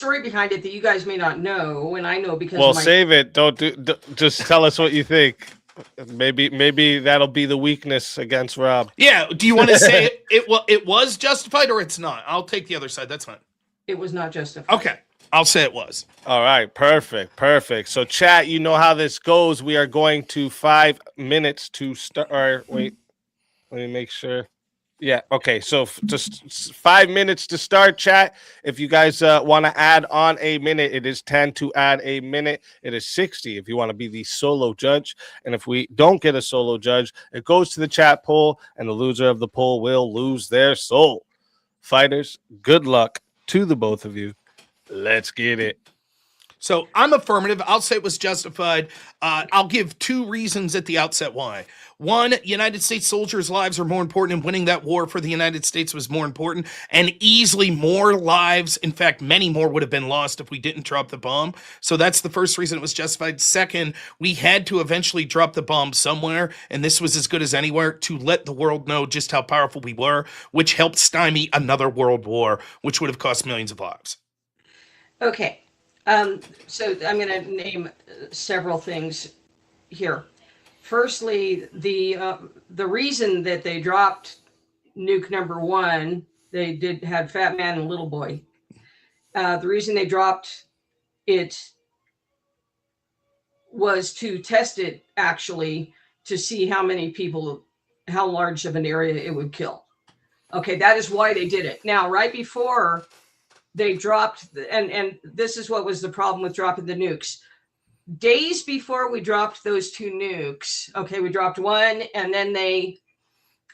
story behind it that you guys may not know, and I know because Well, of my. save it. Just tell us what you think. Maybe that'll be the weakness against Rob. Yeah. Do you want to say it was justified or it's not? I'll take the other side. That's fine. It was not justified. Okay. I'll say it was. All right, perfect. So, chat, you know how this goes. We are going to 5 minutes to start. Or wait, let me make sure. Yeah, okay. So, just 5 minutes to start, chat. If you guys want to add on a minute, it is 10 to add a minute. It is 60 if you want to be the solo judge. And if we don't get a solo judge, it goes to the chat poll, and the loser of the poll will lose their soul. Fighters, good luck to the both of you. Let's get it. So I'm affirmative. I'll say it was justified. I'll give 2 reasons at the outset why. One, United States soldiers' lives are more important, and winning that war for the United States was more important, and easily more lives, in fact, many more would have been lost if we didn't drop the bomb. So that's the first reason it was justified. Second, we had to eventually drop the bomb somewhere, and this was as good as anywhere to let the world know just how powerful we were, which helped stymie another world war, which would have cost millions of lives. Okay. So I'm going to name several things here. Firstly, the reason that they dropped nuke number 1, they had Fat Man and Little Boy. The reason they dropped it was to test it, actually, to see how large of an area it would kill. Okay, that is why they did it. Now, right before they dropped, and this is what was the problem with dropping the nukes. Days before we dropped those 2 nukes, okay, we dropped one, and then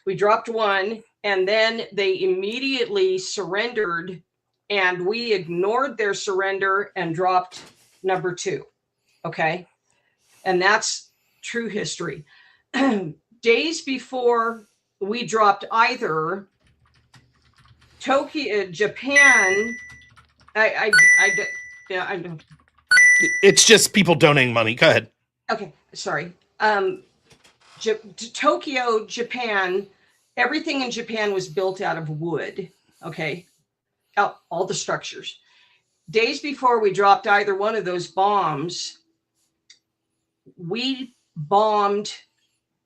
we dropped one, and then they immediately surrendered, and we ignored their surrender and dropped number 2, okay? And that's true history. Days before we dropped either, Tokyo, Japan, I don't. It's just people donating money. Go ahead. Okay, sorry. Tokyo, Japan, everything in Japan was built out of wood. Okay, all the structures. Days before we dropped either one of those bombs, we bombed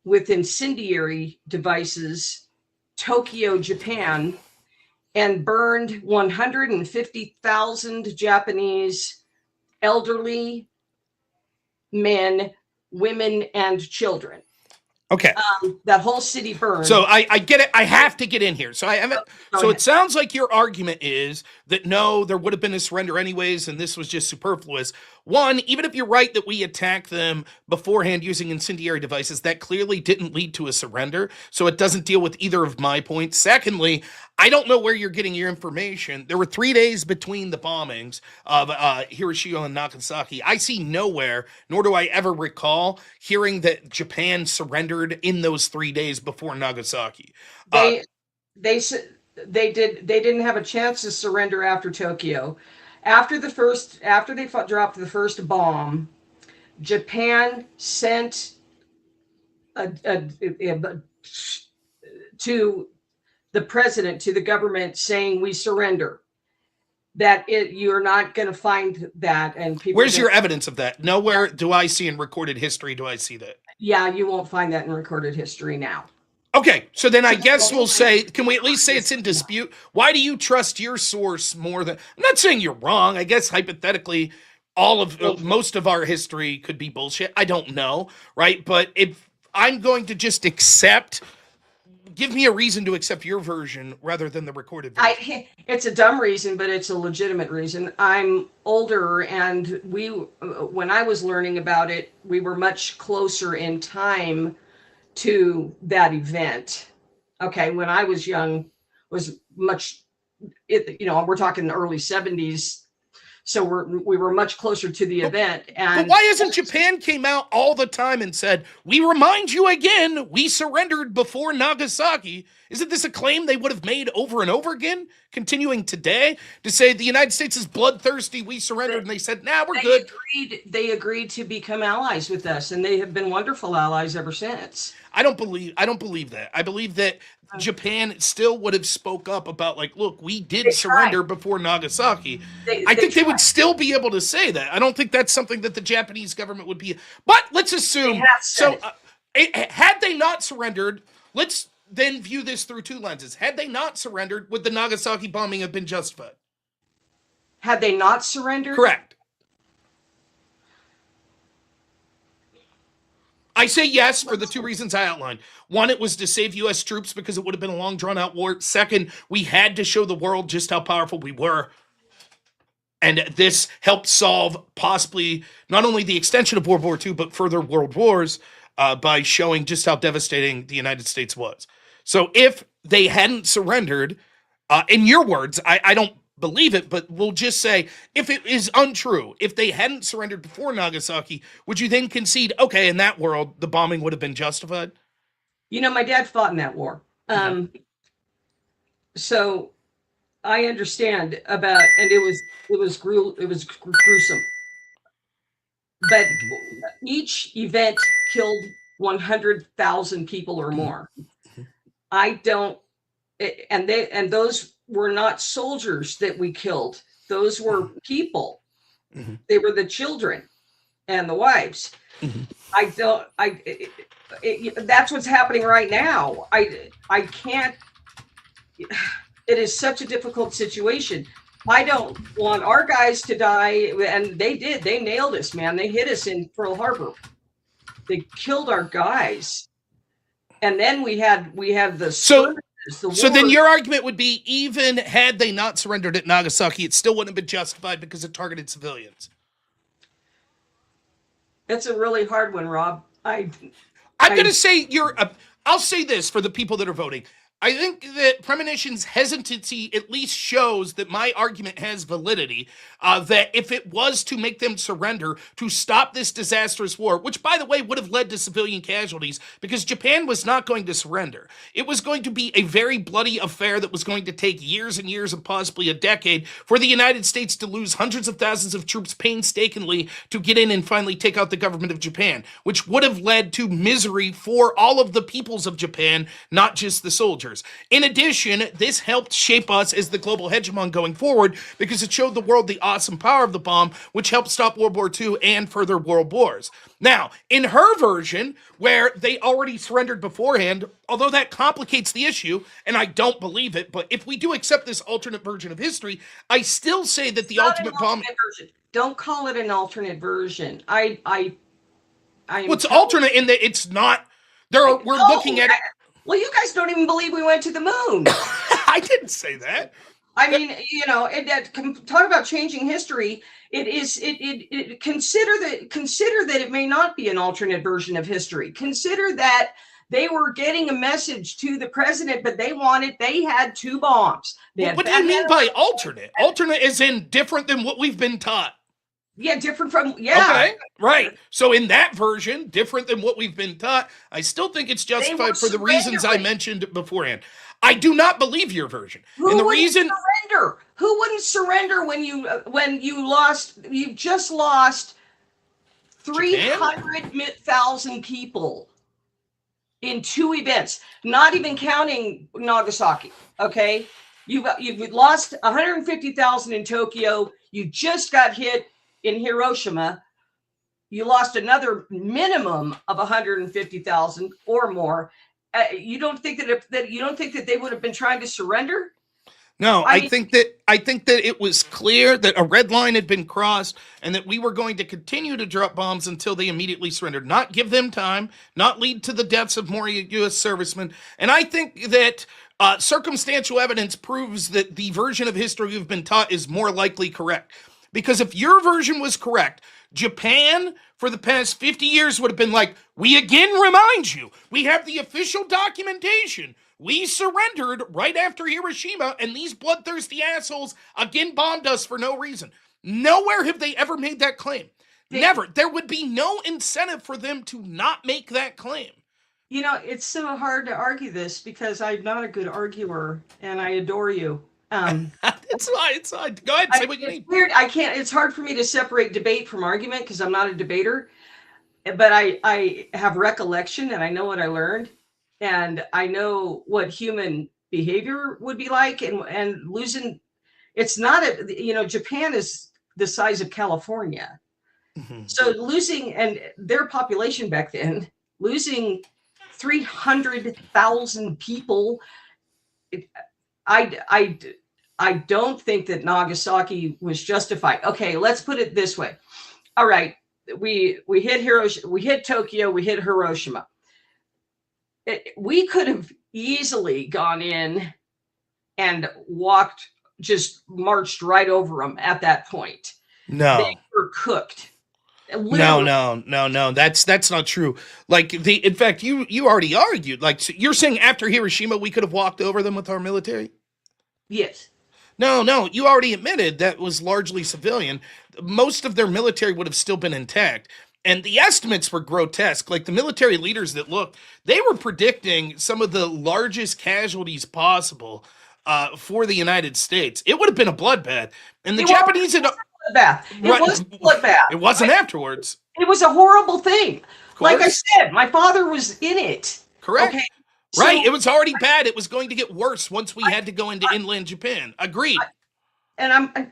with incendiary devices Tokyo, Japan, and burned 150,000 Japanese elderly men, women, and children. Okay. That whole city burned. So I get it. I have to get in here. So I haven't. So it sounds like your argument is that no, there would have been a surrender anyways, and this was just superfluous. One, even if you're right that we attacked them beforehand using incendiary devices, that clearly didn't lead to a surrender. So it doesn't deal with either of my points. Secondly, I don't know where you're getting your information. There were 3 days between the bombings of Hiroshima and Nagasaki. I see nowhere, nor do I ever recall hearing that Japan surrendered in those 3 days before Nagasaki. They didn't have a chance to surrender after Tokyo. After they dropped the first bomb, Japan sent to the president, to the government, saying we surrender. You're not going to find that. And people. Where's your evidence of that? Nowhere do I see in recorded history. Do I see that? Yeah, you won't find that in recorded history now. Okay, so then I guess we'll say, can we at least say it's in dispute? Why do you trust your source more than? I'm not saying you're wrong. I guess hypothetically, most of our history could be bullshit. I don't know, right? But if I'm going to just accept, give me a reason to accept your version rather than the recorded version. It's a dumb reason, but it's a legitimate reason. I'm older, and when I was learning about it, we were much closer in time to that event. Okay, when I was young, was much, we're talking the early 70s. So we were much closer to the event. And but why hasn't Japan came out all the time and said, we remind you again, we surrendered before Nagasaki? Isn't this a claim they would have made over and over again, continuing today, to say the United States is bloodthirsty, we surrendered, and they said, nah, we're good. They agreed to become allies with us, and they have been wonderful allies ever since. I don't believe that. I believe that Japan still would have spoke up about, like, look, we did They surrender before Nagasaki, I think they would still be able to say that. I don't think that's something that the Japanese government would be. But let's assume. They have said So, had they not surrendered, let's then view this through two lenses. Had they not surrendered, would the Nagasaki bombing have been justified? Had they not surrendered? Correct. I say yes for the two reasons I outlined. One, it was to save U.S. troops because it would have been a long, drawn-out war. Second, we had to show the world just how powerful we were. And this helped solve possibly not only the extension of World War II, but further world wars by showing just how devastating the United States was. So if they hadn't surrendered, in your words, I don't believe it, but we'll just say, if it is untrue, if they hadn't surrendered before Nagasaki, would you then concede, okay, in that world, the bombing would have been justified? You know, my dad fought in that war. So I understand about, and it was gruesome. But each event killed 100,000 people or more. I don't, and those were not soldiers that we killed. Those were people. They were the children and the wives. That's what's happening right now. I can't, it is such a difficult situation. I don't want our guys to die, and they did. They nailed us, man. They hit us in Pearl Harbor. They killed our guys, and then we had the so then your argument would be, even had they not surrendered at Nagasaki, it still wouldn't have been justified because it targeted civilians. It's a really hard one, Rob. I'm going to say I'll say this for the people that are voting. I think that Premonition's hesitancy at least shows that my argument has validity, that if it was to make them surrender to stop this disastrous war, which, by the way, would have led to civilian casualties, because Japan was not going to surrender. It was going to be a very bloody affair that was going to take years and years and possibly a decade for the United States to lose hundreds of thousands of troops painstakingly to get in and finally take out the government of Japan, which would have led to misery for all of the peoples of Japan, not just the soldiers. In addition, this helped shape us as the global hegemon going forward because it showed the world the awesome power of the bomb, which helped stop World War II and further world wars. Now, in her version, where they already surrendered beforehand, although that complicates the issue, and I don't believe it, but if we do accept this alternate version of history, I still say that the ultimate bomb... version. Don't call it an alternate version. What's alternate in that it's not... We're looking at... Well, you guys don't even believe we went to the moon. I didn't say that. I mean, you know, talk about changing history. Consider that it may not be an alternate version of history. Consider that they were getting a message to the president, but they had two bombs. What do you mean by alternate? Alternate is in different than what we've been taught. Yeah, different from, yeah. Okay, right. So in that version, different than what we've been taught, I still think it's justified for the reasons I mentioned beforehand. I do not believe your version. Who wouldn't surrender when you just lost 300,000 people in two events, not even counting Nagasaki, okay? You've lost 150,000 in Tokyo. You just got hit in Hiroshima. You lost another minimum of 150,000 or more. You don't think that they would have been trying to surrender? No, I think that it was clear that a red line had been crossed and that we were going to continue to drop bombs until they immediately surrendered, not give them time, not lead to the deaths of more U.S. servicemen. And I think that circumstantial evidence proves that the version of history we've been taught is more likely correct. Because if your version was correct, Japan for the past 50 years would have been like, we again remind you, we have the official documentation. We surrendered right after Hiroshima, and these bloodthirsty assholes again bombed us for no reason. Nowhere have they ever made that claim. Never. There would be no incentive for them to not make that claim. You know, it's so hard to argue this because I'm not a good arguer, and I adore you. It's fine. Go ahead, say what you need. Weird. It's hard for me to separate debate from argument because I'm not a debater, but I have recollection and I know what I learned. and I know what human behavior would be like, and losing. It's not Japan is the size of California, so losing, and their population back then, losing 300,000 people. I don't think that Nagasaki was justified. Okay, let's put it this way. All right, we hit Hiroshima, we hit Tokyo, we hit Hiroshima. We could have easily gone in and just marched right over them at that point. No, they were cooked. Literally. No. That's not true. Like in fact, you already argued. Like, so you're saying after Hiroshima, we could have walked over them with our military? Yes. No, you already admitted that was largely civilian. Most of their military would have still been intact. And the estimates were grotesque. Like the military leaders that looked, they were predicting some of the largest casualties possible for the United States. It would have been a bloodbath. And the Japanese had... Bloodbath. It was a bloodbath. It wasn't afterwards. It was a horrible thing. Like I said, my father was in it. Correct. Okay. Right. It was already bad. It was going to get worse once we had to go into inland Japan. Agreed. I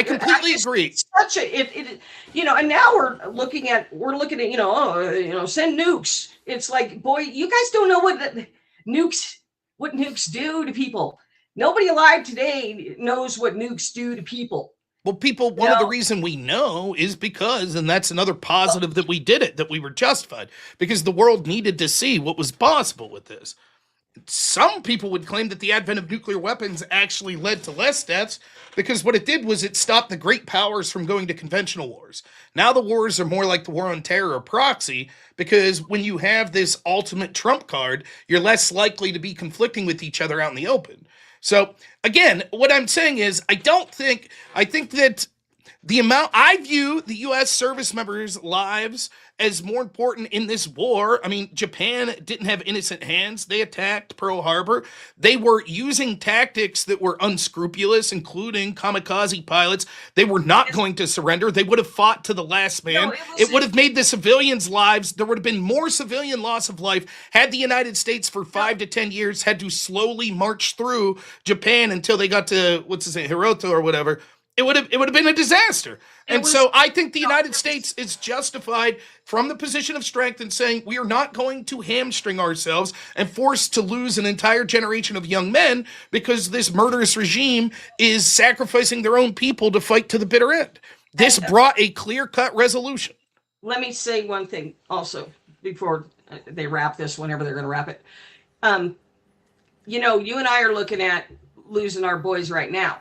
completely agree. It's such a and now we're looking at send nukes. It's like, boy, you guys don't know what nukes do to people. Nobody alive today knows what nukes do to people. Well, people, one of the reason we know is because, and that's another positive that we did it, that we were justified, because the world needed to see what was possible with this. Some people would claim that the advent of nuclear weapons actually led to less deaths, because what it did was it stopped the great powers from going to conventional wars. Now the wars are more like the war on terror or proxy, because when you have this ultimate trump card, you're less likely to be conflicting with each other out in the open. So again, what I'm saying is, I think that I view the U.S. service members' lives as more important in this war. I mean, Japan didn't have innocent hands. They attacked Pearl Harbor. They were using tactics that were unscrupulous, including kamikaze pilots. They were not going to surrender. They would have fought to the last man. It would have made the civilians' lives, there would have been more civilian loss of life had the United States for 5 to 10 years had to slowly march through Japan until they got to, Hiroto or whatever. It would have been a disaster. And so I think the United States is justified from the position of strength in saying we are not going to hamstring ourselves and forced to lose an entire generation of young men because this murderous regime is sacrificing their own people to fight to the bitter end. This brought a clear-cut resolution. Let me say one thing also before they wrap this, whenever they're going to wrap it. You and I are looking at losing our boys right now.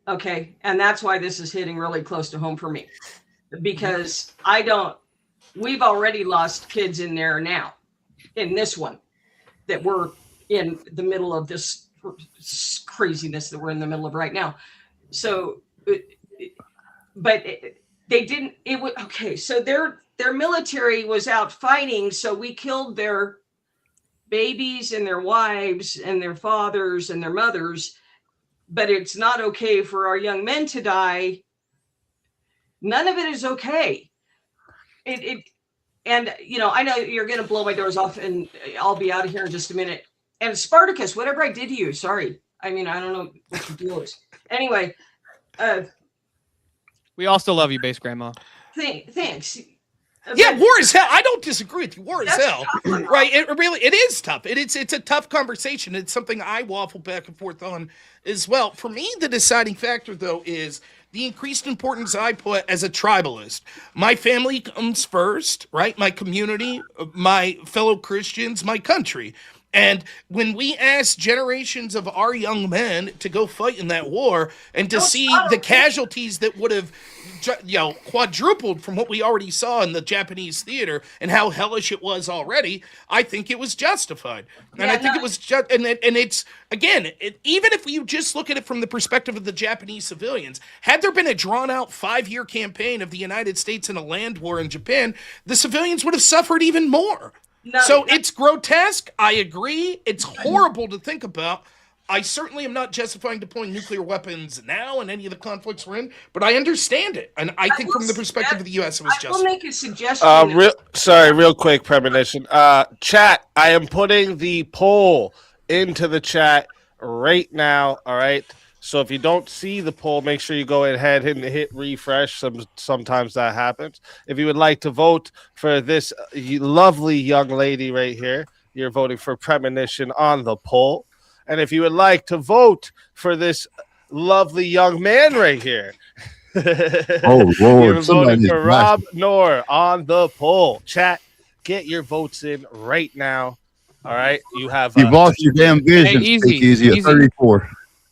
Okay. And that's why this is hitting really close to home for me, because we've already lost kids in there now, in this one, that we're in the middle of this craziness that we're in the middle of right now. So, but they didn't, so their military was out fighting. So we killed their babies and their wives and their fathers and their mothers. But it's not okay for our young men to die. None of it is okay. I know you're going to blow my doors off and I'll be out of here in just a minute. And Spartacus, whatever I did to you, sorry. I mean, I don't know what your deal is. Anyway. We all still love you, Base Grandma. Thanks. Yeah, war is hell. I don't disagree with you. War is hell, right? It is tough. It's a tough conversation. It's something I waffle back and forth on as well. For me, the deciding factor, though, is the increased importance I put as a tribalist. My family comes first, right? My community, my fellow Christians, my country. And when we ask generations of our young men to go fight in that war and to see the casualties that would have, quadrupled from what we already saw in the Japanese theater and how hellish it was already, I think it was justified. And I think it was just, and it's, again, even if you just look at it from the perspective of the Japanese civilians, had there been a drawn out 5-year campaign of the United States in a land war in Japan, the civilians would have suffered even more. It's grotesque. I agree. It's horrible to think about, I certainly am not justifying deploying nuclear weapons now in any of the conflicts we're in, but I understand it. And I think from the perspective of the U.S., it was I will justified. make a suggestion. Real quick premonition. Chat, I am putting the poll into the chat right now. All right. So if you don't see the poll, make sure you go ahead and hit refresh. Sometimes that happens. If you would like to vote for this lovely young lady right here, you're voting for premonition on the poll. And if you would like to vote for this lovely young man right here, Oh Lord, you're voting for Rob Noor on the poll. Chat, get your votes in right now. All right, you have. You've lost your damn vision. Hey, easy, Easy at easy. 34.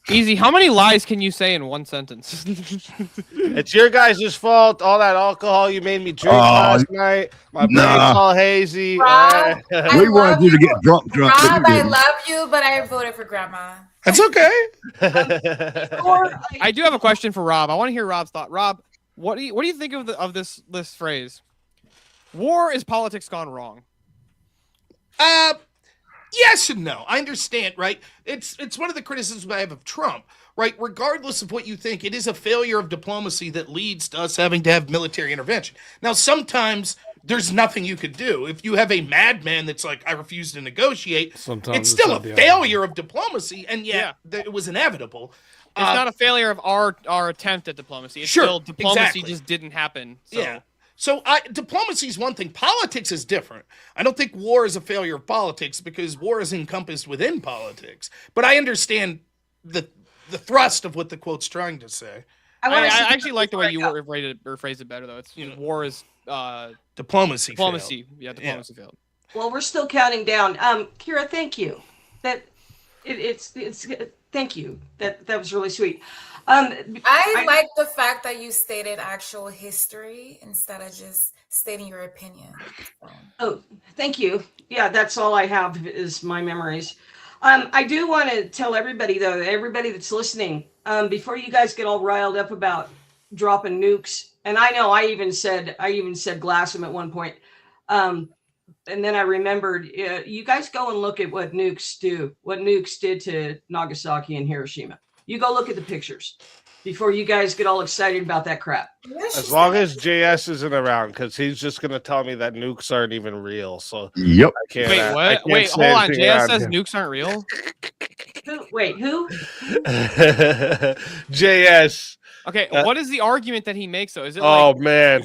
Easy. How many lies can you say in one sentence? It's your guys' fault. All that alcohol you made me drink Oh, last night. My brain's nah. all hazy. Rob, I We wanted love you to you. get drunk, but Rob, you I didn't. love you, but I voted for Grandma. That's okay. Or I do have a question for Rob. I want to hear Rob's thought. Rob, what do you think of this phrase? War is politics gone wrong. Yes and no. I understand, right? It's one of the criticisms I have of Trump, right? Regardless of what you think, it is a failure of diplomacy that leads to us having to have military intervention. Now, sometimes there's nothing you could do. If you have a madman that's like, I refuse to negotiate, Sometimes it's still a not the failure of diplomacy, and yet it was inevitable. It's not a failure of our attempt at diplomacy. It's Sure, still diplomacy exactly. just didn't happen. So. Yeah. So diplomacy is one thing. Politics is different. I don't think war is a failure of politics because war is encompassed within politics. But I understand the thrust of what the quote's trying to say. I actually like the way you phrased it better though. It's war is Diplomacy. diplomacy. failed. Yeah, diplomacy failed. Well, we're still counting down. Kira, thank you. It's thank you. That was really sweet. I like the fact that you stated actual history instead of just stating your opinion. Oh, thank you. Yeah, that's all I have is my memories. I do want to tell everybody though, everybody that's listening, before you guys get all riled up about dropping nukes, and I know I even said Glassum at one point, and then I remembered you guys go and look at what nukes do, what nukes did to Nagasaki and Hiroshima. You go look at the pictures before you guys get all excited about that crap. As long as JS isn't around, because he's just gonna tell me that nukes aren't even real. So Yep. I can't. Wait, I what? can't Wait, say hold on. anything JS around says him. nukes aren't real. Who? JS. Okay, what is the argument that he makes though? Is it Oh like man,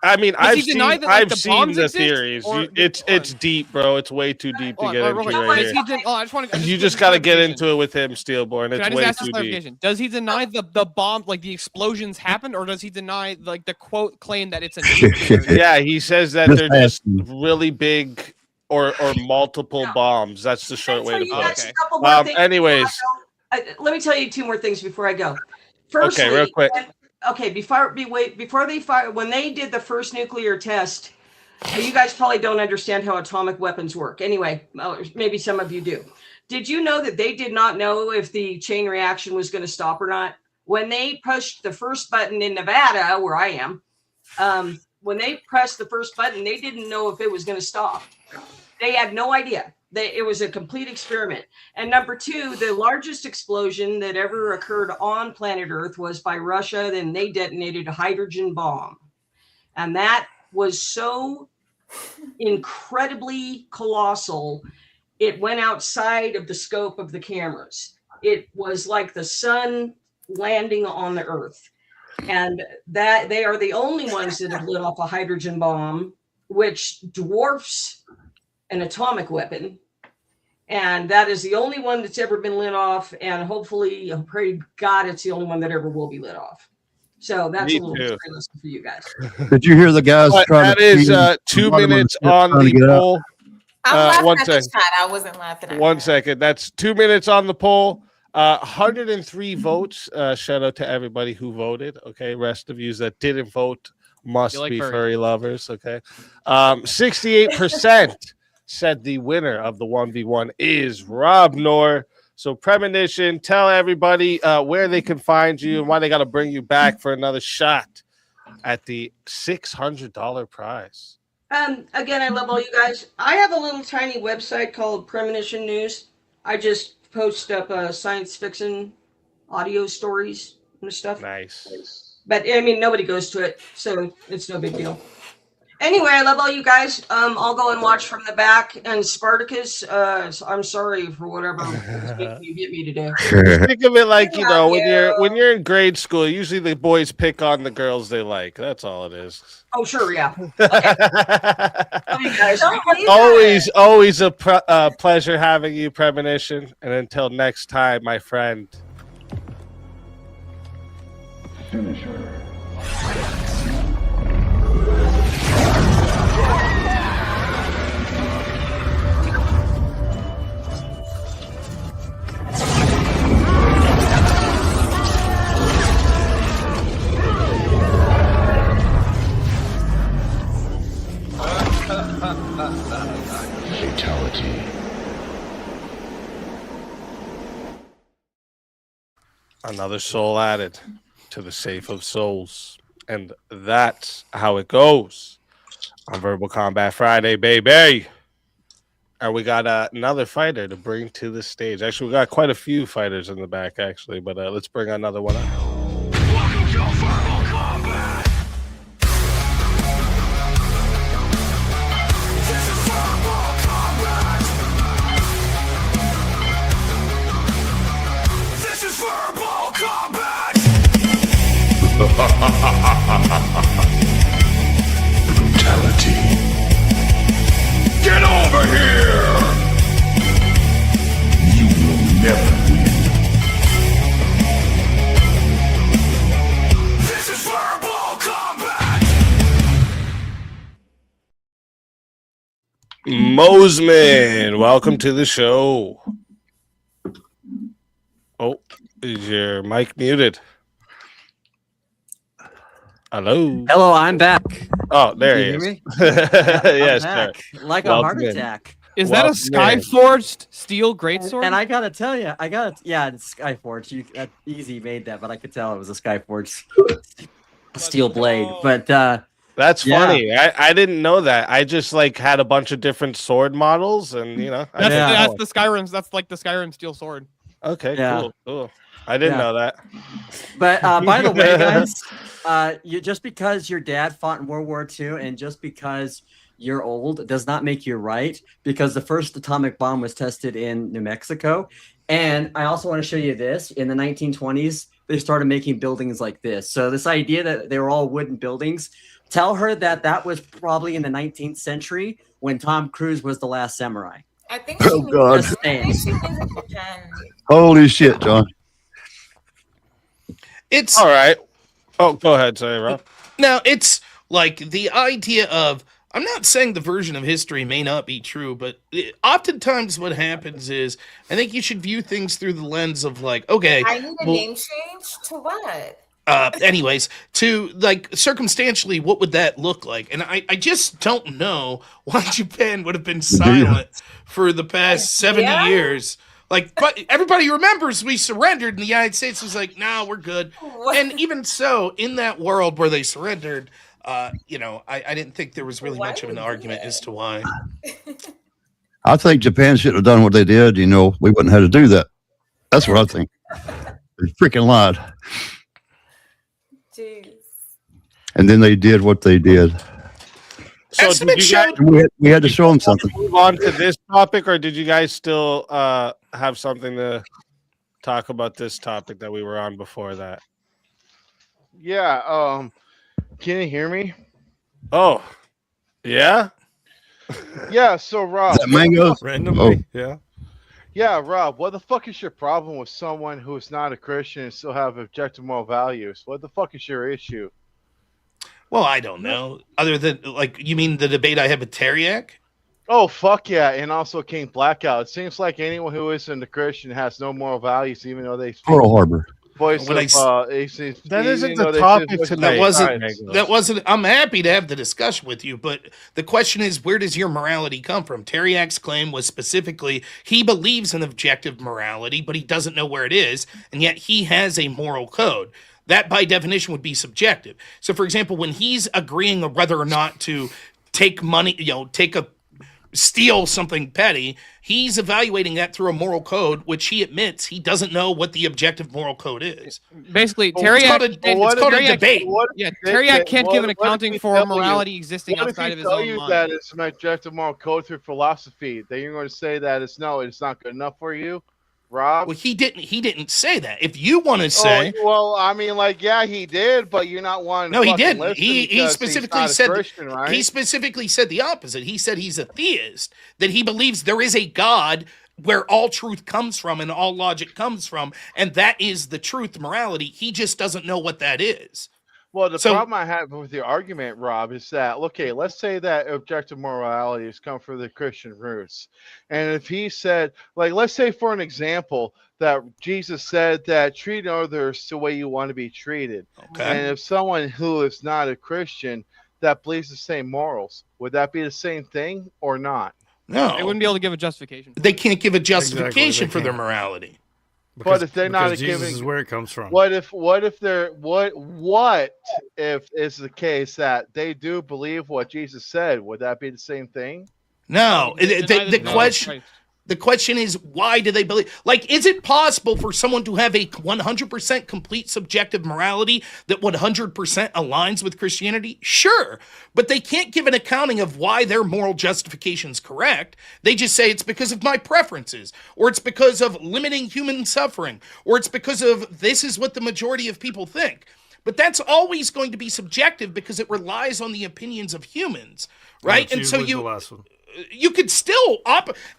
I mean, Does he deny that, like, I've the seen bombs the exist, thereys. or It's deep, bro. It's way too deep to hold get on, real into quick. right Does here. he I just want to. You just got to get into it with him, Steelborn. Can I It's just way ask this too deep. clarification? Does he deny the bomb, like the explosions happened, or does he deny like the quote claim that it's a nuclear? Yeah, he says that Just they're just asking. really big or multiple bombs. That's the short way Tell to you put guys it. a couple more things Anyways, before I go. Let me tell you two more things before I go. Firstly, okay, real quick. When they did the first nuclear test, you guys probably don't understand how atomic weapons work. Anyway, maybe some of you do. Did you know that they did not know if the chain reaction was going to stop or not? When they pushed the first button in Nevada, where I am, when they pressed the first button, they didn't know if it was going to stop. They had no idea. It was a complete experiment. And number two, the largest explosion that ever occurred on planet Earth was by Russia. Then they detonated a hydrogen bomb. And that was so incredibly colossal. It went outside of the scope of the cameras. It was like the sun landing on the Earth. And that they are the only ones that have lit off a hydrogen bomb, which dwarfs an atomic weapon. And that is the only one that's ever been lit off. And hopefully, I pray God, it's the only one that ever will be lit off. So that's Me a little too. history lesson for you guys. Did you hear the guys But trying that to is cheat? 2 One of them minutes was on trying to the get out. poll. I'm laughing one at the second. chat. I wasn't laughing at One that. second. That's 2 minutes on the poll. 103 votes. Shout out to everybody who voted. Okay, rest of you that didn't vote must You like be furries. furry lovers. Okay, 68% said the winner of the 1v1 is Rob Noor. So premonition, tell everybody where they can find you and why they got to bring you back for another shot at the $600 prize. Again, I love all you guys. I have a little tiny website called Premonition News. I just post up science fiction audio stories and stuff. Nice. But I mean, nobody goes to it, so it's no big deal. Anyway, I love all you guys. I'll go and watch from the back. And Spartacus, I'm sorry for whatever you get me today. Think of it like, you know, Yeah. when you're in grade school, usually the boys pick on the girls they like. That's all it is. Oh, sure, yeah. Love you guys. Don't believe that. always a pleasure having you, Premonition. And until next time, my friend. Fatality. Another soul added to the safe of souls. And that's how it goes on Verbal Combat Friday, baby. And we got another fighter to bring to the stage. Actually, we got quite a few fighters in the back, actually, but let's bring another one up. Brutality. Get over here! You will never win. This is verbal combat! Mosman, welcome to the show. Oh, is your mic muted? Hello. Hello, I'm back. Oh, there Can he you is. hear me? Yes, I'm sir. back. Like a Welcome heart in. attack. Is that a Welcome in. Skyforged steel greatsword? And I gotta tell you, yeah, it's Skyforged. That easy made that, but I could tell it was a Skyforged steel blade. But That's Yeah. funny. I didn't know that. I just like had a bunch of different sword models, and you know. I that's, didn't that's know. the Skyrim's. That's like the Skyrim steel sword. Okay, Yeah. cool. I didn't Yeah. know that. But by the way, guys, you just because your dad fought in World War II and just because you're old does not make you right. Because the first atomic bomb was tested in New Mexico, and I also want to show you this. In the 1920s, they started making buildings like this. So this idea that they were all wooden buildings, tell her that was probably in the 19th century when Tom Cruise was the last samurai. I think she Oh, means, God. Just I think saying. she means it for Jen. Holy shit, John. It's All right. Oh, go ahead. Sorry, Rob. now it's like the idea of, I'm not saying the version of history may not be true, but oftentimes what happens is I think you should view things through the lens of like, okay, I need a well, name change to what? anyways, to like circumstantially, what would that look like? And I just don't know why Japan would have been silent for the past 70 Yeah. years. Like, but everybody remembers we surrendered, and the United States was like, "No, we're good." What? And even so, in that world where they surrendered, you know, I didn't think there was really Why much of an would you do argument that? as to why. I think Japan should have done what they did. You know, we wouldn't have to do that. That's what I think. They freaking lied. Jeez. And then they did what they did. So Estimate did you guys showed And we had to show them something. move on to this topic, or did you guys still have something to talk about this topic that we were on before that? Yeah, can you hear me? Oh, yeah. Yeah, so Rob, Is that mango? Randomly, yeah. yeah, Rob, what the fuck is your problem with someone who is not a Christian and still have objective moral values? What the fuck is your issue? Well, I don't know. Other than like, you mean the debate I had with Teriak? Oh, fuck yeah, and also King Blackout. It seems like anyone who isn't a Christian has no moral values, even though they speak Pearl Harbor. voice When I of, s- That even isn't though the they topic say voice of tonight. That wasn't. Christ. That wasn't. I'm happy to have the discussion with you, but the question is, where does your morality come from? Teriak's claim was specifically he believes in objective morality, but he doesn't know where it is, and yet he has a moral code. That, by definition, would be subjective. So, for example, when he's agreeing on whether or not to take money, take a steal something petty. He's evaluating that through a moral code, which he admits he doesn't know what the objective moral code is. Basically, Well, it's called a- Teriak, it's called a debate. yeah, They Teriak say- can't what- give an what if accounting we for tell you- morality existing What if outside he of his tell own you mind. that it's an objective moral code through philosophy? Then you're going to say that it's not good enough for you, Rob? Well, he didn't say that. If you want to say, Oh, well, I mean, like, yeah, he did, but you're not wanting. no, to he fucking didn't. listen He because specifically he's not a said Christian, right? he specifically said the opposite. He said he's a theist, that he believes there is a God where all truth comes from and all logic comes from, and that is the truth, morality. He just doesn't know what that is. Well, the So- problem I have with your argument, Rob, is that okay, let's say that objective morality has come from the Christian roots, and if he said, like, let's say for an example that Jesus said that treat others the way you want to be treated, Okay. and if someone who is not a Christian that believes the same morals, would that be the same thing or not? No, They wouldn't be able to give a justification. they can't give a justification they for their can't. morality. But if they're not because Jesus giving- is where it comes from. What if they're what if it's the case that they do believe what Jesus said? Would that be the same thing? No, Deny the no, question. Christ. The question is, why do they believe? Like, is it possible for someone to have a 100% complete subjective morality that 100% aligns with Christianity? Sure, but they can't give an accounting of why their moral justification is correct. They just say it's because of my preferences, or it's because of limiting human suffering, or it's because of this is what the majority of people think. But that's always going to be subjective because it relies on the opinions of humans, right? That's And so usually the you last one. you could still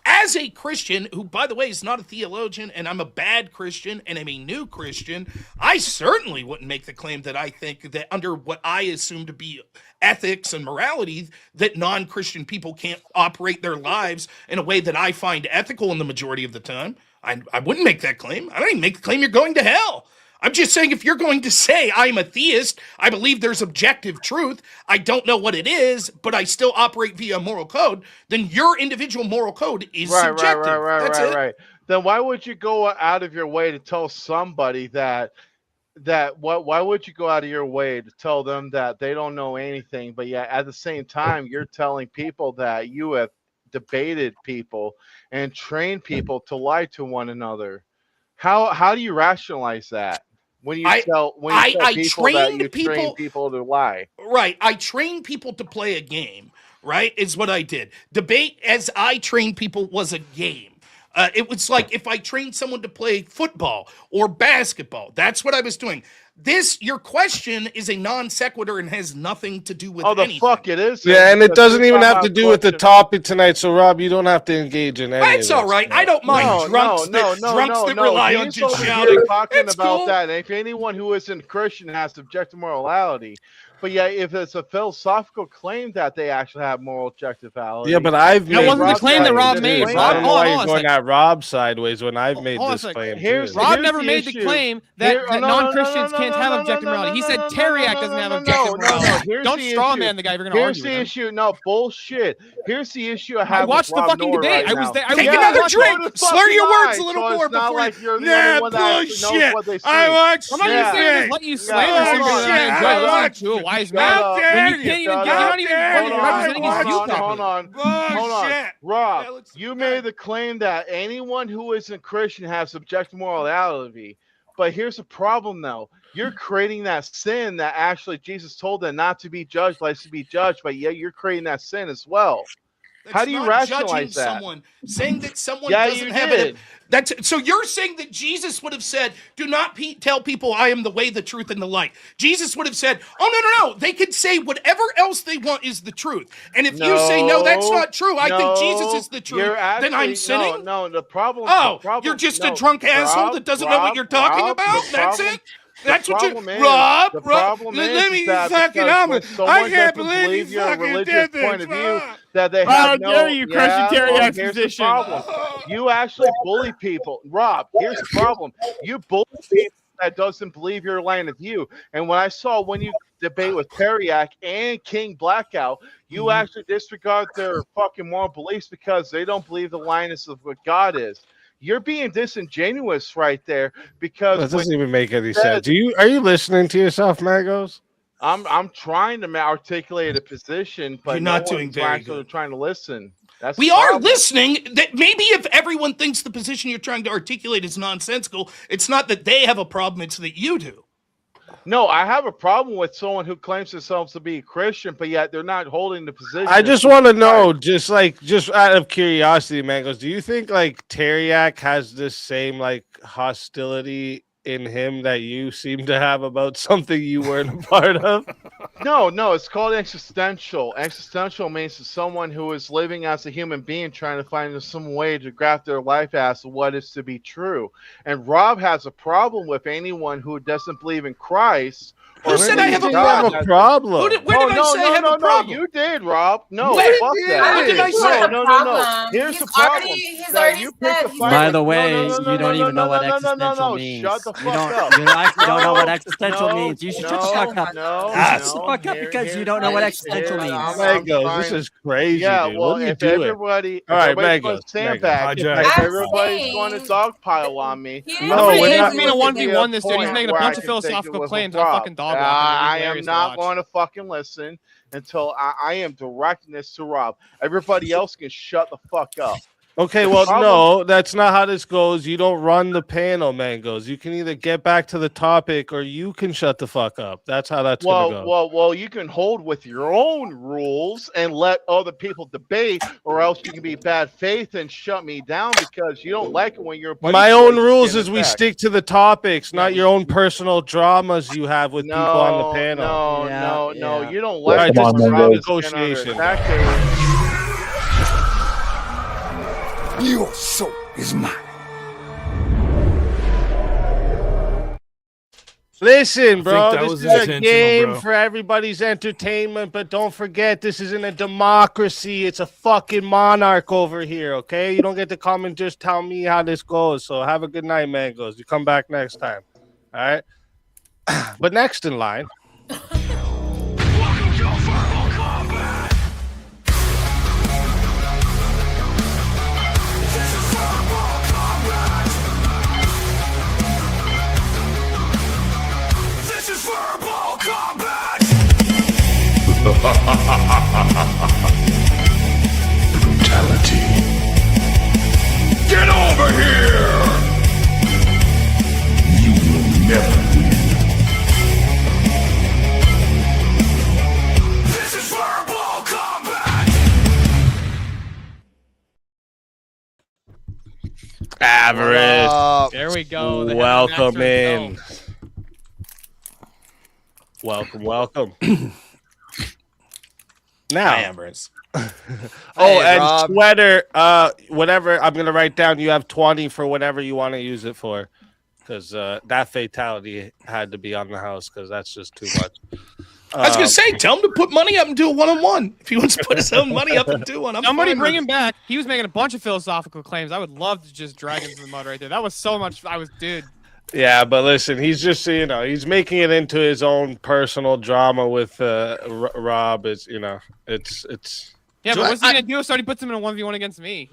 as a Christian who, by the way, is not a theologian, and I'm a bad Christian and I'm a new Christian, I certainly wouldn't make the claim that I think that under what I assume to be ethics and morality that non-Christian people can't operate their lives in a way that I find ethical in the majority of the time. I wouldn't make that claim. I don't even make the claim you're going to hell. I'm just saying, if you're going to say I'm a theist, I believe there's objective truth, I don't know what it is, but I still operate via a moral code, then your individual moral code is subjective. That's it. Right. Then why would you go out of your way to tell somebody that why would you go out of your way to tell them that they don't know anything, but yet at the same time you're telling people that you have debated people and trained people to lie to one another? How do you rationalize that? When you tell people that you train people to lie. Right. I train people to play a game, right? Is what I did. Debate as I trained people was a game. It was like if I trained someone to play football or basketball. That's what I was doing. Your question is a non sequitur and has nothing to do with anything. Fuck it is. Yeah, and it doesn't even have to do with the topic tonight. So, Rob, you don't have to engage in any That's of all this. right. I don't mind drunks that rely on He's just over shouting. here talking It's about cool. that. If anyone who isn't Christian has subjective morality, but yeah, if it's a philosophical claim that they actually have moral objectivity. Yeah, but I've That made wasn't the this claim that claim Rob too, made. so Rob, I don't know hold why on you're a going second. at Rob sideways when I've made Hold on a this second. claim. Here's- too. Rob here's never the made the issue. claim that No, non-Christians no, can't no, have no, objective no, no, morality. He no, said no, Teriak no, doesn't no, have no, objective no, no, morality. here's Don't the straw issue. man the guy if you're going to Here's argue the with him. issue. No, bullshit. Here's the issue I I have watched with the Rob fucking Noah debate. right I was now. there. I Take was another watching drink. it. Slur your words a little so more it's not before like you're the Nah, only one that actually knows bullshit. what they I see. watched I'm not Yeah. even saying just let you slam Yeah, this hold thing on. that I enjoy Yeah, listening to a wise Shut man. up. When you can't even you're not even representing his view Hold properly. on. Bullshit. Rob, Yeah, let's- you made the claim that anyone who isn't Christian has subjective morality. But here's the problem, though. You're creating that sin that actually Jesus told them not to be judged, but to be judged. But yeah, you're creating that sin as well. How do you That's not rationalize judging that? Someone saying that someone Yeah, doesn't you have did. it. That's so you're saying that Jesus would have said, "Do not tell people I am the way, the truth, and the light." Jesus would have said, "Oh no. They could say whatever else they want is the truth." And if you say no, that's not true. I think Jesus is the truth. Then I'm sinning. No, the problem. Oh, the problem, you're just no, a drunk asshole Rob, that doesn't know what you're talking Rob, about. the That's problem- it. That's what you, problem is- Rob. the Rob, problem let is me that fucking because on when it. someone I can't doesn't believe your fucking religious did this. point of view, Ah. that they How have no. dare you question Teriak's here's position. the problem. You actually bully people, Rob. Here's the problem. You bully people that doesn't believe your line of view. And when you debate with Teriak and King Blackout, you actually disregard their fucking moral beliefs because they don't believe the linus of what God is. You're being disingenuous right there because That doesn't even make any said- sense. Are you listening to yourself, Magos? I'm trying to articulate a position, but You're not no doing one's very actually good. trying to listen. That's We the are problem. listening. That maybe if everyone thinks the position you're trying to articulate is nonsensical, it's not that they have a problem, it's that you do. No, I have a problem with someone who claims themselves to be a Christian, but yet they're not holding the position. I of just Jesus want to know, Christ. just out of curiosity, Mangos, do you think like Teriak has this same like hostility in him that you seem to have about something you weren't a part of? No, it's called existential. Existential means to someone who is living as a human being trying to find some way to graph their life as to what is to be true. And Rob has a problem with anyone who doesn't believe in Christ. Who or said I have a believes God have a as problem? Where did I say I have a problem? You did, Rob. No, When? fuck did. that. When did I say- No. Here's He's the problem. already- he's that already you picked said a he's fight By with- the way, no, you don't even know what no, existential means. Shut the You fuck don't. up. You actually don't know what No, existential means. You should shut the fuck up. No, Shut the no. fuck up because you don't know what existential means. Mangos, this is crazy, Yeah, dude. well, What are you if doing? everybody, All right, everybody's going Mangos, to sandbag, Mangos. if I'm everybody's going to saying- dogpile on me, He No, didn't we're say not- he being a was 1v1 this dude. He's point making a where bunch I of can philosophical think it was claims. Rob. I'll fucking dog walk him. It'd be I am hilarious to not watch. going to fucking listen until I am directing this to Rob. Everybody else can shut the fuck up. Okay, well, problem- no, that's not how this goes. You don't run the panel, Mangos. You can either get back to the topic or you can shut the fuck up. That's how that's gonna go. Well, you can hold with your own rules and let other people debate, or else you can be bad faith and shut me down because you don't like it when you're. My own rules is we stick to the topics, not your own personal dramas you have with people on the panel. Yeah, No. yeah. You don't All like right, it this when is a Rob is negotiation. under attack. Your soul is mine. Listen, bro, that this was is a intentional, game bro. for everybody's entertainment, but don't forget, this isn't a democracy. It's a fucking monarch over here, okay? You don't get to come and just tell me how this goes. So have a good night, Mangos. You come back next time, all right? But next in line, Welcome to Verbal Combat. This is Verbal Combat. This is Verbal Combat. Brutality. Get over here. You will never win. This is Verbal Combat! Avarice, There we go. the welcome heavy in. master Welcome. Now, Ambrose. oh, Hey, and Rob. sweater, whatever. I'm gonna write down. You have 20 for whatever you want to use it for, because that fatality had to be on the house because that's just too much. I was gonna say, tell him to put money up and do a 1-on-1. If he wants to put his own money up and do one, I'm Somebody fine bring with him back. He was making a bunch of philosophical claims. I would love to just drag him to the mud right there. That was so much. Dude. Yeah, but listen, he's just he's making it into his own personal drama with Rob. It's it's. Yeah, So but what's he I- gonna do? So he puts him in a 1v1 against me.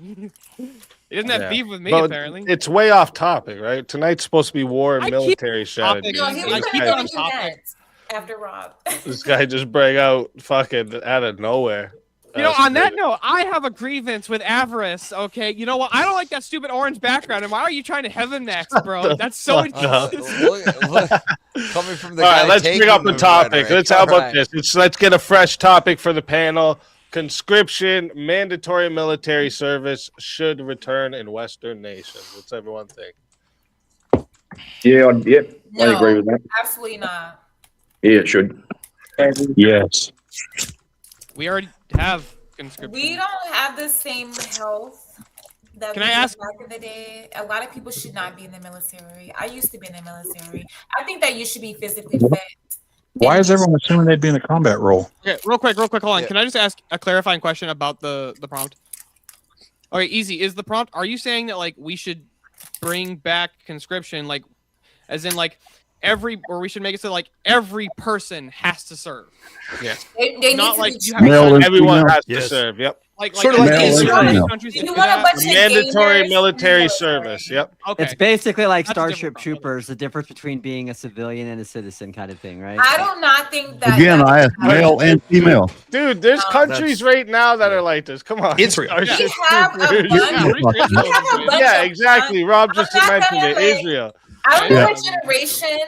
He doesn't have Yeah. beef with me But apparently. It's way off topic, right? Tonight's supposed to be war and I keep military strategy. No, he I was keep going it to on do topic. that after Rob. This guy just break out fucking out of nowhere. You know, That's on that crazy. note, I have a grievance with Avarice. Okay, you know what? I don't like that stupid orange background. And why are you trying to heaven next, bro? That's so. fuck up? Look, coming from the All guy right, let's bring taking up a the topic. rhetoric. Let's how about All right. this? Let's get a fresh topic for the panel. Conscription, mandatory military service should return in Western nations. What's everyone think? Yeah, yep, I No. agree with that. Absolutely not. Yeah, it should. Yes. We already have conscription. We don't have the same health that Can we I did ask- back in the day. A lot of people should not be in the military. I used to be in the military. I think that you should be physically fit. Why is everyone assuming they'd be in a combat role? Okay, real quick, hold on. Yeah. Can I just ask a clarifying question about the prompt? Okay, easy. Is the prompt? Are you saying that like we should bring back conscription, like, as in like or we should make it so like every person has to serve? They need Not to like be you trained. Male and Everyone female. has to Yes. serve. Yep. Sort of like Male Israel. and female. countries Do that you do want a that? bunch of Mandatory gamers? military service. Yep. Okay. It's basically like That's a different Starship problem. Troopers, the difference between being a civilian and a citizen kind of thing, right? I do not think that. Again, that I is asked male and female. Dude, there's No, countries right now that are like this. Come on. Israel. We Starship have a Troopers. bunch. Yeah, We have a bunch Yeah, of exactly. Rob just I'm not mentioned gonna, it. like- Israel. I don't know Yeah. what generation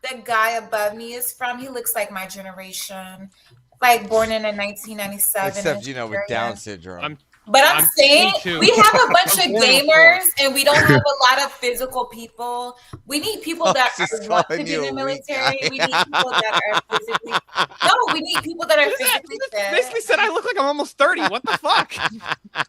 that guy above me is from. He looks like my generation, like born in 1997. Except, you know, with Nigeria. Down syndrome. But I'm saying 22. we have a bunch of I'm 44. gamers and we don't have a lot of physical people. We need people I'm that just want to calling be you in the a weak military. guy. We need people that are physically. No, we need people that are physically Basically fit. said I look like I'm almost 30. What the fuck?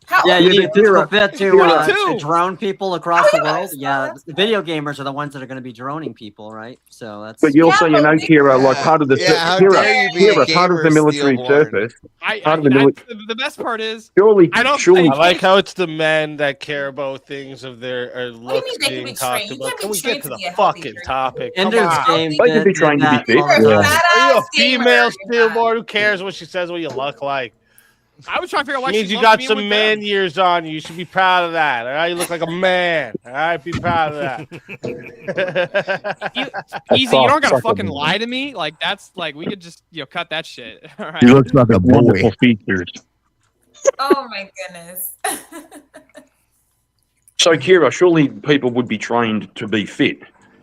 How Yeah, old you are need physical Kira, fit to Kira. drone people across Oh, the yeah, world. so Yeah, that's the video gamers are the ones that are going to be droning people, right? So that's. But you also, Yeah, you know, but we- Kira, like part of the Yeah, how Kira, dare you be a Kira, part of the gamer, military Steelborn. service. I Part of the the best part is Surely, I don't surely, I like how it's the men that care about things of their do you looks mean they can being be talked trained? You about. can't Can be we trained get to to the be a healthy fucking gamer. topic? Come Ender's on. Game. They could be did trying to that be fit. for, You're a Yeah. fat Are you a ass gamer. female Steelboard? Who cares what she says, what you look like? I was trying to figure out why It means she you loves got being some with man them. years on you. You should be proud of that. All right, you look like a man. All right, be proud of that. Easy, you don't gotta Suck fucking it. lie to me. Like that's like we could just cut that shit. All right. He looks like a boy. wonderful features. Oh my goodness. So, Kira, surely people would be trained to be fit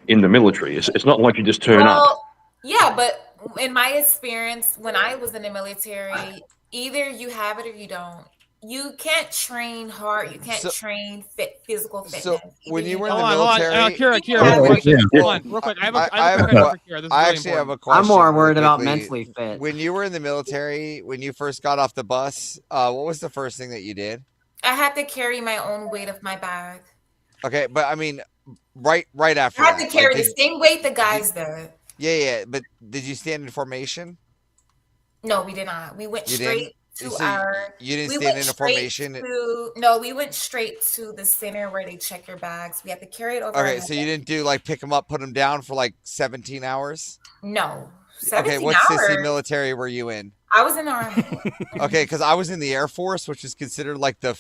in the military. It's not like you just turn up. Well, yeah, but in my experience, when I was in the military, either you have it or you don't. You can't train hard. You can't So- train physical fitness. So, Either when you were in Hold the on, hold on. military, Kira, I have a Yeah, question. yeah. Hold on, real quick. I have a I question for Kira. This is I really actually have a important. question. I'm more really worried about quickly. mentally fit. When you were in the military, when you first got off the bus, what was the first thing that you did? I had to carry my own weight of my bag. Okay, but I mean, right after I had that, to carry like, the same weight the guys did. yeah. But did you stand in formation? No, we did not. We went You straight didn't? to So our. you didn't We stand went in a straight formation. no, we went straight to the center where they check your bags. We had to carry it over. our Okay, so you head. didn't do like pick them up, put them down for like 17 hours. No. Okay, 17 what hours. sissy military were you in? I was in the army. Okay, because I was in the Air Force, which is considered like the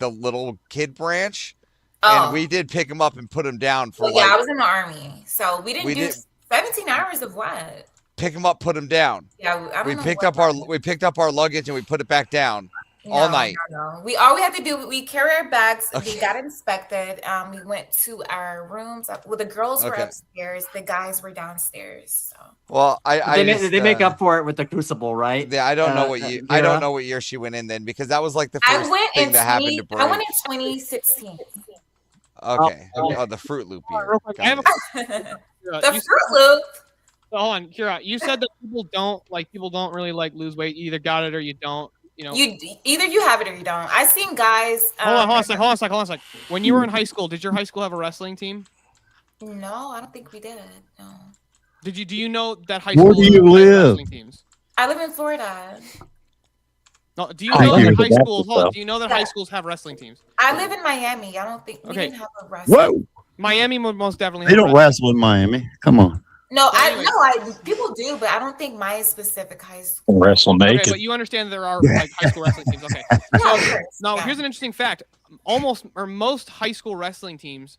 little kid branch, Oh. and we did pick them up and put them down for Well, yeah, I like was in the army, so we didn't We do did- 17 hours of what? pick them up, put them down. Yeah, I don't We know picked what up our that- we picked up our luggage and we put it back down all No, night. No. All we had to do, we carry our bags. Okay. We got inspected. We went to our rooms. Well, the girls were Okay. upstairs. The guys were downstairs. So. Well, I They make just, up for it with the Crucible, right? Yeah, I don't know what you. I don't Kira? know what year she went in then because that was like the I first went thing in that happened to break. I went in 2016. Okay. Oh, the Fruit Loop year. Real quick, I have a Got it. Kira, The you Fruit Loop. hold on, Kira. You said that people don't really like lose weight. You either got it or you don't. You know. Either you have it or you don't. I seen guys. Hold on a sec. When you were in high school, did your high school have a wrestling team? No, I don't think we did. No. Do you know that high Where school do you has live? wrestling teams? I live in Florida. No, do you I know hear that the high best schools? Hold on, stuff. do you know that high schools have wrestling teams? I live in Miami. I don't think we Okay. didn't have a wrestling. Whoa! Miami would most definitely. They have don't wrestle in Miami. Come on. No, Anyways. people do, but I don't think my specific high school. Wrestle Okay, naked. but you understand there are like high school wrestling teams. Okay. Yeah, of So course, now yeah. here's an interesting fact. Most high school wrestling teams,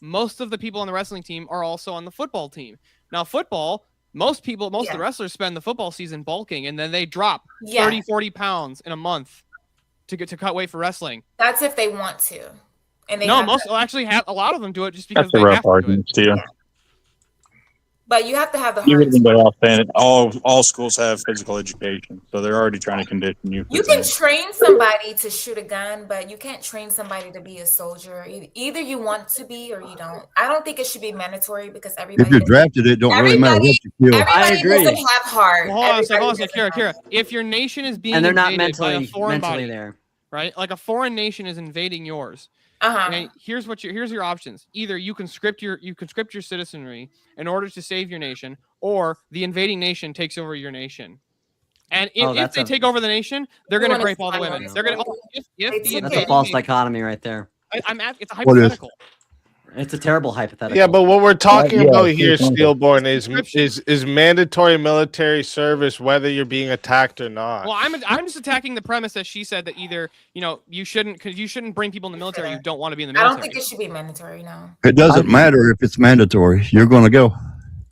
most of the people on the wrestling team are also on the football team. Now football, most of Yeah. the wrestlers spend the football season bulking and then they drop Yeah. 30, 40 pounds in a month to cut weight for wrestling. That's if they want to. And they No, have to- actually a lot of them do it just because That's they a rough have to do it. argument, Steve. but you have to have the You heart. would have been better off saying it. All schools have physical education, so they're already trying to condition you. for You can things. train somebody to shoot a gun, but you can't train somebody to be a soldier. Either you want to be or you don't. I don't think it should be mandatory because If everybody you're drafted, it don't really matter what you feel. everybody agree. doesn't have heart. Well, hold on a second, Everybody doesn't Kira. have If your nation is being And they're not invaded by a mentally foreign body, there. right? Like a foreign nation is invading yours. Uh-huh. Okay, here's your options. Either you conscript your citizenry in order to save your nation, or the invading nation takes over your nation. And if they take over the nation, they're We going to wanna rape all the find women. one. They're going to if They the took That's Okay. a false dichotomy right there. it's a What is? hypothetical. It's a terrible hypothetical. Yeah, but what we're talking yeah, about it's here, just- Steelborn, is mandatory military service whether you're being attacked or not. Well, I'm just attacking the premise that she said that either you shouldn't bring people in the military who don't want to be in the I military. don't think it should be mandatory. No. It doesn't matter if it's mandatory. You're going to go.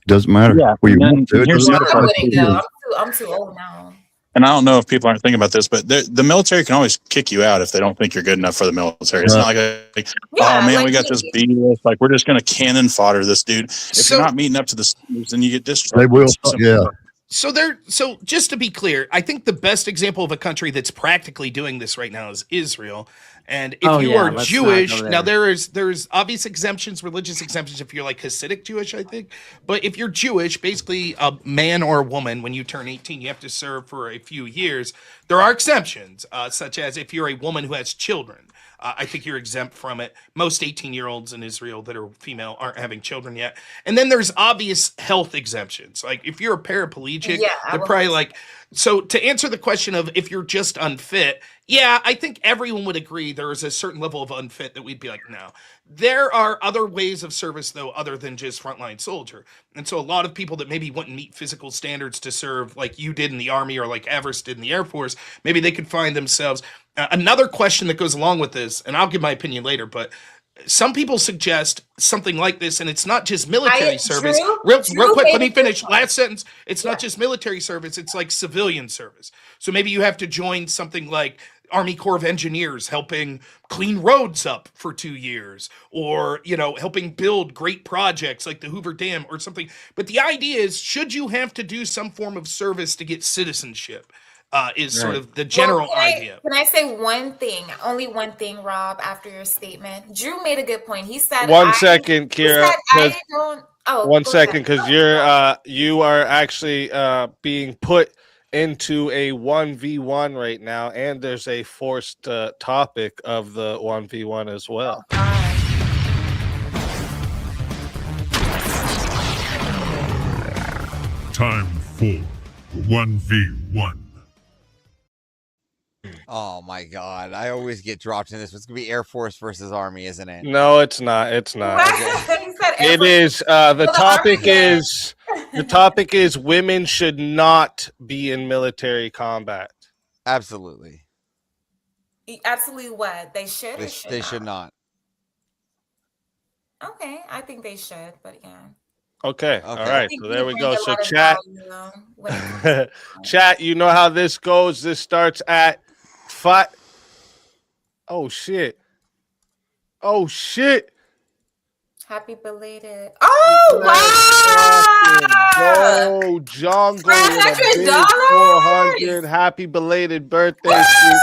Doesn't matter. Yeah, Well, you and want to. It here's doesn't the matter other what I wouldn't you go. do. I'm too old now. And I don't know if people aren't thinking about this, but the military can always kick you out if they don't think you're good enough for the military. It's not like, Yeah, oh man, like we got this B list. Like we're just going to cannon fodder this dude. If you're not meeting up to the standards, then you get discharged. They will. It's simple. Yeah. So just to be clear, I think the best example of a country that's practically doing this right now is Israel. And if Oh, you yeah, are let's not Jewish, go now there. there's obvious exemptions, religious exemptions if you're like Hasidic Jewish, I think. But if you're Jewish, basically a man or a woman, when you turn 18, you have to serve for a few years. There are exceptions, such as if you're a woman who has children. I think you're exempt from it. Most 18-year-olds in Israel that are female aren't having children yet. And then there's obvious health exemptions. Like if you're a paraplegic, Yeah, I they're will- probably like. So to answer the question of if you're just unfit, yeah, I think everyone would agree there is a certain level of unfit that we'd be like, no. There are other ways of service, though, other than just frontline soldier. And so a lot of people that maybe wouldn't meet physical standards to serve like you did in the Army or like Everest did in the Air Force, maybe they could find themselves. Another question that goes along with this, and I'll give my opinion later, but some people suggest something like this, and it's not just military service. Drew Real quick, made let me a good finish. point. Last sentence. It's not just military service, it's like civilian service. So maybe you have to join something like Army Corps of Engineers helping clean roads up for 2 years, or helping build great projects like the Hoover Dam or something. But the idea is, should you have to do some form of service to get citizenship? Is sort of the general idea. Can I say one thing? Only one thing, Rob, after your statement. Drew made a good point. He said, One second, Kira. I don't. Oh, One go second, ahead. because you are actually being put into a 1v1 right now, and there's a forced topic of the 1v1 as well. Time for 1v1. Oh my god, I always get dropped in this. It's gonna be Air Force versus Army, isn't it? No, it's not. It's not. He said It every- is. The topic Army is. The topic is women should not be in military combat. Absolutely. Absolutely what? They should or They should not. Okay, I think they should, but yeah. Okay. All right. So there we go. So Bring a chat. lot of value, Chat, you know how this goes. This starts at 5. Oh shit. Oh shit. Happy belated. Oh wow! Oh, Jungle with a big $100. 400. Happy belated birthday to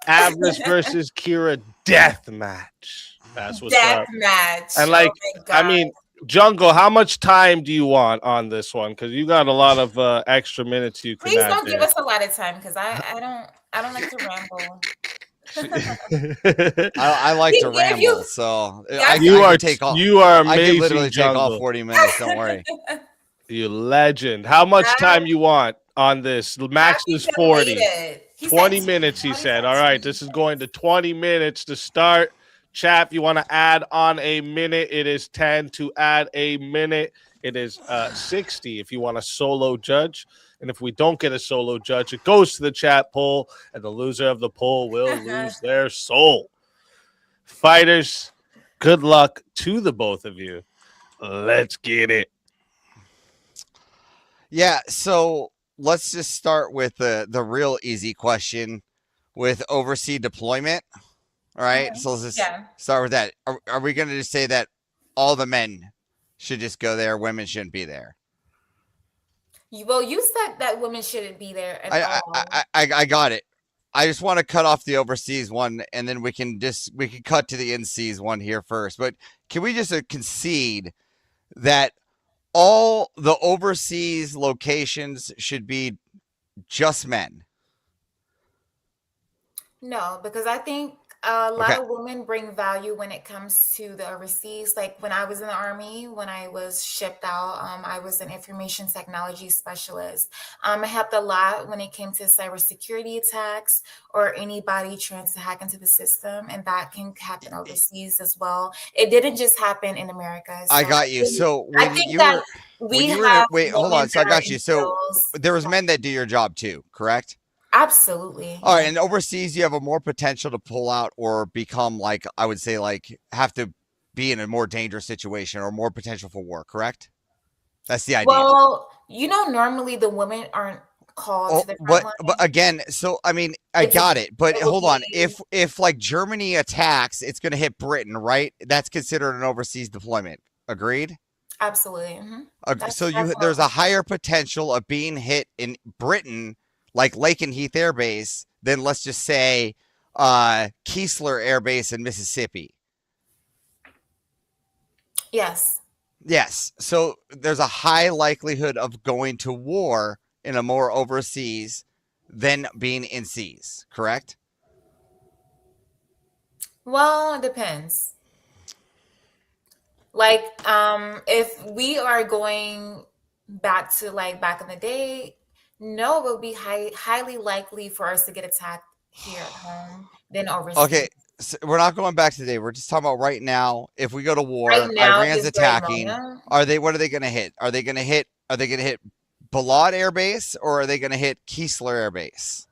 Avarice versus Kira death match. That's what's Death up. match. And like, Oh my I God. mean, Jungle, how much time do you want on this one? Because you got a lot of extra minutes you can Please add don't give there. us a lot of time because I don't like to ramble. I like to If you- ramble, so Yeah, I You can are take all. you are I amazing, can literally take all Jungle. 40 minutes. Don't worry. You legend. How much time you want on this? The max Happy is 40. belated. He 20 said minutes, he 20 said. All right, this is going to 20 minutes to start. Chat, if you want to add on a minute, it is 10 to add a minute. It is 60 if you want a solo judge. And if we don't get a solo judge, it goes to the chat poll, and the loser of the poll will lose their soul. Fighters, good luck to the both of you. Let's get it. Yeah, so let's just start with the real easy question with overseas deployment. All right, Okay. so let's just Yeah. start with that. Are we going to just say that all the men should just go there, women shouldn't be there? Well, you said that women shouldn't be there at all. I got it. I just want to cut off the overseas one, and then we can cut to the NCs one here first. But can we just concede that all the overseas locations should be just men? No, because I think A lot Okay. of women bring value when it comes to the overseas. Like when I was in the army, when I was shipped out, I was an information technology specialist. I helped a lot when it came to cybersecurity attacks or anybody trying to hack into the system, and that can happen overseas as well. It didn't just happen in America. I So got you. So I when think you that were we when you were have wait, hold women on. So I that got are you. So in there was men that do your job too, correct? Absolutely. All right, and overseas you have a more potential to pull out or become like I would say like have to be in a more dangerous situation or more potential for war, correct? That's the idea. Well, normally the women aren't called to the front line. But again, so I mean, I It's a- got it, but it would hold on. be- If like Germany attacks, it's going to hit Britain, right? That's considered an overseas deployment. Agreed? Absolutely. That's So there's a definitely- higher potential of being hit in Britain, like Lake and Heath Air Base, than let's just say Keesler Air Base in Mississippi. Yes. Yes. So there's a high likelihood of going to war in a more overseas than being in seas, correct? Well, it depends. Like, if we are going back to like back in the day, no, it would be highly likely for us to get attacked here at home than overseas. Okay. So we're not going back today. We're just talking about right now. If we go to war, Right now, Iran's this very attacking. moment. What are they going to hit? Are they going to hit Balad Air Base or are they going to hit Keesler Air Base?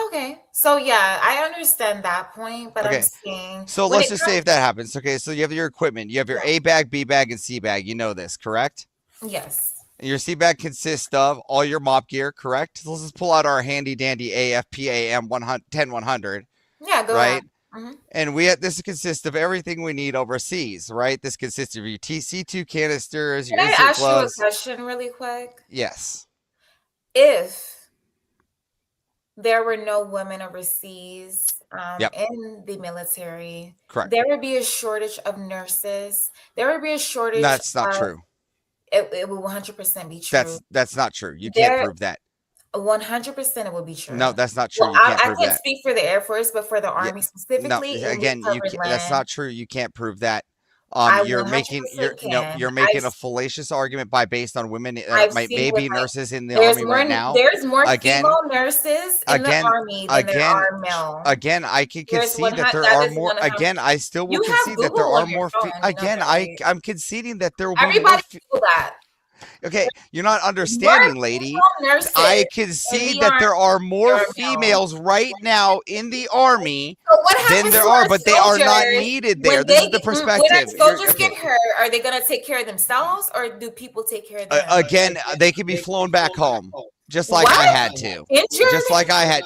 Okay. So yeah, I understand that point, but Okay. I'm saying So when let's it just say comes- if that happens. Okay, so you have your equipment. You have your A bag, B bag, and C bag. You know this, correct? Yes. And your C bag consists of all your mop gear, correct? So let's just pull out our handy dandy AFPAM 10100, Yeah, go right? ahead. Mhm. And this consists of everything we need overseas, right? This consists of your TC2 canisters, your Can I insert ask gloves. you a question really quick? Yes. If there were no women overseas Yep. in the military, Correct. there would be a shortage of nurses. There would be a shortage. That's not of- true. It would 100% be true. That's not true. You can't There- prove that. 100% it would be true. No, that's not true. Well, You can't I prove can't that. speak for the Air Force, but for the Army No, specifically, it would again, cover you can't, that's land. not true. You can't prove that. I You're 100% can. you're making a I've- fallacious argument based on women I've might seen maybe with my- nurses in the There's army more, right now. There's more Again- female nurses in the Army than there are male. Again, I can There's concede that there that are is more. 100 Again, I still will You have concede that there Google are on your more. phone, you know Again, that, I right? I'm conceding that there will be more. Everybody do that. Okay, you're not understanding, lady. Nurses I in concede the that there are Army more are male. females right now in the army So what than happens there to are, our but they are not soldiers needed when there. This they is the get- When perspective. our soldiers You're- get hurt, are they going to take care of themselves, or do people take care of them? Again, they can be flown back home, just like I What? had to. Injured? Just like I had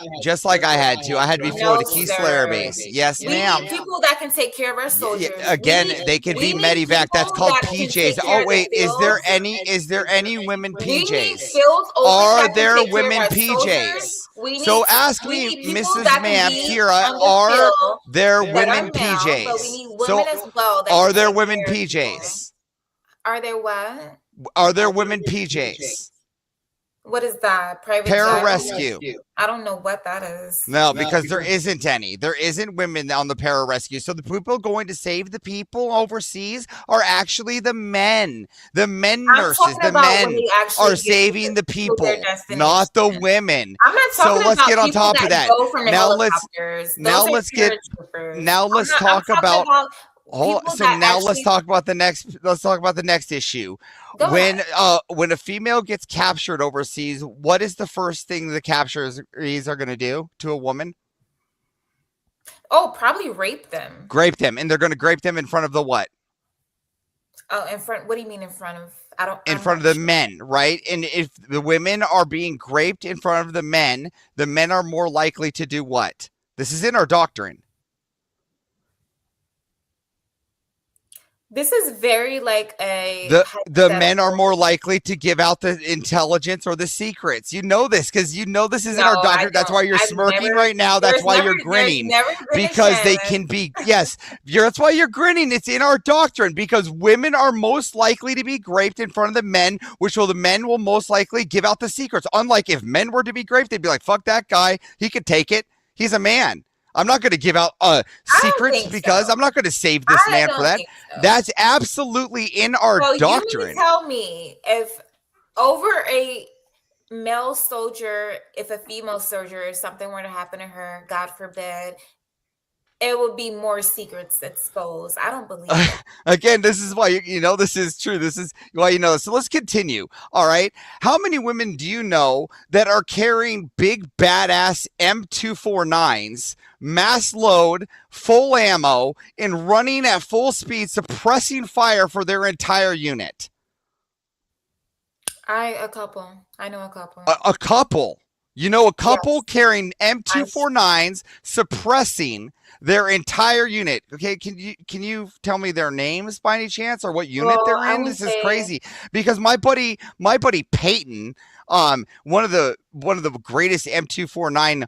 to. I had to be flown to Keesler Air Base. Yes, We ma'am. need people that can take care of our soldiers. Again, We need- they can we be need medevac. That's people called that can PJs. take care Oh of wait, the is there fields. any women We need PJs? fields open Are that can there take care of women our PJs? soldiers. We So need- ask we me, need people Mrs. that can Ma'am, be Kira, on the are field there that are women male, but we PJs? need So women as well that are can there take women care of PJs? Are there what? Are there women PJs? What is that? Private Pararescue. jet? I don't know what that is. No, because there isn't any. There isn't women on the pararescue. So the people going to save the people overseas are actually the men. The men I'm nurses, talking the about men when they actually are get saving the to people, their destination. not the women. I'm not So talking let's about get on people top of that. go from the Now let's helicopters. now Those are let's get paratroopers. now I'm let's not- I'm talk talking about hold, people so that now let's actually- talk about the next issue. Go When a female gets captured overseas, what is the first thing the captures are going to do to a woman? Oh, probably rape them. Grape them, and they're going to grape them in front of the what? Oh, in front. What do you mean in front of? I don't. In I'm front of not the sure. men, right? And if the women are being graped in front of the men are more likely to do what? This is in our doctrine. This is very like a. The men are more likely to give out the intelligence or the secrets. You know this because you know this is in our No, I doctrine. That's why don't. you're I've smirking never- right now. That's there's why never- you're there's grinning. never been a Because they chance. can be, yes, that's why you're grinning. It's in our doctrine because women are most likely to be graped in front of the men, the men will most likely give out the secrets. Unlike if men were to be graped, they'd be like, fuck that guy. He could take it. He's a man. I'm not going to give out secrets think because so. I'm not going to save this I man don't for that. think so. That's absolutely in our Well, you doctrine. mean to tell me if over a male soldier, if a female soldier, if something were to happen to her, God forbid, it would be more secrets exposed. I don't believe it. Again, this is why you know this is true. This is why you know this. So let's continue. All right. How many women do you know that are carrying big badass M249s, mass load, full ammo, and running at full speed, suppressing fire for their entire unit? A couple. I know a couple. A couple. You know a couple Yes. carrying M249s, suppressing their entire unit. Okay, can you tell me their names by any chance or what unit Well, they're I in? would This is say- crazy because my buddy Peyton, one of the greatest M249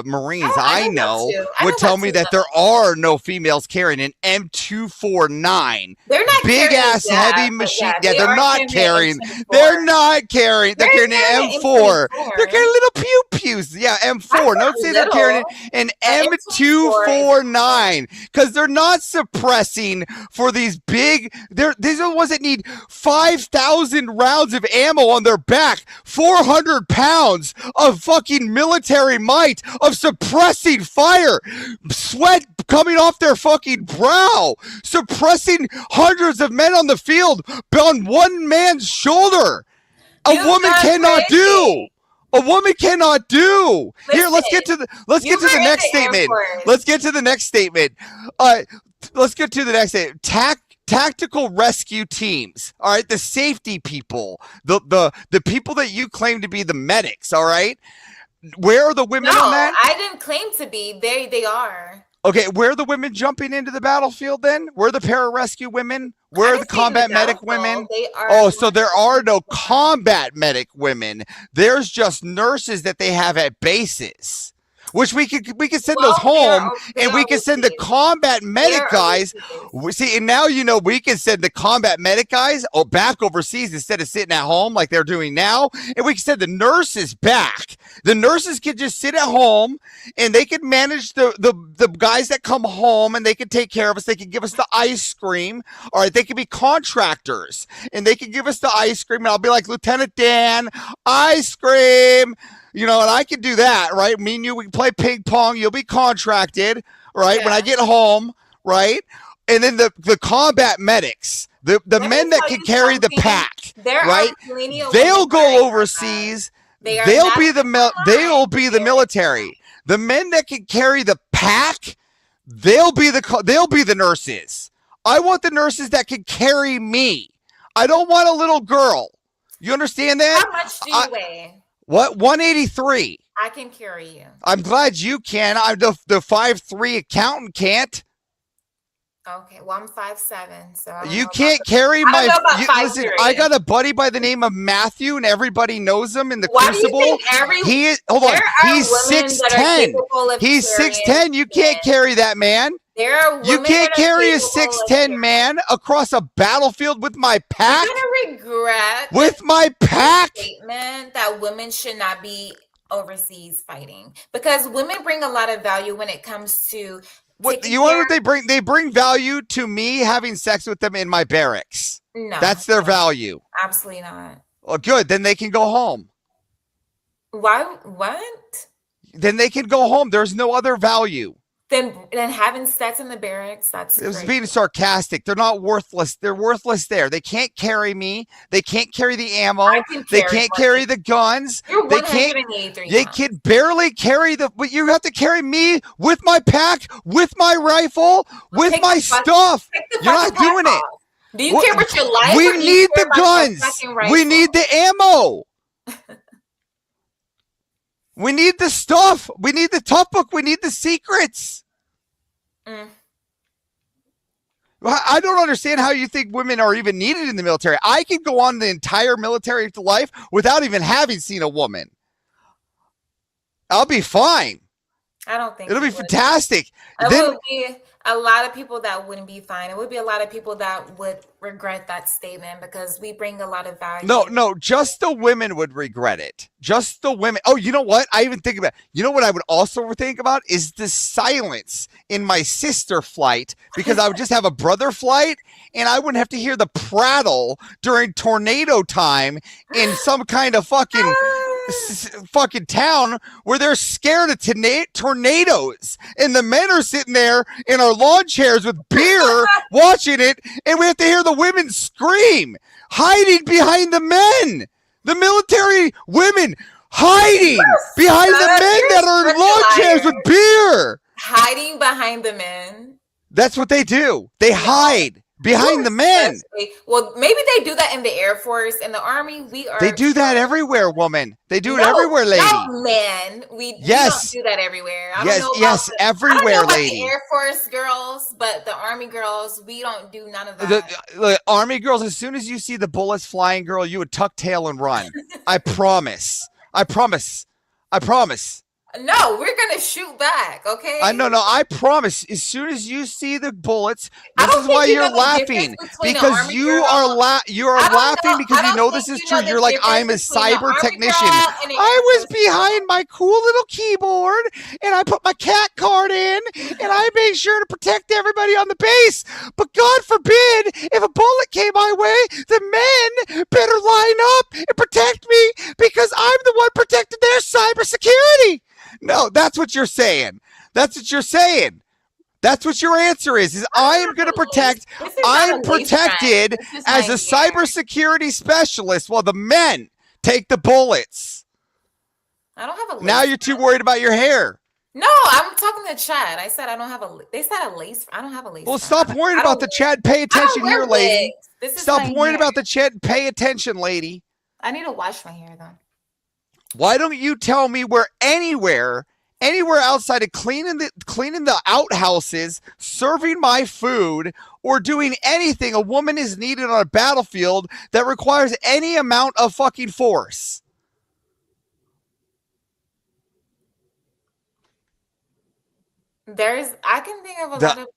Marines I know would tell me that there are no females carrying an M249. They're not Big carrying ass that, heavy but machine. yeah, Yeah, they they're are not carrying. They're not carrying. They're carrying an M4. They're carrying little pew pews. Yeah, M4. Don't say they're carrying an M249 because they're not suppressing for these big. These are the ones that need 5,000 rounds of ammo on their back, 400 pounds of fucking military might of suppressing fire, sweat coming off their fucking brow, suppressing hundreds of men on the field on one man's shoulder. A woman cannot do. A woman cannot do. Here, let's get to the next statement. Let's get to the next statement. Let's get to the next statement. Tactical rescue teams. All right, the safety people, the people that you claim to be the medics. All right, where are the women No, on that? I didn't claim to be. They are. Okay, where are the women jumping into the battlefield then? Where are the pararescue women? Where are the combat medic women? They are. Oh, so there are no combat medic women. There's just nurses that they have at bases, which we could send those home, and we can send the combat medic guys. See, and now you know we can send the combat medic guys back overseas instead of sitting at home like they're doing now, and we can send the nurses back. The nurses can just sit at home, and they can manage the guys that come home, and they can take care of us. They can give us the ice cream. All right, they can be contractors, and they can give us the ice cream, and I'll be like, Lieutenant Dan, ice cream. You know, and I can do that, right? Me and you, we can play ping pong. You'll be contracted, right? When I get home, right? And then the combat medics, the men that can carry the pack, right? They'll go overseas. They'll be the military. The men that can carry the pack, they'll be the nurses. I want the nurses that can carry me. I don't want a little girl. You understand that? How much do you weigh? What? 183. I can carry you. I'm glad you can. I'm the 5'3" accountant can't. Okay, well I'm 5'7", so I don't You know can't about carry I don't my. know about Listen, 5'3". I got a buddy by the name of Matthew, and everybody knows him in the Why do you Crucible. think He is. Hold on. there are He's women that are 6'10". capable of He's carrying 6'10". You can't carry that man. There are women You can't that are carry a capable of 6'10" man across a battlefield with my pack. You're gonna regret With my pack. statement that women should not be overseas fighting because women bring a lot of value when it comes to What you want? What they bring? They bring value to me having sex with them in my barracks. No, That's their value. absolutely not. Well, good. Then they can go home. Why? What? Then they can go home. There's no other value. Then having sex in the barracks, that's It was great. being sarcastic. They're not worthless. They're worthless there. They can't carry me. They can't carry the ammo. They can't carry the guns. You're They can't. 183 They pounds. can barely carry the. But you have to carry me with my pack, with my rifle, with my stuff. You're not doing it. Do you care about your life? We or do you need care the about your guns. fucking We rifle? need the ammo. We need the stuff. We need the tough book. We need the secrets. I don't understand how you think women are even needed in the military. I can go on the entire military life without even having seen a woman. I'll be fine. I don't think It'll be you would. fantastic. I Then would be. a lot of people that wouldn't be fine. It would be a lot of people that would regret that statement because we bring a lot of value. No, just the women would regret it. Just the women. Oh, you know what? I even think about, you know what I would also think about is the silence in my sister flight, because I would just have a brother flight and I wouldn't have to hear the prattle during tornado time in some kind of fucking town where they're scared of tornadoes, and the men are sitting there in our lawn chairs with beer watching it, and we have to hear the women scream, hiding behind the men, the military women hiding behind the men that are in lawn chairs with beer, hiding behind the men. That's what they do. They hide behind the men. Well, maybe they do that in the Air Force. In the Army, they do that everywhere, woman. They do it everywhere, lady. No, man. We don't do that everywhere. Yes, everywhere, I don't know lady. About the Air Force girls, but the Army girls, we don't do none of that. The Army girls, as soon as you see the bullets flying, girl, you would tuck tail and run. I promise. I promise. No, we're gonna shoot back, okay? I promise. As soon as you see the bullets, this is why you're laughing, because you are laughing because you know this is true. You're like, I'm a cyber technician. I was behind my cool little keyboard, and I put my cat card in, and I made sure to protect everybody on the base. But God forbid, if a bullet came my way, the men better line up and protect me, because I'm the one protecting their cybersecurity. No, that's what you're saying. That's what your answer is I'm going to protect. I'm protected as a cybersecurity specialist while the men take the bullets. I don't have a lace. Now you're too worried about your hair. No, I'm talking to Chad. I said I don't have a. They said a lace. I don't have a lace. Well, stop worrying about the Chad. Pay attention here, lady. Stop worrying about the Chad. Pay attention, lady. I need to wash my hair though. Why don't you tell me where anywhere outside of cleaning the outhouses, serving my food, or doing anything a woman is needed on a battlefield that requires any amount of fucking force? I can think of a lot of.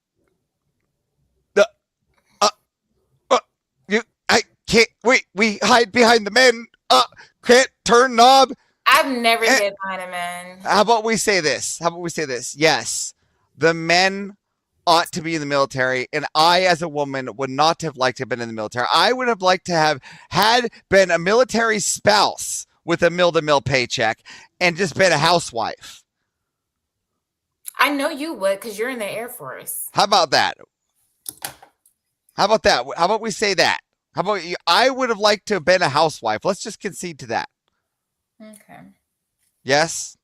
I can't wait. We hide behind the men. Can't turn knob. I've never hid behind a man. How about we say this? Yes, the men ought to be in the military, and I, as a woman, would not have liked to have been in the military. I would have liked to have been a military spouse with a mill-to-mill paycheck and just been a housewife. I know you would, because you're in the Air Force. How about that? How about we say that? How about you? I would have liked to have been a housewife. Let's just concede to that. Okay. Yes?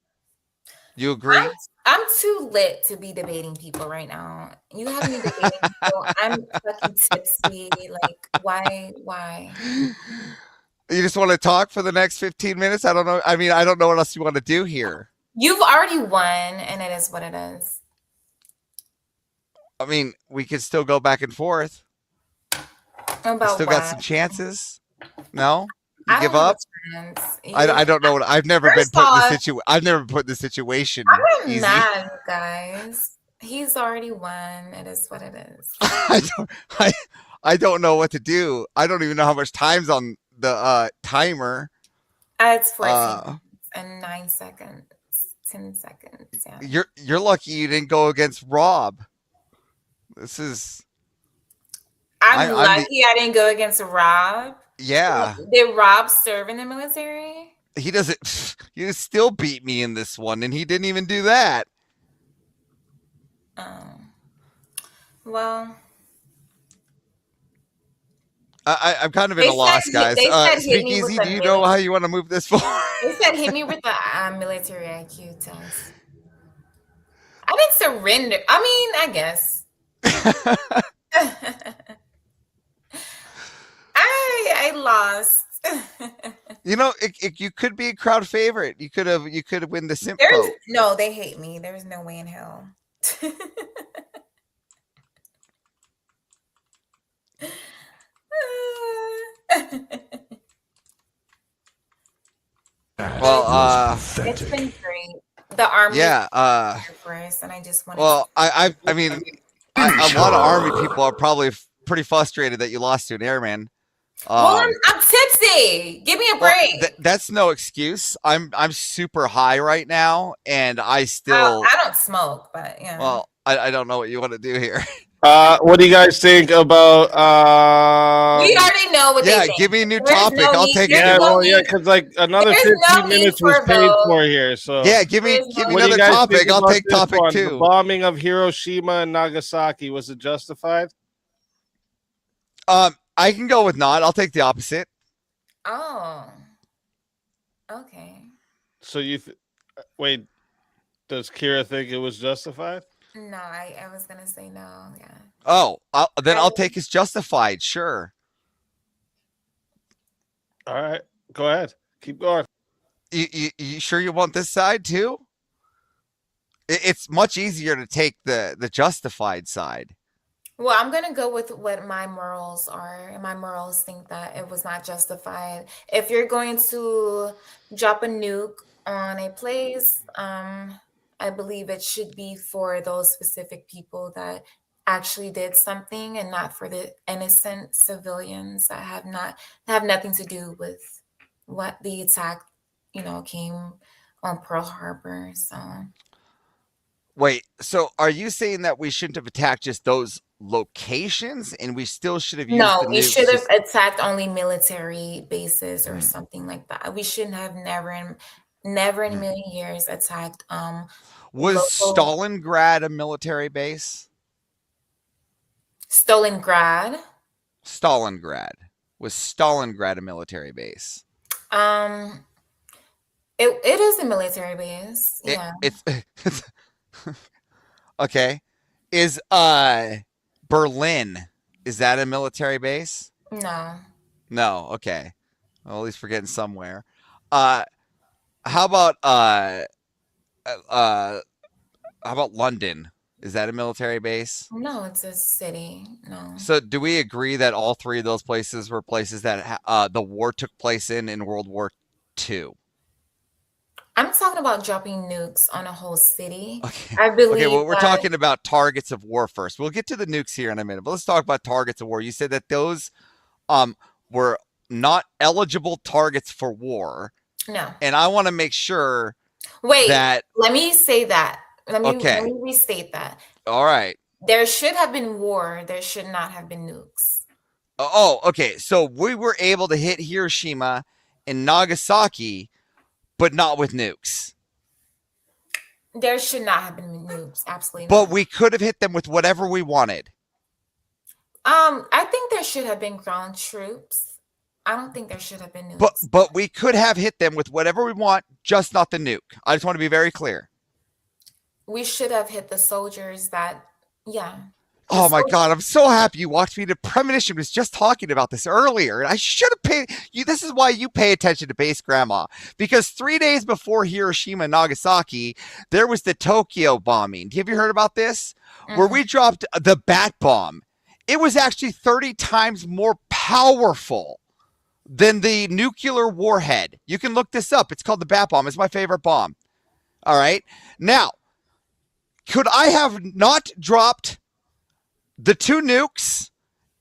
You agree? I'm too lit to be debating people right now. You have me debating people. I'm fucking tipsy. Like, why? You just want to talk for the next 15 minutes? I don't know. I mean, I don't know what else you want to do here. You've already won, and it is what it is. I mean, we could still go back and forth. About still got some chances. No? You I give don't have up? a chance. I don't know what I've never been First put in off, this situation. I've never put in this situation. I'm easy. mad, guys. He's already won. It is what it is. I don't know what to do. I don't even know how much time's on the timer. It's 14 and 9 seconds. 10 seconds. Yeah. You're lucky you didn't go against Rob. This is I'm lucky I didn't go against Rob. Yeah. Did Rob serve in the military? He doesn't. You still beat me in this one, and he didn't even do that. Well, I'm kind of at a loss, guys. Speakeasy, do you know how you want to move this forward? They said hit me with the military IQ test. I didn't surrender. I mean, I guess. I lost. You know, you could be a crowd favorite. You could win the simp vote. No, they hate me. There's no way in hell. Well, it's been great. The Army, yeah. Air Force, and I just want. Well, I mean, a lot of army people are probably pretty frustrated that you lost to an airman. Well, I'm tipsy. Give me a Well, break. that's no excuse. I'm super high right now, and I still. I don't smoke, but yeah. Well, I don't know what you want to do here. What do you guys think about? We already know what they Yeah, think. give me a new There's topic. no I'll need- take there's it. Yeah, no well, yeah, need- because like another there's 15 no need minutes for was a paid vote. for here. So Yeah, give me There's no- what do you another guys topic. think I'll about take this topic one? The 2. bombing of Hiroshima and Nagasaki, was it justified? I can go with not. I'll take the opposite. Oh. Okay. So wait, does Kira think it was justified? No, I was gonna say no. Yeah. Oh, I'll take as justified. Sure. All right, go ahead, keep going. You sure you want this side too? It's much easier to take the justified side. Well, I'm gonna go with what my morals are, and my morals think that it was not justified. If you're going to drop a nuke on a place, I believe it should be for those specific people that actually did something, and not for the innocent civilians that have nothing to do with what the attack, came on Pearl Harbor. So Wait, so are you saying that we shouldn't have attacked just those locations, and we still should have used no, the we nukes should have just- attacked only military bases or something like that. We shouldn't have never in a million years attacked. Was local- Stalingrad a military base? Stalingrad. Stalingrad. Was Stalingrad a military base? It is a military base. It- Yeah. it's okay. Is Berlin, is that a military base? No. No, okay. Well, at least we're getting somewhere. How about London? Is that a military base? No, it's a city. No. So do we agree that all three of those places were places that the war took place in World War II? I'm talking about dropping nukes on a whole city. Okay. I believe Okay, well, we're that- talking about targets of war first. We'll get to the nukes here in a minute, but let's talk about targets of war. You said that those were not eligible targets for war. No. And I want to make sure Wait, that let me say that. Let Okay. me restate that. all right. There should have been war. There should not have been nukes. Oh, okay. So we were able to hit Hiroshima and Nagasaki, but not with nukes. There should not have been nukes. Absolutely But not. we could have hit them with whatever we wanted. I think there should have been ground troops. I don't think there should have been nukes. But we could have hit them with whatever we want, just not the nuke. I just want to be very clear. We should have hit the soldiers that, yeah. Oh my God, I'm so happy you walked me to Premonition was just talking about this earlier. And I should have paid you. This is why you pay attention to Base Grandma. Because 3 days before Hiroshima and Nagasaki, there was the Tokyo bombing. Have you heard about this? Where we dropped the Bat Bomb. It was actually 30 times more powerful than the nuclear warhead. You can look this up. It's called the Bat Bomb. It's my favorite bomb. All right. Now, could I have not dropped the 2 nukes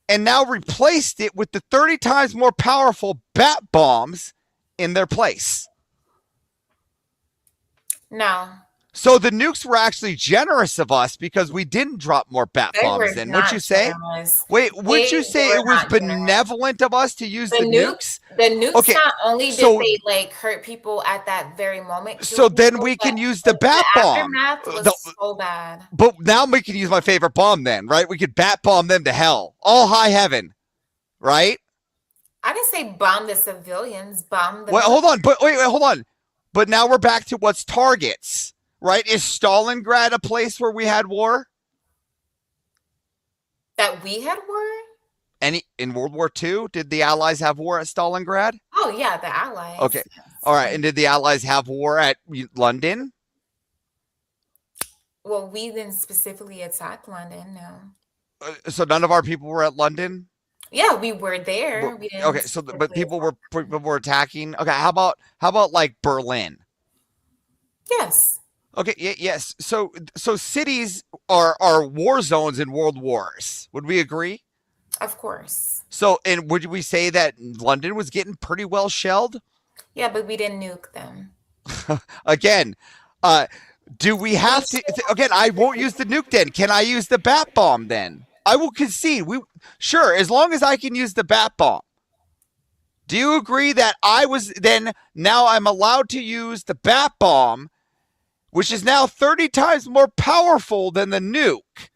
and now replaced it with the 30 times more powerful bat bombs in their place? No. So the nukes were actually generous of us because we didn't drop more bat They bombs were in. Wouldn't not you say? generous. Wait, wouldn't They you say were it was not generous. benevolent of us to use the nukes? The nukes Okay, not only did so- they like hurt people at that very moment. So kill then people, we can but use the bat bomb. aftermath was The- so bad. But now we can use my favorite bomb then, right? We could bat bomb them to hell. All high heaven, right? I didn't say bomb the civilians, bomb the Wait, hold on. But wait, hold on. But now we're back to what's targets, right? Is Stalingrad a place where we had war? that we had war. Any in World War II? Did the Allies have war at Stalingrad? Oh yeah, the Allies. Okay. All right. And did the Allies have war at London? Well, we didn't specifically attack London. No. So none of our people were at London? Yeah, we were there. We didn't Okay, so but people were attacking. Okay, how about like Berlin? Yes. Okay, yes. So cities are war zones in world wars. Would we agree? Of course. So, and would we say that London was getting pretty well shelled? Yeah, but we didn't nuke them. Again, do we have to? Again, I won't use the nuke then. Can I use the bat bomb then? I will concede. Sure, as long as I can use the bat bomb. Do you agree that now I'm allowed to use the bat bomb, which is now 30 times more powerful than the nuke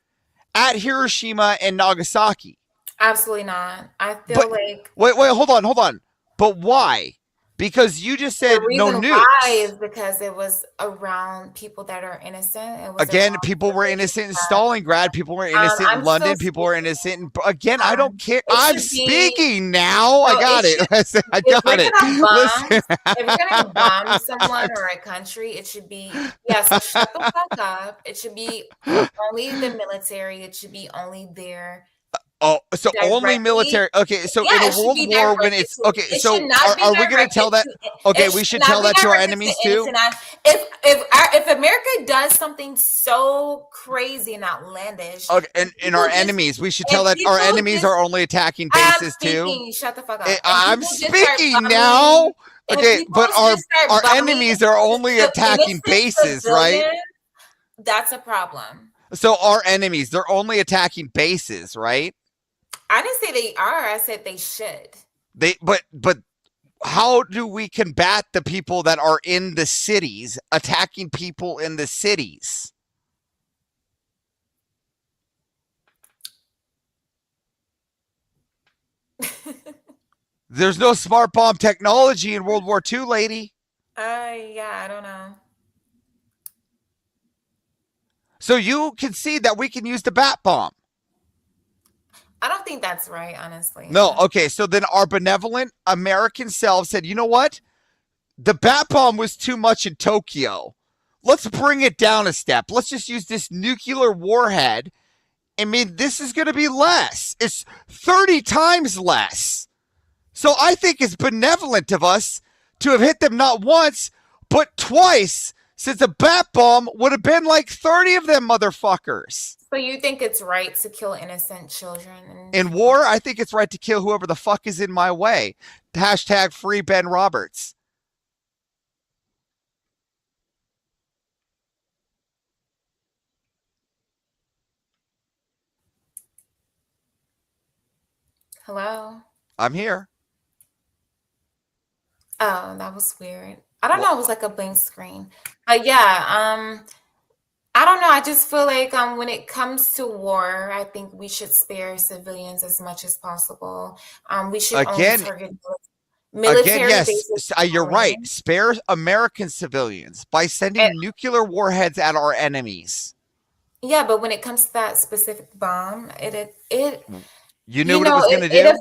at Hiroshima and Nagasaki? Absolutely not. I feel like wait, hold on. But why? Because you just said the reason no nukes. why is because it was around people that are innocent. It was Again, around people were innocent in Stalingrad. People were innocent in London. People were innocent. Again, I don't care. I'm speaking now. I got it. I got it. Listen. If you're gonna bomb someone or a country, it should be so shut the fuck up. It should be only the military. It should be only there. Oh, so only military. Okay, so in a world war when it's okay, so are we going to tell that? Okay, we should tell that to our enemies too. If America does something so crazy and outlandish, okay, and our enemies, we should tell that our enemies are only attacking bases too. Shut the fuck up. I'm speaking now. Okay, but our enemies are only attacking bases, right? That's a problem. So our enemies, they're only attacking bases, right? I didn't say they are. I said they should. But how do we combat the people that are in the cities attacking people in the cities? There's no smart bomb technology in World War II, lady. Yeah, I don't know. So you concede that we can use the bat bomb? I don't think that's right, honestly. No, okay. So then our benevolent American selves said, you know what? The bat bomb was too much in Tokyo. Let's bring it down a step. Let's just use this nuclear warhead. I mean, this is going to be less. It's 30 times less. So I think it's benevolent of us to have hit them not once, but twice, since a bat bomb would have been like 30 of them motherfuckers. So you think it's right to kill innocent children? In war, I think it's right to kill whoever the fuck is in my way. Hashtag free Ben Roberts. Hello? I'm here. Oh, that was weird. I don't know. It was like a blank screen. But yeah, I don't know. I just feel like when it comes to war, I think we should spare civilians as much as possible. We should only target military bases. You're right. Spare American civilians by sending nuclear warheads at our enemies. Yeah, but when it comes to that specific bomb, You knew what it was going to do?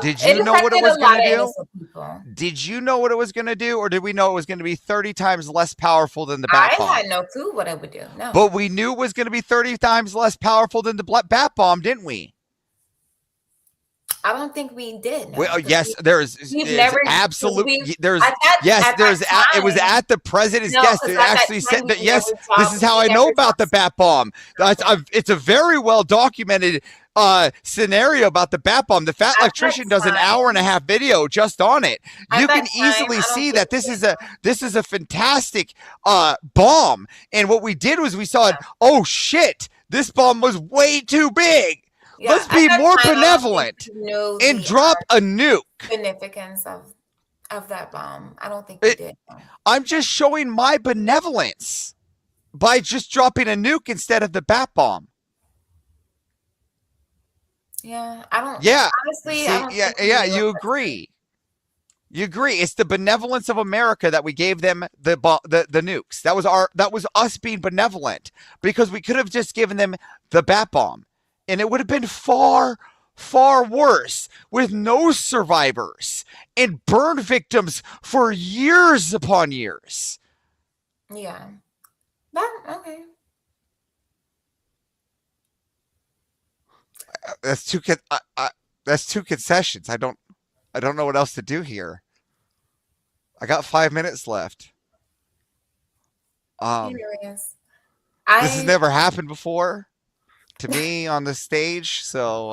Did you know what it was going to do? Did you know what it was going to do? Or did we know it was going to be 30 times less powerful than the bat bomb? I had no clue what it would do. No. But we knew it was going to be 30 times less powerful than the bat bomb, didn't we? I don't think we did. No, well, yes, there's absolutely there's it was at the president's desk. It actually said that yes, this is how I know about the bat bomb. It's a very well documented scenario about the bat bomb. The Fat Electrician does an hour-and-a-half video just on it. You can easily see that this is a fantastic bomb. And what we did was we saw it. Oh shit! This bomb was way too big. Yeah, let's be more benevolent and drop a nuke. Significance of that bomb. I don't think we did. I'm just showing my benevolence by just dropping a nuke instead of the bat bomb. Yeah, I don't. Yeah, honestly, see, I don't. Yeah. You agree. You agree. It's the benevolence of America that we gave them the nukes. That was us being benevolent because we could have just given them the bat bomb. And it would have been far, far worse with no survivors and burn victims for years upon years. Yeah. Okay. That's two concessions. I don't know what else to do here. I got 5 minutes left. Anyways, This has I never happened before to me on the stage. So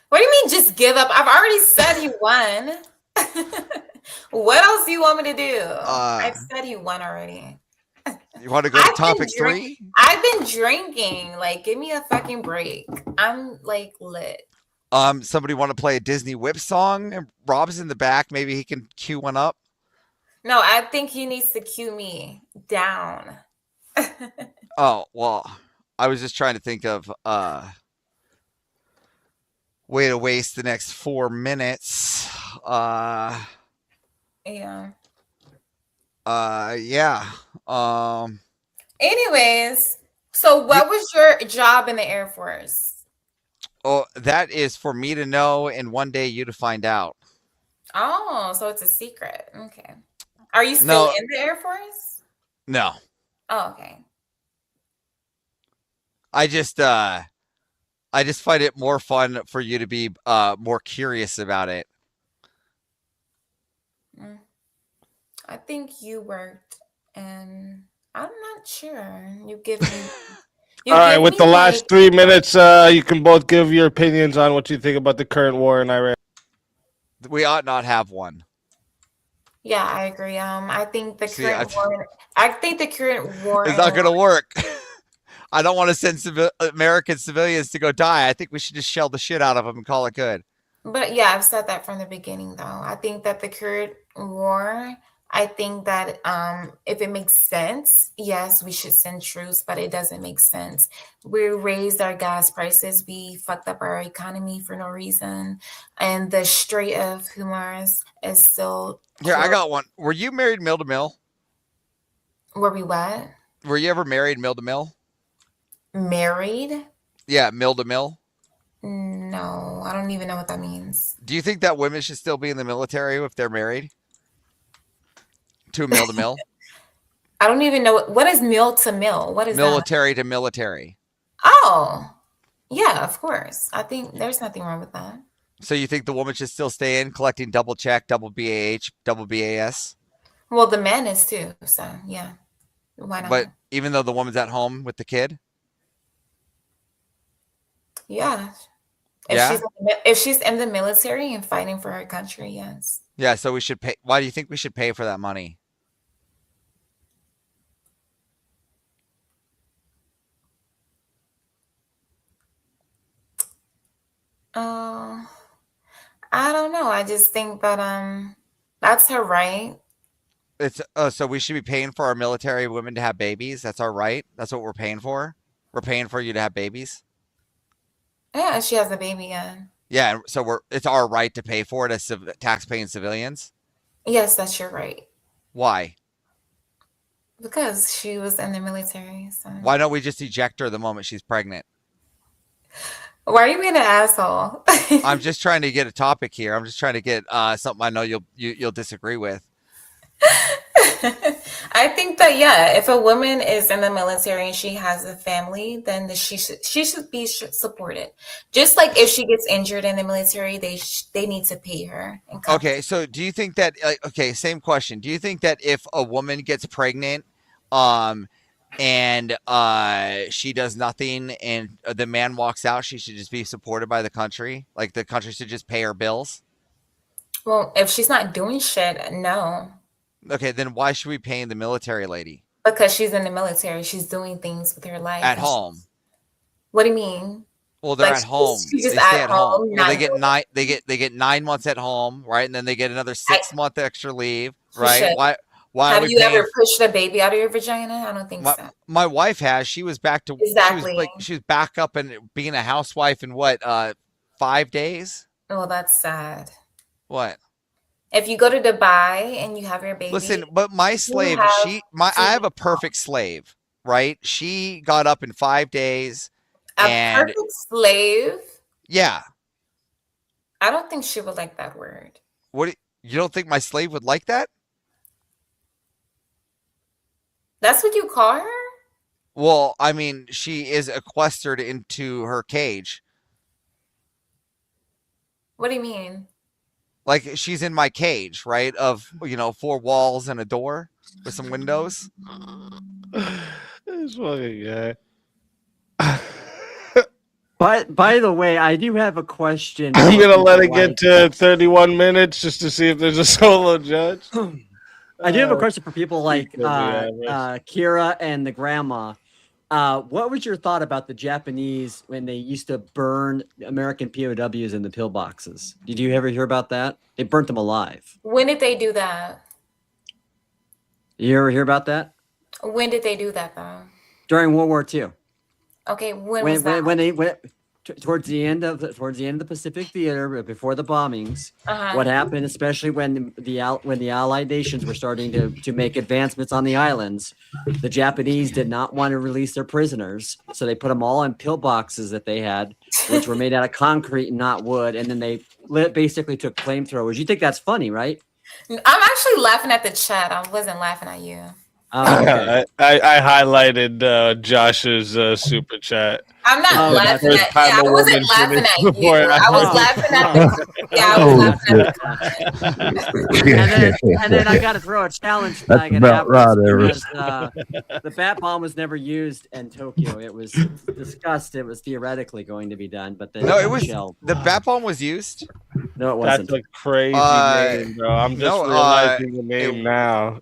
what do you mean just give up? I've already said you won. What else do you want me to do? I've said you won already. you want to go to topic drinking. 3? I've been drinking. Like, give me a fucking break. I'm like lit. Somebody want to play a Disney whip song? And Rob's in the back. Maybe he can cue one up. No, I think he needs to cue me down. Oh, well, I was just trying to think of way to waste the next 4 minutes. Yeah. Yeah. Anyways, so what was your job in the Air Force? Oh, that is for me to know and one day you to find out. Oh, so it's a secret. Okay. Are you still No. in the Air Force? No. Oh, okay. I just find it more fun for you to be more curious about it. I think you worked, and I'm not sure. You give me. You All right, give with me, the last like- 3 minutes, you can both give your opinions on what you think about the current war in Iran. We ought not have one. Yeah, I agree. I think the See, current war. I think the current war. It's not going to work. I don't want to send American civilians to go die. I think we should just shell the shit out of them and call it good. But yeah, I've said that from the beginning, though. I think that the current war. I think that if it makes sense, yes, we should send troops, but it doesn't make sense. We raised our gas prices. We fucked up our economy for no reason. And the Strait of Hormuz is still. Here, I got one. Were you married mill to mill? Were we what? Were you ever married mill to mill? Married? Yeah, mill to mill. No, I don't even know what that means. Do you think that women should still be in the military if they're married? To mill to mill? I don't even know what is mill to mill. What is Military to military. that? Oh, yeah, of course. I think there's nothing wrong with that. So you think the woman should still stay in collecting double check, double BAH, double BAS? Well, the man is too. So yeah, why not? But even though the woman's at home with the kid? Yeah. Yeah? If she's in the military and fighting for her country, yes. Yeah, so we should pay. Why do you think we should pay for that money? I don't know. I just think that that's her right. It's so we should be paying for our military women to have babies. That's our right. That's what we're paying for. We're paying for you to have babies. Yeah, she has a baby. Yeah. Yeah, so it's our right to pay for it as tax-paying civilians. Yes, that's your right. Why? Because she was in the military. So. Why don't we just eject her the moment she's pregnant? Why are you being an asshole? I'm just trying to get a topic here. I'm just trying to get something I know you'll disagree with. I think that yeah, if a woman is in the military and she has a family, then she should be supported. Just like if she gets injured in the military, they need to pay her. Okay, so do you think that? Okay, same question. Do you think that if a woman gets pregnant, and she does nothing, and the man walks out, she should just be supported by the country? Like the country should just pay her bills? Well, if she's not doing shit, no. Okay, then why should we be paying the military lady? Because she's in the military, she's doing things with her life At home. What do you mean? Well, they're Like, at home. she's just They stay at at home. home, Well, they not get doing- nine. They get 9 months at home, right? And then they get another 6-month extra leave, right? should. Why? Have are we you paying? ever pushed a baby out of your vagina? I don't think so. My wife has. She was back to Exactly. She was back up and being a housewife in what 5 days? Well, that's sad. What? If you go to Dubai and you have your baby, Listen, but my slave, I have a perfect slave, right? She got up in 5 days. a perfect slave. Yeah. I don't think she would like that word. What? You don't think my slave would like that? That's what you call her? Well, I mean, she is equestered into her cage. What do you mean? Like she's in my cage, right? Of 4 walls and a door. with some windows. This fucking guy. But by the way, I do have a question. I'm gonna let it get to 31 minutes just to see if there's a solo judge. I do have a question for people like Yeah, Kira and the grandma. What was your thought about the Japanese when they used to burn American POWs in the pillboxes? Did you ever hear about that? They burnt them alive. When did they do that? You ever hear about that? When did they do that though? During World War II. Okay, when was that? When they went towards the end of the Pacific Theater before the bombings. Uh-huh. What happened, especially when the Allied nations were starting to make advancements on the islands, the Japanese did not want to release their prisoners, so they put them all in pillboxes that they had, which were made out of concrete and not wood, and then they basically took flamethrowers. You think that's funny, right? I'm actually laughing at the chat. I wasn't laughing at you. Oh, okay. I highlighted Josh's super chat. I'm not laughing at you. I wasn't laughing at you. I was laughing at the and then I got to throw a challenge That's flag at about right, because Everest. the bat bomb was never used in Tokyo. It was discussed. It was theoretically going to be done, but then No, it was shelved. the bat bomb was used. No, it wasn't. That's a crazy name, bro. I'm just realizing the name now.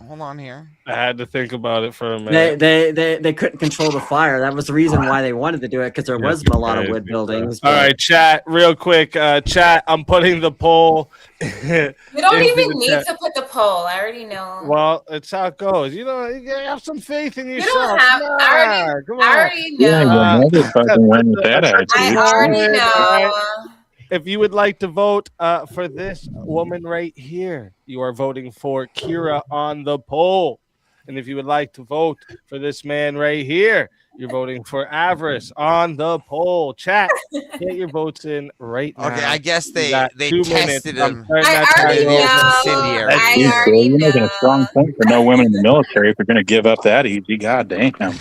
Hold on here. I had to think about it for a minute. They couldn't control the fire. That was the reason why they wanted to do it, because there was a lot of wood buildings. All right, chat, real quick. Chat, I'm putting the poll. You don't even need to put the poll. I already know. Well, it's how it goes. You know, you gotta have some faith in yourself. You don't have. Come I already know. I already know. If you would like to vote for this woman right here, you are voting for Kira on the poll. And if you would like to vote for this man right here, you're voting for Avarice on the poll. Chat, get your votes in right now. Okay, I guess they got 2 tested minutes. I'm him. starting I that already timer. know. Incendiary. I already You're making know. a strong point for no women in the military if you're going to give up that easy. God damn.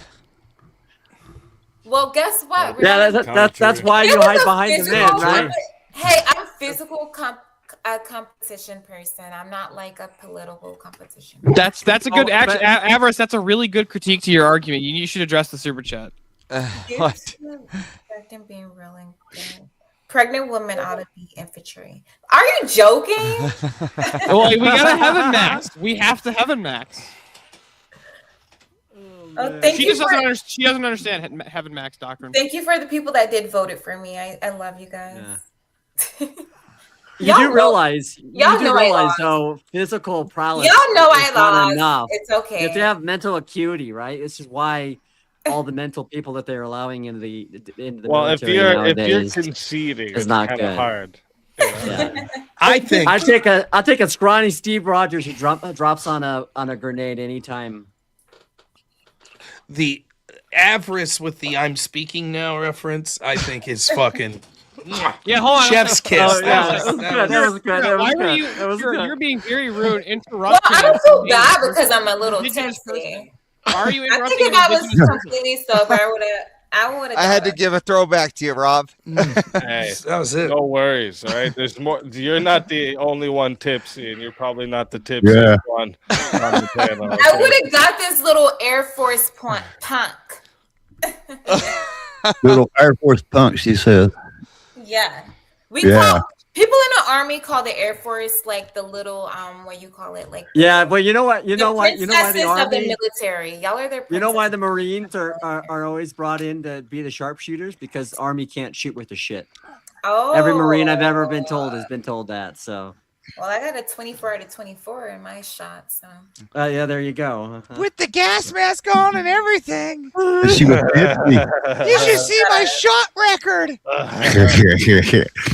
Well, guess what? Yeah, that's why you hide behind the man, right? Hey, I'm a physical competition person. I'm not like a political competition. That's a good actually, Avarice. That's a really good critique to your argument. You should address the super chat. What? Pregnant being really good. Pregnant women ought to be infantry. Are you joking? Well, we gotta heaven max. We have to heaven max. Thank She you just for, she doesn't understand heaven max doctrine. thank you for the people that did vote it for me. I love you guys. You do realize, y'all know I lost. though, physical prowess. Y'all know I is not lost. enough. It's okay. You have to have mental acuity, right? This is why all the mental people that they're allowing into the Well, if military you're nowadays conceding, is it's not kind of good. hard. Yeah. I think I take a scrawny Steve Rogers who drops on a grenade anytime. the Avarice with the "I'm speaking now" reference, I think is fucking. Yeah, hold on. Chef's kiss. Oh, yeah, That was- that was good. That was Why were good. you? That was good. You're being very rude. Well, Interrupting. I don't feel bad an because I'm a little indigenous tipsy. Why are you I interrupting? think if I was an indigenous person? completely sober, I would have. I had to give a throwback to you, Rob. Hey, That was it. no worries. All right, there's more. You're not the only one tipsy, and you're probably not the tipsy Yeah. one on the panel. I okay? would have got this little Air Force punk. Little Air Force punk, she says. Yeah, we Yeah. call people in the army call the Air Force like the little what you call it, like Yeah, but you know what? You the know why the princesses of the army. military. Y'all are their. You know why princesses. the Marines are always brought in to be the sharpshooters? Because the Army can't shoot with the shit. Oh, Every Marine I've ever been told has been told that. So, Well, I got a 24 out of 24 in my shot, so. yeah, there you go. With the gas mask on and everything. She was 50. You should see my shot record.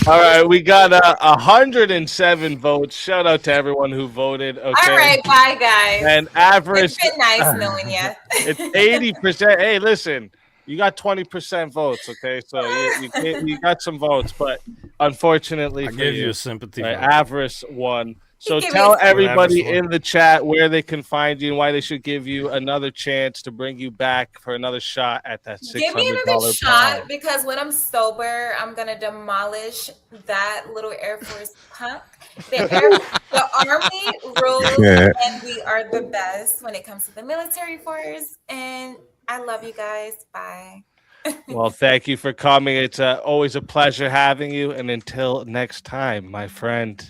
All right, we got 107 votes. Shout out to everyone who voted. Okay. All right, bye guys. And average, It's been nice knowing you. it's 80%. Hey, listen, you got 20% votes. Okay, so you got some votes, but unfortunately, I for gave you a sympathy right, vote. Avarice won. So Give me tell a second. everybody Excellent. in the chat where they can find you and why they should give you another chance to bring you back for another shot at that Give me another $600 shot prom. because when I'm sober, I'm gonna demolish that little Air Force punk. The Army rules, Yeah. and we are the best when it comes to the military force. And I love you guys. Bye. Well, thank you for coming. It's always a pleasure having you. And until next time, my friend.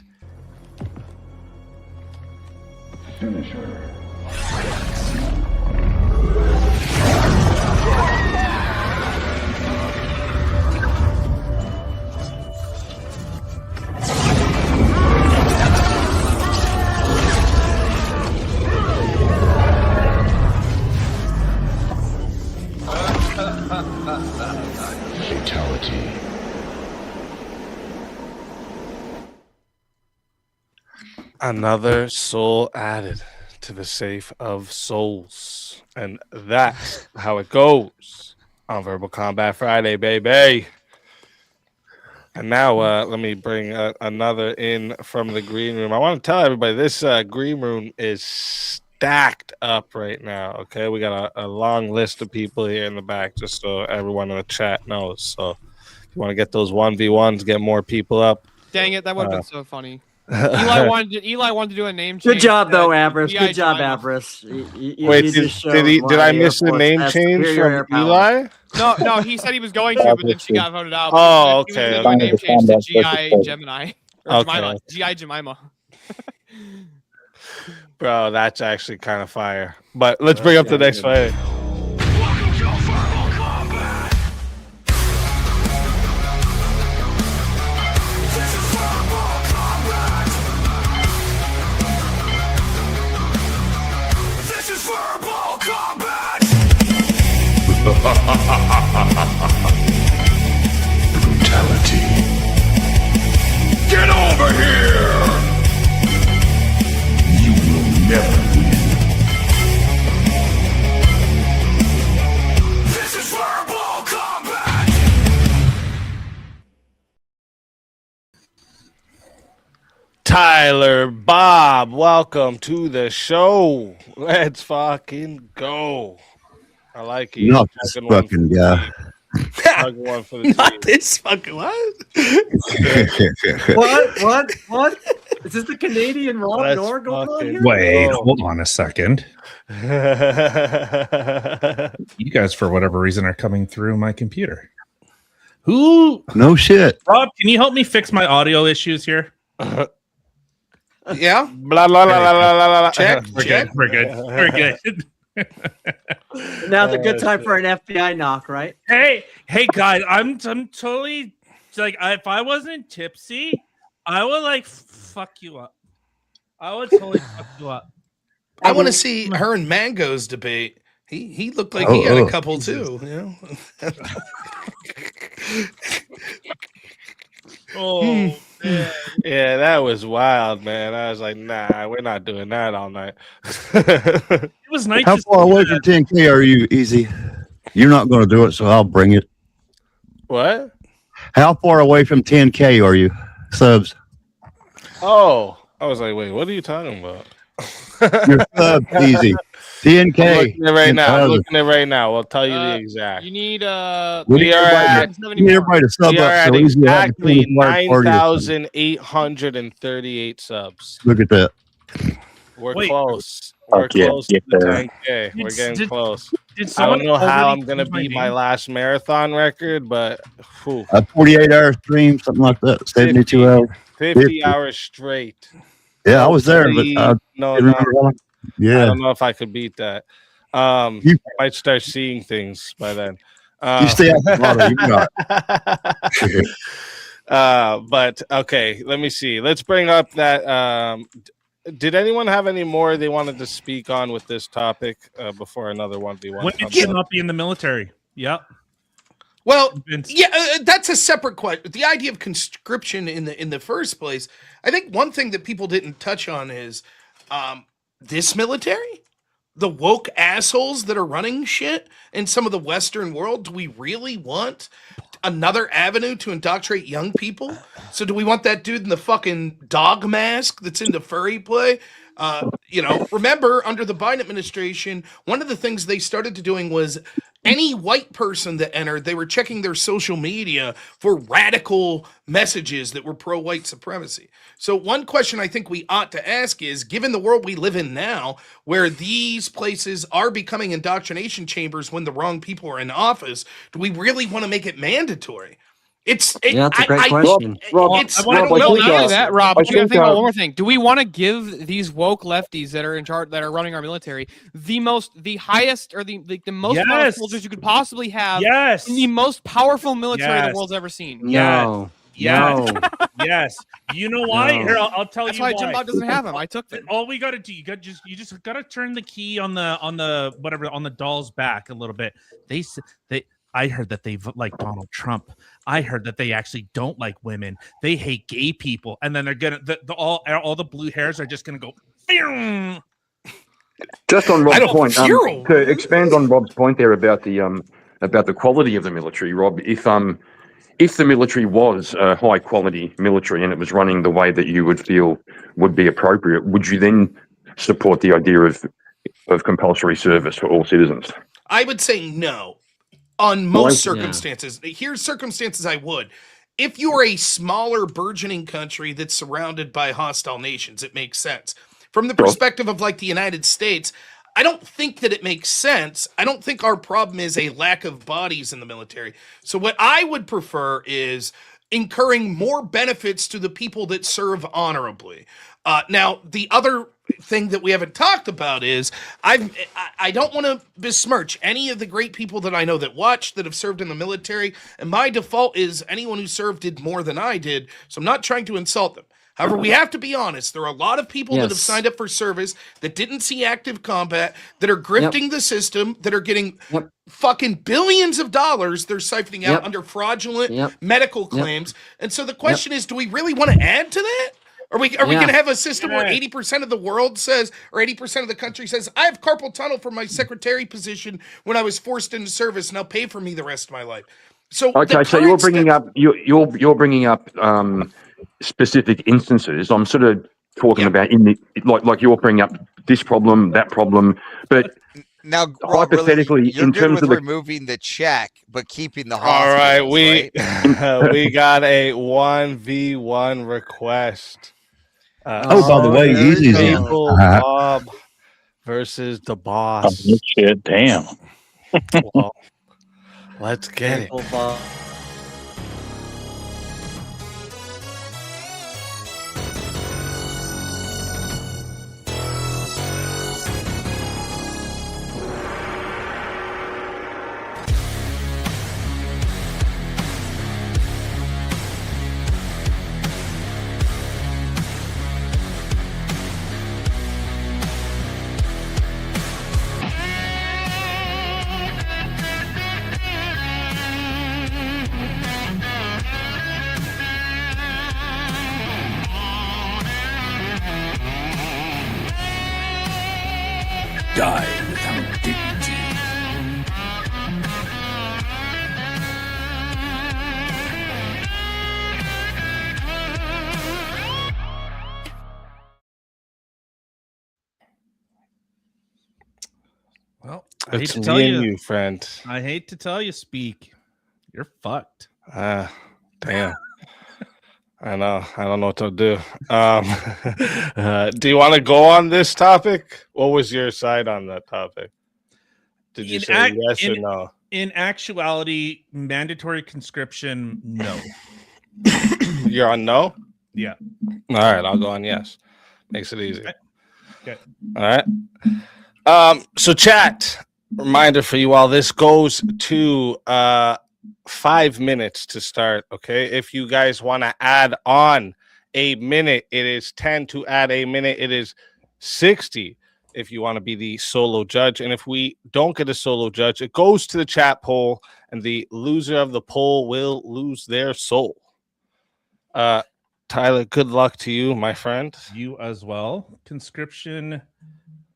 Fatality. Another soul added to the safe of souls. And that's how it goes on Verbal Combat Friday, baby. And now let me bring another in from the green room. I want to tell everybody this green room is stacked up right now. Okay, we got a long list of people here in the back, just so everyone in the chat knows. So if you want to get those 1v1s, get more people up. Dang it, that would have been so funny. Eli wanted to do a name change. Good job, though, to Avarice. G.I. Good job, Jemima. Avarice. Wait, did I miss the name change from Eli? No, he said he was going to, but then she got voted out. Oh, He was gonna okay. do a name change to G.I. Gemini. Or Okay. Jemima. G.I. Jemima. Bro, that's actually kind of fire. But let's bring up the next fight. Brutality. Get over here! You will never win. This is verbal combat! Tyler Bob, welcome to the show. Let's fucking go. I like you. Not this fucking guy. One for the Not this fucking what? What? Is this the Canadian Rob Let's Nor going on here? Wait, hold on a second. You guys, for whatever reason, are coming through my computer. Who? No shit. Rob, can you help me fix my audio issues here? Yeah. Blah blah blah blah blah blah blah. Check. We're Check. good. We're good. We're good. Now's a good time for an FBI knock, right? Hey, guys, I'm totally like, if I wasn't tipsy, I would like fuck you up. I would totally fuck you up. I want to see her and Mango's debate. He looked like he had a couple too. You know. Oh, man. Yeah, that was wild, man. I was like, nah, we're not doing that all night. It was nice. How far away from 10K are you, Easy? You're not going to do it, so I'll bring it. What? How far away from 10K are you? Subs. Oh, I was like, wait, what are you talking about? Your subs, Easy. 10K. I'm looking at it right now. I'm 10,000. looking at it right now. We'll tell you the exact. You need We are at We need everybody to sub we are up at so Easy will have a exactly fully large party. 9,838 subs. Look at that. We're Wait. close. We're Fuck yeah, close get to the there. 10K. We're getting close. Did I someone don't know how already I'm gonna change my beat my name? last marathon record, but whew, A 48-hour stream, something like that. 72 50. hours. 50 hours straight. Yeah, I was there, but I No, didn't remember how long. I Yeah. don't know if I could beat that. You- I might start seeing things by then. You stay out the bottom. You're not. But okay, let me see. Let's bring up that. Did anyone have any more they wanted to speak on with this topic before another 1v1? Women comes should up? not be in the military. Yep. Well, Vince. yeah, that's a separate question. The idea of conscription in the first place, I think one thing that people didn't touch on is this military, the woke assholes that are running shit in some of the Western world. Do we really want another avenue to indoctrinate young people? So do we want that dude in the fucking dog mask that's into furry play? Remember under the Biden administration, one of the things they started to doing was any white person that entered, they were checking their social media for radical messages that were pro-white supremacy. So one question I think we ought to ask is, given the world we live in now, where these places are becoming indoctrination chambers when the wrong people are in office, do we really want to make it mandatory? That's a great question. It's, Not only that, Rob, I but you gotta think, think about one more thing. Do we want to give these woke lefties that are in charge, that are running our military, the highest, or the most amount of Yes. soldiers you could possibly have Yes. in the most powerful military the Yes. world's ever seen? No. Yes. No. Yes. You know why? No. Here, I'll tell That's you why why. Jim Bob doesn't have them. I took them. All we got to do, you just got to turn the key on the whatever, on the doll's back a little bit. I heard that they like Donald Trump. I heard that they actually don't like women. They hate gay people, and then they're gonna all the blue hairs are just gonna go. "Phew." Just on Rob's point, hero. to expand on Rob's point there about the quality of the military, Rob, if the military was a high quality military and it was running the way that you would feel would be appropriate, would you then support the idea of compulsory service for all citizens? I would say no on most circumstances. Here's circumstances I would. If you're a smaller burgeoning country that's surrounded by hostile nations, it makes sense. From the perspective of like the United States, I don't think that it makes sense. I don't think our problem is a lack of bodies in the military. So what I would prefer is incurring more benefits to the people that serve honorably. Now, the other thing that we haven't talked about is I don't want to besmirch any of the great people that I know that watch, that have served in the military, and my default is anyone who served did more than I did, so I'm not trying to insult them. However, we have to be honest. There are a lot of people that have signed up for service that didn't see active combat, that are grifting the system, that are getting fucking billions of dollars they're siphoning out under fraudulent medical claims. And so the question is, do we really want to add to that? Are we going to have a system where 80% of the world says, or 80% of the country says, I have carpal tunnel from my secretary position when I was forced into service, and I'll pay for me the rest of my life? So okay, so you're bringing up you're bringing up specific instances. I'm sort of talking about in the like you're bringing up this problem, that problem, but now Rob, hypothetically, really, you're in good terms with of removing the check, but keeping the All hospitals, right, we got a 1v1 request. By the way, easy then. People Bob versus the boss. Oh, shit, damn. Well, let's get it. Die without dignity. Well, I hate It's to tell me you, and you, friend. I hate to tell you, Speak, you're fucked. Damn. I know. I don't know what to do. Do you want to go on this topic? What was your side on that topic? Did you say yes or no? In actuality, mandatory conscription, no. You're on no? Yeah. All right, I'll go on yes. Makes it easy. Okay. All right. So chat, reminder for you all, this goes to 5 minutes to start, okay? If you guys want to add on a minute, it is 10. To add a minute, it is 60 if you want to be the solo judge. And if we don't get a solo judge, it goes to the chat poll, and the loser of the poll will lose their soul. Tyler, good luck to you, my friend. You as well. Conscription,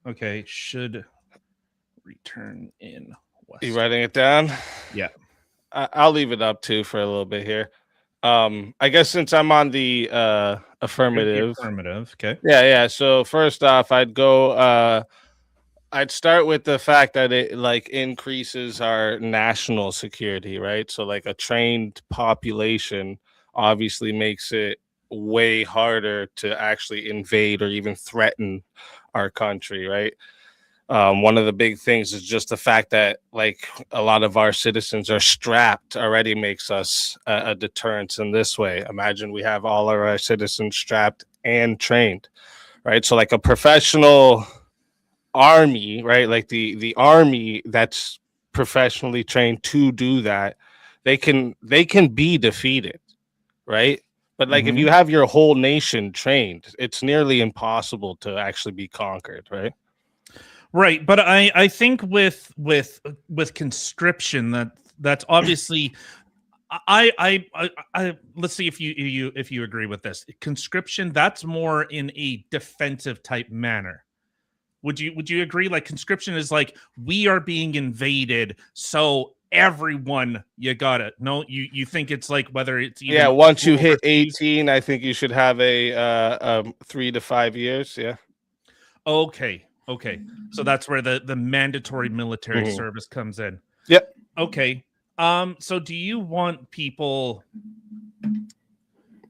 okay, should return in West. You writing it down? Yeah. I'll leave it up too for a little bit here. I guess since I'm on the affirmative. Okay. Yeah. So first off, I'd go. I'd start with the fact that it like increases our national security, right? So like a trained population obviously makes it way harder to actually invade or even threaten our country, right? One of the big things is just the fact that like a lot of our citizens are strapped already makes us a deterrence in this way. Imagine we have all of our citizens strapped and trained, right? So like a professional army, right? Like the army that's professionally trained to do that, they can be defeated, right? But like if you have your whole nation trained, it's nearly impossible to actually be conquered, right? Right, but I think with conscription that's obviously I let's see if you agree with this. Conscription, that's more in a defensive type manner. Would you agree? Like conscription is like we are being invaded, so everyone you got it. No, you think it's like whether it's even once you hit 18, I think you should have a 3 to 5 years. Yeah. Okay. So that's where the mandatory military service comes in. Yep. Okay. So do you want people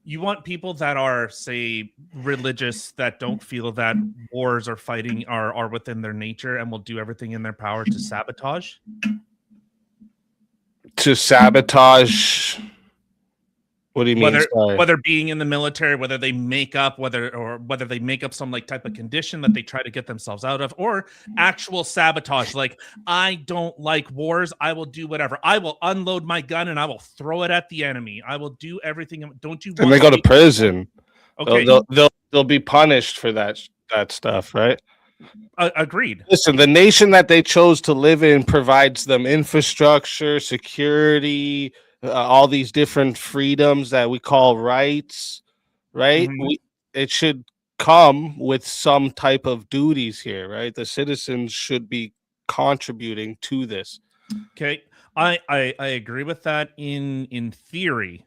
that are, say, religious, that don't feel that wars or fighting are within their nature and will do everything in their power to sabotage? To sabotage? What do you mean? Whether being in the military, whether they make up some like type of condition that they try to get themselves out of, or actual sabotage. Like, I don't like wars. I will do whatever. I will unload my gun and I will throw it at the enemy. I will do everything. Don't you? And they go to prison. Okay. They'll be punished for that stuff, right? Agreed. Listen, the nation that they chose to live in provides them infrastructure, security, all these different freedoms that we call rights, right? It should come with some type of duties here, right? The citizens should be contributing to this. Okay, I agree with that in theory,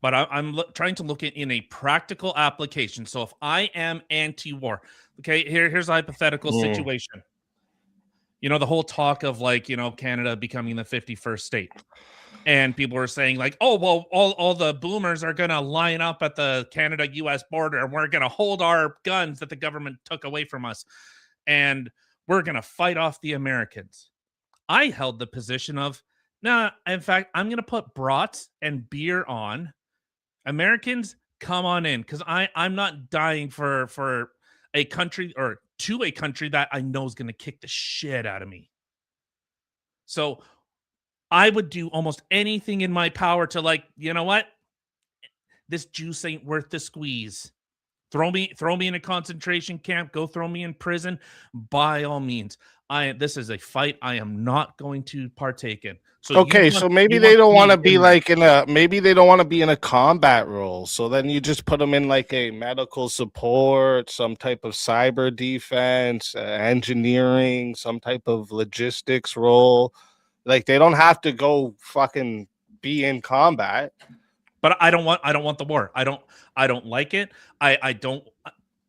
but I'm trying to look at in a practical application. So if I am anti-war, okay, here's a hypothetical situation. You know, the whole talk of like, you know, Canada becoming the 51st state. And people were saying like, oh, well, all the boomers are going to line up at the Canada-US border and we're going to hold our guns that the government took away from us. And we're going to fight off the Americans. I held the position of, nah, in fact, I'm going to put brats and beer on. Americans, come on in. Because I'm not dying for a country or to a country that I know is going to kick the shit out of me. So I would do almost anything in my power to, like, you know what? This juice ain't worth the squeeze. Throw me in a concentration camp. Go throw me in prison. By all means. This is a fight I am not going to partake in. So okay, so maybe they don't want to be like maybe they don't want to be in a combat role. So then you just put them in like a medical support, some type of cyber defense, engineering, some type of logistics role. Like they don't have to go fucking be in combat. But I don't want the war. I don't like it. I don't.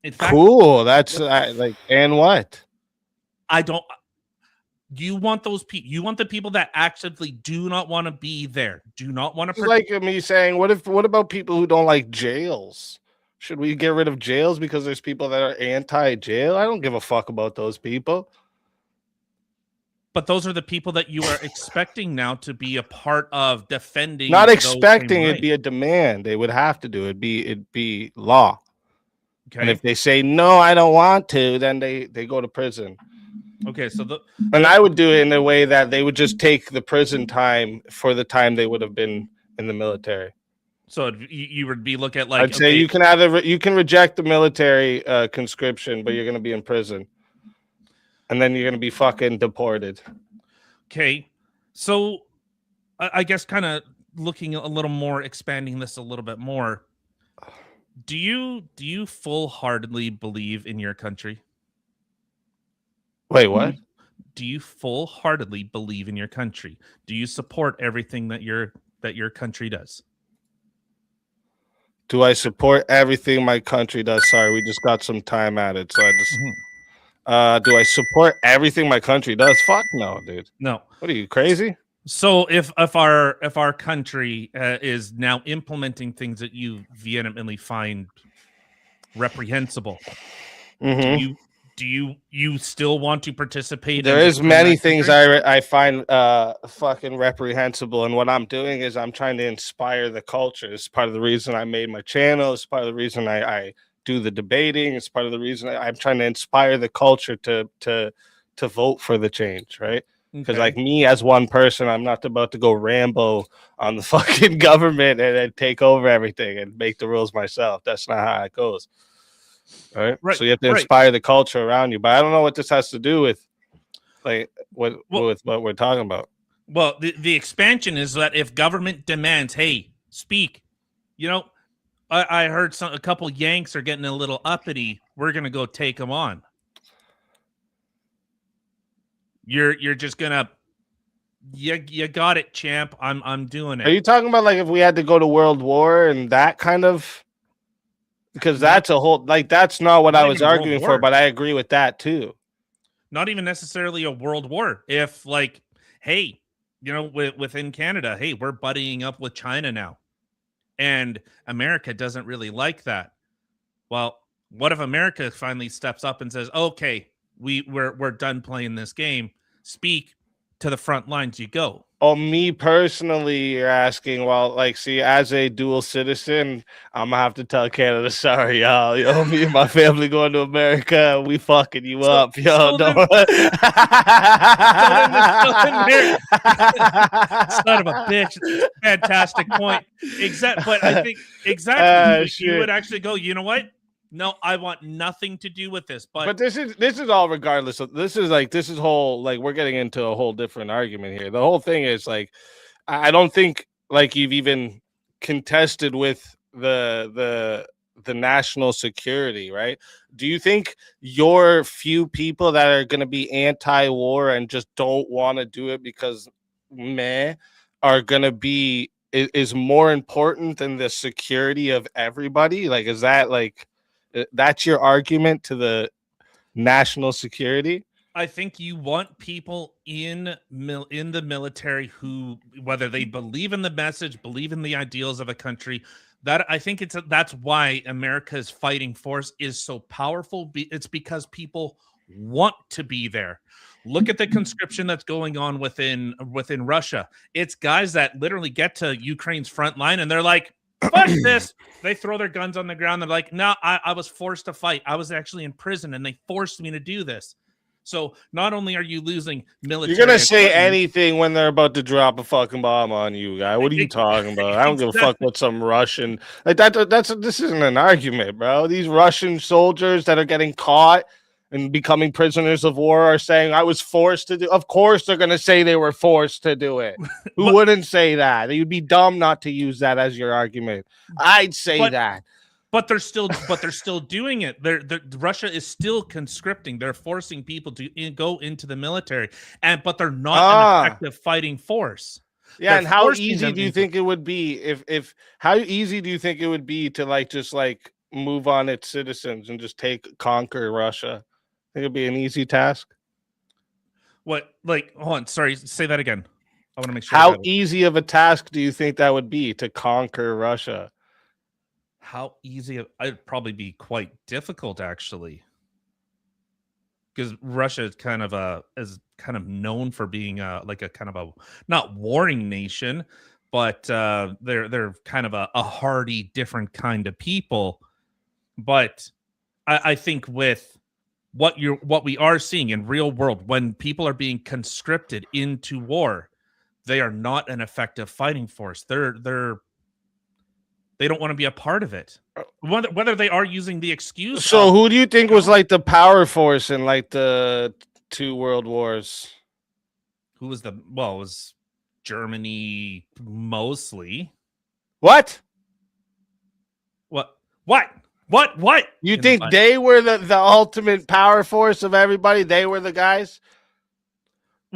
In fact, cool. That's like, and what? I don't. You want those people? You want the people that actively do not want to be there, do not want to. Like me saying, what about people who don't like jails? Should we get rid of jails because there's people that are anti-jail? I don't give a fuck about those people. But those are the people that you are expecting now to be a part of defending. Not expecting, it'd be a demand. They would have to do it. It'd be law. Okay. And if they say no, I don't want to, then they go to prison. Okay, so and I would do it in a way that they would just take the prison time for the time they would have been in the military. So you would be look at like, I'd say you can reject the military conscription, but you're going to be in prison, and then you're going to be fucking deported. Okay, so I guess kind of looking a little more, expanding this a little bit more. Do you full-heartedly believe in your country? Wait, what? Do you full-heartedly believe in your country? Do you support everything that your country does? Do I support everything my country does? Sorry, we just got some time added, so I just. Do I support everything my country does? Fuck no, dude. No. What are you, crazy? So if our country is now implementing things that you vehemently find reprehensible, Mhm. do you still want to participate? There in is many that things country? I find fucking reprehensible, and what I'm doing is I'm trying to inspire the culture. It's part of the reason I made my channel. It's part of the reason I do the debating. It's part of the reason I'm trying to inspire the culture to vote for the change, right? Because Okay. like me as one person, I'm not about to go Rambo on the fucking government and then take over everything and make the rules myself. That's not how it goes. Right. Right, So you have to right. inspire the culture around you. But I don't know what this has to do with like with what we're talking about. Well, the expansion is that if government demands, hey, speak, you know, I heard a couple Yanks are getting a little uppity. We're gonna go take them on. You're just gonna you got it, champ. I'm doing it. Are you talking about like if we had to go to World War and that kind of? Because that's a whole like that's not what Not I was even World arguing War. for, but I agree with that too. Not even necessarily a world war. If like, hey, you know, within Canada, hey, we're buddying up with China now, and America doesn't really like that. Well, what if America finally steps up and says, okay, we're done playing this game. Speak to the front lines. You go. Oh, me personally, you're asking. Well, like, see, as a dual citizen, I'm gonna have to tell Canada, sorry, y'all. Yo, me and my family going to America. We fucking you up, yo. so Don't. Son of a bitch. Fantastic point. But I think exactly you would actually go, you know what? No, I want nothing to do with this. But this is all regardless of this is whole like we're getting into a whole different argument here. The whole thing is like I don't think like you've even contested with the national security, right? Do you think your few people that are going to be anti-war and just don't want to do it because are going to be is more important than the security of everybody? Like, is that like that's your argument to the national security? I think you want people in the military who, whether they believe in the message, believe in the ideals of a country, that I think that's why America's fighting force is so powerful. It's because people want to be there. Look at the conscription that's going on within Russia. It's guys that literally get to Ukraine's front line and they're like, fuck this. They throw their guns on the ground. They're like, no, I was forced to fight. I was actually in prison and they forced me to do this. So not only are you losing military, you're gonna say anything when they're about to drop a fucking bomb on you, guy. What are you talking about? I don't give a fuck what some Russian like this isn't an argument, bro. These Russian soldiers that are getting caught and becoming prisoners of war are saying I was forced to do. Of course they're gonna say they were forced to do it. Who wouldn't say that? You'd be dumb not to use that as your argument. I'd say that. But they're still doing it. Russia is still conscripting. They're forcing people to go into the military, but they're not an effective fighting force. Yeah, They're and how forcing easy them do you into- think it would be if how easy do you think it would be to like just like move on its citizens and just conquer Russia? Think it'd be an easy task? What? Like, hold on. Sorry, say that again. I want to make sure. How easy of a task do you think that would be to conquer Russia? How easy? It'd probably be quite difficult, actually, because Russia is kind of known for being like a kind of a not warring nation, but they're kind of a hardy, different kind of people. But I think with what we are seeing in real world, when people are being conscripted into war, they are not an effective fighting force. They don't want to be a part of it. Whether they are using the excuse. So who do you think was like the power force in like the 2 world wars? Who was it was Germany mostly. What? You think they were the ultimate power force of everybody? They were the guys?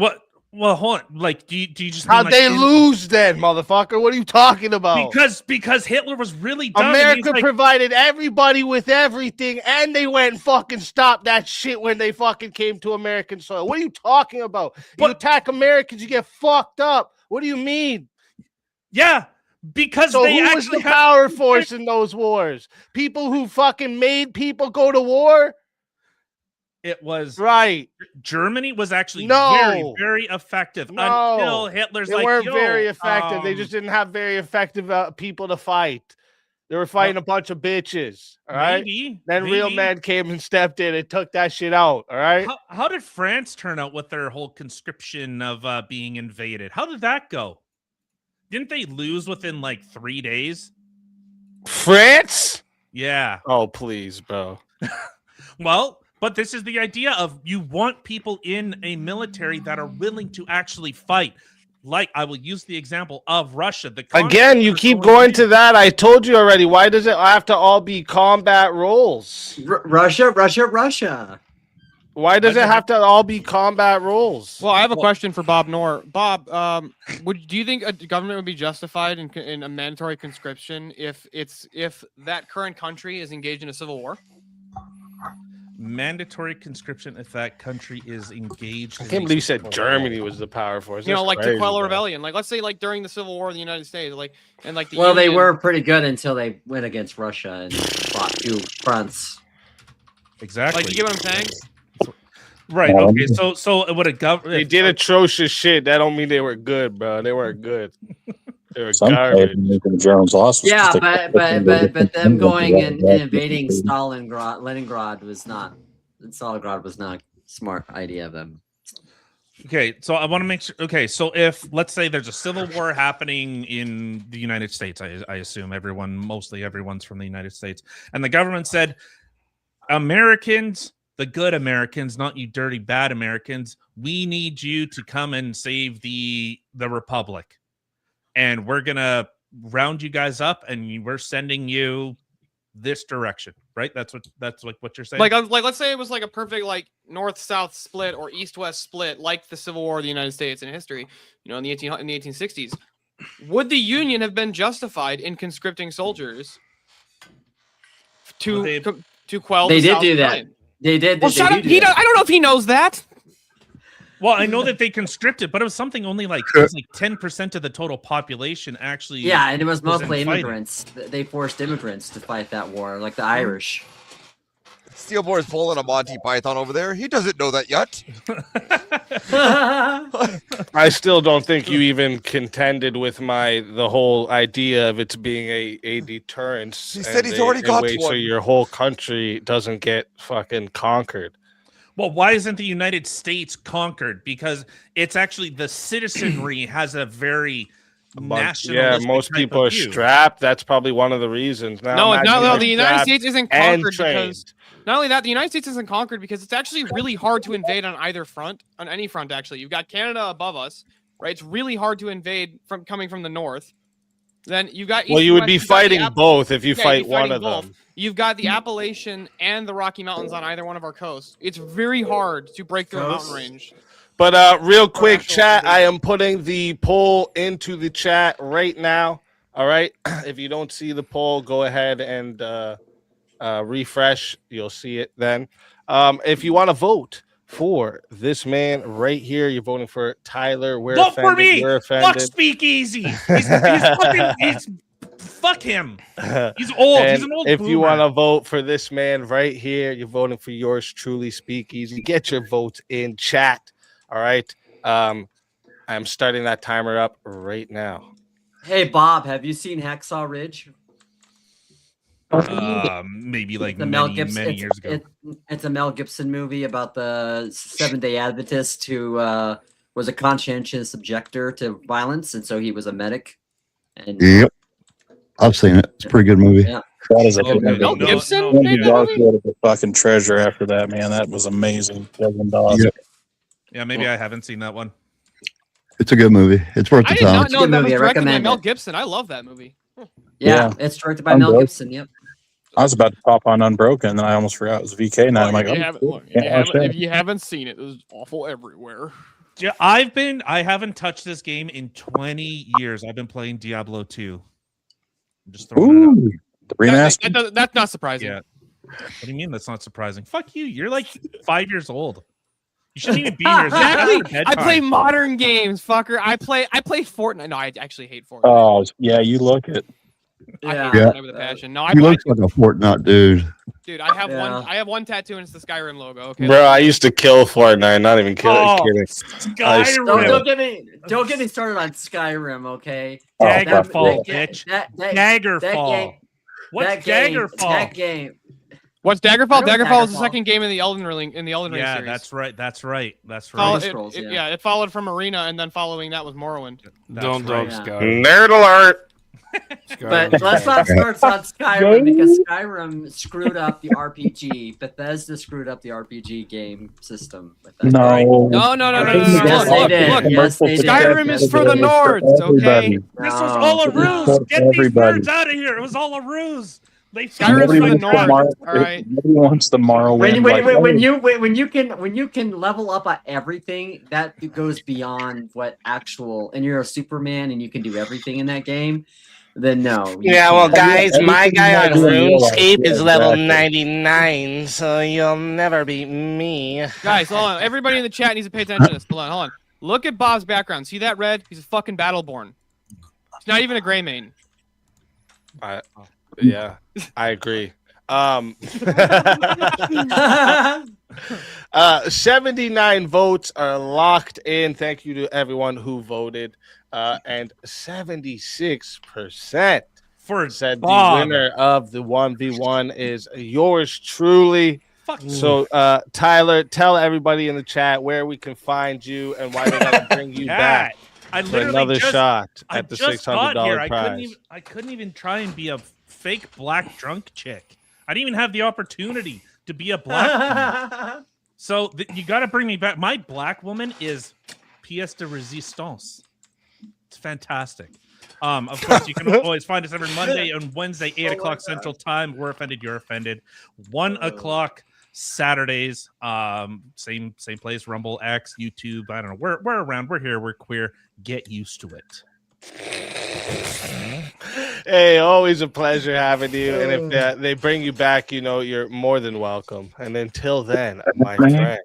What? Well, hold on. Like, do you just mean, How'd like, they lose then, motherfucker? What are you talking about? Because Hitler was really dumb. and America he's like, provided everybody with everything, and they went and fucking stopped that shit when they fucking came to American soil. What are you talking about? You attack Americans, you get fucked up. What do you mean? Yeah, because so they who was actually the power force in those wars? People who fucking made people go to war? It was right. Germany was actually No. very, very effective until Hitler's they like, weren't "Yo, very effective. They just didn't have very effective people to fight. They were fighting a bunch of bitches. All right. Maybe, Then real maybe. men came and stepped in and took that shit out. All right. How did France turn out with their whole conscription of being invaded? How did that go? Didn't they lose within like 3 days? France? Yeah. Oh, please, bro. Well, but this is the idea of you want people in a military that are willing to actually fight. Like, I will use the example of Russia. Again, you keep going to that. I told you already. Why does it have to all be combat roles? Russia. Why does it have to all be combat roles? Well, I have a question for Bob Knorr. Bob, do you think a government would be justified in a mandatory conscription if that current country is engaged in a civil war? Mandatory conscription if that country is engaged. I can't believe you said Germany was the power force. You know, That's like to crazy, quell a bro. rebellion. Like, let's say, like during the Civil War in the United States, Well, they were pretty good until they went against Russia and fought two fronts. Exactly. Like, you get what I'm saying? Right. Okay. So it would have government. They did atrocious shit. That don't mean they were good, bro. They weren't good. They were Some garbage. Jones lost. Yeah, but them going and invading Leningrad was not. Stalingrad was not a smart idea of them. Okay, so I want to make sure. Okay, so if let's say there's a civil war happening in the United States, I assume mostly everyone's from the United States, and the government said, Americans, the good Americans, not you dirty bad Americans, we need you to come and save the Republic, and we're gonna round you guys up, and we're sending you this direction, right? That's what you're saying. Like let's say it was like a perfect like north-south split or east-west split, like the Civil War of the United States in history. You know, in the 1860s, would the Union have been justified in conscripting soldiers to quell? They the did South do that. Rebellion? They did. Well, they shut do up. do that. I don't know if he knows that. Well, I know that they conscripted, but it was something only like it was like 10% of the total population actually. Yeah, and it was in mostly fighting. immigrants. They forced immigrants to fight that war, like the Irish. Steelboy's pulling a Monty Python over there. He doesn't know that yet. I still don't think you even contended with the whole idea of it being a deterrence. He said and he's already a got way so one. your whole country doesn't get fucking conquered. Well, why isn't the United States conquered? Because it's actually the citizenry has a very nationalistic most type people of are view. strapped. That's probably one of the reasons. Now, No, imagine no, you're the United strapped States isn't and conquered trained. because not only that, the United States isn't conquered because it's actually really hard to invade on either front, on any front. Actually, you've got Canada above us, right? It's really hard to invade from coming from the north. Then you got. Well, east you and would be west, you've got the fighting both if you yeah, fight you'd be one fighting of both. them. You've got the Appalachian and the Rocky Mountains on either one of our coasts. It's very hard to break through a mountain range. But real quick, chat, I am putting the poll into the chat right now. All right. If you don't see the poll, go ahead and refresh. You'll see it then. If you want to vote for this man right here, you're voting for Tyler. We're Vote offended. for me. We're Fuck offended. Speakeasy. Fuck him. He's old. He's And an old if boomer. you want to vote for this man right here, you're voting for yours truly, Speakeasy. Get your votes in chat. All right. I'm starting that timer up right now. Hey Bob, have you seen Hacksaw Ridge? Maybe like The Mel many Gibson. years ago. It's a Mel Gibson movie about the Seventh-day Adventist who was a conscientious objector to violence, and so he was a medic. And Yep. I've seen it. It's a pretty good movie. Yeah. That is a Okay. good movie. Mel Gibson Andy made that Garfield movie? was a fucking treasure after that, man. That was amazing. Kevin Dawes. Yep. Yeah, maybe I haven't seen that one. It's a good movie. It's worth I the did time. not know good that was movie. I directed by recommend Mel it. Gibson. I love that movie. Yeah, Yeah. it's directed by Mel Unbroken. Gibson. Yep. I was about to pop on Unbroken, and then I almost forgot it was VK night. I'm like, if, you oh, haven't, cool. look, if, you Can't watch haven't, that. if you haven't seen it, it was awful everywhere. I haven't touched this game in 20 years. I've been playing Diablo 2. I'm just throwing it out. Ooh, the remaster. That's not surprising. Yeah. What do you mean that's not surprising? Fuck you. You're like 5 years old. You shouldn't even be here. Exactly. I play modern games, fucker. I play Fortnite. No, I actually hate Fortnite. Oh, yeah, you look it. I hate Yeah. Fortnite with a passion. No, He looks like a Fortnite dude. dude, I have one tattoo and it's the Skyrim logo. Okay. Bro, I used to kill Fortnite. Not even kidding. Don't get me started on Skyrim, okay? Daggerfall, That bitch. game- Daggerfall. What's that game- Daggerfall? That game. What's I Daggerfall? know Daggerfall is the Daggerfall. second game in the Elden Ring Yeah, series. that's right. That's right. That's Follow- right. Scrolls, it, yeah. it followed from Arena, and then following that was Morrowind. That's Don't right. Skyrim. Nerd alert. But let's not start on Skyrim because Skyrim screwed up the RPG. Bethesda screwed up the RPG game system. With that No. No. Yes, they did. Look, Yes, they did. Skyrim is for the Nords, okay? This was all a ruse. Get these nerds out of here. It was all a ruse. They Skyrim's Nobody for the wants the Nords. Mar- All right. Nobody wants the Morrowind. When you can level up on everything, that goes beyond what actual. And you're a Superman, and you can do everything in that game. Then no. you Yeah, well, can't. guys, my guy on Everything you RuneScape realize, is level exactly. 99, so you'll never beat me. Guys, hold on. Everybody in the chat needs to pay attention to this. Hold on. Look at Bob's background. See that red? He's a fucking Battleborn. He's not even a Greymane. Yeah, I agree. 79 votes are locked in. Thank you to everyone who voted. And 76% said the Bob. winner of the 1v1 is yours truly. Fuck you. So, Tyler, tell everybody in the chat where we can find you and why they gotta bring you back I for literally another just, shot I at the just got here. $600 prize. I couldn't even try and be a fake black drunk chick. I didn't even have the opportunity to be a black woman. So you got to bring me back. My black woman is pièce de résistance. It's fantastic. Of course, you can always find us every Monday and Wednesday, 8 o'clock Central Time. We're offended, you're offended. 1 o'clock Saturdays, same place, Rumble, X, YouTube. I don't know. We're around. We're here. We're queer. Get used to it. Hey, always a pleasure having you. And if they bring you back, you know, you're more than welcome. And until then, my friend.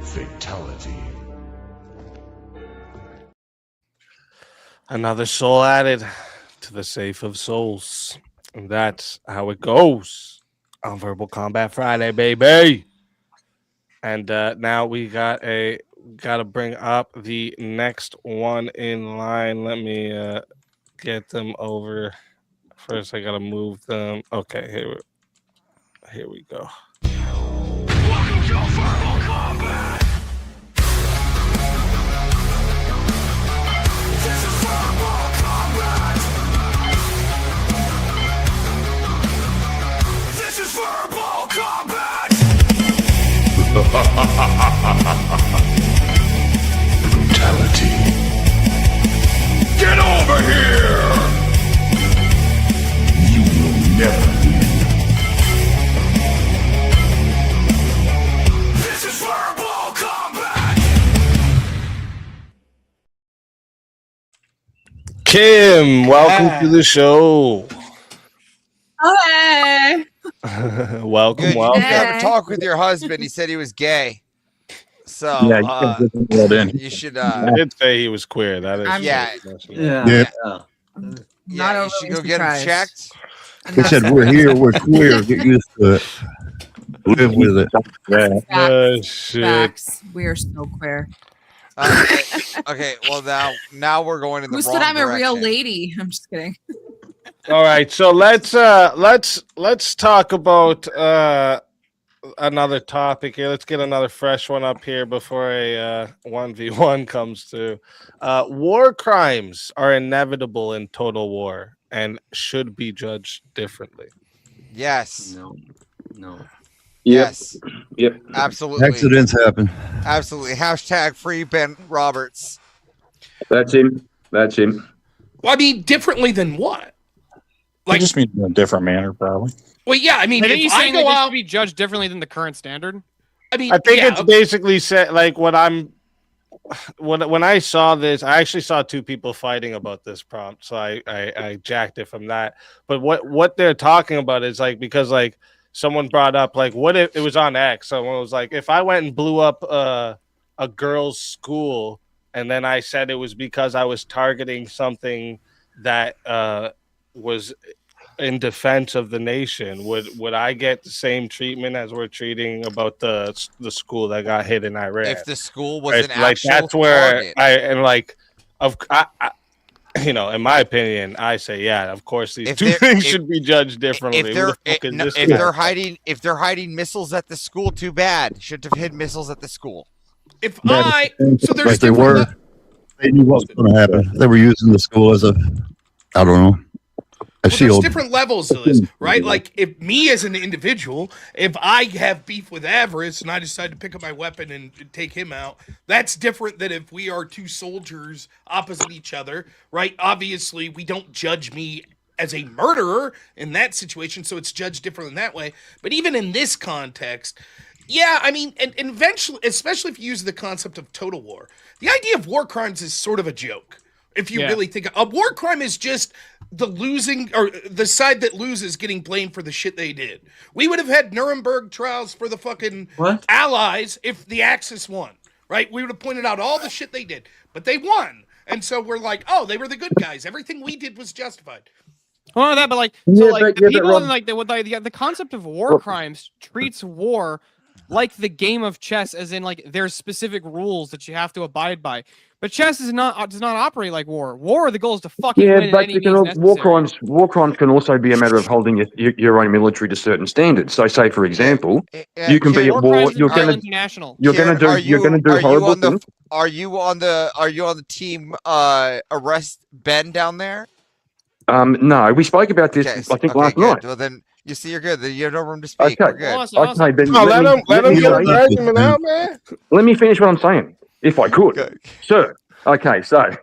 Fatality. Another soul added to the safe of souls. And that's how it goes on Verbal Combat Friday, baby. And now we gotta bring up the next one in line. Let me get them over. First, I gotta move them. Okay, here we go. Welcome to Verbal Combat. This is Verbal Combat. This is Verbal Combat. Brutality. Get over here. You will never win. This is Verbal Combat. Kim, welcome to the show. Hey. welcome, Good. welcome. You have a talk with your husband. He said he was gay. So Yeah, you can put that in. you should. I did say he was queer. That is Yeah. Not you should go overly get him surprised. checked. He said, "We're here. We're queer. Get used to it. Live with it." Yeah. Oh, shit. Facts. We are so queer. Okay. Well, now we're going in the Who wrong said I'm a real direction. lady? I'm just kidding. All right, so let's talk about another topic here. Let's get another fresh one up here before a 1v1 comes through. War crimes are inevitable in Total War and should be judged differently. Yes. No. Yes. Yep. Absolutely. Accidents happen. Absolutely. Hashtag free Ben Roberts. That's him. That's him. Well, I mean, differently than what? Like, just mean in a different manner, probably. Well, yeah, I mean, I think if he's I saying go they out, should be judged differently than the current standard. I mean, I think yeah, it's basically said like when I saw this, I actually saw two people fighting about this prompt, so I jacked it from that. But what they're talking about is like because like someone brought up like what if it was on X? Someone was like, if I went and blew up a girls' school, and then I said it was because I was targeting something that was in defense of the nation, would I get the same treatment as we're treating about the school that got hit in Iran? If the school was an like actual that's where target. I you know, in my opinion, I say yeah. Of course, these If two they're- things if- should be judged differently. If they're Who the fuck is this if guy? they're hiding missiles at the school, too bad. Shouldn't have hid missiles at the school. If But so there's they different were. They knew what was going to happen. They were using the school as a, I don't know, a there's shield. different levels to this, right? Like, if me as an individual, if I have beef with Avarice and I decide to pick up my weapon and take him out, that's different than if we are two soldiers opposite each other, right? Obviously, we don't judge me as a murderer in that situation, so it's judged different in that way. But even in this context, yeah, I mean, and eventually, especially if you use the concept of total war, the idea of war crimes is sort of a joke. If you really think a war crime is just the losing or the side that loses getting blamed for the shit they did. We would have had Nuremberg trials for the fucking Allies if the Axis won, right? We would have pointed out all the shit they did, but they won. And so we're like, oh, they were the good guys. Everything we did was justified. Well, not that, but like, Yeah, so like but- the yeah, but people Rob- in like the concept of war crimes treats war like the game of chess, as in like there's specific rules that you have to abide by. But chess does not operate like war. War, the goal is to fucking win. Yeah, at but any you means can, war necessary. crimes can also be a matter of holding your own military to certain standards. So, say for example, you can be at war. You're going to international. you're going to do horrible things. Are you on the team arrest Ben down there? No, we spoke about this. Okay, I think okay, last good. night. Well, then you see, you're good. Then you have no room to speak. Okay, We're good. okay, Ben. No, let him me get say his this. argument out, man. Let me finish what I'm saying, if I could, sir. Okay, so It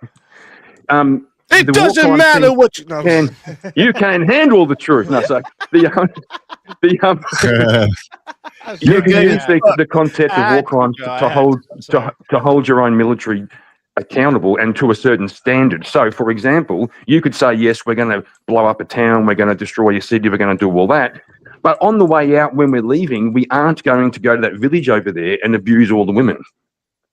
the war doesn't crime matter thing what you know. you can handle the truth. No, so you can use the concept of war crimes to hold your own military accountable and to a certain standard. So, for example, you could say, yes, we're going to blow up a town, we're going to destroy a city, we're going to do all that. But on the way out, when we're leaving, we aren't going to go to that village over there and abuse all the women.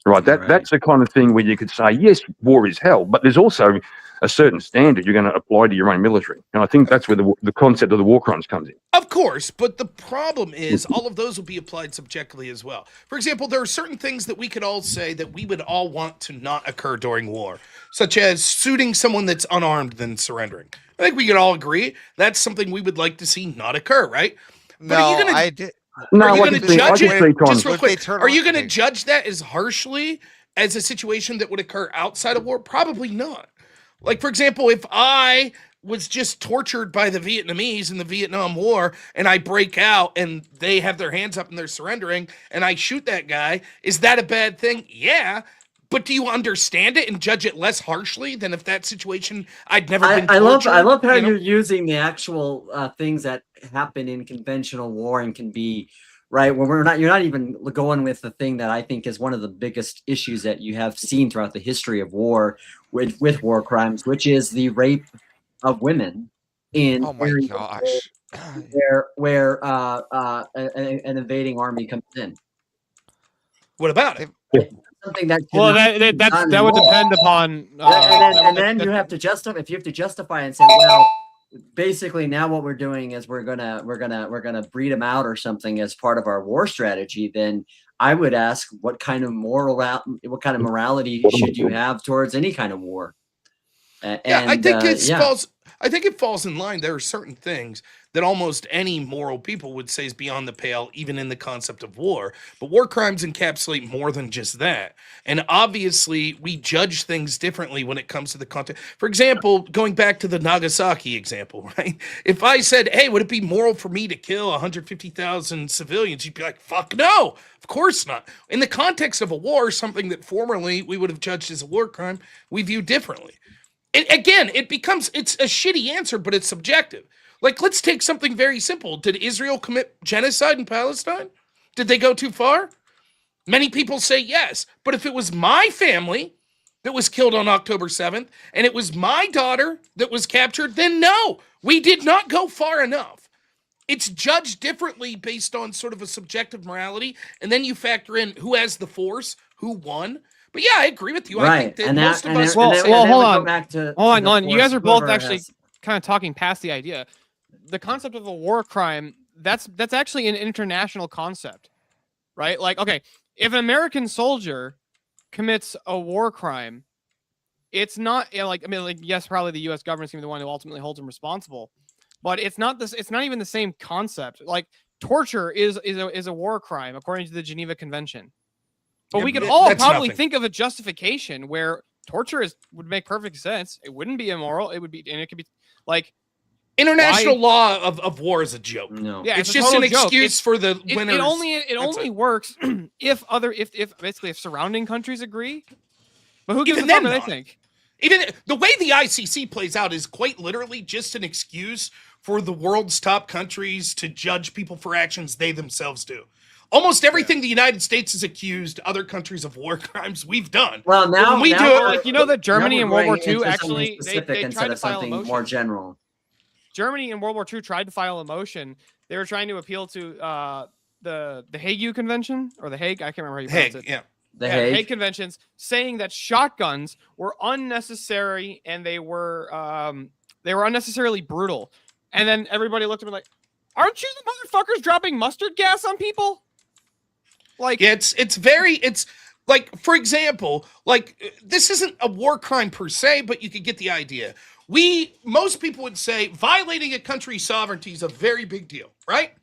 Right? That's the kind of thing where you could say, yes, war is hell, but there's also a certain standard you're going to apply to your own military. And I think that's where the concept of the war crimes comes in. Of course, but the problem is all of those will be applied subjectively as well. For example, there are certain things that we could all say that we would all want to not occur during war, such as shooting someone that's unarmed then surrendering. I think we could all agree that's something we would like to see not occur, right? But are you gonna, are you going to judge it? Just real quick, are you going to judge that as harshly as a situation that would occur outside of war? Probably not. Like, for example, if I was just tortured by the Vietnamese in the Vietnam War and I break out and they have their hands up and they're surrendering and I shoot that guy, is that a bad thing? Yeah. But do you understand it and judge it less harshly than if that situation I'd never been tortured? I love how you know? you're using the actual things that happen in conventional war and can be right when you're not even going with the thing that I think is one of the biggest issues that you have seen throughout the history of war with war crimes, which is the rape of women in Oh my gosh. where an invading army comes in. What about it? Something that Well, cannot be that done in would war. depend upon. And then you have to justify. If you have to justify and say, well, basically now what we're doing is we're gonna breed them out or something as part of our war strategy, then I would ask what kind of morality should you have towards any kind of war? I think it falls in line. There are certain things that almost any moral people would say is beyond the pale, even in the concept of war. But war crimes encapsulate more than just that. And obviously, we judge things differently when it comes to the content. For example, going back to the Nagasaki example, right? If I said, hey, would it be moral for me to kill 150,000 civilians? You'd be like, fuck no, of course not. In the context of a war, something that formerly we would have judged as a war crime, we view differently. And again, it's a shitty answer, but it's subjective. Like, let's take something very simple. Did Israel commit genocide in Palestine? Did they go too far? Many people say yes. But if it was my family that was killed on October 7th, and it was my daughter that was captured, then no, we did not go far enough. It's judged differently based on sort of a subjective morality, and then you factor in who has the force, who won. But yeah, I agree with you. I think that most of us... Well, hold on. You guys are both actually kind of talking past the idea. The concept of a war crime, that's actually an international concept, right? Like, okay, if an American soldier commits a war crime, it's not yes, probably the U.S. government's gonna be the one who ultimately holds him responsible, but it's not this. It's not even the same concept. Like, torture is a war crime according to the Geneva Convention. But we could all probably think of a justification where torture would make perfect sense. It wouldn't be immoral. It would be, and it could be like. International law of war is a joke. No, yeah, it's just an excuse for the winners. It only works if basically surrounding countries agree. But who gives a fuck what they think? Even the way the ICC plays out is quite literally just an excuse for the world's top countries to judge people for actions they themselves do. Almost everything the United States has accused other countries of war crimes, we've done. Well, now we do it. Like, you know that Germany in World War II actually they tried to file a motion. More general. Germany in World War II tried to file a motion. They were trying to appeal to the Hague Convention, or the Hague. I can't remember how you pronounce it. Yeah. The Hague Conventions, saying that shotguns were unnecessary and they were unnecessarily brutal. And then everybody looked at me like, "Aren't you the motherfuckers dropping mustard gas on people?" Like, it's like, for example, like, this isn't a war crime per se, but you could get the idea. Most people would say violating a country's sovereignty is a very big deal, right?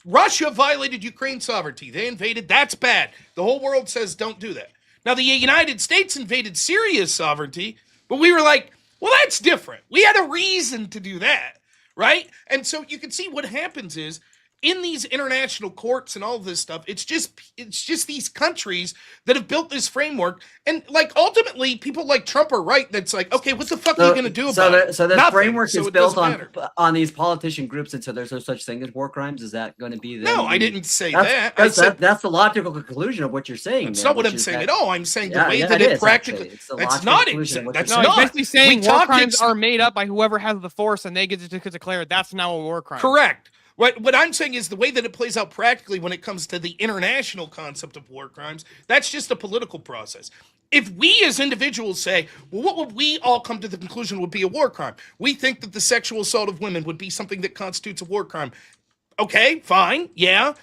Russia violated Ukraine's sovereignty. They invaded. That's bad. The whole world says don't do that. Now, the United States invaded Syria's sovereignty, but we were like, well, that's different. We had a reason to do that, right? And so you can see what happens is, in these international courts and all of this stuff, it's just these countries that have built this framework, and like ultimately people like Trump are right. That's like, okay, what the fuck are you going to do about it? So the Nothing. framework So is it built doesn't on these politician groups, and so there's no such thing as war crimes. Is that going to be? No, I didn't say that. I That's, said that's the logical conclusion of what you're saying. that's there, not what which I'm is saying that- at all. I'm saying the Yeah, way yeah, that it it is, practically. actually. It's the That's logical not conclusion of what that's you're no, saying. he's not. basically saying We war talked crimes in- are made up by whoever has the force, and they get to declare that's now a war crime. Correct. What I'm saying is the way that it plays out practically when it comes to the international concept of war crimes, that's just a political process. If we as individuals say, well, what would we all come to the conclusion would be a war crime? We think that the sexual assault of women would be something that constitutes a war crime. Okay, fine, yeah.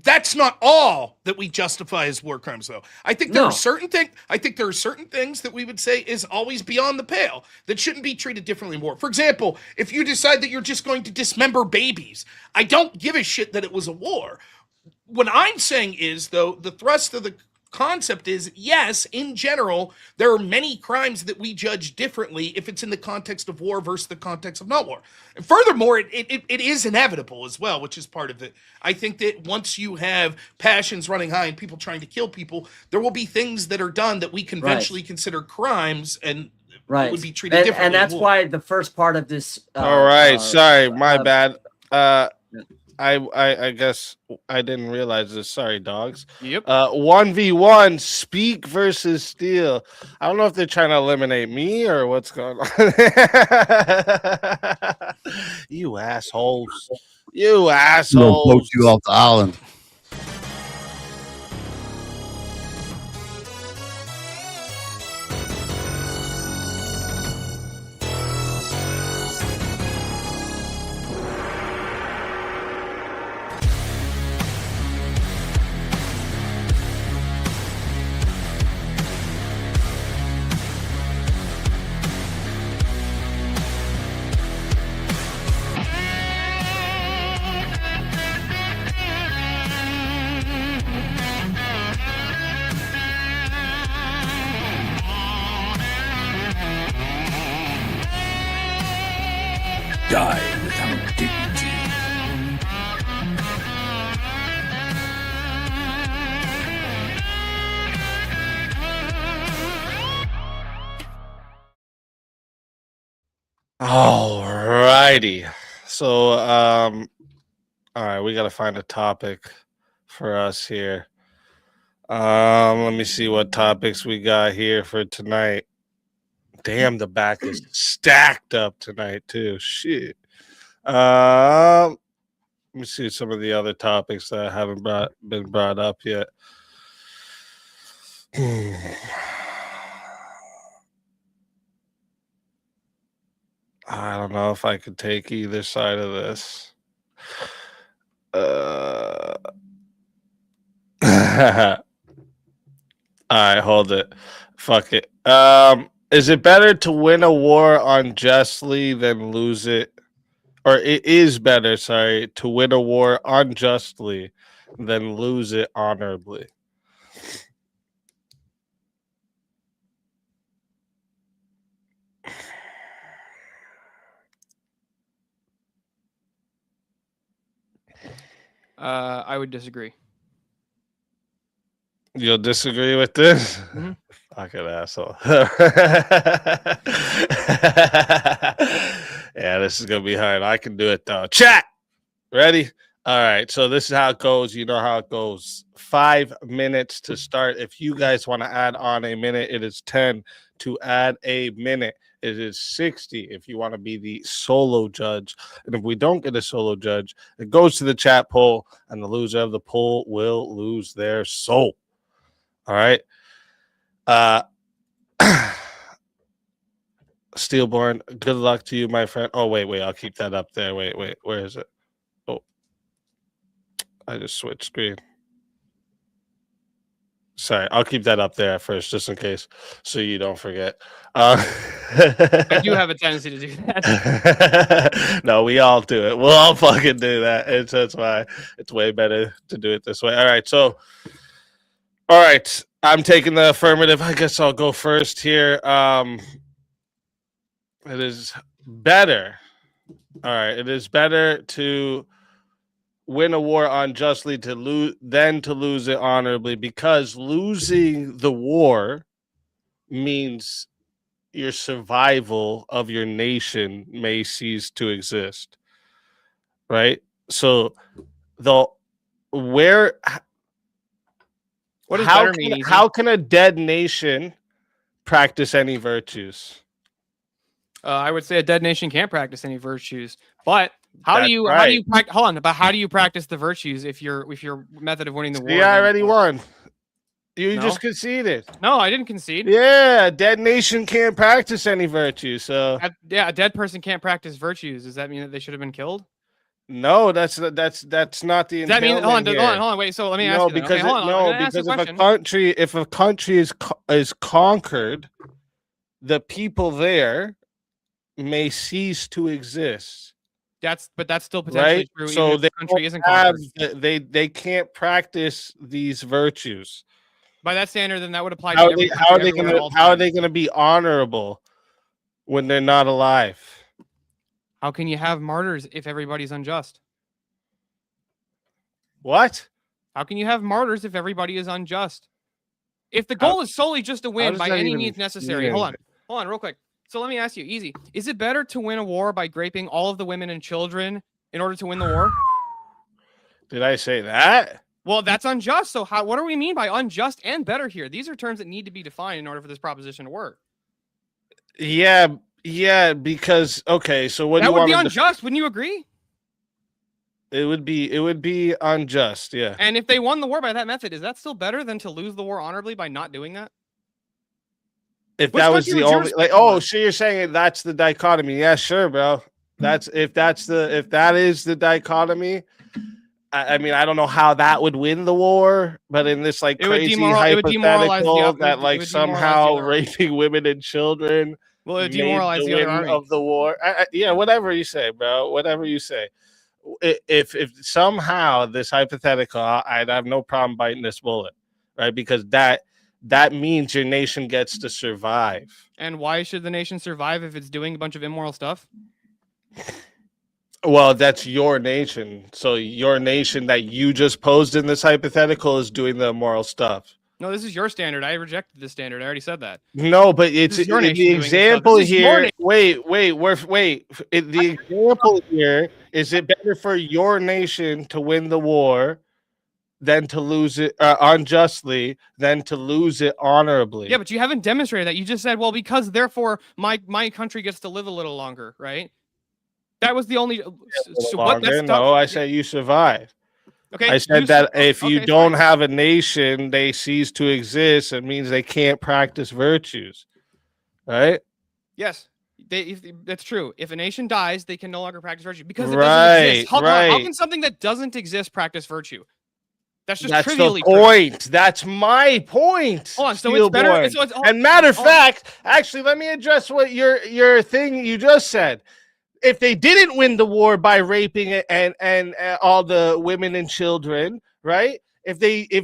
That's not all that we justify as war crimes, though. I think there are certain things that we would say is always beyond the pale that shouldn't be treated differently more. For example, if you decide that you're just going to dismember babies, I don't give a shit that it was a war. What I'm saying is, though, the thrust of the concept is, yes, in general, there are many crimes that we judge differently if it's in the context of war versus the context of not war. And furthermore, it is inevitable as well, which is part of it. I think that once you have passions running high and people trying to kill people, there will be things that are done that we conventionally consider crimes and Right. would be treated differently. And that's in war. why the first part of this. All right, sorry, my bad. I guess I didn't realize this. Sorry, dogs. Yep. 1v1 Speak versus Steel. I don't know if they're trying to eliminate me or what's going on. You assholes. You Gonna assholes. float you off the island. Die without dignity. All righty. So, all right, we got to find a topic for us here. Let me see what topics we got here for tonight. Damn, the back is stacked up tonight too. Shit. Let me see some of the other topics that haven't been brought up yet. I don't know if I could take either side of this. All right, hold it. Fuck it. Is it better to win a war unjustly than lose it? Or it is better, sorry, to win a war unjustly than lose it honorably? I would disagree. You'll disagree with this? Mhm. Fucking asshole. Yeah, this is gonna be hard. I can do it though. Chat. Ready? All right. So this is how it goes. You know how it goes. 5 minutes to start. If you guys want to add on a minute, it is 10. To add a minute, it is 60. If you want to be the solo judge, and if we don't get a solo judge, it goes to the chat poll, and the loser of the poll will lose their soul. All right. Steelborn, good luck to you, my friend. Oh, wait, I'll keep that up there. Wait, where is it? Oh, I just switched screen. Sorry, I'll keep that up there at first, just in case, so you don't forget. I do have a tendency to do that. No, we all do it. We'll all fucking do that. That's why it's way better to do it this way. All right, I'm taking the affirmative. I guess I'll go first here. It is better. All right, it is better to win a war unjustly than to lose it honorably, because losing the war means your survival of your nation may cease to exist. Right? So what does better mean? Easy? How can a dead nation practice any virtues? I would say a dead nation can't practice any virtues. But how do you practice the virtues if your method of winning the war? You already won. You just conceded. No, I didn't concede. Yeah, a dead nation can't practice any virtues. So a dead person can't practice virtues. Does that mean that they should have been killed? No, that's not the. Does that mean hold on, wait. So let me ask you. Because okay, if a country is conquered, the people there may cease to exist. But that's still potentially true. So even if the country isn't conquered. They can't practice these virtues. By that standard, then that would apply. How are they going to be honorable when they're not alive? How can you have martyrs if everybody's unjust? What? How can you have martyrs if everybody is unjust? If the goal is solely just to win by any means necessary. Hold on, real quick. So let me ask you, easy. Is it better to win a war by raping all of the women and children in order to win the war? Did I say that? Well, that's unjust. So what do we mean by unjust and better here? These are terms that need to be defined in order for this proposition to work. Yeah, because okay, so what that do you would want be unjust, wouldn't you agree? It would be unjust, yeah. And if they won the war by that method, is that still better than to lose the war honorably by not doing that? If that was the only so you're saying that's the dichotomy. Yeah, sure, bro. If that is the dichotomy. I mean, I don't know how that would win the war, but in this crazy hypothetical that somehow raping women and children it demoralize the other army of the war. Yeah, whatever you say, bro. Whatever you say. If somehow this hypothetical, I'd have no problem biting this bullet, right? Because that means your nation gets to survive. And why should the nation survive if it's doing a bunch of immoral stuff? Well, that's your nation. So your nation that you just posed in this hypothetical is doing the immoral stuff. No, this is your standard. I rejected this standard. I already said that. No, but it's This is your nation the doing this stuff. example This is your here. nation. The example here is it better for your nation to win the war than to lose it unjustly than to lose it honorably? Yeah, but you haven't demonstrated that. You just said, well, because therefore my country gets to live a little longer, right? That was the only. So what? Longer? No, I said you survive. Okay. I said that if you okay, don't fine. have a nation, they cease to exist. It means they can't practice virtues, right? Yes, that's true. If a nation dies, they can no longer practice virtue because it Right, doesn't exist. How right. can something that doesn't exist practice virtue? That's just That's trivially the point. That's my point. Hold on, so it's better. Spielborn. So it's, And matter of hold on. fact, actually, let me address what your thing you just said. If they didn't win the war by raping and all the women and children, right? If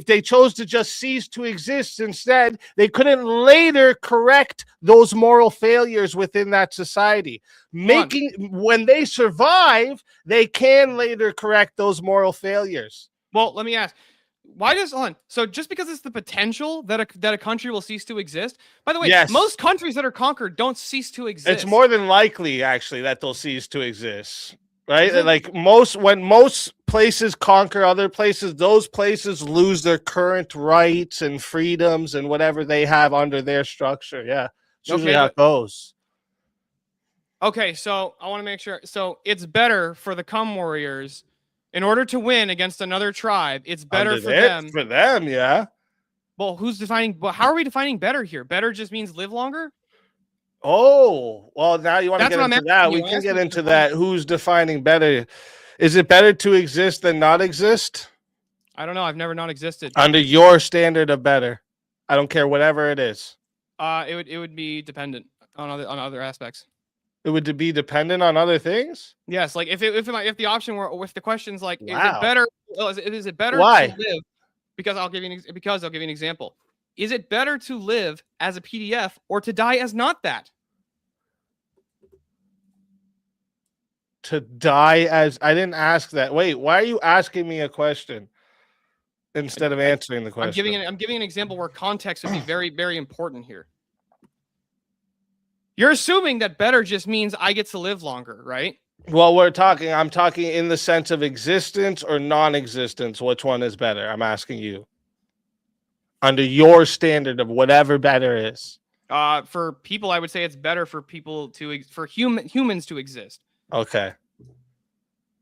they chose to just cease to exist instead, they couldn't later correct those moral failures within that society. When they survive, they can later correct those moral failures. Well, let me ask. Why does so just because it's the potential that a country will cease to exist? By the way, Yes. most countries that are conquered don't cease to exist. It's more than likely, actually, that they'll cease to exist, right? Is it? Like when most places conquer other places, those places lose their current rights and freedoms and whatever they have under their structure. Yeah, it's usually Okay, how it goes. Okay, so I want to make sure. So it's better for the Cum Warriors, in order to win against another tribe. It's better Under for their- them. For them, yeah. Well, who's defining? Well, how are we defining better here? Better just means live longer. Oh, well, now you want to That's get what I'm into that. asking We you. can I'm get asking into you. that. Who's defining better? Is it better to exist than not exist? I don't know. I've never not existed. Under your standard of better. I don't care, whatever it is. It would be dependent on other aspects. It would be dependent on other things? Yes, like if the option were, if the question's like, is Wow. it better? Is it better Why? to live? Because I'll give you an example. Is it better to live as a PDF or to die as not that? To die as I didn't ask that. Wait, why are you asking me a question instead of answering the question? I'm giving an example where context would be very, very important here. You're assuming that better just means I get to live longer, right? Well, I'm talking in the sense of existence or non-existence. Which one is better? I'm asking you. Under your standard of whatever better is. For people, I would say it's better for people humans to exist. Okay.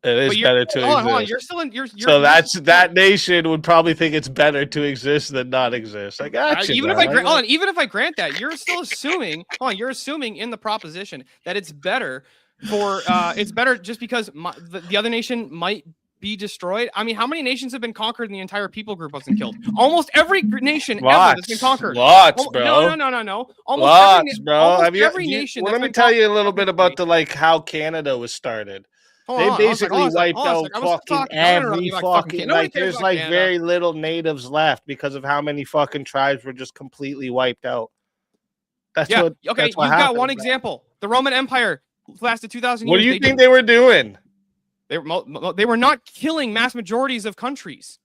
It is But you're- better to hold on, exist. hold on. You're still in. So that nation would probably think it's better to exist than not exist. I got you. Even if bro. even if I grant that, you're still assuming. You're assuming in the proposition that it's better for it's better just because the other nation might be destroyed. I mean, how many nations have been conquered and the entire people group wasn't killed? Almost every nation ever that's been conquered. Lots, bro. No. Almost Lots, bro. Almost every nation. Well, let me tell you a little bit about how Canada was started. They basically wiped out fucking every fucking there's like very little natives left because of how many fucking tribes were just completely wiped out. That's yeah. what. Okay, that's what you've got happened, one bro. example. The Roman Empire lasted 2,000 years. What do you think they were doing? They were not killing mass majorities of countries.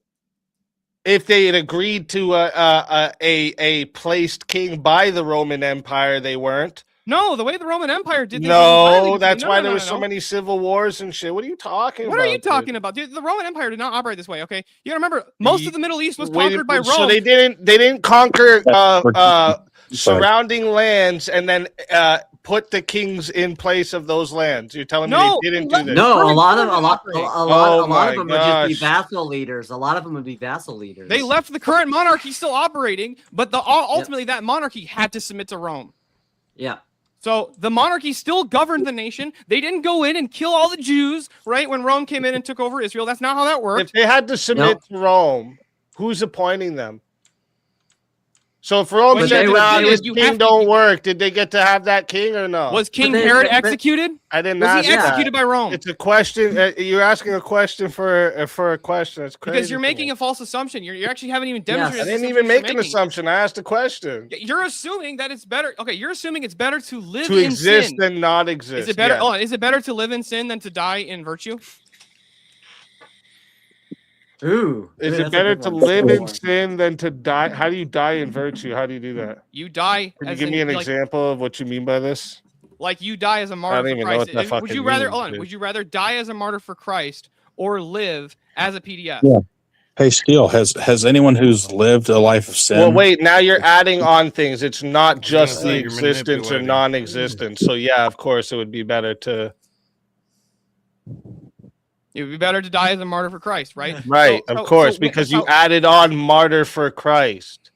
If they had agreed to a placed king by the Roman Empire, they weren't. No, the way the Roman Empire did things. No, that's why there was so many civil wars and shit. What are you talking about? What are you talking about, dude? The Roman Empire did not operate this way. Okay, you gotta remember, most of the Middle East was conquered by Rome. So they didn't conquer surrounding lands and then put the kings in place of those lands. You're telling me they didn't do this? No, a lot of them would just be gosh. vassal leaders. A lot of them would be vassal leaders. They left the current monarchy still operating, but ultimately that monarchy had to submit to Rome. Yeah. So the monarchy still governed the nation. They didn't go in and kill all the Jews, right? When Rome came in and took over Israel. That's not how that worked. If they had to submit to Rome, who's appointing them? So if Rome But said, they- "Nah, they this would- you king have to- don't work," did they get to have that king or no? Was King they- Herod but- executed? I didn't Was ask he executed that. by Rome? It's a question. You're asking a question for a question. It's crazy. Because you're making a false assumption. You actually haven't even I demonstrated. didn't the even assumption make you're an making. assumption. I asked a question. You're assuming that it's better. Okay, you're assuming it's better to live To in exist sin. than not exist. Is it better? yeah. Hold on, is it better to live in sin than to die in virtue? Ooh. Is that's it a better good to one. live Good in one. sin than to die? How do you die in virtue? How do you do that? You die. Can you as give me in, an like, example of what you mean by this? Like you die as a martyr don't for even know Christ. what that Would you fucking rather? means, Hold on. dude. Would you rather die as a martyr for Christ or live as a PDF? Yeah. Hey, Steele, has anyone who's lived a life of sin? Well, wait. Now you're adding on things. It's not just say the you're existence or manipulating. non-existence. So yeah, of course, it would be better to. It would be better to die as a martyr for Christ, right? Right, So- of so- course, so- because so- you added on martyr for Christ.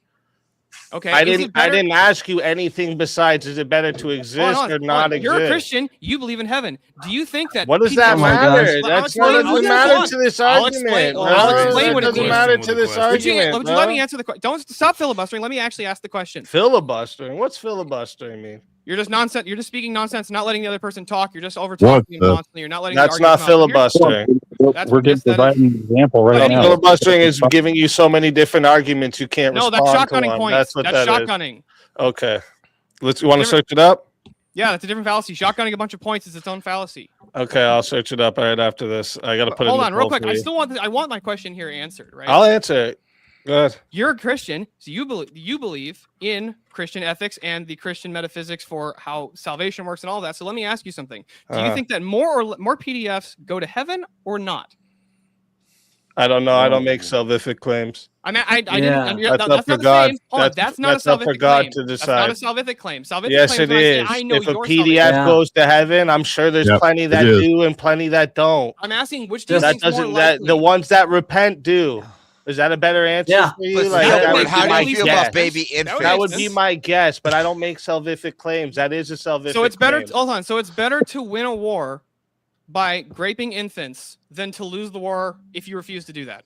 Okay. I is it didn't. I better- didn't ask you anything besides. Is it better to Hold on, exist hold or on. not exist? You're a Christian. You believe in heaven. Do you think that? What does people- that Oh my matter? gosh. I'll That's not explain- doesn't I'll matter explain- to this I'll argument. explain- bro. I'll explain what It it doesn't means. matter to this Would you argument. would you let me bro. answer the question? Don't stop filibustering. Let me actually ask the question. Filibustering? What's filibustering mean? You're just nonsense. You're just speaking nonsense, not letting the other person talk. You're just over talking the- them constantly. You're not letting. That's the not argument come out. filibustering. That's We're what just that is. providing an example right now. Filibustering is giving you so many different arguments you can't No, respond that's to shotgunning one. points. That's what That's that is. shotgunning. Okay. You want to Different- search it up? Yeah, that's a different fallacy. Shotgunning a bunch of points is its own fallacy. Okay, I'll search it up right after this. I got to put it Hold in on, the real poll quick. for I you. still want. I want my question here answered. Right. I'll answer it. Go ahead. You're a Christian, so you believe in Christian ethics and the Christian metaphysics for how salvation works and all that. So let me ask you something: do you think that more PDFs go to heaven or not? I don't know. I don't make salvific claims. I mean, I Yeah. didn't. That's That's up not for the God. same. Hold on, that's not that's a up for salvific God claim. to That's not a decide. salvific claim. Salvific Yes, claim it is when I say, is. I know If a your PDF salvation. Yeah. goes to heaven, I'm sure there's Yep, plenty it that is. do and plenty that don't. I'm asking which do you Just- That think's more doesn't. That likely? the ones that repent do. Is that a better answer Yeah. for you? But Like, Steele, that would would how be do my you feel guess. about baby That would infants? That would make be sense. my guess, but I don't make salvific claims. That is a salvific. So it's better. claim. Hold on. So it's better to win a war by raping infants than to lose the war if you refuse to do that.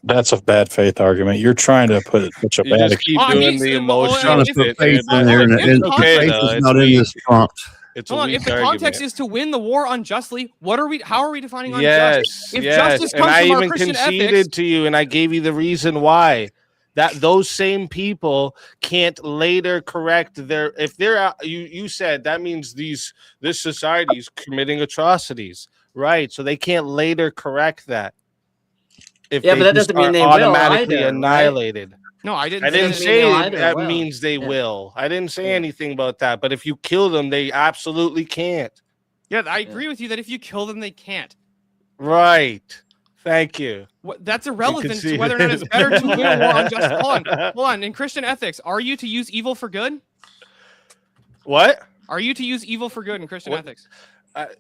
That's a bad faith argument. You're trying to put such a You bad. just keep Oh, doing he's- the well, emotion. Trying to if- put if- faith if- in there, and if- and if- okay, faith though, is it's not in weak. this prompt. It's a Hold on. weak If the argument. context is to win the war unjustly, what are we? How are we defining Yes, unjust? If yes, justice and comes I from our even Christian conceded ethics, to you, and I gave you the reason why. That those same people can't later correct their if they're you said that means this society is committing atrocities, right? So they can't later correct that. If Yeah, they but that just doesn't mean are they will automatically either, right? annihilated. no, I didn't. I didn't doesn't mean say they'll either, that right? means they Yeah. will. I didn't say Yeah. anything about that. But if you kill them, they absolutely can't. Yeah, I agree with you that if you kill them, they can't. Right. Thank you. That's irrelevant see to whether or not it's better to win a war unjust. Hold on, it. hold on. In Christian ethics, are you to use evil for good? What? Are you to use evil for good in Christian What? ethics?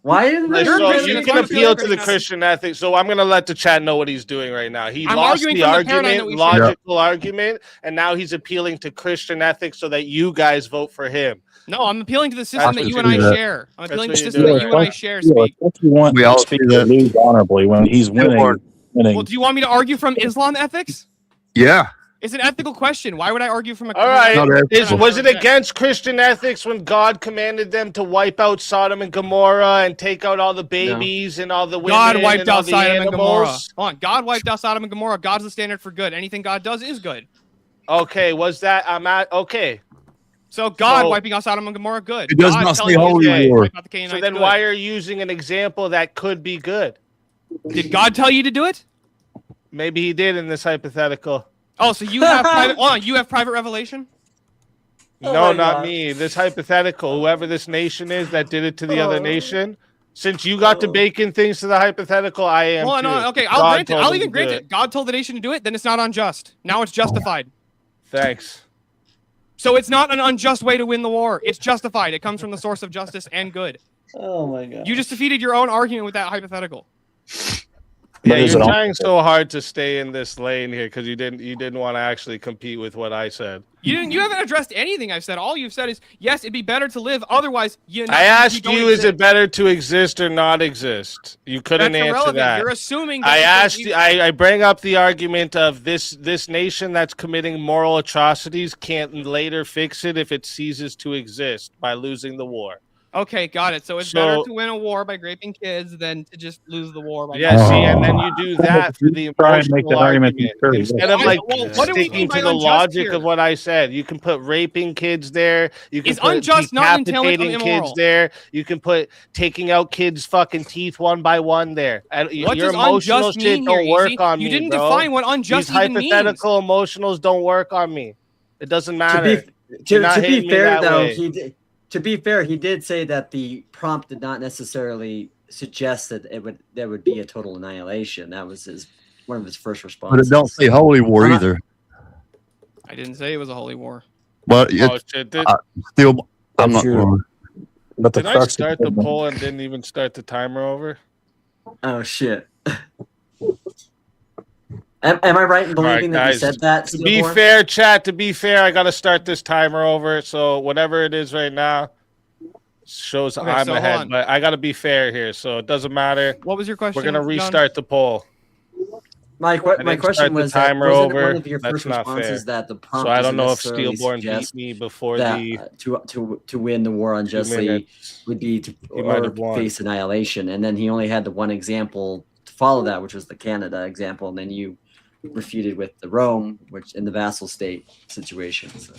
Why isn't So there You're you Christian, can I'm appeal to the Christian. Christian ethics. So I'm going to let the chat know what he's doing right now. He I'm lost arguing the from the paradigm that argument, we share. logical argument, and now he's appealing to Christian ethics so that you guys vote for him. No, I'm appealing to the system That's that what you you're and I doing. share. I'm That's appealing to what the you're system that doing. you and I share. Yeah, Speak. don't you want We to all speak see to that. lose honorably when he's winning? Well, do you want me to argue from Islam ethics? Yeah. It's an ethical question. Why would I argue from a? All right. Not ethical. Was it against Christian ethics when God commanded them to wipe out Sodom and Gomorrah and take out all the babies and all the women? God wiped and all out the Sodom and Gomorrah. animals? Hold on. God wiped out Sodom and Gomorrah. God's the standard for good. Anything God does is good. Okay. Was that? Okay. So God So- wiping out Sodom and Gomorrah, good. It does God not telling say you holy to war. wipe out the So Canaanites, then good. why are you using an example that could be good? Did God tell you to do it? Maybe he did in this hypothetical. Oh, so you have private. Hold on, you have private revelation. No, my not God. me. This hypothetical, whoever this nation is that did it to the other nation. Since you got to bake in things to the hypothetical, I am. Hold on, too. no, okay, I'll God grant it. told I'll him even to grant do it. God told the nation to do it, then it's not unjust. Now it's justified. Thanks. So it's not an unjust way to win the war. It's justified. It comes from the source of justice and good. Oh my god. You just defeated your own argument with that hypothetical. Yeah, is you're it trying so hard to stay in this lane here because you didn't want to actually compete with what I said. You haven't addressed anything I've said. All you've said is yes, it'd be better to live. Otherwise, I asked don't you, is exist. it better to exist or not exist? You couldn't That's answer irrelevant. that. You're assuming. I that asked you. I bring up the argument of this nation that's committing moral atrocities can't later fix it if it ceases to exist by losing the war. Okay, got it. So it's better to win a war by raping kids than to just lose the war by. Yeah, see, and then you do that for the Try and make emotional that argument argument true. instead of Why- like well, what do we sticking mean by to the unjust logic here? of what I said. You can put raping kids there. You can Is put unjust not an entailment of decapitating kids immoral? there. You can put taking out kids' fucking teeth one by one there. And What your does emotional unjust shit mean don't here, work Easy? on You me. didn't bro. define what unjust These even means. hypothetical emotionals don't work on me. It doesn't matter. To You're not be hitting me fair, that though, way. he did. To be fair, he did say that the prompt did not necessarily suggest that there would be a total annihilation. That was one of his first But responses. it don't say holy war either. I didn't say it was a holy war. But Oh, shit, still, I'm not. But Did I start the poll and didn't even start the timer over? Oh shit. Am I right in believing that you guys, said that? To be Steelborn? fair, chat, to be fair, I got to start this timer over. So whatever it is right now shows Okay, I'm so hold ahead. on. But I got to be fair here. So it doesn't matter. What was your question? We're going to John? restart the poll. My I question didn't start was the that timer wasn't over. one of your That's first not fair. responses that the prompt So I don't doesn't know if necessarily Steelborn beat suggest me before that the to win the war unjustly minutes. would be to He might or have won. face annihilation, and then he only had the one example to follow that, which was the Canada example, and then you refuted with the Rome, which in the vassal state situation. So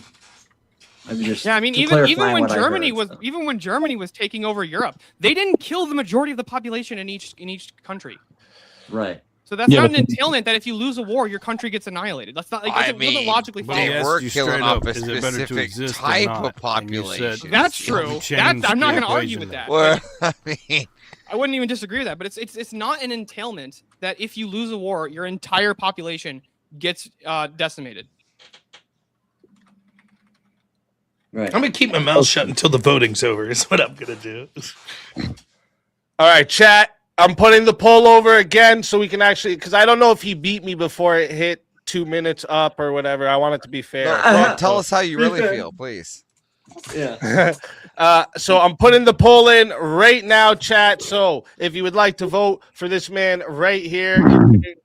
I'm just Yeah, I mean, to even clarify when what I Germany heard, was so. even when Germany was taking over Europe, they didn't kill the majority of the population in each country. Right. So that's Yeah, not an but- entailment that if you lose a war, your country gets annihilated. That's not like I doesn't logically but follow. they were killing off a specific type of population. That's true. That's, I'm not going to argue with that. Well, Like, I mean, I wouldn't even disagree with that. But it's not an entailment that if you lose a war, your entire population gets decimated. Right. I'm gonna keep my mouth shut until the voting's over. Is what I'm gonna do. All right, chat. I'm putting the poll over again so we can actually, because I don't know if he beat me before it hit 2 minutes up or whatever. I want it to be fair. well, tell us how you really feel, please. Yeah. So I'm putting the poll in right now, chat. So if you would like to vote for this man right here,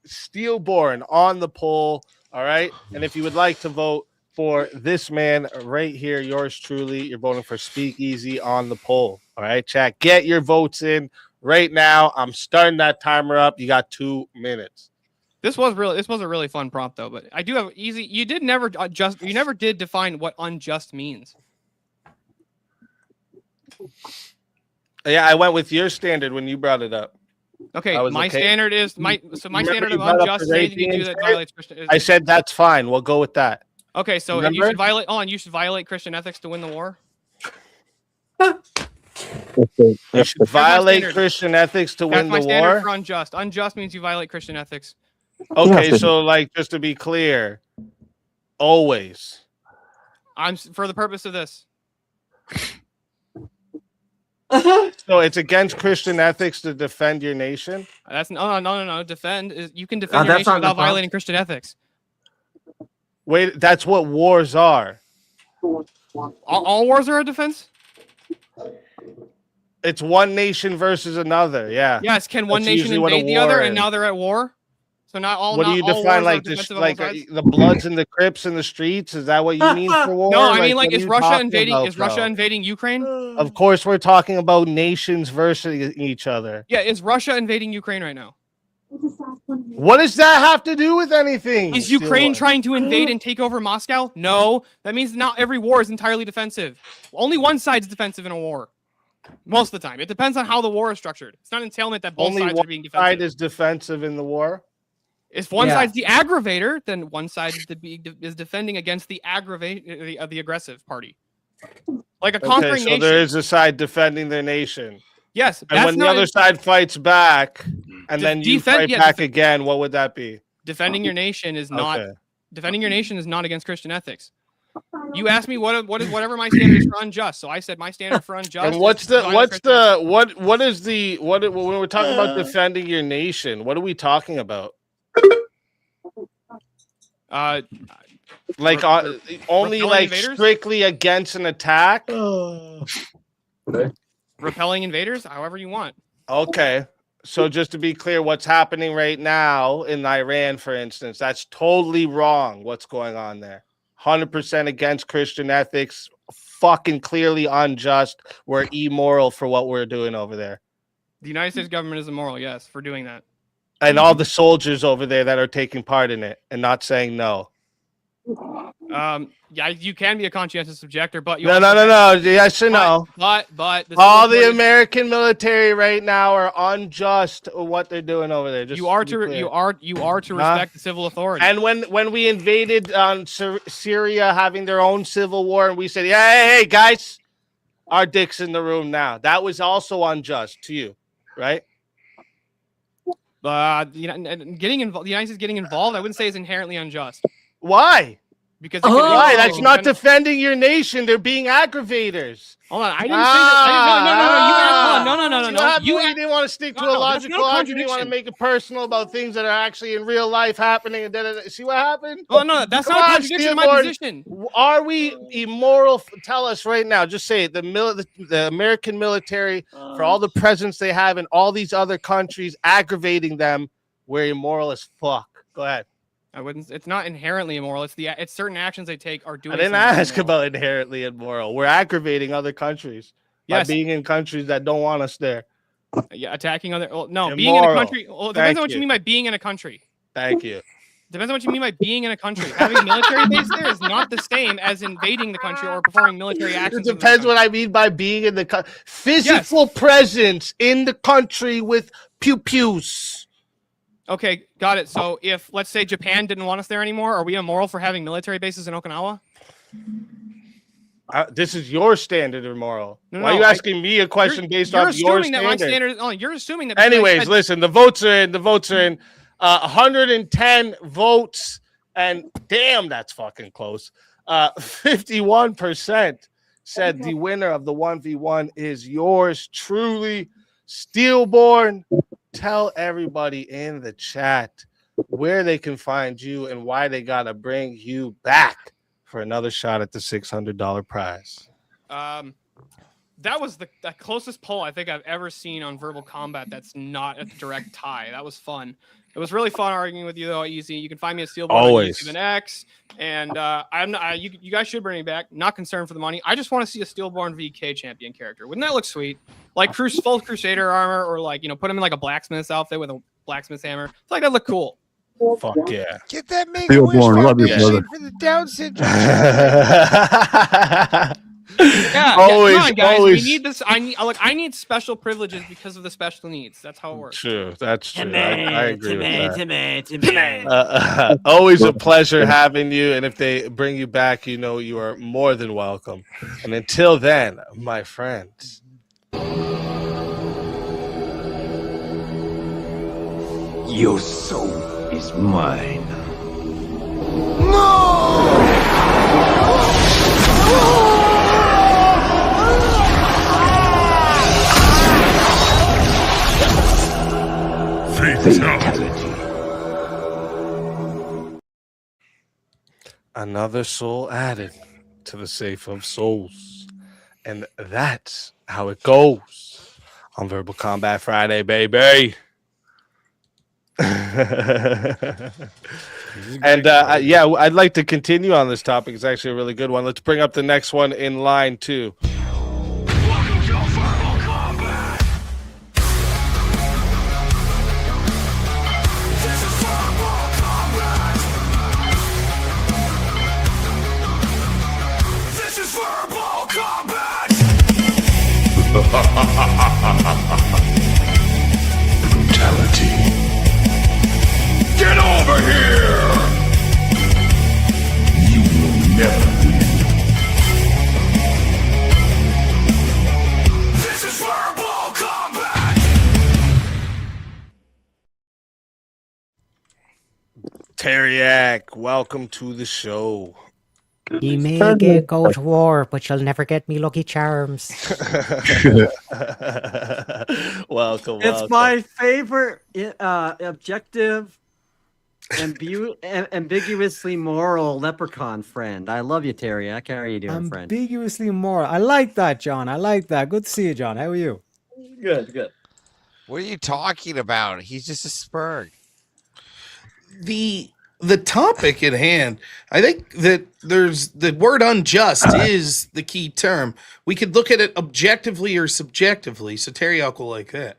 Steelborn on the poll. All right. And if you would like to vote for this man right here, yours truly, you're voting for Speakeasy on the poll. All right, chat. Get your votes in right now. I'm starting that timer up. You got 2 minutes. This was a really fun prompt though. But I do have easy. You never did define what unjust means. Yeah, I went with your standard when you brought it up. Okay, I was my okay. standard is my Remember standard you of brought up unjust is the anything you raping do that instead? violates Christian. I said that's fine. We'll go with that. Okay, so you Remember? should violate. Oh, and you should violate Christian ethics to win the war. You should violate standard. Christian ethics to That's win my the standard war. for unjust. Unjust means you violate Christian ethics. Okay, so like just to be clear, always. For the purpose of this. So it's against Christian ethics to defend your nation. That's no. Defend is you can defend your that's nation not the without prompt. violating Christian ethics. Wait, that's what wars are. All wars are a defense. It's one nation versus another. Yeah. Yes. Can one That's nation usually what a invade the war other, is. and now they're at war? So not all. What do not you all define wars like are this? defensive on Like both sides? the Bloods and the Crips in the streets? Is that what you mean for war? No, I mean like what are is you Russia talking invading? about, Is Russia bro? invading Ukraine? Of course, we're talking about nations versus each other. Yeah. Is Russia invading Ukraine right now? What does that have to do with anything? Is Ukraine Steelborn? trying to invade and take over Moscow? No. That means not every war is entirely defensive. Only one side's defensive in a war. Most of the time. It depends on how the war is structured. It's not an entailment that both Only sides are one being side defensive. is defensive in the war? If one Yeah. side's the aggravator, then one side is defending against the the aggressive party. Like a conquering Okay, so nation. there is a side defending their nation. Yes. And when the other side fights back, and then you fight back again, what would that be? defending your nation is not Okay. defending your nation is not against Christian ethics. You asked me what is whatever my standard is for unjust. So I said my standard for unjust. And what's is the violent Christian- when we're talking about defending your nation? What are we talking about? Like only repelling like invaders? strictly against an attack? repelling invaders, however you want. Okay. So just to be clear, what's happening right now in Iran, for instance, that's totally wrong. What's going on there? 100% against Christian ethics, fucking clearly unjust. We're immoral for what we're doing over there. The United States government is immoral, yes, for doing that. And all the soldiers over there that are taking part in it and not saying no. Yeah, you can be a conscientious objector, but you No. Yes or no? But all the American military right now are unjust with what they're doing over there. Just you are to be clear. you are to respect the civil authority. And when we invaded Syria, having their own civil war, and we said, "Yeah, hey guys, our dick's in the room now," that was also unjust to you, right? Getting involved, the United States getting involved, I wouldn't say is inherently unjust. Why? Because why? That's not defending your nation. They're being aggravators. Hold on, I didn't say that. No. You didn't want to stick to a logical argument. You want to make it personal about things that are actually in real life happening. And see what happened? Oh no, that's not a contradiction of my position. Are we immoral? Tell us right now. Just say it. The American military, for all the presence they have in all these other countries, aggravating them, we're immoral as fuck. Go ahead. I wouldn't. It's not inherently immoral. It's certain actions they take are doing. I didn't ask about inherently immoral. We're aggravating other countries by being in countries that don't want us there. Yeah, attacking other. Well, no, Immoral. being in a country. Well, it depends on what you mean by being in a country. Thank you. Depends on what you mean by being in a country. Having a military base there is not the same as invading the country or performing military actions. It depends what I mean by being in the country. Physical presence in the country with pew-pews. Okay, got it. So if, let's say, Japan didn't want us there anymore, are we immoral for having military bases in Okinawa? This is your standard of moral. Why are you asking me a question based off your standard? My standard? Oh, you're assuming that. Anyways, listen, the votes are in. 110 votes, and damn, that's fucking close. 51% said the winner of the 1v1 is yours truly, Steelborn. Tell everybody in the chat where they can find you and why they gotta bring you back for another shot at the $600 prize. That was the closest poll I think I've ever seen on Verbal Combat. That's not a direct tie. That was fun. It was really fun arguing with you though. Easy. You can find me at Steelborn always. On YouTube and X, and I'm not. You guys should bring me back. Not concerned for the money. I just want to see a Steelborn VK champion character. Wouldn't that look sweet? Like full Crusader armor, or like put him in like a blacksmith's outfit with a blacksmith's hammer. I feel like that'd look cool. Fuck yeah! Get that Make-A-Wish Foundation for the Down syndrome. Come on, guys. We need this. I need special privileges because of the special needs. That's how it works. True. That's true. I agree with that. Always a pleasure having you. And if they bring you back, you are more than welcome. And until then, my friends. Your soul is mine. Fatality. Another soul added to the safe of souls. And that's how it goes on Verbal Combat Friday, baby. And yeah, I'd like to continue on this topic. It's actually a really good one. Let's bring up the next one in line too. Brutality. Get over here! You will never win. This is Verbal Combat! Teriak, welcome to the show. You may go to war, but you'll never get me Lucky Charms. Welcome. It's my favorite objective, ambiguously moral leprechaun friend. I love you, Teriak. How are you doing, friend? Ambiguously moral. I like that, John. I like that. Good to see you, John. How are you? Good, good. What are you talking about? He's just a spurg. The topic at hand, I think that there's the word unjust is the key term. We could look at it objectively or subjectively. So Teriak will like that.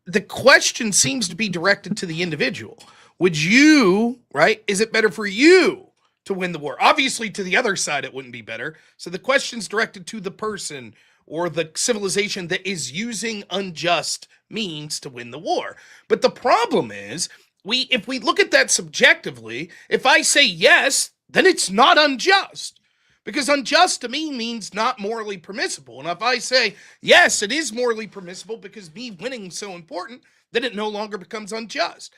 The question seems to be directed to the individual. Would you, right? Is it better for you to win the war? Obviously, to the other side, it wouldn't be better. So the question's directed to the person or the civilization that is using unjust means to win the war. But the problem is, if we look at that subjectively, if I say yes, then it's not unjust. Because unjust to me means not morally permissible. And if I say, yes, it is morally permissible because me winning is so important, then it no longer becomes unjust.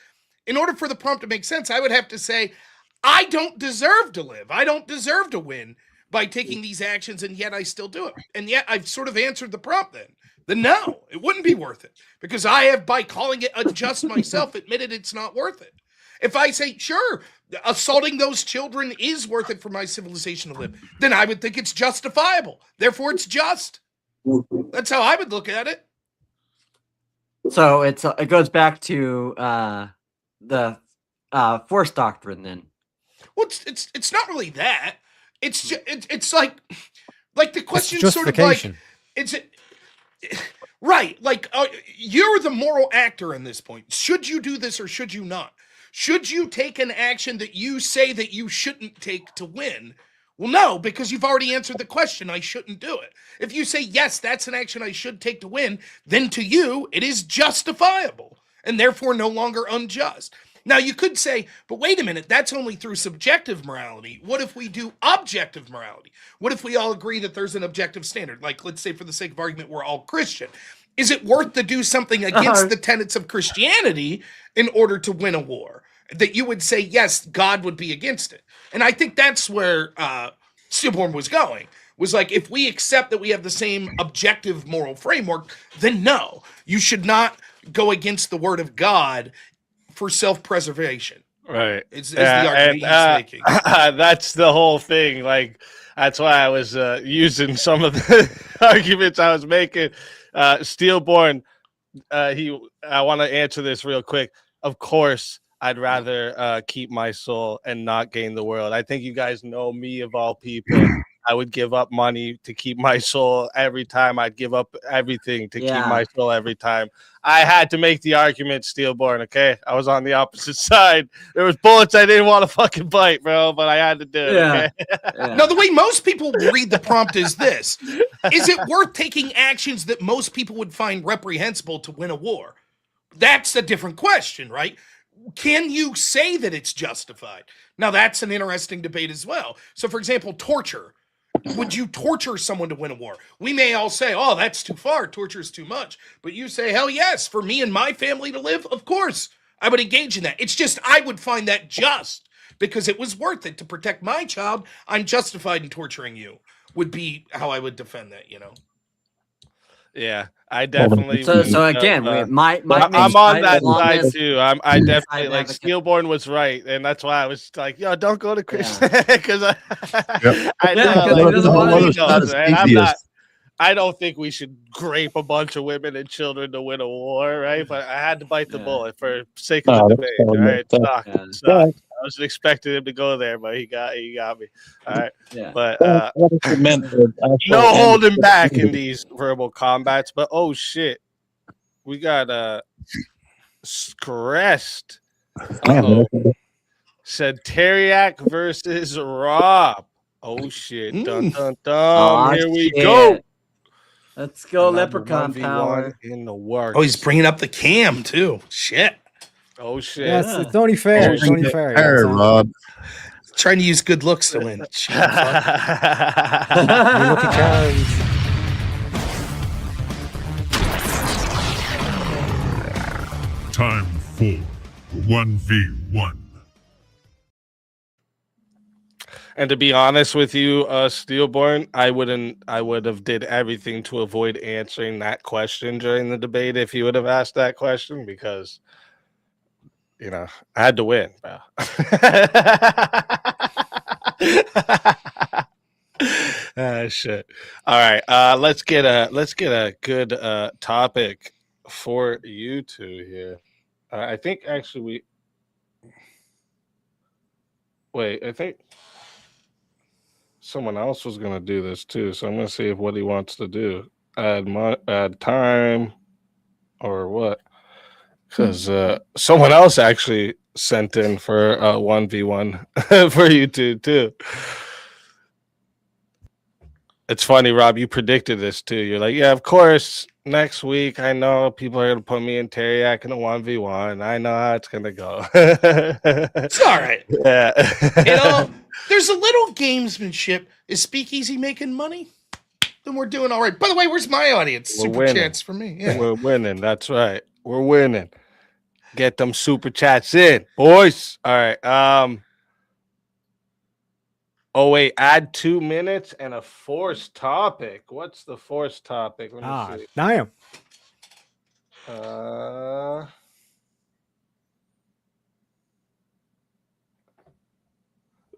In order for the prompt to make sense, I would have to say, I don't deserve to live. I don't deserve to win by taking these actions, and yet I still do it. And yet I've sort of answered the prompt then. Then no, it wouldn't be worth it. Because I have, by calling it unjust myself, admitted it's not worth it. If I say, sure, assaulting those children is worth it for my civilization to live, then I would think it's justifiable. Therefore, it's just. That's how I would look at it. So it goes back to the force doctrine then. Well, it's not really that. It's just, it's like the question sort of like it's right. Like you're the moral actor in this point. Should you do this or should you not? Should you take an action that you say that you shouldn't take to win? Well, no, because you've already answered the question. I shouldn't do it. If you say, yes, that's an action I should take to win, then to you, it is justifiable and therefore no longer unjust. Now, you could say, but wait a minute, that's only through subjective morality. What if we do objective morality? What if we all agree that there's an objective standard? Like, let's say for the sake of argument, we're all Christian. Is it worth to do something against the tenets of Christianity in order to win a war? That you would say, yes, God would be against it. And I think that's where Steelborn was going. Was like, if we accept that we have the same objective moral framework, then no, you should not go against the word of God for self-preservation. Right. It's the argument he's making. That's the whole thing. Like, that's why I was using some of the arguments I was making. Steelborn, I want to answer this real quick. Of course, I'd rather keep my soul and not gain the world. I think you guys know me of all people. I would give up money to keep my soul every time. I'd give up everything to keep my soul every time. I had to make the argument, Steelborn, okay? I was on the opposite side. There was bullets I didn't want to fucking bite, bro, but I had to do it, okay? No, the way most people read the prompt is this. Is it worth taking actions that most people would find reprehensible to win a war? That's a different question, right? Can you say that it's justified? Now, that's an interesting debate as well. So, for example, torture. Would you torture someone to win a war? We may all say, oh, that's too far. Torture is too much. But you say, hell yes, for me and my family to live, of course, I would engage in that. It's just I would find that just because it was worth it to protect my child. I'm justified in torturing you would be how I would defend that, you know? Yeah, I definitely. So again, I'm on that side too. I definitely like Steelborn was right, and that's why I was like, "Yo, don't go to Christian," because I know. I don't think we should grape a bunch of women and children to win a war, right? But I had to bite the bullet for sake of the debate. All right, it sucked. I wasn't expecting him to go there, but he got me. All right, but no holding back in these verbal combats. But oh shit, we got Crest. Said Teriak versus Rob. Oh shit! Dun dun dun! Here we go. Let's go, Leprechaun power in the works. Oh, he's bringing up the cam too. Shit. Oh shit. Yes, it's only fair. It's only fair. Rob. Trying to use good looks to win. Lucky Charms. Time for 1v1. And to be honest with you, Steelborn, I would have did everything to avoid answering that question during the debate if you would have asked that question, because I had to win, bro. Shit. All right. Let's get a good topic for you two here. I think actually I think someone else was gonna do this too, so I'm gonna see what he wants to do. Add time or what? Because someone else actually sent in for a 1v1 for you two too. It's funny, Rob, you predicted this too. You're like, yeah, of course, next week I know people are gonna put me and Teriak in a 1v1. I know how it's gonna go. It's all right. Yeah. There's a little gamesmanship. Is Speakeasy making money? Then we're doing all right. By the way, where's my audience? We're Super winning. chats for me. Yeah. We're winning. That's right. We're winning. Get them super chats in, boys. All right. Oh wait, add 2 minutes and a forced topic. What's the forced topic? Let me see. Damn.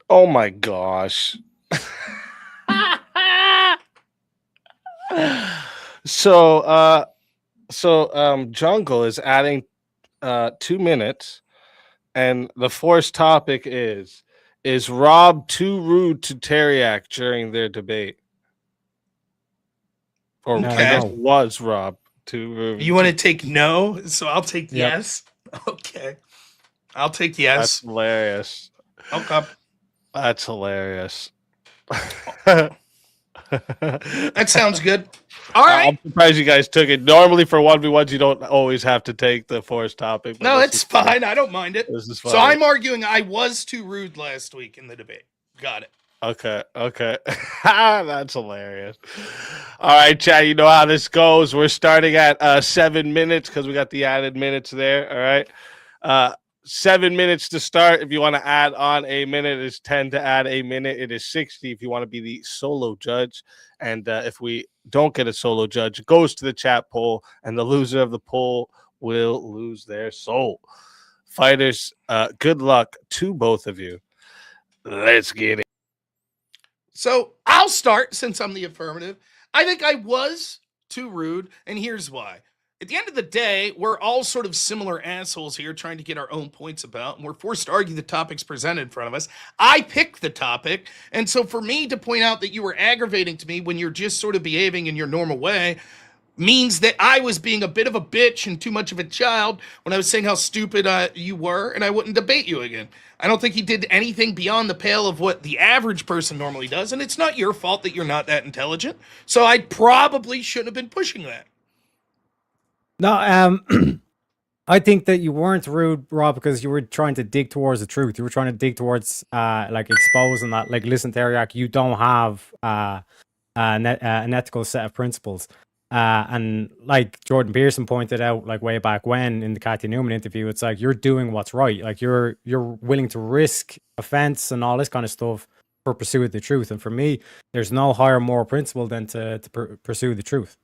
Oh my gosh. So Jungle is adding 2 minutes, and the forced topic is Rob too rude to Teriak during their debate? Or I guess was Rob too rude? You want to take no? So I'll take Yep. yes. Okay. I'll take yes. That's hilarious. Okay. That's hilarious. That sounds good. All right. I'm surprised you guys took it. Normally for 1v1s, you don't always have to take the forced topic. but No, this it's is fine. I don't mind it. This is So funny. I'm arguing I was too rude last week in the debate. Got it. Okay. That's hilarious. All right, chat. You know how this goes. We're starting at 7 minutes because we got the added minutes there. All right. 7 minutes to start. If you want to add on a minute, it's 10 to add a minute. It is 60 if you want to be the solo judge. And if we don't get a solo judge, it goes to the chat poll, and the loser of the poll will lose their soul. Fighters, good luck to both of you. Let's get it. So I'll start since I'm the affirmative. I think I was too rude, and here's why. At the end of the day, we're all sort of similar assholes here trying to get our own points about, and we're forced to argue the topics presented in front of us. I picked the topic, and so for me to point out that you were aggravating to me when you're just sort of behaving in your normal way means that I was being a bit of a bitch and too much of a child when I was saying how stupid you were, and I wouldn't debate you again. I don't think he did anything beyond the pale of what the average person normally does, and it's not your fault that you're not that intelligent, so I probably shouldn't have been pushing that. No, I think that you weren't rude, Rob, because you were trying to dig towards the truth. You were trying to dig towards like exposing that. Like, listen, Teriak, you don't have an ethical set of principles. And like Jordan Pearson pointed out, like way back when in the Kathy Newman interview, it's like you're doing what's right. Like you're willing to risk offense and all this kind of stuff for pursuit of the truth. And for me, there's no higher moral principle than to pursue the truth.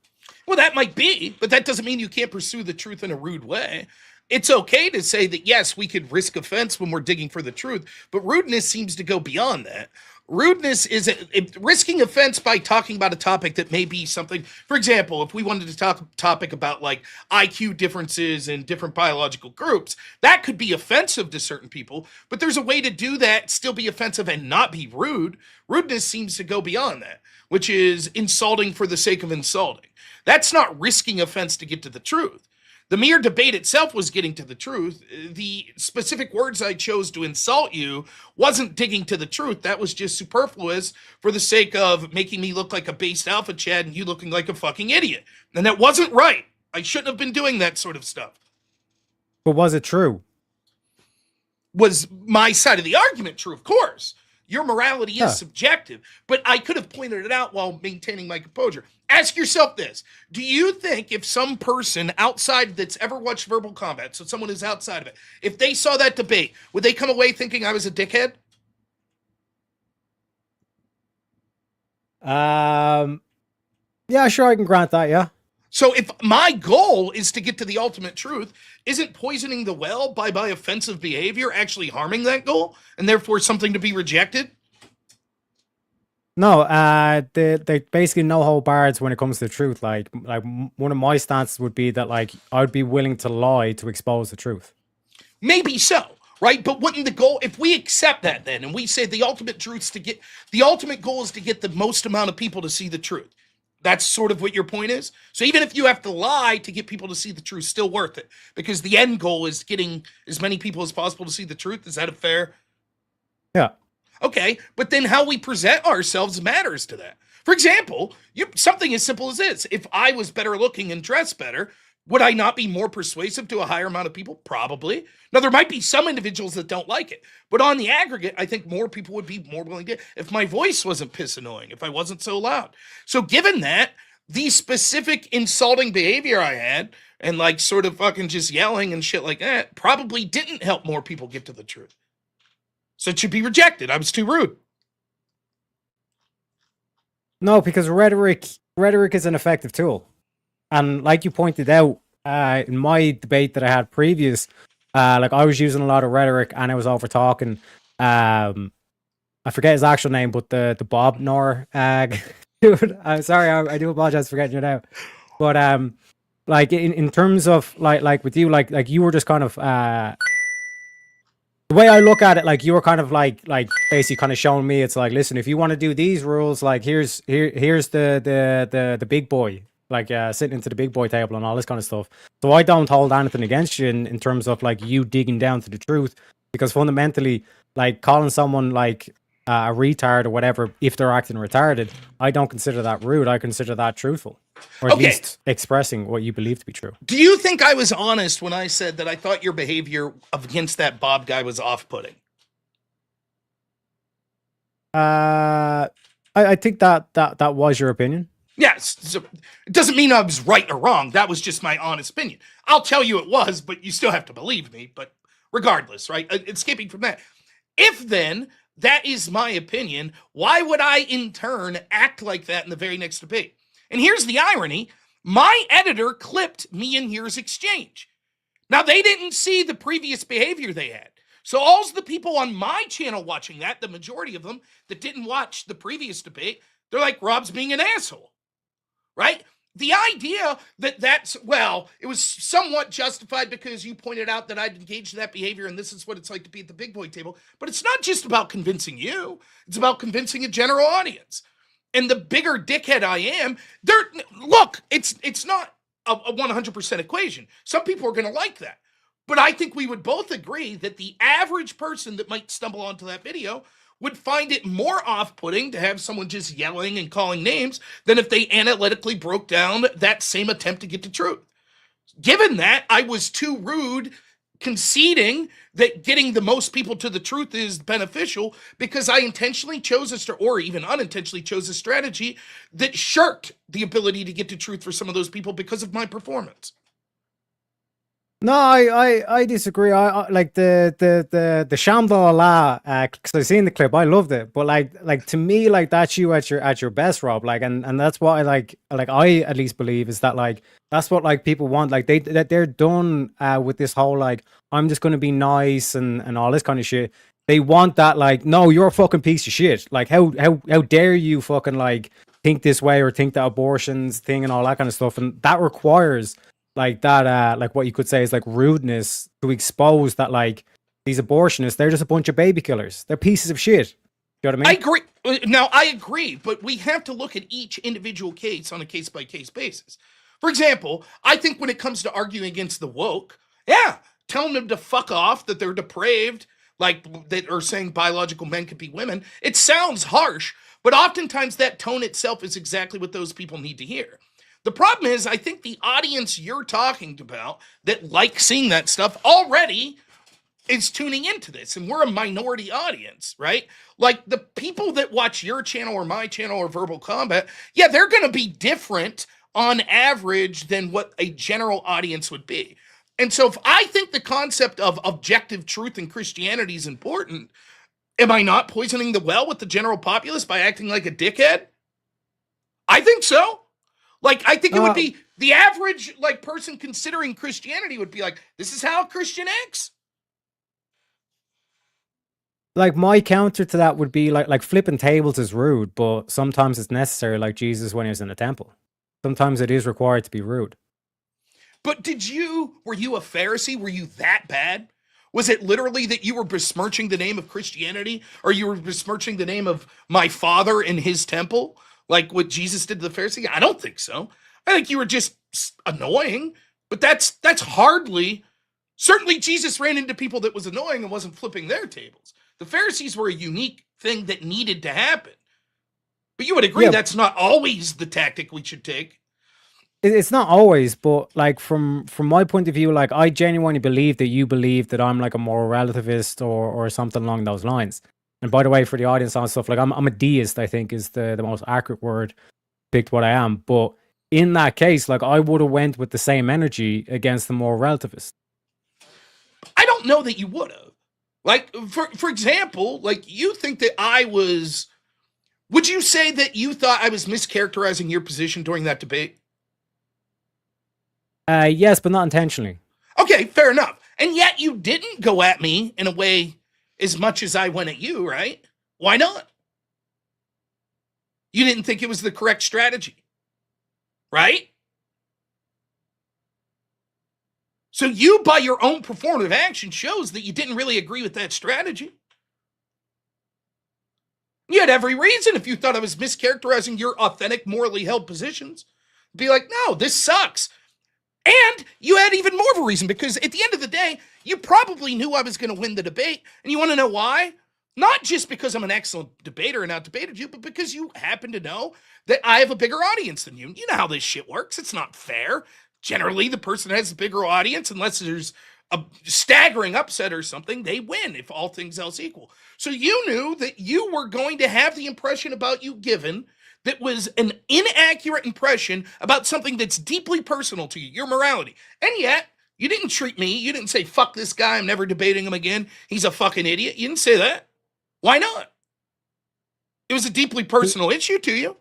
Well, that might be, but that doesn't mean you can't pursue the truth in a rude way. It's okay to say that, yes, we could risk offense when we're digging for the truth, but rudeness seems to go beyond that. Rudeness is risking offense by talking about a topic that may be something. For example, if we wanted to talk a topic about like IQ differences in different biological groups, that could be offensive to certain people, but there's a way to do that, still be offensive and not be rude. Rudeness seems to go beyond that, which is insulting for the sake of insulting. That's not risking offense to get to the truth. The mere debate itself was getting to the truth. The specific words I chose to insult you wasn't digging to the truth. That was just superfluous for the sake of making me look like a based alpha Chad and you looking like a fucking idiot. And that wasn't right. I shouldn't have been doing that sort of stuff. But was it true? Was my side of the argument true? Of course. Your morality is subjective, but I could have pointed it out while maintaining my composure. Ask yourself this. Do you think if some person outside that's ever watched Verbal Combat, so someone who's outside of it, if they saw that debate, would they come away thinking I was a dickhead? Yeah, sure, I can grant that. Yeah. So if my goal is to get to the ultimate truth, isn't poisoning the well by my offensive behavior actually harming that goal and therefore something to be rejected? No, they basically no hold barred when it comes to the truth. Like one of my stances would be that like I'd be willing to lie to expose the truth. Maybe so, right? But wouldn't the goal, if we accept that then, and we say the ultimate goal is to get the most amount of people to see the truth. That's sort of what your point is. So even if you have to lie to get people to see the truth, still worth it because the end goal is getting as many people as possible to see the truth. Is that a fair? Yeah. Okay, but then how we present ourselves matters to that. For example, something as simple as this. If I was better looking and dressed better, would I not be more persuasive to a higher amount of people? Probably. Now, there might be some individuals that don't like it, but on the aggregate, I think more people would be more willing to, if my voice wasn't piss annoying, if I wasn't so loud. So given that, the specific insulting behavior I had, and like sort of fucking just yelling and shit like that, probably didn't help more people get to the truth. So it should be rejected. I was too rude. No, because rhetoric is an effective tool. And like you pointed out, in my debate that I had previous, like I was using a lot of rhetoric and I was over talking. I forget his actual name, but the Bob Nor dude. I'm sorry, I do apologize for getting it out. But like in terms of like with you, like you were just kind of the way I look at it, like you were kind of like basically kind of showing me, it's like, listen, if you want to do these rules, like here's the big boy, like sitting into the big boy table and all this kind of stuff. So I don't hold anything against you in terms of like you digging down to the truth, because fundamentally, like calling someone like a retard or whatever, if they're acting retarded, I don't consider that rude. I consider that truthful, or at least expressing what you believe to be true. Do you think I was honest when I said that I thought your behavior against that Bob guy was off-putting? I think that was your opinion. Yes. So it doesn't mean I was right or wrong. That was just my honest opinion. I'll tell you it was, but you still have to believe me. But regardless, right? Escaping from that. If then that is my opinion, why would I in turn act like that in the very next debate? And here's the irony. My editor clipped me and yours exchange. Now, they didn't see the previous behavior they had. So all the people on my channel watching that, the majority of them that didn't watch the previous debate, they're like, Rob's being an asshole, right? The idea that it was somewhat justified because you pointed out that I'd engaged in that behavior and this is what it's like to be at the big boy table. But it's not just about convincing you. It's about convincing a general audience. And the bigger dickhead I am, it's not a 100% equation. Some people are going to like that. But I think we would both agree that the average person that might stumble onto that video would find it more off-putting to have someone just yelling and calling names than if they analytically broke down that same attempt to get to truth. Given that, I was too rude conceding that getting the most people to the truth is beneficial because I intentionally chose or even unintentionally chose a strategy that shirked the ability to get to truth for some of those people because of my performance. No, I disagree. I like the Shambhala, because I seen the clip. I loved it, but like to me, like that's you at your best, Rob. Like, and that's what I like I at least believe is that like that's what like people want. Like they're done with this whole like I'm just gonna be nice and all this kind of shit. They want that like no, you're a fucking piece of shit. Like how dare you fucking like think this way or think that abortion's thing and all that kind of stuff, and that requires like that, like what you could say is like rudeness to expose that like these abortionists, they're just a bunch of baby killers. They're pieces of shit. You know what I mean? I agree. Now, I agree, but we have to look at each individual case on a case-by-case basis. For example, I think when it comes to arguing against the woke, telling them to fuck off, that they're depraved, like that are saying biological men could be women, it sounds harsh, but oftentimes that tone itself is exactly what those people need to hear. The problem is, I think the audience you're talking about that like seeing that stuff already is tuning into this, and we're a minority audience, right? Like the people that watch your channel or my channel or Verbal Combat, they're going to be different on average than what a general audience would be. And so if I think the concept of objective truth in Christianity is important, am I not poisoning the well with the general populace by acting like a dickhead? I think so. Like, I think it would be the average like person considering Christianity would be like, this is how a Christian acts. Like my counter to that would be like flipping tables is rude, but sometimes it's necessary, like Jesus when he was in the temple. Sometimes it is required to be rude. But were you a Pharisee? Were you that bad? Was it literally that you were besmirching the name of Christianity, or you were besmirching the name of my father in his temple, like what Jesus did to the Pharisee? I don't think so. I think you were just annoying, but that's hardly. Certainly Jesus ran into people that was annoying and wasn't flipping their tables. The Pharisees were a unique thing that needed to happen. But you would agree that's not always the tactic we should take. It's not always, but like from my point of view, like I genuinely believe that you believe that I'm like a moral relativist or something along those lines. And by the way, for the audience and stuff, like I'm a deist, I think is the most accurate word picked what I am. But in that case, like I would have went with the same energy against the moral relativist. I don't know that you would have. Like, for example, like you think that would you say that you thought I was mischaracterizing your position during that debate? Yes, but not intentionally. Okay, fair enough. And yet you didn't go at me in a way as much as I went at you, right? Why not? You didn't think it was the correct strategy, right? So you, by your own performative action, shows that you didn't really agree with that strategy. You had every reason, if you thought I was mischaracterizing your authentic, morally held positions, be like, no, this sucks. And you had even more of a reason, because at the end of the day, you probably knew I was going to win the debate. And you want to know why? Not just because I'm an excellent debater and outdebated you, but because you happen to know that I have a bigger audience than you. You know how this shit works. It's not fair. Generally, the person that has a bigger audience, unless there's a staggering upset or something, they win if all things else equal. So you knew that you were going to have the impression about you given that was an inaccurate impression about something that's deeply personal to you, your morality. And yet, you didn't treat me, you didn't say, fuck this guy, I'm never debating him again, he's a fucking idiot. You didn't say that. Why not? It was a deeply personal issue to you.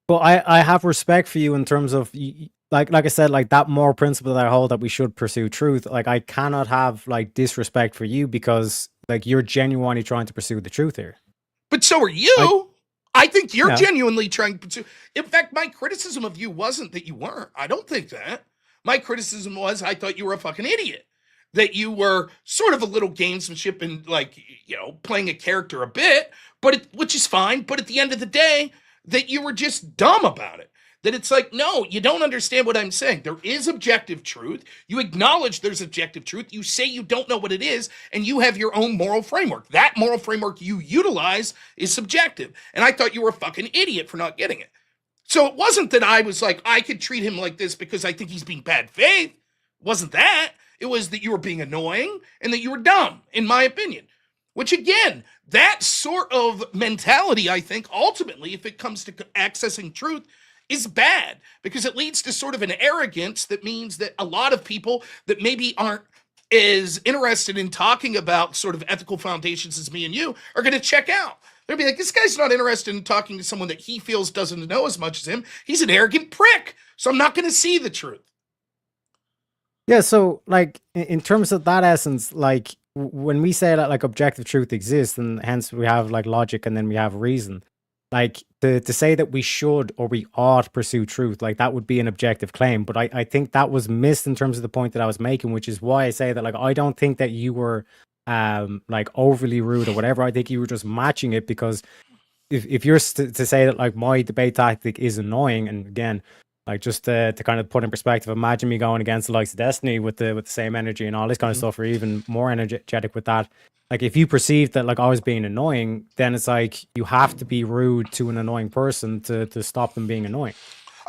Well, I have respect for you in terms of, like I said, like that moral principle that I hold that we should pursue truth. Like I cannot have like disrespect for you because like you're genuinely trying to pursue the truth here. But so are you. I think you're Yeah. genuinely trying to pursue. In fact, my criticism of you wasn't that you weren't. I don't think that. My criticism was I thought you were a fucking idiot. That you were sort of a little gamesmanship and like, you know, playing a character a bit, but which is fine. But at the end of the day, that you were just dumb about it. That it's like, no, you don't understand what I'm saying. There is objective truth. You acknowledge there's objective truth. You say you don't know what it is, and you have your own moral framework. That moral framework you utilize is subjective. And I thought you were a fucking idiot for not getting it. So it wasn't that I was like, I could treat him like this because I think he's being bad faith. It wasn't that. It was that you were being annoying and that you were dumb, in my opinion. Which again, that sort of mentality, I think, ultimately, if it comes to accessing truth, is bad because it leads to sort of an arrogance that means that a lot of people that maybe aren't as interested in talking about sort of ethical foundations as me and you are going to check out. They'll be like, this guy's not interested in talking to someone that he feels doesn't know as much as him. He's an arrogant prick. So I'm not going to see the truth. Yeah, so like in terms of that essence, like when we say that like objective truth exists and hence we have like logic and then we have reason, like to say that we should or we ought pursue truth, like that would be an objective claim. But I think that was missed in terms of the point that I was making, which is why I say that like I don't think that you were like overly rude or whatever. I think you were just matching it because if you're to say that like my debate tactic is annoying, and again, like just to kind of put in perspective, imagine me going against the likes of Destiny with the same energy and all this kind of stuff, or even more energetic with that. Like if you perceive that like I was being annoying, then it's like you have to be rude to an annoying person to stop them being annoying.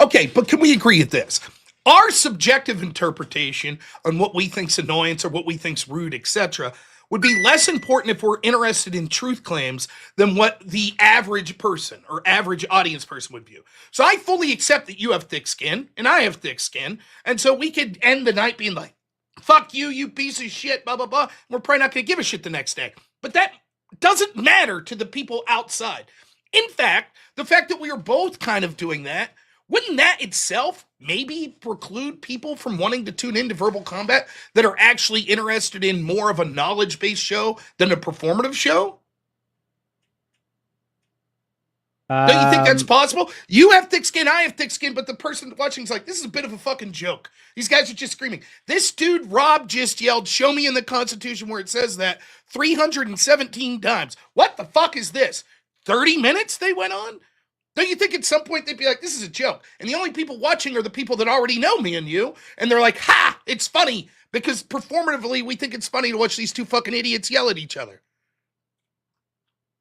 Okay, but can we agree at this? Our subjective interpretation on what we think's annoyance or what we think's rude, etc., would be less important if we're interested in truth claims than what the average person or average audience person would view. So I fully accept that you have thick skin and I have thick skin. And so we could end the night being like, fuck you, you piece of shit, blah, blah, blah. We're probably not going to give a shit the next day. But that doesn't matter to the people outside. In fact, the fact that we are both kind of doing that, wouldn't that itself maybe preclude people from wanting to tune into Verbal Combat that are actually interested in more of a knowledge-based show than a performative show? Don't you think that's possible? You have thick skin, I have thick skin, but the person watching is like, this is a bit of a fucking joke. These guys are just screaming. This dude, Rob, just yelled, show me in the Constitution where it says that 317 times. What the fuck is this? 30 minutes they went on? Don't you think at some point they'd be like, this is a joke? And the only people watching are the people that already know me and you. And they're like, ha, it's funny. Because performatively, we think it's funny to watch these two fucking idiots yell at each other.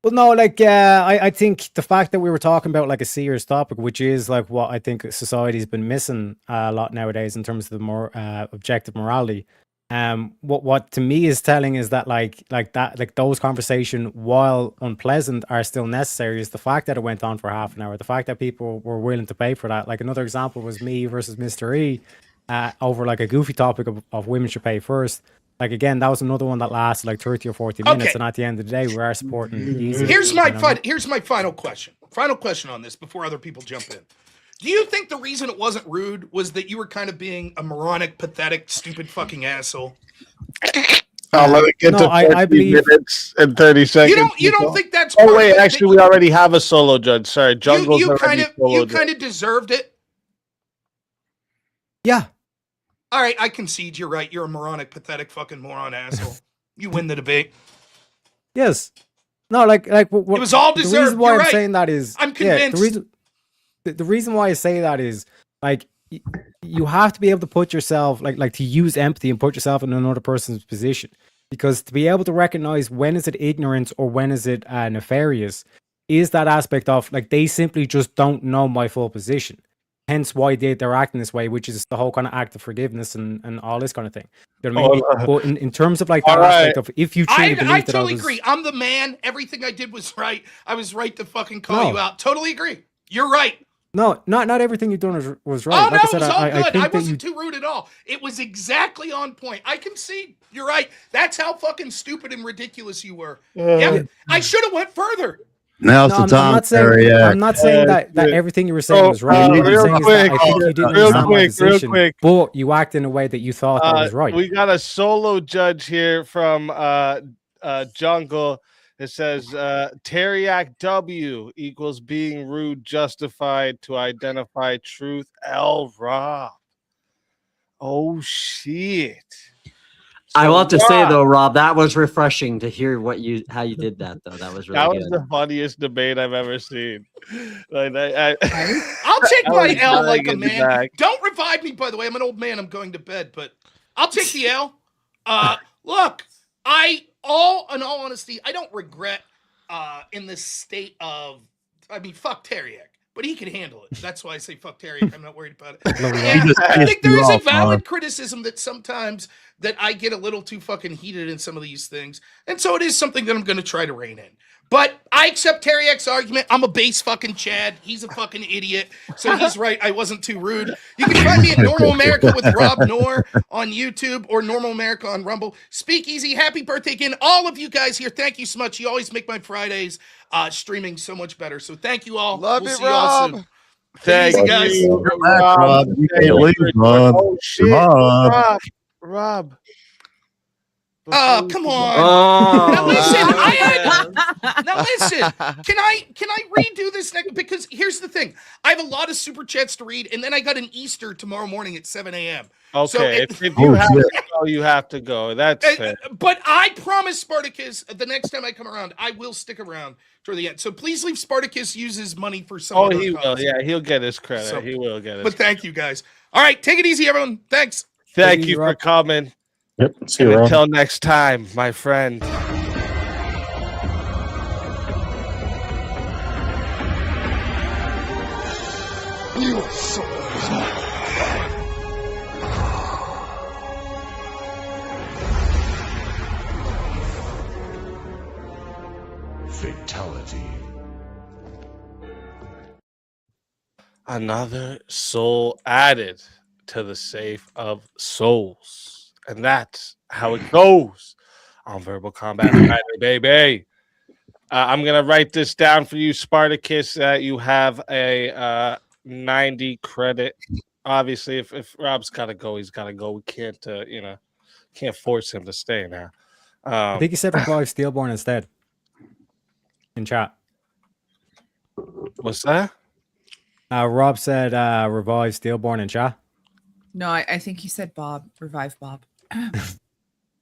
Well, no, like I think the fact that we were talking about like a serious topic, which is like what I think society's been missing a lot nowadays in terms of the more objective morality. What to me is telling is that like those conversations, while unpleasant, are still necessary. Is the fact that it went on for half an hour, the fact that people were willing to pay for that. Like another example was me versus Mr. E over like a goofy topic of women should pay first. Like again, that was another one that lasted like 30 or 40 minutes, and at the end of the day, we are supporting easy. Here's my final question. Final question on this before other people jump in. Do you think the reason it wasn't rude was that you were kind of being a moronic, pathetic, stupid fucking asshole? I'll let it get to 40 minutes and 30 seconds. You don't think that's? Oh wait, actually, we already have a solo judge. Sorry, Jungle's you already solo judge. kind of deserved it. Yeah. All right, I concede. You're right. You're a moronic, pathetic, fucking moron asshole. You win the debate. Yes. No, like what, it was all the deserved. reason why You're I'm right. saying that is I'm convinced. The reason why I say that is like you have to be able to put yourself like to use empathy and put yourself in another person's position, because to be able to recognize when is it ignorance or when is it nefarious is that aspect of like they simply just don't know my full position. Hence why they're acting this way, which is the whole kind of act of forgiveness and all this kind of thing. You know what I mean? But in terms of like that aspect of if you truly believe I that totally agree. I'm the man. Everything I did was right. I was right to fucking call you out. Totally agree. You're right. No, not everything you've done was right. Oh, like no, I said, it was all I good. think I that wasn't too rude at all. It was exactly on point. I concede. You're right. That's how fucking stupid and ridiculous you were. Yeah, I should have went further. Now's the time. I'm not saying that everything you were saying was right. What I'm saying is that I think you didn't understand my position, but you acted in a way that you thought that was right. We got a solo judge here from Jungle. It says Teriak W equals being rude justified to identify truth. L Rob. Oh shit. I will have to say though, Rob, that was refreshing to hear how you did that though. That was really that good. was the funniest debate I've ever seen. Like I'll take my L like a man. Don't revive me, by the way. I'm an old man. I'm going to bed, but I'll take the L. Look, in all honesty, I don't regret in this state of, I mean, fuck Teriak. But he can handle it. That's why I say fuck Teriak. I'm not worried about it. And I think there is a valid criticism that sometimes that I get a little too fucking heated in some of these things. And so it is something that I'm going to try to rein in. But I accept Teriak's argument. I'm a base fucking Chad. He's a fucking idiot. So he's right. I wasn't too rude. You can find me at Normal America with Rob Noor on YouTube or Normal America on Rumble. Speakeasy, happy birthday again. All of you guys here, thank you so much. You always make my Fridays streaming so much better. So thank you all. Love we'll it, see you all Rob. soon. Thank Easy, guys. you, Rob. You can't leave, Rob. Oh shit, Rob. Oh, come on. Now listen, can I redo this next? Because here's the thing. I have a lot of super chats to read, and then I got an Easter tomorrow morning at 7 a.m. Okay, So if you have to go, you have to go. That's fair. But I promise, Spartacus, the next time I come around, I will stick around for the end. So please leave Spartacus use his money for some other he cause. will. Yeah, he'll get his credit. So- he will get it. But thank you, guys. All right, take it easy, everyone. Thanks. Thank you for coming. Yep. See And you, Rob. until next time, my friend. Fatality. Another soul added to the safe of souls. And that's how it goes on Verbal Combat Friday, baby. I'm gonna write this down for you, Spartacus. You have a 90 credit. Obviously, if Rob's gotta go, he's gotta go. We can't, can't force him to stay now. I think he said revive Steelborn instead. In chat. What's that? Rob said revive Steelborn in chat. No, I think he said Bob. Revive Bob.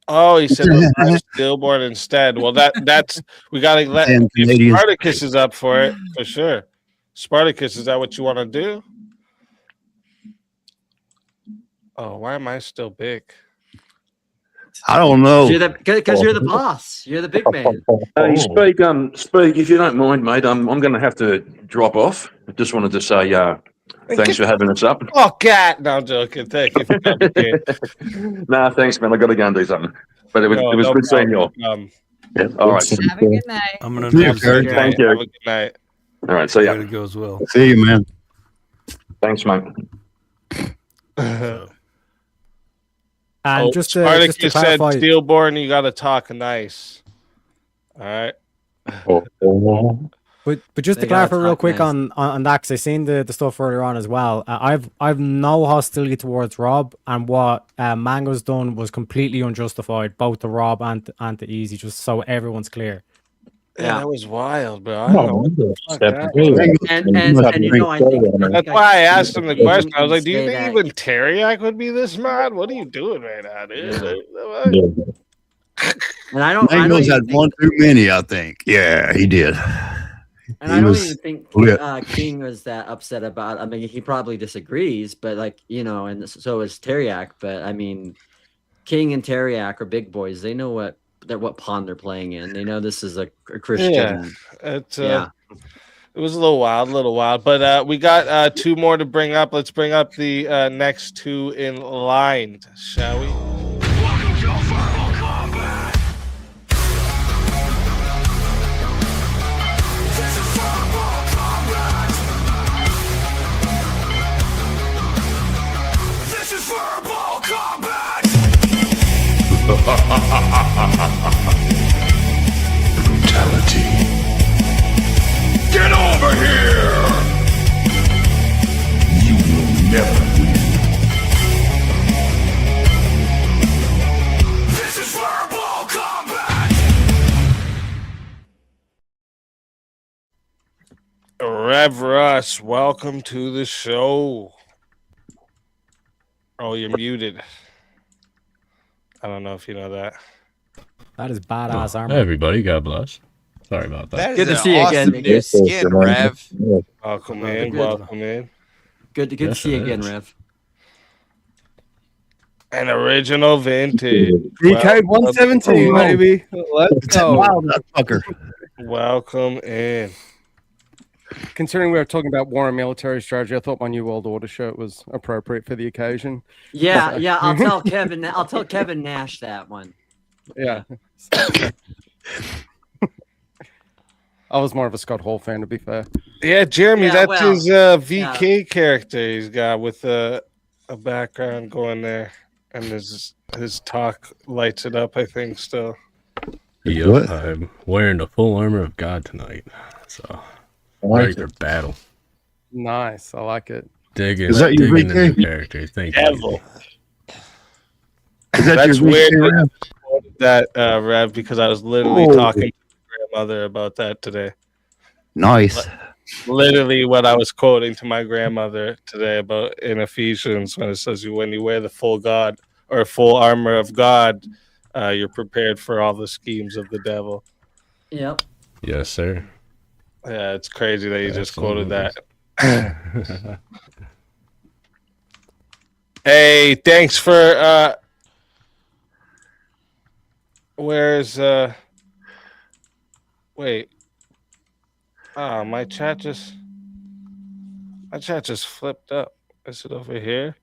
Oh, he said revive Steelborn instead. Well, that's we gotta let if Spartacus is up for it for sure. Spartacus, is that what you want to do? Oh, why am I still big? I don't know. Because you're the boss. You're the big man. Hey, Speak, if you don't mind, mate, I'm going to have to drop off. I just wanted to say thanks for having us up. Oh, cat! No, I'm joking. Thank you for coming. Nah, thanks, man. I got to go and do something. But it was good seeing you all. Yeah, all right. Have a good night. I'm gonna Thank you. Have a good night. All right, see ya. It goes well. See you, man. Thanks, mate. And just to said clarify, Steelborn, you got to talk nice. All right. but just to clarify real quick on that, because I seen the stuff earlier on as well. I've no hostility towards Rob, and what Mango's done was completely unjustified, both to Rob and to Easy, just so everyone's clear. Yeah, that was wild, bro. I don't know what the fuck that was. That's why I asked him the question. I was like, "Do you think even Teriak would be this mad? What are you doing right now, dude?" And I don't. Mango's had one too many, I think. Yeah, he did. And I don't even think King was that upset about. I mean, he probably disagrees, but and so is Teriak. But I mean, King and Teriak are big boys. They know what pond they're playing in. They know this is a Christian. Yeah, it was a little wild, but we got two more to bring up. Let's bring up the next two in line, shall we? Brutality. Get over here! You will never win. This is verbal combat! Rev Russ, welcome to the show. Oh, you're muted. I don't know if you know that. That is badass armor. Hey everybody, God bless. Sorry about that. Good to see you again. New skin, Rev. Welcome in. Good to see you again, Rev. An original vintage. DK 117, baby. Let's go. Wow, that fucker. Welcome in. Considering we were talking about war and military strategy, I thought my New World Order shirt was appropriate for the occasion. Yeah. I'll tell Kevin. I'll tell Kevin Nash that one. Yeah. I was more of a Scott Hall fan, to be fair. Yeah, Jeremy, Yeah, that's well, his VK character he's got with a background going there, and his talk lights it up, I think, still. Yep, I'm wearing the full armor of God tonight, so ready for battle. Nice, I like it. Digging, Is that your digging VK? in the character. Thank Devil. Is that That's your weird VK, Rev? that Rev, because I was literally talking to my grandmother about that today. Nice. Literally what I was quoting to my grandmother today about in Ephesians when it says when you wear the full God or full armor of God, you're prepared for all the schemes of the devil. Yep. Yes, sir. Yeah, it's crazy that you just quoted that. Hey, thanks for where's wait. Oh, my chat just flipped up. Is it over here?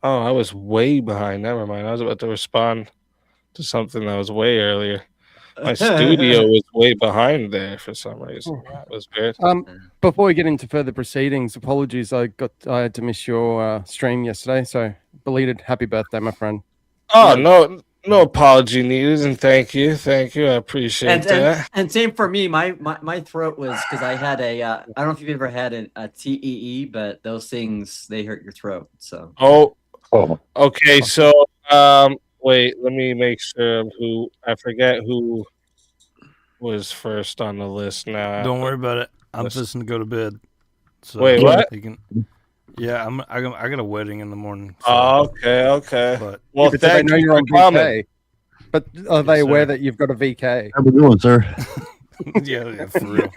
Oh, I was way behind. Never mind. I was about to respond to something that was way earlier. My studio was way behind there for some reason. That was weird. Before we get into further proceedings, apologies. I had to miss your stream yesterday, so belated happy birthday, my friend. Oh, no No apology needed, and thank you. I appreciate that. And same for me. My throat was because I had a I don't know if you've ever had a TEE, but those things they hurt your throat. So Okay. So wait, let me make sure of who I forget who was first on the list now. Don't worry about it. I'm just to go to bed. So Wait, what? Yeah, I got a wedding in the morning. So. Oh, okay. But Well, because they know you're on VK. But are they Yes, aware sir. that you've got a VK? How we doing, sir? yeah, for real.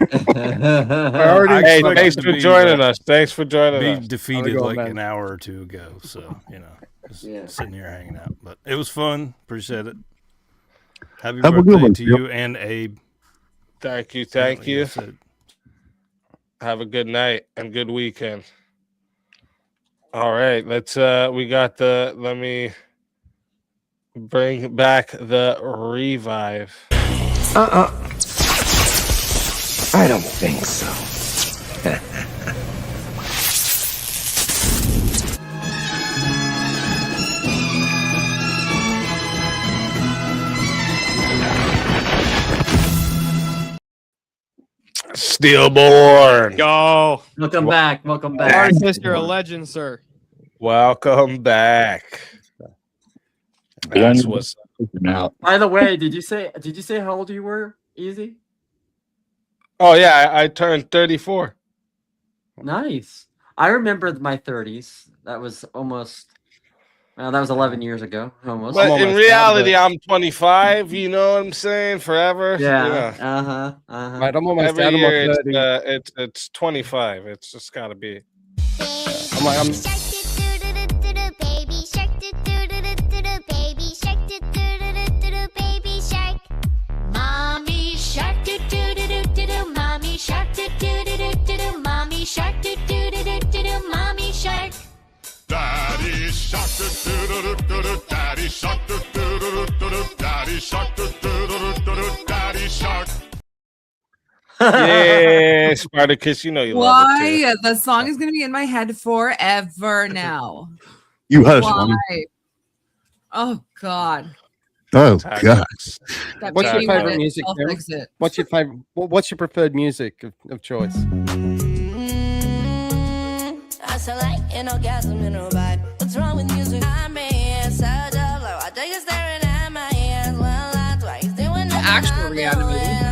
Hey, thanks for joining us. Thanks for joining Be us. defeated How's it like going, an man? hour or two ago. So just sitting here hanging out. But it was fun. Appreciate it. Happy Have a good birthday one, to Phil. you and Abe. Thank you. Like I said. Have a good night and good weekend. All right, let's let me bring back the revive. I don't think so. Stillborn. Go. Welcome back. Artist, you're a legend, sir. Welcome back. That's what's out. By the way, did you say how old you were? Easy. Oh yeah, I turned 34. Nice. I remember my 30s. That was almost. Well, that was 11 years ago. Almost. But in reality, I'm 25. You know what I'm saying? Forever. Yeah. Mate, I'm almost Every out of my year 30s. it's 25. It's just got to be. I'm like, Mommy shark do do do do do do. Mommy shark do do do do do do. Mommy shark do do do do do do. Mommy shark. Daddy shark do do do do do. Daddy shark do do do do do. Daddy shark do do do do do. Daddy shark. Yeah, Spartacus, you know you love it too. Why? The song is going to be in my head forever now. You hush, Why? Mommy. Oh, God. Oh God. That What's your baby favorite would music? Tim? self-fix it. What's your favorite? What's your preferred music of choice? I sound like an orgasm in a ride. What's wrong with music? I'm being such a blow. I take a staring at my hands. Well, I twice doing the actual reanimated.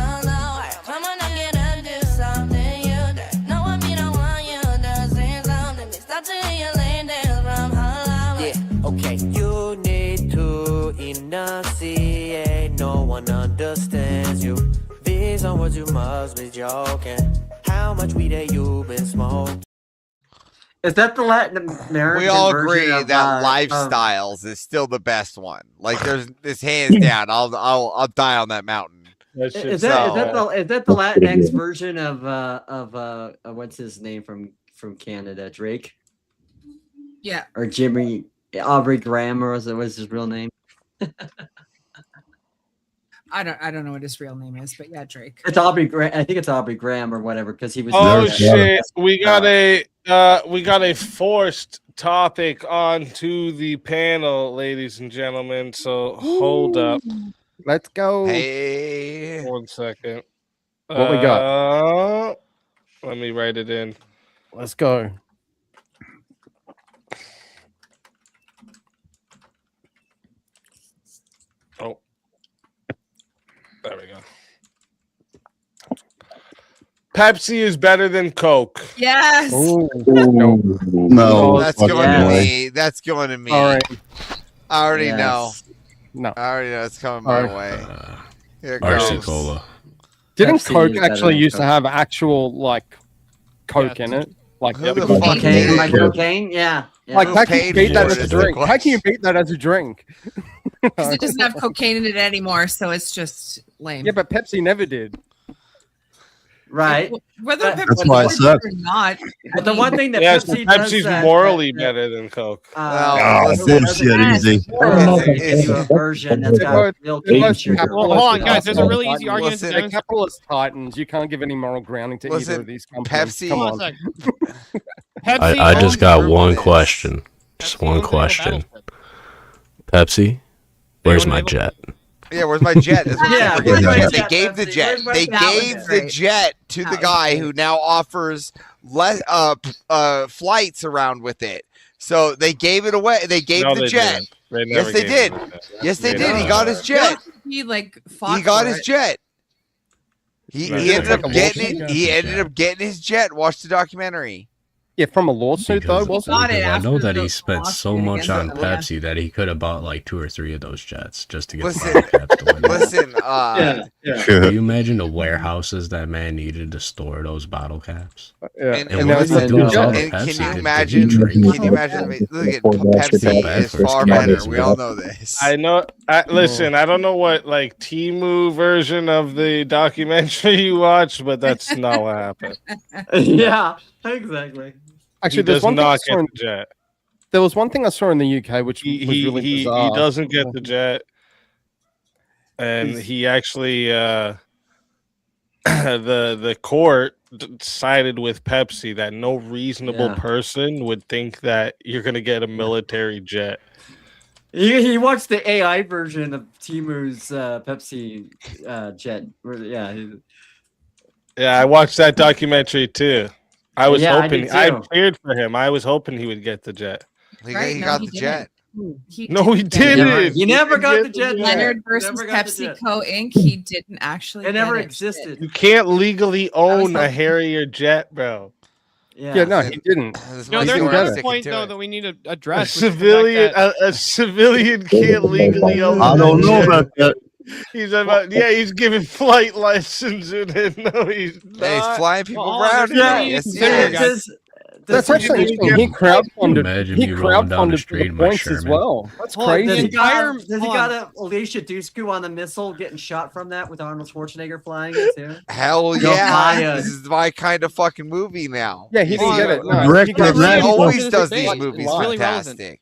Come on, I get up, do something you do. No one be the one you do. Say something. It's not to you lay down from Hollywood. Yeah, okay. You need to enunciate. No one understands you. These are words you must be joking. How much weed have you been smoking? Is that the Latin American? We all version agree of, that Lifestyles is still the best one. Like there's this hands down. I'll die on that mountain. Is that the Latinx version of what's his name from Canada? Drake Yeah. or Jimmy Aubrey Graham, or was his real name? I don't know what his real name is, but yeah, Drake. It's Aubrey Graham. I think it's Aubrey Graham or whatever because he was. Oh shit! We got a forced topic onto the panel, ladies and gentlemen. So hold up. Let's go. Hey. 1 second. What we got? Let me write it in. Let's go. Oh, there we go. Pepsi is better than Coke. Yes. No. That's fucking going to way. me. That's going to me. All right. I already Yes. know. No. I already know it's coming All my right. way. Here it RC goes. Cola. Didn't Pepsi Coke is better actually than used to Coke. have actual like Coke in it? Like Who the Coke- fuck Cocaine, did like it? cocaine, yeah. Like Who how can you paid beat for that it as a is the drink? How can you question. beat that as a drink? Because it doesn't have cocaine in it anymore, so it's just lame. Yeah, but Pepsi never did. Right. Whether But- Pepsi why it is sucks. or not. But the one thing that Yes, Pepsi does Pepsi's that- morally that- better than Coke. Well, Oh, listen, bullshit, easy. They give you a version that's got milk They're and both sugar. capitalist Well, hold on, guys, there's a really titans. easy argument to Listen, They're demonstrate. capitalist titans. You can't give any moral grounding to either Listen, of these companies. Pepsi- Come Hold on. on a second. Pepsi I just owns- got one this. question. Just Pepsi one owns the question. Battleship. Pepsi, Where's my jet? Yeah, where's my jet? That's what Yeah, people where's forget. my They jet, gave the Pepsi? jet. Where's my They jet? gave That was the great. jet to the guy who now offers less flights around with it. So they gave it away. They gave No, the they jet. didn't. They Yes, never they gave did. him that. Yes, they They did. He never got did. his jet. He like fought He got for his it. jet. He Right. ended Like up a getting lawsuit? it. He ended up getting his jet. Watch the documentary. Yeah, from a lawsuit though, wasn't it? Because I know that he the spent so lawsuit much against on them, yeah. Pepsi that he could have bought like 2 or 3 of those jets just to get Listen, bottle caps to win. listen. Can you imagine the warehouses that man needed to store those bottle caps? Yeah. And what does he do with all the And Pepsi? can you Did he imagine? drink Can it? you imagine? Look at Too Pepsi bad is for his far kids, better. We man. all know this. I know. Listen, I don't know what like Temu version of the documentary you watched, but that's not what happened. Yeah, exactly. Actually, He there's does one thing I not saw get in- the jet. There was one thing I saw in the UK which was really He bizarre. doesn't get the jet, and he actually the court sided with Pepsi that no reasonable Yeah. person would think that you're gonna get a military jet. He watched the AI version of Timu's Pepsi jet. Yeah. Yeah, I watched that documentary too. I was Yeah, I hoping did I too. cheered for him. I was hoping he would get the jet. He, Right? he No, got he the didn't. jet. No, he didn't. He never got the jet. Leonard versus Never got the jet. PepsiCo Inc. He didn't actually. It never get existed. You can't legally own a hoping- Harrier jet, bro. Yeah, no, he didn't. No, He there's didn't get another it. point though that we need to A address. which is the fact civilian, that- a civilian can't legally own. I a don't know jet. about that. He's about he's giving flight lessons and then no, he's not. Hey, he's flying people Well, around. there's Yeah, no need to yes, he consider, is. guys. That's what actually you interesting. get. He crowdfunded. Imagine He me rolling down the crowdfunded for street the in my points as Sherman. well. That's Hold on, crazy. Does he Entire- got, hold on. Alicia Dusku on the missile getting shot from that with Arnold Schwarzenegger flying it too? Hell You're yeah! fired. This is my kind of fucking movie now. Yeah, he didn't get it. No, Director he got of He NASA. always does Debate. these It's movies really fantastic.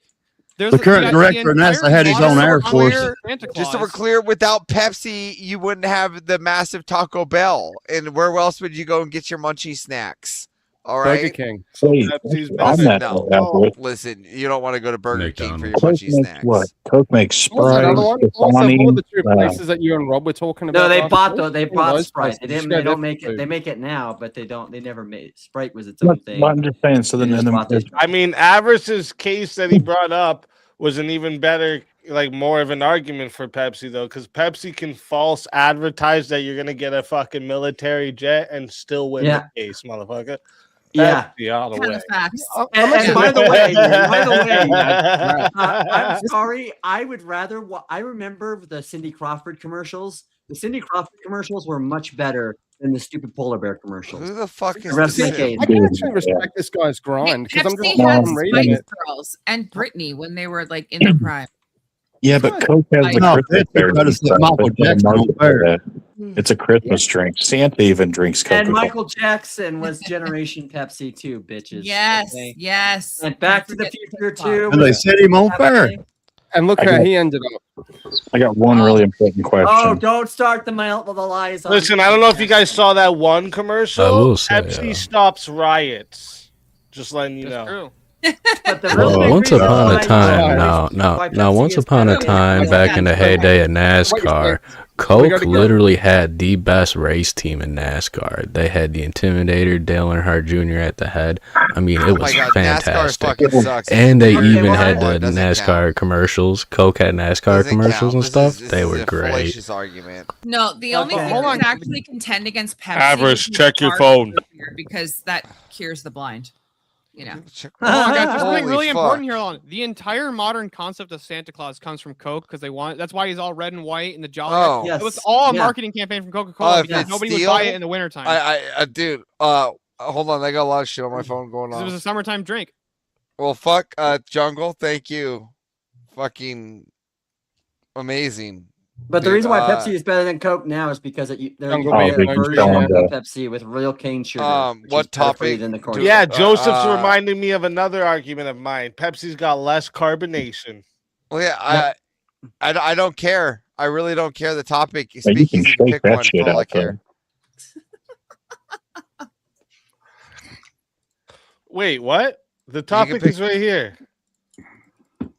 There's The a- current yeah, director of NASA entire had his own modern Air Force. warfare Santa Just so we're Claus. clear, without Pepsi, you wouldn't have the massive Taco Bell. And where else would you go and get your munchie snacks? All Burger right. King. Pepsi's Listen, better. no, listen, you don't want to go to Burger King for your Coke munchie makes snacks. what? Coke makes What was Sprite, another one? Also, Dasani, what were the two uh, places that you and Rob were talking about? No, they last bought week? they One of bought those Sprite. places. They didn't. Yeah, They don't they're make it. food. They make it now, but they don't. They never made Sprite was its But, own thing. but I'm just saying. So They then, just then bought this- I mean, Avarice's case that he brought up was an even better, like more of an argument for Pepsi though, because Pepsi can false advertise that you're gonna get a fucking military jet and still win Yeah. the case, motherfucker. Yeah. Pepsi all the Kind way. of facts. And by the way, I'm sorry. I would rather. I remember the Cindy Crawford commercials. The Cindy Crawford commercials were much better than the stupid polar bear commercials. Who the fuck is The rest this? of the decade. I can actually respect this guy's grind because I'm just Pepsi had I'm reading Spice it. Girls and Britney when they were like in their prime. Yeah, but Coke has the No, Christmas they berry try to say stuff. Michael It's a Jackson market on fire. for that. It's a Christmas drink. Santa even drinks Coca And Cola. Michael Jackson was Generation Pepsi too, bitches. Yes, okay? yes. And Back to Don't the forget Future Tupac. too. And they set him on fire. And look I how got- he ended up. I got one really important Oh, question. don't start the lies. On Listen, I don't know if you guys saw that one commercial. I will say, Pepsi stops riots. Just letting you know. True. But the Well, real once big reason upon why a time, why now, Pepsi once is upon a better- time, back in the heyday of NASCAR, Coke literally had the best race team in NASCAR. They had the Intimidator, Dale Earnhardt Jr. at the head. I mean, it Oh was my God, NASCAR fantastic. fucking sucks. And they Okay, even well, had well, it the doesn't NASCAR count. commercials. Coke had NASCAR Doesn't commercials count. and This stuff. is They a were great. fallacious argument. No, the only Okay. thing Hold that on. can actually contend against Pepsi Avarice, would be check your hard phone. beer, because that cures the blind. You know. Hold on, guys. There's something Holy really fuck. important here. On the entire modern concept of Santa Claus comes from Coke because they want. That's why he's all red and white and the jolly. Oh. It was Yes. all a Yeah. marketing campaign from Coca-Cola if because it's nobody would steel, buy it in the wintertime. Dude, hold on. I got a lot of shit on my phone going 'Cause it was on. a summertime drink. Well, fuck, Jungle. Thank you. Fucking amazing. But the Dude, reason why Pepsi is better than Coke now is because they're Jungle using Beat a keeps version going of to- Pepsi with real cane sugar. which what is better for you topic than the corn do- Yeah, syrup. Joseph's reminding me of another argument of mine. Pepsi's got less carbonation. Well, yeah, I don't care. I really don't care. The topic. Hey, you can Speakeasy, shake pick that one. shit For all I out, though. care. Wait, what? The topic pick- is right here.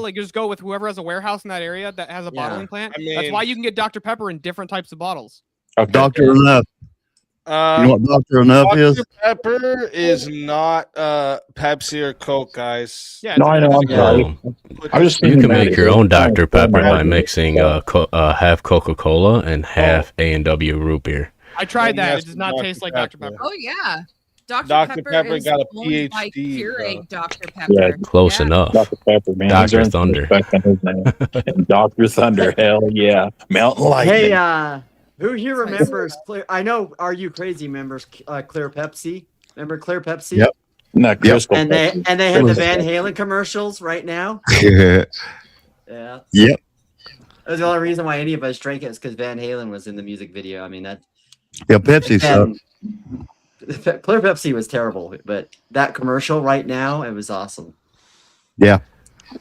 literally just go with whoever has a warehouse in that area that has a Yeah. bottling plant. I That's why mean- you can get Dr. Pepper in different types of bottles. Dr. Enough. You know what Dr. Enough Dr. is? Pepper is not Pepsi or Coke, guys. Yeah, No, I know. I'm sorry. I just You can make your own Dr. Pepper by mixing half Coca-Cola and half A&W root beer. I tried that. Yes, It does not Dr. taste like Dr. Pepper. Oh yeah, Dr. Dr. Pepper is got a owned by PhD, Keurig Dr. Pepper. Yeah, Close enough. Dr. Pepper, man. He's Dr. earned some Thunder. respect on his name. Dr. Thunder, hell yeah. Mountain Lightning. Hey, who here remembers Clear? I know, Are You Crazy members Clear Pepsi? Remember Clear Pepsi? Yep. No, Crystal And they Pepsi. and they had the Van Halen commercials right now. Yeah. Yeah. Yep. That was the only reason why any of us drank it is because Van Halen was in the music video. I mean that. Yeah, Pepsi Again, sucks. Clear Pepsi was terrible, but that commercial right now, it was awesome. Yeah.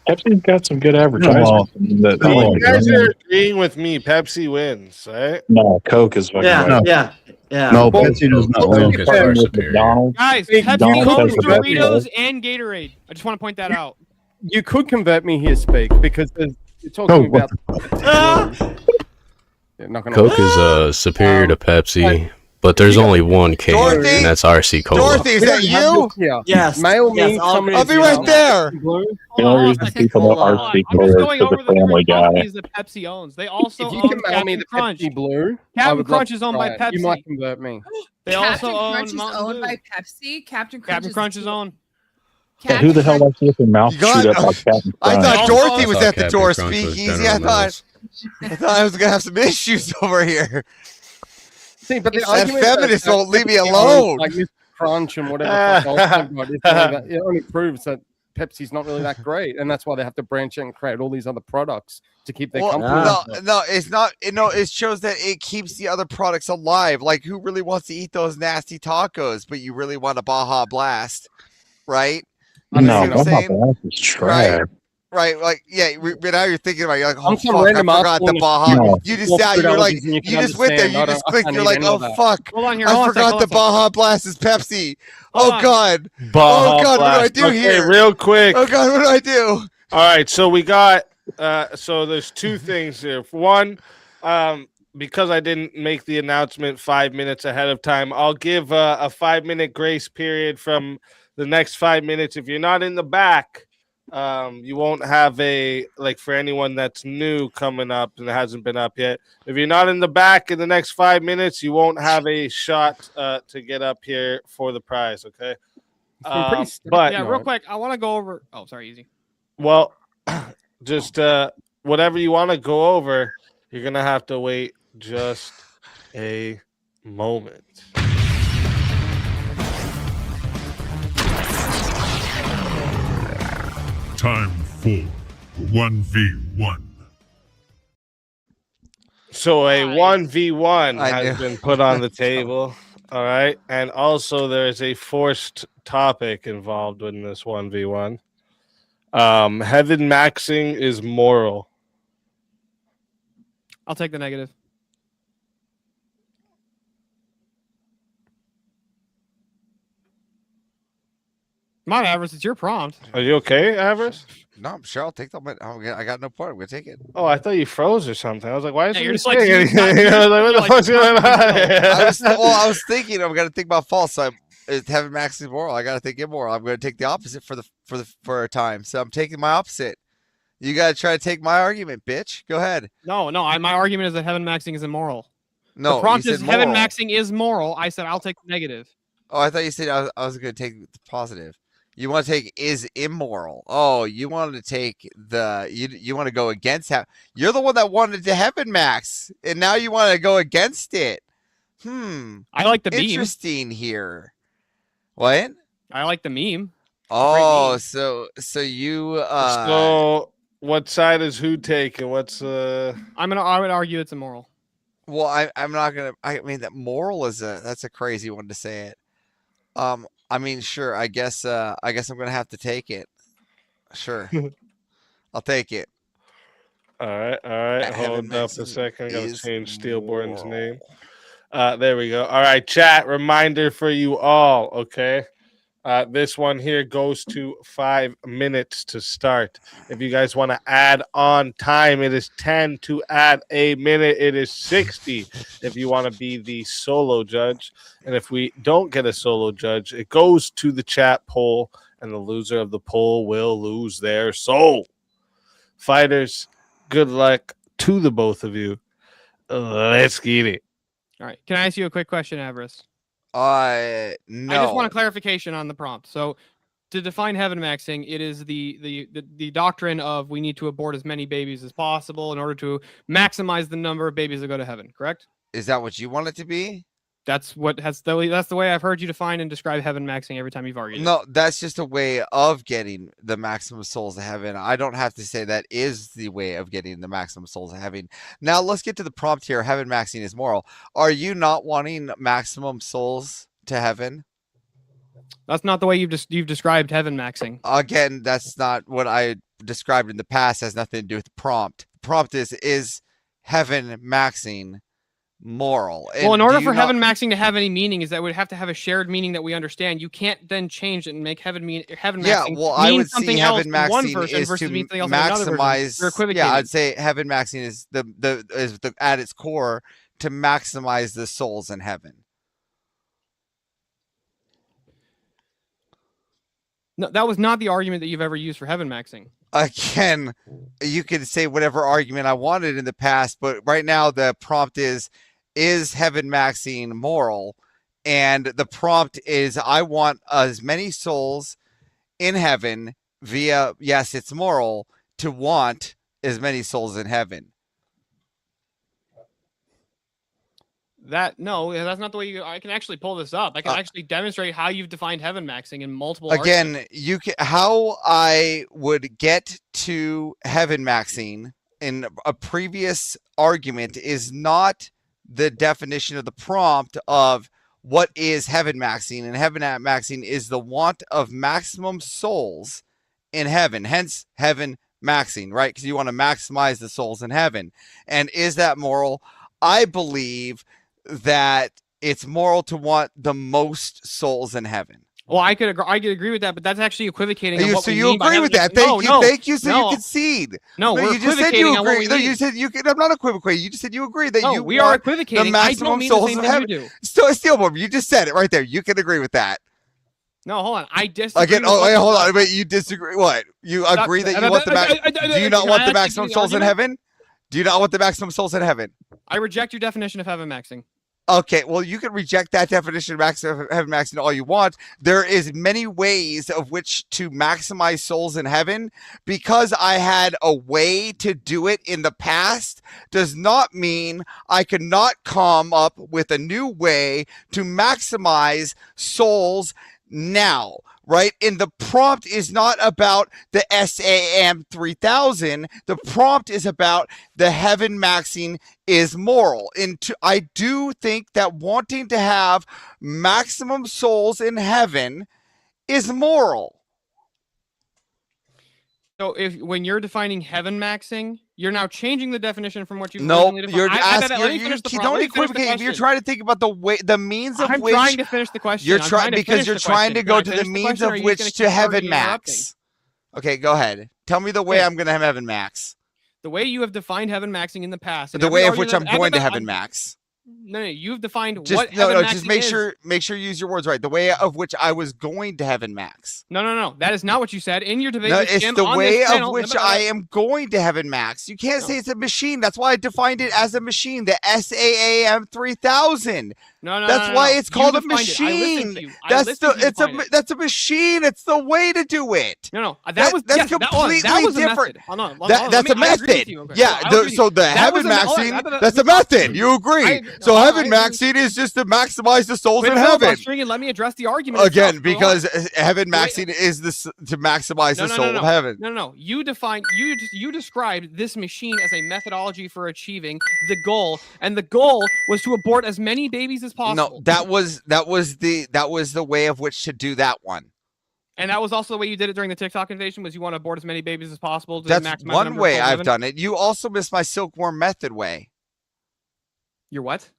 Pepsi's got some good advertisements. You guys are agreeing with me. Pepsi wins, right? No, Coke is fucking Yeah, right. yeah. No, Pepsi does not win. Coke is far superior. McDonald's. Guys, Hey, Pepsi McDonald's owns has the best Doritos Coke. and Gatorade. I just want to point that out. You could convert me here, Speak, because you're talking Oh, what about. Yeah, not gonna Coke is superior to Pepsi, but there's only one can, Dorothy? and that's RC Cola. Dorothy, is that you? Yeah. Yes. Mail me yes, some of I'll these, be right there. Blue. The only reason people know Cola. RC I'm Cola just is going because over the the Family three Guy. companies that Pepsi owns. They also If you own can mail me Captain the Crunch. Pepsi Blue, I Captain would love Crunch to is owned try by it. Pepsi. You might convert me. They Captain also own Crunch is Mountain owned Dew. by Pepsi. Captain Crunch Captain Crunch is owned. Yeah, who the hell likes to get their mouth You got- chewed up by Captain I Crunch? thought Dorothy was thought at the Captain door Crunch was speakeasy. General I Mills. thought I was gonna have some issues over here. See, but the That argument feminist that won't leave me Pepsi owns, alone. Like Mr. Crunch and whatever. else they've got, it's really that- it only proves that Pepsi's not really that great, and that's why they have to branch out and create all these other products to keep their Well, company. no, it's not. It shows that it keeps the other products alive. Like, who really wants to eat those nasty tacos? But you really want a Baja Blast, right? No, You know what I'm Baja saying? Blast is trash. Right, like but now you're thinking about it, you're like, oh I'm some fuck, I random forgot asshole the in the Baja. No. You just Well, sat, food you're like, allergies and you you can just went there, understand. you I just don't- clicked, I you're need like, any of oh that. fuck, Hold on here. I Hold on a second, forgot hold the on a second. Baja Blast is Pepsi. Hold Oh on. god, Baja oh god, what Blast. do I do Okay, here? real quick. Oh god, what do I do? All right, so we got so there's two things here. One, because I didn't make the announcement 5 minutes ahead of time, I'll give a 5-minute grace period from the next 5 minutes. If you're not in the back, you won't have a, like, for anyone that's new coming up and hasn't been up yet. If you're not in the back in the next 5 minutes, you won't have a shot to get up here for the prize. Okay. But yeah, real quick, I want to go over. Oh, sorry, easy. well, just whatever you want to go over, you're gonna have to wait just a moment. Time for 1v1. So a 1v1 I has knew. been put on the table. All right, and also there is a forced topic involved in this 1v1. Heaven maxing is moral. I'll take the negative. Come on, Avarice, it's your prompt. Are you okay, Avarice? No, I'm sure I'll take them. I got no point. I'm gonna take it. Oh, I thought you froze or something. I was like, why is Yeah, he you're just like, saying you're not- anything? I was like, what the you're like, fuck's going on? I was thinking I'm gonna think about false. So having max is moral. I gotta think immoral. I'm gonna take the opposite for a time. So I'm taking my opposite. You gotta try to take my argument, bitch. Go ahead. No, my argument is that heaven maxing is immoral. No, the prompt you is said heaven moral. maxing is moral. I said I'll take the negative. Oh, I thought you said I was gonna take the positive. You want to take is immoral. Oh, you wanted to take you want to go against you're the one that wanted to heaven max, and now you want to go against it. I like the meme. Interesting here. What? I like the meme. Oh, so you So what side is who taking? What's I would argue it's immoral. Well, I'm not gonna. I mean, that moral is that's a crazy one to say it. I mean, sure. I guess I'm gonna have to take it. Sure, I'll take it. All right. Hold up a second. I gotta change Steelborn's name. There we go. All right, chat. Reminder for you all. Okay. This one here goes to 5 minutes to start. If you guys want to add on time, it is 10 to add a minute. It is 60 if you want to be the solo judge. And if we don't get a solo judge, it goes to the chat poll, and the loser of the poll will lose their soul. Fighters, good luck to the both of you. Let's get it. All right. Can I ask you a quick question, Avarice? No. I just want a clarification on the prompt. So, to define heaven maxing, it is the doctrine of we need to abort as many babies as possible in order to maximize the number of babies that go to heaven. Correct? Is that what you want it to be? That's the way I've heard you define and describe heaven maxing every time you've argued. No, that's just a way of getting the maximum souls to heaven. I don't have to say that is the way of getting the maximum souls to heaven. Now let's get to the prompt here. Heaven maxing is moral. Are you not wanting maximum souls to heaven? That's not the way you've described heaven maxing. Again, that's not what I described in the past. It has nothing to do with the prompt. The prompt is heaven maxing moral? Well, in order for heaven maxing to have any meaning, is that it would have to have a shared meaning that we understand. You can't then change it and make heaven maxing. Yeah, well, I would see heaven maxing maxing is to maximize. Yeah, I'd say heaven maxing is the at its core to maximize the souls in heaven. No, that was not the argument that you've ever used for heaven maxing. Again, you could say whatever argument I wanted in the past, but right now the prompt is heaven maxing moral? And the prompt is, I want as many souls in heaven via, yes, it's moral to want as many souls in heaven. That's not the way I can actually pull this up. I can actually demonstrate how you've defined heaven maxing in multiple Again, how I would get to heaven maxing in a previous argument is not the definition of the prompt of what is heaven maxing, and heaven maxing is the want of maximum souls in heaven, hence heaven maxing, right? Because you want to maximize the souls in heaven. And is that moral? I believe that it's moral to want the most souls in heaven. Well, I could agree with that, but that's actually equivocating. So you agree with that? Thank you. So you concede. No, we're you just said you agree. No, you said you could. I'm not equivocating. You just said you agree that we are equivocating. The maximum souls in heaven. Steelbomb, you just said it right there. You can agree with that. No, hold on. I disagree. Again, hold on. Wait, you disagree? What? You agree that you want the do you not want the maximum souls in heaven? Do you not want the maximum souls in heaven? I reject your definition of heaven maxing. Okay, well, you can reject that definition of heaven maxing all you want. There is many ways of which to maximize souls in heaven. Because I had a way to do it in the past does not mean I cannot come up with a new way to maximize souls now. Right? And the prompt is not about the SAM 3000. The prompt is about the heaven maxing is moral. And I do think that wanting to have maximum souls in heaven is moral. So when you're defining heaven maxing, you're now changing the definition from what you've originally defined. You're asking. Don't equivocate. You're trying to think about the means of which. I'm trying to finish the question. You're trying because you're trying to go to the means of which to heaven max. Okay, go ahead. Tell me the way I'm going to have heaven max. The way you have defined heaven maxing in the past. The way of which I'm going to heaven max. No, you've defined what heaven maxing is. Make sure you use your words right. The way of which I was going to heaven max. No. That is not what you said in your debate. No, it's the way of which I am going to heaven max. You can't say it's a machine. That's why I defined it as a machine. The SAM 3000. No. That's why it's called a machine. That's a machine. It's the way to do it. No. That's completely different. That's a method. Yeah. So the heaven maxing. That's a method. You agree? So heaven maxing is just to maximize the souls in heaven. And let me address the argument again, because heaven maxing is this to maximize the soul of heaven. No. You described this machine as a methodology for achieving the goal, and the goal was to abort as many babies as possible. No, that was the way of which to do that one. And that was also the way you did it during the TikTok invasion. Was you want to abort as many babies as possible? That's one way I've done it. You also missed my silkworm method way. Your what?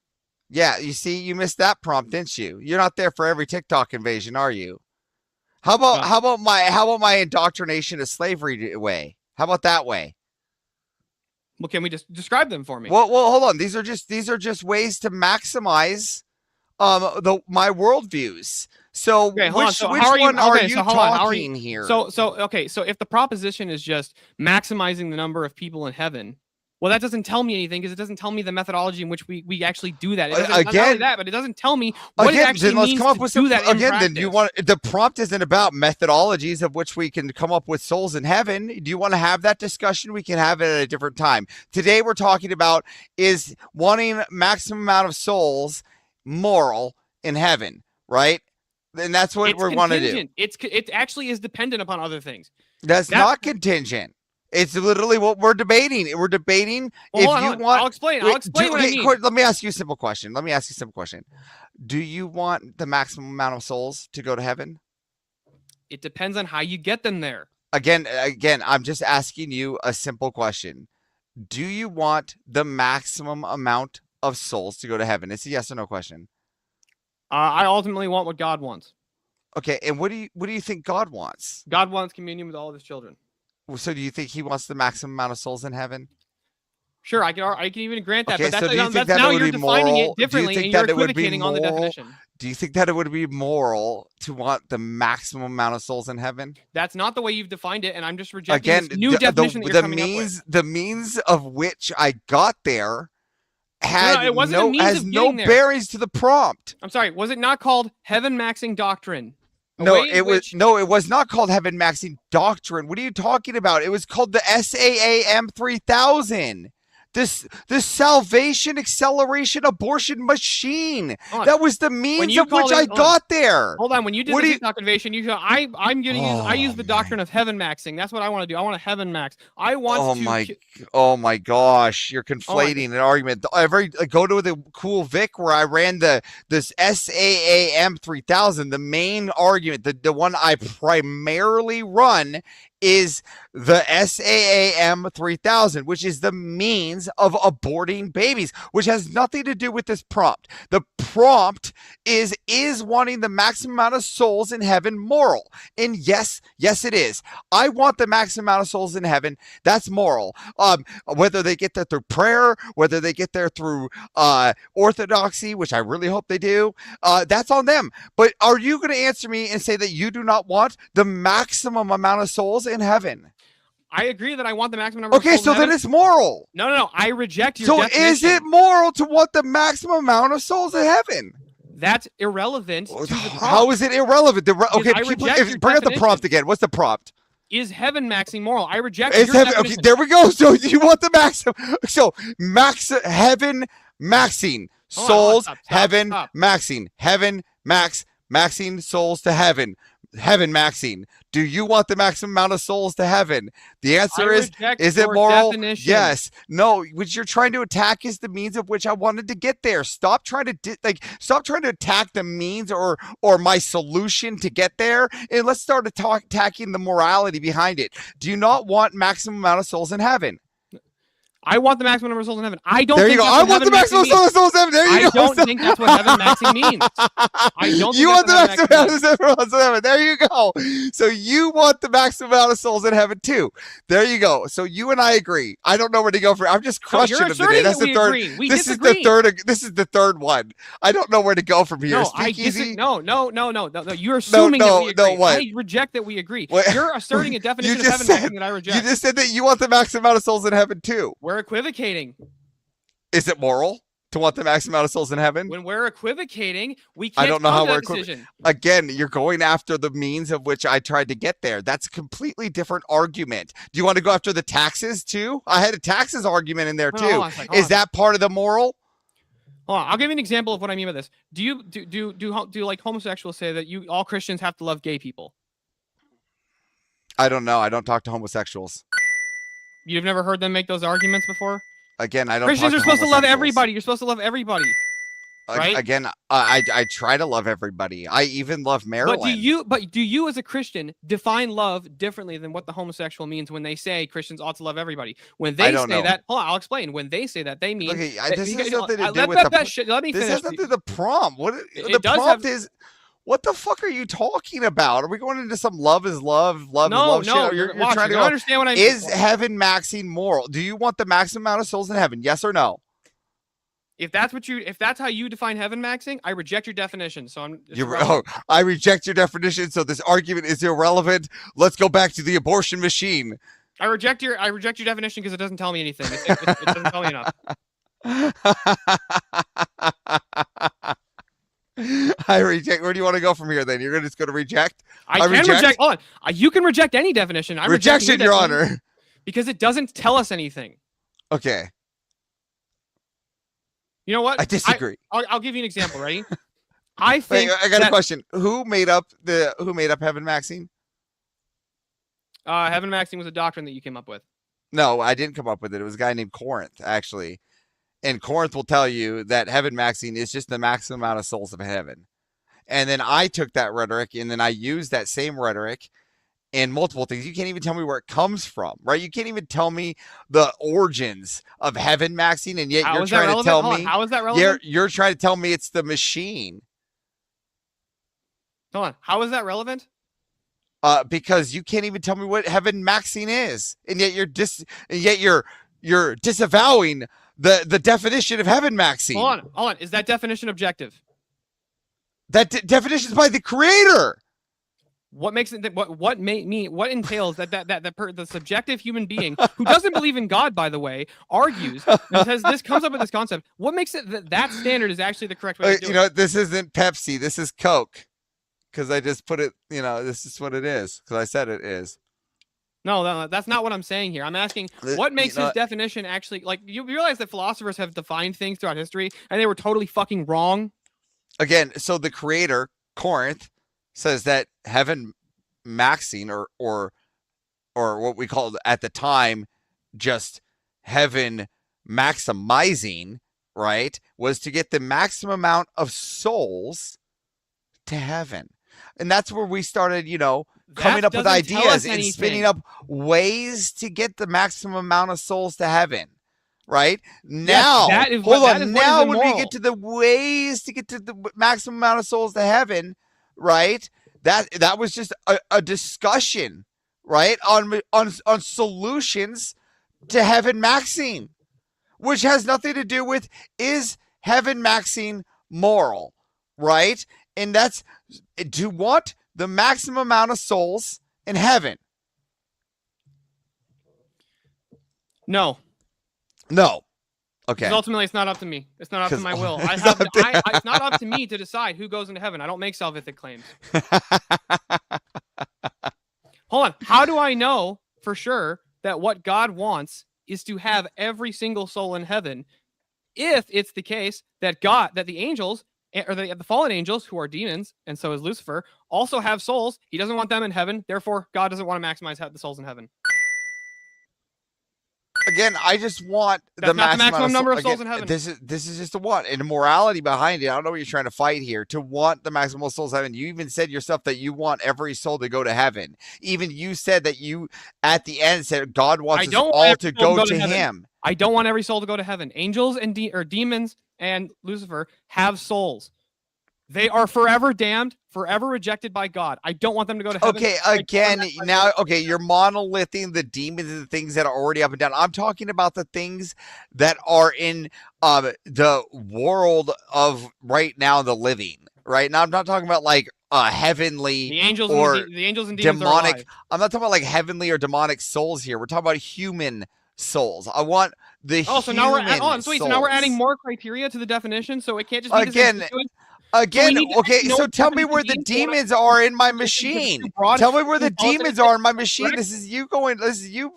Yeah, you see, you missed that prompt, didn't you? You're not there for every TikTok invasion, are you? How about my indoctrination of slavery way? How about that way? Well, can we just describe them for me? Well, hold on. These are just ways to maximize my worldviews. So Okay, hold on. which So which how are you? one are Okay, you so hold on. How are talking you? here? So if the proposition is just maximizing the number of people in heaven, well, that doesn't tell me anything because it doesn't tell me the methodology in which we actually do that. It doesn't, not only Again- that, but it doesn't tell me what it actually then let's means come up to with do some, that in again. practice. Then you want the prompt isn't about methodologies of which we can come up with souls in heaven. Do you want to have that discussion? We can have it at a different time. Today we're talking about is wanting maximum amount of souls moral in heaven, right? And that's what It's we want to do. contingent. It actually is dependent upon other things. That's not contingent. It's literally what we're debating. We're debating Well, if hold on, you hold on. want. I'll explain. I'll explain what I mean. Let me ask you a simple question. Do you want the maximum amount of souls to go to heaven? It depends on how you get them there. Again, I'm just asking you a simple question. Do you want the maximum amount of souls to go to heaven? It's a yes or no question. I ultimately want what God wants. Okay, and what do you think God wants? God wants communion with all of his children. So do you think he wants the maximum amount of souls in heaven? Sure, I can even grant that, Okay, but so do you that's think that now it would you're be defining moral? it differently, Do you and think you're that it would be equivocating on the moral? definition. Do you think that it would be moral to want the maximum amount of souls in heaven? That's not the way you've defined it, and I'm just rejecting Again, this new definition that you're coming up with. the means of which I got there had it wasn't a means has of no getting there. bearings to the prompt. I'm sorry, was it not called heaven maxing doctrine? A No, way in which- it was not called heaven maxing doctrine. What are you talking about? It was called the SAAM 3000. The salvation acceleration abortion machine. Hold on. That was the When means you of which called I it- hold got on. there. Hold on, when you did What the do you- TikTok invasion, you go, I'm gonna use I use the doctrine of heaven maxing. That's what I want to do. I want a heaven max. I want Oh my gosh, you're conflating an argument. Go to the Cool Vic where I ran this SAAM 3000. The main argument, the one I primarily run is the SAAM 3000, which is the means of aborting babies, which has nothing to do with this prompt. The prompt is wanting the maximum amount of souls in heaven moral? And yes, it is. I want the maximum amount of souls in heaven. That's moral. Whether they get there through prayer, whether they get there through orthodoxy, which I really hope they do, that's on them. But are you going to answer me and say that you do not want the maximum amount of souls in heaven? I agree that I want the maximum number. Okay, of souls so in then heaven. it's moral. No. I reject your So definition. is it moral to want the maximum amount of souls in heaven? That's irrelevant to the prompt. How is it irrelevant? Okay, I reject your bring up the definition. prompt again. What's the prompt? Is heaven maxing moral? I reject It's your heaven. Okay, definition. there we go. So you want the maximum. So heaven maxing Hold on, souls, stop, heaven stop. maxing, heaven maxing souls to heaven maxing. Do you want the maximum amount of souls to heaven? The answer is reject it your moral? definition. Yes. No, what you're trying to attack is the means of which I wanted to get there. Stop trying to attack the means or my solution to get there, and let's start attacking the morality behind it. Do you not want maximum amount of souls in heaven? I want the maximum number of souls in heaven. I don't There think you go. that's I what want the heaven maximum maxing means. souls in heaven. There you I go. don't think that's what heaven maxing means. I don't You think want the that's what maximum heaven amount of souls in heaven. There you go. So you want the maximum amount of souls in heaven too. There you go. So you and I agree. I don't know where to go from. I'm just crushing you're them today. asserting That's that the we third. agree. We This is disagree. the third. This is the third one. I don't know where to go from here. No, Speakeasy. No. You're assuming that we agree. what? I reject that we agree. What? You're asserting a definition of just heaven said- maxing that I reject. You just said that you want the maximum amount of souls in heaven too. We're equivocating. Is it moral to want the maximum amount of souls in heaven? When we're equivocating, we can't I don't know come how to we're that decision. Again, you're going after the means of which I tried to get there. That's a completely different argument. Do you want to go after the taxes too? I had a taxes argument in there No, too. hold on a second, hold Is on. that part of the moral? Hold on, I'll give you an example of what I mean by this. Do you like homosexuals say that all Christians have to love gay people? I don't know. I don't talk to homosexuals. You've never heard them make those arguments before? Again, I don't. Christians talk are supposed to love homosexuals. everybody. You're supposed to love everybody. Right? Again, I try to love everybody. I even love Maryland. But do you as a Christian define love differently than what the homosexual means when they say Christians ought to love everybody? When they don't say know. that, hold on, I'll explain. When they say that, they mean Okay, that- this because- has nothing to do let with that- the. that shit- let me This finish. has nothing to do with the prompt. What It the does prompt have- is? What the fuck are you talking about? Are we going into some love is love, love No, is love no, shit? Or you're- watch, trying to you're go, gonna understand what I mean. Is heaven maxing moral? Do you want the maximum amount of souls in heaven? Yes or no? If that's how you define heaven maxing, I reject your definition. So I reject your definition. So this argument is irrelevant. Let's go back to the abortion machine. I reject your definition because it doesn't tell me anything. It doesn't tell me enough. I reject. Where do you want to go from here? Then you're just going to reject. I can reject. Hold on. You can reject any definition. I reject Rejection, Your Honor. Because it doesn't tell us anything. Okay. You know what? I disagree. I'll give you an example. Ready? I got a question. Who made up heaven maxing? Heaven maxing was a doctrine that you came up with. No, I didn't come up with it. It was a guy named Corinth, actually. And Corinth will tell you that heaven maxing is just the maximum amount of souls of heaven. And then I took that rhetoric and then I used that same rhetoric in multiple things. You can't even tell me where it comes from, right? You can't even tell me the origins of heaven maxing, and yet you're trying to tell me. How is that relevant? You're trying to tell me it's the machine. Hold on. How is that relevant? Because you can't even tell me what heaven maxing is, and yet you're disavowing the definition of heaven maxing. Hold on. Is that definition objective? That definition is by the Creator. What makes it? What entails that the subjective human being who doesn't believe in God, by the way, argues and says this comes up with this concept. What makes it that standard is actually the correct way to do it? This isn't Pepsi. This is Coke. Because I just put it. This is what it is. Because I said it is. No, that's not what I'm saying here. I'm asking what makes his definition actually like. You realize that philosophers have defined things throughout history, and they were totally fucking wrong. Again, so the Creator, Corinth, says that heaven maxing or what we called at the time just heaven maximizing, right, was to get the maximum amount of souls to heaven. And that's where we started, coming up with ideas and spinning up ways to get the maximum amount of souls to heaven. Right now, now when we get to the ways to get to the maximum amount of souls to heaven, right? That was just a discussion, right? On solutions to heaven maxing, which has nothing to do with is heaven maxing moral, right? And that's to want the maximum amount of souls in heaven. No. Okay. Because ultimately, it's not up to me. It's not up to my will. It's not up to me to decide who goes into heaven. I don't make salvific claims. Hold on. How do I know for sure that what God wants is to have every single soul in heaven? If it's the case that the angels or the fallen angels, who are demons, and so is Lucifer, also have souls. He doesn't want them in heaven. Therefore, God doesn't want to maximize the souls in heaven. Again, I just want the maximum number of souls in heaven. This is just a want, and the morality behind it. I don't know what you're trying to fight here. To want the maximum souls in heaven, you even said yourself that you want every soul to go to heaven. Even you said that you, at the end, said God wants us all to go to Him. I don't want every soul to go to heaven. Angels and demons and Lucifer have souls. They are forever damned, forever rejected by God. I don't want them to go to heaven. Okay, again, you're monolithing the demons and the things that are already up and down. I'm talking about the things that are in the world of right now, the living. Right now, I'm not talking about like heavenly the angels and demons demonic. Are alive. I'm not talking about like heavenly or demonic souls here. We're talking about human souls. I want the so now we're adding more criteria to the definition, so it can't just be so tell me where the demons are in my machine. Tell me where the demons are in my machine. This is you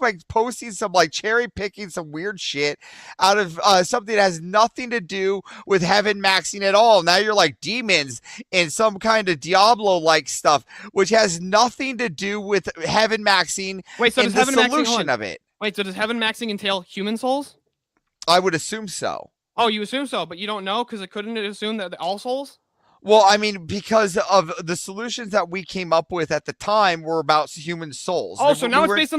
like posting some like cherry picking some weird shit out of something that has nothing to do with heaven maxing at all. Now you're like demons and some kind of Diablo like stuff, which has nothing to do with heaven maxing. Wait, so and does the heaven solution of it. Wait, so does heaven maxing entail human souls? I would assume so. Oh, you assume so, but you don't know because it couldn't assume that all souls? Well, I mean, because of the solutions that we came up with at the time were about human souls. Oh, so now We it's were- based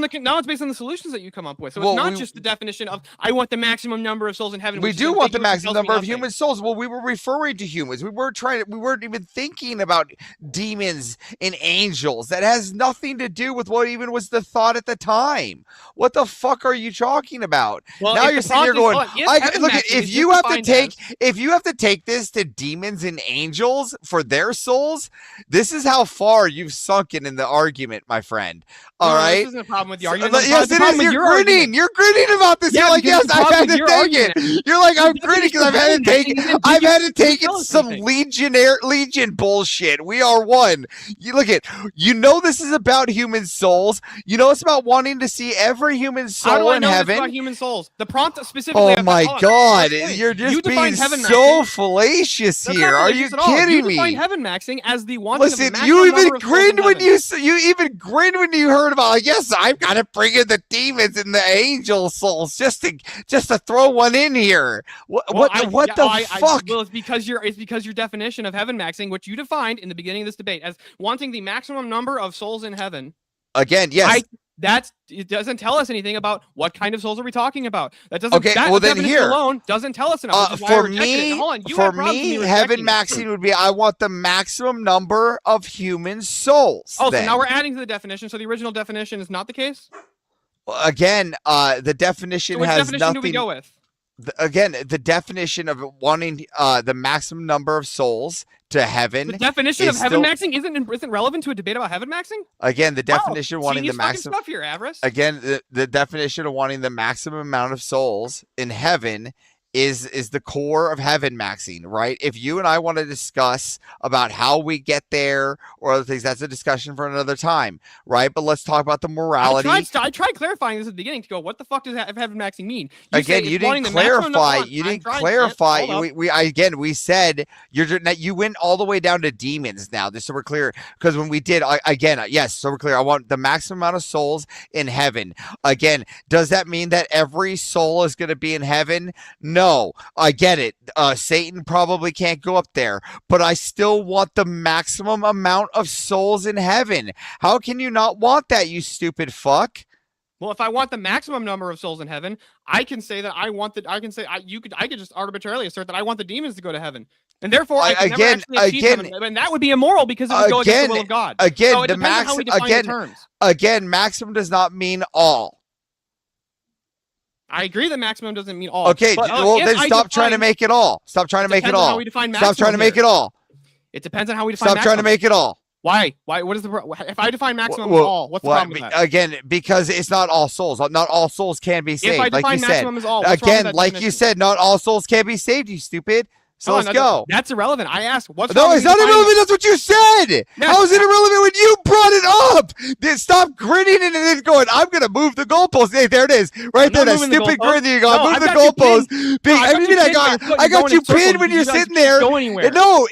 on the solutions that you come up with. So Well, it's not we- just the definition of I want the maximum number of souls in heaven. We which is do want the ambiguous and maximum tells me number of nothing. human souls. Well, we were referring to humans. We weren't even thinking about demons and angels. That has nothing to do with what even was the thought at the time. What the fuck are you talking about? Well, Now if you're the sitting here prompt going, is, yes, heaven look, maxing if is you just have to defined take this to demons and angels for their souls, this is how far you've sunken in the argument, my friend. All No, right. This isn't a problem with the argument. Yes, The it problem is. with You're your grinning. argument. You're grinning about this. Yeah, You're like, because yes, the I've problem had with to your take argument- it. You're like, I'm The grinning because I've had to definition take of it. heaven I've had to maxing take doesn't it some tell us legion bullshit. We are one. You look at, this is about human souls. It's about wanting to see every human How do soul I in know this heaven. about human souls? The prompt specifically. Oh about- my hold on, God, explain. you're just You being defined heaven so maxing- fallacious That's here. not Are fallacious you at all. kidding You me? define heaven maxing as the wanting of the Listen, maximum you even number of souls in grinned when heaven. you even grinned when you heard about, like, yes, I've got to bring in the demons and the angel souls just to throw one in here. What Well, the fuck? Well, it's because your definition of heaven maxing, which you defined in the beginning of this debate as wanting the maximum number of souls in heaven. Again, yes. It doesn't tell us anything about what kind of souls are we talking about. That doesn't. Okay, that well then definition here alone doesn't tell us enough. which is why I for rejected it. me, And hold on, you had problems with me heaven rejecting it. maxing would be I want the maximum number of human souls. Oh, then. so now we're adding to the definition. So the original definition is not the case. Again, the definition So which has definition nothing. do we go with? Again, the definition of wanting the maximum number of souls to heaven. The definition of is heaven still- maxing isn't relevant to a debate about heaven maxing. Again, the definition of wanting the Genius fucking maximum. stuff here, Avarice. Again, the definition of wanting the maximum amount of souls in heaven is the core of heaven maxing, right? If you and I want to discuss about how we get there or other things, that's a discussion for another time, right? But let's talk about the morality. I tried clarifying this at the beginning to go, what the fuck does heaven maxing mean? Again, say you it's wanting didn't the maximum number- clarify. hold on, You I'm didn't trying- clarify. hold up. We said you went all the way down to demons now, just so we're clear. Because when we did yes, so we're clear. I want the maximum amount of souls in heaven. Again, does that mean that every soul is going to be in heaven? No, I get it. Satan probably can't go up there, but I still want the maximum amount of souls in heaven. How can you not want that, you stupid fuck? Well, if I want the maximum number of souls in heaven, I can say that I want that. I can say I could just arbitrarily assert that I want the demons to go to heaven, and therefore I can never actually achieve heaven. And that would be immoral because it would go against the will of God. Again, so it the depends on how we define the terms. Again, maximum does not mean all. I agree that maximum doesn't mean all. Okay, but, well if then I stop trying to define- make it all. Stop trying to make it depends on how all. we define Stop trying to maximum make here. it all. It depends on how we define. Stop trying to maximum. make it all. Why? What is the if I define maximum Well, as all? What's the well, problem with that? Again, because it's not all souls. Not all souls can be saved. I like define you said. maximum as all, what's wrong with Again, that like you definition? said, not all souls can be saved. You stupid. So Hold let's on, go. That's irrelevant. I asked what's No, wrong it's with not defining- irrelevant. That's what you said. Yes. How is it irrelevant when you brought it up? Then stop grinning and then going, I'm going to move the goalpost. Hey, there it is. Right there. That moving the stupid goalpost. grin that you got. No, Move I've the got you goalpost. pinned. Big- No, I've I got mean, you I pinned, got but I you're got going you in circles. pinned when You you're guys sitting can't there. go anywhere. No,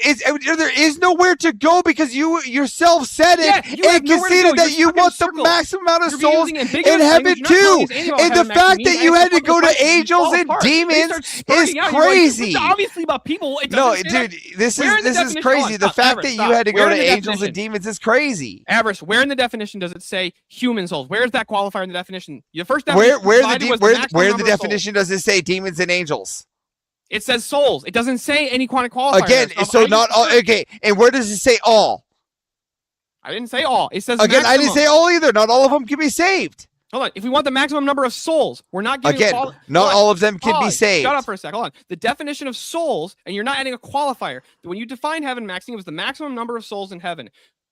there is nowhere to go because you yourself said it Yeah, you have and nowhere to conceded go. that You're you stuck in want the circles. maximum amount of You're souls using ambiguous in heaven language. You're not telling too. us anything about And the heaven fact maxing that means. you I had to just go fucking to fight you angels all and apart. They demons start is spurting out. You're like, crazy. "It's obviously about people. It No, doesn't say that." dude, this Where in the is definition- crazy. hold on, The stop, fact Avarice, that you stop. had to Where go in to the angels definition- and demons is crazy. Avarice, where in the definition does it say human souls? Where's that qualifier in the definition? The first Where definition where the provided de- was where maximum where the number of souls. definition does it say demons and angels? It says souls. It doesn't say any kind of qualifier. Again, there. so I not just- all. Okay, and where does it say all? I didn't say all. It says Again, I didn't maximum. say all either. Not all of them can be saved. Hold on. If we want the maximum number of souls, we're not giving Again, not all of them can be saved. Shut up for a second. Hold on. The definition of souls, and you're not adding a qualifier. When you define heaven maxing, it was the maximum number of souls in heaven.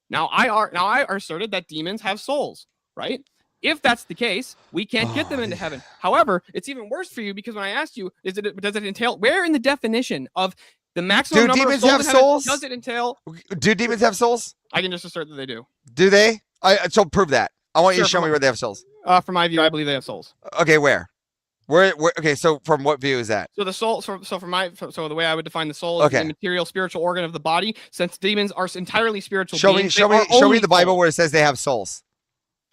Now I asserted that demons have souls, right? If that's the case, we can't get them into heaven. However, it's even worse for you because when I asked you, does it entail where in the definition of the maximum Do number demons of souls have in heaven, souls? does it entail? Do demons have souls? I can just assert that they do. Do they? So prove that. I want you to Sure, show me where they have souls. From my view, I believe they have souls. Okay, where? Where? Okay, so from what view is that? So the soul, so the way I would define the soul is Okay. the material spiritual organ of the body. Since demons are entirely spiritual Show beings, me they are the only Bible souls. where it says they have souls.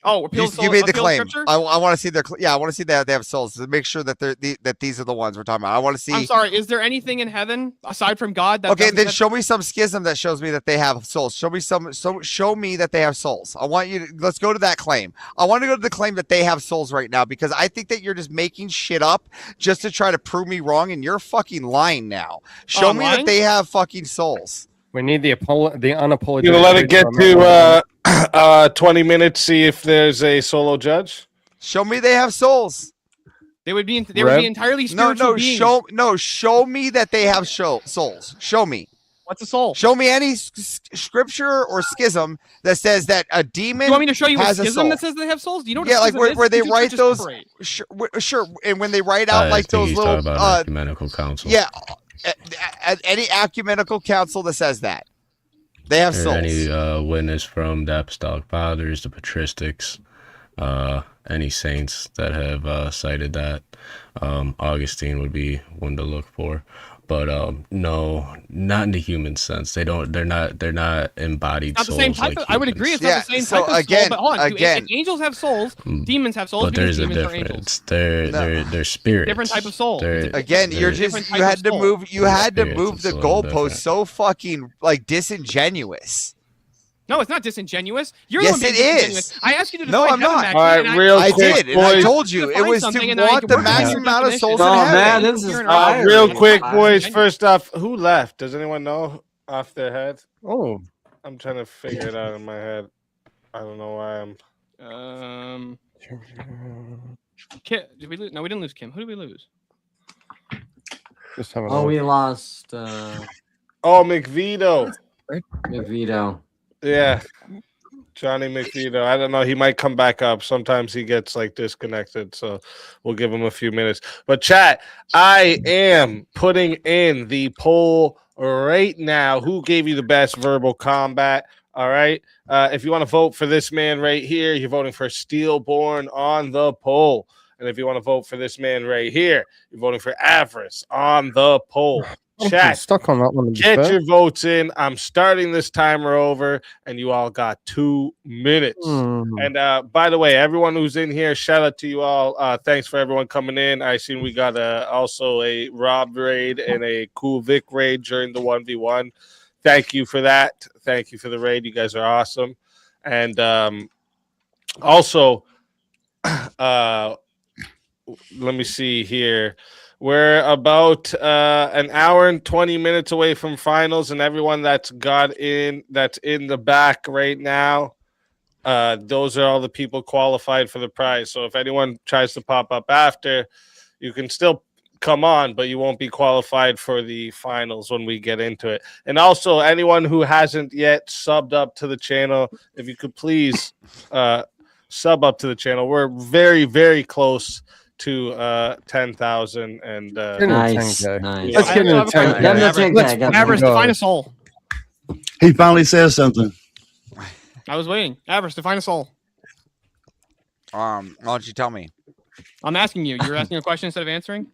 Oh, appeal You soul, made the appeal claim. scripture? I want to see their. I want to see that they have souls to make sure that that these are the ones we're talking about. I want to see. I'm sorry. Is there anything in heaven aside from God? That Okay, doesn't then have- show me some schism that shows me that they have souls. Show me show me that they have souls. I want you to let's go to that claim. I want to go to the claim that they have souls right now because I think that you're just making shit up just to try to prove me wrong, and you're fucking lying now. Show me that lying? they have fucking souls. We need the unapologetic. You gonna let it get to 20 minutes? See if there's a solo judge. Show me they have souls. They would be entirely spiritual beings. Show me that they have souls. Show me. What's a soul? Show me any scripture or schism that says that a demon. You want me to show you a has a schism soul. that says they have souls? Do you know what Yeah, a like schism where is? they Two write churches those. separate. Sure, and when they write out I like think those he's little. talking about ecumenical council. Yeah, any ecumenical council that says that they have Or souls. any witness from the Apostolic Fathers, the patristics, any saints that have cited that. Augustine would be one to look for, but no, not in the human sense. They're not embodied Not the souls same type. like I would agree. It's humans. not the same type of soul. But hold on. If angels have souls, demons have souls. But because there's a demons are angels. difference. They're spirits. Different type of soul. Again, you're just you had to move. You had to move the It's a little goalpost different. so fucking like disingenuous. No, it's not disingenuous. You're Yes, the one it being is. disingenuous. I asked you to No, define I'm heaven, not. Max, All right, and real I quick, did, and I boys. told you it Define was to something and I want can the work with your maximum amount of definition. souls in No, heaven. man, this is fire. Real quick, Fire. boys. First off, who left? Does anyone know off their head? Oh, I'm trying to figure it out in my head. I don't know why I'm. Kim, did we lose? No, we didn't lose Kim. Who did we lose? Oh, we lost Oh, McVito. Vito. Yeah. Johnny McVito. I don't know. He might come back up. Sometimes he gets like disconnected. So we'll give him a few minutes. But chat, I am putting in the poll right now. Who gave you the best verbal combat? All right. If you want to vote for this man right here, you're voting for Steelborn on the poll. And if you want to vote for this man right here, you're voting for Avarice on the poll. I'm Chat, stuck on that one. to be get fair. your votes in. I'm starting this timer over, and you all got 2 minutes. And by the way, everyone who's in here, shout out to you all. Thanks for everyone coming in. I seen we got also a Rob raid and a Cool Vic raid during the 1v1. Thank you for that. Thank you for the raid. You guys are awesome. And also, let me see here. We're about an hour and 20 minutes away from finals, and everyone that's in the back right now, those are all the people qualified for the prize. So if anyone tries to pop up after, you can still come on, but you won't be qualified for the finals when we get into it. And also, anyone who hasn't yet subbed up to the channel, if you could please sub up to the channel. We're very, very close to 10,000 and Nice. yeah. Let's get into 10K. Avarice, define a soul. He finally says something. I was waiting. Avarice, define a soul. Why don't you tell me? I'm asking you. You're asking a question instead of answering?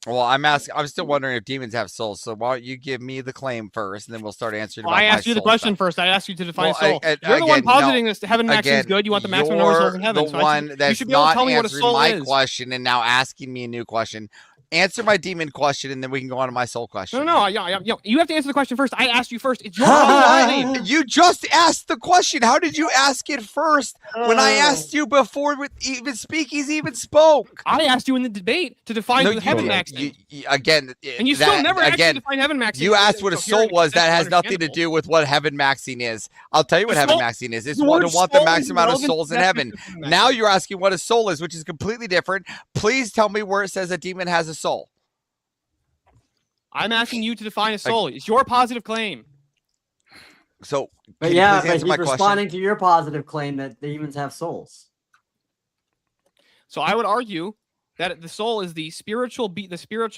Well, I'm still wondering if demons have souls. So why don't you give me the claim first, and then we'll start answering. Well, about I my asked you the soul question stuff. first. I asked you to define Well, soul. You're the one again, positing no. this. Heaven maximum is Again, good. You want the maximum number of souls in you're heaven. the So one you that's should be able to not tell me what a answering soul my is. question and now asking me a new question. Answer my demon question, and then we can go on to my soul question. No. You have to answer the question first. I asked you first. It's your claim. You just asked the question. How did you ask it first when I asked you before even Speakeasy even spoke? I asked you in the debate to define No, the heaven maximum. Again, And you still never actually define heaven maxing. You asked what a soul was. That has nothing to do with what heaven maxing is. I'll tell you what heaven maxing is. It's the to word want the soul maximum is amount of relevant souls to in that heaven. definition of Now you're asking what a soul is, which is completely different. Please tell me where it says a demon has a soul. I'm asking you to define a soul. It's your positive claim. So, But can you yeah, please but answer he's my question? responding to your positive claim that demons have souls. So I would argue that the soul is the spiritual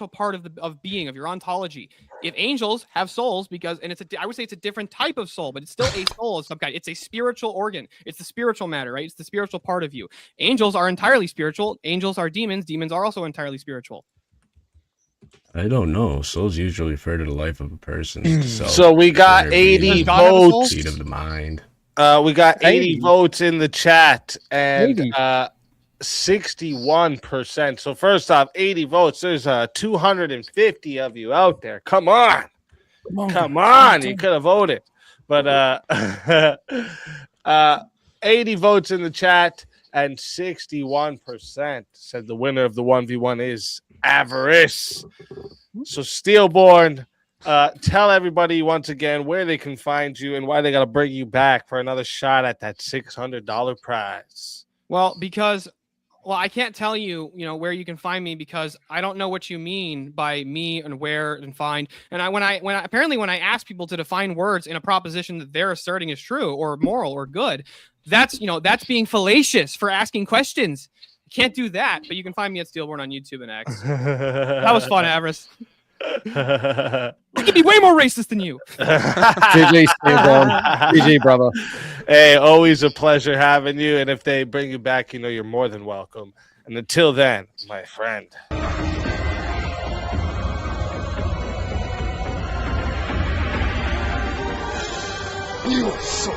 part of being of your ontology. If angels have souls, I would say it's a different type of soul, but it's still a soul of some kind. It's a spiritual organ. It's the spiritual matter, right? It's the spiritual part of you. Angels are entirely spiritual. Angels are demons. Demons are also entirely spiritual. I don't know. Souls usually refer to the life of a person. So we got 80 votes. Seat of the mind. We got 80 80. votes in the chat and 80. 61%. So first off, 80 votes. There's 250 of you out there. Come on. Come on. You could have voted. But 80 votes in the chat and 61% said the winner of the 1v1 is Avarice. So Steelborn, tell everybody once again where they can find you and why they got to bring you back for another shot at that $600 prize. Well, because I can't tell you, where you can find me because I don't know what you mean by me and where and find. And when I ask people to define words in a proposition that they're asserting is true or moral or good, that's being fallacious for asking questions. You can't do that, but you can find me at Steelborn on YouTube and X. That was fun, Avarice. I can be way more racist than you. GG, Steelborn. GG, brother. Hey, always a pleasure having you. And if they bring you back, you're more than welcome. And until then, my friend. You are so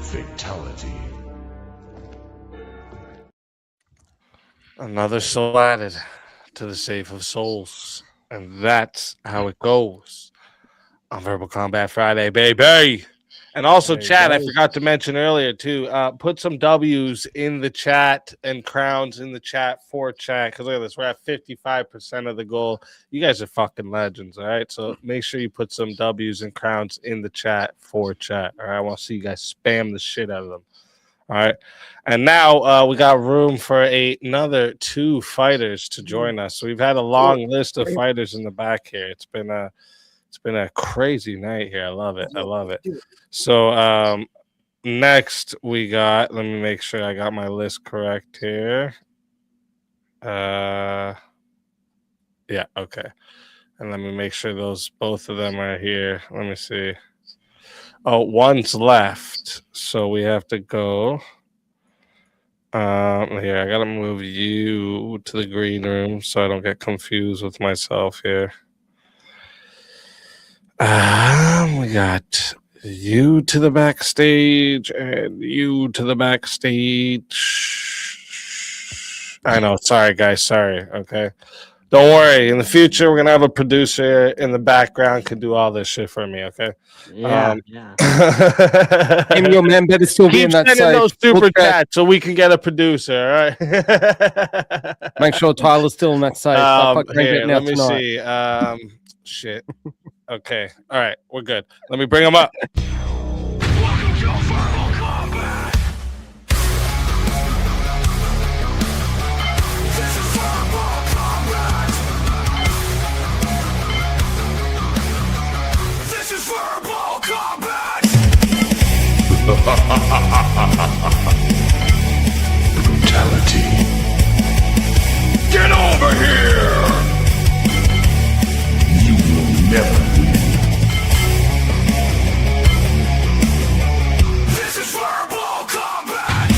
fatality. Another soul added to the Safe of Souls. And that's how it goes on Verbal Combat Friday, baby. And also, chat, I forgot to mention earlier, too, put some W's in the chat and crowns in the chat for chat. Because look at this, we're at 55% of the goal. You guys are fucking legends, all right? So make sure you put some W's and crowns in the chat for chat, all right? I want to see you guys spam the shit out of them. All right. And now we got room for another 2 fighters to join us. So we've had a long list of fighters in the back here. It's been a crazy night here. I love it. I love it. So next we got, let me make sure I got my list correct here. Yeah, okay. And let me make sure both of them are here. Let me see. Oh, one's left, so we have to go. Here, I gotta move you to the green room so I don't get confused with myself here. We got you to the backstage and you to the backstage. I know, sorry guys, sorry. Okay. Don't worry. In the future, we're gonna have a producer in the background can do all this shit for me. Okay. Yeah. Him, your man better still be in that sending safe. those super Look at- chats so we can get a producer. All right. Make sure Tyler's still in that safe. I fucking can't Here, get now let me tonight. see. Shit. Okay. All right. We're good. Let me bring them up. This is verbal combat. Brutality. Get over here. You will never win. This is verbal combat.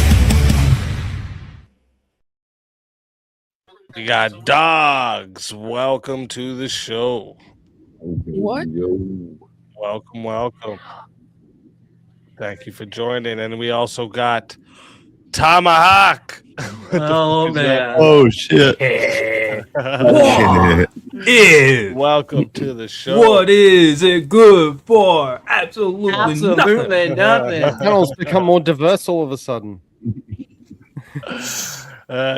You got dogs. Welcome to the show. What? Welcome, welcome. Thank you for joining. And we also got Tomahawk. Oh, man. Oh, shit. Welcome to the show. What is it good for? Absolutely, Absolutely nothing. The panel's become more diverse all of a sudden.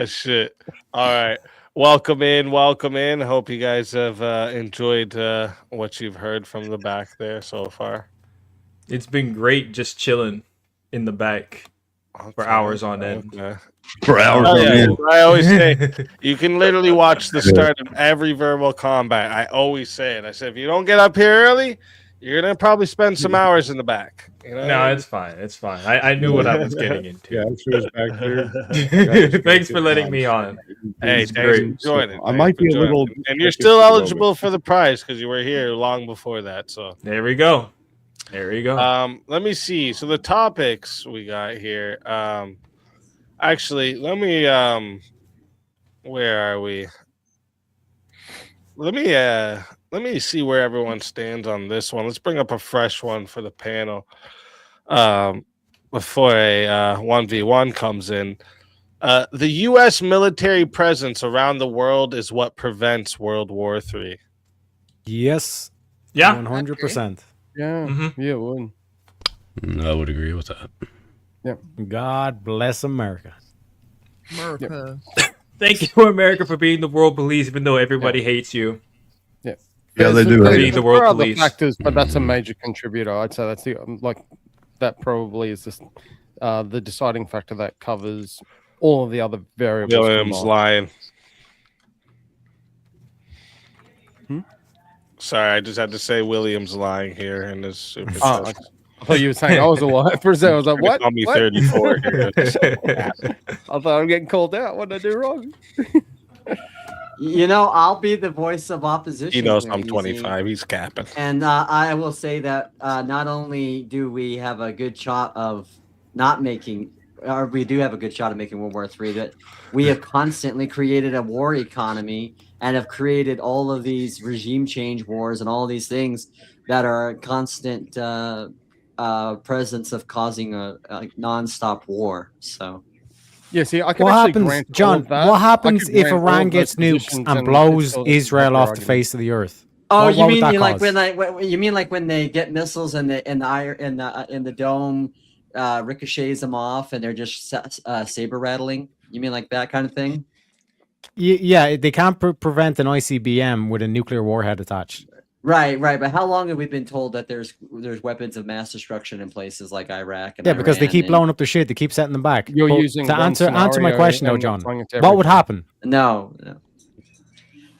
Shit. All right. Welcome in. Welcome in. Hope you guys have enjoyed what you've heard from the back there so far. It's been great just chilling in the back for hours on end. For hours Oh, on yeah. end. I always say you can literally watch the start of every verbal combat. I always say it. I said if you don't get up here early, you're gonna probably spend some hours in the back. You know? No, it's fine. It's fine. I knew what I was getting into. Yeah, I'm sure it's back there. Thanks for letting me on. Hey, It's thanks great. for joining. I might be a little, and you're still eligible for the prize because you were here long before that. So there we go. There you go. Let me see. So the topics we got here. Actually, let me. Where are we? Let me see where everyone stands on this one. Let's bring up a fresh one for the panel before a 1v1 comes in. The U.S. military presence around the world is what prevents World War III. Yes. Yeah. 100%. Yeah. Yeah, it would. I would agree with that. Yeah. God bless America. America. Thank you, America, for being the world police, even though everybody hates you. Yeah. Yeah, they do. For being the world There are other police. factors, but that's a major contributor. I'd say that's that probably is the deciding factor that covers all of the other variables. Williams combined. lying. Hmm? Sorry, I just had to say Williams lying here in this super Oh, chat. I thought you were saying I was a liar for a second. I was like, You're gonna what? call me What? 34 here. I thought I'm getting called out. What did I do wrong? You know, I'll be the voice of opposition. He knows here, I'm Easy. 25. He's capping. And I will say that not only do we have a good shot of not making, or we do have a good shot of making World War III, that we have constantly created a war economy and have created all of these regime change wars and all these things that are a constant presence of causing a nonstop war. So. Yeah, see, I can What actually happens, grant all John? of that. What I happens could if grant all Iran of those gets nukes positions and it blows still Israel doesn't off make the your face of the earth? Oh, What you would mean that like cause? you mean like when they get missiles and the in the dome ricochets them off and they're just saber rattling? You mean like that kind of thing? Yeah, they can't prevent an ICBM with a nuclear warhead attached. Right. But how long have we been told that there's weapons of mass destruction in places like Iraq and Yeah, because they Iran keep and- blowing up their shit. They keep setting them back. You're But using to one answer my scenario question though, and John. applying it to What would everything. happen? No.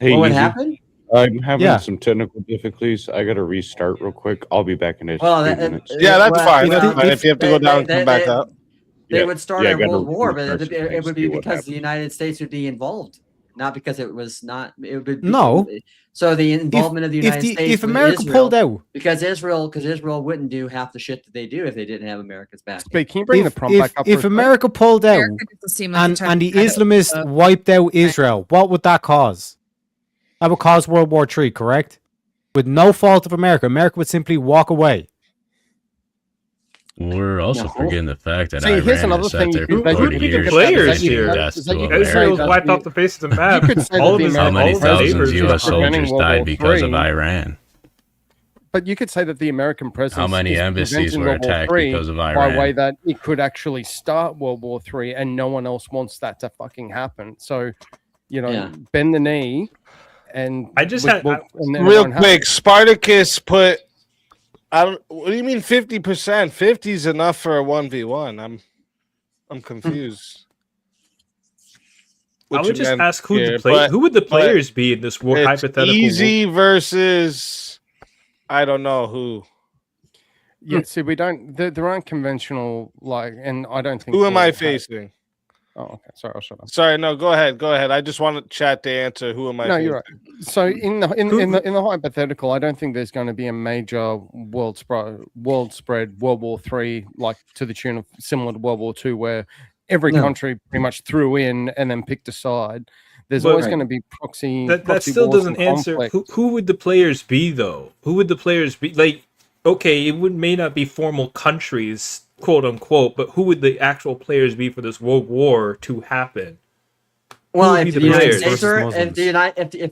Hey, What would Easy. happen? I'm having Yeah. some technical difficulties. I got to restart real quick. I'll be back in a Well, few that- minutes. Yeah, that's well, fine. well, That's fine. If you have to go down and come back up. They Yeah. would start Yeah, I a gotta world war, but restart it some things would to be see what because happens. the United States would be involved, not because it was not. It would be, No. So the involvement of the United States, if with America Israel, pulled out, because Israel wouldn't do half the shit that they do if they didn't have America's back. Wait, can you bring the prompt back up? if for a America pulled out America doesn't seem like and, the type and the of guy that would, Islamists wiped out Israel, what would that cause? That would cause World War III, correct? With no fault of America. America would simply walk away. We're also No. forgetting the fact that See, here's Iran another has sat thing there you for could- that you 40 could years. think about players giving here. death Is to that you a could say Israel was that wiped the- off the face of the map. You could say All that of the his, How American many all of his thousands neighbors of were U.S. preventing soldiers World died War because of III. Iran? But you could say that the American presence How many is embassies preventing were World War attacked III because of by Iran? way that it could actually start World War III, and no one else wants that to fucking happen. So, Yeah. bend the knee, and I just we- had- we'll- and then it Real won't happen. quick, Spartacus put. I don't. What do you mean 50%? 50 is enough for a 1v1. I'm confused. I What would you just meant ask who here, the play, but- who would the but players be in this war It's hypothetical? easy versus. I don't know who. Yeah, see, we don't. There aren't conventional and I don't think. Who am we'll I have- facing? Oh, okay. Sorry, I'll shut up. Sorry, no. Go ahead. Go ahead. I just want chat to answer. Who am I? No, facing? you're right. So in the hypothetical, I don't think there's going to be a major world spread World War III like to the tune of similar to World War II, where every No. country pretty much threw in and then picked a side. There's But- always Right. going to be proxy. That proxy still wars doesn't and answer. conflict. Who would the players be though? Who would the players be? Like, okay, it may not be formal countries, quote unquote, but who would the actual players be for this world war to happen? Well, would be if the the United players States versus were, Muslims? if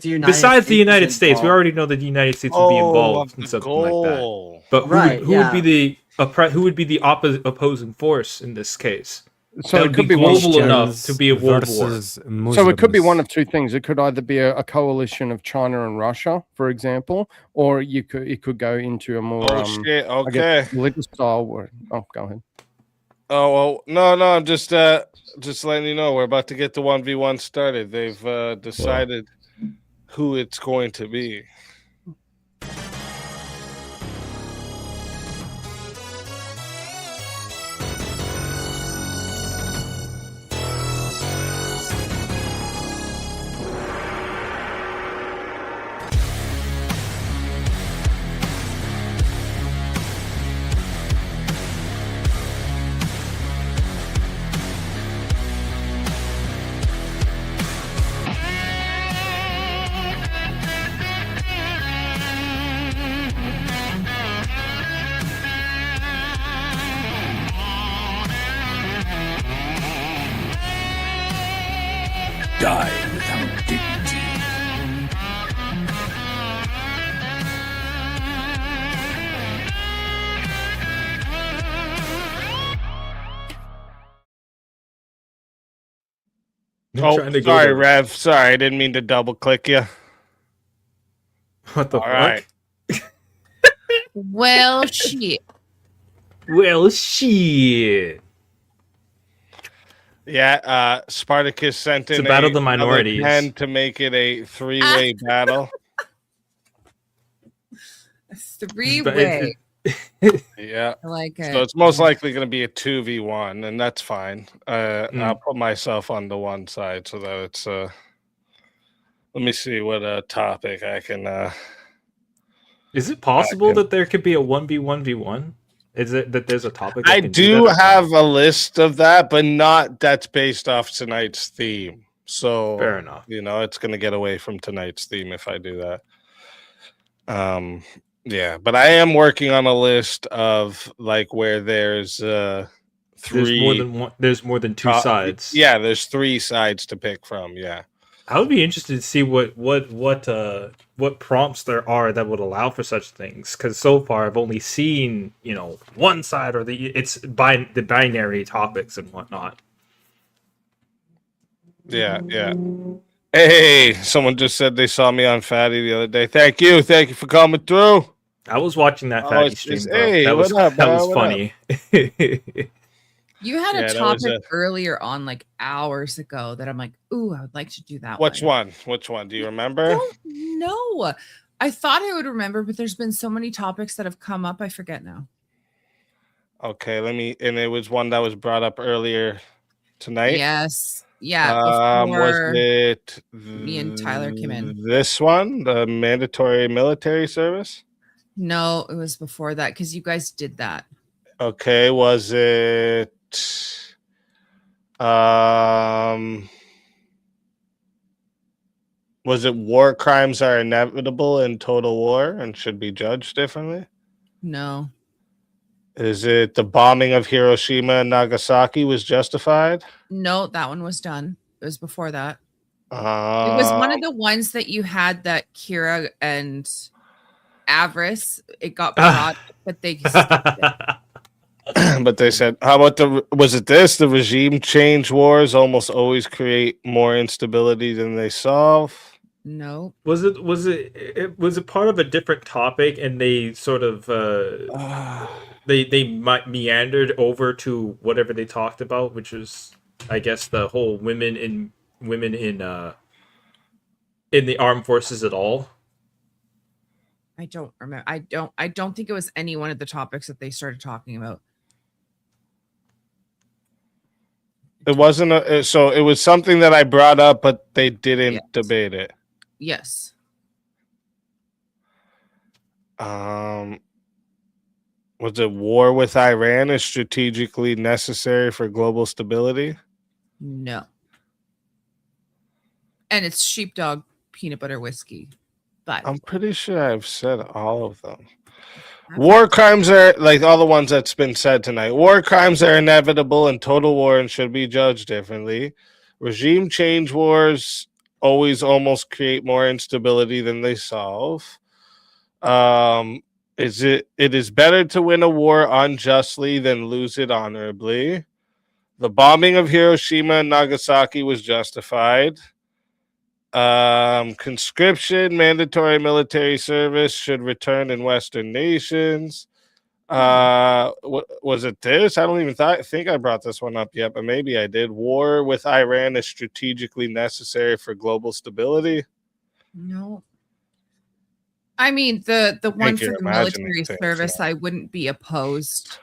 the United Besides the States United is States, we involved- already know that the United States would be involved in the something like that. goal. But who, Right, who would be yeah. who would be the opposing force in this case? So that it would could be be one global enough Christians to be a world war. versus So it could be Muslims. one of two things. It could either be a coalition of China and Russia, for example, or it could go into a more Oh shit. I Okay. guess, religious style war. Oh, go ahead. Oh well, no. I'm just letting you know we're about to get the 1v1 started. They've decided who it's going to be. die without dignity. Oh, trying to go sorry, to- Rev. Sorry, I didn't mean to double click you. What the All fuck? right. Well, shit. Well, shit. Yeah, Spartacus sent It's in a battle of the another minorities. 10 to make it a three-way battle. Three-way. Yeah. I like it. So it's most likely going to be a 2v1, and that's fine. Hmm. I'll put myself on the one side so that it's let me see what topic I can Is it possible that there could be a 1v1v1? Is it that there's a topic? that I can do that? have a list of that, but not that's based off tonight's theme. So Fair enough. You know, it's going to get away from tonight's theme if I do that. Yeah, but I am working on a list of like where there's three. There's more than one. There's more than two sides. Yeah, there's 3 sides to pick from. Yeah. I would be interested to see what prompts there are that would allow for such things. Because so far, I've only seen one side or the binary topics and whatnot. Yeah, yeah. Hey, someone just said they saw me on Fatty the other day. Thank you for coming through. I was watching that Oh, Fatty it's- stream. it's- Bro. hey, that was what up, that bro? was What funny. You had Yeah, a that was topic earlier on, like hours ago, that I'm like, ooh, I would like to do that. Which one? Which one? Do you remember? No, I thought I would remember, but there's been so many topics that have come up, I forget now. Okay, and it was one that was brought up earlier tonight. Yes, yeah. Before Was it me and Tyler came in. this one, the mandatory military service? No, it was before that because you guys did that. Okay, was it war crimes are inevitable in total war and should be judged differently? No, Is it the bombing of Hiroshima and Nagasaki was justified? no, that one was done. It was before that. It was one of the ones that you had that Kira and Avarice. It got brought, but they but they said, how about was it this? The regime change wars almost always create more instability than they solve. no. Was it part of a different topic and they sort of they meandered over to whatever they talked about, which is I guess the whole women in the armed forces at all. I don't remember. I don't think it was any one of the topics that they started talking about. It wasn't so it was something that I brought up, but they didn't debate it. Yes. Was it war with Iran is strategically necessary for global stability? No. And it's sheepdog peanut butter whiskey. But I'm pretty sure I've said all of them. War crimes are like all the ones that's been said tonight. War crimes are inevitable in total war and should be judged differently. Regime change wars always almost create more instability than they solve. It is better to win a war unjustly than lose it honorably. The bombing of Hiroshima and Nagasaki was justified. Conscription, mandatory military service should return in Western nations. Was it this? I don't even think I brought this one up yet, but maybe I did. War with Iran is strategically necessary for global stability. no. I mean the one for you're the imagining military things, service, I wouldn't be opposed.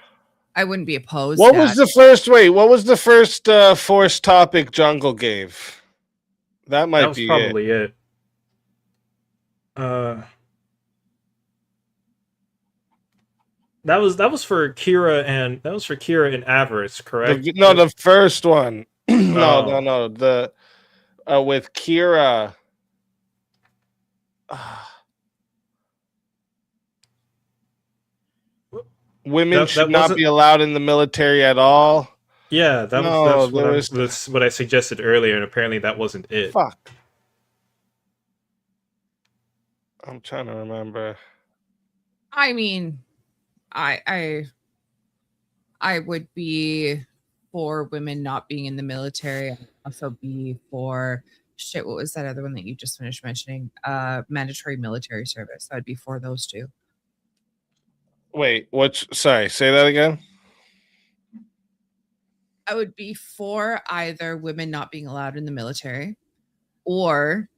I wouldn't be opposed. What to was that. the first? Wait, what was the first forced topic Jungle gave? That might That was be probably it. That was for Kira and Avarice, correct? The first one. No, Oh. no. The with Kira. Women That should not wasn't- be allowed in the military at all. Yeah, that No, was, there that's what I suggested earlier, and apparently that wasn't it. Fuck. I'm trying to remember. I mean, I would be for women not being in the military. I'd also be for shit. What was that other one that you just finished mentioning? Mandatory military service. I'd be for those two. Wait, sorry, say that again. I would be for either women not being allowed in the military or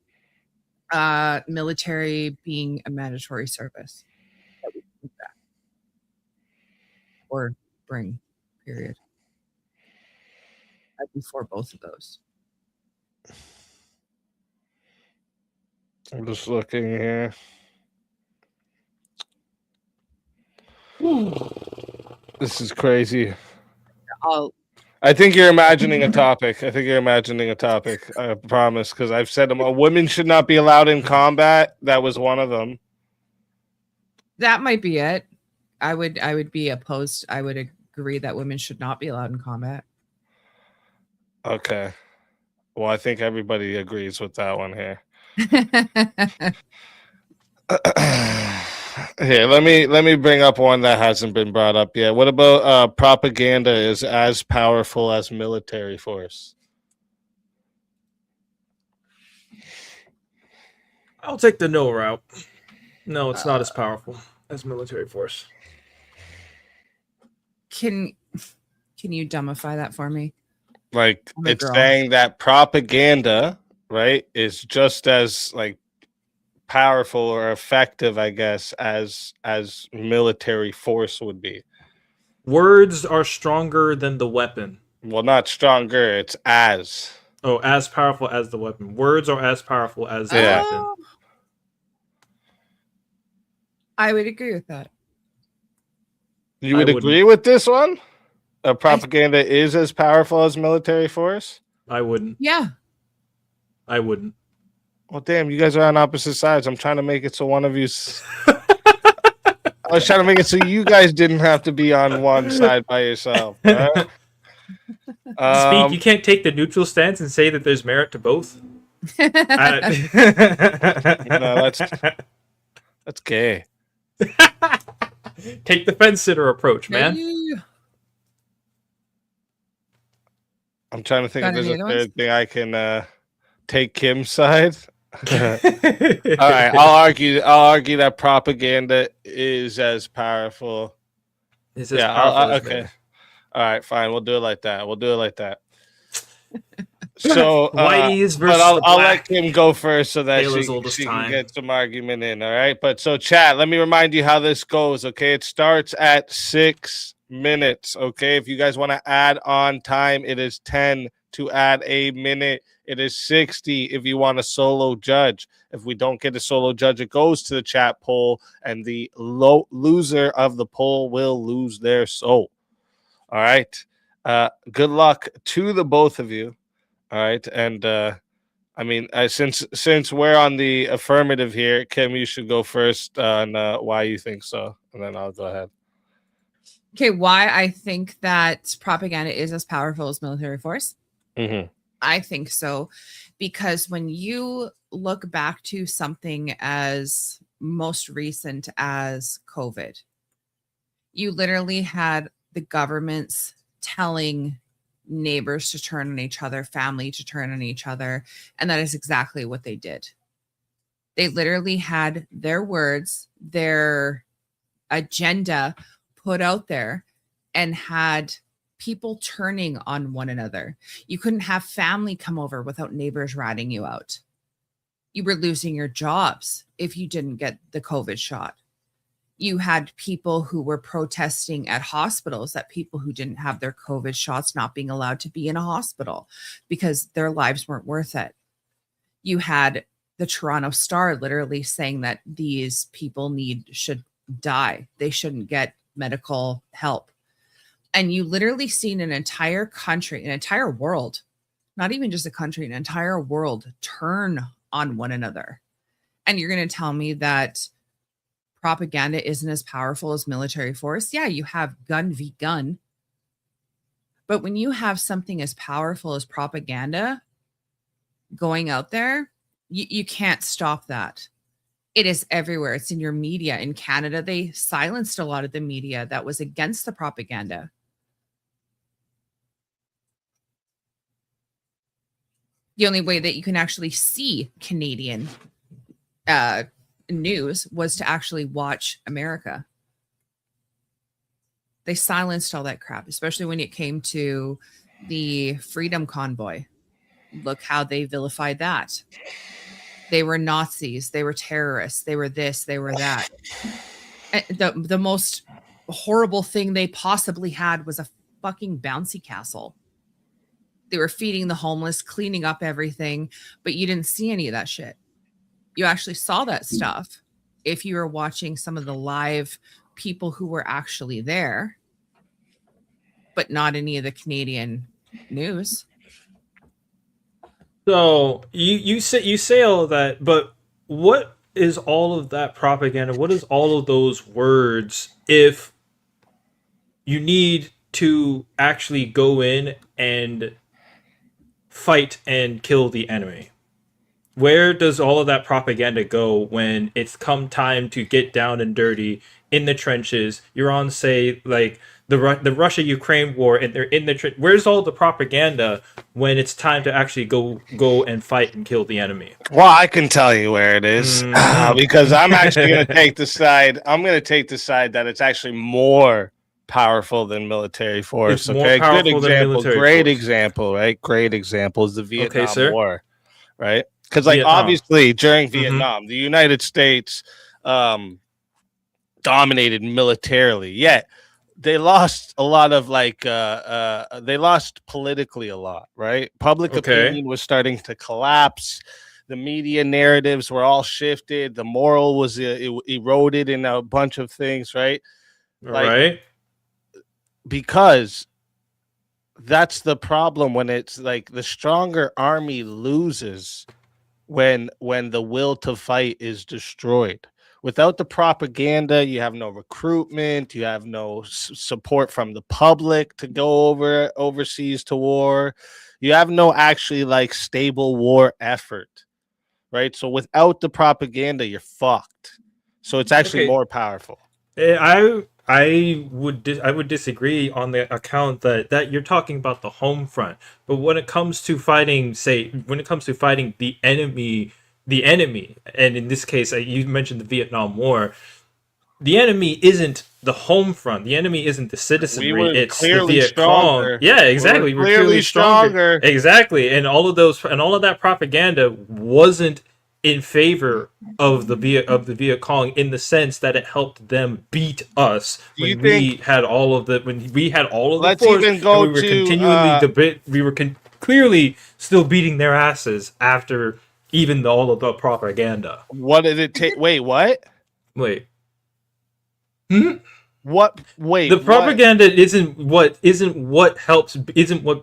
military being a mandatory service. Or bring, period. I'd be for both of those. I'm just looking here. This is crazy. I think you're imagining a topic. I promise, because I've said them. Women should not be allowed in combat. That was one of them. That might be it. I would be opposed. I would agree that women should not be allowed in combat. Okay. Well, I think everybody agrees with that one here. Here, let me bring up one that hasn't been brought up yet. What about propaganda is as powerful as military force? I'll take the no route. No, it's not as powerful as military force. Can you dumbify that for me? Like, I'm a it's girl. saying that propaganda, right, is just as like powerful or effective, I guess, as military force would be. Words are stronger than the weapon. Well, not stronger, it's as. Oh, as powerful as the weapon. Words are as powerful as the weapon. I would agree with that. You would agree with this one? Propaganda is as powerful as military force? I wouldn't. Yeah. I wouldn't. Well, damn, you guys are on opposite sides. I'm trying to make it so one of you. I was trying to make it so you guys didn't have to be on one side by yourself. All right? Speak. You can't take the neutral stance and say that there's merit to both. No, that's gay. Take the fence sitter approach, man. I'm trying to think if Got there's any a other third thing I can take Kim's side. All right, I'll argue that propaganda is as powerful. It's as powerful as okay. men. All right, fine. We'll do it like that. So, Whitey's but versus I'll the black. let Kim go first so that Taylor's she oldest can time. get some argument in. All right. But so, chat, let me remind you how this goes. Okay. It starts at 6 minutes. Okay. If you guys want to add on time, it is 10 to add a minute. It is 60 if you want a solo judge. If we don't get a solo judge, it goes to the chat poll, and the loser of the poll will lose their soul. All right. Good luck to the both of you. All right. And I mean, since we're on the affirmative here, Kim, you should go first on why you think so, and then I'll go ahead. Okay, why I think that propaganda is as powerful as military force? Mm-hmm. I think so, because when you look back to something as most recent as COVID, you literally had the governments telling neighbors to turn on each other, family to turn on each other, and that is exactly what they did. They literally had their words, their agenda put out there, and had people turning on one another. You couldn't have family come over without neighbors ratting you out. You were losing your jobs if you didn't get the COVID shot. You had people who were protesting at hospitals, that people who didn't have their COVID shots not being allowed to be in a hospital because their lives weren't worth it. You had the Toronto Star literally saying that these people should die. They shouldn't get medical help. And you literally seen an entire country, an entire world, not even just a country, an entire world turn on one another. And you're going to tell me that propaganda isn't as powerful as military force? Yeah, you have gun v gun. But when you have something as powerful as propaganda going out there, you can't stop that. It is everywhere. It's in your media. In Canada, they silenced a lot of the media that was against the propaganda. The only way that you can actually see Canadian news was to actually watch America. They silenced all that crap, especially when it came to the Freedom Convoy. Look how they vilified that. They were Nazis. They were terrorists. They were this. They were that. The most horrible thing they possibly had was a fucking bouncy castle. They were feeding the homeless, cleaning up everything, but you didn't see any of that shit. You actually saw that stuff if you were watching some of the live people who were actually there, but not any of the Canadian news. So you say all of that, but what is all of that propaganda? What is all of those words if you need to actually go in and fight and kill the enemy? Where does all of that propaganda go when it's come time to get down and dirty in the trenches? You're on, say, like the Russia-Ukraine war, and they're in the where's all the propaganda when it's time to actually go and fight and kill the enemy? Well, I can tell you where it is because I'm actually going to take the side. I'm going to take the side that it's actually more powerful than military force. It's more Okay, good powerful than example. military Great force. example, right? Great example is the Vietnam sir. War, right? Because like Vietnam. obviously during Vietnam, the United States dominated militarily, yet they lost a lot of they lost politically a lot, right? Public opinion was starting to collapse. The media narratives were all shifted. The moral was eroded in a bunch of things, right? Right. Because that's the problem when it's like the stronger army loses when the will to fight is destroyed. Without the propaganda, you have no recruitment, you have no support from the public to go overseas to war. You have no actually like stable war effort, right? So without the propaganda, you're fucked. So it's actually more powerful. I would disagree on the account that you're talking about the home front, but when it comes to fighting, the enemy, and in this case, you mentioned the Vietnam War. The enemy isn't the home front. The enemy isn't the citizenry. It's the Viet Cong. Yeah, exactly. We're clearly stronger. Exactly, and all of that propaganda wasn't in favor of the Viet Cong in the sense that it helped them beat us when we had all of the Let's force, even go and we were to, continually we were clearly still beating their asses after even all of the propaganda. What did it take? Wait, what? Wait. What? Wait. The propaganda isn't what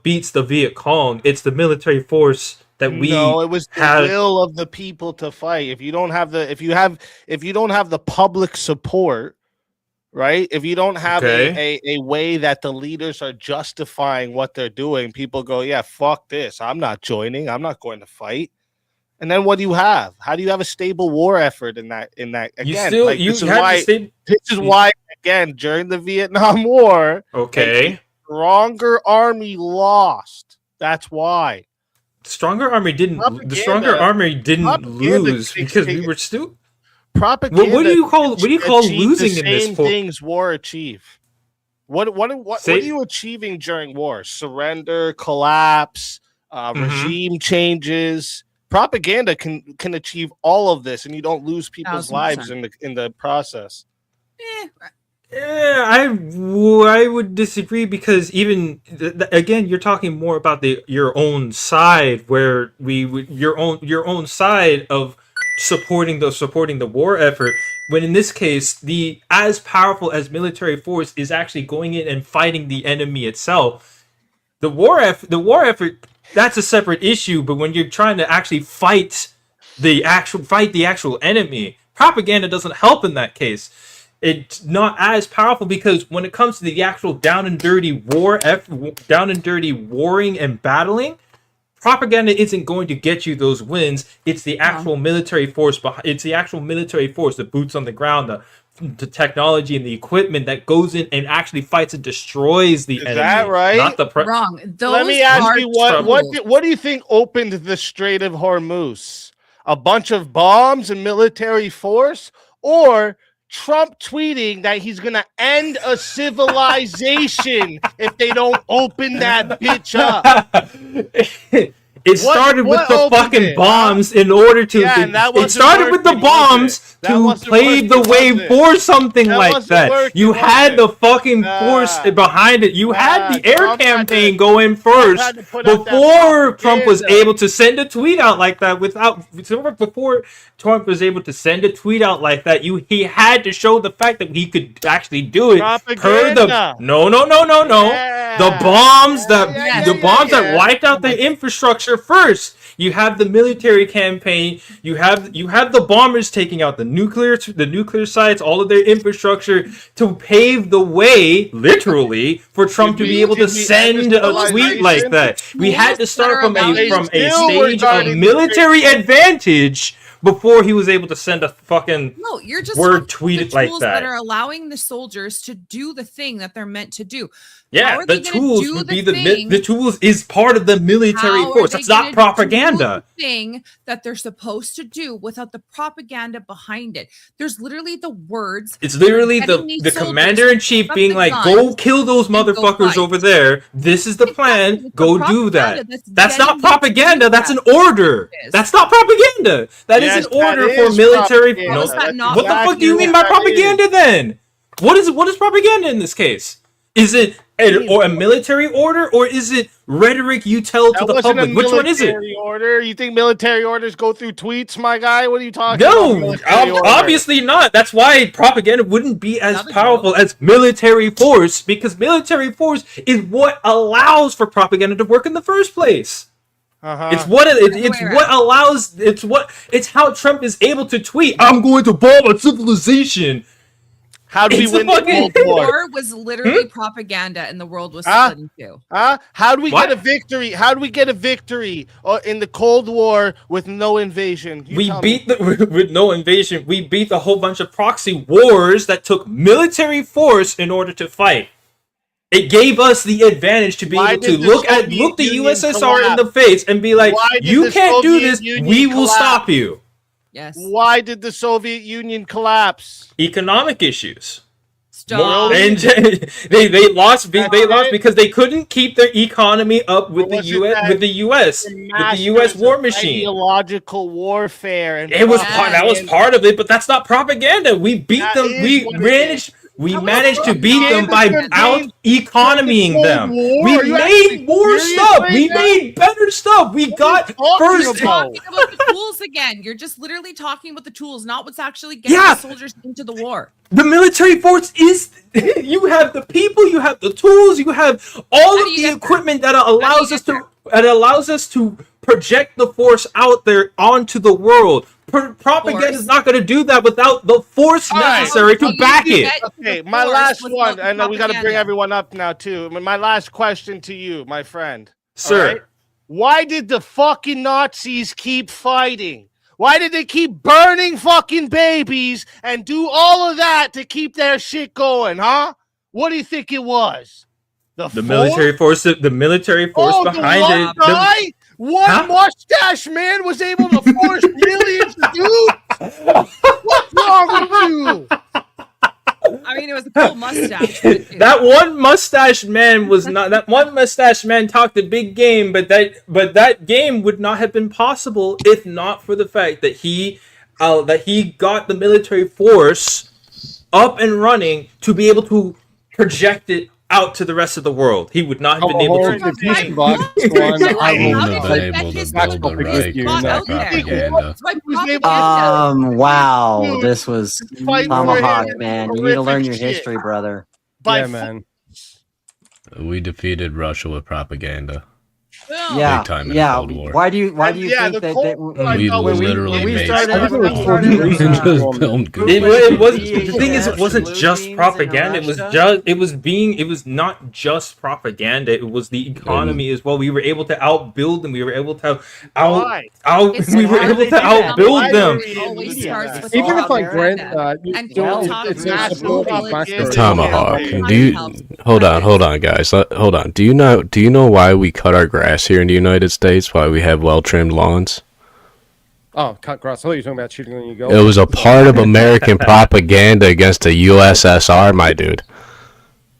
beats the Viet Cong. It's the military force that we No, it was the had. will of the people to fight. If you don't have the public support, right? If you don't have a way that the leaders are justifying what they're doing, people go, yeah, fuck this. I'm not joining. I'm not going to fight. And then what do you have? How do you have a stable war effort in that? Again, this is why again during the Vietnam War, a stronger army lost. That's why. The stronger army didn't lose because we were still propaganda. What do you call losing the in this? Same things war achieve. What are you achieving during war? Surrender, collapse, regime changes. Propaganda can achieve all of this, and you don't lose people's 1000%. lives in the process. Yeah, I would disagree because even again, you're talking more about your own side, where your own side of supporting the war effort. When in this case, the as powerful as military force is actually going in and fighting the enemy itself. The war effort. That's a separate issue, but when you're trying to actually fight the actual enemy, propaganda doesn't help in that case. it's not as powerful, because when it comes to the actual down and dirty warring and battling, propaganda isn't going to get you those wins. It's the actual military force it's the actual military force, the boots on the ground, the technology and the equipment that goes in and actually fights and destroys the enemy. Is that right? Not the Wrong. Those Let me ask are you what do you think opened the Strait of Hormuz? A bunch of bombs and military force, or Trump tweeting that he's gonna end a civilization if they don't open that bitch up? It started with the fucking bombs in order to. It started with the bombs to pave the way for something like that. You had the fucking force behind it. You had the air campaign going first before Trump was able to send a tweet out like that. Before Trump was able to send a tweet out like that, he had to show the fact that he could actually do it. Propaganda. No. The bombs that wiped out the infrastructure first. You have the military campaign. You have the bombers taking out the nuclear sites, all of their infrastructure, to pave the way, literally, for Trump to be able to send a tweet like that. We had to start from a stage of military advantage before he was able to send a fucking you're just word tweet like tools that. are allowing the soldiers to do the thing that they're meant to do. Yeah, the tools would be the tools is part of the military force. That's not propaganda. The thing that they're supposed to do without the propaganda behind it. There's literally the words. It's literally the commander in chief being like, "Go kill those motherfuckers over there. This is the plan. Go do that." That's not propaganda. That's an order. That's not propaganda. That is an order for military. What the fuck do you mean by propaganda then? What is propaganda in this case? Is it a military order, or is it rhetoric you tell to the public? Which one is it? Order? You think military orders go through tweets, my guy? What are you talking about? No, obviously not. That's why propaganda wouldn't be as powerful as military force, because military force is what allows for propaganda to work in the first place. It's how Trump is able to tweet, "I'm going to bomb a civilization." How do we win the Cold War? Was literally propaganda, and the world was split in two. How do we get a victory? How do we get a victory in the Cold War with no invasion? With no invasion. We beat a whole bunch of proxy wars that took military force in order to fight. It gave us the advantage to be able to look the USSR in the face and be like, "You can't do this. We will stop you." Yes. Why did the Soviet Union collapse? Economic issues. Stop. And they lost because they couldn't keep their economy up with the US war machine. Ideological warfare, and that was part of it, but that's not propaganda. We beat them. We managed to beat them by out-economying them. We made more stuff. We made better stuff. We got first. You're talking about the tools again. You're just literally talking about the tools, not what's actually getting the soldiers into the war. The military force is. You have the people. You have the tools. You have all of the equipment that allows us to project the force out there onto the world. Propaganda is not going to do that without the force necessary to back it. Okay, my last one. I know we got to bring everyone up now too. My last question to you, my friend. Sir. Right? Why did the fucking Nazis keep fighting? Why did they keep burning fucking babies and do all of that to keep their shit going, huh? What do you think it was? The military force behind it. One mustache man was able to force millions to do? What's wrong with you? I mean, it was a cool mustache. That one mustache man was not. That one mustache man talked a big game, but that game would not have been possible if not for the fact that he got the military force up and running to be able to project it out to the rest of the world. He would not have been able to. Wow, this was Tomahawk, man. You need to learn your history, brother. Yeah, man. We defeated Russia with propaganda. Yeah, Big time in yeah. the Cold War. Why do you Yeah, think the that, Cold War, I We thought was literally when we made started, stuff when we up. started, Just filmed It, Google. it wasn't the thing is it wasn't just propaganda. It was not just propaganda. It was the economy as well. We were able to outbuild them. We were able to outbuild them. Even if I grant that, And it's a supporting factor. Tomahawk. Do you hold on, guys? Hold on. Do you know why we cut our grass here in the United States? Why we have well trimmed lawns? Oh, cut grass. I thought you were talking about shooting on your goal. It was a part of American propaganda against the USSR, my dude.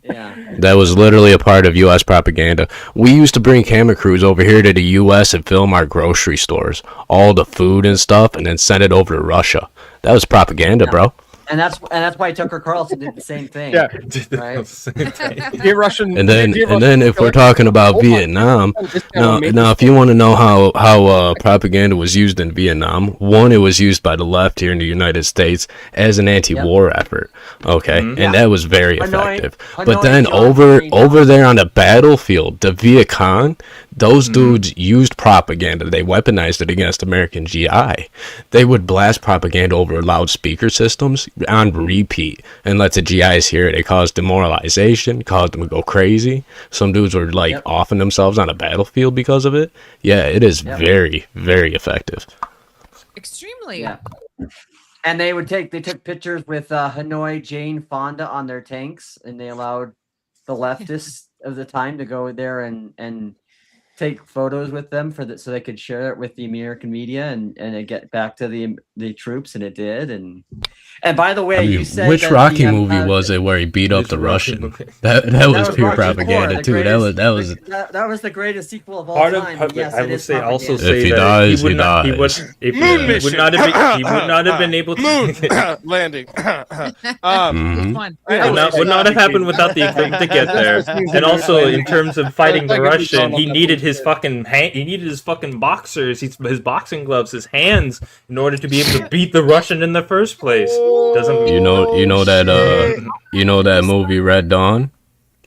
Yeah. That was literally a part of U.S. propaganda. We used to bring camera crews over here to the U.S. and film our grocery stores, all the food and stuff, and then send it over to Russia. That was propaganda, bro. And that's why Tucker Carlson did the same thing. Yeah. Right. Dear Russian. And then if we're talking about Vietnam, now if you want to know how propaganda was used in Vietnam, one, it was used by the left here in the United States as an anti-war effort. Okay, and that was very effective. But then over there on the battlefield, the Viet Cong, those dudes used propaganda. They weaponized it against American GI. They would blast propaganda over loudspeaker systems on repeat and let the GIs hear it. It caused demoralization, caused them to go crazy. Some dudes were like offing themselves on a battlefield because of it. Yeah, it is very, very effective. Extremely. Yeah. And they took pictures with Hanoi Jane Fonda on their tanks, and they allowed the leftists of the time to go there and take photos with them so they could share it with the American media and it get back to the troops, and it did. And by the way, you said which that Rocky movie was it where he beat up the Russian? That was pure Rocky propaganda IV, too. That was the greatest sequel of all Part time. of Yes, I it will is say also propaganda. say If he that dies, he would he not he would, dies. if, Moon he mission. would not have been able to Moon landing. would not have happened without the equipment to get there. And also in terms of fighting the Russian, he needed his fucking boxers, his boxing gloves, his hands in order to be able to beat the Russian in the first place. Doesn't you know that movie Red Dawn?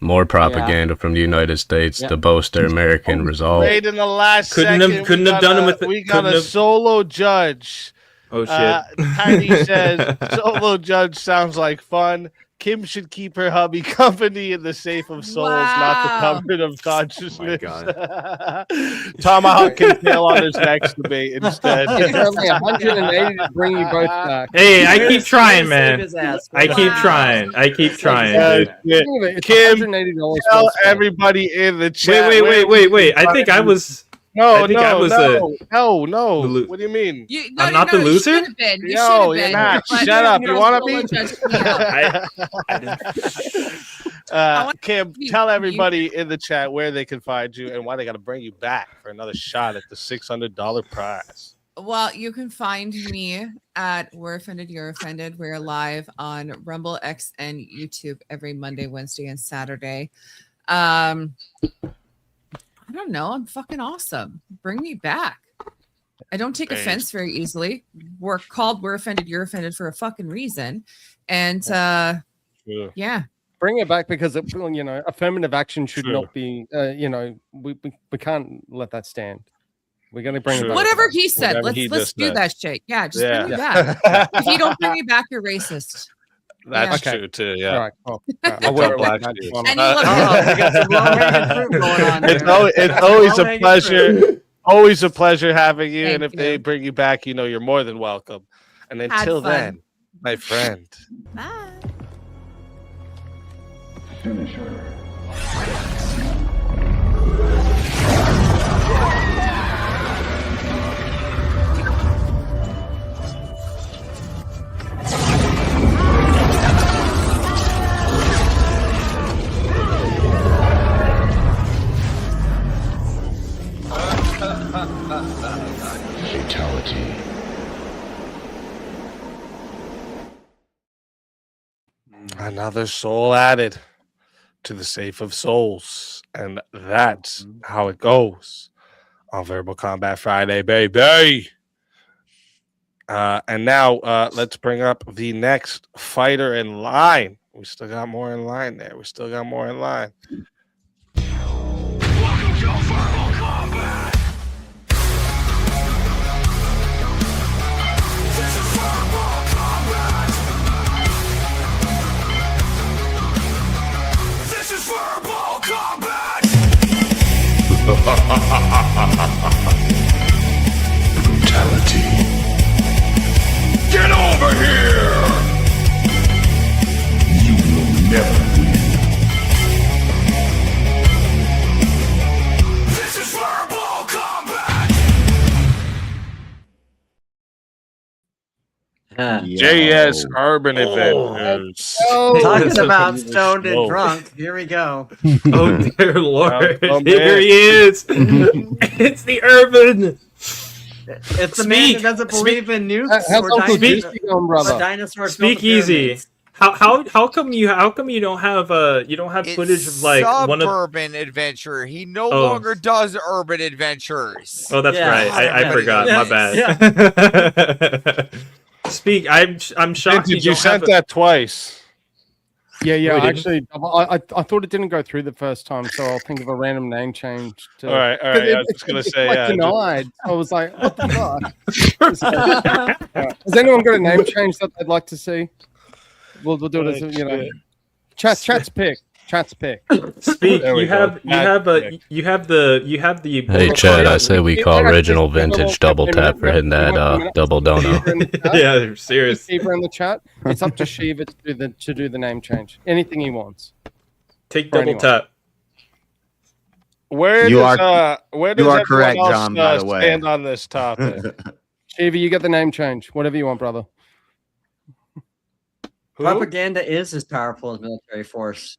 More propaganda from the United States to boast their American resolve. Right in the last Couldn't have done it with we got a solo judge. Oh shit. Tiny says solo judge sounds like fun. Kim should keep her hubby company in the safe of souls, not the cupboard of consciousness. Tomahawk can tail on his next debate instead. It's only 180 to bring you both back. Hey, I keep trying, man. I keep trying, dude. Kim, tell everybody in the chat. Wait. I think I was. No. What do you mean? I'm not the loser? No, you're not. Shut up. You want to be? Kim, tell everybody in the chat where they can find you and why they got to bring you back for another shot at the $600 prize. Well, you can find me at We're Offended, You're Offended. We're live on Rumble, X, and YouTube every Monday, Wednesday, and Saturday. I don't know. I'm fucking awesome. Bring me back. I don't take offense very easily. We're Offended, You're Offended for a fucking reason. And yeah. Bring it back because affirmative action should not be we can't let that stand. We're gonna bring it back. Whatever he said. Let's do that shit. Yeah, just bring me back. If you don't bring me back, you're racist. That's true too. Yeah. All right, cool. I'll wear black shoes. It's always a pleasure. Always a pleasure having you. And if they bring you back, you're more than welcome. And until then, my friend. Bye. Fatality. Another soul added to the safe of souls. And that's how it goes on Verbal Combat Friday, baby. And now let's bring up the next fighter in line. We still got more in line there. Welcome to Verbal Combat. Brutality. Get over here! You will never win. This is verbal combat! JS Urban Adventures. Talking about stoned and drunk. Here we go. Oh dear lord! Oh, Here man. he is. It's the urban. It's the man that doesn't believe in nukes How's or Uncle dinosaurs. Juicy going, brother? Dinosaurs. Speak easy. How come you don't have footage of like one of Suburban Adventure. He no Oh. longer does urban adventures. Oh, that's Yeah. right. I Yeah. forgot. Yeah. My bad. Speak. I'm shocked Did you don't have sent that twice? Yeah, We didn't? actually, I thought it didn't go through the first time, so I'll think of a random name change. To, All right. I was just gonna say, like yeah, denied. I was like, what the fuck? Has anyone got a name change that they'd like to see? We'll do it as you know. Chat's pick. Speak. There we You go. have the. Hey, Chad, I say we call original vintage double tap for hitting that double dono. Yeah, they're serious. Shiva in the chat. It's up to Shiva to do the name change. Anything he wants. Take For double anyone. tap. Where You does are- where you does are everyone correct, else, John, by the way. stand on this topic? Shiva, you get the name change. Whatever you want, brother. Propaganda is as powerful as military force,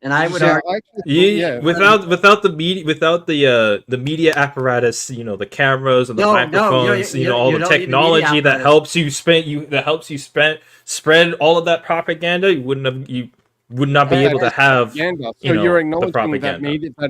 and I would Yeah, argue. Yeah, without the media, without the media apparatus, the cameras and the No, no, microphones, you all don't the need the technology media that helps you spread all of that propaganda, you would not be able to have propaganda. So you're you're acknowledging that propaganda.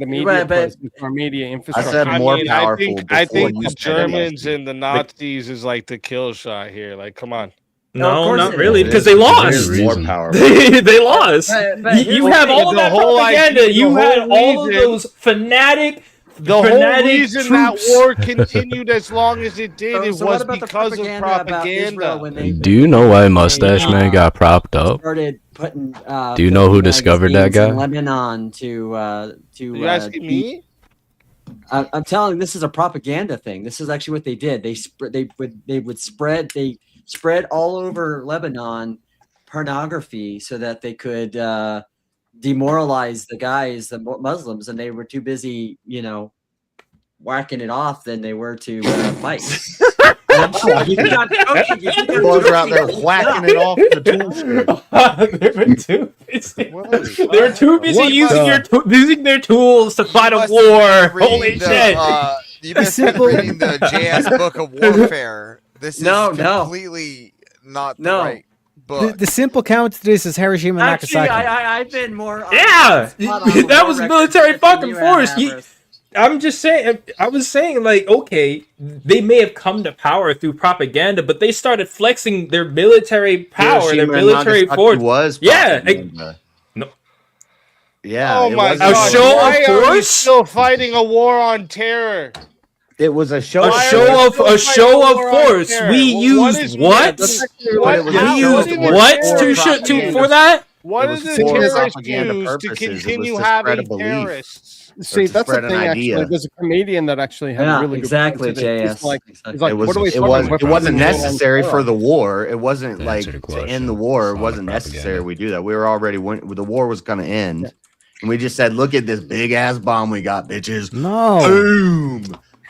media Right, but- presence or media infrastructure. said more I powerful think before the you said Germans anything. and the Nazis is like the kill shot here. Like, come on. No, not it really, is. because they lost. More powerful. They lost. But You have all of the that whole propaganda. idea- You the had whole all of reason- those fanatic. The whole fanatic reason troops. that war continued as long as it did So what was about the because of propaganda about Israel propaganda. when they Do you know why Mustache Man got propped up? started putting? Do you know who discovered that magazines in guy? Lebanon to Are you asking me? I'm telling you, this is a propaganda thing. This is actually what they did. They spread all over Lebanon pornography so that they could demoralize the guys, the Muslims, and they were too busy, whacking it off than they were to fight. You think I'm joking? You think I'm Boys are out there joking? whacking it off the They were too busy using their tools to fight a must war. have been Holy reading shit! You must have been reading the JS Book of Warfare. This is No. completely not the No. right book. The simple count to this is Hiroshima and Actually, Nagasaki. I've been more. Yeah, spot on that war was record military than fucking you force. have, Everest. I'm just saying. I was saying, like, okay, they may have come to power through propaganda, but they started flexing their military power, their Hiroshima and military Nagasaki force. was Yeah, propaganda. no. Yeah. Oh it my wasn't- God! show Why of are we force? still fighting a war on terror? It was a show. A show of force. We used what? We used what for that? What It is was the for terrorists propaganda use to purposes. It was continue to spread a having belief. terrorists? See, to that's the spread an thing. idea. Actually, there's a comedian that actually had Yeah, a really good exactly, point to this. JS. He's like, Exactly. he's like, It was. what are we It talking was. about? It wasn't Weapons and necessary war. for the war. It wasn't To like answer the to question, end the war. It it's wasn't not necessary. propaganda. We do that. We were already. The war was going to end, and we just said, "Look at this big ass bomb we got, bitches." No. Boom.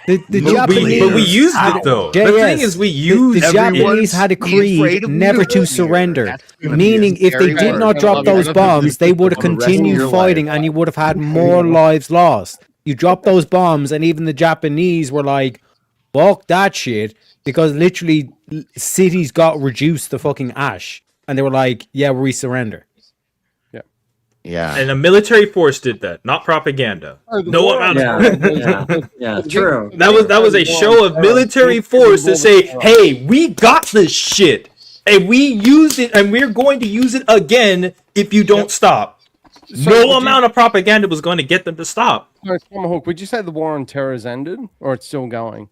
The Japanese, But we used it though. The JS, thing is, we used the Japanese Everyone's had a be afraid creed of never to nuclear. surrender. That's gonna be a Meaning, if they scary did word. not drop those bombs, they would have For the rest of continued your fighting, life. and you would have had more lives lost. You drop those bombs, and even the Japanese were like, "Fuck that shit," because literally cities got reduced to fucking ash, and they were like, "Yeah, we surrender." Yeah. And a military force did that, not propaganda. No amount of Yeah, true. That was a show of military force to say, "Hey, we got this shit, and we used it, and we're going to use it again if you don't stop." So No would you- amount of propaganda was going to get them to stop. No, Tomahawk, would you say the war on terror has ended, or it's still going?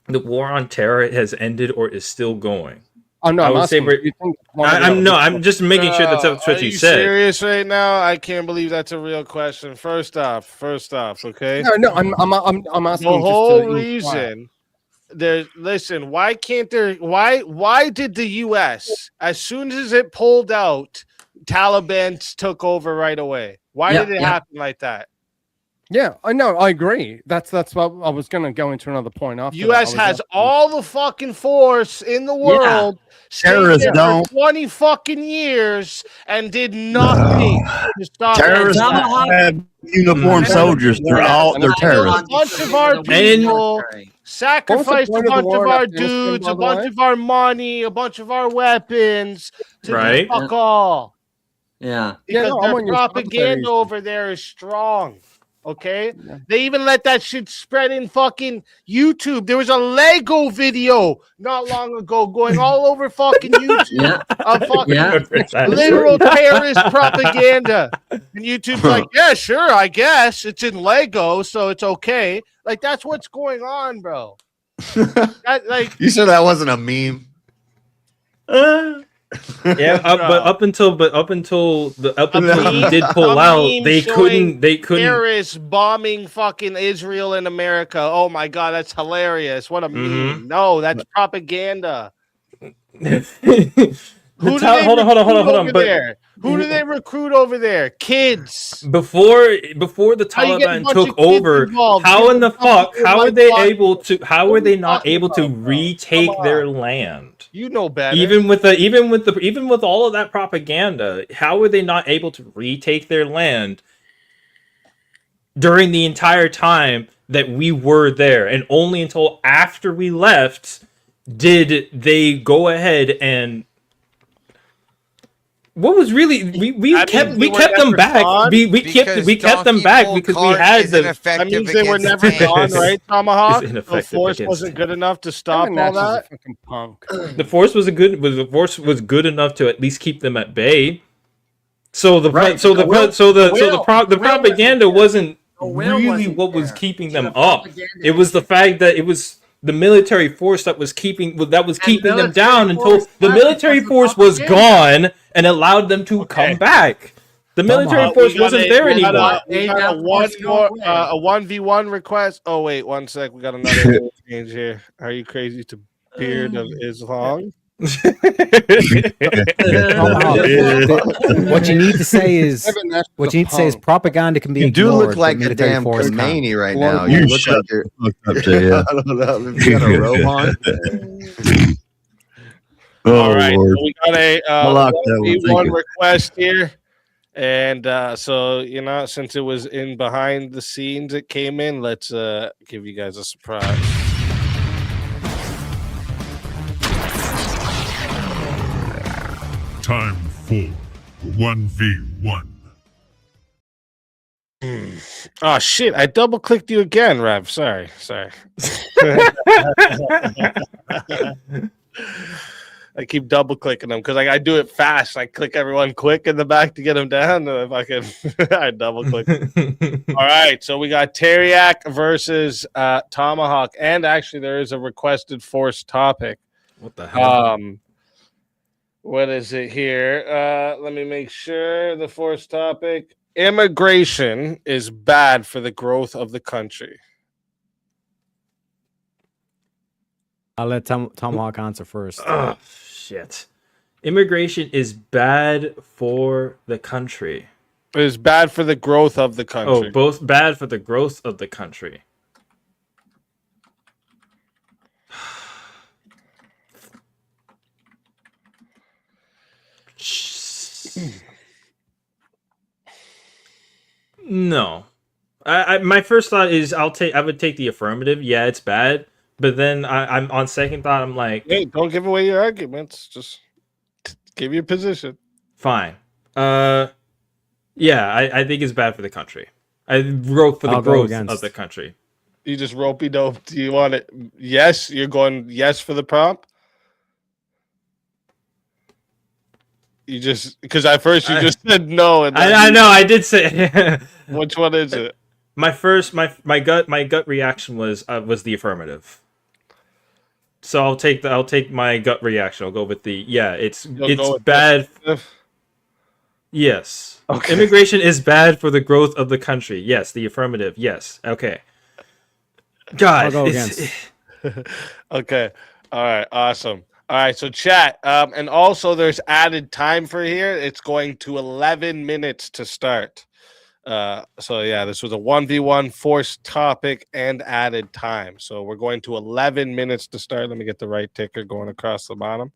The war on terror has ended or is still going. Oh no, I I'm would say asking, we're- do you think one or the I'm other? no, I'm just making sure that's what Are you you said. serious right now? I can't believe that's a real question. First off, okay. No, I'm asking The just whole to inquire. reason listen, why can't there why did the US, as soon as it pulled out, Taliban took over right away? Why Yeah, did it yeah. happen like that? Yeah, I know. I agree. That's what I was going to go into another point after. US has all the fucking force in the world, stayed Terrorists there don't. for 20 fucking years and did nothing to stop Terrorists it. have uniformed soldiers. They're terrorists. A bunch of our people sacrificed a point of the bunch war of in our Afghanistan, dudes, by a the bunch way? of our money, a bunch of our weapons to do Right. fuck all. Yeah. Because no, I'm on their your side with that propaganda issue. over there is strong. Okay, they even let that shit spread in fucking YouTube. There was a Lego video not long ago going all over fucking YouTube of fucking literal terrorist propaganda. And YouTube's like, yeah, sure, I guess it's in Lego, so it's okay. Like that's what's going on, bro. You sure that wasn't a meme? Yeah, up until he did pull out, they couldn't. Terrorists bombing fucking Israel and America. Oh my god, that's hilarious! What a meme. No, that's propaganda. Who do they Hold on. recruit over But there? Who do they recruit over there? Kids. before the How you get a Taliban bunch took of kids over, involved? how Give in the them something fuck? to How are like they watch. able to? How are they not talking able to about, bro? retake Come their on. land? You know better. Even with all of that propaganda, how were they not able to retake their land during the entire time that we were there? And only until after we left did they go ahead and what was really we kept them back. We kept them back because we had the. That means they were never gone, right, Tomahawk? The force wasn't good enough to stop all that. The force was good enough to at least keep them at bay. So the propaganda wasn't really what was keeping them up. It was the fact that it was the military force that was keeping them down until the military force was gone and allowed them to come back. The military force wasn't there anymore. We got a 1v1 request. Oh wait, 1 sec. We got another change here. Are you crazy to beard of Islam? What you need to say is propaganda can be You do ignored, look like but a military damn force can't. Khomeini right now. You You look shut like you're. the fuck up, Jay. I don't know. You got a robe on. All right, Lord. so we got a I like that one, thank 1v1 you. request here. And so, since it was in behind the scenes, it came in. Let's give you guys a surprise. Time for 1v1. Oh shit! I double clicked you again, Rev. Sorry. I keep double clicking them because I do it fast. I click everyone quick in the back to get them down. And if I can, I double click. All right, so we got Teriak versus Tomahawk, and actually there is a requested force topic. What the hell? What is it here? Let me make sure the force topic. Immigration is bad for the growth of the country. I'll let Tomahawk answer first. Oh shit! Immigration is bad for the country. It is bad for the growth of the country. Oh, both bad for the growth of the country. No, my first thought is I would take the affirmative. Yeah, it's bad, but then I'm on second thought. I'm like, hey, don't give away your arguments. Just give your position. Fine. Yeah, I think it's bad for the country. I wrote for the growth of the country. You just ropey dope. Do you want it? Yes, you're going yes for the prompt. You just because at first you just said no, and I know I did say. Which one is it? My gut reaction was the affirmative. So I'll take my gut reaction. I'll go with the it's You'll go with bad. this? Yes. Okay. Immigration is bad for the growth of the country. Yes, the affirmative. Yes. Okay. God, I'll go it's- against. Okay. All right. Awesome. All right. So chat. And also there's added time for here. It's going to 11 minutes to start. So yeah, this was a 1v1 forced topic and added time. So we're going to 11 minutes to start. Let me get the right ticker going across the bottom.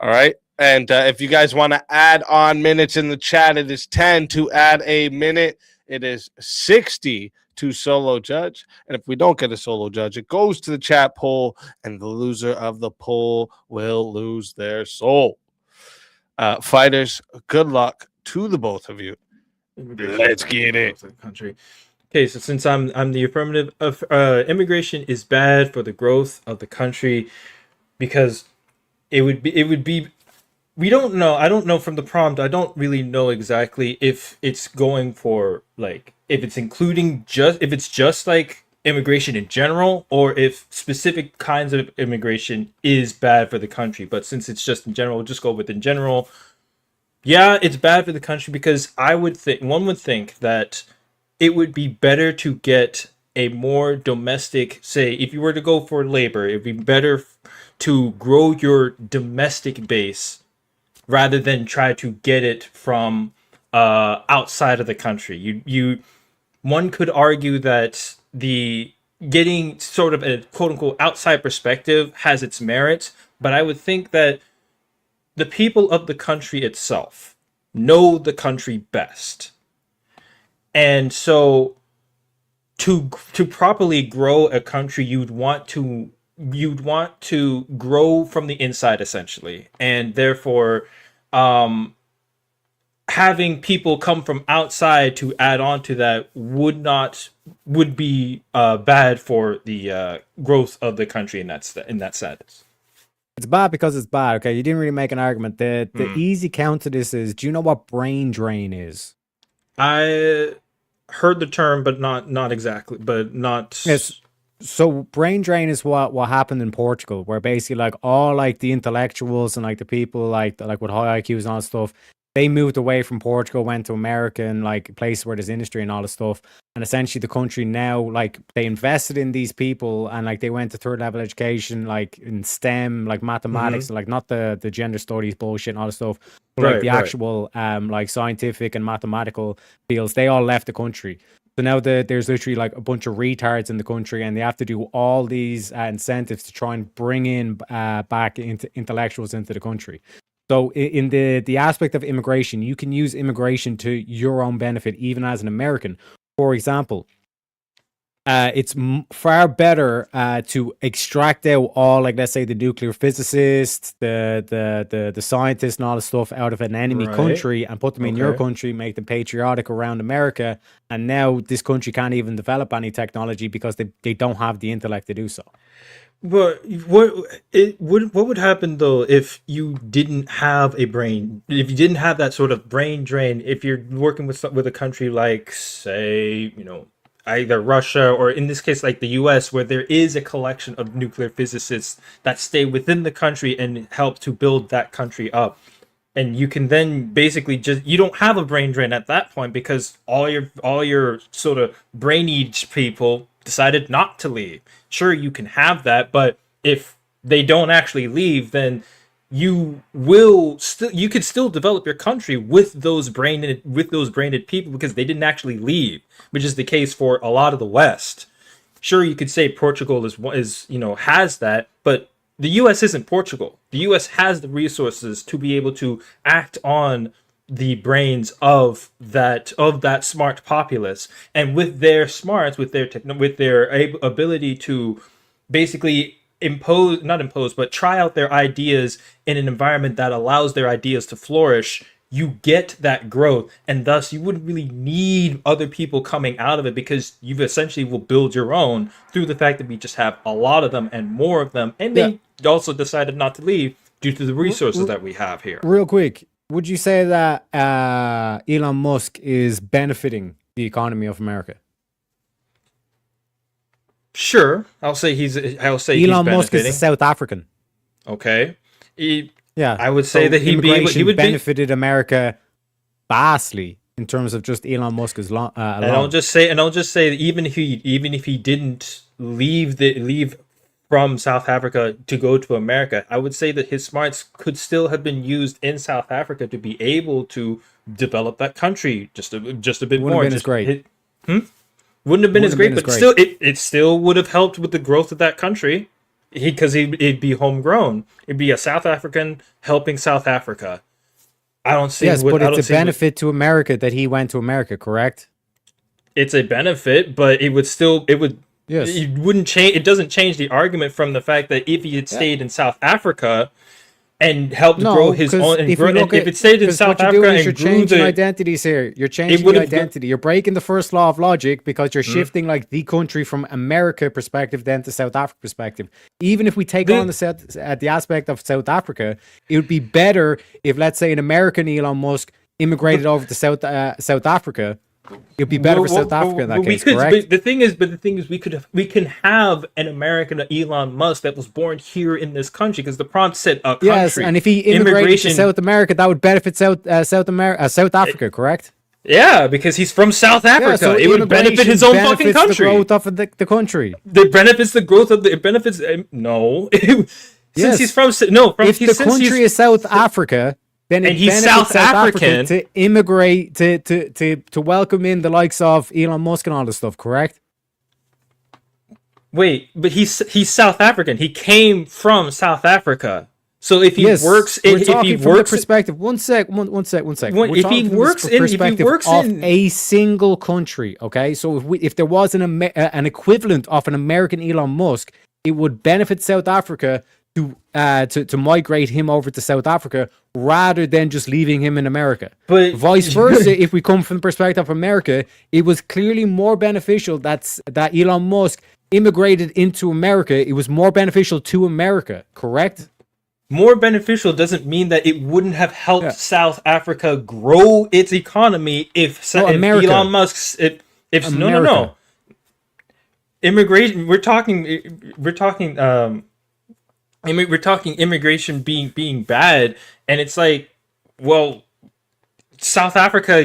All right. And if you guys want to add on minutes in the chat, it is 10 to add a minute. It is 60 to solo judge. And if we don't get a solo judge, it goes to the chat poll, and the loser of the poll will lose their soul. Fighters, good luck to the both of you. Let's get it. Country. Okay, so since I'm the affirmative of immigration is bad for the growth of the country, because it would be we don't know. I don't know from the prompt. I don't really know exactly if it's going for like if it's including if it's just like immigration in general, or if specific kinds of immigration is bad for the country. But since it's just in general, we'll just go with in general. Yeah, it's bad for the country because one would think that it would be better to get a more domestic, say, if you were to go for labor, it'd be better to grow your domestic base rather than try to get it from outside of the country. One could argue that the getting sort of a quote unquote outside perspective has its merits, but I would think that the people of the country itself know the country best. And so to properly grow a country, you'd want to grow from the inside essentially. And therefore having people come from outside to add on to that would be bad for the growth of the country in that sense. It's bad because it's bad. Okay, you didn't really make an argument. The easy counter to this is: do you know what brain drain is? I heard the term, but not exactly. But not. Yes. So brain drain is what happened in Portugal, where basically like all like the intellectuals and like the people like with high IQs and all that stuff, they moved away from Portugal, went to America and like places where there's industry and all this stuff. And essentially the country now, like they invested in these people and like they went to third level education, like in STEM, like mathematics, like not the gender studies bullshit and all this stuff, but like the actual like scientific and mathematical fields, they all left the country. So now there's literally like a bunch of retards in the country, and they have to do all these incentives to try and bring in back into intellectuals into the country. So in the aspect of immigration, you can use immigration to your own benefit, even as an American. For example, it's far better to extract out all, like, let's say, the nuclear physicists, the scientists and all the stuff out of an enemy country and put them in your country, make them patriotic around America. And now this country can't even develop any technology because they don't have the intellect to do so. But what would happen though if you didn't have a brain? If you didn't have that sort of brain drain? If you're working with a country like, say, either Russia or in this case like the U.S., where there is a collection of nuclear physicists that stay within the country and help to build that country up, and you can then basically you don't have a brain drain at that point because all your sort of brainy people decided not to leave. Sure, you can have that, but if they don't actually leave, then you could still develop your country with those brained people because they didn't actually leave, which is the case for a lot of the West. Sure, you could say Portugal has that, but the U.S. isn't Portugal. The U.S. has the resources to be able to act on the brains of that smart populace, and with their smarts, with their ability to basically try out their ideas in an environment that allows their ideas to flourish, you get that growth, and thus you wouldn't really need other people coming out of it because you've essentially will build your own through the fact that we just have a lot of them and more of them, and they also decided not to leave due to the resources that we have here. Real quick, would you say that Elon Musk is benefiting the economy of America? Sure, I'll say he's Elon Musk is a South African. Okay. Yeah, I would say so that he immigration would benefited America vastly in terms of just Elon Musk's and I'll just say that even if he didn't leave from South Africa to go to America, I would say that his smarts could still have been used in South Africa to be able to develop that country just a bit Wouldn't more. have been as great. Wouldn't have been as great, been as but great. still, it still would have helped with the growth of that country. Because it'd be homegrown. It'd be a South African helping South Africa. I don't see. Yes, what, but I it's don't a see what- benefit to America that he went to America, correct? It's a benefit, but it would. Yes. It wouldn't change. It doesn't change the argument from the fact that if he had stayed in South Africa and helped grow his own, and if it stayed in South Africa you're and grew changing the identities here. You're changing the would've identity. You're breaking the first law of logic because you're Mm. shifting like the country from America perspective then to South Africa perspective. Even if we take on the aspect of South Africa, it would be better if, let's say, an American Elon Musk immigrated over to South Africa. It'd be better for South Africa in that case, correct? But the thing is, we can have an American Elon Musk that was born here in this country because the prompt said a country. Yes, and if he immigrated to South America, that would benefit South Africa, correct? Yeah, because he's from South Africa. so it would benefit his own fucking benefits country. The growth of the country. It benefits the growth of the. It benefits no. Since Yes. he's from no. From, If the country is South Africa, then it and he's benefits South African to immigrate to welcome in the likes of Elon Musk and all this stuff, correct? Wait, but he's South African. He came from South Africa. So if he works, we're if talking he from works, the perspective. One sec. When- We're if talking he from works the in- if he perspective works of in- a single country, okay. So if there was an equivalent of an American Elon Musk, it would benefit South Africa to migrate him over to South Africa rather than just leaving him in America. But vice versa, if we come from the perspective of America, it was clearly more beneficial that Elon Musk immigrated into America. It was more beneficial to America, correct? more beneficial doesn't mean that it wouldn't have helped South Africa grow its economy if America. Elon Musk's no. Immigration. We're talking immigration being bad, and it's like, well, South Africa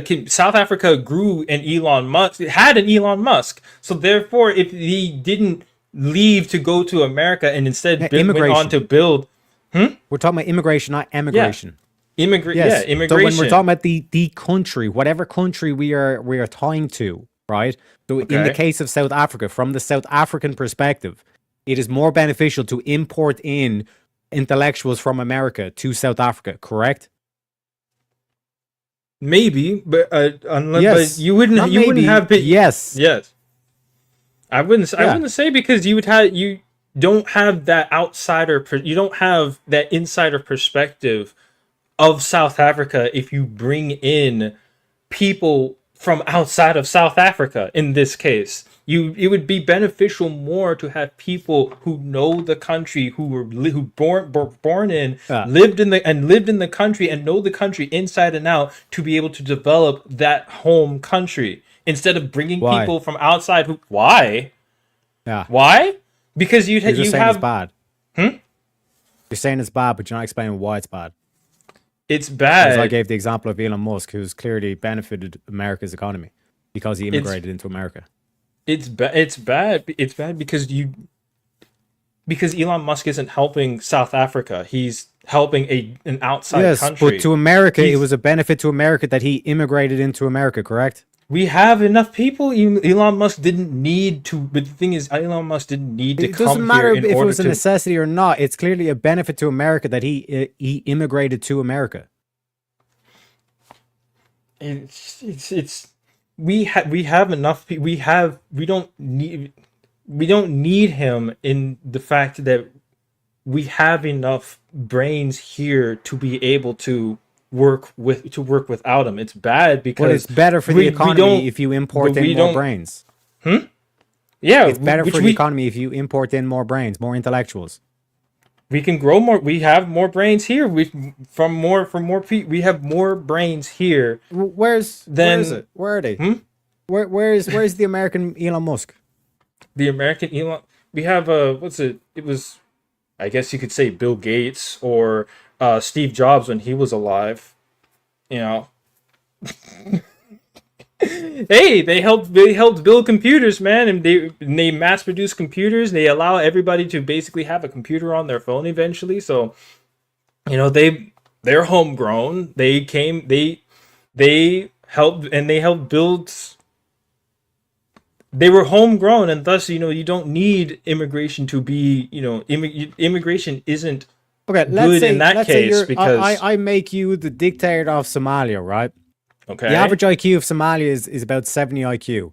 grew an Elon Musk. It had an Elon Musk, so therefore, if he didn't leave to go to America and instead went on to build, we're talking about immigration, not emigration. Immigration. So when we're talking about the country, whatever country we are tying to, right? So in the case of South Africa, from the South African perspective, it is more beneficial to import in intellectuals from America to South Africa, correct? Maybe, but unless Yes. but you wouldn't Not wouldn't maybe. have been Yes. I wouldn't say because you don't have that you don't have that insider perspective of South Africa if you bring in people from outside of South Africa. In this case, it would be beneficial more to have people who know the country, who were born in, lived in the country and know the country inside and out, to be able to develop that home country instead of bringing Why? people from outside. Why? Yeah. Why? Because You're just saying it's bad. Hmm? You're saying it's bad, but you're not explaining why it's bad. It's bad. As I gave the example of Elon Musk, who's clearly benefited America's economy because he immigrated into America. It's bad because Elon Musk isn't helping South Africa. He's helping an outside country. But to America, it was a benefit to America that he immigrated into America, correct? We have enough people. Elon Musk didn't need to. But the thing is, Elon Musk didn't need to It come doesn't matter here if in it order was a to. necessity or not. It's clearly a benefit to America that he immigrated to America. We have enough. We don't need him in the fact that we have enough brains here to be able to work without him. It's bad because Well, it's better for the economy if you import in more brains. Yeah, It's better for the economy if you import in more brains, more intellectuals. We can grow more. We have more brains here. We have more brains here. Where is it? Where are they? Where's the American Elon Musk? the American Elon. We have what's it? It was, I guess you could say Bill Gates or Steve Jobs when he was alive. You know. Hey, they helped build computers, man, and they mass produce computers. They allow everybody to basically have a computer on their phone eventually. So, you know, they're homegrown. They helped build. They were homegrown, and thus, you know, you don't need immigration to be, you know, immigration isn't Okay, good in that case because I make you the dictator of Somalia, right? Okay. The average IQ of Somalia is about 70 IQ.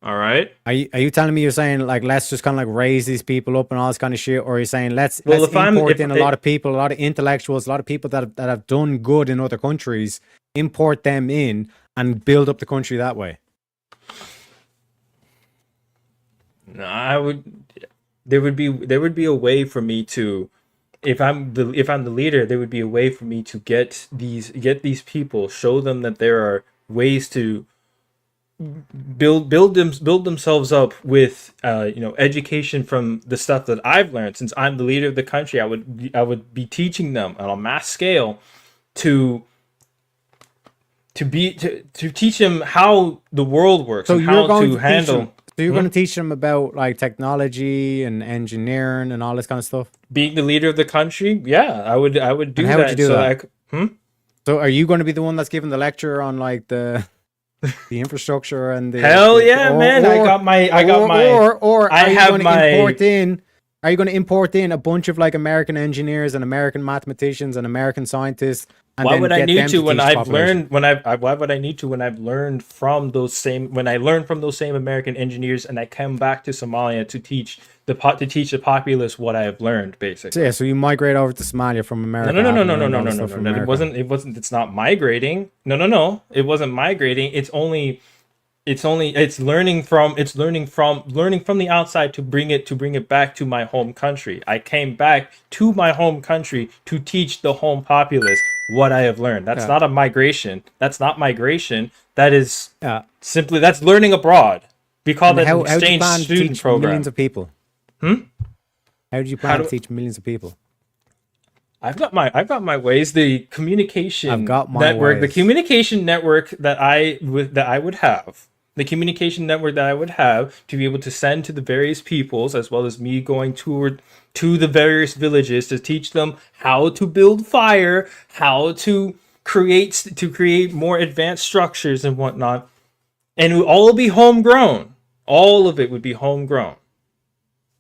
All right. Are you telling me you're saying like let's just kind of like raise these people up and all this kind of shit, or are you saying let's import in a lot of people, a lot of intellectuals, a lot of people that have done good in other countries, import them in and build up the country that way? No, there would be a way for me to, if I'm the leader, there would be a way for me to get these people, show them that there are ways to build themselves up with you know, education from the stuff that I've learned. Since I'm the leader of the country, I would be teaching them on a mass scale to teach them how the world works and how to handle. So you're going to teach them about like technology and engineering and all this kind of stuff? Being the leader of the country, yeah, I would do and how that. Would you do so that? So are you going to be the one that's giving the lecture on like the infrastructure and the hell yeah, man! I got my or I are you have going to my import in? Are you going to import in a bunch of like American engineers and American mathematicians and American scientists? And why then would I get need them to when teach I've population? learned why would I need to when I've learned from those same American engineers and I come back to Somalia to teach the populace what I have learned, basically. So, yeah, so you migrate over to Somalia from America. No. having learned all this stuff from America. It wasn't. It's not migrating. No. It wasn't migrating. It's learning from the outside to bring it back to my home country. I came back to my home country to teach the home populace what I have learned. That's not a migration. That's not migration. That is simply that's learning abroad. We call that an exchange student program. Millions of people. How do you plan to teach millions of people? I've got my ways. The communication network. The communication network that I would have. The communication network that I would have to be able to send to the various peoples, as well as me going to the various villages to teach them how to build fire, how to create more advanced structures and whatnot, and it would all be homegrown. All of it would be homegrown.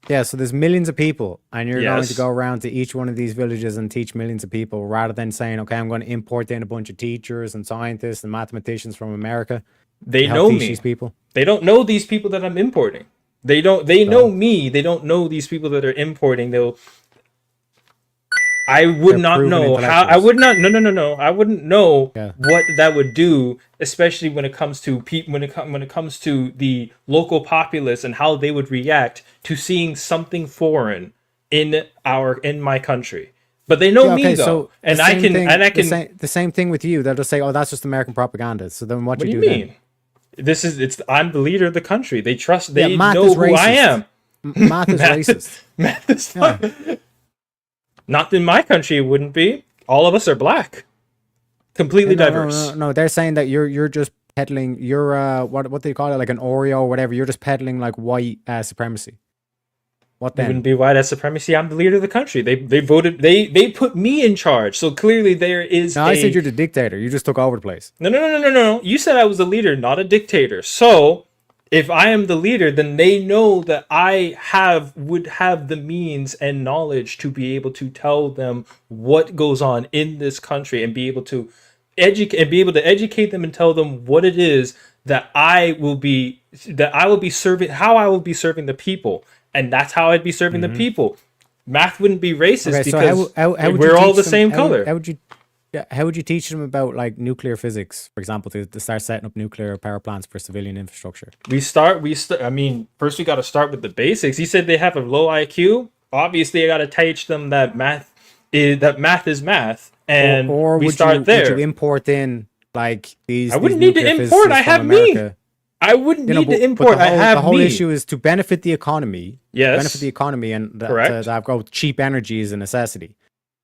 Yeah, so there's millions of people, and you're going to go around to each one of these villages and teach millions of people, rather than saying, okay, I'm going to import in a bunch of teachers and scientists and mathematicians from America. They know me. These people. They don't know these people that I'm importing. They know me. They don't know these people that are importing. I would not know how. I would not. No. I wouldn't know what that would do, especially when it comes to when it comes to the local populace and how they would react to seeing something foreign in my country. But they know me though, and I can. The same thing with you. They'll just say, "Oh, that's just American propaganda." So then, what do you mean? Then? I'm the leader of the country. They trust. They know who I am. Math is racist. Math is not in my country. It wouldn't be. All of us are black. Completely diverse. No, they're saying that you're just peddling. You're what do you call it? Like an Oreo or whatever. You're just peddling like white supremacy. What then? It wouldn't be white supremacy. I'm the leader of the country. They voted. They put me in charge. So clearly there is. No, I said you're the dictator. You just took over the place. No. You said I was the leader, not a dictator. So if I am the leader, then they know that I would have the means and knowledge to be able to tell them what goes on in this country and be able to educate them and tell them what it is that I will be serving, how I will be serving the people. And that's how I'd be serving the people. Math wouldn't be racist because we're all the same color. How would you teach them about like nuclear physics, for example, to start setting up nuclear power plants for civilian infrastructure? I mean, first we got to start with the basics. He said they have a low IQ. Obviously, I got to teach them that math is math, and or we would start there. Would you import in like these? I wouldn't need to import. I have me. I wouldn't You know, need to but import. I have the whole meat. issue is to benefit the economy. Yes. Benefit the economy and Correct. that growth. Cheap energy is a necessity.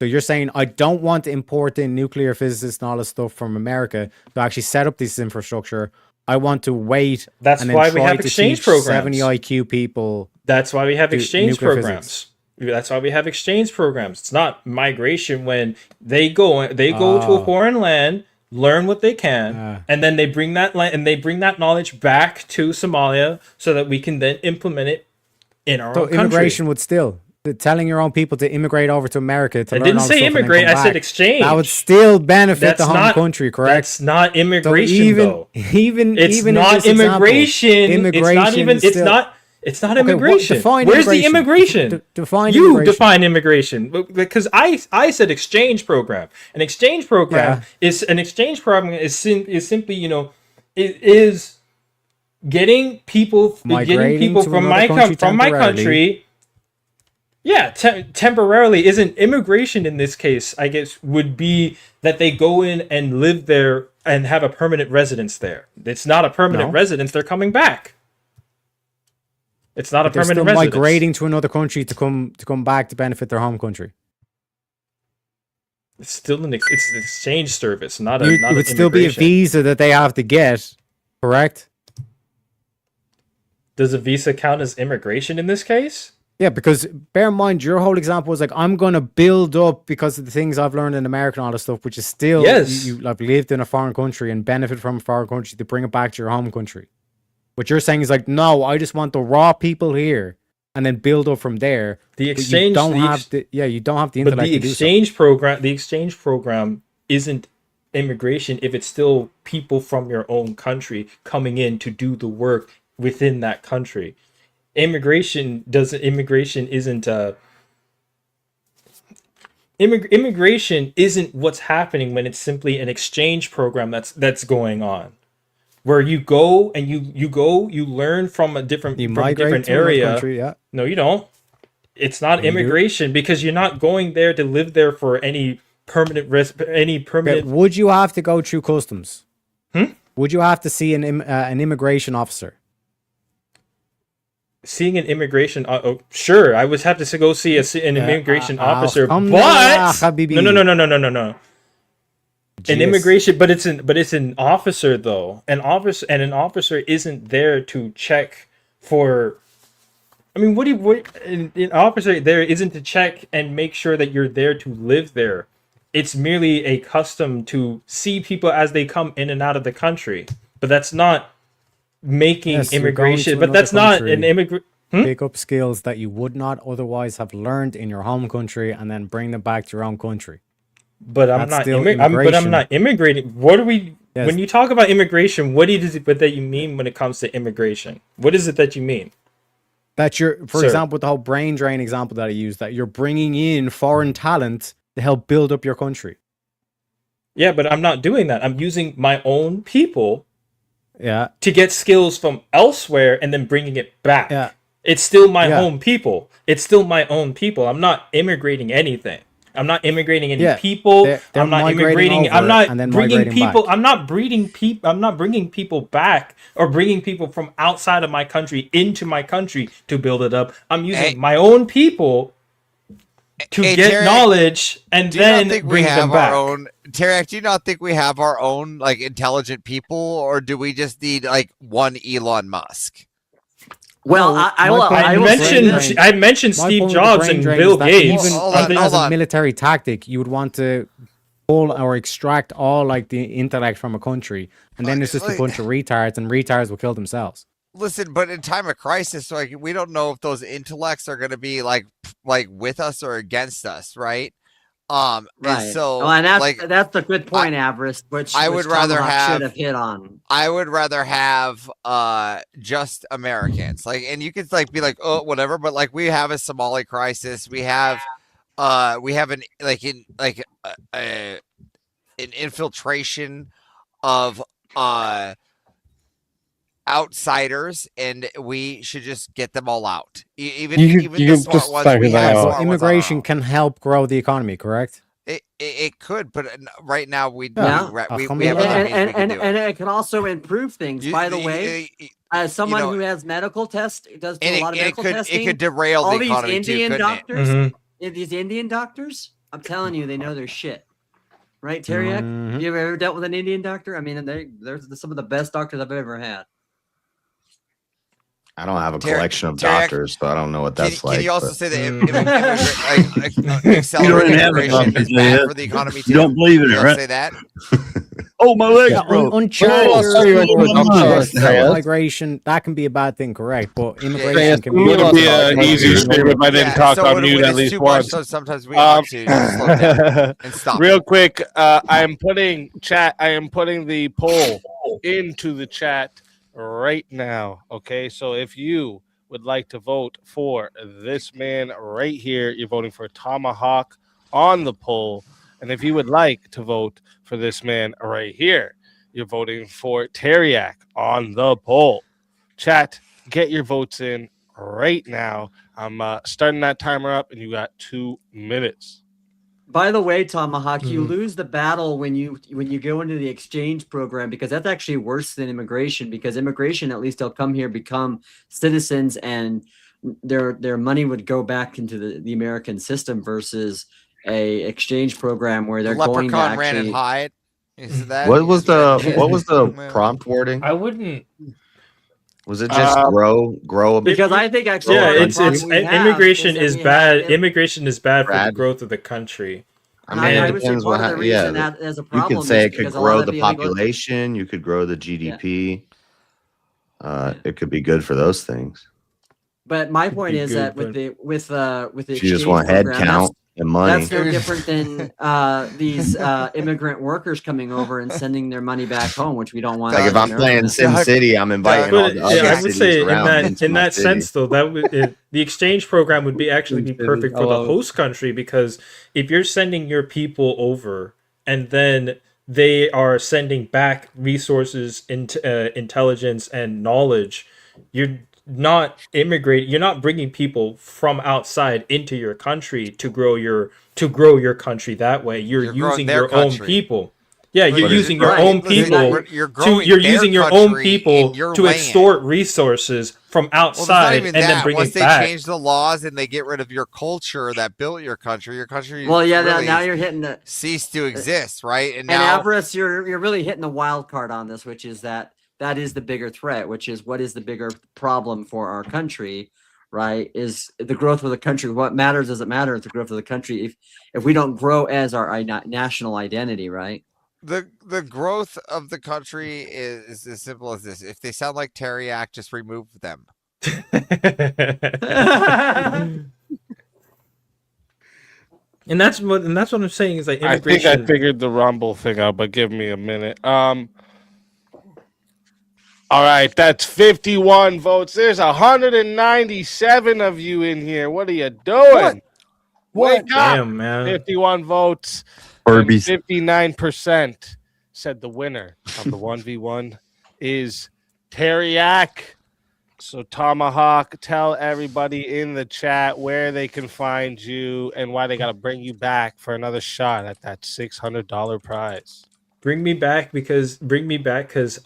So you're saying I don't want to import in nuclear physicists and all this stuff from America to actually set up this infrastructure. I want to wait. That's and then why we try have to exchange teach programs. 70 IQ people. That's why we have to exchange nuclear programs. physics. That's why we have exchange programs. It's not migration when they go to a Oh. foreign land, learn what they can, and then they bring that knowledge back to Somalia so that we can then implement it in our So own country. immigration would still telling your own people to immigrate over to America to I learn didn't all the say stuff and then immigrate, come I said back. exchange. That would still benefit That's the home not- country, correct? That's not immigration, So even, though. Even It's even in not this example, immigration. immigration is It's still- not. It's not Okay, what- immigration. define Where's the immigration. immigration? Define you immigration. define immigration because I said exchange program. An exchange program is simply is getting people Migrating to from another country from my temporarily. country. Yeah, temporarily isn't immigration in this case. I guess would be that they go in and live there and have a permanent residence there. It's not a permanent No. residence. They're coming back. It's not a But they're permanent still residence. migrating to another country to come back to benefit their home country. It's still an exchange service, not a. It not would an still be a immigration. visa that they have to get, correct? Does a visa count as immigration in this case? Yeah, because bear in mind, your whole example was like, I'm going to build up because of the things I've learned in America and all this stuff, which is still, Yes. you like lived in a foreign country and benefit from a foreign country to bring it back to your home country. What you're saying is like, no, I just want the raw people here and then build up from there. The But exchange- you don't the have ex- the, you don't have the But intellect the to do so. exchange program isn't immigration if it's still people from your own country coming in to do the work within that country. Immigration isn't immigration isn't what's happening when it's simply an exchange program that's going on, where you go and you learn from a different migrate to another area. country, yeah. No, you don't. It's not Yeah, you do. immigration because you're not going there to live there for any permanent Okay, would you have to go through customs? Would you have to see an immigration officer? Seeing an immigration, sure, I would have to go see an immigration officer, but Habibi. no. An Jeez. immigration, but it's an officer though. An officer isn't there to check for. I mean, an officer there isn't to check and make sure that you're there to live there. It's merely a custom to see people as they come in and out of the country, but that's not making Yes, you're going immigration. to But that's another not country, an immigrant. Pick up skills that you would not otherwise have learned in your home country and then bring them back to your own country. But I'm That's not. still But I'm immigration. not immigrating. What are we? Yes. When you talk about immigration, what is it that you mean when it comes to immigration? What is it that you mean? That you're, for Sir. example, the whole brain drain example that I used, that you're bringing in foreign talent to help build up your country. Yeah, but I'm not doing that. I'm using my own people. Yeah. To get skills from elsewhere and then bringing it back. Yeah. It's still my Yeah. own people. It's still my own people. I'm not immigrating anything. I'm not immigrating any Yeah. people. They're I'm not migrating immigrating. I'm over not and then bringing migrating people. back. I'm not breeding people. I'm not bringing people back or bringing people from outside of my country into my country to build it up. I'm using my own people to Hey, get Tarek, knowledge and do you not then think we bring have them back. our own Tarek, do you not think we have our own like intelligent people, or do we just need like one Elon Musk? Well, I will say this. I mentioned My Steve point with the Jobs brain and drain Bill is that Gates. Even as a military tactic, you would want to pull or extract all like the intellect from a country, and then there's just a bunch of retards, and retards will kill themselves. Listen, but in time of crisis, like we don't know if those intellects are going to be like with us or against us, right? And Right. so, Well, and that's like, that's a good point, Avarice. Which I which would rather Tomahawk have should have hit on. I would rather have just Americans. Like, and you could like be like, oh, whatever, but like we have a Somali crisis. We have an infiltration of outsiders, and we should just get them all out. Even You the smart ones, we have smart ones on our immigration can help grow the economy, correct? It could, but right now we Yeah. we have other means we can do it. And it can also improve things. By the way, as someone know, who has medical tests, does do and a it- lot of and it medical could- it testing. could derail the all these economy too, Indian couldn't it? doctors, Mhm. these Indian doctors, I'm telling you, they know their shit. Right, Teriak? Mhm. Have you ever dealt with an Indian doctor? I mean, they're some of the best doctors I've ever had. I don't have a Terry- collection of Terry, doctors, so I don't know what that's like. Can you also but- say that You accelerated don't have a immigration doctor, is do bad you? for the economy too? You don't believe in it, You also right? Say that. Oh, my legs, Yeah, bro. Migration, that can be a bad thing, correct? But immigration It can be would be an easier statement if I didn't talk on mute at least once. So sometimes we have to just slow down and stop. Real quick, I am putting the poll into the chat right now. Okay, so if you would like to vote for this man right here, you're voting for Tomahawk on the poll. And if you would like to vote for this man right here, you're voting for Teriak on the poll. Chat, get your votes in right now. I'm starting that timer up, and you got 2 minutes. By the way, Tomahawk, you Mhm. lose the battle when you go into the exchange program, because that's actually worse than immigration. Because immigration, at least they'll come here, become citizens, and their money would go back into the American system versus a exchange program where they're going to Leprechaun ran actually. and hide. Is that What was the prompt wording? I wouldn't. Was it just grow a bit? Because I think actually, Yeah, the it's problem we have immigration that is we bad. have- Immigration is bad for the Brad? growth of the country. I mean, I it would say depends part what. of the Yeah, reason that there's a you problem could say is it could because a lot grow of the the illegal- population. You could grow the GDP. It could be good for those things. But my point be is good, that but- with the If you just exchange want head program, count and money. That's no different than these immigrant workers coming over and sending their money back home, which we don't want. Like if I'm playing Sim City, I'm inviting all But, the other I would cities say around into in my that city. sense though the exchange program would be actually be perfect for the host country, because if you're sending your people over and then they are sending back resources, intelligence and knowledge, you're not immigrating. You're not bringing people from outside into your country to grow your country that way. You're growing using their your own country. people. Yeah, you're But using it's- your right, own listen, people you're growing you're their using your own country people in your to land. extort resources from Well, it's not outside even and then that. bring Once it they back. change the laws and they get rid of your culture that built your country Well, yeah, really now you're hitting the ceased to exist, right? And and now Avarice, you're really hitting the wild card on this, which is that is the bigger threat, which is what is the bigger problem for our country, right? Is the growth of the country. What matters doesn't matter. It's the growth of the country. If we don't grow as our national identity, right? the growth of the country is as simple as this. If they sound like Teriak, just remove them. And that's what I'm saying is like I think immigration. I figured the Rumble thing out, but give me a minute. All right, that's 51 votes. There's 197 of you in here. What are you doing? Wake up! Damn, man. 51 votes. Furbies. 59% said the winner of the 1v1 is Teriak. So Tomahawk, tell everybody in the chat where they can find you and why they got to bring you back for another shot at that $600 prize. Bring me back because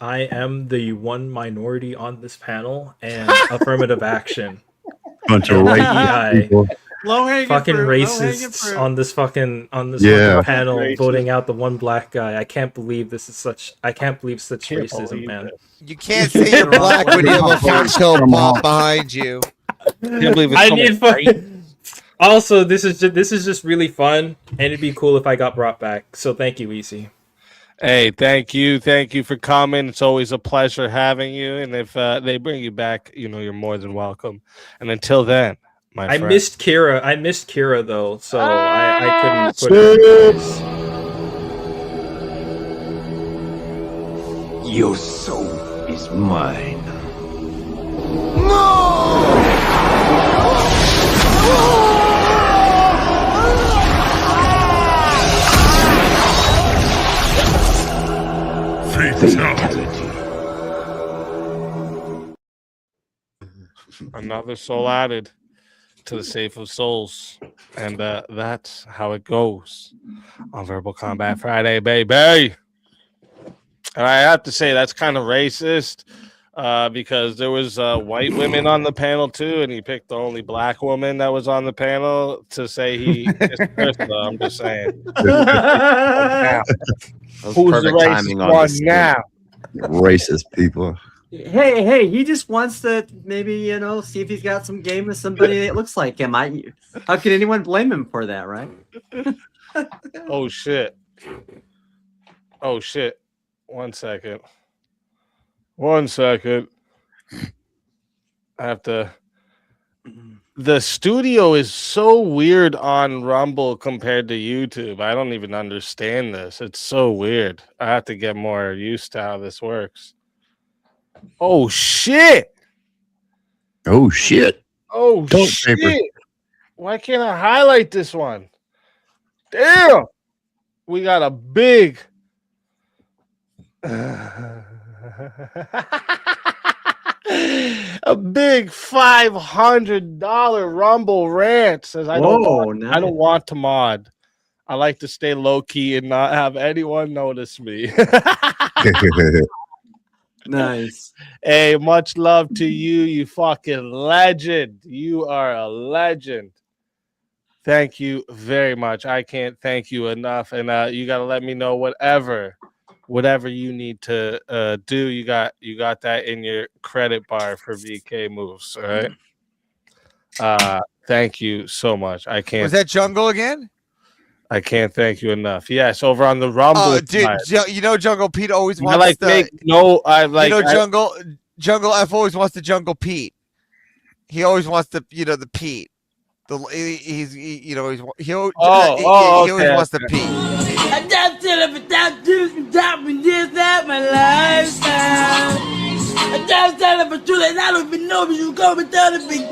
I am the one minority on this panel and affirmative action. Bunch of And white DEI. people. Fucking racists on this fucking Yeah. fucking panel Racist. voting out the one black guy. I can't believe such racism, man. You can't say you're black when you have a Funko Pop behind you. Can't believe it's I so need much fun. Also, this is just really fun, and it'd be cool if I got brought back. So thank you, Easy. Hey, thank you for coming. It's always a pleasure having you. And if they bring you back, you're more than welcome. And until then, my I friend. missed Kira though, so I couldn't put it. Your soul is mine. Fatality. Another soul added to the safe of souls, and that's how it goes on Verbal Combat Friday, baby. And I have to say that's kind of racist because there was white women on the panel too, and he picked the only black woman that was on the panel to say he kissed Krista. I'm just saying. Who's the racist one now? Racist people. Hey, he just wants to maybe, see if he's got some game with somebody that looks like him. How can anyone blame him for that, right? Oh shit. 1 second. I have to. The studio is so weird on Rumble compared to YouTube. I don't even understand this. It's so weird. I have to get more used to how this works. Oh shit! Oh shit! Oh Toilet shit! paper. Why can't I highlight this one? Damn! We got a big. A big $500 Rumble rant says I don't want to mod. I like to stay low key and not have anyone notice me. Nice. Hey, much love to you, you fucking legend. You are a legend. Thank you very much. I can't thank you enough. And you got to let me know whatever you need to do. You got that in your credit bar for VK moves. All right. Thank you so much. I can't. Was that Jungle again? I can't thank you enough. Yes, over on the Rumble. Oh, dude, Jungle Pete always wants Jungle F always wants the Jungle Pete. He always wants the the Pete. He always wants the Pete. I just said it without juice and topping this at my lifestyle. I just said it for true that I don't even know if you go without the beginning.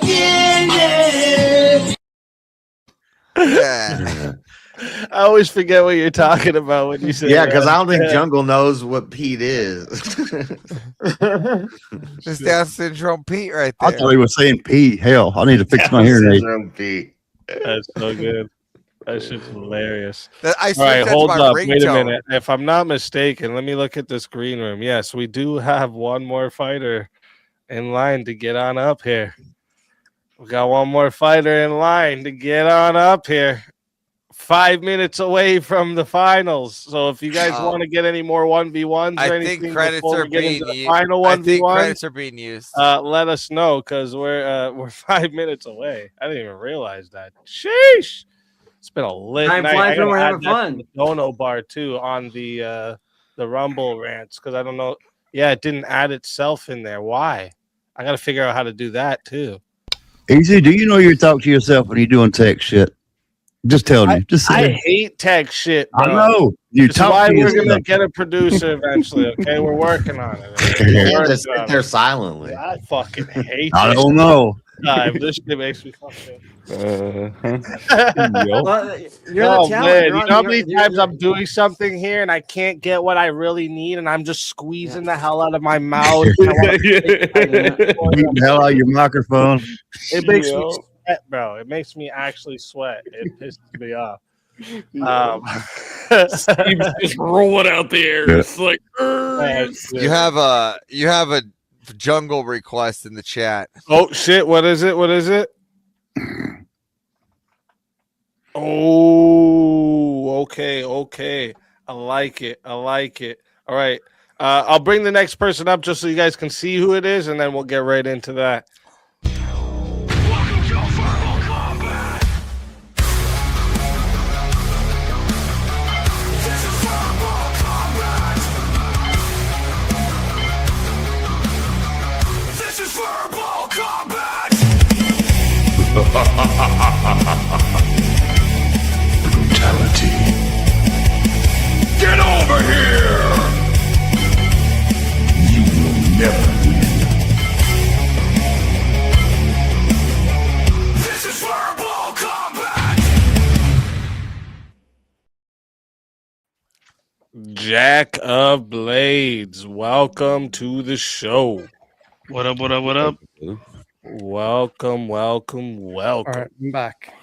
Yeah. I always forget what you're talking about when you say Yeah, because I don't think Jungle knows what Pete is. This Down syndrome Pete right there. I thought he was saying Pete. Hell, I need to fix my hearing aid. Pete. That's so good. That shit's hilarious. I All right, hold up. Wait a minute. If I'm not mistaken, let me look at this green room. Yes, we do have one more fighter in line to get on up here. We got one more fighter in line to get on up here. 5 minutes away from the finals. So if you guys want to get any more 1v1s or I anything think credits before are we get being into the used. final I think 1v1, credits are being used. let us know because we're 5 minutes away. I didn't even realize that. Sheesh. It's been a lit Time night. flies I gotta when we're add having that to fun. the Dono bar too on the Rumble rants because I don't know. Yeah, it didn't add itself in there. Why? I got to figure out how to do that too. Easy, do you know you talk to yourself when you're doing tech shit? Just tell me. Just say I it. hate tech shit. I Bro. know. You This is talk why to we're yourself. gonna get a producer eventually. Okay, we're working on it. Yeah, just sit there silently. I fucking hate. I this don't know. time. This shit makes me fucking. Well, you're Oh the talent. man, you You're know how on- many you're- times I'm doing something here and I can't get what I really need, and I'm just squeezing the hell out of my mouth. Beat the hell out of your microphone. It makes me sweat, bro. It makes me actually sweat. It pisses me off. Steve's just rolling out the air. Yeah. It's like, You have a Jungle request in the chat. Oh shit! What is it? What is it? Oh, okay. I like it. All right. I'll bring the next person up just so you guys can see who it is, and then we'll get right into that. This is Verbal Combat! Brutality. Get over here! You will never win. This is Verbal Combat! Jack of Blades, welcome to the show. What up? Welcome. All right, I'm back.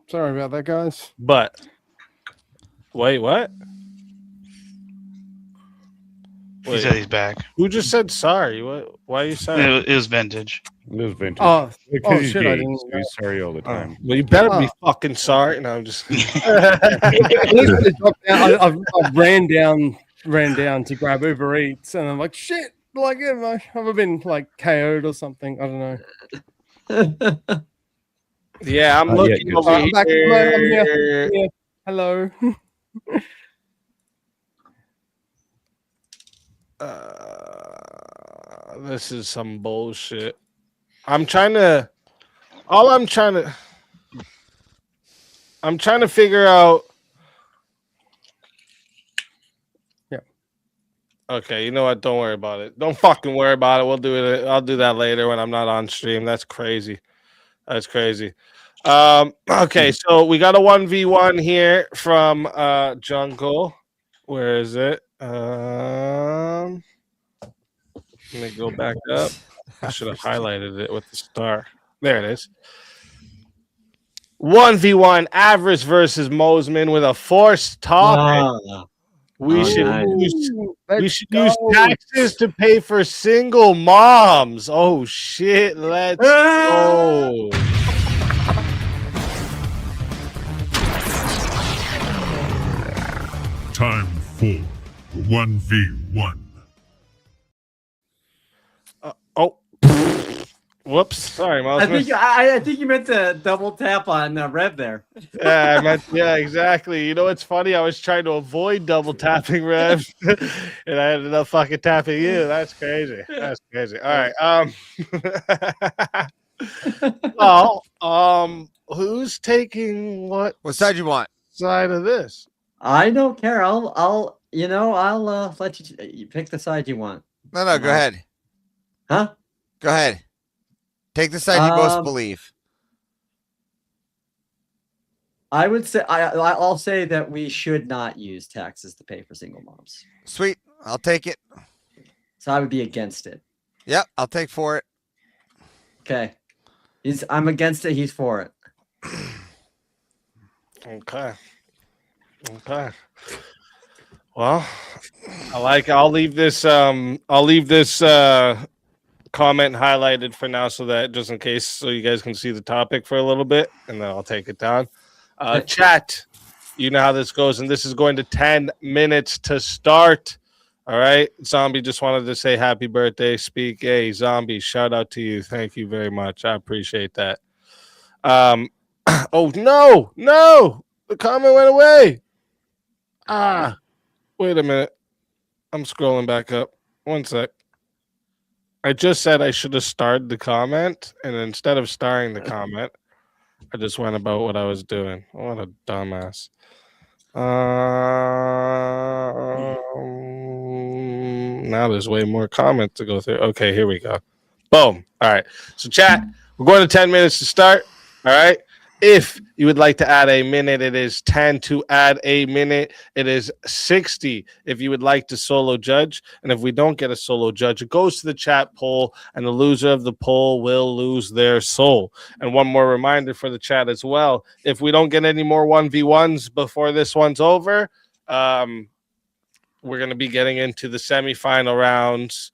Sorry about that, guys. But wait, what? He said he's back. Who just said sorry? What? Why are you sorry? It was vintage. It was vintage. Oh, Because he's shit! gay, I didn't. so he's sorry all the time. Well, you better be fucking sorry. No, I'm just. At least I dropped down. I ran down to grab Uber Eats, and I'm like, shit. Like, have I been like KO'd or something? I don't know. Yeah, I'm looking over I'm back. here. I'm here. Yeah. Hello. This is some bullshit. I'm trying to figure out. Yeah. Okay, you know what? Don't worry about it. Don't fucking worry about it. We'll do it. I'll do that later when I'm not on stream. That's crazy. That's crazy. Okay, so we got a 1v1 here from Jungle. Where is it? Let me go back up. I should have highlighted it with the star. There it is. 1v1 Avarice versus Mosman with a forced topic. We should use taxes to pay for single moms. Oh shit, let's go. Time for 1v1. Oh, whoops! Sorry, Mosman. I think you meant to double tap on Rev there. Yeah, exactly. You know what's funny? I was trying to avoid double tapping Rev, and I ended up fucking tapping you. That's crazy. That's crazy. All right. Who's taking what? What side you want? Side of this? I don't care. I'll let you pick the side you want. No, go ahead. Huh? Go ahead. Take the side you most believe. I would say I'll say that we should not use taxes to pay for single moms. Sweet. I'll take it. So I would be against it. Yep, I'll take for it. Okay. I'm against it, he's for it. Okay. Well, I'll leave this comment highlighted for now so that just in case so you guys can see the topic for a little bit and then I'll take it down. Chat, you know how this goes, and this is going to 10 minutes to start. All right. Zombie just wanted to say happy birthday. Speak. Hey, Zombie, shout out to you. Thank you very much. I appreciate that. Oh no, the comment went away. Wait a minute. I'm scrolling back up. One sec. I just said I should have starred the comment, and instead of starring the comment, I just went about what I was doing. What a dumbass. Now there's way more comments to go through. Okay, here we go. Boom. All right. So chat, we're going to 10 minutes to start. All right. If you would like to add a minute, it is 10 to add a minute. It is 60 if you would like to solo judge. And if we don't get a solo judge, it goes to the chat poll, and the loser of the poll will lose their soul. And one more reminder for the chat as well. If we don't get any more 1v1s before this one's over, we're going to be getting into the semifinal rounds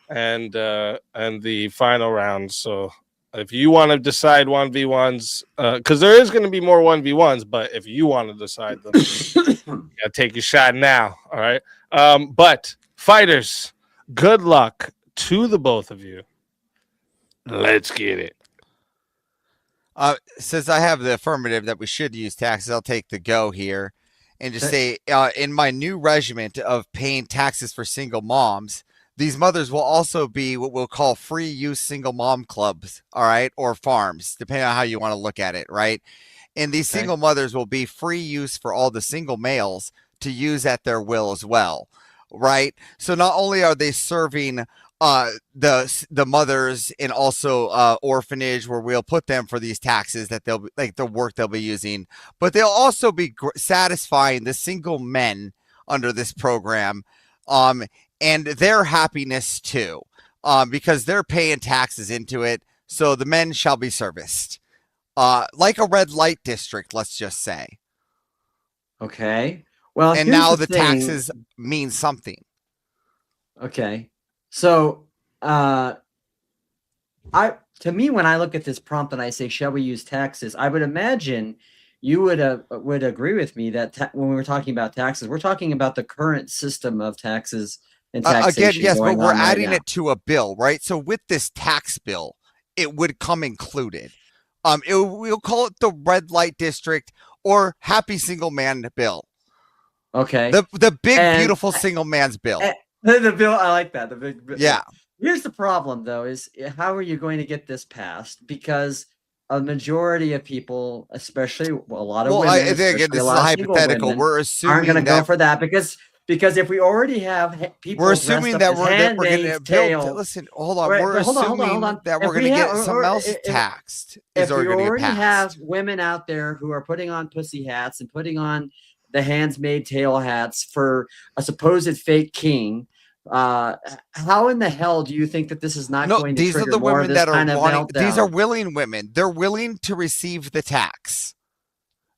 and the final rounds. So if you want to decide 1v1s, because there is going to be more 1v1s, but if you want to decide them, you gotta take your shot now. All right. But fighters, good luck to the both of you. Let's get it. Since I have the affirmative that we should use taxes, I'll take the go here and just say, in my new regiment of paying taxes for single moms, these mothers will also be what we'll call free use single mom clubs, all right, or farms, depending on how you want to look at it, right? And these single mothers will be free use for all the single males to use at their will as well, right? So not only are they serving the mothers and also orphanage where we'll put them for these taxes that they'll like the work they'll be using, but they'll also be satisfying the single men under this program. And their happiness too, because they're paying taxes into it. so the men shall be serviced. Like a red light district, let's just say. Okay. Well, And here's now the the thing. taxes mean something. Okay. So, to me, when I look at this prompt and I say, "Shall we use taxes?" I would imagine you would agree with me that when we were talking about taxes, we're talking about the current system of taxes and taxation. Again, yes, but going we're on right adding now. it to a bill, right? So with this tax bill, it would come included. We'll call it the red light district or happy single man bill. Okay. The big And- beautiful single man's bill. The bill, I like that. The big, Yeah. Here's the problem, though: is how are you going to get this passed? Because a majority of people, especially a lot of Well, women, again, especially this a is lot of single hypothetical. women, We're aren't assuming going to go that- for that because if we already have people, We're assuming that we're going to Handmaid's build. Tale, Listen, hold on. Right, We're but hold on, assuming hold on. that If we're going we to get have- or- something else if- taxed. If Is we already going to already get passed. have women out there who are putting on pussy hats and putting on the Handmaid's Tale hats for a supposed fake king, how in the hell do you think that this is not No, going to these are trigger the more of women this that are kind of wanting. These are meltdown? willing women. They're willing to receive the tax.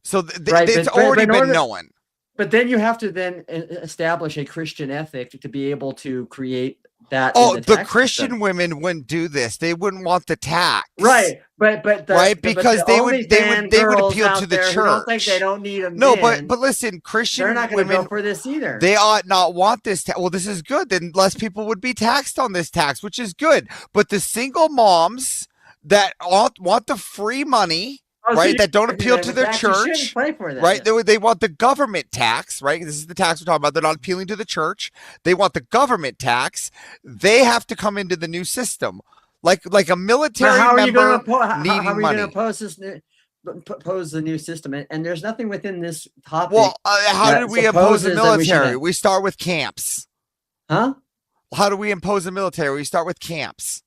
So Right, it's but already in been order- known. But then you have to then establish a Christian ethic to be able to create that. Oh, in the tax Christian system. women wouldn't do this. They wouldn't want the tax. Right, but right, because they would appeal to the church. Don't think they don't need a No, men, but listen, Christian they're not going to women go for this either. they ought not want this. Well, this is good. Then less people would be taxed on this tax, which is good. But the single moms that want the free money, Oh, so right, you- that don't appeal to their tax, you shouldn't church, play for that, right? They want the government tax, right? This is the tax we're talking about. They're not appealing to the church. They want the government tax. They have to come into the new system, like a military How are you member going to needing how are you money. going to oppose this pose the new system? And there's nothing within this topic. Well, how that did we impose the supposes that we should military? have- We start with camps. Huh? How do we impose the military? We start with camps.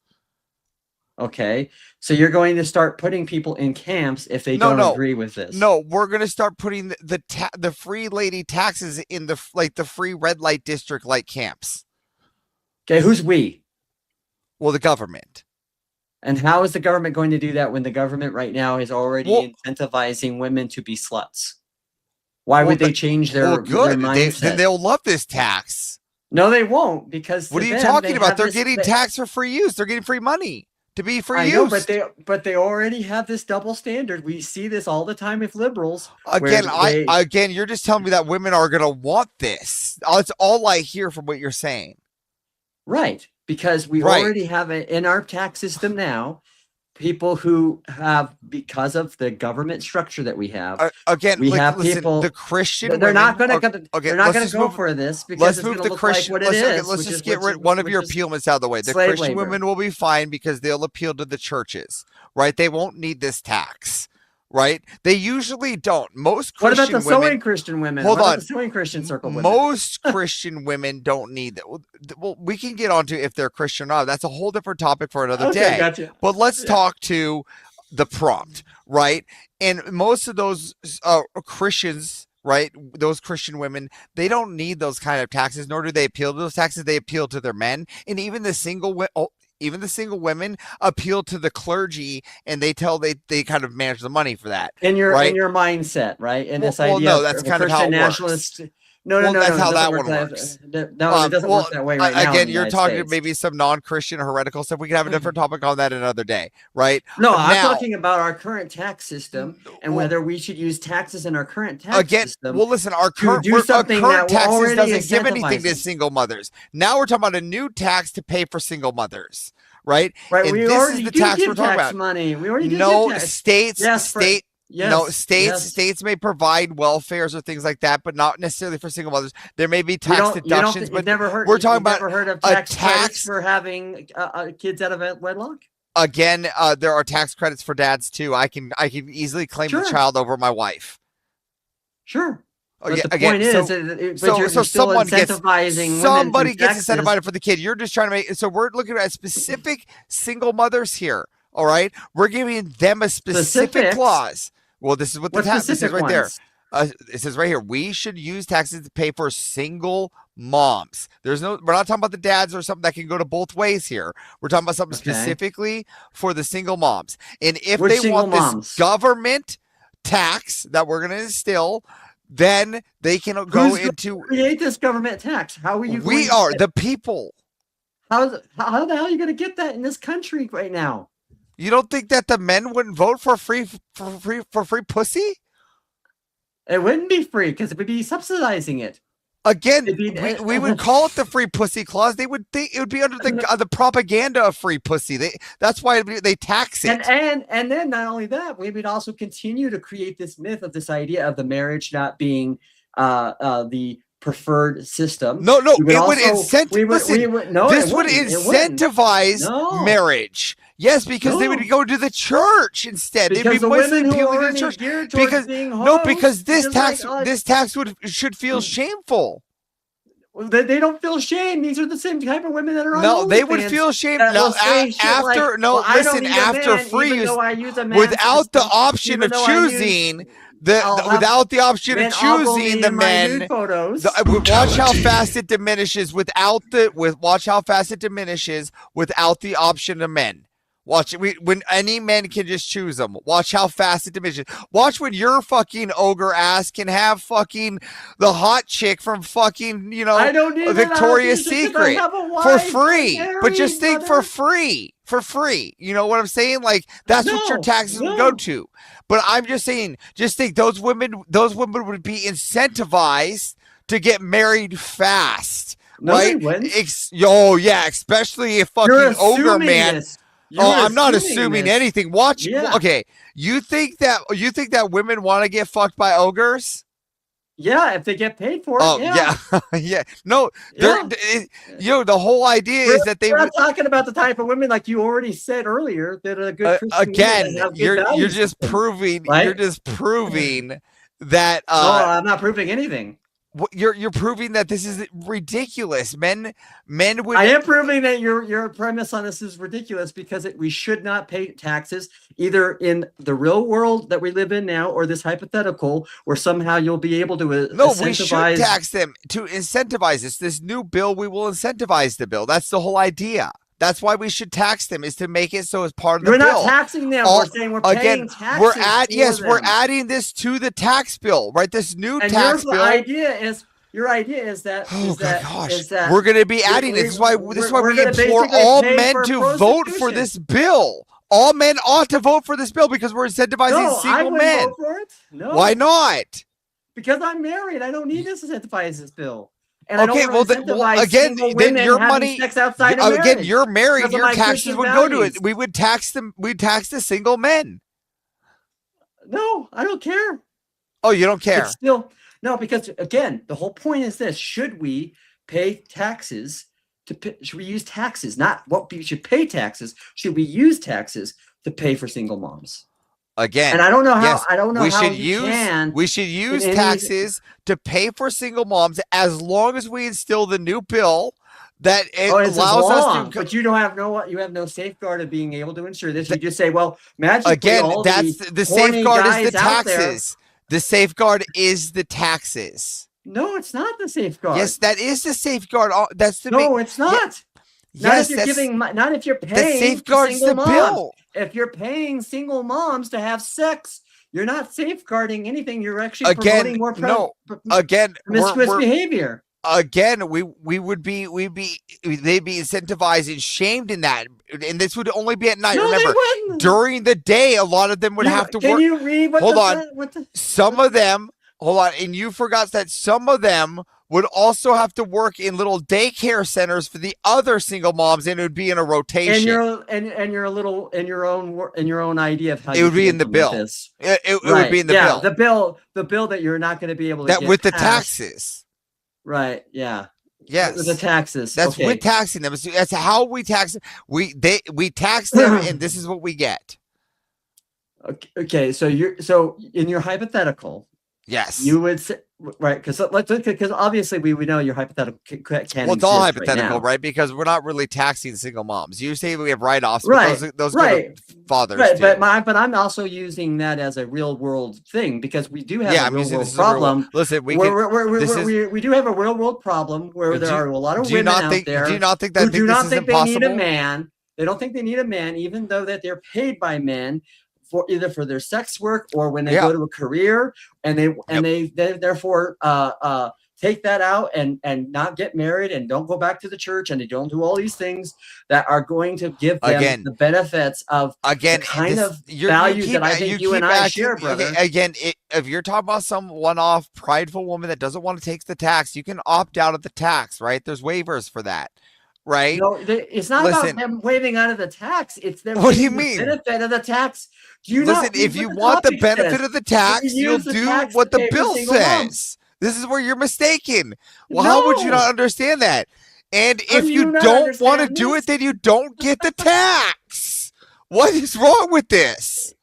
Okay, so you're going to start putting people in camps if they No, don't no. agree with this. No, we're gonna start putting the free lady taxes in the free red light district like camps. Okay, who's we? Well, the government. And how is the government going to do that when the government right now is already Well- incentivizing women to be sluts? Why would they change their, Well, their good. mindset? Then they'll love this tax. No, they won't, because What to are you them, talking they about? have They're this- getting they- taxed for free use. They're getting free money to be free I use. know, but they already have this double standard. We see this all the time with liberals. Again, where they- you're just telling me that women are gonna want this. That's all I hear from what you're saying. right, because we Right. already have it in our tax system now. People who have, because of the government structure that we have, Again, we like, have listen, people. the Christian They're not women going to. are- okay, they're not let's going just to go move- for this because Let's it's move going the to look Christian. like what it let's is. let's which just is- get which rid is- one of which your is appealments out of the way. The slave Christian labor. women will be fine because they'll appeal to the churches, right? They won't need this tax, right? They usually don't. Most What Christian about the women. sewing Christian women? Hold What about on. the sewing Christian circle women? Most Christian women don't need that. Well, we can get onto if they're Christian or not. That's a whole different topic for another Okay, day. gotcha. But let's talk to the prompt, right? And most of those Christians, right? Those Christian women, they don't need those kind of taxes, nor do they appeal to those taxes. They appeal to their men, and even the single women appeal to the clergy, and they kind of manage the money for that. in your right? in your mindset, right? And this Well, idea no, of that's a kind of how Christian it works. nationalist. No, Well, no, that's no. how it that doesn't one work works. No, it doesn't work that way right now. in Again, the you're United talking States. maybe some non-Christian or heretical stuff. We can have a different topic on that another day, right? No, I'm Now- talking about our current tax system and whether we should use taxes in our current tax Again, system. well, listen, our to current, do our something current that we're taxes already doesn't give anything to incentivizing. single mothers. Now we're talking about a new tax to pay for single mothers, right? Right, And we this already is the do tax give we're talking tax about. money. We already do No, give tax. states, Yes, yes. states may provide welfares or things like that, but not necessarily for single mothers. There may be You tax don't- you don't deductions, think- but you've never heard, we're you've talking about never heard of a tax credits tax. for having kids out of wedlock. Again, there are tax credits for dads too. I can easily claim the Sure. child over my wife. Sure. But Again, the point is, so, but you're still someone gets incentivizing women somebody through gets taxes. incentivized for the kid. You're just trying to make. So we're looking at specific single mothers here. All right, we're giving them a specific Specifics? clause. Well, this is what the What tax. This is specific right there. ones? It says right here, we should use taxes to pay for single moms. We're not talking about the dads or something that can go to both ways here. We're talking about something specifically for the single moms. And if Which they single want moms? this government tax that we're going to instill, then they can go Who's into gonna create this government tax. How are you? we are the people. How the hell are you going to get that in this country right now? You don't think that the men wouldn't vote for free pussy? It wouldn't be free because it would be subsidizing it. Again, we would call it the free pussy clause. They would think it would be under the propaganda of free pussy. That's why they tax it. And then not only that, we would also continue to create this myth of this idea of the marriage not being the preferred system. No, We it also- would incentivize. This would incentivize marriage. Yes, because they would go to the church instead. They'd be Because the women Muslim who people are go to already the church geared towards because being because this just tax like us. this tax should feel shameful. They don't feel shame. These are the same type of women that are on No, they would OnlyFans feel shame. that No, will say shit after like, no, "Well, I don't listen. need a After man, free even use, though I use a man without the system, option even of though I use- choosing I'll choosing the men. Photos. Watch how fast it diminishes without the option of men. Watch it. When any men can just choose them. Watch how fast it diminishes. Watch when your fucking ogre ass can have fucking the hot chick from fucking I don't need Victoria's that. I Secret have a for wife. free. I'm But just married, think for free. You know what I'm saying? Like that's what your taxes would go to. But I'm just saying, just think those women would be incentivized to get married fast. No, right? they wouldn't. Yeah, especially if You're fucking ogre assuming man. this. I'm not assuming assuming this. anything. Watch. Yeah. Okay, you think that women want to get fucked by ogres? Yeah, if they get paid for it. Oh yeah. yeah. No, Yeah. the whole idea is that they We're would. not talking about the type of women like you already said earlier that are good Christian women Again, that have good you're value just systems, proving right? you're just proving that No, I'm not proving anything. you're proving that this is ridiculous. Men would. I am proving that your premise on this is ridiculous because we should not pay taxes either in the real world that we live in now or this hypothetical where somehow you'll be able to No, we should incentivize- tax them to incentivize this. This new bill, we will incentivize the bill. That's the whole idea. That's why we should tax them, is to make it so it's part of the We're bill. not taxing them. All- We're saying we're paying again, taxes. we're for them. adding this to the tax bill, right? This new And tax your bill. idea is that We're going to be adding it. This is why we implore all men to vote for this bill. All men ought to vote for this bill because we're incentivizing No, I single wouldn't men. vote for it. No. Why not? Because I'm married. I don't need to incentivize this bill. And I Okay, don't well, wanna then, incentivize again, single then women your having money. sex outside of Again, marriage you're married. because of Your my taxes Christian would go to values. it. We would tax them. We'd tax the single men. No, I don't care. Oh, you don't care? It's still no, because again, the whole point is this: should we pay taxes should we use taxes? Not what we should pay taxes. Should we use taxes to pay for single moms? Again, And I don't know how. yes, I don't know we how should you use can. we should use in any- taxes to pay for single moms as long as we instill the new bill that it Oh, it's allows us long, to. but you don't have no safeguard of being able to ensure this. You just say, well, magically, Again, all that's the the horny safeguard is guys the out there- taxes. The safeguard is the taxes. No, it's not the safeguard. Yes, that is the safeguard. That's the No, it's not. Not Yes, if you're that's- giving. Not if you're that paying. safeguards single the moms. bill. If you're paying single moms to have sex, you're not safeguarding anything. You're actually Again, promoting more no. Again, promiscuous behavior. Again, they'd be incentivized and shamed in that, and this would only be at night. No, they Remember, wouldn't. during the day, a lot of them would have to Can work. you read what Hold the, on, What the, some of them. Hold on, and you forgot that some of them would also have to work in little daycare centers for the other single moms, and it would be in a rotation. and you're a little in your own idea of how It you would be can in the implement bill. this. It would be in the bill. The bill that you're not going to be able to That get with the passed. taxes. Right. Yeah. Yes. With the taxes. That's okay. with taxing them. That's how we tax. We tax them, and this is what we get. Okay. So in your hypothetical, Yes. You would say, right? Because obviously we know your hypothetical can Well, it's exist all right hypothetical, now. right? Because we're not really taxing single moms. You say we have write-offs, Right, but those right. go to fathers Right, too. but I'm also using that as a real world thing because we do have Yeah, a I'm real using world this as a real world- problem. Listen, we we do have a real world problem where there are a lot of do you women not out think- there do you not think that who think do this not is think they need a impossible? man. They don't think they need a man, even though that they're paid by men for either for their sex work or when they Yeah. go to a career and they therefore take that out and not get married and don't go back to the church and they don't do all these things that are going to give them Again- the benefits of Again, the kind this- of you values keep- that I think you and keep I acting- share, brother. okay, again, if you're talking about some one-off prideful woman that doesn't want to take the tax, you can opt out of the tax, right? There's waivers for that, right? No, it's not Listen, about them waiving out of the tax. It's them What do you getting the mean? benefit of the tax. Do you Listen, not read if what you the want the topic benefit says? of the tax, We you'll use the do tax what to the pay for bill single says. moms. This is where you're mistaken. Well, how would you No. not understand that? And How if do you you not don't want to understand do this? it, then you don't get the tax. What is wrong with this?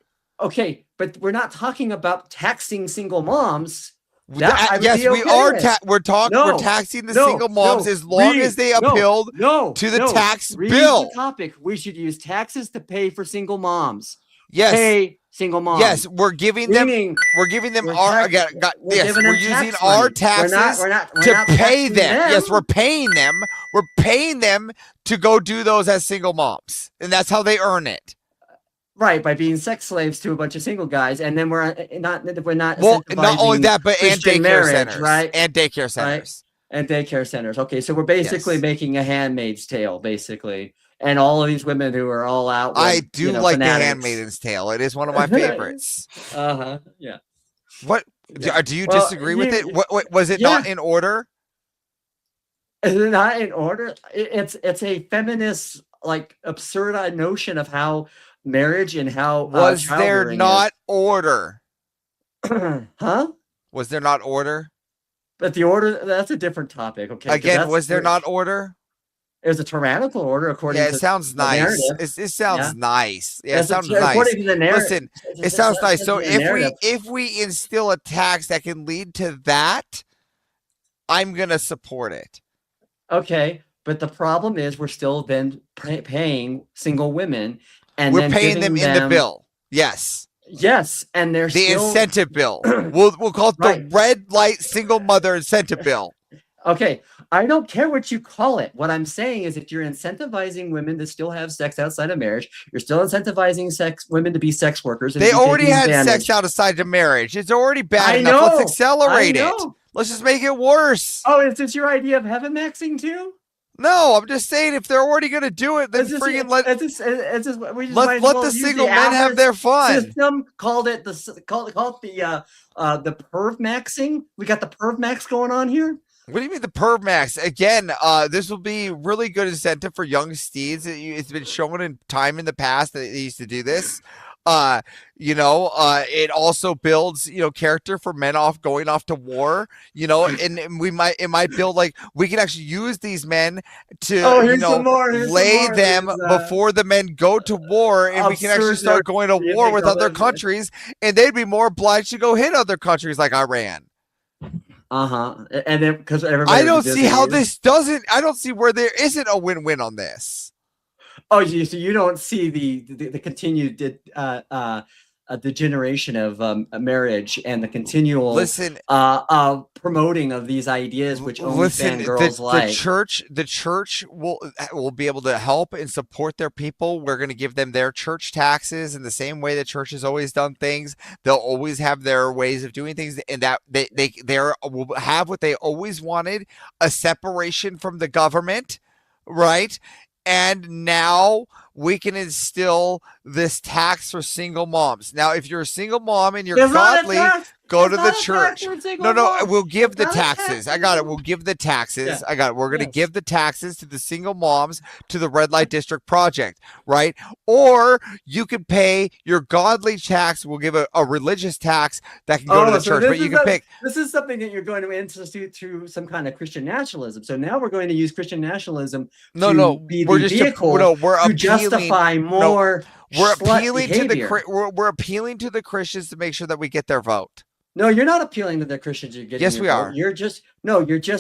Okay, but we're not talking about taxing single moms. That I would Yes, be we okay are. with. We're No, taxing the no, single moms no, as long as they appealed to the tax read bill. The topic: we should use taxes to pay for single moms. Yes. Pay single moms. Yes, we're giving them. Meaning We're giving them we're our. tax- we're Yes, giving we're them using tax our money. taxes We're not to pay taxing them. Yes, them. we're paying them. We're paying them to go do those as single moms, and that's how they earn it. Right, by being sex slaves to a bunch of single guys, and then we're not Well, not only incentivizing that, but and Christian daycare marriage, centers, right? and daycare centers. Right? And daycare centers. Okay, so we're basically making a Handmaid's Tale, basically, and all of these women who are all out. With, I do fanatics. The Handmaid's Tale. It is one of my favorites. Yeah. What Yeah. do you Well, disagree with you- it? What was it not in order? Is it not in order? It's a feminist like absurd notion of how marriage and how Was there childbearing not order? Huh? Was there not order? But the order, that's a different topic. Okay. 'cause Again, that's was there where- not order? It was a tyrannical order according Yeah, to it sounds the nice. narrative. It sounds Yeah. nice. Yeah, it That's sounds according nice. to the narrative. Listen, It's- it sounds nice. So that's the narrative. if we instill a tax that can lead to that, I'm gonna support it. Okay, but the problem is we're still then paying single women, and We're then paying them giving in the bill. Yes. Yes, and they're The still incentive bill. We'll call it the red light single mother incentive bill. Okay, I don't care what you call it. What I'm saying is that you're incentivizing women to still have sex outside of marriage. You're still incentivizing women to be sex workers. And They be already taking had advantage. sex outside of marriage. It's already bad I enough. know, Let's accelerate I it. know. Let's just make it worse. Oh, is this your idea of heaven maxing too? No, I'm just saying if they're already gonna do it, then It's just- friggin' let it's just- we just let- might as let well the use single men have average their fun. System called it call it the perv maxing. We got the perv max going on here. What do you mean the perv max? Again, this will be really good incentive for young steeds. It's been shown in time in the past that they used to do this. It also builds, character for men going off to war, and it might build like we can actually use these men to, Here's some more, here's some lay more. them There's, before the men go to war, and we can actually absurd start going to narrative war with other of- countries, and they'd be more obliged to go hit other countries like Iran. And then because everybody I don't see how this. I don't see where there isn't a win-win on this. Oh, so you don't see the continued degeneration of marriage and the continual promoting of these ideas, which only fangirls like. The church will be able to help and support their people. We're going to give them their church taxes in the same way the church has always done things. They'll always have their ways of doing things, and that they will have what they always wanted: a separation from the government, right? And now we can instill this tax for single moms. Now, if you're a single mom and you're There's not a godly, tax. go There's to the not a tax church. for single No, moms. we'll give the There's not a taxes. tax. I got it. We'll give the taxes. Yeah. I got it. We're going to Yes. give the taxes to the single moms to the Red Light District Project, right? Or you can pay your godly tax. We'll give a religious tax that can go to the so church, this but you is can a- pick. This is something that you're going to institute through some kind of Christian nationalism. So now we're going to use Christian nationalism to be we're the just vehicle we're to appealing- justify more We're slut appealing behavior. we're appealing to the Christians to make sure that we get their vote. No, you're not appealing to the Christians. You're getting. Yes, your we vote. are. You're just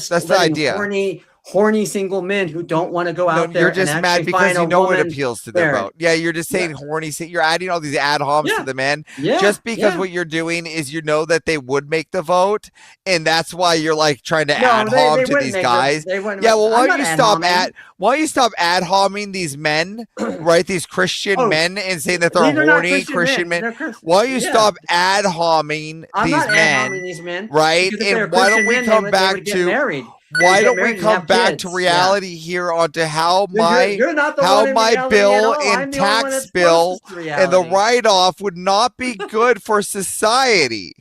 That's the letting idea. horny single men who don't want to go out there. You're just and mad actually because find you a know it woman appeals to their there. vote. Yeah, you're just saying horny. You're adding all these ad homs to the men. Yeah, Just because yeah. what you're doing is you know that they would make the vote, and that's why you're like trying to No, ad they hom to wouldn't these make guys. They wouldn't Yeah, make- well, why I'm don't you not stop ad-homing. why don't you stop ad homing these men, right? These Christian men, and saying that they're These are not horny Christian men. They're Christian. Why don't you Yeah. stop ad homing I'm these not ad-homing men, these men, right? because if they were And why don't Christian we men, they come would- they back would get to married. why They don't get we married and come have back kids. to Yeah. reality here onto how You're not the how one in my reality at bill all. I'm and the only one tax that's bill closest to and the reality. write-off would not be good for society.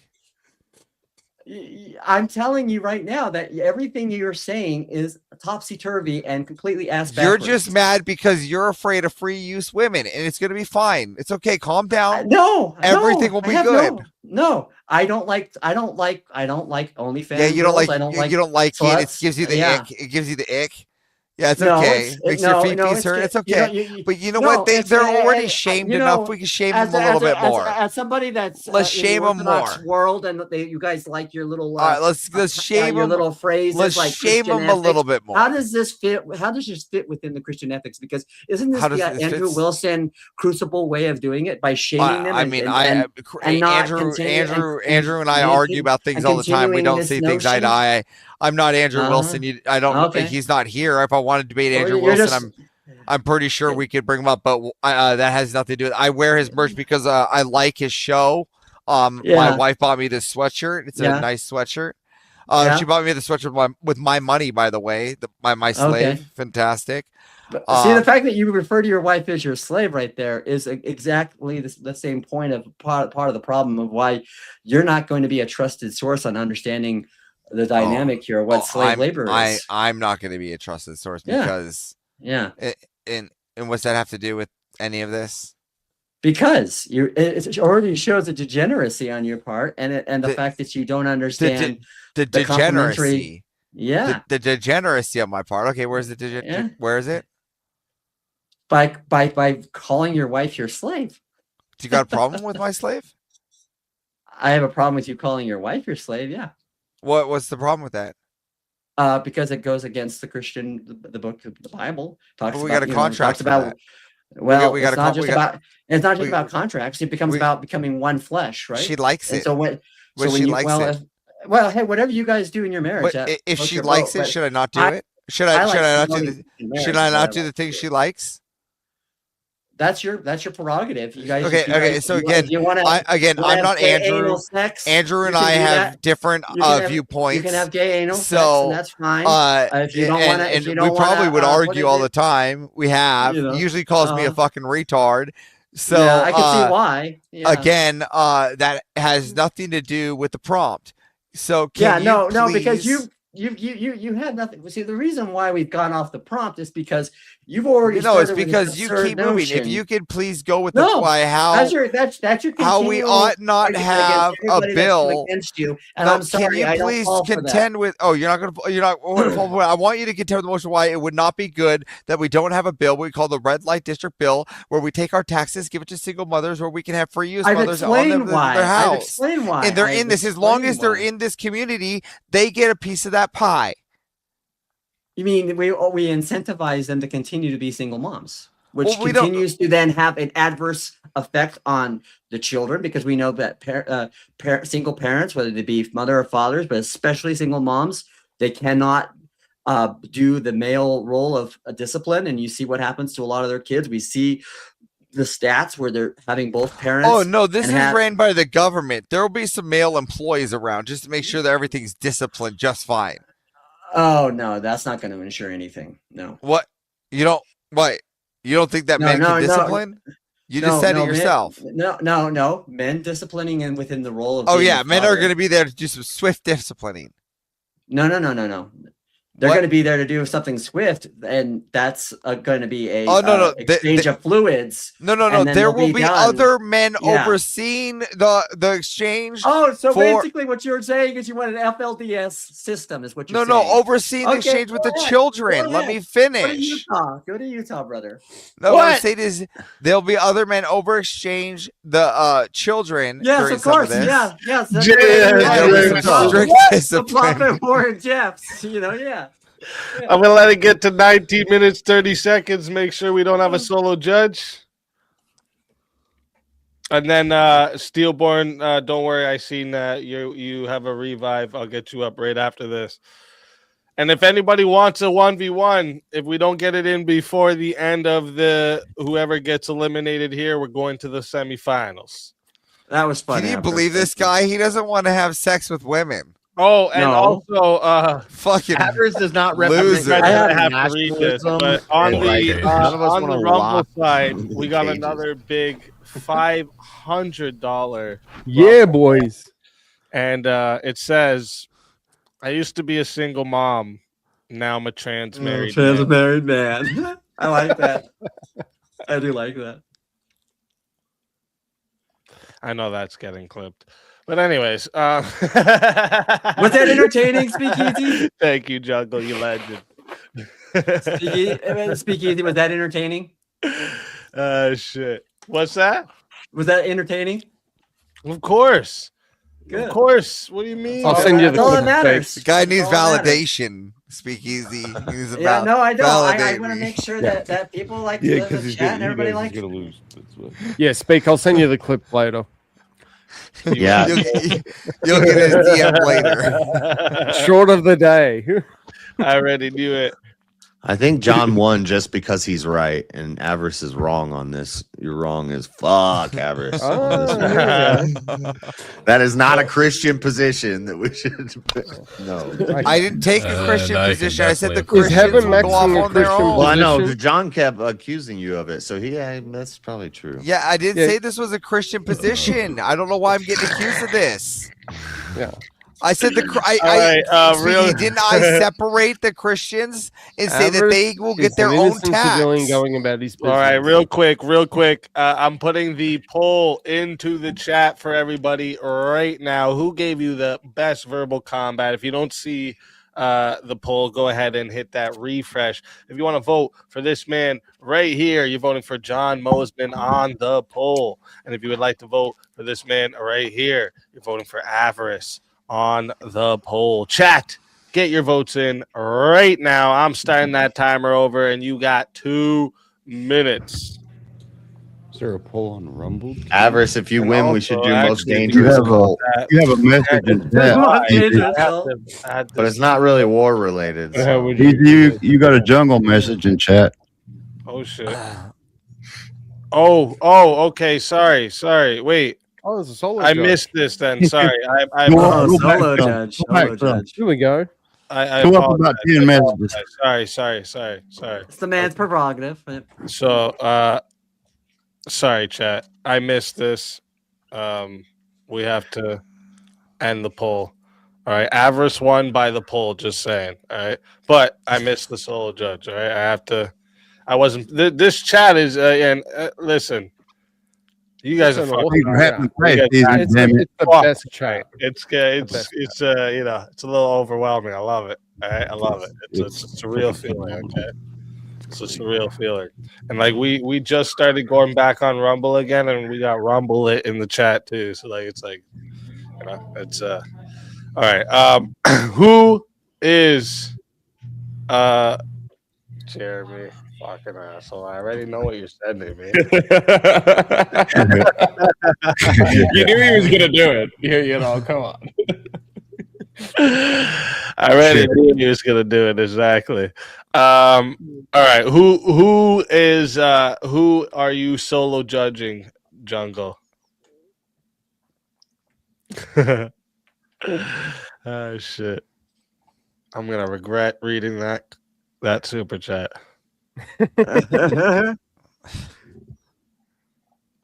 I'm telling you right now that everything you're saying is topsy-turvy and completely ass You're backwards. just mad because you're afraid of free use women, and it's gonna be fine. It's okay. Calm down. No, everything no, will I be have good. No, I don't like OnlyFans. Yeah, you don't girls. like I don't you don't like it. It sluts. gives you the Yeah. ick. It gives you the ick. Yeah, it's No, okay. it's- Makes no, your feet no, piece it's hurt. good. It's You know, okay. But you know no, what? They're already shamed you enough. know, We can shame as them a little bit as more. As somebody that's Let's in shame the 'em Orthodox more. world, and you guys like your little. All right, let's shame your 'em- little phrases. let's like shame Christian 'em a little ethics. bit more. How does this fit? How does this fit within the Christian ethics? Because isn't this How does the this Andrew fit? Wilson crucible way of doing it by shaming them? I mean, Andrew and I argue about things all the time. We don't see things eye to eye. I'm not Andrew Uh-huh. Wilson. I don't. Okay. He's not here. If I wanted to debate Well, Andrew you're Wilson, just- I'm pretty sure we could bring him up. But that has nothing to do with it. I wear his merch because I like his show. My Yeah. wife bought me this sweatshirt. It's Yeah. a nice sweatshirt. Yeah. She bought me the sweatshirt with my money, by the way. My slave. Okay. Fantastic. See, the fact that you refer to your wife as your slave right there is exactly the same point of part of the problem of why you're not going to be a trusted source on understanding the dynamic here of what slave labor is. I'm not going to be a trusted source Yeah. because Yeah. And what's that have to do with any of this? Because it already shows a degeneracy on your part, and the fact that you don't understand the complementary- degeneracy. Yeah, The degeneracy on my part. Okay, where's the Yeah. where is it? by calling your wife your slave. Do you got a problem with my slave? I have a problem with you calling your wife your slave. Yeah. What's the problem with that? Because it goes against the Christian, the book, the Bible talks. But we about, got a you know, contract talks for about. that. Well, we got it's a not con- just we got- about. It's not just we- about contracts. It becomes about becoming one flesh, right? She likes And it. So when, But when she you, likes well, it. well, hey, whatever you guys do in your marriage, But that if floats she your likes boat, it, but should I not do it? Should I like not do promoting the marriage, should I but not do the things she likes? That's your prerogative. You guys. Okay, you okay. guys- So you wanna- again, you wanna- I'm you wanna not have gay Andrew. anal sex, Andrew and you can I do have that. different You can have- viewpoints. You can have gay anal sex, So and that's fine. if you don't and, wanna- if and you we don't probably wanna, would what argue is all it? the time. We have. You know, He usually calls me a fucking retard. So Yeah, I can see why. Yeah. Again, that has nothing to do with the prompt. So Yeah, can no, you no, because please- you had nothing. See, the reason why we've gone off the prompt is because you've already. No, it's started with because this you absurd keep moving. If notion. you could please go with No, the why how that's your how we continual ought not argument have against a everybody that's come bill against you. And No, I'm sorry, can you I don't please fall for that. contend with? Oh, you're not I want you to contend with the motion why it would not be good that we don't have a bill we call the red light district bill, where we take our taxes, give it to single mothers, where we can have free use I've mothers on explained why. their I've house. explained why. And they're I've in this. As long as explained they're why. in this community, they get a piece of that pie. You mean we incentivize them to continue to be single moms, which Well, we don't- continues to then have an adverse effect on the children, because we know that single parents, whether they be mother or fathers, but especially single moms, they cannot do the male role of a discipline. And you see what happens to a lot of their kids. We see the stats where they're having both parents. Oh no, this is and have- ran by the government. There will be some male employees around just to make sure that everything's disciplined just fine. Oh no, that's not going to ensure anything. No. What you don't? What you don't think that men can discipline? You just said it yourself. No. Men disciplining and within the role of. Oh being yeah, a men are father. going to be there to do some swift disciplining. No. They're What? going to be there to do something swift, and that's going to be a Oh, no. exchange of fluids. No. and then There they'll will be done. other men Yeah. overseeing the exchange. Oh, so for- basically what you're saying is you want an FLDS system, is what you're No, saying. overseeing the exchange with go the ahead. children. Go Let ahead. me Go to finish. Utah. Go to Utah, brother. No, what I'm saying is there'll be other men over exchange the children. Yes, during of some course. this. Yes. Yeah, There'll be some strict What? The discipline. Prophet Warren Jeffs, yeah. I'm gonna let it get to 19 minutes 30 seconds. Make sure we don't have a solo judge. And then Steelborn, don't worry, I seen that you have a revive. I'll get you up right after this. And if anybody wants a 1v1, if we don't get it in before the end of the whoever gets eliminated here, we're going to the semifinals. That was fun. Can you believe this guy? He doesn't want to have sex with women. Oh, and No. also fucking Avarice does not loser. represent I have to read this, but on and, the like, none of us on the wanna Rumble lock side, we got cages. another big $500. Yeah, boys. And it says, "I used to be a single mom. Now I'm a trans married man." married man. I like that. I do like that. I know that's getting clipped. But anyways, Was that entertaining, Speakeasy? Thank you, Jungle, you legend. Speakeasy, was that entertaining? Shit. What's that? Was that entertaining? Of course. Good. Of course. What do you mean? I'll send you the That's all that clip, matters. The guy needs That's all that matters. validation. Speakeasy. He needs Yeah, no, I don't. I validate want to me. make sure that people like Yeah, the because he's chat and gonna, everybody you guys likes is gonna lose. That's what. Yeah, Speak. I'll send you the clip later. Yeah. You'll get his DM later. Short of the day. I already knew it. I think John won just because he's right, and Avarice is wrong on this. You're wrong as fuck, Avarice. That is not a Christian position that we should. No, I didn't take a Christian no, you can position. I said the definitely- Is heaven Christians will go off maxing a on their Christian own. well, I know position? John kept accusing you of it, so that's probably true. Yeah, I didn't Yeah. say this was a Christian position. I don't know why I'm getting accused of this. Yeah. I said All right, Speaky, didn't I separate the Christians and say that they will get is their an own innocent civilian tax? going about his business. All right, real quick. I'm putting the poll into the chat for everybody right now. Who gave you the best verbal combat? If you don't see the poll, go ahead and hit that refresh. If you want to vote for this man right here, you're voting for John Mosman on the poll. And if you would like to vote for this man right here, you're voting for Avarice on the poll. Chat, get your votes in right now. I'm starting that timer over, and you got 2 minutes. Is there a poll on Rumble? Avarice, if you And win, we should do also, most actually, dangerous cult. You have a message in chat. But it's not really war related. So. You got a jungle message in chat. Oh shit. Oh, okay. Sorry. Wait, Oh, there's a solo. I judge. missed this then. Sorry. I Go solo back some. judge. Go back Solo some. judge. Here we go. I Go up about 10 messages. Sorry. It's the man's prerogative. So, sorry, chat. I missed this. We have to end the poll. All right, Avarice won by the poll. Just saying. All right, but I missed the solo judge. All right, I have to. I wasn't. This chat is and listen. You guys are Listen, fucking. Things are happening You fast, guys- Ethan, It's, damn it. it's the Fuck. best chat. It's best it's it's a little overwhelming. I love it. All right, I love it. It's a real feeling. Okay, it's just a real feeling. And like we just started going back on Rumble again, and we got Rumble it in the chat too. So like it's like, you know, it's all right. Who is Jeremy? Fucking asshole! I already know what you're sending me. You knew he was gonna do it. You know, come on. I already knew he was gonna do it exactly. All right, who is who are you solo judging, Jungle? Oh shit! I'm gonna regret reading that super chat.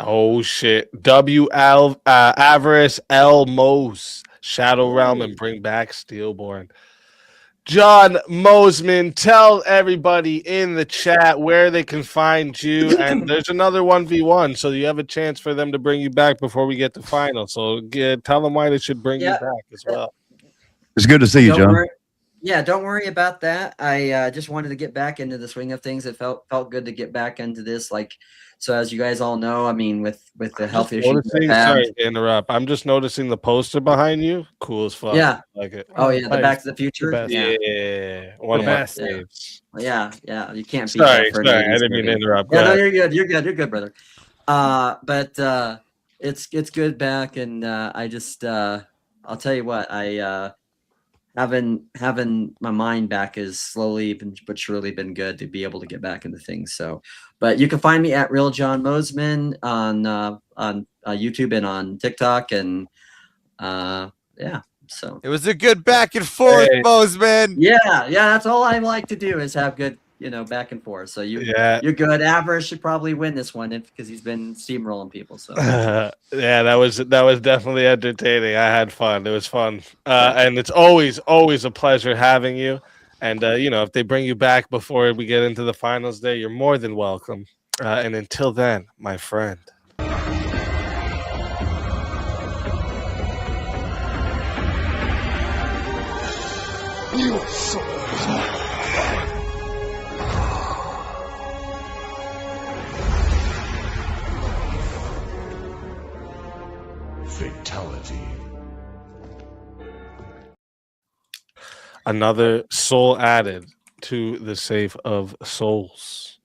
Oh shit! Avarice L Mose Shadow Realm and bring back Steelborn. John Mosman, tell everybody in the chat where they can find you. And there's another 1v1, so you have a chance for them to bring you back before we get to final. So tell them why they should bring you back as well. It's good to see you, Don't John. worry- Yeah, don't worry about that. I just wanted to get back into the swing of things. It felt good to get back into this. Like, so as you guys all know, I mean, with the health issues, I've had- Sorry to interrupt. I'm just noticing the poster behind you. Cool as fuck. Yeah. I like it. Oh yeah, the Back to the Future. Yeah, one of my faves. Yeah, you can't beat Sorry, that for an sorry, I 80s didn't mean to movie. interrupt. Yeah, Go no, ahead. you're good, brother. But it's good back, and I just I'll tell you what, I having my mind back is slowly but surely been good to be able to get back into things. So, but you can find me at Real John Mosman on YouTube and on TikTok, and yeah. So it was a good back and forth, Mosman. Yeah, that's all I like to do is have good, back and forth. So you're good. Avarice should probably win this one because he's been steamrolling people. So Yeah, that was definitely entertaining. I had fun. It was fun, and it's always a pleasure having you. And if they bring you back before we get into the finals day, you're more than welcome. And until then, my friend. Your soul is mine. Fatality. Another soul added to the Save of Souls.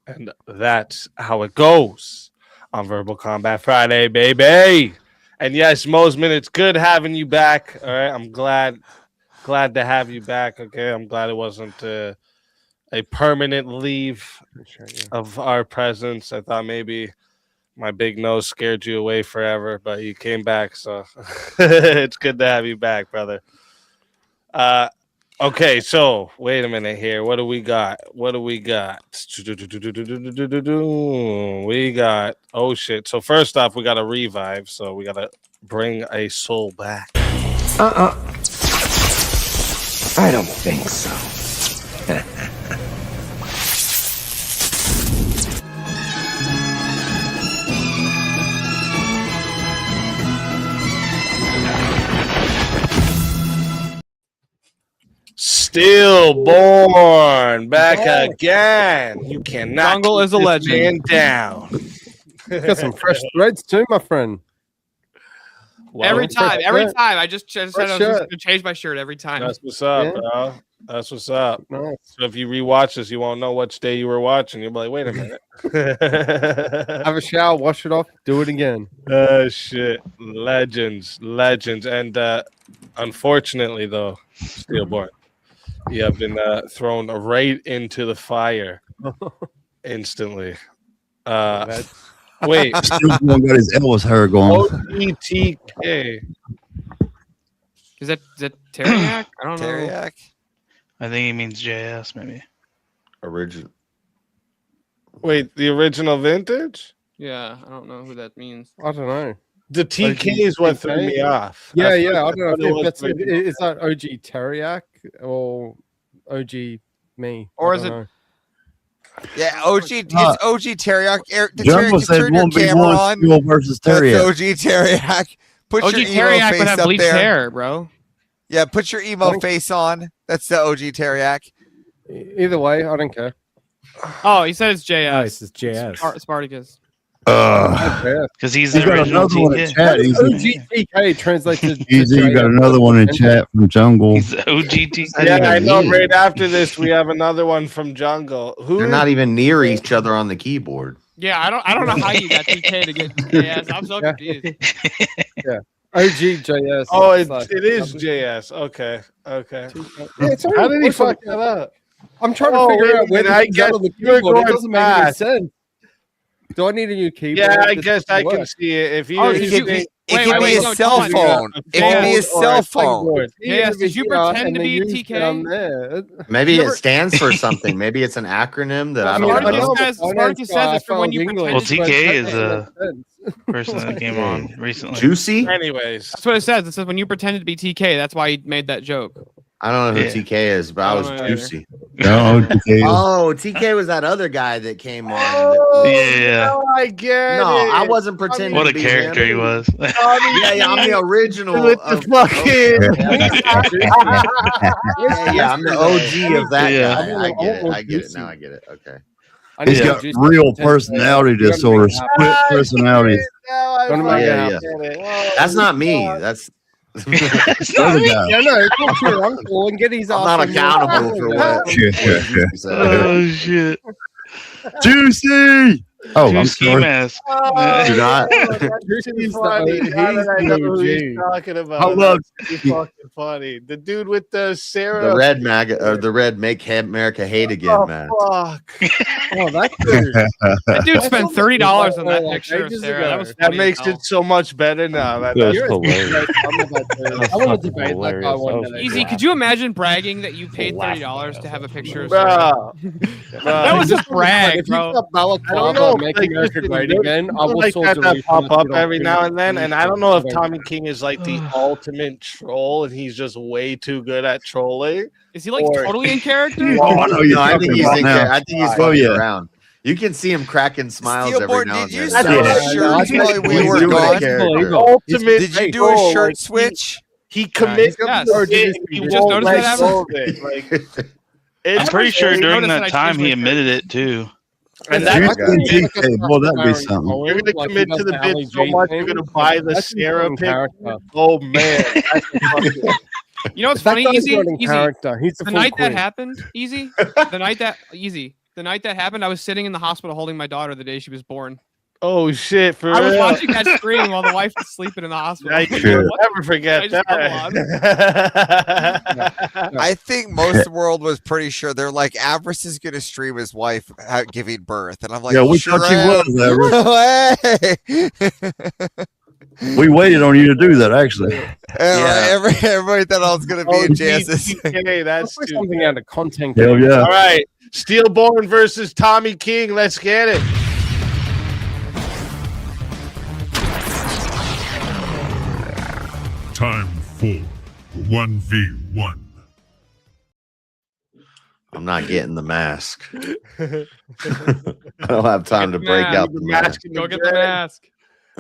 And that's how it goes on Verbal Combat Friday, baby. And yes, Mosman, it's good having you back. All right, I'm glad to have you back. Okay, I'm glad it wasn't a permanent leave of our presence. I thought maybe my big nose scared you away forever, but you came back, so it's good to have you back, brother. Okay, so wait a minute here. What do we got? We got, oh shit. So first off, we got a revive, so we got to bring a soul back. I don't think so. Stillborn back again. You cannot. Jungle is a keep this legend. man down. Got some fresh threads too, my friend. every time. shirt. I just said I was shirt. going to change my shirt every time. That's what's up, Yeah. bro. That's what's up. Nice. So if you rewatch this, you won't know which day you were watching. You'll be like, wait a minute. Have a shower, wash it off, do it again. Shit. Legends. And unfortunately, though, Steelborn, you have been thrown right into the fire instantly. Wait. Stillborn got his Elvis hair going. OGTK. Is that Teriak? I don't know. Teriak? I think he means JS, maybe. Original. Wait, the original vintage? Yeah, I don't know who that means. I don't know. The TK is what threw me off. Yeah, I I thought don't it know. was If the- is that OG Teriak or OG me? Or I is don't it- know. Yeah, OG. It's OG Teriak. The Jumbo Teriak, said turn your 1v1 camera on. Steel versus That's Teriak. OG Teriak. Put OG your emo Teriak face would have up bleached there. hair, bro. Yeah, put your emo face on. That's the OG Teriak. Either way, I don't care. Oh, he said it's JS. Nice, it's JS. Spartacus. Because he's the He's got original another one in TK. chat. OG TK translated. Easy, you got another one in chat from Jungle. He's the OG TK. Yeah, I know. Right after this, we have another one from Jungle. Who? They're not even near each other on the keyboard. Yeah, I don't know how you got TK to get JS. I'm so confused. Yeah. OG JS. Oh, It's it is JS. Okay. Yeah, it's How did he fuck that up? I'm trying to Oh, figure wait out where a minute, I the guess on the you're keyboard. It going doesn't make any fast. sense. Do I need a new keyboard? Yeah, I This guess I doesn't can work. see it. If you, Oh, if did you you- think- It Wait, can wait, be wait, a no, cell John, phone. It can be a cell phone. Yes, did you pretend to be a TK? Maybe it stands for something. Maybe it's an acronym that I don't Spartacus know. Spartacus says it's for when you pretend Well, to be TK is a person that came on recently. Juicy? Anyways, That's what it says. It says when you pretended to be TK, that's why he made that joke. I don't know who Yeah. TK is, but I was I don't know. juicy. No, TK. Oh, TK Oh, was juicy. No, TK. Oh, TK was that other guy that came on. Oh, Yeah. now I get No, it. I wasn't pretending What to a be character him. he was. Yeah, I'm the original. with the fucking. Yeah, I'm the OG of that Yeah. guy. I get it. more I get it juicy. now. I get it. Okay. He's Yeah. got real personality disorder, split personality. Now I Don't fucking make Yeah, it yeah. get it. Oh, That's not me. fuck. That's Other guy. Yeah, no, talk to your uncle and get his I'm ass not on your accountable phone. for what. Yeah, yeah, yeah. you said. Oh shit. Juicy. Oh, Two I'm ski sorry. mask. Do not. That's too funny. Now that I know who he's talking about. I love That's too fucking funny. The dude with the Sarah. The red MAGA or the red Make America Hate Again, man. Fuck. Oh, that's good. That dude spent $30 on that Like picture of ages Sarah. ago. That was That funny as makes hell. it so much better now. That's You're a hilarious. I'm about to- I want to debate that guy one day. Easy. Could you imagine bragging that you paid $30 to have a picture of Sarah? Bro. That was just brag, If you bro. got balaclava, make America great again, I will like sort that, of that pop up refund every it. now and then, and I don't know if Tommy King is like the ultimate troll, and he's just way too good at trolling. Is he like Or- totally in character? Oh, I know you're No, I think talking he's about in now. there. I think he's Oh, fucking yeah. around. You can see him cracking smiles every Steelborn, now did and you then. switch Yeah. shirts while we He's were doing a gone? character. Ultimate Did you do troll, a shirt like, switch? He commits Yes. to Or it, did and you he just won't notice let that go of it. Like, I'm pretty sure I during noticed that that I time changed he my admitted it too. and Juicy that's and TK, boy, that'd be something. you're gonna commit to the bit so much. You're gonna buy the Sarah pic. Oh man, that's fucking. You know what's That funny? guy's Easy. not in Easy. character. He's the The full night that queen. happened, easy. The night that happened, I was sitting in the hospital holding my daughter the day she was born. Oh shit! For I was real? watching that screen while the wife was sleeping in the hospital. I I was like, can what never forget did I just that. I think most of the world was pretty sure. They're like, Avarice is going to stream his wife giving birth. And I'm like, Yeah, we sure thought you am. was, We waited on you to do that, actually. Everybody thought I was going to be in Jansen's. Okay, that's Put too something out of content. Hell yeah. All right, Steelborn versus Tommy King. Let's get it. Time for 1v1. I'm not getting the mask. I don't have time to break out the mask. Go get the mask.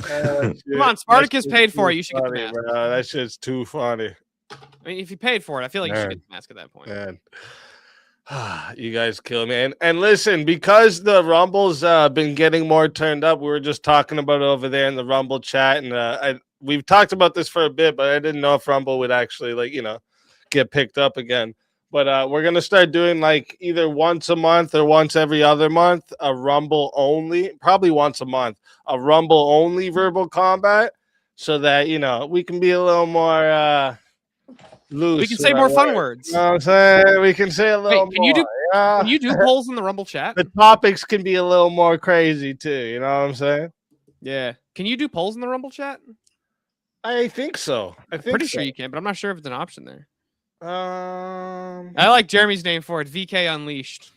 Come on, Spartacus paid for it. You should get the mask. Bro. That shit's too funny. I mean, if you paid for it, I feel like you should Man. get the mask at that point. Man. You guys kill me. And listen, because the Rumble's been getting more turned up, we were just talking about it over there in the Rumble chat, and we've talked about this for a bit, but I didn't know if Rumble would actually get picked up again. But we're gonna start doing like either once a month or once every other month a Rumble only, probably once a month, a Rumble only verbal combat, so that we can be a little more loose. We can say with more our fun words. words. You know what I'm saying? We can say a Hey, little can you do more, yeah. can you do polls in the Rumble chat? The topics can be a little more crazy too. You know what I'm saying? Yeah. Can you do polls in the Rumble chat? I think so. I think Pretty so. sure you can, but I'm not sure if it's an option there. Um, I like Jeremy's name for it. VK Unleashed.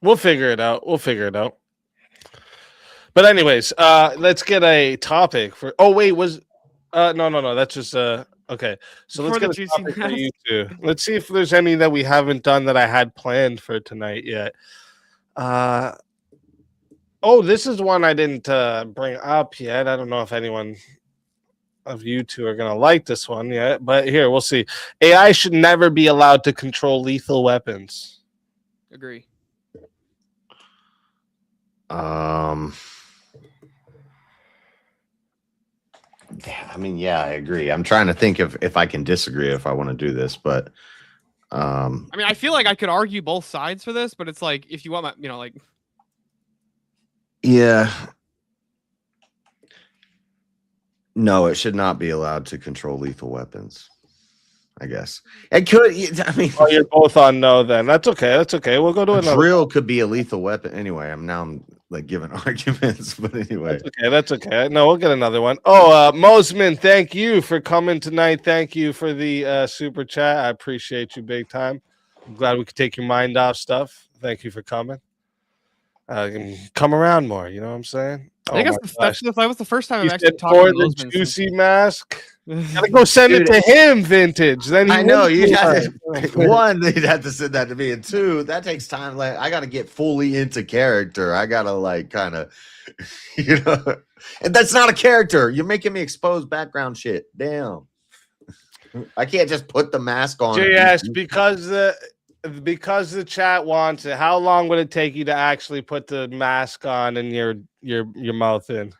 we'll figure it out. But anyways, let's get a topic for. Oh wait, no. That's just okay. So let's For the get a juicy topic for mask. you two. Let's see if there's any that we haven't done that I had planned for tonight yet. Oh, this is one I didn't bring up yet. I don't know if anyone of you two are gonna like this one yet, but here we'll see. AI should never be allowed to control lethal weapons. Agree. Yeah, I agree. I'm trying to think if I can disagree if I want to do this, but I mean, I feel like I could argue both sides for this, but it's like if you want my, like yeah. No, it should not be allowed to control lethal weapons. I guess it could. I mean, Oh, you're both on no. Then that's okay. We'll go to a another. drill could be a lethal weapon. Anyway, I'm like giving arguments, but anyway. That's okay. No, we'll get another one. Oh, Mosman, thank you for coming tonight. Thank you for the super chat. I appreciate you big time. I'm glad we could take your mind off stuff. Thank you for coming. Come around more. You know what I'm saying? I think Oh that was the first time I've You actually said talked for to the Lozman since- juicy mask. Gotta go send it to him, Vintage. Then he I know wouldn't you do had that. one. They'd have to send that to me, and two, that takes time. Like I got to get fully into character. I gotta like kind of, and that's not a character. You're making me expose background shit. Damn, I can't just put the mask on. JS, because the chat wants it. How long would it take you to actually put the mask on and your mouth in?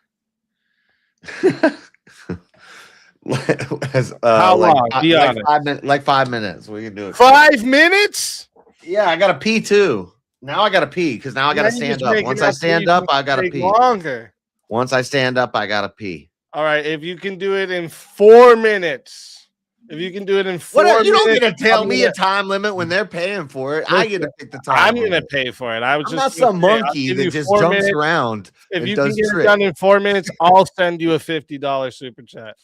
How long? Be honest. 5 minutes. Like 5 minutes. We can do it. 5 minutes? Yeah, I gotta pee too. Now I gotta pee because now I gotta stand up. Once I stand up, I gotta pee. Longer. Once I stand up, I gotta pee. All right, if you can do it in 4 minutes. If you can do it in 4 minutes. You don't get to tell me a time limit when they're paying for it. I get to pick the time. I'm limit. gonna pay for it. I'm not some monkey that just jumps around. If and you does can get tricks. it done in 4 minutes, I'll send you a $50 super chat.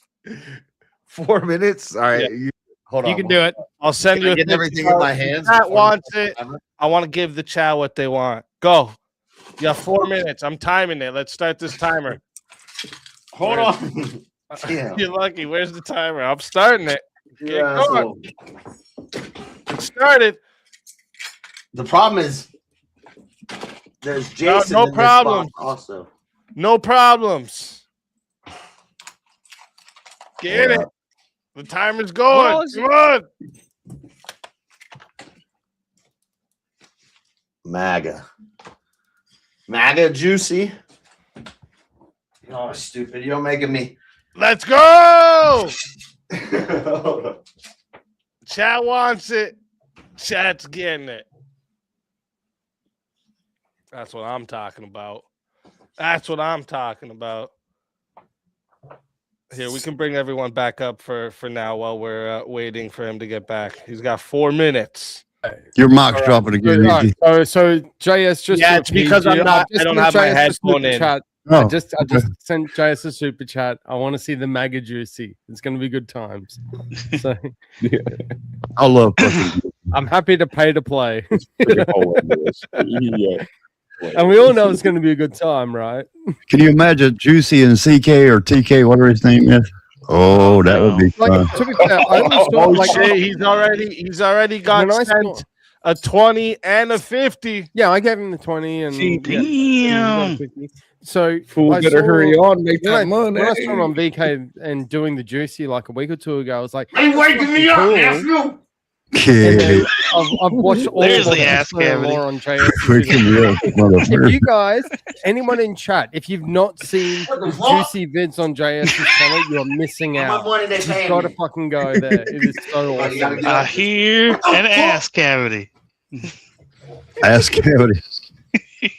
4 minutes? All right. Yeah. Hold on. You can do it. I'll send Can you I get everything in my hands. Chat before wants you- it. I want to give the chat what they want. Go. You got 4 minutes. I'm timing it. Let's start this timer. Hold on. Damn. You're lucky. Where's the timer? I'm starting it. Get Yeah, going. It started. The problem is there's No, Jason. no in this problem. box also. No problems. Get Yeah. it. The timer's going. Well, Come on. MAGA juicy. Oh, stupid. You're making me. Let's go. Chat wants it. Chat's getting it. That's what I'm talking about. That's what I'm talking about. Here, we can bring everyone back up for now while we're waiting for him to get back. He's got 4 minutes. Your mic's dropping again. All Easy. right, so JS just Yeah, to it's because appease I'm you, not- I've just I don't sent have my JS a headphone super in. Chat. Oh, I just sent JS a super chat. I want to see the MAGA juicy. It's going to be good times. So I love fucking. I'm happy to pay to play. Yeah. And we all know it's going to be a good time, right? Can you imagine Juicy and CK or TK, whatever his name is? Oh, that would be fun. Like, to be fair, I always Oh thought, like, shit! He's already got When I sent saw- a 20 and a 50. Yeah, I gave him the 20 and Damn. So Fool I better saw- hurry on, make when that I- money. When I saw him on VK and doing the juicy like a week or two ago, I was like, Ain't waking me up, nephew. And then I've watched all There's of the ass cavity. more on JS. Freaking real If motherfucker. you guys, anyone in chat, if you've not seen juicy vids on JS's channel, you're missing out. You've got to fucking go there. It is so awesome. I hear an ass cavity. Ass cavity. You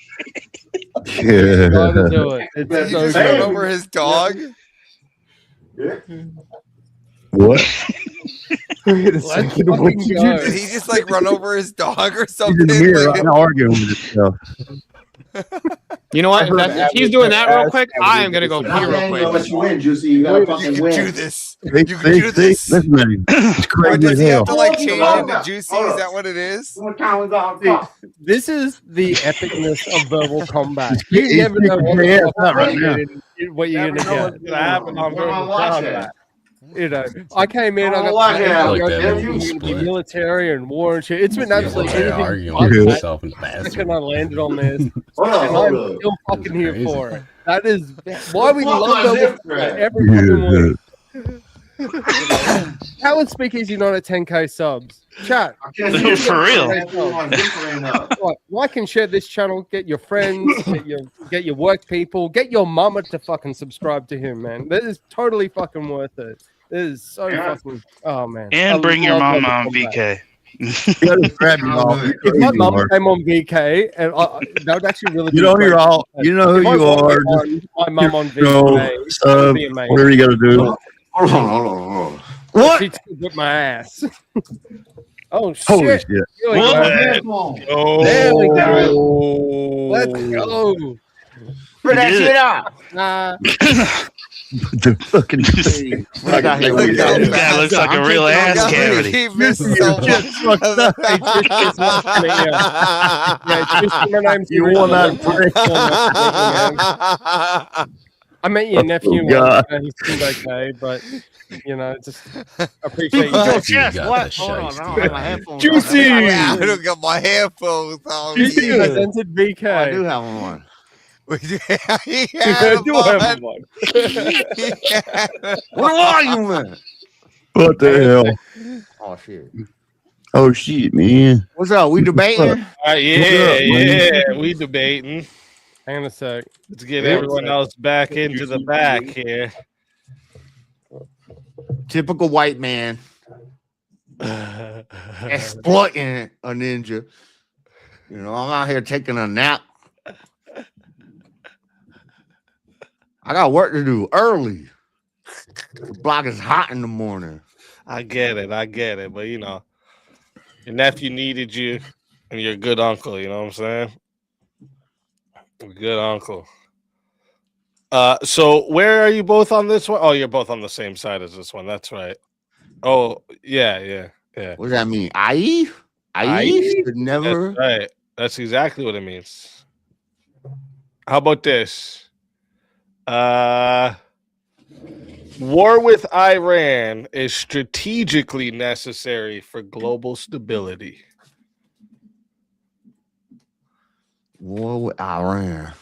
gotta Yeah. do it. It's Did so you just run good. over his dog? What? Let's fucking go. Did he just like run over his dog or He's something? in the mirror Like- right now arguing with himself. You know what? If he's doing that real quick, I am gonna go pee real I'll quick. let you win, Juicy. You gotta You fucking can win. do this. See, You can see, do see? this. Listen to him. It's Or crazy does as he have hell. to like change Hold into on. juicy? Hold Is on. that what it is? What time is on clock? This is the epicness of verbal combat. He's You never know what, kicking the ass fuck out right now. what you're Never know gonna what's get. gonna happen on We're gonna Verbal watch Combat. it. You know, I came in, I Oh, got watch it. I like to that go little through the split. military and war and shit. It's been absolutely They're anything arguing but with that. himself in the Second bathroom. I landed on this, Hold on, and hold I'm on. still fucking here Crazy. for it. That is why we Fuck love my Verbal zip Combat thread. every fucking morning. Yeah. How is Speakeasy not at 10k subs? Chat. I can't Dude, see it. for real. My zipper ain't up. Like and share this channel. Get your friends, get your work people, get your mama to fucking subscribe to him, man. That is totally fucking worth it. It is so Yeah. fucking. Oh man. And I bring your love mama Verbal on Combat. VK. You gotta grab your mom. You're If my crazy, mum Mark. came on VK, and that would actually really. You be know great. you're all. You know who If I you was are. on my mum on Go, VK, that would sub, be amazing. whatever you gotta do. Hold on, hold on, hold on. What? She'd whip my ass. Oh shit! Holy shit! Here we What? go. Headphone. Oh, There we go. Let's go. Put that did shit it. up. Nah. The fucking thing. I got here. Look how This guy fast- looks like a real ass cavity. He missed so much. You won that I met your nephew. Oh, God. Once, he seemed okay, but just appreciate you. Oh, guys. yes, got what? the Hold on, shiesty. I don't have my headphones. Juicy! I don't got my headphones on. Juicy presented VK. Oh, I do have one. He I had do him have on. one. He had him Where are you, man? What the hell? Oh shit. Oh shit, man. What's up? We debating? All right, yeah, up, man? yeah, we debating. Hang on a sec. Let's get Yeah. everyone else back into the back here. Typical white man exploiting a ninja. I'm out here taking a nap. I got work to do early. The block is hot in the morning. I get it, but your nephew needed you, and you're a good uncle. You know what I'm saying? A good uncle. So where are you both on this one? Oh, you're both on the same side as this one. That's right. Oh, yeah. What does that mean? I should never. That's right. That's exactly what it means. How about this? War with Iran is strategically necessary for global stability. War with Iran.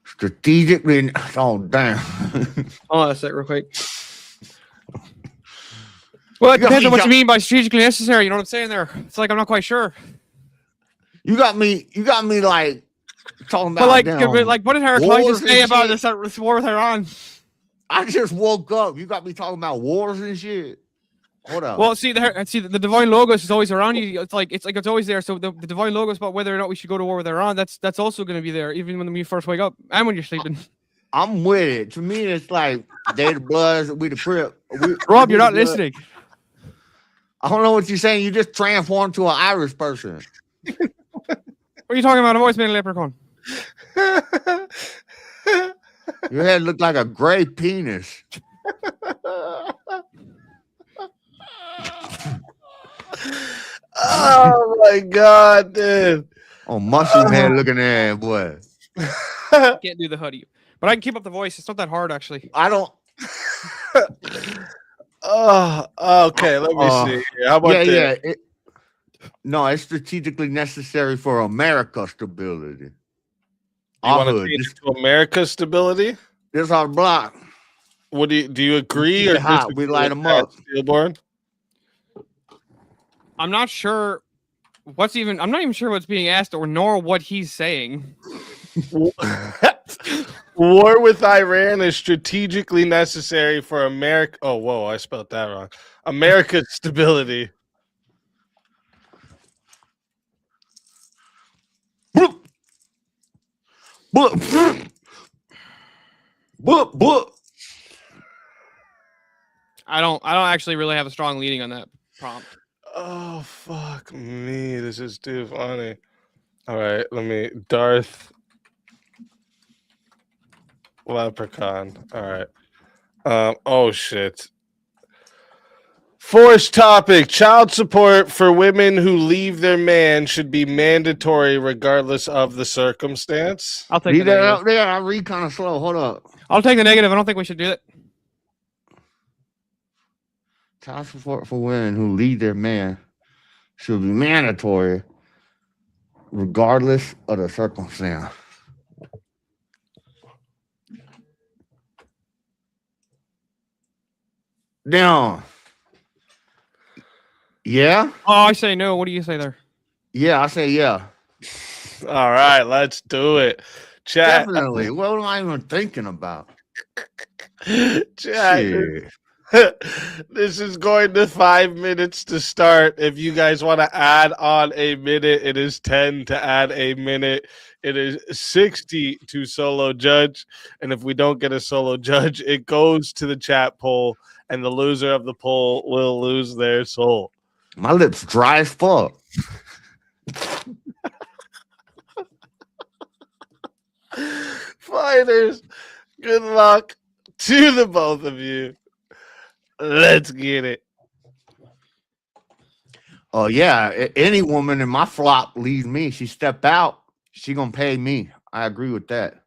Strategically. Oh, damn. Hold on a sec, real quick. Well, it You got depends me on what you jump- mean by strategically necessary. You know what I'm saying there? It's like I'm not quite sure. You got me like talking about But like, damn what did Harry Klein wars just say and about shit. this war with Iran? I just woke up. You got me talking about wars and shit. Hold up. Well, see, the divine logos is always around you. It's like it's always there. So the divine logos about whether or not we should go to war with Iran, that's also going to be there, even when we first wake up and when you're sleeping. I'm with it. To me, it's like they the Bloods, we the Crip. Rob, we you're the not Blood. listening. I don't know what you're saying. You just transformed to an Irish person. What are you talking about? I've always been a leprechaun. Your head looked like a gray penis. Oh my god, dude. Oh, mushroom head looking at boy. Can't do the hoodie, but I can keep up the voice. It's not that hard, actually. I don't. Oh, okay. Let me see. Here. How about this? No, it's strategically necessary for America's stability. You Our want to hood. change it to America's stability? This is our block. What do you agree or Get hot, disagree we light with 'em that, up. Steelborn? I'm not sure I'm not even sure what's being asked or nor what he's saying. War with Iran is strategically necessary for America. Oh, whoa, I spelled that wrong. America's stability. I don't actually really have a strong leading on that prompt. Oh, fuck me. This is too funny. All right, Darth Leprechaun. All right. Oh, shit. Forced topic. Child support for women who leave their man should be mandatory regardless of the circumstance. I'll take Read the that negative. out there. I read kind of slow. Hold up. I'll take the negative. I don't think we should do it. Child support for women who leave their man should be mandatory regardless of the circumstance. Now, yeah, Oh, I say no. What do you say there? I say yeah. All right, let's do it. Chat. Definitely. What am I even thinking about? Chat. Shit. This is going to 5 minutes to start. If you guys want to add on a minute, it is 10 to add a minute. It is 60 to solo judge. And if we don't get a solo judge, it goes to the chat poll, and the loser of the poll will lose their soul. My lips dry as fuck. Fighters, good luck. to the both of you. Let's get it. Oh yeah, any woman in my flock leaves me. She step out, she gonna pay me. I agree with that.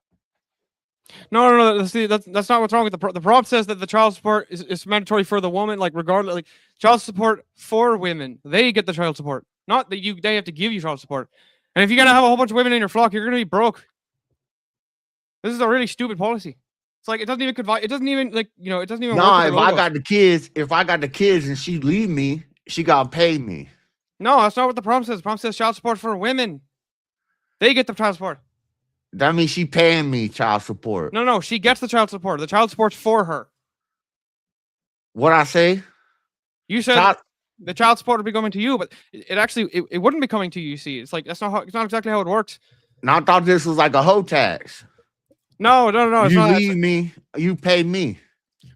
No. See, that's not what's wrong with the prompt says that the child support is mandatory for the woman, like regardless, like child support for women. They get the child support, not that they have to give you child support. And if you're gonna have a whole bunch of women in your flock, you're gonna be broke. This is a really stupid policy. It's like it doesn't even it doesn't even like it doesn't even. No, work if I got the kids and she leave me, she gotta pay me. No, that's not what the prompt says. The prompt says child support for women. They get the child support. That means she paying me child support. No, she gets the child support. The child support's for her. What I say? You said the child support would be coming to you, but it actually it wouldn't be coming to you. You see, it's like it's not exactly how it works. Now I thought this was like a hoe tax. No. It's you not. leave me, you pay me.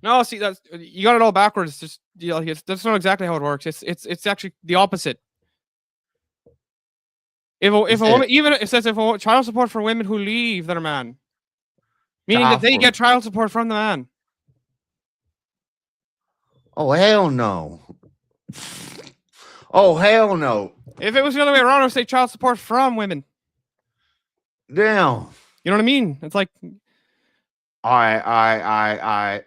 No, see, you got it all backwards. Just that's not exactly how it works. It's actually the opposite. If a woman, even it says if a child support for women who leave their man, meaning that they get child support from the man. Oh hell no! Oh hell no! If it was the other way around, I would say child support from women. Damn. You know what I mean? It's like. All right.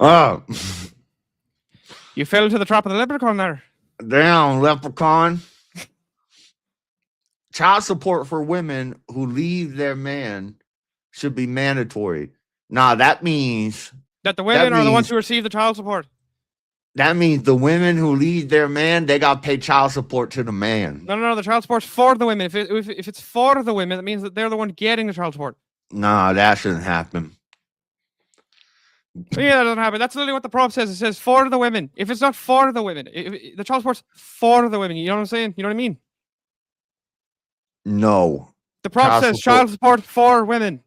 Oh. You fell into the trap of the leprechaun there. Damn, leprechaun. Child support for women who leave their man should be mandatory. Nah, that means that the women are the ones who receive the child support. That means the women who leave their man, they got to pay child support to the man. No. The child support's for the women. If it's for the women, that means that they're the one getting the child support. Nah, that shouldn't happen. Yeah, that doesn't happen. That's literally what the prompt says. It says for the women. If it's not for the women, the child support's for the women. You know what I'm saying? You know what I mean? No. The prompt says child support for women.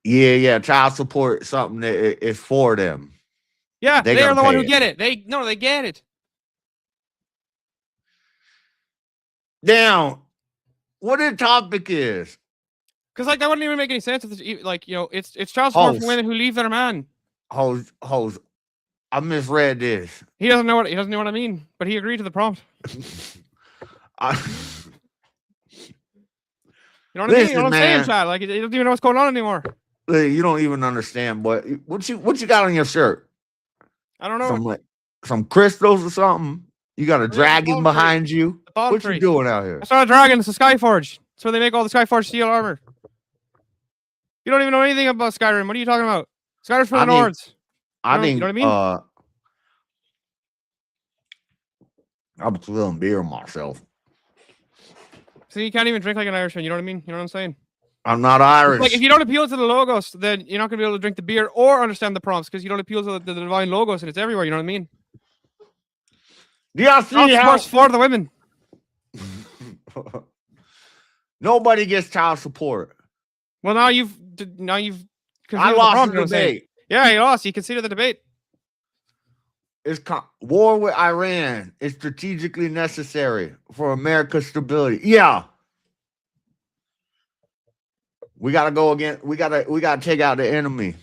Yeah. Child support is something that is for them. Yeah, they are the one who get it. They get it. Damn. What the topic is? Because that wouldn't even make any sense. It's child support for women who leave their man. Hose. I misread this. He doesn't know what I mean, but he agreed to the prompt. You know what I mean? You know what I'm saying, Chad? Like he doesn't even know what's going on anymore. You don't even understand what you got on your shirt. I don't know. Some crystals or something. You got a dragon behind you. What you doing out here? It's not a dragon. It's a Skyforge. That's where they make all the Skyforge steel armor. You don't even know anything about Skyrim. What are you talking about? Skyrim's for the Nords. You know what I mean? I'm spilling beer myself. So you can't even drink like an Irishman. You know what I mean? You know what I'm saying? I'm not Irish. Like if you don't appeal to the logos, then you're not gonna be able to drink the beer or understand the prompts because you don't appeal to the divine logos and it's everywhere. You know what I mean? Do y'all see how for the women? Nobody gets child support. Well, now you've I lost the debate. Yeah, you lost. You conceded the debate. It's war with Iran is strategically necessary for America's stability. Yeah. We gotta go again. We gotta take out the enemy.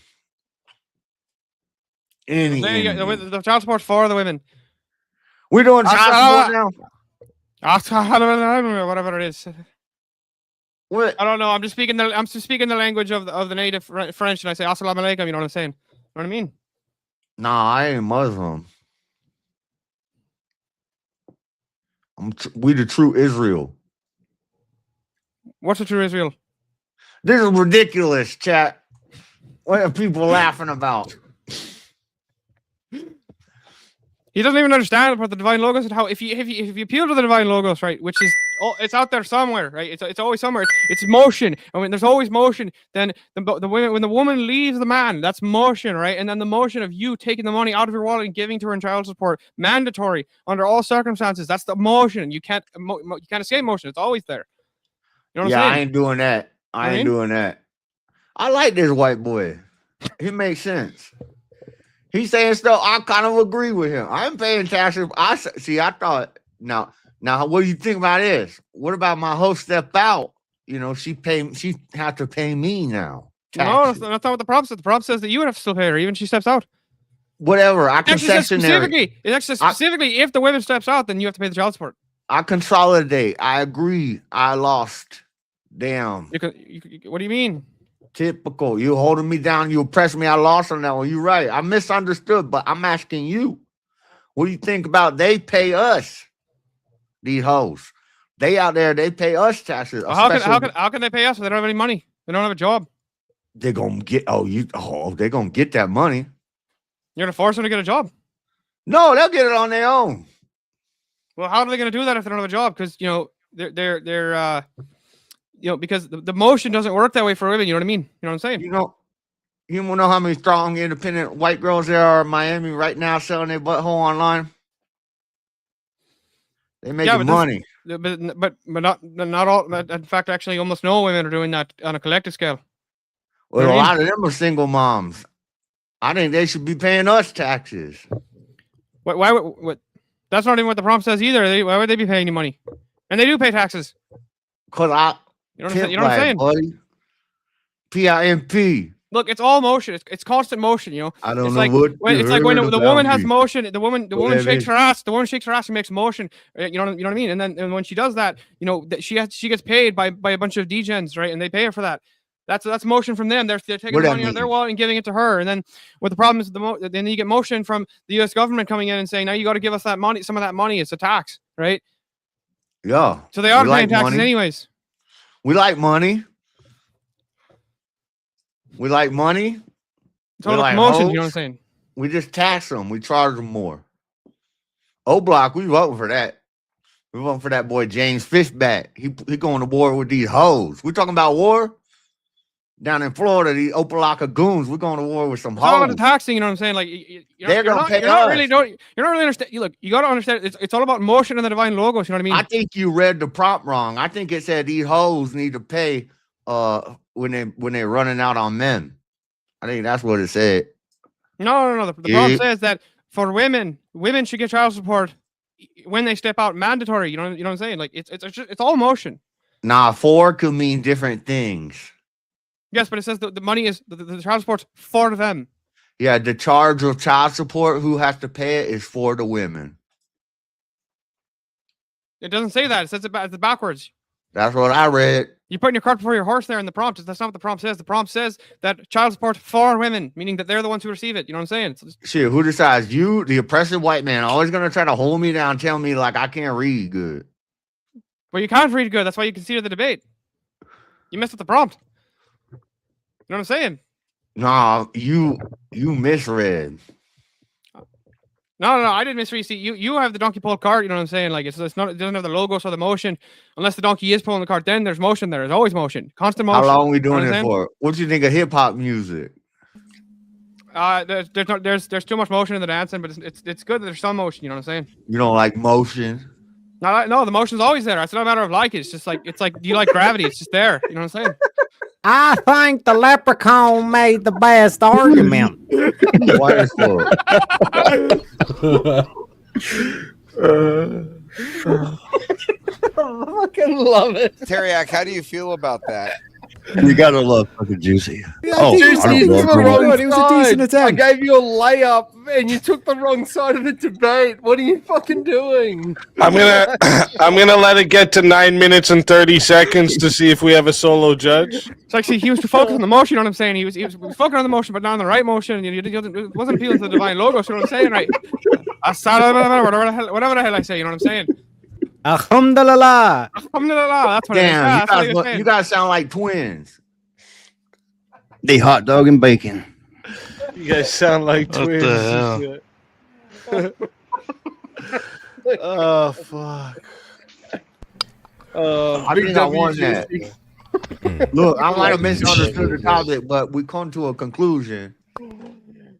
The child support for the women. We're doing child support now. Whatever it is. What? I don't know. I'm just speaking the language of the native French, and I say "Assalamu alaikum." You know what I'm saying? You know what I mean? Nah, I ain't Muslim. We the true Israel. What's the true Israel? This is ridiculous, chat. What are people laughing about? He doesn't even understand about the divine logos and how if you appeal to the divine logos, right, which is it's out there somewhere, right? It's always somewhere. It's motion. I mean, there's always motion. Then the women, when the woman leaves the man, that's motion, right? And then the motion of you taking the money out of your wallet and giving to her in child support, mandatory under all circumstances. That's the motion. You can't escape motion. It's always there. You know what I'm saying? I ain't doing that. I ain't doing that. I like this white boy. He makes sense. He's saying stuff. I kind of agree with him. I'm paying taxes. I thought now Now, what do you think about this? What about my host step out? You know, she have to pay me now. No, that's not what the prompt says. The prompt says that you would have to still pay her, even if she steps out. Whatever. I It actually says concessionary. it actually says specifically, if the woman steps out, then you have to pay the child support. I consolidate. I agree. I lost. Damn. What do you mean? Typical. You holding me down. You oppress me. I lost on that one. You're right. I misunderstood, but I'm asking you. What do you think about they pay us? These hoes. They out there, they pay us taxes. Well, how can they pay us if they don't have any money? They don't have a job. They're gonna get they're gonna get that money. You're gonna force them to get a job. No, they'll get it on their own. Well, how are they gonna do that if they don't have a job? Because they're because the motion doesn't work that way for women. You know what I mean? You know what I'm saying? You wanna know how many strong, independent white girls there are in Miami right now selling their butthole online? They making money. But not all. In fact, actually, almost no women are doing that on a collective scale. Well, a lot of them are single moms. I think they should be paying us taxes. What? That's not even what the prompt says either. Why would they be paying you money? And they do pay taxes. Cause you know what I'm saying? Buddy. PIMP. Look, it's all motion. It's constant motion. You know. I don't it's know like, what. It's like when the woman has me. motion. The woman Whatever. shakes her ass. The woman shakes her ass and makes motion. You know what I mean? And when she does that, she gets paid by a bunch of degens, right? And they pay her for that. That's motion from them. They're taking What that money out of their mean? wallet and giving it to her. And then what the problem is, then you get motion from the U.S. government coming in and saying, now you got to give us that money. Some of that money. It's a tax, right? Yeah. So they are we paying like taxes money. anyways. We like money. We like money. It's all We about like motion. hoes. You know what I'm saying? We just tax them. We charge them more. O Block, we voting for that. We voting for that boy James Fishback. He going to war with these hoes. We talking about war down in Florida. These Opalaka goons. We're going to war with some It's all about the hoes. taxing. You know what I'm saying? Like They're gonna pay you're not us. really you're not really understand. Look, you got to understand. It's all about motion and the divine logos. You know what I mean? I think you read the prompt wrong. I think it said these hoes need to pay when they're running out on men. I think that's what it said. No. The prompt says that for women should get child support when they step out, mandatory. You know what I'm saying? Like it's all motion. Nah, for could mean different things. Yes, but it says the money is the child support's for them. Yeah, the charge of child support, who has to pay it, is for the women. It doesn't say that. It says it's backwards. That's what I read. You're putting your cart before your horse there in the prompt. That's not what the prompt says. The prompt says that child support for women, meaning that they're the ones who receive it. You know what I'm saying? Shit, who decides? You, the oppressive white man, always gonna try to hold me down, tell me like I can't read good. Well, you can't read good. That's why you conceded the debate. You messed with the prompt. You know what I'm saying? Nah, you misread. No, I didn't misread. See, you have the donkey pull cart. You know what I'm saying? Like it's not. It doesn't have the logos or the motion. Unless the donkey is pulling the cart, then there's motion there. There's always motion, constant motion. How long we doing You know what it I'm for? What do you think of hip hop music? saying? There's too much motion in the dancing, but it's good that there's some motion. You know what I'm saying? You don't like motion? No, the motion's always there. It's not a matter of like it. It's just like do you like gravity? It's just there. You know what I'm saying? I think the leprechaun made the best argument. Wonderful. I fucking love it. Teriak, how do you feel about that? You gotta love fucking Juicy. Juicy, you took the wrong It was a decent side. I attempt. gave you a layup, and you took the wrong side of the debate. What are you fucking doing? I'm gonna let it get to 9 minutes and 30 seconds to see if we have a solo judge. It's like, see, he was focused on the motion. You know what I'm saying? He was focusing on the motion, but not on the right motion. It wasn't appealing to the divine logos. You know what I'm saying, right? Whatever the hell I say. You know what I'm saying? Alhamdulillah. Alhamdulillah. That's what Damn, it is. you guys sound like twins. The hot dog and bacon. You guys sound like What twins. the and shit. Oh fuck. I think I won that. Look, I might have misunderstood the topic, but we come to a conclusion.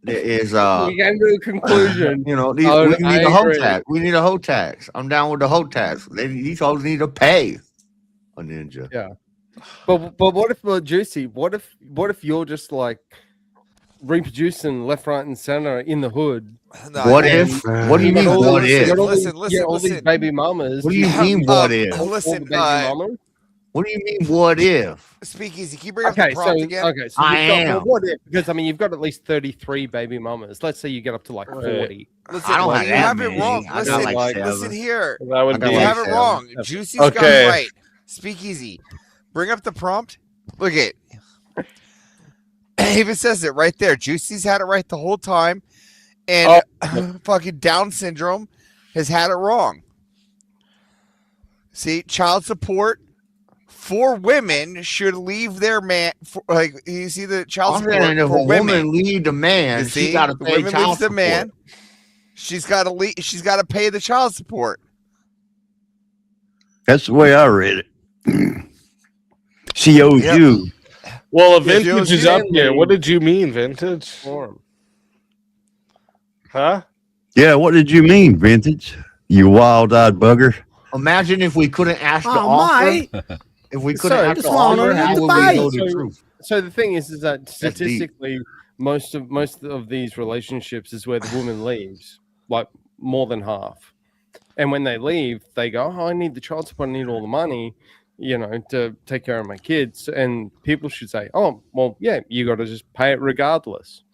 There is We came to a conclusion. you know, we I need a hoe agree. tax. We need a hoe tax. I'm down with the hoe tax. These hoes need to pay a ninja. Yeah. But what if Juicy? What if you're just like reproducing left, right, and center in the hood, No, What I- if? What do you got mean? all What these- you if? got all Listen, these- listen, yeah, all these listen. baby mamas. What do you Yeah, mean? What if? All the listen, baby mamas. What do you mean? What if? Speakeasy, can you bring up Okay, the prompt so again? okay, so I you've got, am. well, what if? Because I mean, you've got at least 33 baby mamas. Let's say you get up to like 40. Listen, I don't you have that have it many. wrong. I got Listen, like listen seven. here. That would I You got be have like it wrong. seven. Juicy's got Okay. it right. Speakeasy, bring up the prompt. Look at it. It even says it right there. Juicy's had it right the whole time, and fucking Down syndrome has had it wrong. See, child support for women should leave their man. Like you see, the child I'm support saying if for a women. woman leave the man, You she see, got to the pay women child leaves the support. man. She's got to leave. She's got to pay the child support. That's the way I read it. She owes Yep. you. Well, Yeah, Vintage is up here. What did you mean, Vintage? Huh? Yeah, what did you mean, Vintage? You wild-eyed bugger. Imagine if we couldn't ask the Oh, offer. mate. If we couldn't So, ask just the wanna offer, know how the would we know debate. the truth? So the thing is that deep. statistically, most of these relationships is where the woman leaves, like more than half. And when they leave, they go, "Oh, I need the child support, I need all the money, you know, to take care of my kids." And people should say, "Oh, well, yeah, you got to just pay it regardless."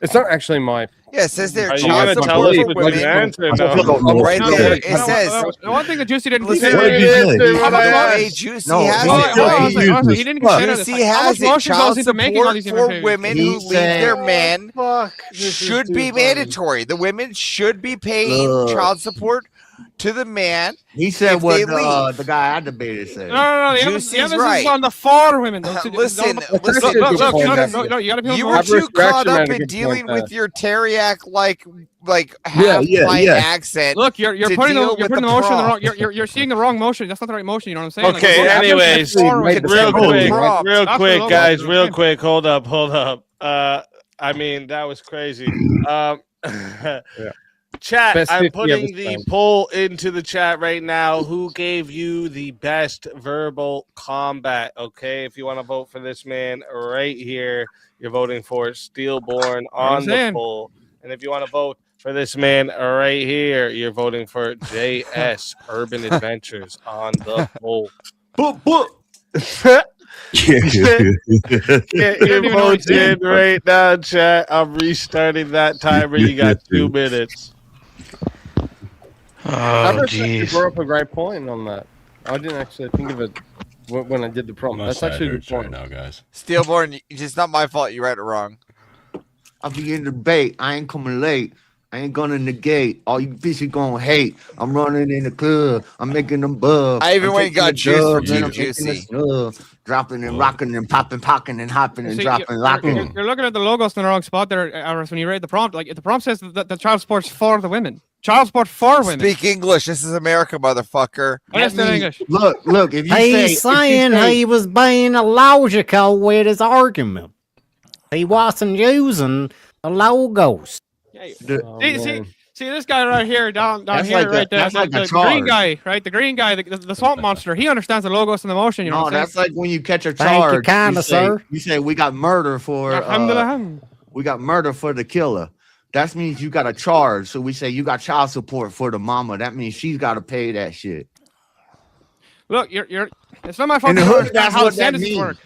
It's not actually my. Yeah, it says there. Are you Child gonna tell support us for what you women. answered? Right No, there, no, it no, says. the one thing that Juicy didn't Listen, consider. What did you say? Hey, Juicy No, has no, it no, right. Honestly, he didn't consider this. Juicy Like, how much has it. motion goes Child into making all support these for different women He who leave said- their man Fuck. This is should too be funny. mandatory. The women should be paying Look. child support to the man. He said if what they leave. the guy I debated said. No. The Juicy's emphasis right. is on the for women. Listen, Look, listen. you gotta be You on were Average too caught reaction up had a in good dealing point with your Teriak like half yeah, pint yeah. accent. Look, you're to putting deal the with motion in the wrong. prompt. You're seeing the wrong motion. That's not the right motion. You know what I'm saying? Like, Okay, look, anyways, for women. real quick, prompt. real That's quick, the guys, logo. real quick. Hold up. I mean, that was crazy. Chat, Best I'm 50 putting ever the spent. poll into the chat right now. Who gave you the best verbal combat? Okay, if you want to vote for this man right here, you're voting for Steelborn on the saying. poll. And if you want to vote for this man right here, you're voting for JS Urban Adventures on the poll. Get your even know what votes he's in right now, chat. I'm restarting that timer. You got 2 minutes. I Oh, reckon you jeez. brought up a great point on that. I didn't actually think of it when I did the prompt. My That's side actually a good hurts right point. now, guys. Steelborn, it's just not my fault. You read it wrong. I'll be in the debate. I ain't coming late. I ain't gonna negate. All you bitches gonna hate. I'm running in the club. I'm making them buzz. I even I'm went and taking got the juice for dubs, and Team I'm taking the Juicy. snub. Dropping and rocking and popping, pocking and hopping and See, dropping, locking. You're looking at the logos in the wrong spot there, Aris, when you read the prompt. Like, the prompt says that the child support's for the women. Child support for women. Speak English. This is America, motherfucker. I understand English. Look. If you He's saying he was being illogical with his argument. He wasn't using the logos. See this guy right here, down That's here, like a- right there, that's like a the green charge. guy, right? The green guy, the swamp monster. He understands the logos and the motion. You know No, what I'm that's saying? like when you catch a Thank you charge. kinda, say- sir. You say we got murder for Alhamdulillah. we got murder for the killer. That means you got a charge. So we say you got child support for the mama. That means she's got to pay that shit. Look, you're. It's not my fault. In the You hood, understand that's how what the that sentences means. work.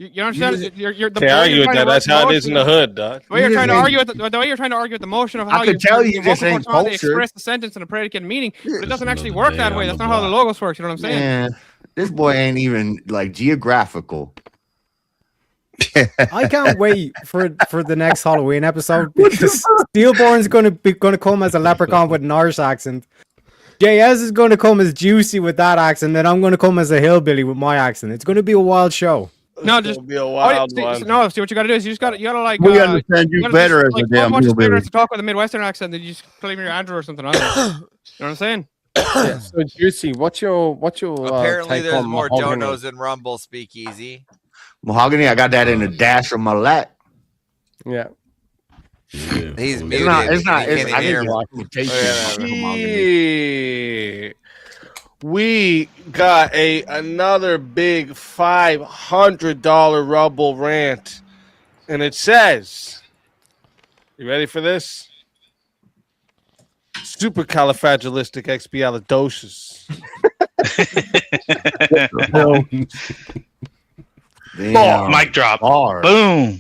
You understand? You're the Can't way argue you're with trying that. to That's work how it the is in the motion- hood, dog. The way you're You trying to just argue with the way you're trying to argue with the motion of how I could tell you multiple this ain't times they culture. express the sentence and a predicate and meaning, but it doesn't actually Another work day that on way. the That's not how the block. logos work. You know what I'm saying? Man, this boy ain't even like geographical. I can't wait for the next Halloween episode because Steelborn's gonna come as a leprechaun with an Irish accent. JS is gonna come as Juicy with that accent, and I'm gonna come as a hillbilly with my accent. It's gonna be a wild show. No, just be a wild one. No, see what you got to do is you gotta like. We understand you gotta better as like, a damn much hillbilly. experience to talk with a Midwestern accent than you just claim you're Andrew or something. On it. You know what I'm saying? Yeah, so Juicy, what's your Apparently, take there's on more mahogany? donos in Rumble. Speakeasy. Mahogany, I got that in the dash of my lap. Yeah. He's muted. It's not. He It's, can't I hear need me. Shit. We got another big $500 Rumble rant, and it says, You ready for this? Supercalifragilisticexpialidocious. Oh, mic drop. Boom.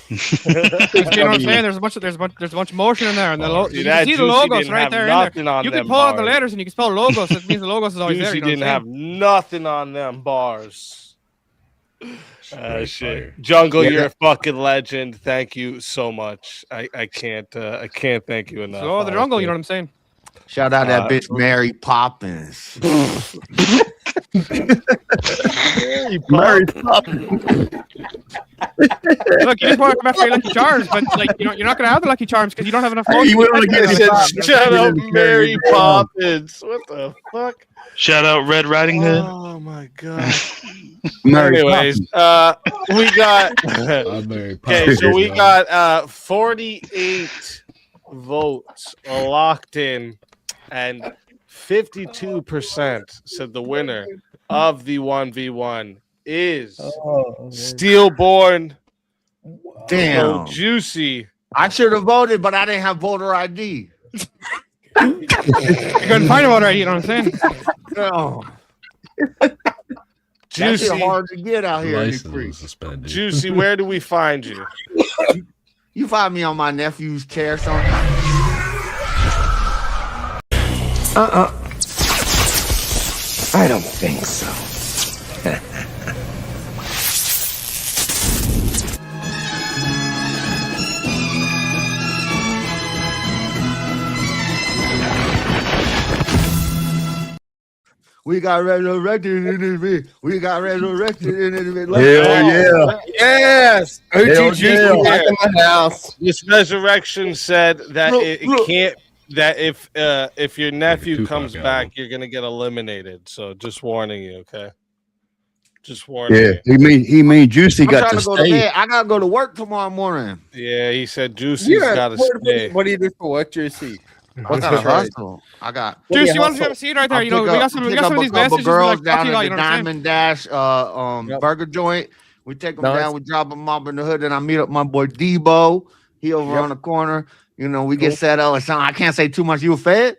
You know what I'm saying? There's a bunch of motion in there, and you can see the logos right there. You can pull out the letters and you can spell logos. That means the logos is always there. Juicy You know didn't have nothing on them bars. Shit. Jungle, you're a fucking legend. Thank you so much. I can't thank you enough. So the jungle, you know what I'm saying? Shout out that bitch Mary Poppins. Mary Poppins. Look, you just want to come after your Lucky Charms, but like you're not gonna have the Lucky Charms because you don't have enough. Hey, you wanna get Shut up, Mary Poppins. What the fuck? Shout out Red Riding Hood. Oh my god. Mary Anyways, we got okay, so we got 48 votes locked in, and 52% said the winner of the 1v1 is Steelborn. Damn. So Juicy. I should have voted, but I didn't have voter ID. You couldn't find a voter ID, you know what I'm saying? No. Juicy. That's hard to get out here. Juicy, where do we find you? You find me on my nephew's chair, son. I don't think so. We got resurrected in this bit. We got resurrected in this bit. Hell yeah. Yes. Hell OTG yeah. back in the house. This resurrection said that it can't. That if your nephew comes back, you're gonna get eliminated. So just warning you, okay? Just warning Yeah, you. he mean Juicy I'm got trying to to go to stay. bed. I gotta go to work tomorrow morning. Yeah, he said Juicy's gotta stay. What do you do for work, Juicy? I What's gotta the trade? hustle. I got. Juicy, why don't you have a seat right there? You know, we got some of these messages. Girls Like, down fuck you, at you the know what I'm saying? Diamond Dash burger joint. We take them Nice. down. We drop them off in the hood, and I meet up my boy Debo. He over on the corner. You know, we get set up or something. I can't say too much. You fed?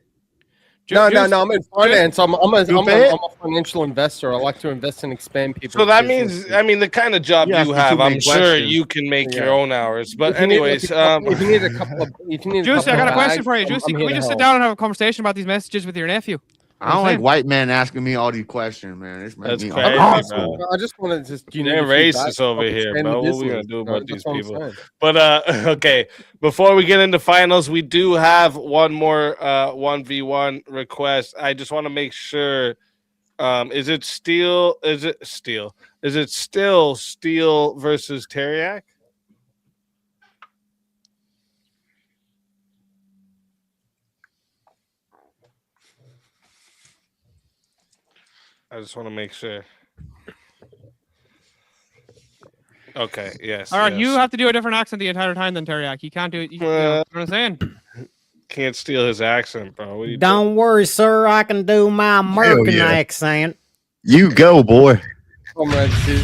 No. I'm in finance. I'm a fed? financial investor. I like to invest and expand people. So that means, I mean, the kind of job You you asked me have, too I'm many sure questions. you can make your Yeah. own hours. But If you need- anyways, if you need a couple of, if you need Juicy, I got a question for you. I'm Juicy, can here we to just sit help. down and have a conversation about these messages with your nephew? I don't like white men asking me all these questions, man. It's That's me crazy, awesome. bro. I just wanted to just They're racist over here, expand the bro. What we business. gonna do about That's these what I'm people? saying. But okay, before we get into finals, we do have one more 1v1 request. I just want to make sure. Is it Steel? Is it Steel? Is it still Steel versus Teriak? I just want to make sure. Okay. Yes. All right, yes. you have to do a different accent the entire time than Teriak. You can't do it. You know what I'm saying? Can't steal his accent, bro. What are you Don't worry, sir. I can do my American yeah. accent. You go, boy. Comrade Sid.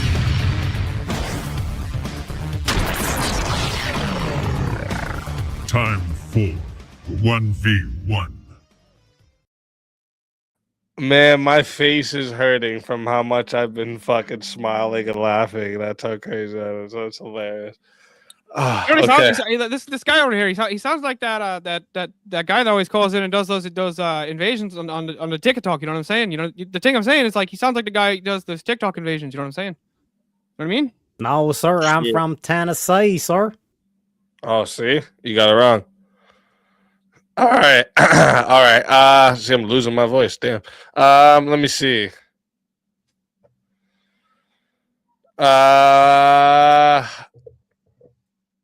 Time for 1v1. Man, my face is hurting from how much I've been fucking smiling and laughing. That's how crazy that is. That's hilarious. Ah, You know what he okay. sounds- this guy over here, he sounds like that that guy that always calls in and does those invasions on the TikTok. You know what I'm saying? You know the thing I'm saying is like he sounds like the guy who does those TikTok invasions. You know what I'm saying? You know what I mean? No, sir. I'm Shit. from Tennessee, sir. Oh, see, you got it wrong. All right, all right. See, I'm losing my voice. Damn. Let me see.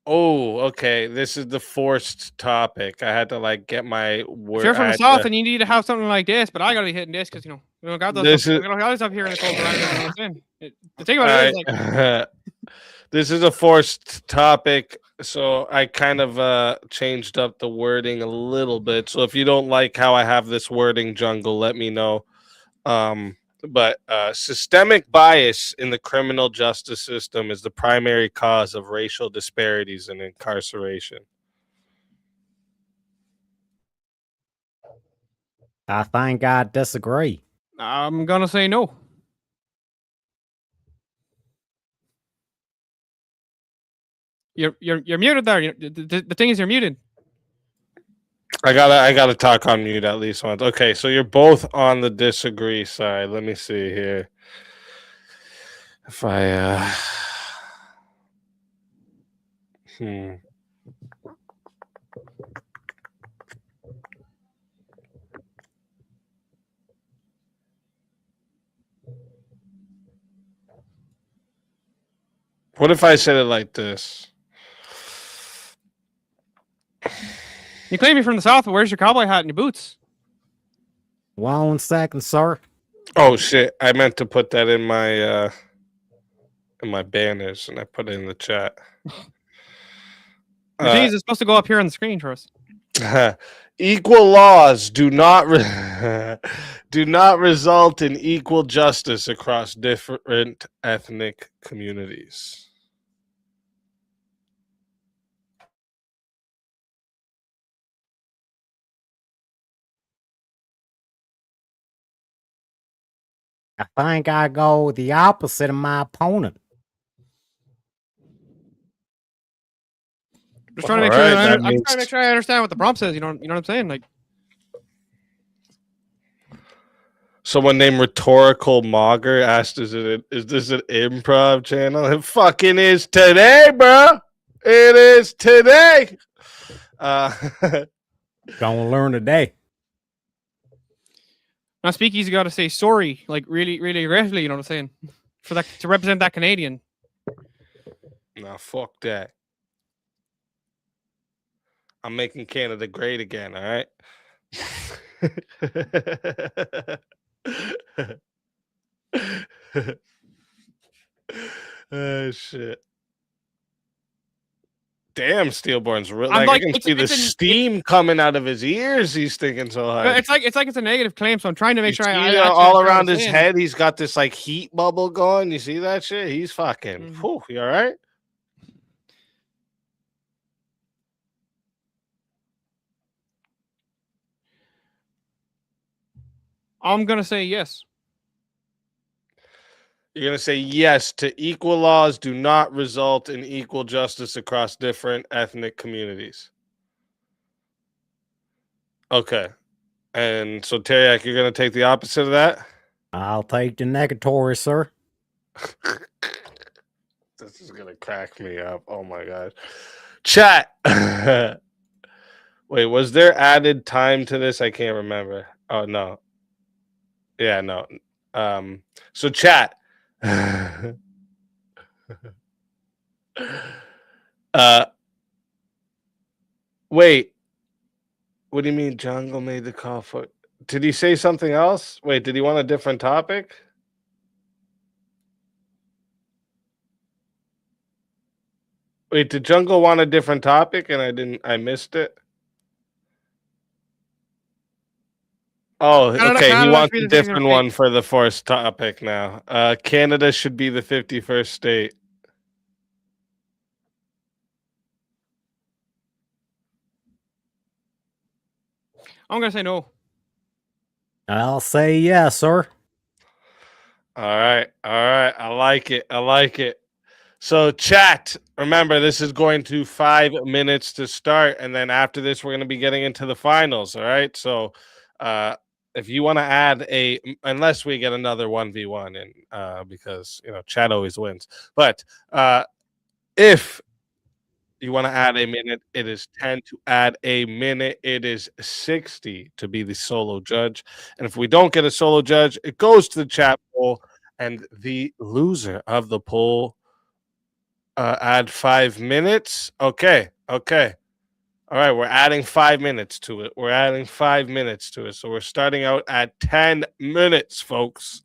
Oh, okay. This is the forced topic. I had to like get my word. If you're from I the had south to- and you need to have something like this, but I gotta be hitting this because we don't got those. This we is- don't got this up here in the cold. You know what I'm saying? The thing about it is like. Alright. This is a forced topic, so I kind of changed up the wording a little bit. So if you don't like how I have this wording, Jungle, let me know. But systemic bias in the criminal justice system is the primary cause of racial disparities in incarceration. I think I disagree. I'm gonna say no. You're muted there. The thing is, you're muted. I gotta talk on mute at least once. Okay, so you're both on the disagree side. Let me see here. If I What if I said it like this? You claim you're from the South, but where's your cowboy hat and your boots? 1 second, sir. Oh shit! I meant to put that in my banners, and I put it in the chat. The thing is, it's supposed to go up here on the screen for us. Equal laws do not do not result in equal justice across different ethnic communities. I think I go the opposite of my opponent. Just trying to make sure. I'm trying to make sure I understand what the prompt says. You know what I'm saying? Like, someone named Rhetorical Mogger asked, "Is this an improv channel?" It fucking is today, bro. It is today. Gonna learn today. now Speakeasy got to say sorry, like really, really aggressively. You know what I'm saying? For that to represent that Canadian. No, fuck that. I'm making Canada great again, all right? Oh, shit. Damn, Steelborn's real. Like, I can see the steam coming out of his ears. He's thinking so hard. It's like it's a negative claim, so I'm trying to make sure I all around his head, he's got this like heat bubble going. You see that shit? He's fucking. Whew, you all right? I'm gonna say yes. You're going to say yes to equal laws do not result in equal justice across different ethnic communities. Okay. And so, Teriak, you're going to take the opposite of that? I'll take the negatory, sir. This is going to crack me up. Oh, my God. Chat. Wait, was there added time to this? I can't remember. Oh, no. Yeah, no. So, chat. Wait, what do you mean Jungle made the call for? Did he say something else? Wait, did he want a different topic? Wait, did Jungle want a different topic and I missed it? Oh, okay. He wants a different one for the first topic now. Canada should be the 51st state. I'm gonna say no. I'll say yes, sir. All right. I like it. So, chat, remember, this is going to 5 minutes to start. And then after this, we're going to be getting into the finals. All right. So, if you want to add unless we get another 1v1 in, because, chat always wins. But if you want to add a minute, it is 10 to add a minute. It is 60 to be the solo judge. And if we don't get a solo judge, it goes to the chat poll. And the loser of the poll add 5 minutes. Okay. All right, we're adding 5 minutes to it. So we're starting out at 10 minutes, folks.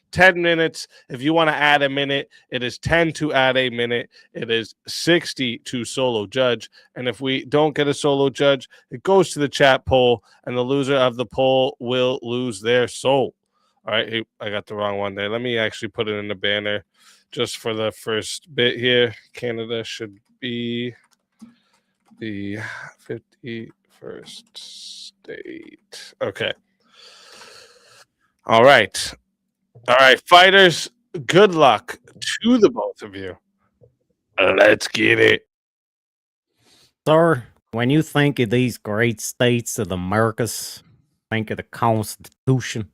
10 minutes. If you want to add a minute, it is 10 to add a minute. It is 60 to solo judge. And if we don't get a solo judge, it goes to the chat poll, and the loser of the poll will lose their soul. All right, I got the wrong one there. Let me actually put it in the banner just for the first bit here. Canada should be the 51st state. Okay. All right. All right, fighters, good luck to the both of you. Let's get it. Sir, when you think of these great states of the Americas, think of the Constitution,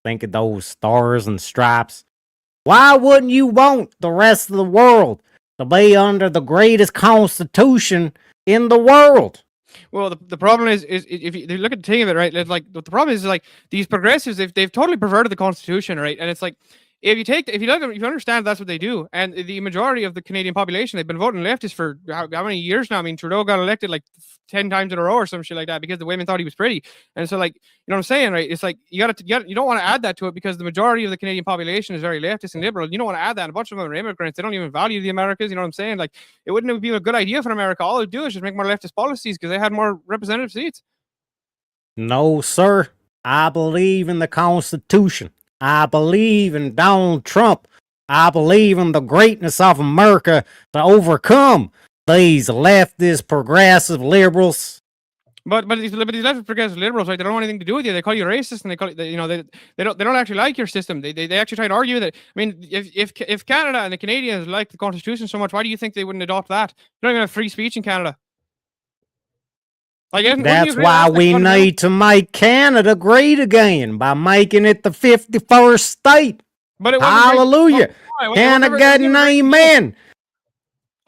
think of those stars and stripes, why wouldn't you want the rest of the world to be under the greatest Constitution in the world? Well, the problem is if you look at the thing of it, right? It's like the problem is like these progressives, they've totally perverted the Constitution, right? And it's like if you understand that's what they do, and the majority of the Canadian population, they've been voting leftist for how many years now? I mean, Trudeau got elected like 10 times in a row or some shit like that because the women thought he was pretty, and so like you know what I'm saying, right? It's like you don't want to add that to it because the majority of the Canadian population is very leftist and liberal. You don't want to add that. And a bunch of them are immigrants. They don't even value the Americas. You know what I'm saying? Like it wouldn't be a good idea for America. All they do is just make more leftist policies because they had more representative seats. No, sir. I believe in the Constitution. I believe in Donald Trump. I believe in the greatness of America to overcome these leftist progressive liberals. But these leftist progressive liberals, right? They don't want anything to do with you. They call you racist, and they call they don't actually like your system. They actually try to argue that. I mean, if Canada and the Canadians like the Constitution so much, why do you think they wouldn't adopt that? You don't even have free speech in Canada. That's why we need to make Canada great again by making it the 51st state. Hallelujah. Can I get an amen?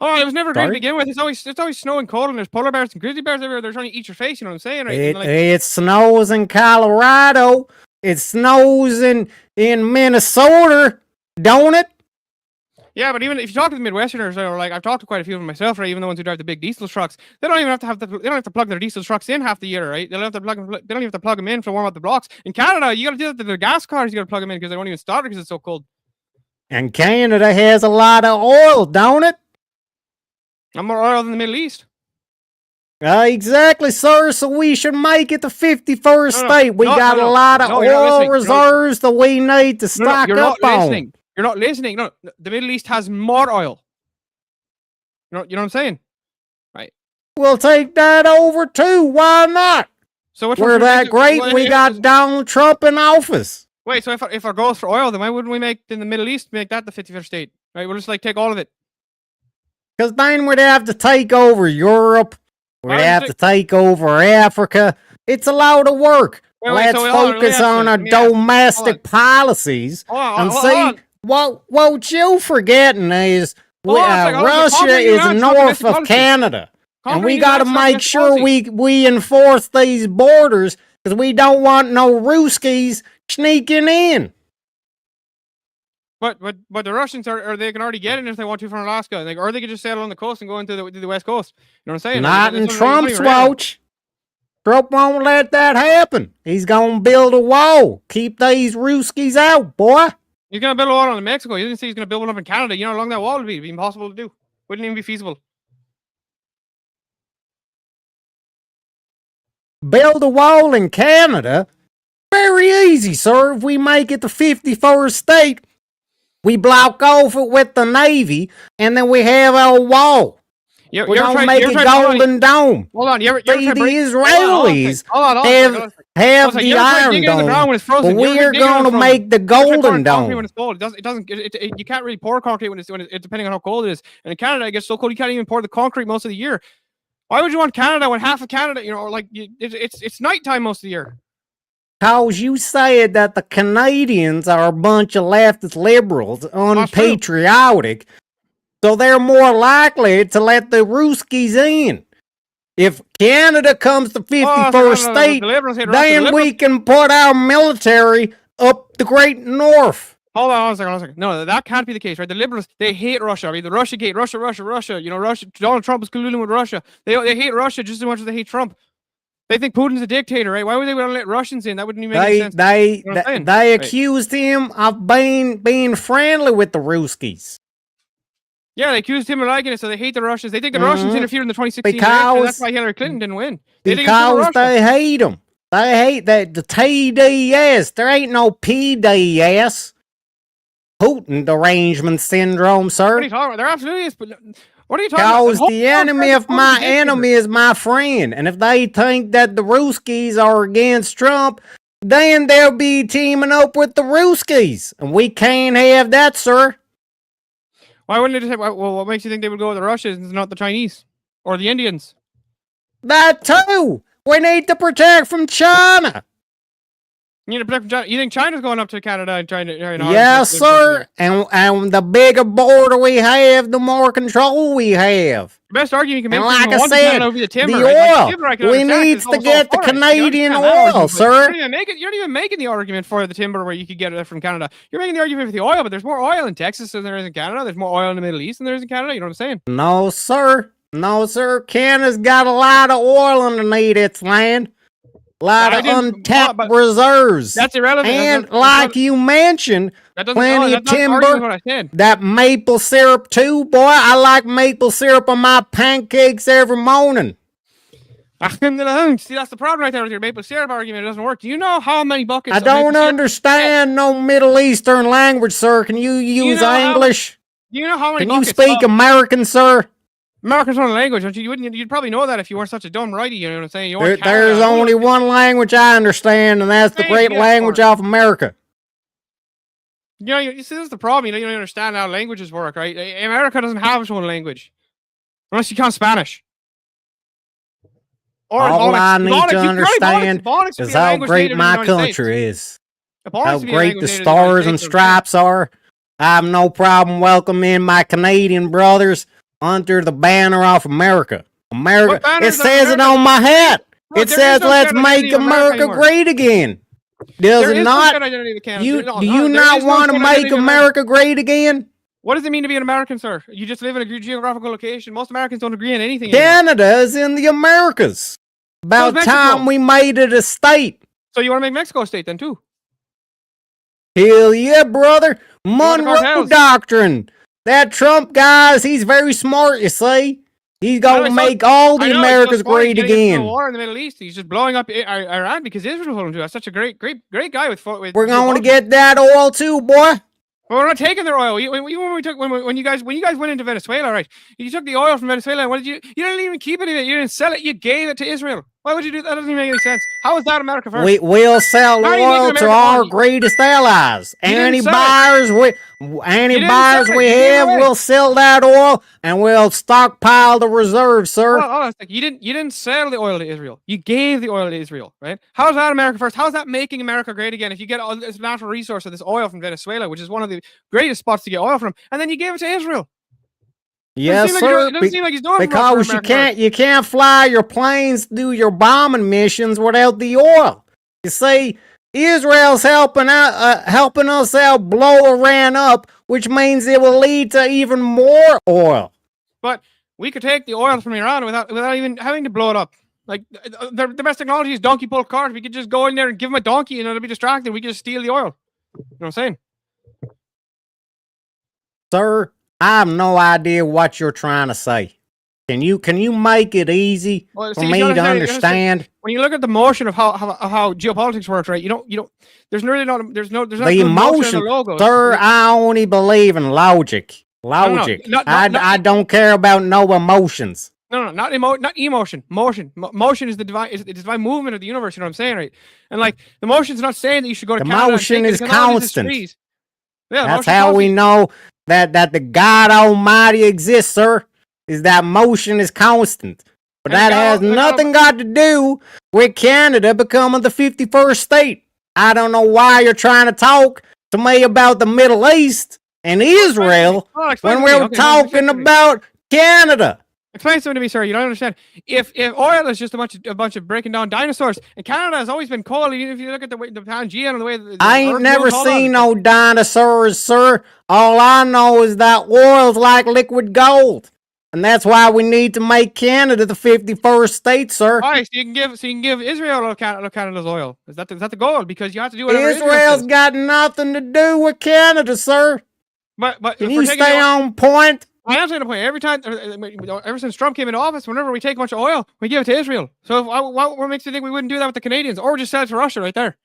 Oh, it was never great to begin with. It's always snowing cold, and there's polar bears and grizzly bears everywhere. They're trying to eat your face. You know what I'm saying? Right? It snows in Colorado. It snows in Minnesota, don't it? Yeah, but even if you talk to the Midwesterners, or like I've talked to quite a few of them myself, right? Even the ones who drive the big diesel trucks, they don't even have to plug their diesel trucks in half the year, right? They don't even have to plug them in to warm up the blocks. In Canada, you got to do that to their gas cars. You got to plug them in because they don't even start because it's so cold. And Canada has a lot of oil, don't it? And more oil than the Middle East. Exactly, sir. So we should make it the 51st state. We got a lot of oil reserves that we need to stock up on. You're not listening. No, the Middle East has more oil. You know what I'm saying? Right. We'll take that over too. Why not? So we're that great. We got Donald Trump in office. Wait, so if our goal is for oil, then why wouldn't we make in the Middle East make that the 51st state? Right? We'll just like take all of it. Because then we'd have to take over Europe. We'd have to take over Africa. It's a lot of work. Let's focus on our domestic policies and see. What you forgetting is Russia is north of Canada, and we got to make sure we enforce these borders because we don't want no Ruskies sneaking in. But the Russians they can already get in if they want to from Alaska, or they could just sail on the coast and go into the west coast. You know what I'm saying? Not in Trump's watch. Trump won't let that happen. He's gonna build a wall. Keep these Ruskies out, boy. He's gonna build a wall in Mexico. He didn't say he's gonna build one up in Canada. You know how long that wall would be? It'd be impossible to do. Wouldn't even be feasible. Build a wall in Canada? Very easy, sir. If we make it the 51st state, we block off it with the Navy, and then we have our wall. We're gonna make a golden dome. Hold on, the Israelis have the Iron Dome, but we're gonna make the golden dome. When it's cold, you can't really pour concrete when it's depending on how cold it is. And in Canada, it gets so cold you can't even pour the concrete most of the year. Why would you want Canada when half of Canada, it's nighttime most of the year? Cause you said that the Canadians are a bunch of leftist liberals, unpatriotic. So they're more likely to let the Ruskies in. If Canada comes to 51st state, then we can put our military up the great north. Hold on a second. No, that can't be the case, right? The liberals, they hate Russia. I mean, the Russiagate, Russia. You know, Russia. Donald Trump is colluding with Russia. They hate Russia just as much as they hate Trump. They think Putin's a dictator, right? Why would they want to let Russians in? That wouldn't even make sense. They accused him of being friendly with the Ruskies. Yeah, they accused him of liking it, so they hate the Russians. They think the Russians interfered in the 2016 election. That's why Hillary Clinton didn't win. Because they hate him. They hate the TDS. There ain't no PDS. Putin derangement syndrome, sir. What are you talking about? There absolutely is. But what are you talking about? Because the enemy of my enemy is my friend. And if they think that the Ruskies are against Trump, then they'll be teaming up with the Ruskies, and we can't have that, sir. Why wouldn't they just have, well, what makes you think they would go with the Russians and not the Chinese or the Indians? That too. We need to protect from China. You need to protect from China. You think China's going up to Canada and trying to? Yes, sir. And the bigger border we have, the more control we have. The best argument you can make. And like for I one said, Canada would be the timber. the right? Like, oil. timber I can We understand, need it's to all get the forest. You Canadian understand that oil, argument, but sir. You're not even making the argument for the timber where you could get it from Canada. You're making the argument for the oil, but there's more oil in Texas than there is in Canada. There's more oil in the Middle East than there is in Canada. You know what I'm saying? No, sir. No, sir. Canada's got a lot of oil underneath its land. A lot of untapped reserves. That's irrelevant. And like you mentioned, plenty of timber. That maple syrup too, boy. I like maple syrup on my pancakes every morning. See, that's the problem right there with your maple syrup argument. It doesn't work. Do you know how many buckets? I don't understand no Middle Eastern language, sir. Can you use English? Do you know how many Can you buckets? speak American, sir? American's one language, don't you? You'd probably know that if you weren't such a dumb righty. You know what I'm saying? You weren't There's Canada. only one language I understand, and that's the Hey, great yeah, language of America. You know, you see, this is the problem. You don't understand how languages work, right? America doesn't have its own language, unless you count Spanish. Or All I Ebonics. need Ebonics, to you understand Ebonics would is be a how language great native in the my United States. country is. Ebonics How would be a great language the native in the United stars and States, stripes are. I have no problem welcoming my Canadian brothers under the banner of America. America. banner It is says it America? on my hat. Bro, It there says, is no let's shared make identity of America America anymore. great again. Does There it is no not? shared identity of Canada. You, No, do no, you there not is no want to shared make identity of America great again? What does it mean to be an American, sir? You just live in a geographical location. Most Americans don't agree on anything anymore. Canada is in the Americas. About Mexico. time we made it a state. So you want to make Mexico a state then too? Hell yeah, brother. want the Monroe cartels? Doctrine. That Trump guys, he's very smart, you see. He's going to make all the Americas great again. War in the Middle East. He's just blowing up Iran because Israel told him to. That's such a great guy with. We're going to get that oil too, boy. Well, we're not taking their oil. When you guys went into Venezuela, right? You took the oil from Venezuela. And what did you? You didn't even keep any of it. You didn't sell it. You gave it to Israel. Why would you do that? That doesn't even make any sense. How is that America first? We'll sell How are you oil making to America our money? greatest allies. You didn't Any sell buyers we didn't buyers sell it. we You gave it have, away. we'll sell that oil and we'll stockpile the reserves, sir. Hold on a sec. You didn't sell the oil to Israel. You gave the oil to Israel, right? How's that America first? How's that making America great again? If you get all this natural resource of this oil from Venezuela, which is one of the greatest spots to get oil from, and then you gave it to Israel. Yes, seem like sir. it doesn't seem like he's doing much for because you America. can't fly your planes to do your bombing missions without the oil. You see, Israel's helping us out, blow Iran up, which means it will lead to even more oil. But we could take the oil from Iran without even having to blow it up. Like the best technology is donkey pull cart. We could just go in there and give them a donkey and it'll be distracted. We could just steal the oil. You know what I'm saying? Sir, I have no idea what you're trying to say. Can you make it easy Well, for see, me you to understand- understand? When you look at the motion of how geopolitics works, right? You don't. There's really not. There's not. There's not The good motion in emotion, the logos. sir. I only believe in logic. no, Logic. not- I don't care about no emotions. No, not emotion. Motion. Motion is the divine movement of the universe. You know what I'm saying, right? And like the motion's not saying that you should go to The Canada. motion is constant. Yeah, the That's motion's how we constant. know that the God Almighty exists, sir. Is that motion is constant. But And that the God- has the God- nothing got to do with Canada becoming the 51st state. I don't know why you're trying to talk to me about the Middle East and Israel explain when to me. we're Okay, talking explain to me. about Canada. Explain something to me, sir. You don't understand. If oil is just a bunch of breaking down dinosaurs, and Canada has always been cold. Even if you look at the Pangea and the way the I ain't Earth never moves, hold on. seen no dinosaurs, sir. All I know is that oil's like liquid gold. And that's why we need to make Canada the 51st state, sir. All right, so you can give Israel all Canada's oil. Is that the goal? Because you have to do whatever Israel Israel's says. got nothing to do with Canada, sir. But Can if you we're taking stay the oil- on point? I am saying the point. Every time, ever since Trump came into office, whenever we take a bunch of oil, we give it to Israel. So what makes you think we wouldn't do that with the Canadians, or just sell it to Russia right there?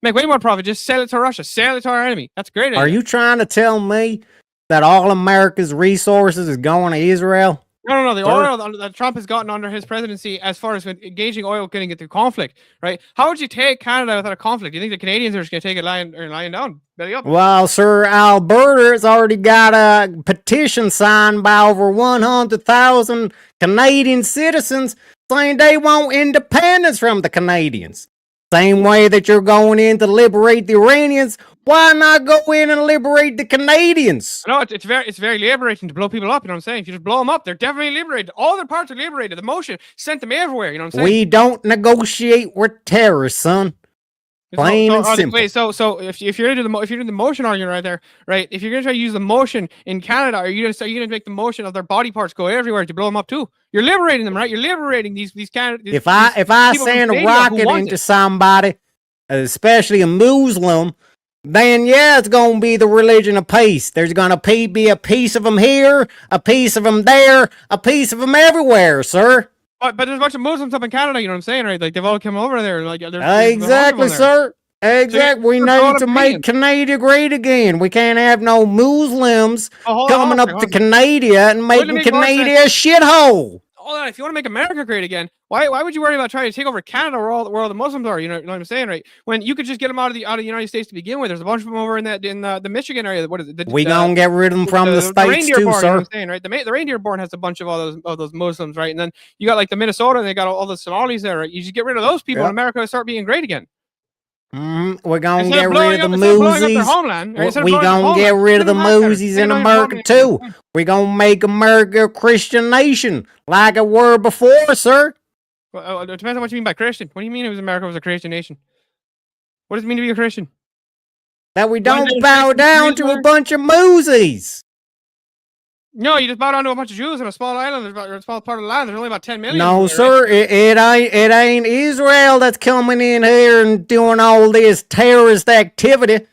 Make way more profit. Just sell it to Russia. Sell it to our enemy. That's a great. Are idea. you trying to tell me that all America's resources is going to Israel? No. The Sir? oil that Trump has gotten under his presidency, as far as engaging oil, getting it through conflict, right? How would you take Canada without a conflict? Do you think the Canadians are just going to take it lying down, belly up? Well, sir, Alberta has already got a petition signed by over 100,000 Canadian citizens saying they want independence from the Canadians. Same way that you're going in to liberate the Iranians, why not go in and liberate the Canadians? No, it's very liberating to blow people up. You know what I'm saying? If you just blow them up, they're definitely liberated. All their parts are liberated. The motion sent them everywhere. You know what I'm saying? We don't negotiate with terrorists, son. Plain and simple. Wait, so if you're into the motion argument right there, right? If you're gonna try to use the motion in Canada, are you gonna make the motion of their body parts go everywhere to blow them up too? You're liberating them, right? You're liberating these Canada. If I send a rocket into somebody, especially a Muslim, then yeah, it's gonna be the religion of peace. There's gonna be a piece of them here, a piece of them there, a piece of them everywhere, sir. But there's a bunch of Muslims up in Canada, you know what I'm saying, right? Like they've all come over there, like Exactly, sir. Exactly. We need to make Canada great again. We can't have no Muslims coming up to Canada and making Canada a shithole. Hold on, if you want to make America great again, why would you worry about trying to take over Canada where all the Muslims are? You know what I'm saying, right? When you could just get them out of the United States to begin with. There's a bunch of them over in the Michigan area. What is it? We gonna get rid of them from the states too, sir. You know what sir. I'm saying, right? The reindeer born has a bunch of all those Muslims, right? And then you got like the Minnesota, and they got all the Somalis there, right? You just get rid of those people, and America will start being great again. We're gonna get rid of the Moosies. We gonna get rid of the Moosies in America too. We gonna make America a Christian nation like it were before, sir. Well, it depends on what you mean by Christian. What do you mean America was a Christian nation? What does it mean to be a Christian? That we don't bow down to a bunch of Moosies. No, you just bow down to a bunch of Jews in a small island, or a small part of the land. There's only about 10 million. No, sir, it ain't Israel that's coming in here and doing all this terrorist activity.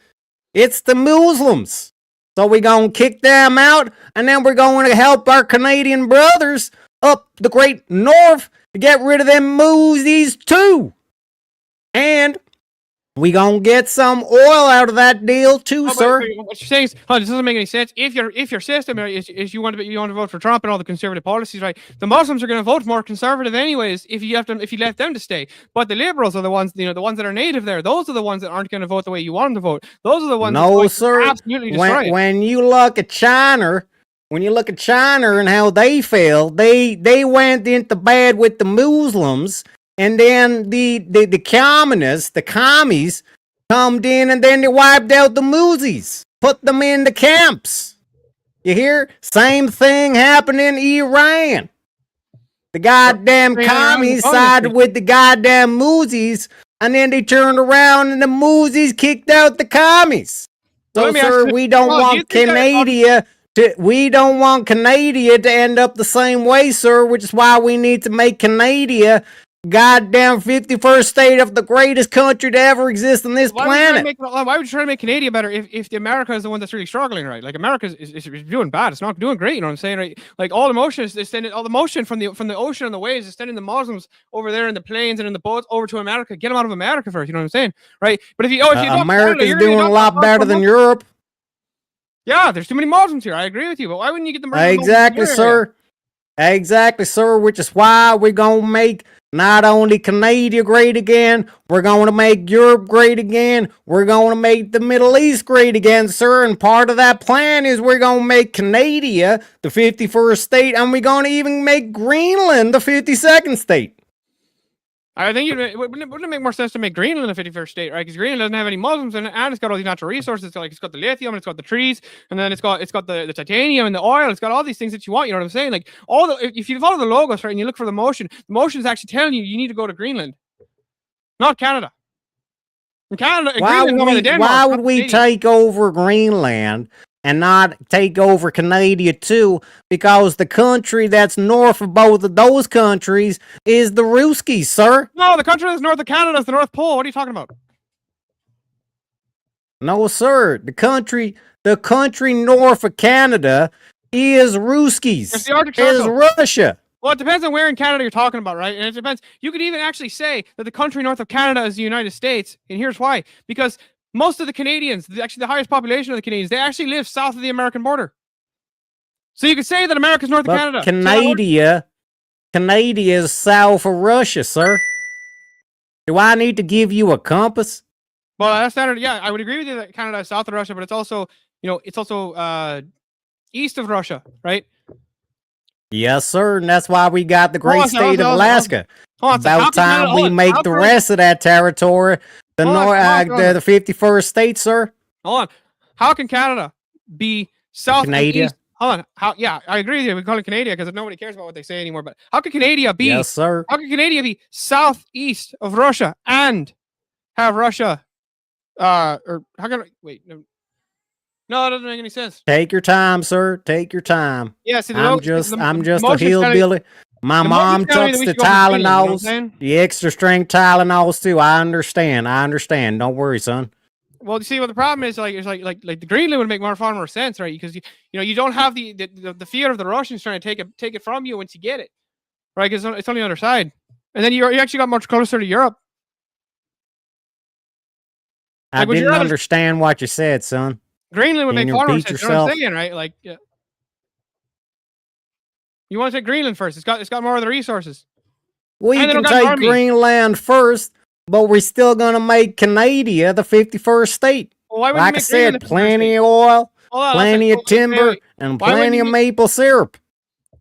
It's the Muslims. So we're going to kick them out, and then we're going to help our Canadian brothers up the great north to get rid of them Moosies too. And we gonna get some oil out of that deal too, sir. What you're saying is, this doesn't make any sense. If your system is you want to vote for Trump and all the conservative policies, right? The Muslims are going to vote more conservative anyways if you let them to stay. But the liberals are the ones, the ones that are native there. Those are the ones that aren't going to vote the way you want them to vote. Those are the ones. No, sir. Absolutely destroy when you look at China. When you look at China and how they failed, they went into bed with the Muslims. And then the communists, the commies, come in and then they wiped out the Moosies, put them in the camps. You hear? Same thing happened in Iran. The goddamn commies sided with the goddamn Moosies, and then they turned around and the Moosies kicked out the commies. So, sir, we don't want Canada to end up the same way, sir, which is why we need to make Canada goddamn 51st state of the greatest country to ever exist on this planet. Why would you try to make Canada better if the America is the one that's really struggling, right? Like America is doing bad. It's not doing great. You know what I'm saying, right? Like all the motion is sending all the motion from the ocean and the waves is sending the Muslims over there in the planes and in the boats over to America. Get them out of America first. You know what I'm saying, right? But if you America's doing a lot better than Europe. Yeah, there's too many Muslims here. I agree with you, but why wouldn't you get them? Exactly, sir. Exactly, sir. Which is why we're gonna make not only Canada great again, we're going to make Europe great again. We're going to make the Middle East great again, sir. And part of that plan is we're going to make Canada the 51st state, and we're going to even make Greenland the 52nd state. I think wouldn't it make more sense to make Greenland a 51st state, right? Because Greenland doesn't have any Muslims in it, and it's got all these natural resources. It's got the lithium, and it's got the trees, and then it's got the titanium and the oil. It's got all these things that you want. You know what I'm saying? Like if you follow the logos, right, and you look for the motion is actually telling you need to go to Greenland, not Canada. In Canada, why would we take over Greenland and not take over Canada too? Because the country that's north of both of those countries is the Ruskies, sir. No, the country that's north of Canada is the North Pole. What are you talking about? No, sir. The country north of Canada is Ruskies. It's the Arctic Is Circle. Russia. Well, it depends on where in Canada you're talking about, right? And it depends. You could even actually say that the country north of Canada is the United States, and here's why. Because most of the Canadians, actually the highest population of the Canadians, they actually live south of the American border. So you could say that America's north of But Canada. Canada is south of Russia, sir. Do I need to give you a compass? Well, that's standard. Yeah, I would agree with you that Canada is south of Russia, but it's also, east of Russia, right? Yes, sir. And that's why we got the great on, state of Alaska. Hold on, so how About can Canada- time we hold on, make how the can- rest of that territory the Hold on, hold on. the 51st state, sir. Hold on. How can Canada be south and Canada? east? Hold on. Yeah, I agree with you. We call it Canada because nobody cares about what they say anymore. But how can Canada be? Yes, sir. How can Canada be southeast of Russia and have Russia? Or how can? Wait, no, it doesn't make any sense. Take your time, sir. Take your time. Yeah, see, I'm just a motion's telling- hillbilly. My the mom motion's telling me took that we the should go for Greenland, you know what I'm Tylenols, saying? the extra strength Tylenols too. I understand. Don't worry, son. Well, you see, what the problem is, like the Greenland would make far more sense, right? Because you don't have the fear of the Russians trying to take it from you once you get it, right? Because it's on the other side, and then you actually got much closer to Europe. I Like, would you didn't rather- understand what you said, son. Greenland would Can make you far more repeat sense. You know what I'm yourself? saying, right? Like, yeah. You want to take Greenland first? It's got more of the resources. We And they can don't got an take army. Greenland first, but we're still gonna make Canada the 51st state. Well, why would you Like I make said, Greenland the 51st plenty state? of oil, Hold on, plenty listen, of timber, and Why wouldn't plenty you of make- maple syrup.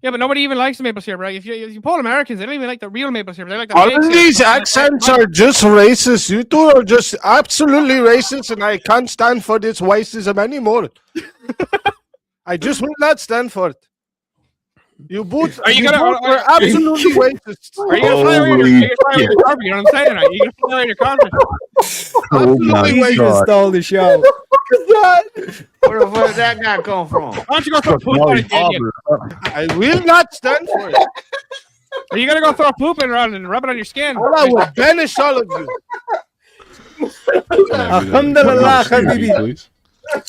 Yeah, but nobody even likes the maple syrup, right? If you poll Americans, they don't even like the real maple syrup. They like the All fake of syrup. these accents are just racist. You two are just absolutely racist, and I can't stand for this racism anymore. I just will not stand for it. You both Are you gonna- both were absolutely racist. Are you gonna fly away your carpet? You know what I'm saying? Right? You gonna fly away your carpet? Oh my You just God. stole the show. Where did that guy come from? Why don't you go throw poop on it, idiot? I will not stand for it. Are you gonna go throw poop in around and rub it on your skin? I will banish all of you. Alhamdulillah, habibi. Please.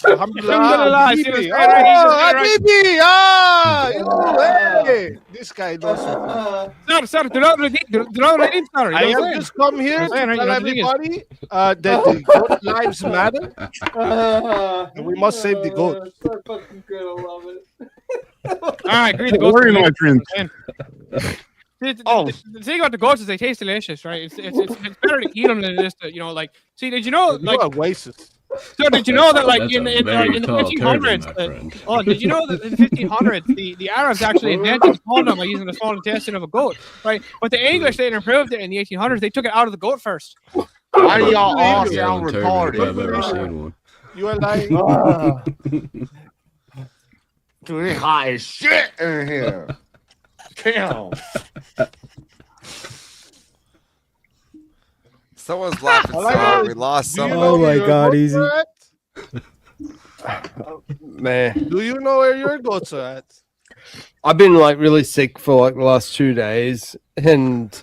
Alhamdulillah. See what's Habibi. right, right? He's Oh, right, right. Habibi. Ah, hey. This guy knows something. Sir, do not redeem, sir. You know I what I'm have saying? just come here I'm to saying, right, you tell know, the thing is- everybody that the goat lives matter. And we must save the goat. So fucking good, I love it. All right, agree. The Don't goats worry, are my delicious, friend. man. The thing about the goats is they taste delicious, right? It's better to eat them than just to, like. See, did you know? You Like, are racist. so did you know that like That's in a very the tall 1500s? turban, my friend. Oh, did you know that in the 1500s the Arabs actually invented the condom by using the small intestine of a goat, right? But the English they improved it in the 1800s. They took it out of the goat first. Why do y'all all Yeah, sound turban, if I've retarded? ever seen one. You are lying. Dude, it's hot as shit in here. Damn. Someone's laughing so hard. We lost Do you someone. know Oh my where your God, goats easy. are at? Man, Do you know where your goats are at? I've been like really sick for like the last 2 days, and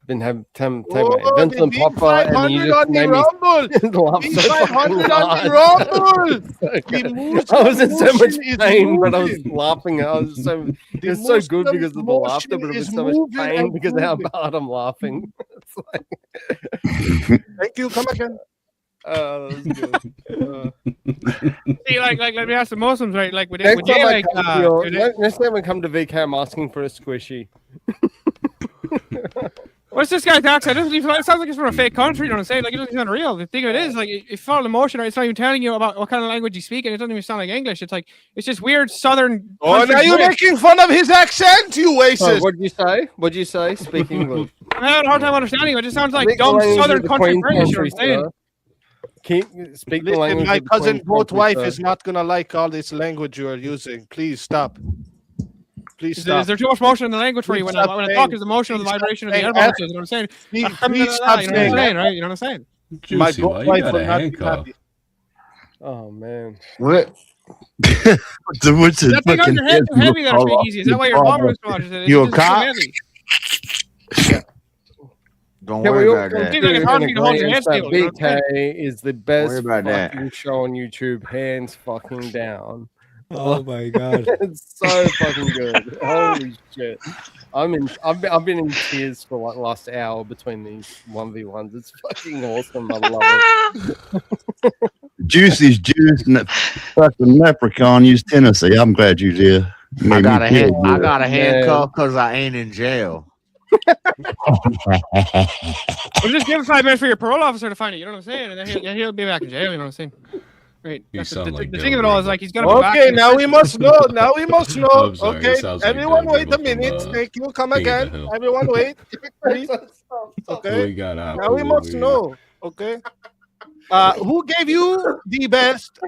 been having take my Oh, Vincent the Popper, and you B500 just on the made me rumble. laugh so fucking B500 on the hard. rumble. Okay. The moose I was in so much motion is pain, but I was moving. laughing. I was so The it was so good Muslim because of the laughter, motion but it was is so much moving pain and because of how moving. hard I'm laughing. It's like, Thank you. Come again. that was good. See, like let me ask the Muslims, right? Like would Next they time, like next time I come to VK, I'm asking for a squishy. what's this guy's accent? It sounds like it's from a fake country. You know what I'm saying? Like it doesn't sound real. The thing of it is, like, if you follow the motion, right, it's not even telling you about what kind of language you speak, and it doesn't even sound like English. It's like it's just weird Southern. Oh, country now you're Brit. making fun of his accent, you racist. What'd you say? What'd you say? Speak English. I'm having a hard time understanding you. It just sounds like Speak the dumb language Southern of the country Queen's British. You know country, what I'm saying? sir. Speak the Listen, language. my of the cousin Queen's both country, wife sir. is not gonna like all this language you are using. Please stop. Please Is stop. there too much motion in the language for you? When I Stop talk, saying- is the motion of the please stop vibration of the saying air F. molecules? You know what I'm saying? Please Alhamdulillah, stop you know what I'm saying saying, F. right? You know what I'm saying? My Juicy, goat why you wife got will a not be handcuff? happy. Oh man. What? What's the That thing on fucking your head too heavy there, Big Easy. Is that why your bomber was so much? Is it You a just too cop? heavy? Don't Can worry we all about that. Seems like it's hard for you to hold your agree head that still, you know what I'm VK is the best Worry about that. fucking show on YouTube, hands fucking down. Oh my God. It's so fucking good. Holy shit. I've been in tears for like the last hour between these 1v1s. It's fucking awesome. I love it. Juicy's juice and that fucking leprechaun used Tennessee. I'm glad you did. I got a feel I good. got a handcuff because I ain't in jail. Well, just give him 5 minutes for your parole officer to find it. You know what I'm saying? And then he'll be back in jail. You know what I'm saying? Right. You That's sound like the Bill thing of it all is Burr. like he's gonna be back. Okay, in now we prison. must know. Now we must know. I'm sorry, Okay, it sounds like everyone, Bill wait a Burr minute. from, Thank you. Come King of the again. Hill. Everyone, wait. Please. We Okay. got Now we must know. Okay. Who gave you the best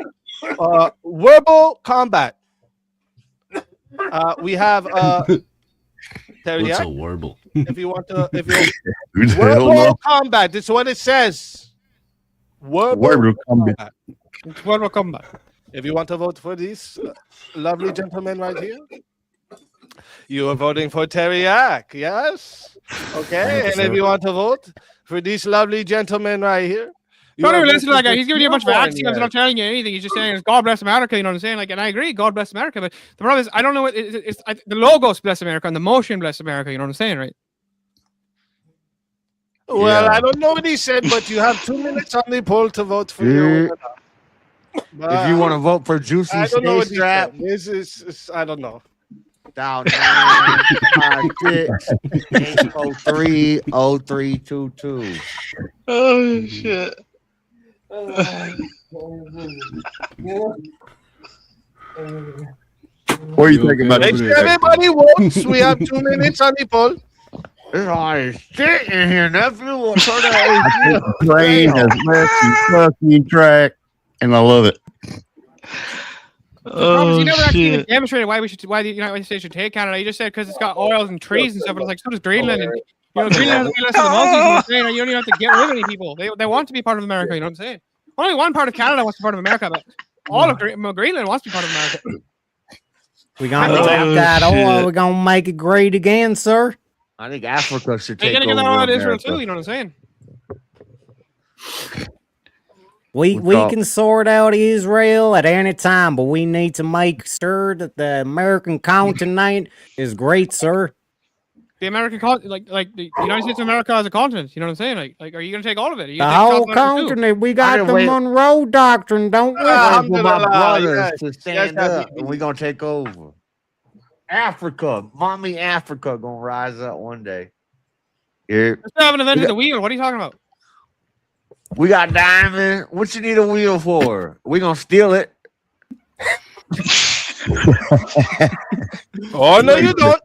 verbal combat? We have What's Teriyaki. a warble? If you want to, if Who you the hell verbal knows? combat, this is what it says. Verbal Verbal combat. Verbal combat. If you want to vote for these lovely gentlemen right here, you are voting for Teriyaki, yes? Okay, and if you want to vote for these lovely gentlemen right here, you Don't are even listen to that voting guy. He's giving you a bunch of for axioms and Teriyaki. not telling you anything. He's just saying, God bless America. You know what I'm saying? Like, and I agree, God bless America. But the problem is, I don't know what the logos bless America and the motion bless America. You know what I'm saying, right? Well, Yeah. I don't know what he said, but you have 2 minutes on the poll to vote for you. If you want to vote for Juicy I don't know what he Strap, said. This is I don't know. dial 956-803-0322. Oh shit. What do you think about Make sure everybody votes. We have 2 minutes on the poll. It's all shit in here, nephew. What's all that? The train has left the fucking track, and I love it. The problem is you never actually even shit. demonstrated why the United States should take Canada. You just said because it's got oils and trees and stuff. But it's like so does Greenland, and Greenland has less of the monkeys. You know what I'm saying? You don't even have to get rid of any people. They want to be part of America. You know what I'm saying? Only one part of Canada wants to be part of America, but all of Greenland wants to be part of America. We gonna take that oil. We're gonna make it great again, sir. I think Africa should They're take gonna over give that oil to Israel America. too. You know what I'm saying? We can sort out Israel at any time, but we need to make sure that the American continent is great, sir. The American continent, like the United States of America as a continent. You know what I'm saying? Like are you gonna take all of it? Are you The gonna take whole South America too? continent. We I got done the wait- Monroe Doctrine, don't we? Wait for my Alhamdulillah, brothers yes, to yes, stand yes, up, and we're gonna take over. Africa, mommy, Africa, gonna rise up one day. Here, Let's have an event in the wheel. What are you talking about? we got diamond. What you need a wheel for? We gonna steal it. Oh no, you don't.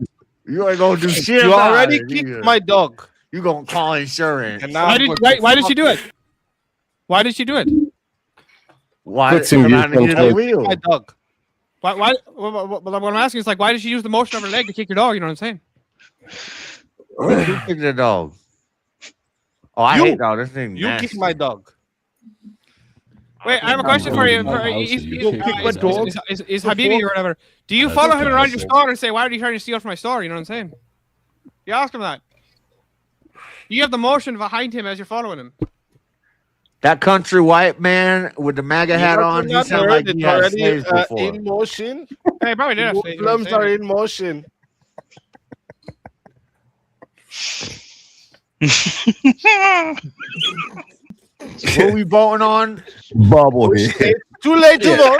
You ain't gonna do shit. You about already it kicked either. my dog. You gonna call insurance? And now Why did she do it? Why did she do it? Why? Put some Because I use on needed a the- wheel. My dog. What I'm asking is like, why did she use the motion of her leg to kick your dog? You know what I'm saying? You kicked the dog. Oh, I You- hate dog. This thing. You nasty. kicked my dog. Wait, I have a question for you. My house and you kick my dog. Is Habibi or whatever? Do you That's follow him around your disgusting. store and say, why are you trying to steal from my store? You know what I'm saying? You ask him that. You have the motion behind him as you're following him. That country white man with the MAGA hat on. He sound like he had slaves before. in motion. Hey, probably did have slaves, you know what I'm Muslims are saying? in motion. What we voting on? Bubblehead. Too late to vote.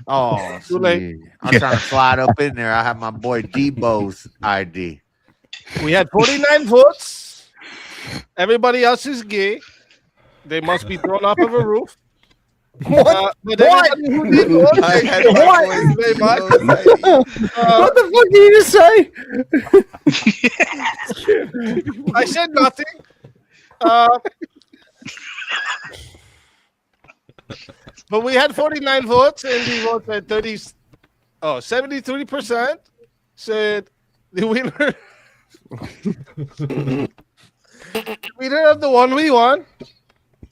Oh, Too late. sweet. I'm trying to slide up in there. I have my boy Debo's ID. We had 49 votes. Everybody else is gay. They must be thrown off of a roof. But everybody who did vote, I thank had you my very boys much. What the fuck did you just say? I said nothing. But we had 49 votes, and the votes at 73% said the winner. Winner of the 1v1.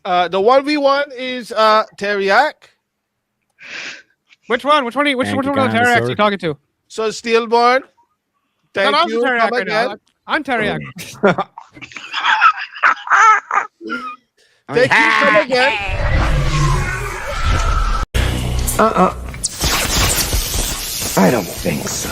The 1v1 is Teriyaki. Which one? Which one of the Teriyaki you talking to? So Steelborn. Thank No, I'm you. Teriyaki Come right now. again. I'm Teriyaki. Thank you. Come again. I don't think so.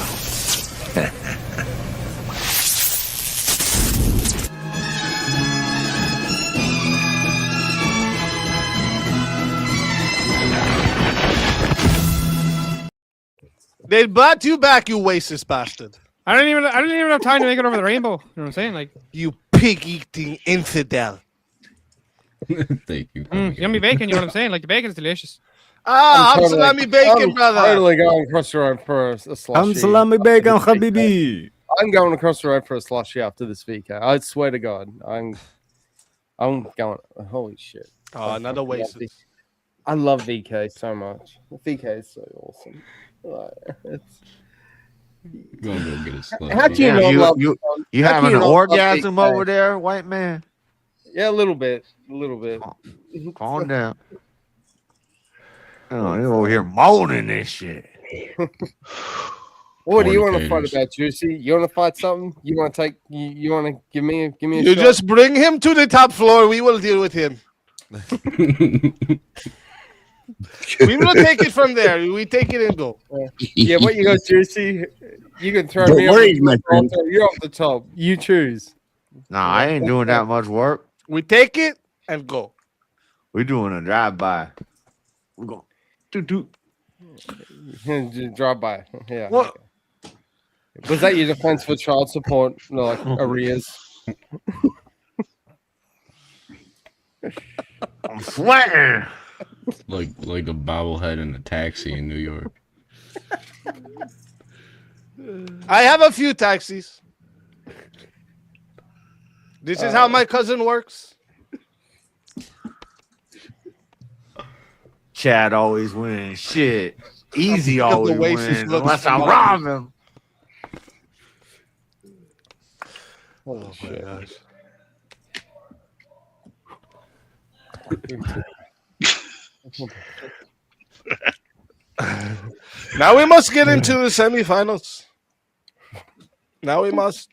They brought you back, you racist bastard. I didn't even have time to make it over the rainbow. You know what I'm saying? Like, You pig-eating infidel. Thank you. yummy bacon. You know what I'm saying? Like the bacon's delicious. I'm salami bacon, brother. I'm totally going across the road for a slushy. I'm salami bacon, habibi. I'm going across the road for a slushy after this VK. I swear to God, I'm going. Holy shit! Oh, another racist. I love VK so much. VK is so awesome. Like, it's... Gonna go get a slushy. How do you not love? You how having can an not love orgasm VK? over there, white man? Yeah, a little bit. Calm down. Oh, you're over here moaning this shit. What do you want to fight Fornicators. about, Juicy? You want to fight something? You want to take? You want to give me a You shot? just bring him to the top floor. We will deal with him. We will take it from there. We take it and go. Yeah, what you got, Juicy? You can throw Don't me worry, off my the friend. top. You're off the top. You choose. Nah, I ain't doing that much work. We take it and go. We doing a drive-by. We're going. Drive by. Yeah. What? Was that your defense for child support? No, like arrears. I'm sweating. like a bobblehead in a taxi in New York. I have a few taxis. This is how my cousin works. Chad always wins. Shit. Easy Look at the always way she wins. looks Unless I smart. rob him. Oh shit. Gosh. Now we must get into the semifinals. Now we must.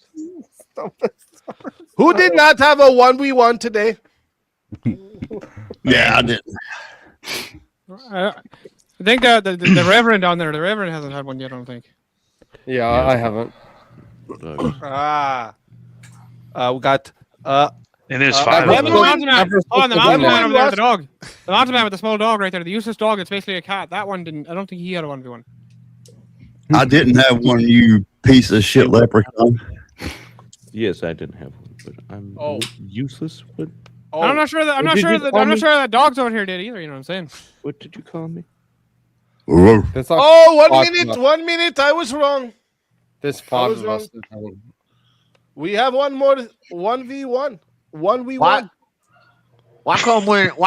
Who did not have a 1v1 today? Yeah, I did. I think the Reverend down there, the Reverend hasn't had one yet. I don't think. Yeah, I haven't. We got And there's The five of mountain them. man. Oh, and the mountain man over there with the Lost. dog. The mountain man with the small dog right there. The useless dog. It's basically a cat. That one didn't. I don't think he had a 1v1. I didn't have one, you piece of shit leprechaun. Yes, I didn't have one, but I'm useless. What? I'm not sure that. I'm not sure that. I'm not sure that dogs over here did either. You know what I'm saying? What did you call me? That's like Oh, 1 five minute. of us. 1 minute. I was wrong. There's I five was of us. that haven't. We have one more 1v1. 1v1. Why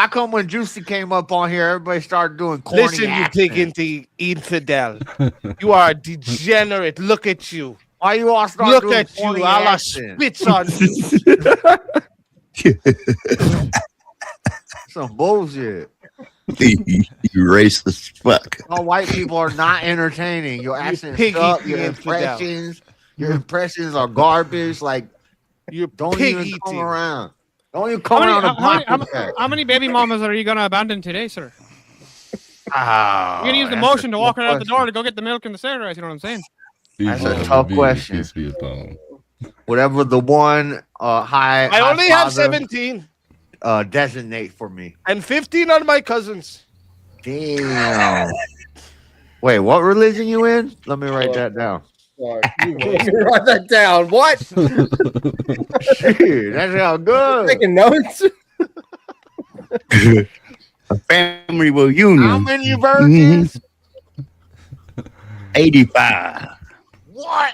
come when Juicy came up on here, everybody started doing corny Listen, you accents? pig infidel. You are a degenerate. Look at you. Why you all start Look doing at you. corny Allah accents? spits on you. Some bullshit. You racist fuck. All white people are not entertaining. Your accents pig suck. eating Your impressions are garbage. Like You're don't pig even eating. come around. Don't even come around the block with that. How many baby mamas are you gonna abandon today, sir? Ah, You're gonna use the that's a motion to walk tough right out the door question. to go get the milk and the cigarettes. You know what I'm saying? That's a tough question. Kiss me a bone. Whatever the one high. I only have father, 17 designate for me. and 15 on my cousins. Damn. Wait, what religion you in? Let me write that down. Sorry. Let me write that down. What? Shit, that's how good. Taking notes. A family reunion. How many virgins? 85. What?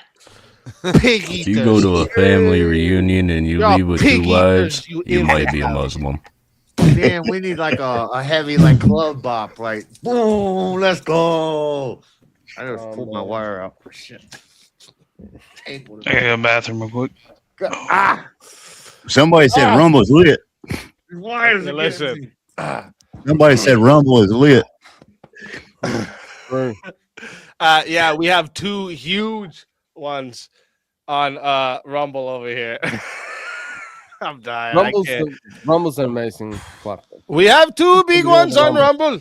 Pig If eaters. you go to a family reunion and you Y'all leave with pig two wives, eaters, you you might be a infidel. Muslim. Damn, we need like a heavy like club bop, like boom, let's go. I just pulled my wire out for shit. I gotta go to the bathroom real quick. Ah, Somebody said Rumble's lit. why is it Listen. Somebody said Rumble is lit. Yeah, we have two huge ones on Rumble over here. I'm dying. Rumble's an amazing platform. We have two big ones on Rumble,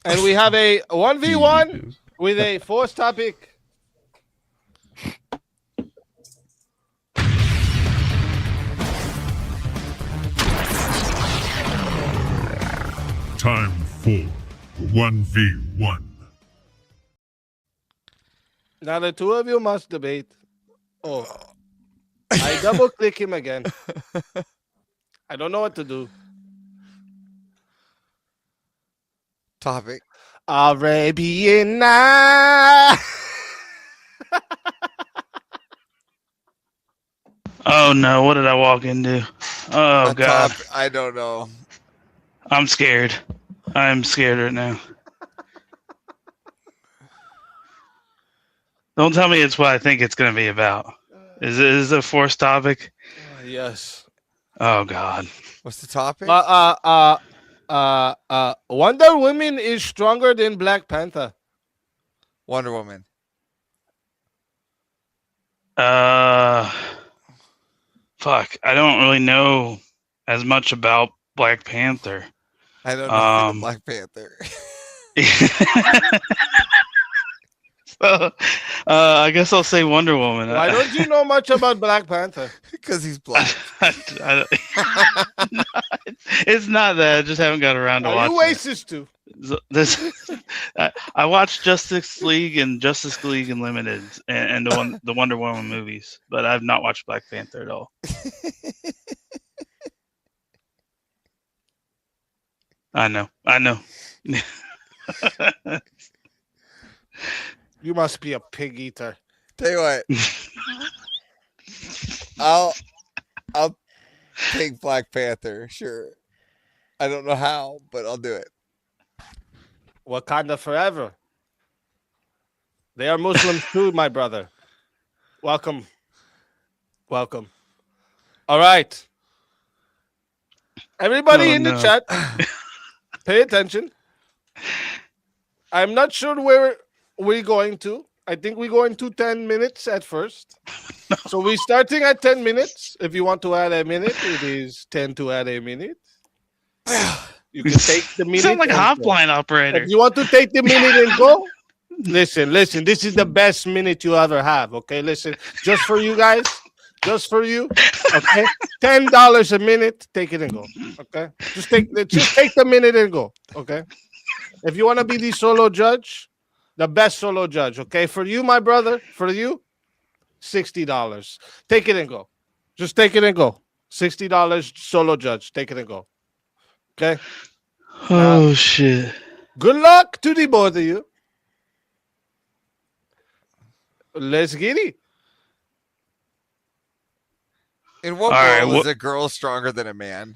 and we have a 1v1 with a forced topic. Time for 1v1. Now the two of you must debate. Oh, I double click him again. I don't know what to do. Topic. Arabian Night. Oh no! What did I walk into? Oh A god! I don't know. I'm scared. I'm scared right now. Don't tell me it's what I think it's going to be about. Is it a forced topic? Yes. Uh, Oh god. What's the topic? Wonder Woman is stronger than Black Panther. Wonder Woman. Fuck. I don't really know as much about Black Panther. I don't know Black Panther. So, I guess I'll say Wonder Woman. Why don't you know much about Black Panther? Because he's black. It's not that. I just haven't got around to Are watching you it. racist too? I watched Justice League and Justice League Unlimited and the Wonder Woman movies, but I've not watched Black Panther at all. I know. You must be a pig eater. Tell you what. I'll take Black Panther, sure. I don't know how, but I'll do it. Wakanda forever. They are Muslims too, my brother. Welcome. Welcome. All right. Everybody in the chat, pay attention. I'm not sure where we're going to. I think we're going to 10 minutes at first. So we're starting at 10 minutes. If you want to add a minute, it is 10 to add a minute. You can take the minute. You sound like a and go. hotline operator. If you want to take the minute and go, listen. This is the best minute you ever have. Okay, listen. Just for you guys. Just for you. Okay. $10 a minute. Take it and go. Okay. Just take the minute and go. Okay. If you want to be the solo judge, the best solo judge. Okay. For you, my brother. For you, $60. Take it and go. Just take it and go. $60 solo judge. Take it and go. Okay. Oh shit. Good luck to the both of you. Let's get it. In what All right, world is a girl stronger than a man?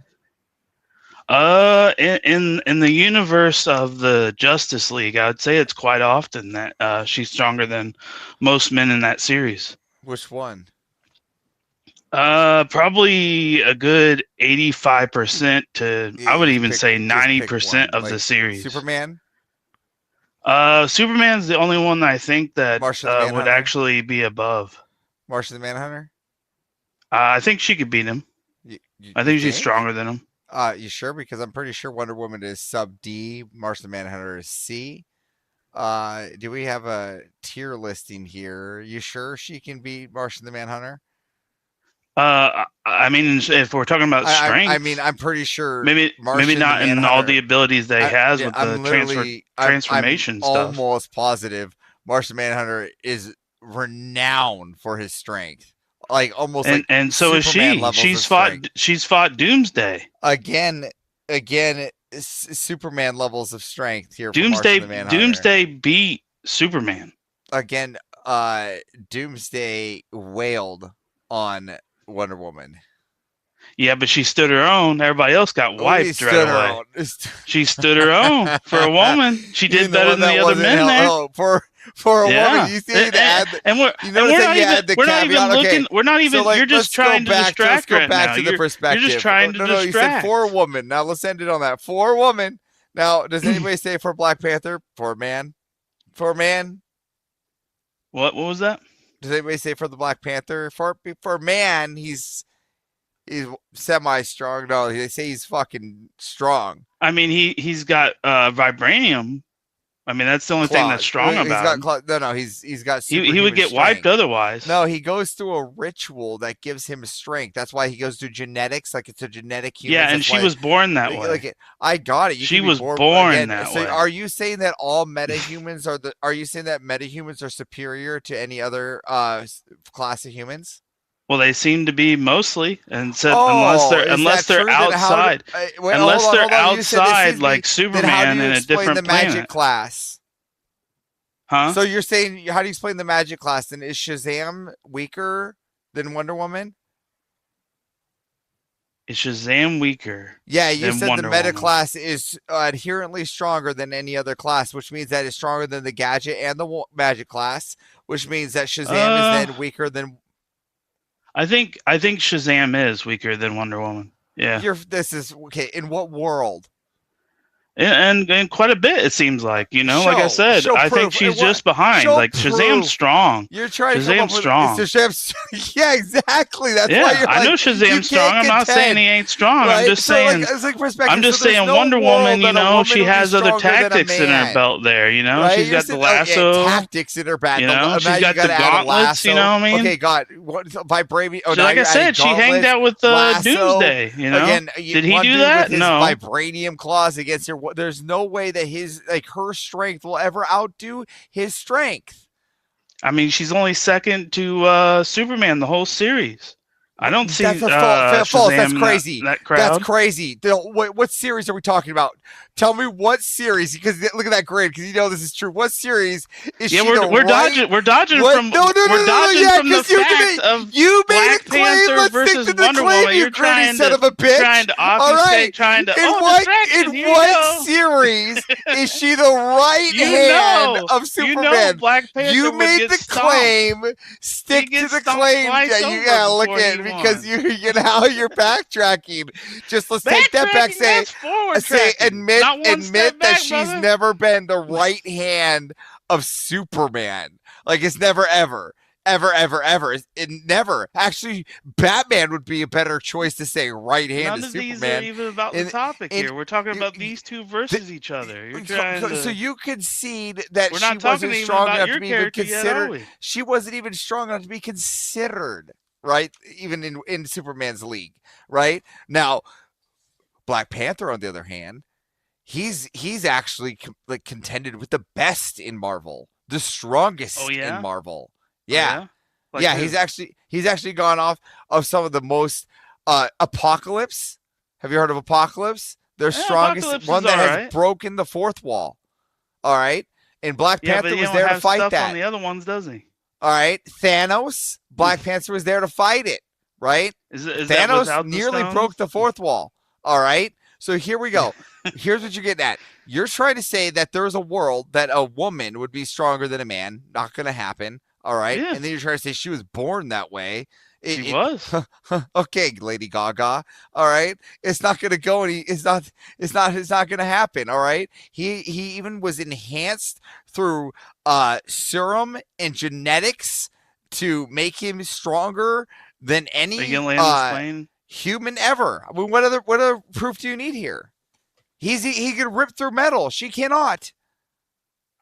In the universe of the Justice League, I would say it's quite often that she's stronger than most men in that series. Which one? Probably a good 85% to I would even say just pick 90% one. of Like the series. Superman? Superman's the only one that I think that Martian the would Manhunter? actually be above. Martian the Manhunter? I think she could beat him. I think she's stronger than him. You sure? Because I'm pretty sure Wonder Woman is sub D, Martian the Manhunter is C. Do we have a tier listing here? You sure she can beat Martian the Manhunter? I mean, if we're talking about strength, I mean, I'm pretty sure. maybe Martian the not in all Manhunter- the abilities that he has with I'm the literally- transformation I'm stuff. almost positive Martian Manhunter is renowned for his strength. Like almost like And so is Superman she. levels She's of fought. strength. She's fought Doomsday. Again, Superman levels of strength here. for Martian the Manhunter. Doomsday beat Superman. Again, Doomsday wailed on Wonder Woman. Yeah, but she stood her own. Everybody else got Oh, he wiped stood right her away. own. She stood her own for a woman. She did Even better one than that the other wasn't men held- there. oh, for a Yeah. woman, you see to add. And we're You and notice we're that not you even add the we're not even caveat? Okay, looking. We're not even. so, like, You're just let's go trying to back- distract let's go right back now. to the You're perspective. just trying to no, you said distract. for a woman. Now let's end it on that. For a woman. Now, does anybody say for Black Panther? For a man? For a man? What was that? Does anybody say for the Black Panther? For a man, he's semi strong. No, they say he's fucking strong. I mean, he's got vibranium I mean, that's the only thing that's strong He's about got him. claws. No, he's got. He would superhuman get wiped strength. otherwise. No, he goes through a ritual that gives him strength. That's why he goes through genetics, like it's a genetic human. Yeah, and she was born that way. Like I got it. You She can be was born that so way. are you saying that all metahumans are the? Are you saying that metahumans are superior to any other class of humans? Well, they seem to be mostly, and said Oh, is unless that they're true? Then how do- outside, wait, unless hold on, they're hold on. You said this outside is like me. Then how do Superman you in a explain different the magic planet. class? Huh? So you're saying how do you explain the magic class? Then is Shazam weaker than Wonder Woman? Is Shazam weaker? Yeah, you than said Wonder the meta Woman? class is inherently stronger than any other class, which means that it's stronger than the gadget and the magic class, which means that Shazam is then weaker than. I think Shazam is weaker than Wonder Woman. Yeah, This is okay. In what world? and quite a bit it seems like. Like I said, show I think proof. she's What- just behind. show Like Shazam's proof. strong. You're trying to come up Shazam's with strong. Shazam's, yeah, exactly. That's why Yeah, you're I know like, you Shazam's can't strong. I'm not saying contend, he ain't strong. right? I'm just So, saying. like, it's like perspective. I'm just So there's saying no Wonder world Woman. that a woman She would be has other stronger than a tactics in her man. belt. There, Right? she's You're got the saying, oh, yeah, lasso. tactics in her back. She's Now got gotta the add a gauntlets. You lasso. know what I mean? Okay, God, what vibranium? Oh, So now like I you're said, adding she hanged gauntlets, out with lasso. Doomsday. Again, Did he one do dude that? With his No. vibranium claws against her. There's no way that her strength will ever outdo his strength. I mean, she's only second to Superman the whole series. I don't see That's false. That's Shazam crazy. That crowd. That's crazy. What series are we talking about? Tell me what series, because look at that grid, because this is true. What series is Yeah, she we're the we're right? dodging. We're dodging What? from. No, we're dodging yeah, from the 'cause you fact of you made Black a claim. Panther Let's stick versus to the Wonder claim, Woman. you You're gritty trying son to of a bitch. trying to All obfuscate, right. trying to In distraction. Here you what go. series is she the right You hand know, of you Superman? know Black Panther You would made get the stomped. claim. Stick He to gets the stomped claim. twice Yeah, you over gotta look before at he because won. how you're backtracking. Just let's take that back. Backtracking, that's forward tracking. Admit Not one step that back, she's brother. never been the right hand of Superman. Like it's never ever. Ever. It never. Actually, Batman would be a better choice to say right hand None to of these Superman. are even about the topic here. We're talking about these two versus each other. You're trying to. So you concede that We're she not talking wasn't even strong about enough your to be even character yet, are considered. we? She wasn't even strong enough to be considered, right? Even in Superman's league, right? Now, Black Panther, on the other hand, he's actually contended with the best in Marvel, the strongest Oh, yeah? in Marvel. Oh, Yeah. Like yeah, who? he's actually gone off of some of the most Apocalypse. Have you heard of Apocalypse? Their Yeah, strongest Apocalypse one is that has alright. broken the fourth wall. All right. And Black Yeah, Panther but he was don't there to have fight stuff that. on the other ones, does he? All right. Thanos, Black Panther was there to fight it, right? Is that Thanos without the nearly stones? broke the fourth wall. All right. So here we go. Here's what you're getting at. You're trying to say that there's a world that a woman would be stronger than a man. Not going to happen. All right. Yeah. And then you're trying to say she was born that way. She was. Okay, Lady Gaga. All right. It's not going to go. It's not going to happen. All right. He even was enhanced through serum and genetics to make him stronger than any Are you gonna land this plane? human ever. I mean, what other proof do you need here? He can rip through metal. She cannot.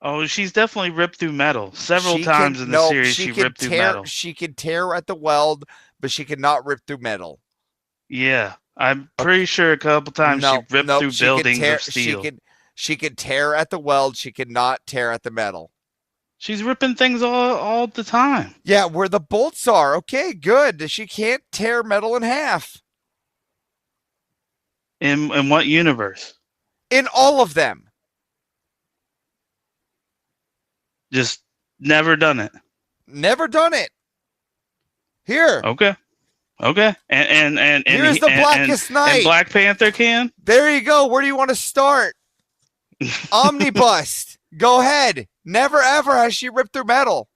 Oh, she's definitely ripped through metal several She times can- in the no, series. She can ripped through tear, metal. She can tear at the weld, but she cannot rip through metal. Yeah, I'm pretty sure a couple times she ripped through she can buildings tear, of steel. She can tear at the weld. She cannot tear at the metal. She's ripping things all the time. Yeah, where the bolts are. Okay, good. She can't tear metal in half. In what universe? In all of them. Just never done it. Never done it. Here. Okay. And Here's the Blackest Night. And Black Panther can. There you go. Where do you want to start? Omnibus. Go ahead. Never ever has she ripped through metal.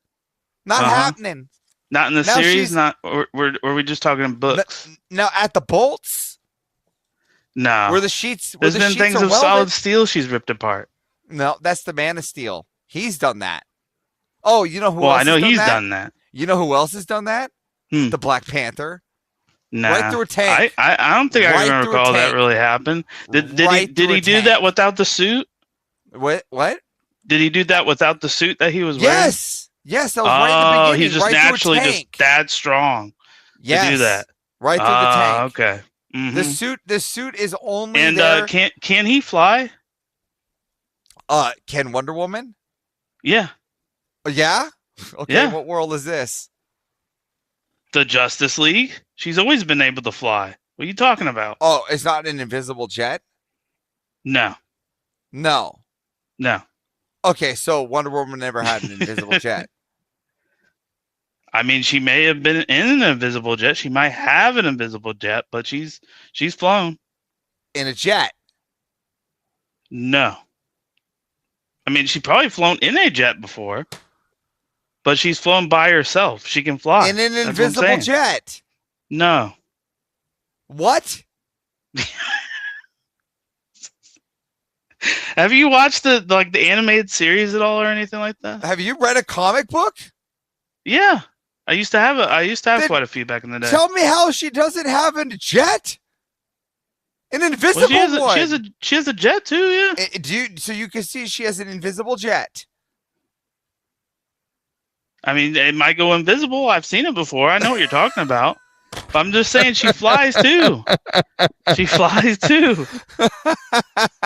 Not happening. Not in the Now series. she's- Not. Or are we just talking books? Now at the bolts, No. where the sheets, There's where the been sheets things are of welded. solid steel she's ripped apart. No, that's the Man of Steel. He's done that. Oh, you know who Well, else I know has he's that? done that. You know who else has done that? The Black Panther. Nah. Right through a tank. I don't think I Right can through a recall that tank. really happened. Did Right he through a do tank. that without the suit? What? Did he do that without the suit that he was wearing? Yes, yes, that was right in the beginning. He's just right through a naturally just tank. that strong Yes, to do that. right through the tank. Okay. Mhm. The suit is only And there. can he fly? Can Wonder Woman? Yeah. Yeah. Okay. Yeah. What world is this? The Justice League. She's always been able to fly. What are you talking about? Oh, it's not an invisible jet. No. No. No. Okay, so Wonder Woman never had an invisible jet. I mean, she may have been in an invisible jet. She might have an invisible jet, but she's flown In a jet. No. I mean, she's probably flown in a jet before, but she's flown by herself. She can fly. In an That's what I'm invisible saying. jet. No. What? Have you watched the animated series at all or anything like that? Have you read a comic book? Yeah. I used to have quite a few back in the day. Tell me how she doesn't have a jet. An invisible one. She has a jet too, yeah. So you can see she has an invisible jet. I mean, it might go invisible. I've seen it before. I know what you're talking about. But I'm just saying she flies too. She flies too.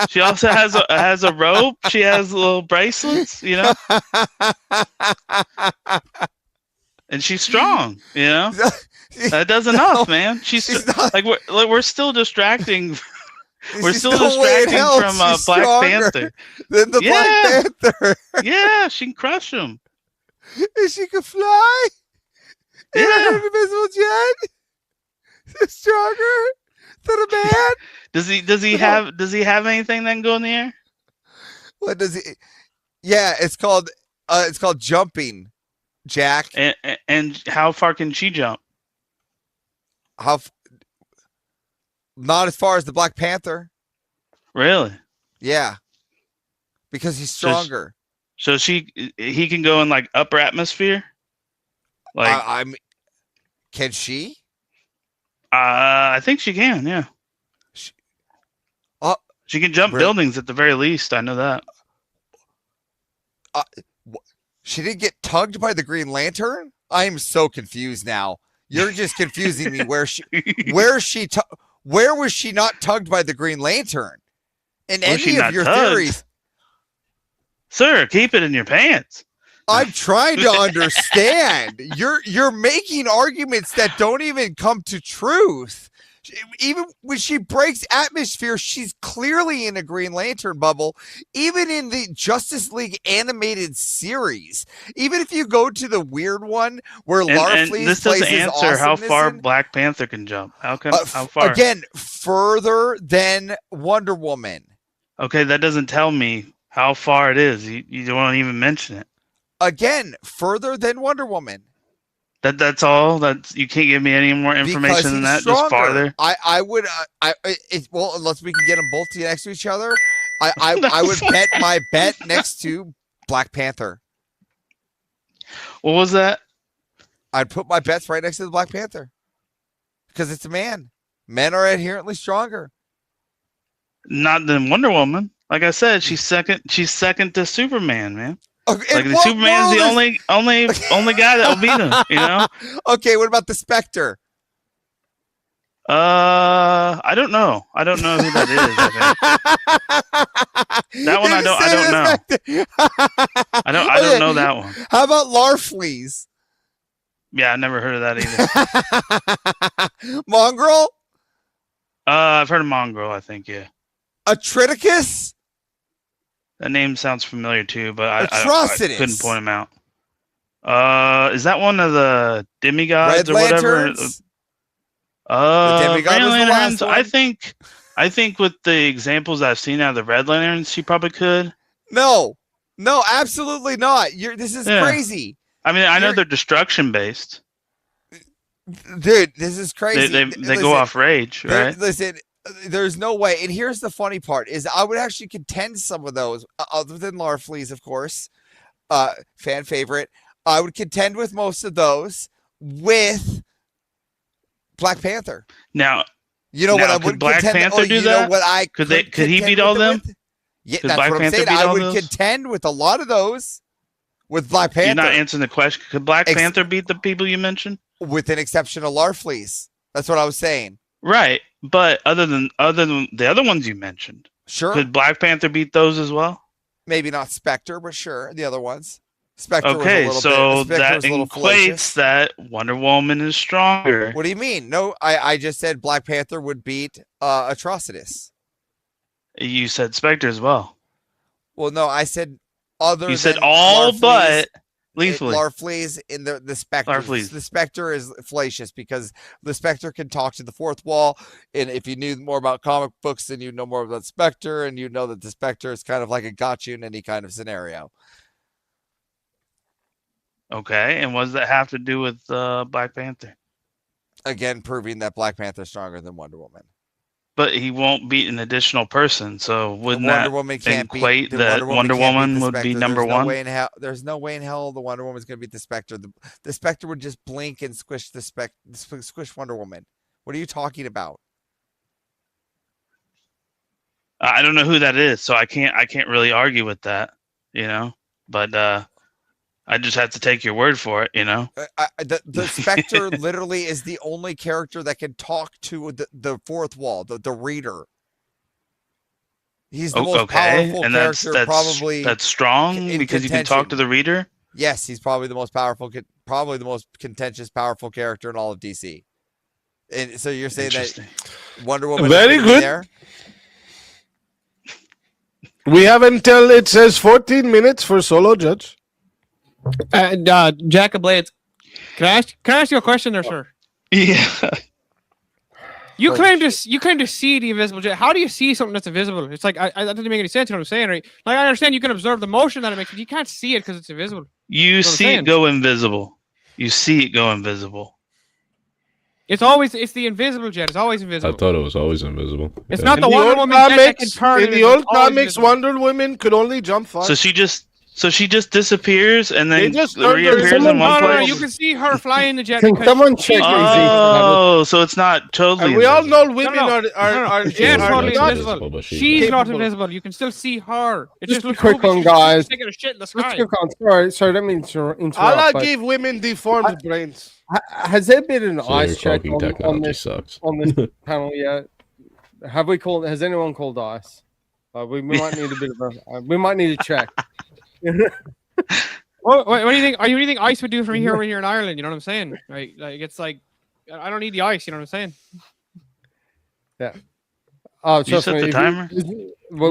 She also has a rope. She has little bracelets, you know. And she's strong, you know. That does enough, man. She's like we're still distracting. We're still distracting from Black Panther. Than the Black Panther. Yeah, she can crush him. And she can fly. Yeah. An invisible jet. Stronger than a man. Does he have anything that can go in the air? What does he? Yeah, it's called jumping, Jack. And how far can she jump? Not as far as the Black Panther. Really? Yeah. Because he's stronger. So he can go in like upper atmosphere? Like can she? I think she can, yeah. She can jump buildings at the very least. I know that. She didn't get tugged by the Green Lantern? I am so confused now. You're just confusing me. Where was she not tugged by the Green Lantern? In any of your theories. Sir, keep it in your pants. I'm trying to understand. You're making arguments that don't even come to truth. Even when she breaks atmosphere, she's clearly in a Green Lantern bubble. Even in the Justice League animated series, even if you go to the weird one where Lara Flees this plays doesn't his answer how far awesomeness in- Black Panther can jump. How far? Again, further than Wonder Woman. Okay, that doesn't tell me how far it is. You don't even mention it. Again, further than Wonder Woman. That's all. You can't give me any more information than that. Stronger. Just farther. I would. Well, unless we can get them both next to each other, I would bet my bet next to Black Panther. What was that? I'd put my bets right next to the Black Panther because it's a man. Men are inherently stronger. Not than Wonder Woman. Like I said, she's second to Superman, man. Okay, like the Superman's the only guy that will beat him, you know? Okay, what about the Spectre? I don't know. I don't know who that is. That one I don't know. I don't know that one. How about Larfleeze? Yeah, I never heard of that either. Mongrel? I've heard of Mongrel, I think, yeah. Atriticus? That name sounds familiar too, but I couldn't point him out. Is that one of the demigods or whatever? The demigod was the last one. I think with the examples I've seen out of the Red Lanterns, she probably could. No, absolutely not. This is crazy. I mean, I know they're destruction based. Dude, this is crazy. They go off rage, right? Listen, there's no way. And here's the funny part: is I would actually contend some of those, other than Larfleeze, of course, fan favorite. I would contend with most of those with Black Panther. Now, you know what I would Black contend. Panther do that? Know what I could he beat all them? Yeah, Could that's Black what I'm Panther saying. beat I all would those? contend with a lot of those with Black Panther. You're not answering the question. Could Black Ex- Panther beat the people you mentioned? With an exception of Larfleeze. That's what I was saying. Right, but other than the other ones you mentioned, Sure. could Black Panther beat those as well? Maybe not Spectre, but sure, the other ones. Spectre Okay, was a so little bit. Spectre that was a little fallacious. equates that Wonder Woman is stronger. What do you mean? No, I just said Black Panther would beat Atrocitus. You said Spectre as well. Well, no, I said other. You said than all Larfleeze, but Leafly. Larfleeze in the Spectre. Larfleeze. The Spectre is fallacious because the Spectre can talk to the fourth wall. And if you knew more about comic books, then you know more about Spectre, and you know that the Spectre is kind of like a gotcha in any kind of scenario. Okay, and what does that have to do with Black Panther? Again, proving that Black Panther is stronger than Wonder Woman. But he won't beat an additional person, so wouldn't Wonder that Woman can't equate beat, that Wonder can't Woman beat the would be Spectre. number There's no one? way in hell, there's no way in hell the Wonder Woman's going to beat the Spectre. The Spectre would just blink and squish squish Wonder Woman. What are you talking about? I don't know who that is, so I can't really argue with that, you know. But I just have to take your word for it, you know. The Spectre literally is the only character that can talk to the fourth wall, the reader. He's the most powerful and character, probably. that's strong in because you can talk to the reader. Yes, he's probably the most powerful, probably the most contentious, powerful character in all of DC. And so you're saying that Wonder Woman Very is gonna be good. there? We have until it says 14 minutes for solo judge. Jack of Blades, can I ask you a question there, sir? Yeah. You claim to see the invisible jet. How do you see something that's invisible? It's like that doesn't make any sense. You know what I'm saying, right? Like I understand you can observe the motion that it makes, but you can't see it because it's invisible. You That's what I'm see it saying. go invisible. You see it go invisible. It's the invisible jet. It's always I invisible. thought it was always invisible. It's Yeah. not the Wonder Woman jet that can turn. In and the it's old always comics, invisible. Wonder Woman could only jump far. So she just disappears and They then just turned her reappears into- in one No, place. you can see her flying the jet. Can because someone check Oh, so it's not totally. And we all invisible. know women No. are The jet's are totally not- invisible. but She's not capable. invisible. You can still see her. It Just just a looks quick cool one, because she's guys. taking a shit in the Let's sky. go on. Sorry, let me interrupt. Allah but gave women deformed brains. has there been an So ice your check cloaking on technology this sucks. on this panel yet? Have we called? Has anyone called ice? We might need a bit of a. We might need a check. What do you think? What do you think ice would do for me here over here in Ireland? You know what I'm saying? Right? Like it's like I don't need the ice. You know what I'm saying? Yeah. Oh, You trust set me, the if timer? We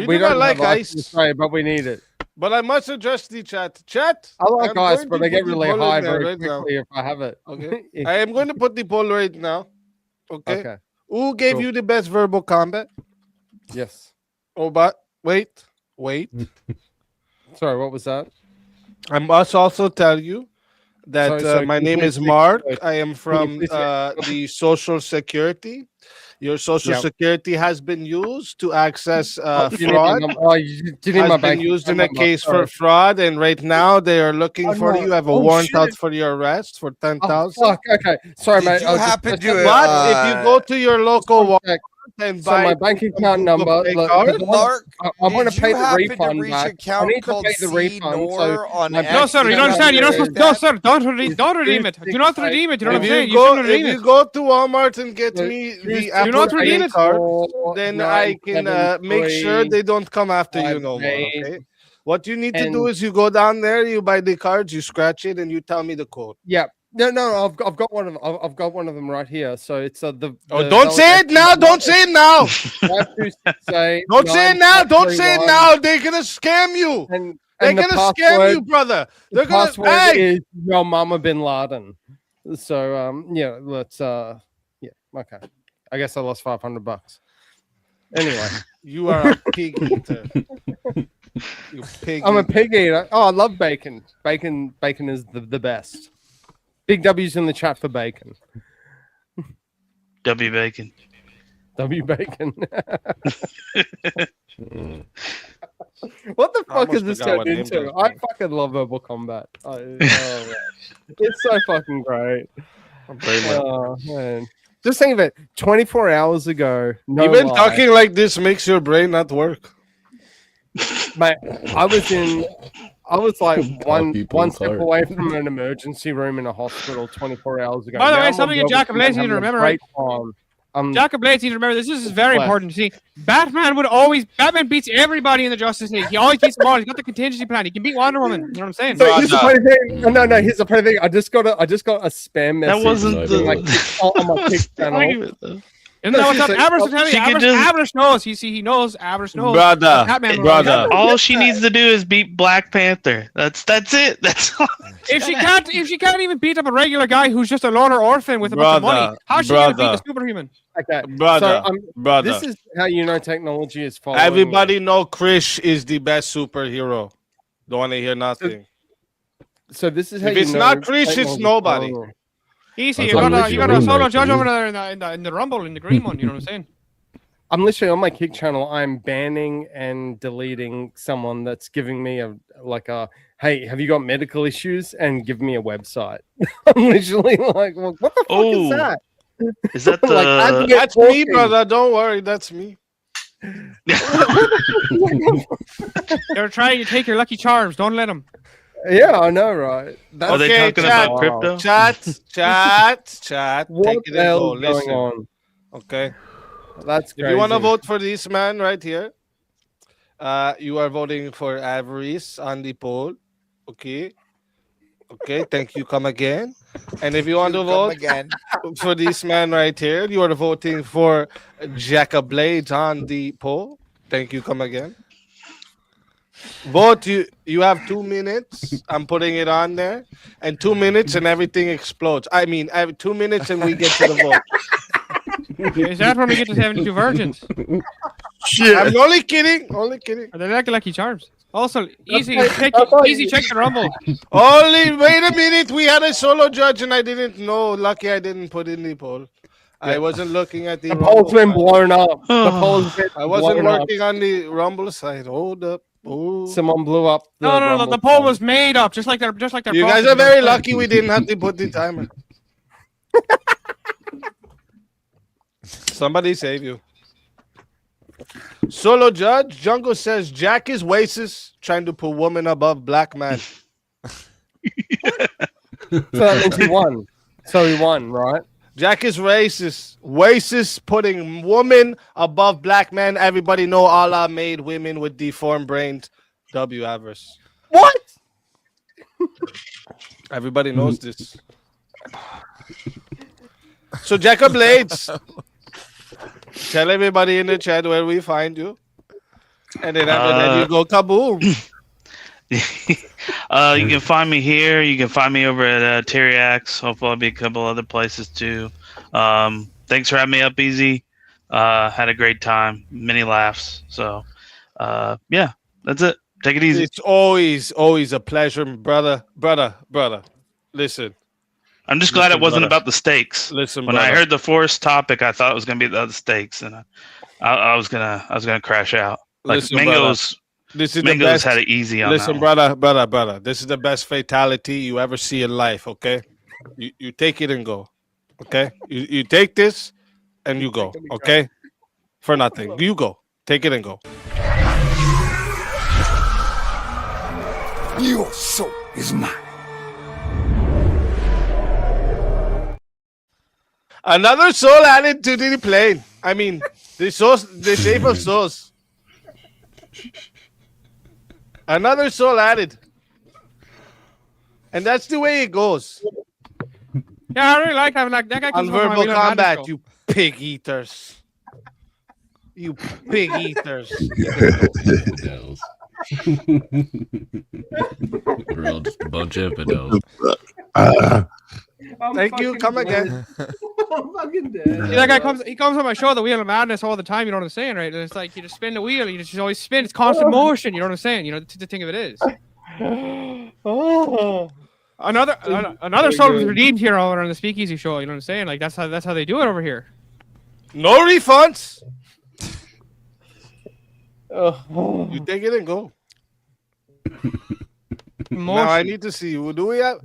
do don't not like have ice. in Australia, but we need it. But I must address the chat. Chat. I like I'm ice, going but to they get put the really poll in high there very right now. quickly if I have it. Okay. I am going to put the poll right now. Okay. Okay. Who gave Cool. you the best verbal combat? Yes. Oh, but wait. Sorry, what was that? I must also tell you that So my can name you is please- Mark. I am from please- the Social Security. Your Social Yeah. Security has been used to access Do you need my fraud. num- oh, you need my Has been bank used in account a number, case for sorry. fraud, and right now they are looking Oh, for no. you. You have a Oh, warrant out shit. for your arrest for Oh, 10,000. fuck. Okay. Sorry, Did mate. you I was just- happen to, But if you go to your local wallet and So buy my bank account some number. Google Pay Look, card, Mark, I want did to pay you the happen to refund reach back. I account need to called pay the C refund. Nor So on my X? No, sir. You Did don't understand. You don't. read No, that? sir. Don't redeem it. Do not redeem it. You know what I'm if saying? you You go, shouldn't redeem if it. you go to Walmart and get But me here's the the Apple not Pay redeem it. card, 4, then 9, I can 7, make sure 3, they don't come after you 5, no more. 8, Okay. What you need to do and- is you go down there, you buy the cards, you scratch it, and you tell me the code. Yeah. No. I've got one of them. I've got one of them right here. So it's the. Oh, don't say it now! Don't say it now! Don't say it now! Don't say it now! They're gonna scam you. They're the gonna scam password- you, brother. The They're gonna. password Hey! is your mama bin Laden. So yeah, let's yeah, okay. I guess I lost $500. Anyway, You are a pig eater. You pig. I'm a eater. pig eater. Oh, I love bacon. Bacon is the best. Big W's in the chat for bacon. W Bacon. W bacon. What the I fuck almost is this forgot what turned name into? that I was. fucking love verbal combat. It's so fucking great. Oh man. Just think of it. 24 hours ago. No Even lie. talking like this makes your brain not work. Mate, I was like one people in step cart. away from an emergency room in a hospital 24 hours ago. By the Now way, I'm something on that Jack of Blades Velvet need to having a remember, great right? time. Jack of Blades need to remember this. This is very What? important. See, Batman beats everybody in the Justice League. He always beats them all. He's got the contingency plan. He can beat Wonder Woman. You know what I'm saying? So here's the funny thing. No. Here's the funny thing. I just got a spam message. wasn't the- like, on my Kick channel. Isn't that what's up? Avarice, tell me. She could Avarice knows. He knows. Avarice knows. Brother, Batman will brother. always- All she needs to do is beat Black Panther. That's it. That's all. If she can't even beat up a regular guy who's just a loner orphan with a bunch of money, Brother, how's she gonna beat brother. a superhuman? Okay, Brother, brother. This is how you know technology is following. Everybody know Krish is the best superhero. Don't want to hear nothing. So this is how If you it's know not Krish, it's technology is nobody. following. Easy, That's you got literally a solo roommate, judge dude. over there in the Rumble, in the green one. You know what I'm saying? I'm literally on my Kick channel. I'm banning and deleting someone that's giving me a hey, have you got medical issues? And give me a website. I'm literally like, well, what the fuck is that? Is that the? Like, I'm get That's me, talking. brother. Don't worry, that's me. They're trying to take your lucky charms. Don't let them. Yeah, I know, right? Are they talking about crypto? Chat. What Take it the and hell go. is going Listen. on? Okay. That's If you want to crazy. vote for this man right here, you are voting for Avarice on the poll. Okay. Okay. Thank you. Come again. And if you want to Come vote again. for this man right here, you are voting for Jack of Blades on the poll. Thank you. Come again. Vote. You have 2 minutes. I'm putting it on there, and 2 minutes and everything explodes. I mean, I have 2 minutes and we get to the vote. Is that when we get to 72 virgins? Shit. I'm only kidding. Only kidding. Are they like lucky charms? Also, easy, check the Rumble. Only wait a minute. We had a solo judge and I didn't know. Lucky I didn't put in the poll. I wasn't looking at the The poll's been blown up. The Oh. poll's been I wasn't blown up. working on the Rumble side. Hold up. Oh. Someone blew up. No, Rumble the poll was made up, just like their You guys are very lucky we didn't have to put the timer. Somebody save you. Solo judge Jungle says Jack is racist, trying to put woman above black man. So that means he won. So he won, right? Jack is racist. Racist putting woman above black man. Everybody know Allah made women with deformed brains. W Avarice. What? Everybody knows this. So Jack of Blades. Tell everybody in the chat where we find you. And then after that you go kaboom. You can find me here. You can find me over at Teriax. Hopefully, I'll be a couple other places too. Thanks for having me up, Easy. Had a great time. Many laughs. So, yeah, that's it. Take it easy. It's always a pleasure, brother. Listen. I'm just glad it wasn't about the stakes. Listen, when I heard the forced topic, I thought it was going to be the stakes, and I was gonna crash out. Like Listen, Mingo's. This is Mingo's the best. had it easy on Listen, that one. brother. This is the best fatality you ever see in life. Okay, you take it and go. Okay, you take this and you go. Okay, for nothing. You go. Take it and go. Your soul is mine. Another soul added to the plane. I mean, the shape of souls. Another soul added. And that's the way it goes. Yeah, I really like having that guy. On comes from my verbal Wheel of Madness combat, show. you pig eaters. You pig eaters. Infidels. We're all just a bunch of infidels. Thank you. Come again. I'm fucking dead. See, that guy comes on my show, the Wheel of Madness, all the time. You know what I'm saying, right? It's like you just spin the wheel, you just always spin. It's constant motion. You know what I'm saying? You know the thing of it is. Oh. Another soul was redeemed here over on the Speakeasy show. You know what I'm saying? Like that's how they do it over here. No refunds. Oh. You take it and go. Now I Motion. need to see. Do we have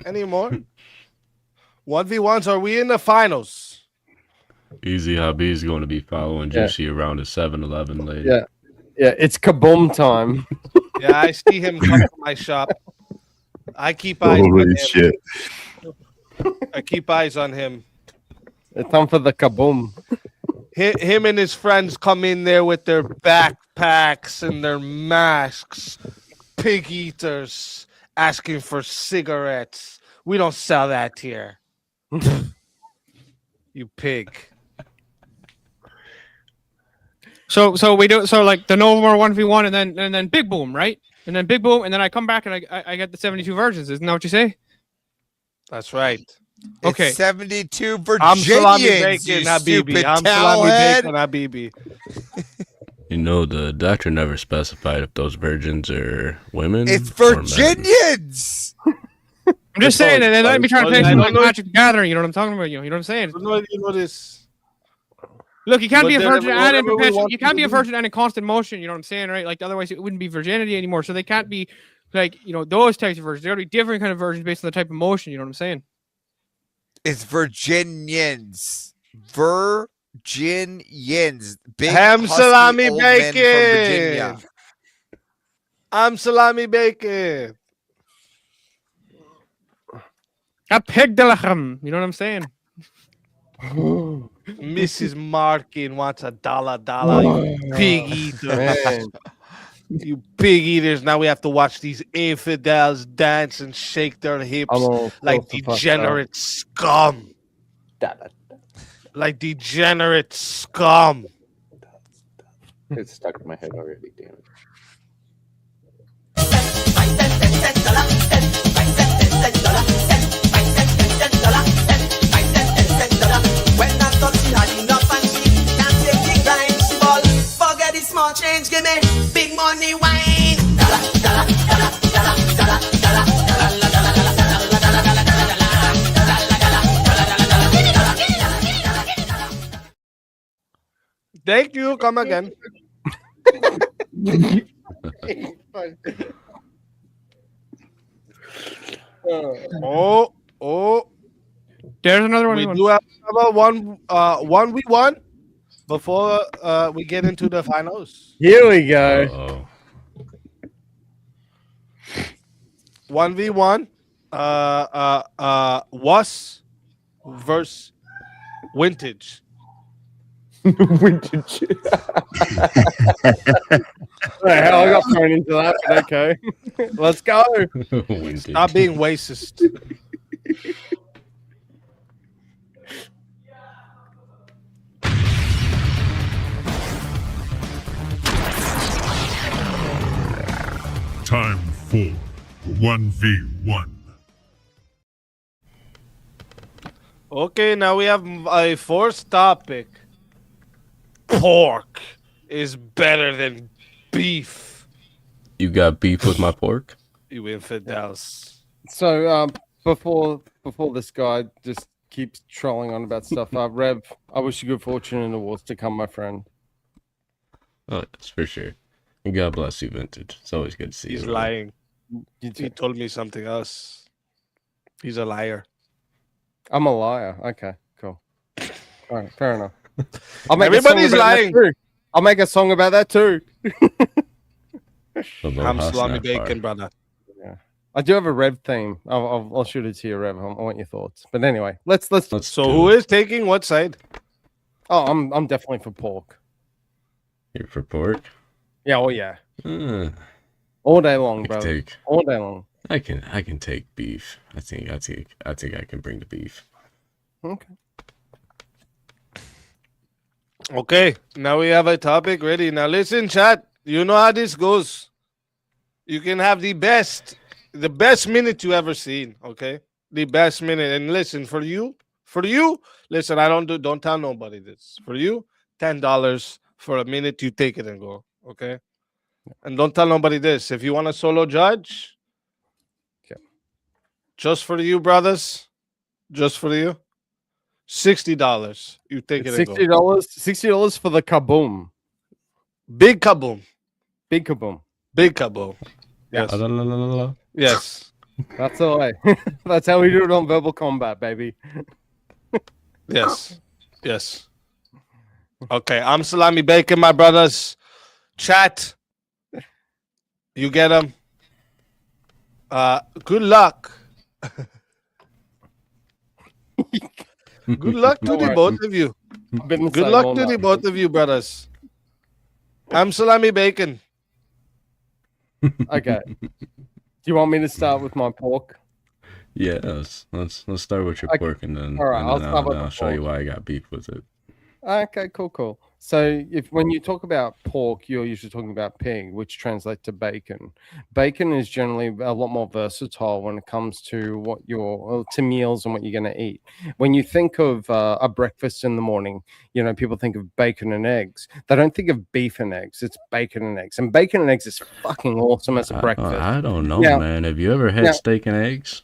any more? 1v1s. Are we in the finals? Easy Hobby is going to be following Yeah. Juicy around the 7-Eleven later. Yeah, it's kaboom time. Yeah, I see him come to my shop. I keep eyes on Holy him. shit. I keep eyes on him. It's time for the kaboom. Him and his friends come in there with their backpacks and their masks, pig eaters, asking for cigarettes. We don't sell that here. You pig. So we do like the no more 1v1 and then big boom, right? And then big boom, and then I come back and I get the 72 versions. Isn't that what you say? That's right. Okay. It's 72 I'm salami Virginians, bacon, you Habibi. stupid I'm salami towelhead. bacon, Habibi. You know, the doctor never specified if those virgins are women. It's or men. Virginians. I'm just saying, and they let me try to play I some don't like know- Magic the Gathering. You know what I'm talking about? You know what I'm saying? You know this. Look, you can't But be a then virgin and in whatever we perpetual. want You to can't be a do- virgin and in constant motion. You know what I'm saying, right? Like otherwise, it wouldn't be virginity anymore. So they can't be like those types of virgins. There got to be different kind of virgins based on the type of motion. You know what I'm saying? It's Virginians. Virginians. Big Ham husky salami old men from bacon. Virginia. I'm salami bacon. A pig de lachem. You know what I'm saying? Mrs. Markin wants $1, you pig eater. Man. You pig eaters. Now we have to watch these infidels dance and shake their hips I'm all like so fucked up. degenerate scum. Like degenerate scum. It's stuck in my head already, damn it. When I touch she had enough and she can't take the grind. She ball, forget the small change, give me big money wine. Dollar, dollar, dollar, dollar, dollar, dollar, dollar, dollar, Thank you. Come again. Oh. There's another one. We do have about 1v1 before we get into the finals. Here we go. 1v1. Was versus Vintage. Vintage. The hell, I got thrown into that, but okay. Let's go. Stop being racist. Time for 1v1. Okay, now we have a fourth topic. Pork is better than beef. You got beef with my pork? You infidels. So before this guy just keeps trolling on about stuff, Rev, I wish you good fortune in the wars to come, my friend. Oh, that's for sure. And God bless you, Vintage. It's always good to see He's you. man. lying. He told me something else. He's a liar. I'm a liar. Okay, cool. All right, fair enough. I'll make a song Everybody's about that lying. too. I'll make a song about that too. I'm salami bacon, brother. Yeah, I do have a Rev theme. I'll shoot it to you, Rev. I want your thoughts. But anyway, let's. So who is taking what side? Oh, I'm definitely for pork. You're for pork? Yeah. Oh yeah. Uh, All day long, I bro. can take. All day long. I can take beef. I think I can bring the beef. Okay. Okay, now we have a topic ready. Now listen, chat. You know how this goes. You can have the best minute you ever seen. Okay, the best minute. And listen, for you, listen. Don't tell nobody this. For you, $10 for a minute. You take it and go. Okay, and don't tell nobody this. If you want a solo judge, just for you, brothers, just for you. $60. You take it. $60. $60 for the kaboom. Big kaboom. Big kaboom. Big kaboom. Yes. Yes. That's the way. That's how we do it on Verbal Combat, baby. Yes. Yes. Okay. I'm salami bacon, my brothers. Chat. You get them. Good luck. Good luck to Don't the worry. both of you. I've been the Good same luck all to the night. both of you, brothers. I'm salami bacon. Okay. Do you want me to start with my pork? Yeah, let's start with your Okay. pork and then, All right, and I'll then start with I'll the show you pork. why I got beef with it. Okay, cool. So when you talk about pork, you're usually talking about pig, which translates to bacon. Bacon is generally a lot more versatile when it comes to what to meals and what you're going to eat. When you think of a breakfast in the morning, people think of bacon and eggs. They don't think of beef and eggs. It's bacon and eggs, and bacon and eggs is fucking awesome as a breakfast. I don't know, Now- man. Have you ever had now- steak and eggs?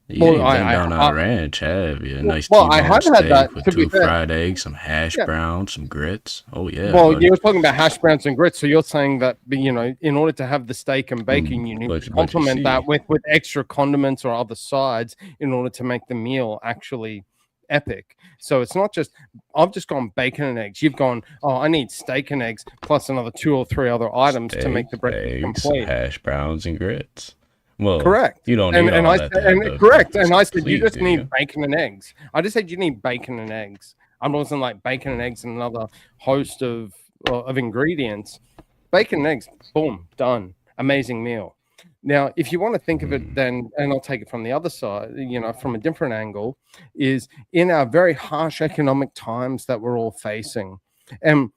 You Well, ain't been I- down I- a ranch, have you? A Well- nice well, I T-bone have had steak that, with to be 2 fair. fried eggs, some hash Yeah. browns, some grits. Oh yeah. Well, buddy. you were talking about hash browns and grits, so you're saying that in order to have the steak and bacon, you need but- to but you complement that see- with extra condiments or other sides in order to make the meal actually epic. So it's not just I've just gone bacon and eggs. You've gone, oh, I need steak and eggs plus another 2 or 3 other items to make the Steak, breakfast eggs, complete. hash browns, and grits. Well, Correct. You don't and, need and all I that. said, to have and the correct. breakfast And I said you complete, just do need you? bacon and eggs. I just said you need bacon and eggs. I wasn't like bacon and eggs and another host of ingredients. Bacon and eggs, boom, done. Amazing meal. Now, if you want to think of it, then, and I'll take it from the other side, from a different angle, is in our very harsh economic times that we're all facing, and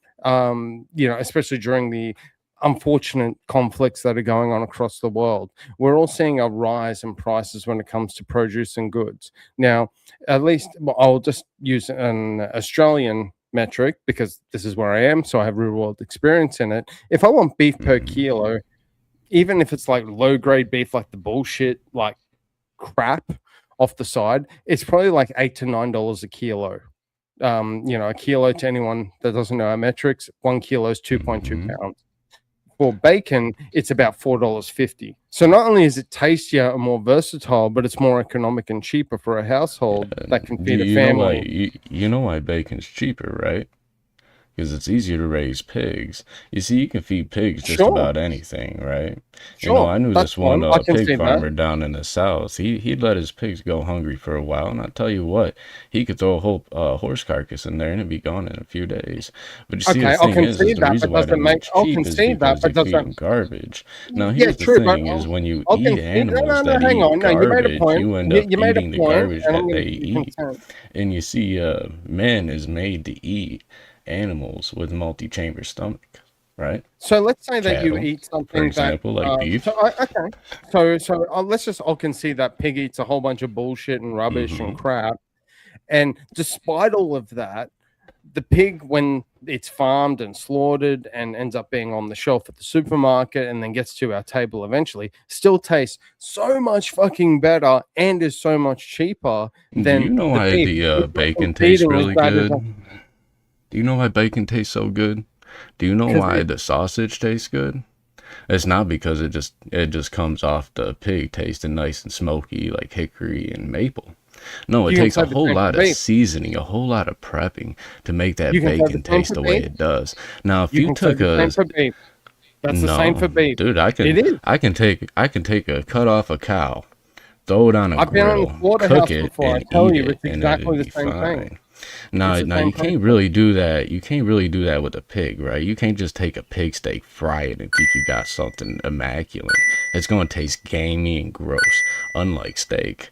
especially during the unfortunate conflicts that are going on across the world, we're all seeing a rise in prices when it comes to produce and goods. Now, at least I'll just use an Australian metric because this is where I am, so I have real world experience in it. If I want beef per kilo, even if it's like low grade beef, like the bullshit, like crap off the side, it's probably like $8 to $9 a kilo. A kilo, to anyone that doesn't know our metrics, 1 kilo is 2.2 pounds. For bacon, it's about $4.50. So not only is it tastier and more versatile, but it's more economic and cheaper for a household that can feed a You family. know why bacon's cheaper, right? Because it's easier to raise pigs. You see, you can feed pigs just Sure. about anything, right? Sure, I knew that's this one fine. I can see pig that. farmer down in the south. He'd let his pigs go hungry for a while, and I tell you what, he could throw a whole horse carcass in there and it'd be gone in a few days. But you see, Okay, the I'll thing is concede the that, reason but why doesn't they're make- not I'll cheap is concede that, because but they feed doesn't- them garbage. Now, Yeah, here's the true, but thing: is when you I'll eat concede- animals no, that hang eat on. No, you made a garbage, point. you end You- up you made a eating the point, garbage and I'm that gonna they give you eat. consent. And you see, man is made to eat animals with multi-chamber stomach, right? So let's say that you Cattle, eat something for example, that, like beef. Okay. So I'll concede that pig eats a whole bunch of bullshit and rubbish Mm-hmm. and crap, and despite all of that, the pig, when it's farmed and slaughtered and ends up being on the shelf at the supermarket and then gets to our table eventually, still tastes so much fucking better and is so much cheaper Do than you know the why beef. the It's bacon not tastes competing as really bad as good? Do you know why bacon tastes so good? Do you know 'Cause why it- the sausage tastes good? It's not because it just comes off the pig tasting nice and smoky like hickory and maple. No, it You can takes say a the whole same for lot of beef. seasoning, a whole lot of prepping to make that You can say the bacon same taste for the way beef. it does. Now, if You you can say took the a same for beef. That's the same for beef. dude, It is. I can take a cut off a cow, throw it on a I've been on grill, the slaughterhouse cook it, before. I and tell eat you, it, it's and exactly it'd the be same thing. fine. Now, It's the same you can't really do that. You can't really do that with a pig, right? You can't just take a pig steak, fry it, and think you got something immaculate. It's going to taste gamey and gross, unlike steak,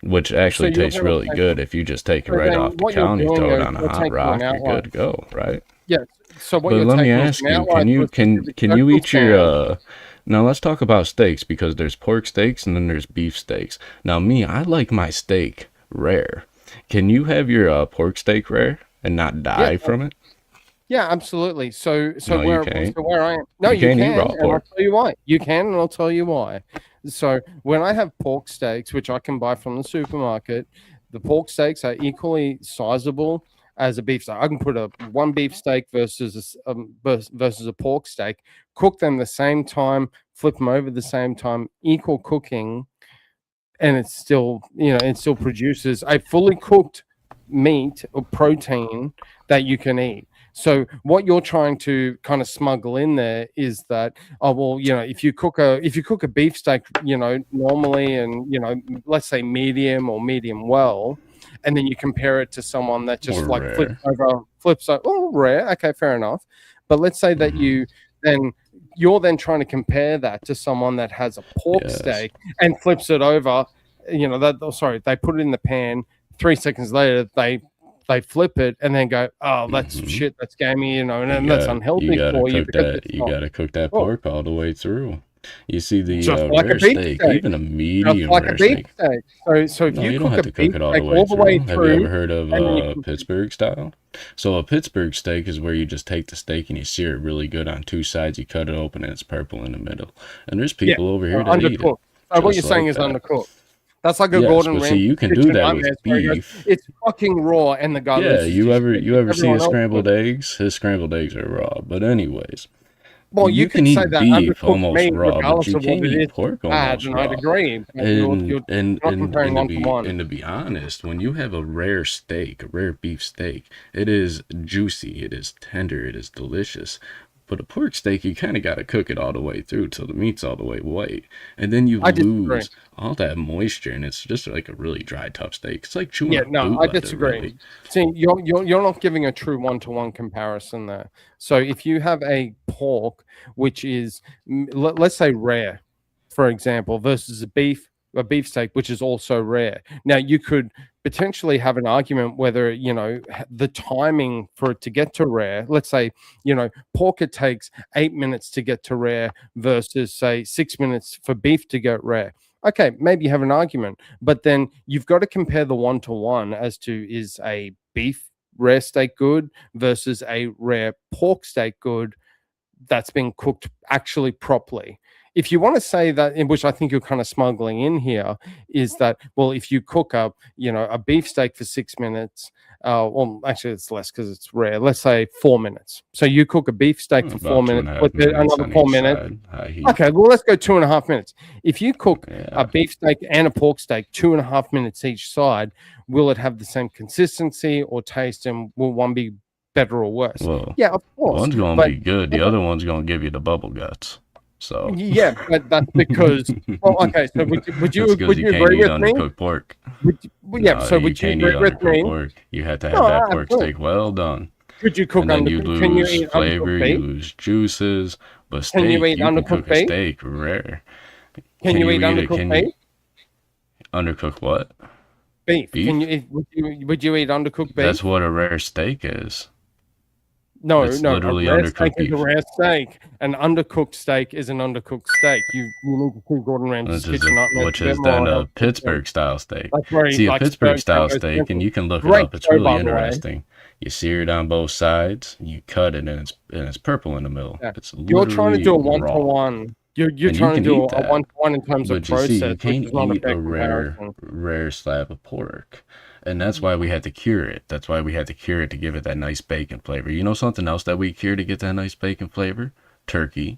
which actually you're tastes gonna really take- good if you just take it So right then off the what you're cow and you doing throw it is on a you're hot taking rock. an You're outline. good to go, right? Yes. So what But you're let me taking is ask an you, outline to a specific can you eat your circumstance. now let's talk about steaks because there's pork steaks and then there's beef steaks. Now me, I like my steak rare. Can you have your pork steak rare and not die from it? Yeah, absolutely. So No, you where can't. so where I am. No, You you can't eat can, raw and I'll pork. tell you why. You can, and I'll tell you why. So when I have pork steaks, which I can buy from the supermarket, the pork steaks are equally sizable as a beef steak. I can put one beef steak versus a pork steak, cook them the same time, flip them over the same time, equal cooking, and it's still it still produces a fully cooked meat or protein that you can eat. So what you're trying to kind of smuggle in there is that, oh well, you know, if you cook a beefsteak, you know, normally, and you know, let's say medium or medium well, and then you compare it to someone that just Or like rare. flips over, oh, rare, okay, fair enough. But let's say that you're then trying to compare that to someone that has a pork Yes. steak and flips it over, you know, they put it in the pan, 3 seconds later they flip it and then go, oh, that's shit, that's gamey, you know, and then that's unhealthy You gotta for you cook because that. it's You not- gotta cook that Oh. pork all the way through. You see the Just like a rare beef steak, steak. even a Just medium like rare a beef steak. steak. So if No, you you don't cook have a to cook beef it all steak the way all the way through. Have through, you ever heard of and then you cook- Pittsburgh style? So a Pittsburgh steak is where you just take the steak and you sear it really good on two sides. You cut it open and it's purple in the middle. And there's people over here that eat it. undercooked. So what just you're saying like is that. undercooked. That's like a Yes, Gordon but see, Ramsay. you can do kitchen that with nightmares where he goes, beef. it's fucking raw, and the guy Yeah, loses you his ever shit. you ever see Everyone his else scrambled does. eggs? His scrambled eggs are raw. But anyways, Well, you can could eat say that beef undercooked almost meat, raw, but regardless you of what can't it eat is, pork bad, almost and raw. I'd agree. But you're not comparing one to one. And to be honest, when you have a rare steak, a rare beef steak, it is juicy, it is tender, it is delicious. But a pork steak, you kind of got to cook it all the way through till the meat's all the way white, and then you I disagree. lose all that moisture, and it's just like a really dry, tough steak. It's like chewing Yeah, on no, boot I leather, disagree. really. See, you're not giving a true one-to-one comparison there. So if you have a pork, which is let's say rare, for example, versus a beef steak, which is also rare. Now you could potentially have an argument whether, you know, the timing for it to get to rare. Let's say, you know, pork, it takes 8 minutes to get to rare versus say 6 minutes for beef to get rare. Okay, maybe you have an argument, but then you've got to compare the one-to-one as to, is a beef rare steak good versus a rare pork steak good that's been cooked actually properly. If you want to say that, in which I think you're kind of smuggling in here, is that, well, if you cook up, you know, a beef steak for 6 minutes, well, actually it's less because it's rare. Let's say 4 minutes. So you cook a beef steak for About 4 minutes, 2.5 with minutes another on 4 each minutes. side, high heat. Okay, well, let's go 2.5 minutes. If you cook a beef steak and a pork steak 2.5 minutes each side, will it have the same consistency or taste, and will one be better or worse? Well, Yeah, of course. one's gonna but- be good. The other one's gonna give you the bubble guts. So Yeah, but that's because. Well, okay. So would you That's 'cause would you can't agree eat with me? undercooked pork. Yeah. No, So would you can't eat agree with undercooked me? pork. You have to have No, that I pork agree. steak well done. Could you cook And then you undercooked? Can you lose eat flavor, undercooked you beef? lose juices. But Can steak, you eat can undercooked cook a beef? steak rare. Can you eat it? undercooked Can beef? you undercook what? Beef. Beef? Can you eat? Would you eat undercooked beef? That's what a rare steak is. No, It's no. literally A rare undercooked steak is beef. a rare steak. An undercooked steak is an undercooked steak. You need to see Gordon Ramsay's Which is, kitchen nightmares. which to get is then more a healthy. Pittsburgh style steak. That's where he See, a likes Pittsburgh style burgers, steak, and you can look it Great up. It's show, really by the way. interesting. You sear it on both sides, you cut it, and it's purple in the middle. Yeah. It's You're trying to do a literally raw. one-to-one. You're And you trying to can do eat a that. one-to-one in terms of But you process, see, you which can't is not a eat fair a rare comparison. slab of pork. And that's why we had to cure it. That's why we had to cure it to give it that nice bacon flavor. You know something else that we cure to get that nice bacon flavor? Turkey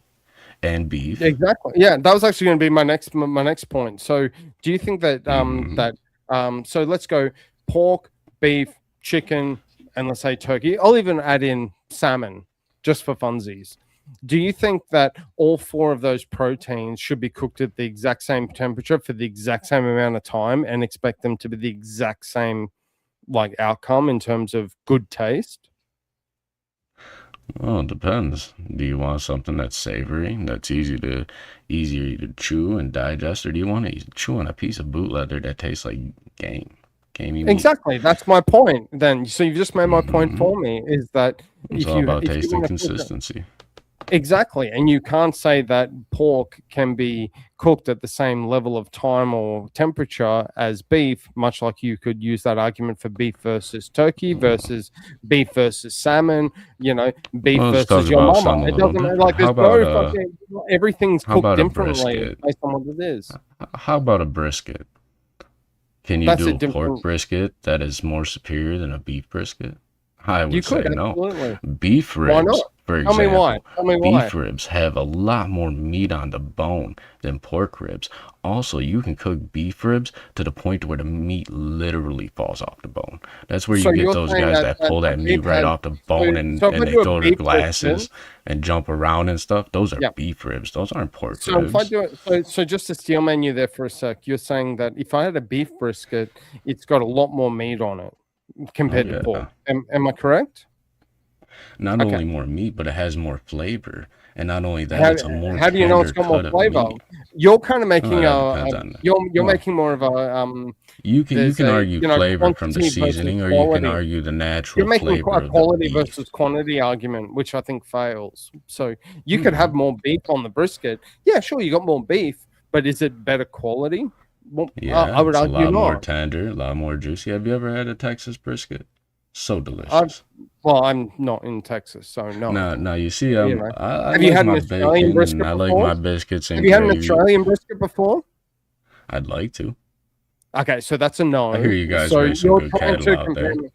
and beef. Exactly. Yeah, that was actually going to be my next point. So, do you think that so let's go pork, beef, chicken, and let's say turkey. I'll even add in salmon just for funsies. Do you think that all four of those proteins should be cooked at the exact same temperature for the exact same amount of time and expect them to be the exact same like outcome in terms of good taste? Well, it depends. Do you want something that's savory, that's easier to chew and digest, or do you want to chew on a piece of boot leather that tastes like gamey meat? Exactly. That's my point. Then, so you've just made my point for me. Is that It's if all you about if you taste and wanna cook it- consistency. Exactly, and you can't say that pork can be cooked at the same level of time or temperature as beef, much like you could use that argument for beef versus turkey versus beef versus salmon, you know, beef Well, let's versus talk your about mama. some It of doesn't them. matter, like How there's no about, fucking everything's how cooked about a differently brisket? based on what it is. How about a brisket? Can you That's do a a different- pork brisket that is more superior than a beef brisket? I would You say could, no. absolutely. Beef Why ribs. not? For Tell me example, why. Tell me why. beef ribs have a lot more meat on the bone than pork ribs. Also, you can cook beef ribs to the point where the meat literally falls off the bone. That's where you So get you're those saying guys that that pull that meat beef right has- off the bone so- and so if I they do a throw their beef brisket- glasses and jump around and stuff. Those are Yeah. beef ribs. Those aren't pork So ribs. if I do it, so just to steel man you there for a sec, you're saying that if I had a beef brisket, it's got a lot more meat on it compared yeah. to pork. Am I correct? Not Okay. only more meat, but it has more flavor. And not only that, How, it's a more how do you know it's tender got more cut of flavor? meat. You're kind of making that depends on you're well, making more of a You can there's argue flavor from the quantity versus seasoning, or you quality. can argue the natural You're making flavor quite a of quality the beef. versus quantity argument, which I think fails. So you could Hmm. have more beef on the brisket. Yeah, sure, you got more beef, but is it better quality? Well, Yeah, I would it's a argue lot more not. tender, a lot more juicy. Have you ever had a Texas brisket? So delicious. Well, I'm not in Texas, so no. Now you see, You know. I Have you like had an my Australian bacon brisket and I like before? my biscuits and Have you had an gravy. Australian brisket before? I'd like to. Okay, so that's a no. I hear you guys so raise some you're good trying cattle to out compare there. me-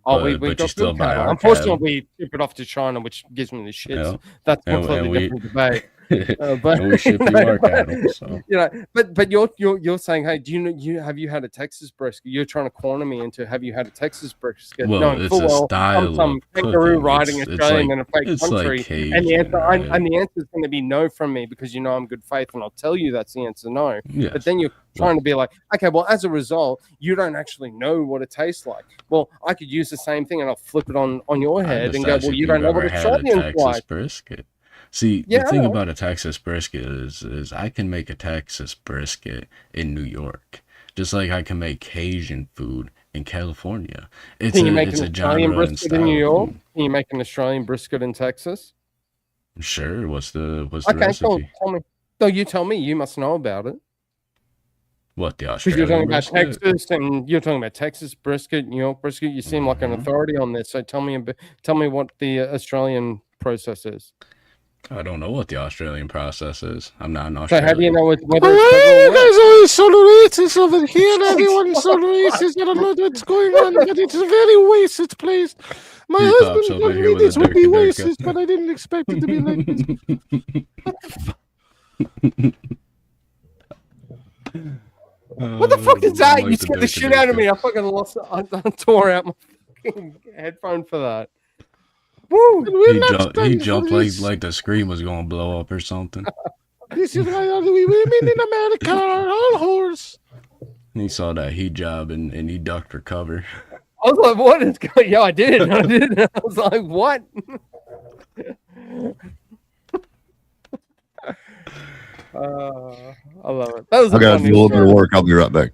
Oh, we But you got still good buy cattle. our Unfortunately, cattle. we ship it off to China, which gives me the shits. Yeah. That's a And- completely and we- different debate. But and we ship you our cattle. So. you know, but you're saying, hey, do have you had a Texas brisket? You're trying to corner me into have you had a Texas brisket? Well, knowing it's full a well style I'm some of kangaroo cooking. riding It's Australian like- in a fake it's like country, and Cajun, the answer right? and the answer is going to be no from me because you know I'm good faith, and I'll tell you that's the answer, no. Yes. But then you're trying to be like, okay, well, as a result, you don't actually know what it tastes like. Well, I could use the same thing and I'll flip it on your I head just and go, asked well, if you you've don't know what ever had a Australians Texas like. brisket. See, Yeah, the thing I know. about a Texas brisket is I can make a Texas brisket in New York, just like I can make Cajun food in California. It's Can you a make it's an a Australian genre and brisket in style New of York? food. Can you make an Australian brisket in Texas? Sure. What's the Okay, recipe? cool. Tell me. No, you tell me. You must know about it. What, the Because you're Australian talking about brisket? Texas and you're talking about Texas brisket, New York brisket. You seem like an Mm-hmm. authority on this. So tell me a bit, tell me what the Australian process is. I don't know what the Australian process is. I'm not an So Australian. how do you know whether Why it's are federal you or guys not? always so racist over here? Everyone's so racist. I don't know what's going on, but it's a very racist place. My He husband pops over told here me with a this would be durka durka. racist, but I didn't expect it to be like this. What the fuck is that? like You the scared the durka shit out of durka. me. I fucking lost. I tore out my fucking headphone for that. Woo! He jumped like the screen was gonna blow up or something. This is why all the women in America are all whores. He saw that hijab and he ducked for cover. I was like, what is going? Yeah, I did. I did. I was like, what? I love it. That was I a got to funny do a little bit story. of work. I'll be right back.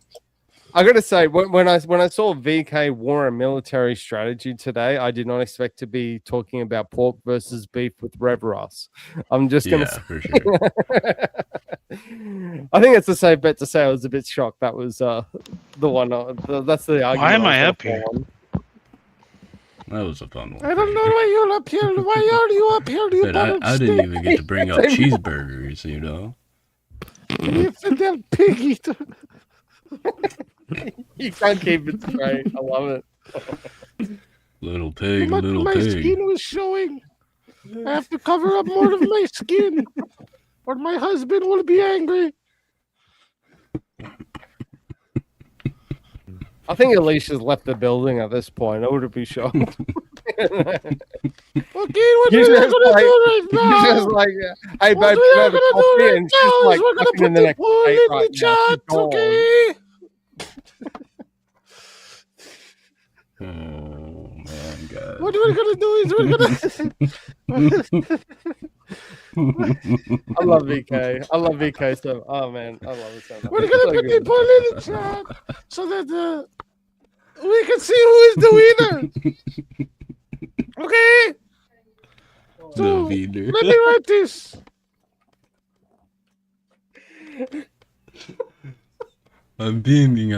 I gotta say, when I saw VK wore a military strategy today, I did not expect to be talking about pork versus beef with Rev Ross. I'm just gonna. Yeah, for sure. I think it's a safe bet to say I was a bit shocked. That was the one. That's the argument. Why am I was up gonna here? fall on. That was a fun one. I don't know why you're up here. Why are you up here? You But I buttered didn't steak. even get to bring up Same. cheeseburgers, you know? It's a damn pig eater. You can't keep it straight. I love it. Little pig, my little my pig. skin was showing. I have to cover up more of my skin, or my husband will be angry. I think Alicia's left the building at this point. I would be shocked. Okay, what You're we're just gonna like- do right now? You're just like, hey, What babe, we can I are have a gonna do coffee? right And she's now like, is we're gonna fucking in put the the next poll state in right the now. chat, She's gone. okay? Oh, man, God. What we're gonna do is we're gonna. I love VK. I love VK so. Oh man, I love it so much. We're It's gonna so put the good. poll in the chat so that we can see who is the winner. Okay. The So leader. let me write this. I'm beaming.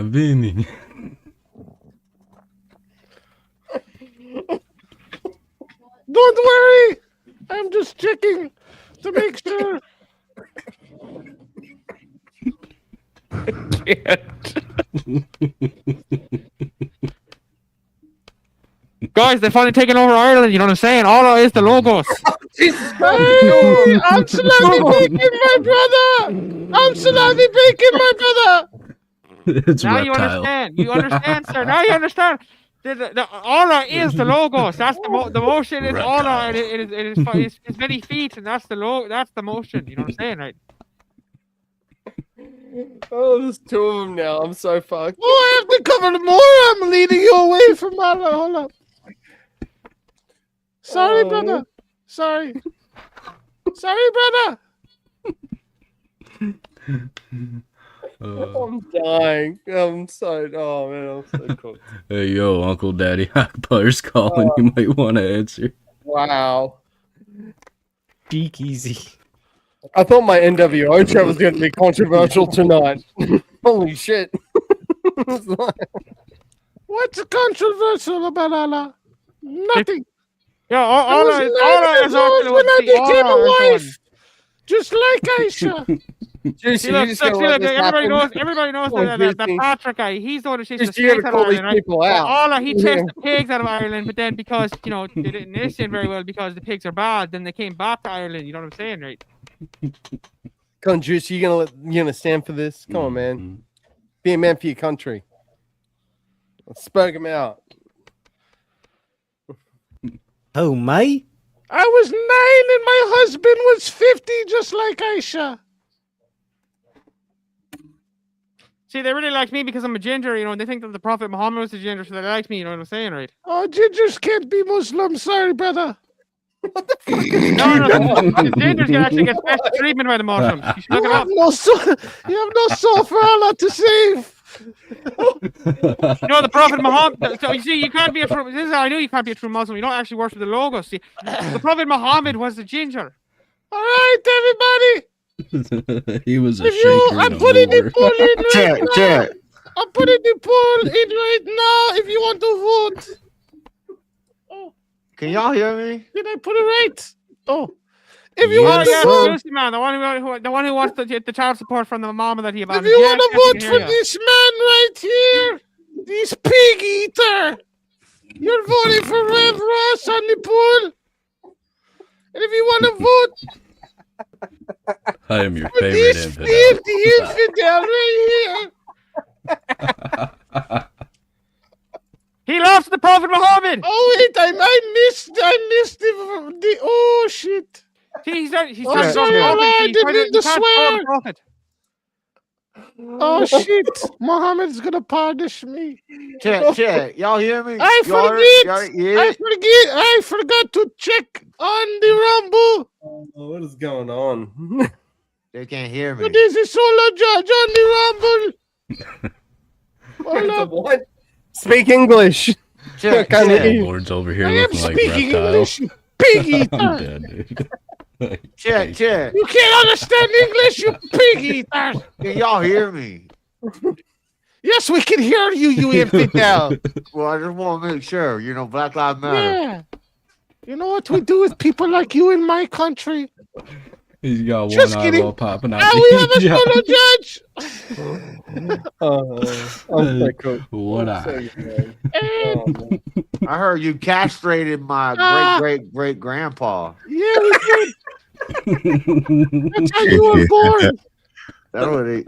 Don't worry. I'm just checking to make sure. Guys, they're finally taking over Ireland. You know what I'm saying? All it is the logos. Jesus Hey, I'm salami bacon, my brother. I'm salami bacon, my brother. It's Now you reptile. understand. You understand, sir. Now you understand. The aura is the logos. That's the motion is aura. It's many feet, and that's the That's the motion. You know what I'm saying, right? Oh, there's two of them now. I'm so fucked. Oh, I have to cover more. I'm leading you away from my. Hold up. Sorry, brother. Sorry. Sorry, brother. I'm dying. I'm so. Oh man, I'm so cool. Hey, yo, Uncle Daddy Akbar's calling. You might want to answer. Wow. Speak easy. I thought my NWO show was going to be controversial tonight. Holy shit. What's controversial about Allah? Nothing. Yeah, I all was 9 years old when I became a wife, just like Aisha. Juicy, you just gotta let this everybody happen. knows Come on, that Juicy. Patrick guy. He's the one who chased the Just you snakes gotta out call of these Ireland, right? people out. All he chased the pigs out of Ireland, but then because they didn't listen very well because the pigs are bad, then they came back to Ireland. You know what I'm saying, right? Come on, Juicy, you gonna stand for this? Come on, man. Be a man for your country. Let's spoke him out. Oh, mate. I was 9 and my husband was 50, just like Aisha. See, they really like me because I'm a ginger, you know, and they think that the Prophet Muhammad was a ginger, so they like me, you know what I'm saying, right? Oh, gingers can't be Muslim. Sorry, brother. No, the gingers can actually get special treatment by the Muslims. You should look it up. You have no soul for Allah to save. You know, the Prophet Muhammad. So you see, you can't be a true. This is how I knew you can't be a true Muslim. You don't actually worship the logo. See, the Prophet Muhammad was the ginger. All right, everybody. He was a If shaker. you, I'm and a putting the mover. poll in right Check, now. check. I'm putting the poll in right now. If you want to vote. Can y'all hear me? Did I put it right? Oh. If you want to yeah, vote, Lucy, man, the one who wants to get the child support from the mama that he if abandoned. you Yeah, want to yes, I vote can for hear ya. this man right here, this pig eater, you're voting for Rev Ross on the poll. And if you want to vote I am your for favorite this infidel. filthy infidel right here. He loves the Prophet Muhammad. Oh wait, I missed the oh shit. See, he's Oh, started sorry, going Allah, I He's didn't started- mean to he can't follow swear. the Prophet. Oh shit, Muhammad's gonna punish me. Check. Y'all hear me? I Y'all forget. yeah. I forgot to check on the Rumble. Oh, what is going on? They can't hear me. But there's a solo judge on the Rumble. Hold up. What? Speak English. Check, Can't check. hear you. Lord's over here I am looking like speaking reptile. English, you pig I'm eater. dead, dude. Check. You can't understand English, you pig eater. Can y'all hear me? Yes, we can hear you, you infidel. Well, I just want to make sure. You know, Black Lives Matter. Yeah. You know what we do with people like you in my country? He's got Just one kidding. eyeball popping out. Now the we have a eye. solo judge. I'm so cool. What I'm so eye? good. And, Oh, man. I heard you castrated my Ah. great grandpa. yeah, we did. That's how you were born. That would he.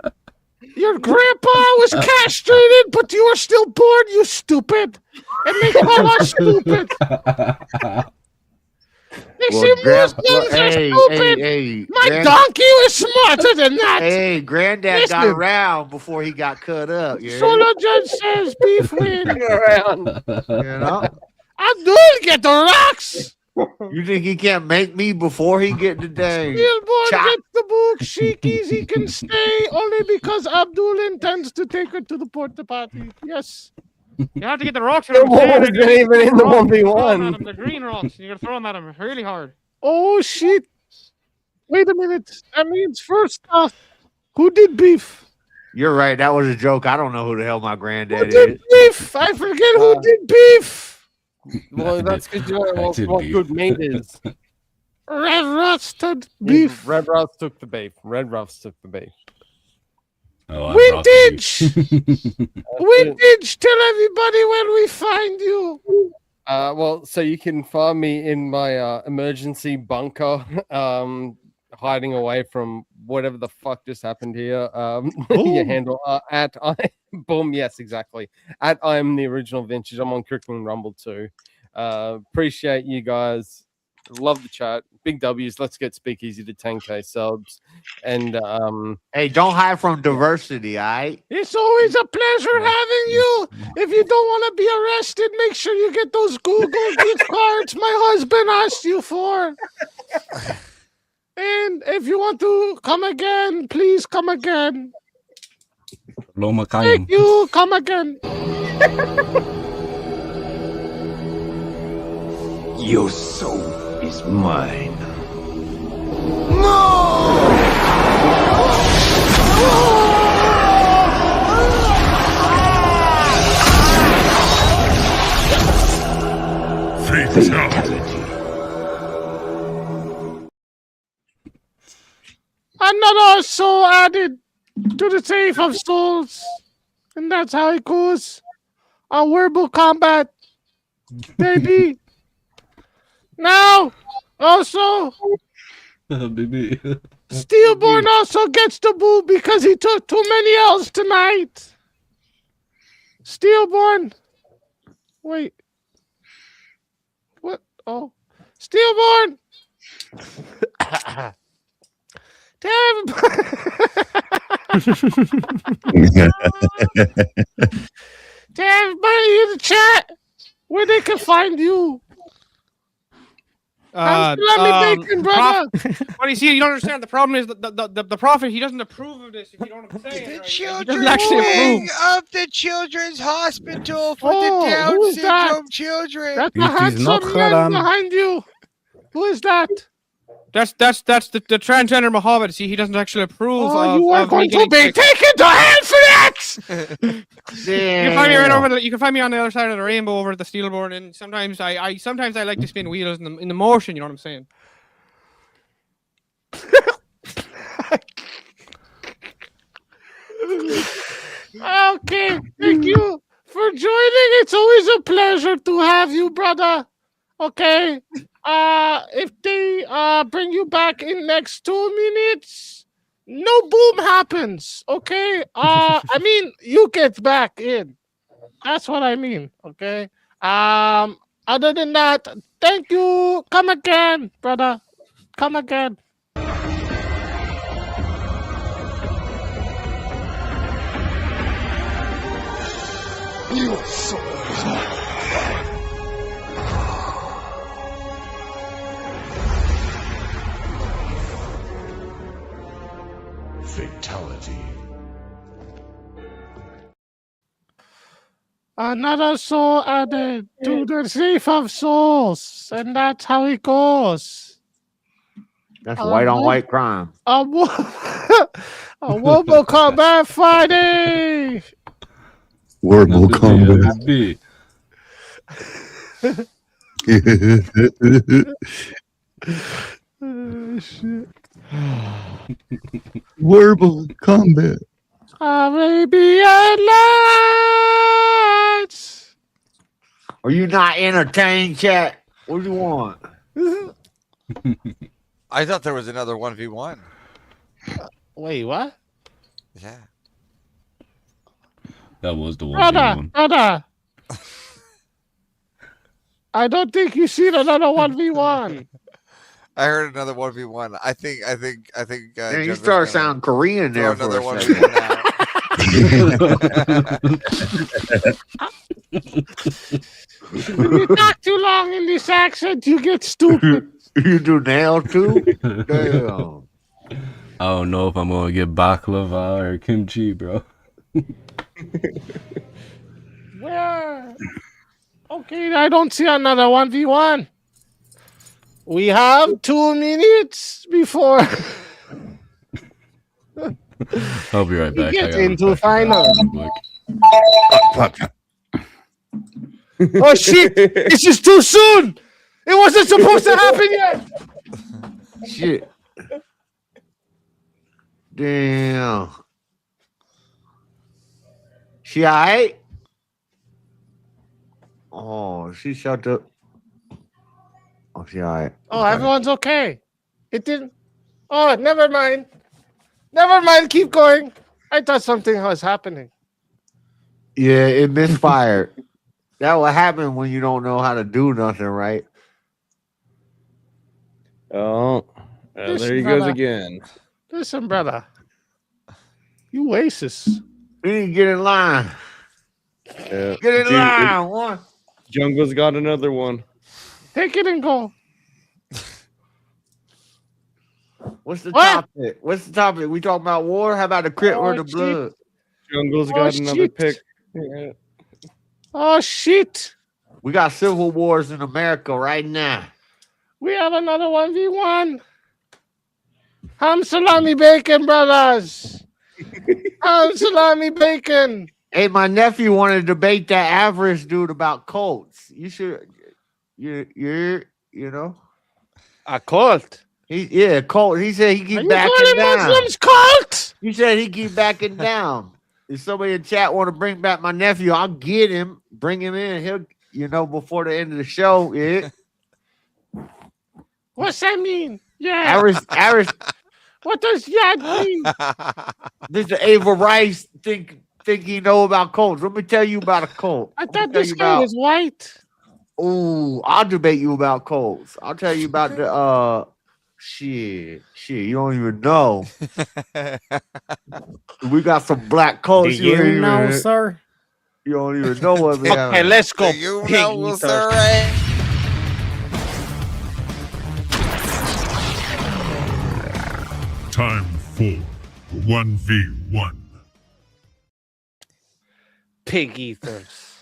Your grandpa was castrated, but you were still born, you stupid. And they call us stupid. They say Muslims are stupid. My donkey was smarter than that. Hey, Granddad got Listen. around before he got cut up. Yeah. Solo judge says beef win. Around. You know? Abdul, get the rocks. You think he can't make me before he get the day? Billboard Chop. gets the book. Sheik Easy can stay only because Abdul intends to take her to the porta potty. Yes. You have to get the rocks. The woman's not even in the 1v1. The green rocks. You gotta throw them at him really hard. Oh shit. Wait a minute. That means first off, who did beef? You're right. That was a joke. I don't know who the hell my Who granddad did is. beef? I forget who did beef. Well, that's because you don't know did what beef. good meat is. Red Rusted beef. Red Ruffs took the beef. Red Ruffs took the beef. Oh, I brought the Vintage. beef. Vintage. Tell everybody where we find you. Well, so you can find me in my emergency bunker, hiding away from whatever the fuck just happened here. Your handle at I boom, yes, exactly. At I am the original vintage. I'm on Cricklin Rumble too. Appreciate you guys. Love the chat. Big W's. Let's get Speakeasy to 10K subs. And Hey, don't hide from diversity, all right? It's always a pleasure having you. If you don't want to be arrested, make sure you get those Google gift cards my husband asked you for. And if you want to come again, please come again. Loma Thank you. Come again. Your soul is mine. Fatality. Another soul added to the safe of souls. And that's how it goes. On verbal combat. Baby. Now, also, baby. Steelborn also gets the boo because he took too many L's tonight. Steelborn. Wait. What? Oh. Steelborn. Tell everybody in the chat where they can find you. Let me bacon, brother. What do you see? You don't understand. The problem is the prophet. He doesn't approve of this. If you don't understand, The right? children's He doesn't actually wing approve. of the Children's Hospital for Oh, the Down who is that? syndrome children. That's It a is handsome not man Haram. behind you. Who is that? That's the transgender Muhammad. See, he doesn't actually approve. Oh, of, you are of going me to getting be sick. taken to hell for that! You can find me right over the. You can find me on the other side of the rainbow over at the Steelborn, and sometimes I like to spin wheels in the motion. You know what I'm saying? Okay, thank you for joining. It's always a pleasure to have you, brother. Okay. If they bring you back in next 2 minutes, no boom happens. Okay. I mean you get back in. That's what I mean. Okay. Other than that, thank you. Come again, brother. Come again. Your soul is mine. Fatality. Another soul added to the safe of souls, and that's how it goes. That's white on white crime. A World Combat Friday. Verbal combat. Shit. Verbal combat. Arabian Nights. Are you not entertained, chat? What do you want? I thought there was another 1v1. Wait, what? Yeah. That was the one. Brother. I don't think you've seen another 1v1. I heard another 1v1. I think. Man, you Judge's start gonna sounding Korean throw there for another a 1v1 If you talk too long in this accent, you get stupid. You do nail too? Damn. I don't know if I'm gonna get baklava or kimchi, bro. Where? Okay, I don't see another 1v1. We have 2 minutes before I'll be right we back. get I into final. gotta- Oh shit! It's just too soon. It wasn't supposed to happen yet. Shit. Damn. She alright? Oh, she shut up. Oh, she all right. Oh, everyone's okay. It didn't. Oh, never mind. Never mind. Keep going. I thought something was happening. Yeah, it misfired. That what happen when you don't know how to do nothing, right? Oh, This there he goes brother- again. Listen, brother. You racist. You need to get in line. Get in Jun- line. One. Jungle's got another one. Take it and go. What's the What? topic? What's the topic? We talking about war? How about the crit or the shit. blood? Jungle's Oh, got another shit. pick. Yeah. Oh, shit. We got civil wars in America right now. We have another 1v1. Ham salami bacon, brothers. Ham salami bacon. Hey, my nephew wanted to debate that average dude about Colts. You should, you know. A cult. Yeah, Colt. He said he Are keep you backing calling down. Muslims cult? He said he keep backing down. If somebody in chat want to bring back my nephew, I'll get him, bring him in. He'll, before the end of the show. Yeah. What's that mean? Yeah. Average. What does that mean? Mr. Ava Rice think he know about Colts. Let me tell you about a Colt. I thought this guy was white. Ooh, I'll debate you about Colts. I'll tell you about the shit. You don't even know. We got some black Colts. Do you ain't know, even- sir? You don't even know what they Okay, have. let's go. You pig know, eater. sir. Time for 1v1. Pig eaters.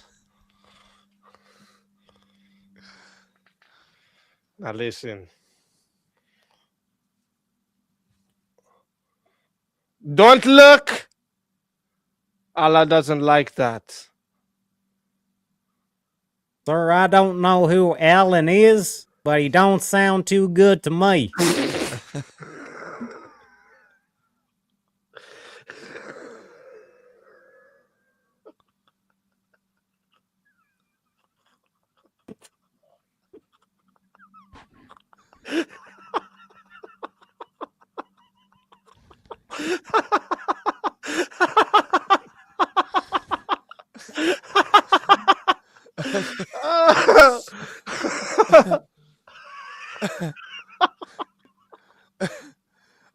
Now listen. Don't look. Allah doesn't like that. Sir, I don't know who Alan is, but he don't sound too good to me.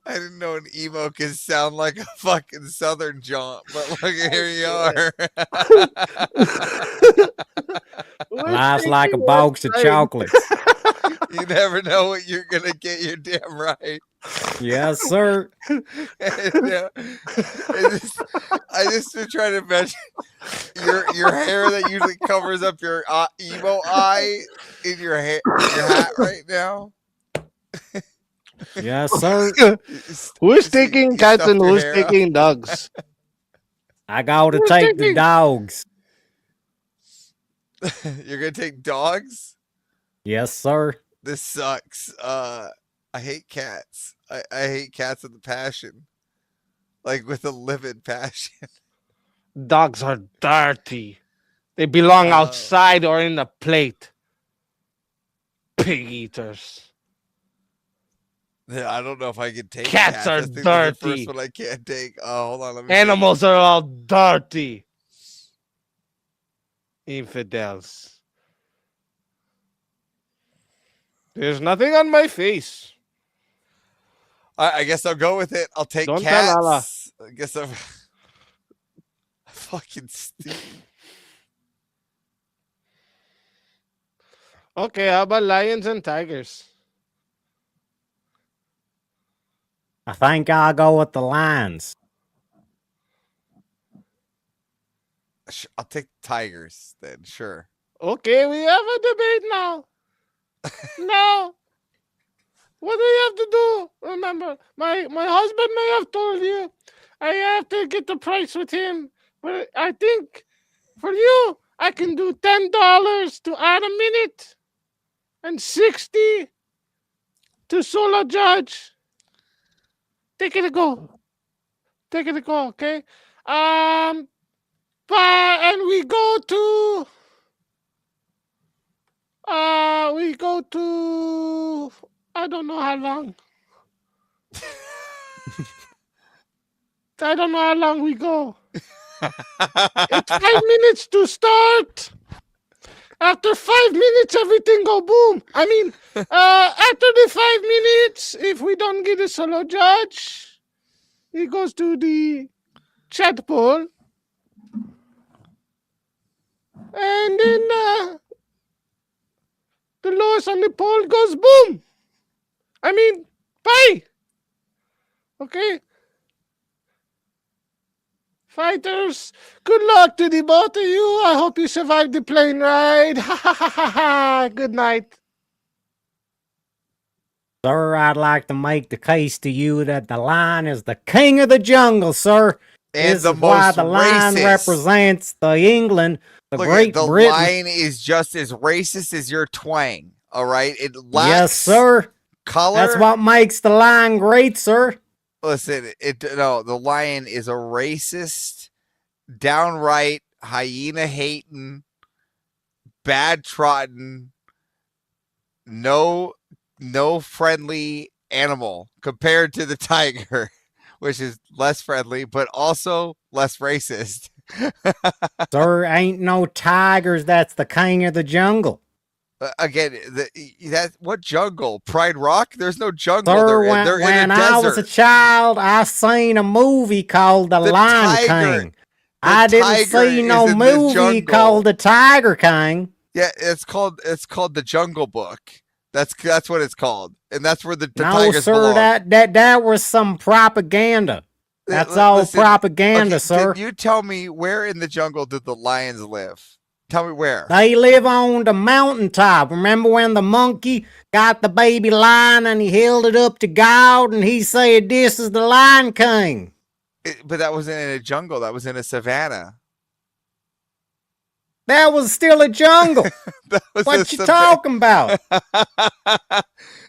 I didn't know an emo could sound like a fucking southern jaunt, but look, here you are. Life's like a box of chocolates. You never know what you're gonna get. You're damn right. Yes, sir. And, I just been trying to imagine your hair that usually covers up your emo eye in your hair, your hat right now. Yes, sir. Who's taking cats and who's taking dogs? I gotta Who's take the taking- dogs. You're gonna take dogs? Yes, sir. This sucks. I hate cats. I hate cats with a passion. Like with a livid passion. Dogs are dirty. They belong outside or in the plate. Pig eaters. Yeah, I don't know if I can take Cats are I think that's the dirty. first one I can't take. Oh, hold on. Let me Animals are all dirty. Infidels. There's nothing on my face. I guess I'll go with it. I'll take Don't tell Allah. cats. I guess I'm fucking stupid. Okay, how about lions and tigers? I think I'll go with the lions. I'll take tigers then. Sure. Okay, we have a debate now. Now, what do you have to do? Remember, my husband may have told you I have to get the price with him, but I think for you, I can do $10 to add a minute and 60 to solo judge. Take it a go. Take it a go, okay? And we go to We go to I don't know how long. I don't know how long we go. It's 5 minutes to start. After 5 minutes, everything go boom. I mean, after the 5 minutes, if we don't get a solo judge, it goes to the chat poll. And then the lowest on the poll goes boom. I mean, bye. Okay. Fighters, good luck to the both of you. I hope you survive the plane ride. Ha ha ha ha ha. Good night. Sir, I'd like to make the case to you that the lion is the king of the jungle, sir. And This the is why most the lion racist. represents the England, the Look, Great the Britain. lion is just as racist as your twang. All right, it lacks Yes, sir. color. That's what makes the lion great, sir. Listen, the lion is a racist, downright hyena hating, bad trotting, no friendly animal compared to the tiger, which is less friendly but also less racist. Sir, ain't no tigers. That's the king of the jungle. Again, what jungle? Pride Rock? There's no jungle. Sir, they're in, when, they're in when a I desert. was a child, I seen a movie called The Lion tiger- King. I didn't tiger see is no in the movie jungle. called The Tiger King. Yeah, it's called the Jungle Book. That's what it's called, and that's where the No, tigers sir, belong. that was some propaganda. That's all Listen, propaganda, okay, sir. You tell me, where in the jungle did the lions live? Tell me where. They live on the mountaintop. Remember when the monkey got the baby lion and he held it up to God and he said, "This is the Lion King." But that wasn't in a jungle. That was in a savannah. That was still a jungle. Was What a you savanna. talking about?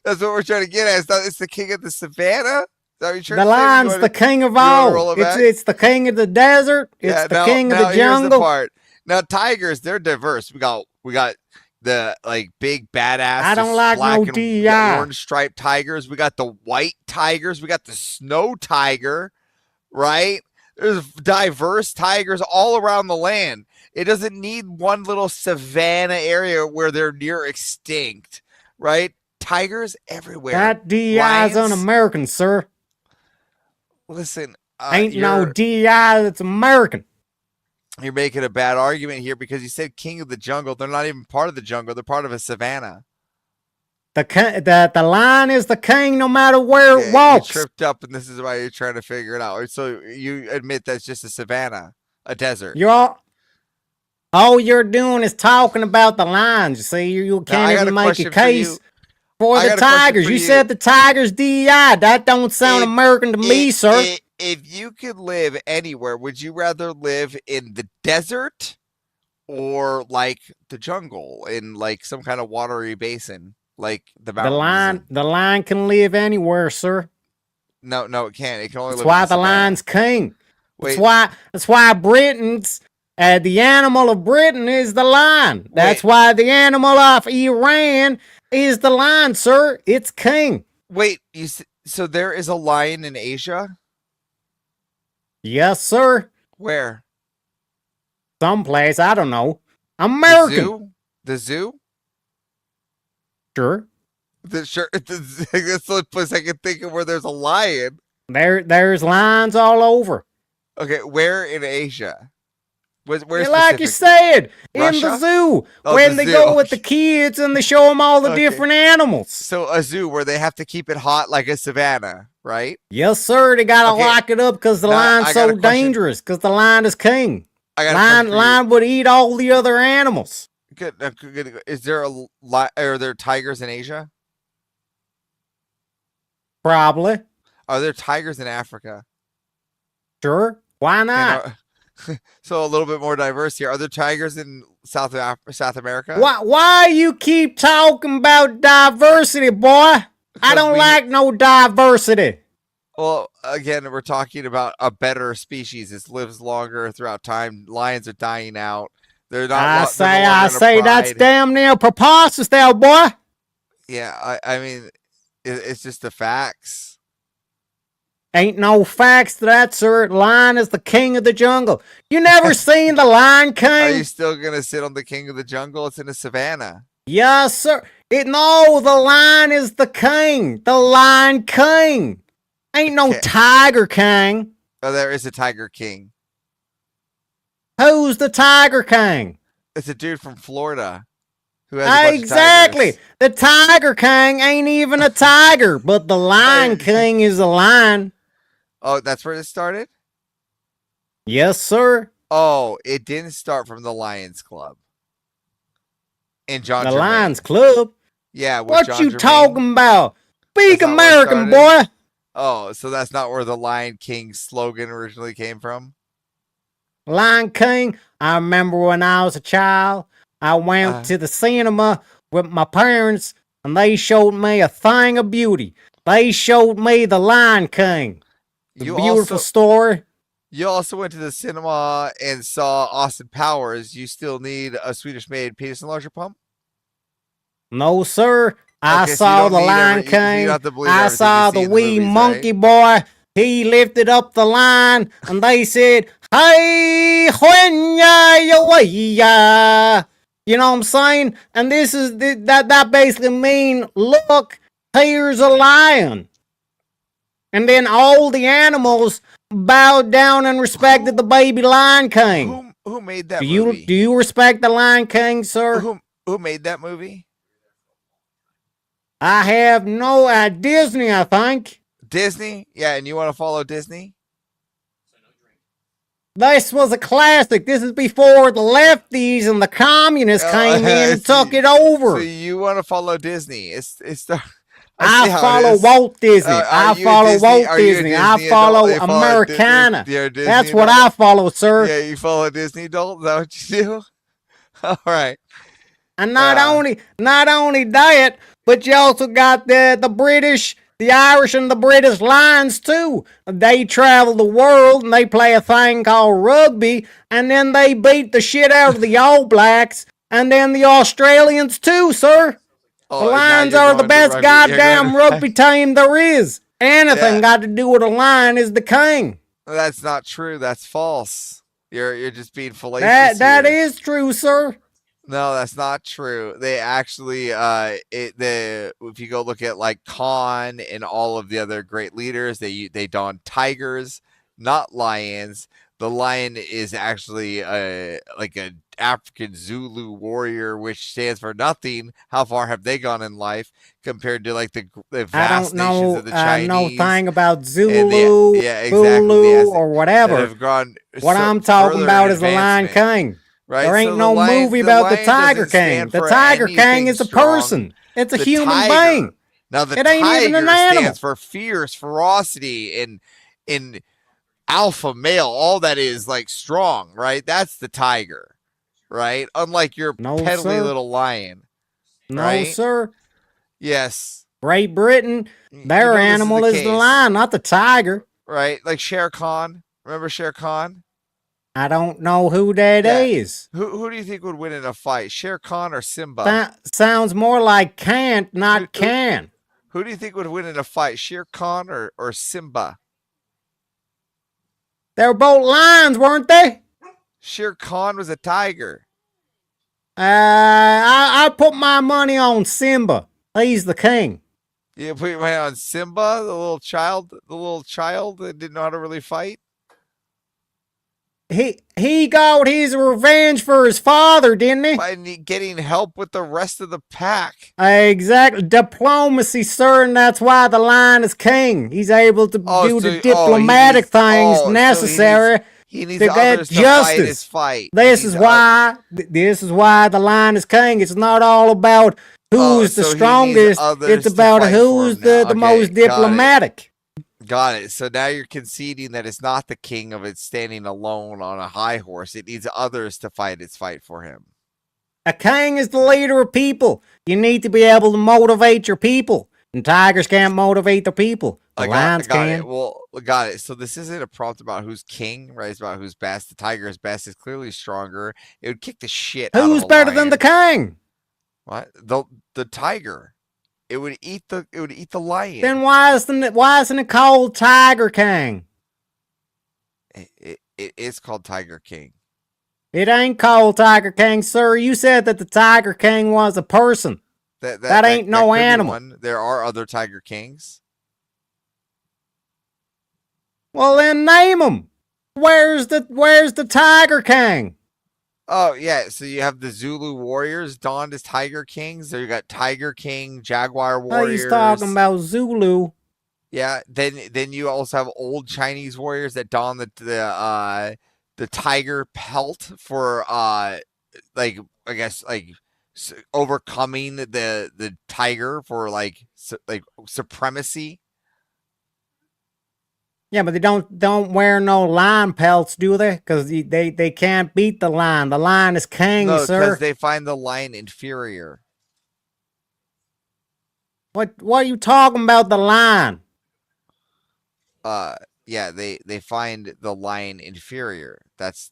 That's what we're trying to get at. It's the king of the savannah. Is that what you're trying The to say? You lion's wanna- the king of you wanna roll all. it back? It's the king of the desert. It's the king of the Here's jungle. the part. Now tigers, they're diverse. We got the like big badass. I don't just like black no and DEI. orange striped tigers. We got the white tigers. We got the snow tiger, right? There's diverse tigers all around the land. It doesn't need one little savanna area where they're near extinct, right? Tigers everywhere. That DEI is Lions- un-American, sir. Listen, Ain't no you're- DEI that's American. You're making a bad argument here because you said king of the jungle. They're not even part of the jungle. They're part of a savanna. The lion is the king no matter where it You walks. tripped up, and this is why you're trying to figure it out. So you admit that's just a savanna, a desert. All you're doing is talking about the lions. You see, you I can't got even a make question a for case you. for I the got a question tigers. for You you. said the tigers DEI. That don't sound American to me, sir. If you could live anywhere, would you rather live in the desert or like the jungle in like some kind of watery basin, like the mountains? The lion can live anywhere, sir. No, it can't. It can only That's live. why in the savannah. lion's king. Wait. That's why Britain's the animal of Britain is the lion. That's why the animal of Iran is the lion, sir. It's king. Wait, so there is a lion in Asia? Yes, sir. Where? Someplace, I don't know. American. The zoo? Sure. That's the only place I can think of where there's a lion. There's lions all over. Okay, where in Asia? Where's Like you specific? said, in the Russia? zoo, Oh, when the they zoo. go with the kids and they show them all the Okay. different animals. So a zoo where they have to keep it hot like a savannah, right? Yes, sir. They gotta Okay. lock it up because the Now, lion's I got a so question. dangerous. Because the lion is king. I got a question for you. Lion would eat all the other animals. Good. Is there are there tigers in Asia? Probably. Are there tigers in Africa? Sure. Why And not? so a little bit more diverse here. Are there tigers in South America? Why you keep talking about diversity, boy? I don't like no diversity. Well, again, we're talking about a better species. It lives longer throughout time. Lions are dying out. They're not. I they're no say, longer I in a say, that's pride. damn near preposterous, there, boy. Yeah, I mean, it's just the facts. Yeah, I mean, it's just the facts. Ain't no facts to that, sir. Lion is the king of the jungle. You never seen the Lion Are you King? still gonna sit on the king of the jungle? It's in the savannah. Yes, sir. No, the lion is the king. The Lion King. Ain't no Okay. Tiger King. Oh, there is a tiger king. Who's the Tiger King? It's a dude from Florida who has a bunch of Exactly. tigers. The Tiger King ain't even a tiger, but the Lion King is a lion. Oh, that's where it started. Yes, sir. Oh, it didn't start from the Lions Club. And John The Germain. Lions Club. Yeah, with What John you Germain. talking about? Speak That's not where it American, boy. started? Oh, so that's not where the Lion King slogan originally came from? Lion King. I remember when I was a child, I went to the cinema with my parents, and they showed me a thing of beauty. They showed me the Lion King. The You beautiful also- story. You also went to the cinema and saw Austin Powers. You still need a Swedish-made penis enlarger pump? No, sir. I Okay, so you saw don't the need Lion every- you King. don't have to believe I everything saw you see the in the wee movies, monkey boy. He lifted up the line, and they said, "Hey, when ya." You know what I'm saying? And this is that basically mean, look, here's a lion. And then all the animals bowed down and respected the baby Lion King. Who made that do movie? you respect the Lion King, sir? Who made that movie? I have no Disney, I think. Disney? Yeah, and you want to follow Disney? This was a classic. This is before the lefties and the communists came in and took it over. So you want to follow Disney? It's I see how it follow is. Walt Disney. Are I you a follow Disney- Walt are you a Disney. I Disney follow adult? You follow Americana. You're a Disney That's what adult? I follow, sir. Yeah, you follow Disney adult? Is that what you do? All right. And not only that, but you also got the British, the Irish, and the British Lions too. They travel the world and they play a thing called rugby, and then they beat the shit out of the All Blacks, and then the Australians too, sir. Oh, The now Lions you're are the going to best rugby. You're going goddamn to rugby team there is. Anything Yeah. got to do with a lion is the king. That's not true. That's false. You're just being fallacious. That here. is true, sir. No, that's not true. They actually, if you go look at like Khan and all of the other great leaders, they don tigers, not lions. The lion is actually like an African Zulu warrior, which stands for nothing. How far have they gone in life compared to like the I vast don't nations know of the Chinese? no thing about and Zulu, yeah, exactly. Zulu, Yes, or that whatever. have gone What so- I'm talking further about in is the Lion advancement. King. Right, There ain't so the no lion- movie the about the lion Tiger doesn't King. stand The for Tiger King anything is a strong. person. It's a The human tiger- being. Now the It ain't tiger even an animal. stands for fierce, ferocity, and alpha male. All that is like strong, right? That's the tiger, right? Unlike your No, peddly sir. little lion. No, right? sir. Yes, Great Britain, know their this is animal the is the case. lion, not the tiger. right. Like Shere Khan. Remember Shere Khan? I don't know who that is. Yeah. Who do you think would win in a fight, Shere Khan or Simba? Sounds more like can't, not can. Who do you think would win in a fight, Shere Khan or Simba? They were both lions, weren't they? Shere Khan was a tiger. I put my money on Simba. He's the king. You put your money on Simba, the little child that didn't know how to really fight. He got his revenge for his father, didn't he? By getting help with the rest of the pack. Exactly. Diplomacy, sir, and that's why the lion is king. He's able to do the diplomatic things necessary He needs to get others to fight his justice. fight. This is why the lion is king. It's not all about who's the so he needs strongest. others It's to about fight who's for him now. the Okay, most got it. diplomatic. Got it. So now you're conceding that it's not the king of it standing alone on a high horse. It needs others to fight its fight for him. A king is the leader of people. You need to be able to motivate your people. And tigers can't motivate the people. I lions got can. it. Well, got it. So this isn't a prompt about who's king, right? It's about who's best. The tiger's best is clearly stronger. It would kick the shit out of Who's a better than the lion. king? What? The tiger. It would eat the lion. Then why isn't it called Tiger King? It is called Tiger King. It ain't called Tiger King, sir. You said that the Tiger King was a person. That ain't no could be animal. one. There are other Tiger Kings. Well, then name them. Where's the Tiger King? Oh yeah, so you have the Zulu warriors donned as Tiger Kings. There you got Tiger King, Jaguar Oh, warriors. he's talking about Zulu. Yeah, then you also have old Chinese warriors that don the tiger pelt for like I guess like overcoming the tiger for like supremacy. Yeah, but they don't wear no lion pelts, do they? Because they can't beat the lion. The lion is king, No, sir. because they find the lion inferior. What are you talking about, the lion? Yeah, they find the lion inferior. That's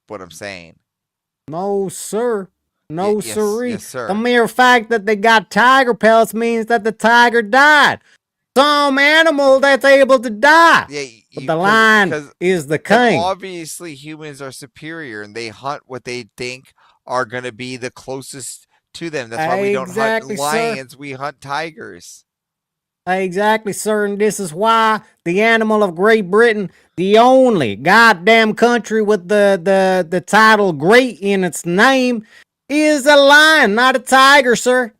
what I'm saying. No, sir. No, yes, sirree. yes, sir. The mere fact that they got tiger pelts means that the tiger died. Some animal that's able to die. Yeah, but the lion is the king. Obviously, humans are superior, and they hunt what they think are going to be the closest to them. That's why we don't Exactly, hunt sir. lions; we hunt tigers. Exactly, sir. And this is why the animal of Great Britain, the only goddamn country with the title great in its name, is a lion, not a tiger, sir.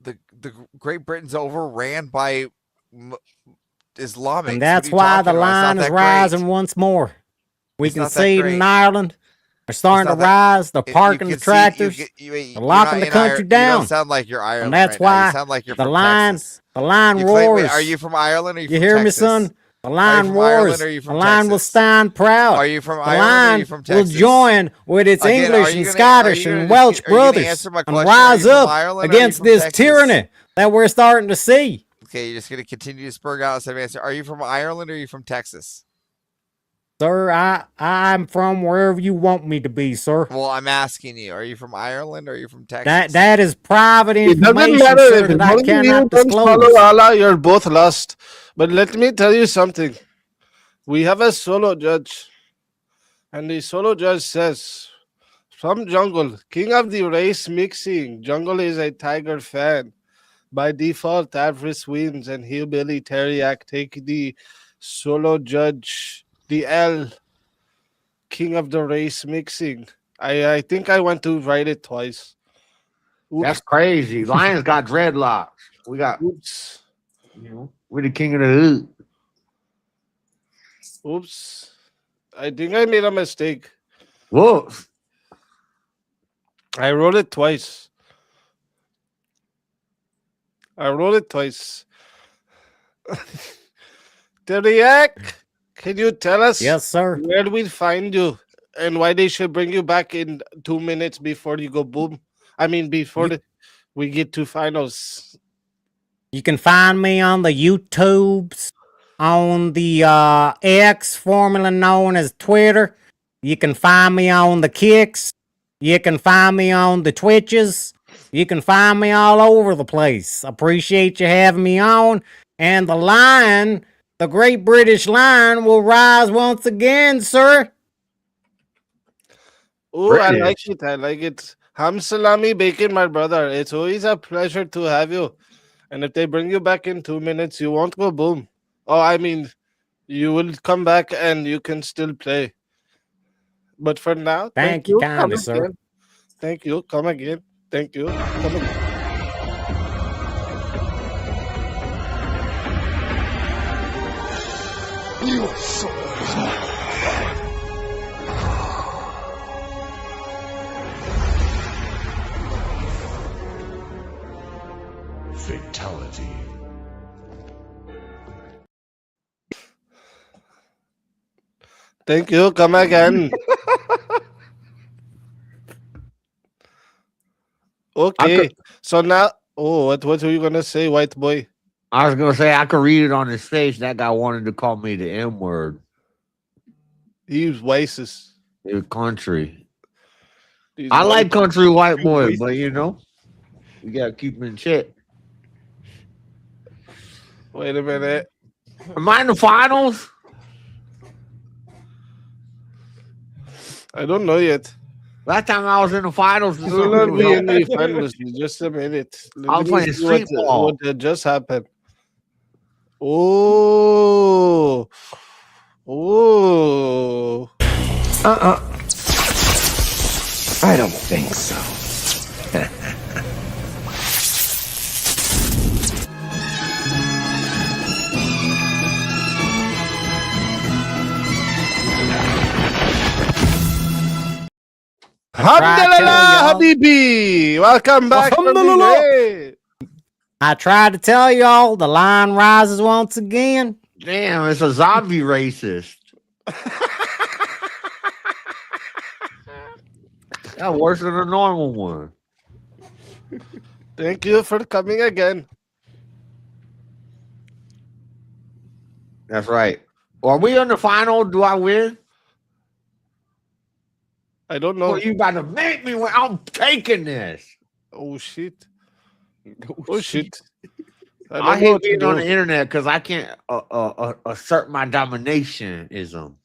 The Great Britain's overran by Islamics. And that's why the lion is rising once more. We It's can not that see it great. in Ireland. They're starting to rise. They're parking the tractors. They're locking the country You down. don't sound like you're Ireland. And that's right now. why You sound like you're the from lion, Texas. the lion You claim- roars. wait, are you from Ireland or you You from hear me, Texas? son? The Are you lion from Ireland roars. or are you The from lion will Texas? stand proud. Are you from the Ireland or are lion you from will Texas? join with its Again, English are you and gonna- Scottish are you and gonna- Welsh are you gonna brothers answer my and question? Are you rise from up Ireland or are you against from this Texas? tyranny that we're starting to see. Okay, you're just gonna continue to spur out instead of answer. Are you from Ireland or are you from Texas? Sir, I'm from wherever you want me to be, sir. Well, I'm asking you. Are you from Ireland or are you from Texas? That is private It doesn't information, matter sir, if that I both of you cannot don't follow disclose. Allah, you're both lost. But let me tell you something. We have a solo judge, and the solo judge says, from Jungle, king of the race mixing. Jungle is a tiger fan. By default, Avarice wins, and Hillbilly Terriac take the solo judge, the L, king of the race mixing. I think I went to write it twice. That's crazy. Lions got dreadlocks. We got. Oops. You know, we're the king of the hood. Oops. I think I made a mistake. Whoa. I wrote it twice. Teriak, can you tell us Yes, sir. where we find you and why they should bring you back in 2 minutes before you go boom? I mean, before we get to finals. You can find me on the YouTubes, on the X, formerly known as Twitter. You can find me on the Kicks. You can find me on the Twitches. You can find me all over the place. Appreciate you having me on. And the lion, the Great British Lion, will rise once again, sir. Oh, I like it. I like it. Ham salami bacon, my brother. It's always a pleasure to have you. And if they bring you back in 2 minutes, you won't go boom. Oh, I mean, you will come back and you can still play. But for now, Thank you Come kindly, sir. again. Thank you. Come again. Thank you. Come again. Your soul is mine. Fatality. Thank you. Come again. Okay. So now, what were you gonna say, white boy? I was gonna say I could read it on his face. That guy wanted to call me the M word. He was racist. He was country. He's I like racist. country white boy, Racist. but you know, you gotta keep him in check. Wait a minute. Am I in the finals? I don't know yet. Last time I was in the finals, You will not be in the finals in just a minute. I was playing street ball. What just happened? Oh. Oh. I don't think so. Alhamdulillah, Habibi. Welcome back. Habibi. I tried to tell y'all the line rises once again. Damn, it's a zombie racist. That's worse than a normal one. Thank you for coming again. That's right. Are we in the final? Do I win? I don't know. Well, you about to make me win. I'm taking this. Oh shit. Oh shit. don't I know hate what to being on do. the internet because I can't assert my dominationism.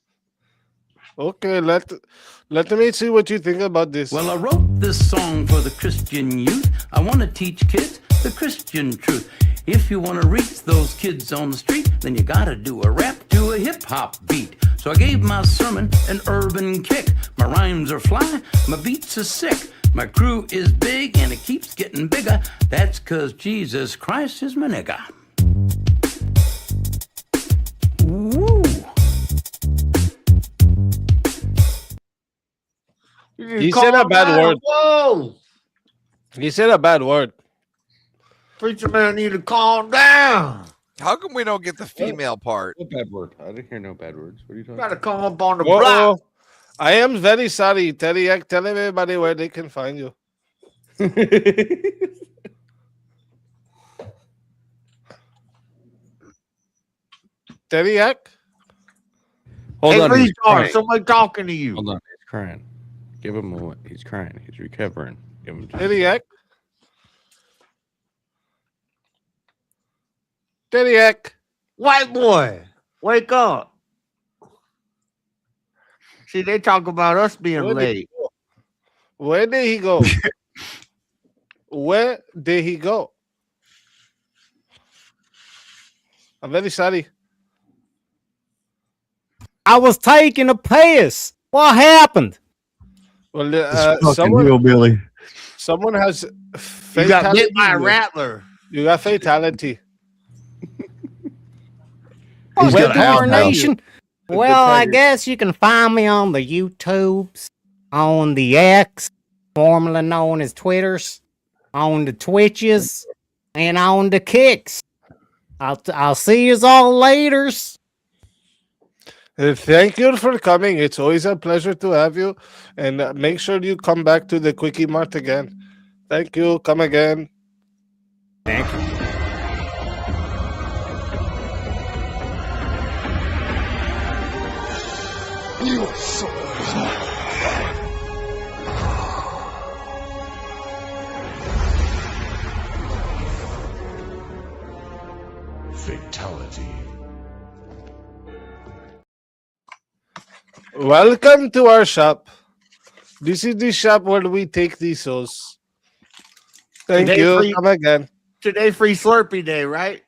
Okay, let me see what you think about this. Well, I wrote this song for the Christian youth. I want to teach kids the Christian truth. If you want to reach those kids on the street, then you got to do a rap to a hip-hop beat. So I gave my sermon an urban kick. My rhymes are fly, my beats are sick. My crew is big and it keeps getting bigger. That's 'cause Jesus Christ is my nigga. Woo! He said a bad word. Whoa! He said a bad word. Preacher man need to calm down. How come we don't get the female part? No bad word. I didn't hear no bad words. What are you talking You gotta about? come up on the Uh-oh. block. I am very sorry, Teriak. Tell everybody where they can find you. Teriak? Hold Hey, on. He's retard, crying. somebody talking to you. Hold on. He's crying. Give him a moment. He's crying. He's recovering. Give him time. Teriak? Teriak? White boy, wake up. See, they talk about us being Where did he late. go? Where did he go? Where did he go? I'm very sorry. I was taking a piss. What happened? Well, Fucking hillbilly. someone has You got bit by a here. rattler. You got fatality. He's What got alcohol. tarnation? Well, I guess you can find me on the YouTubes, on the X, formerly known as Twitters, on the Twitches, and on the Kicks. I'll see you all laters. Thank you for coming. It's always a pleasure to have you. And make sure you come back to the Quickie Mart again. Thank you. Come again. Thank you. You so Fatality. Welcome to our shop. This is the shop where we take these souls. Thank Today you. free- Come again. Today free Slurpee day, right?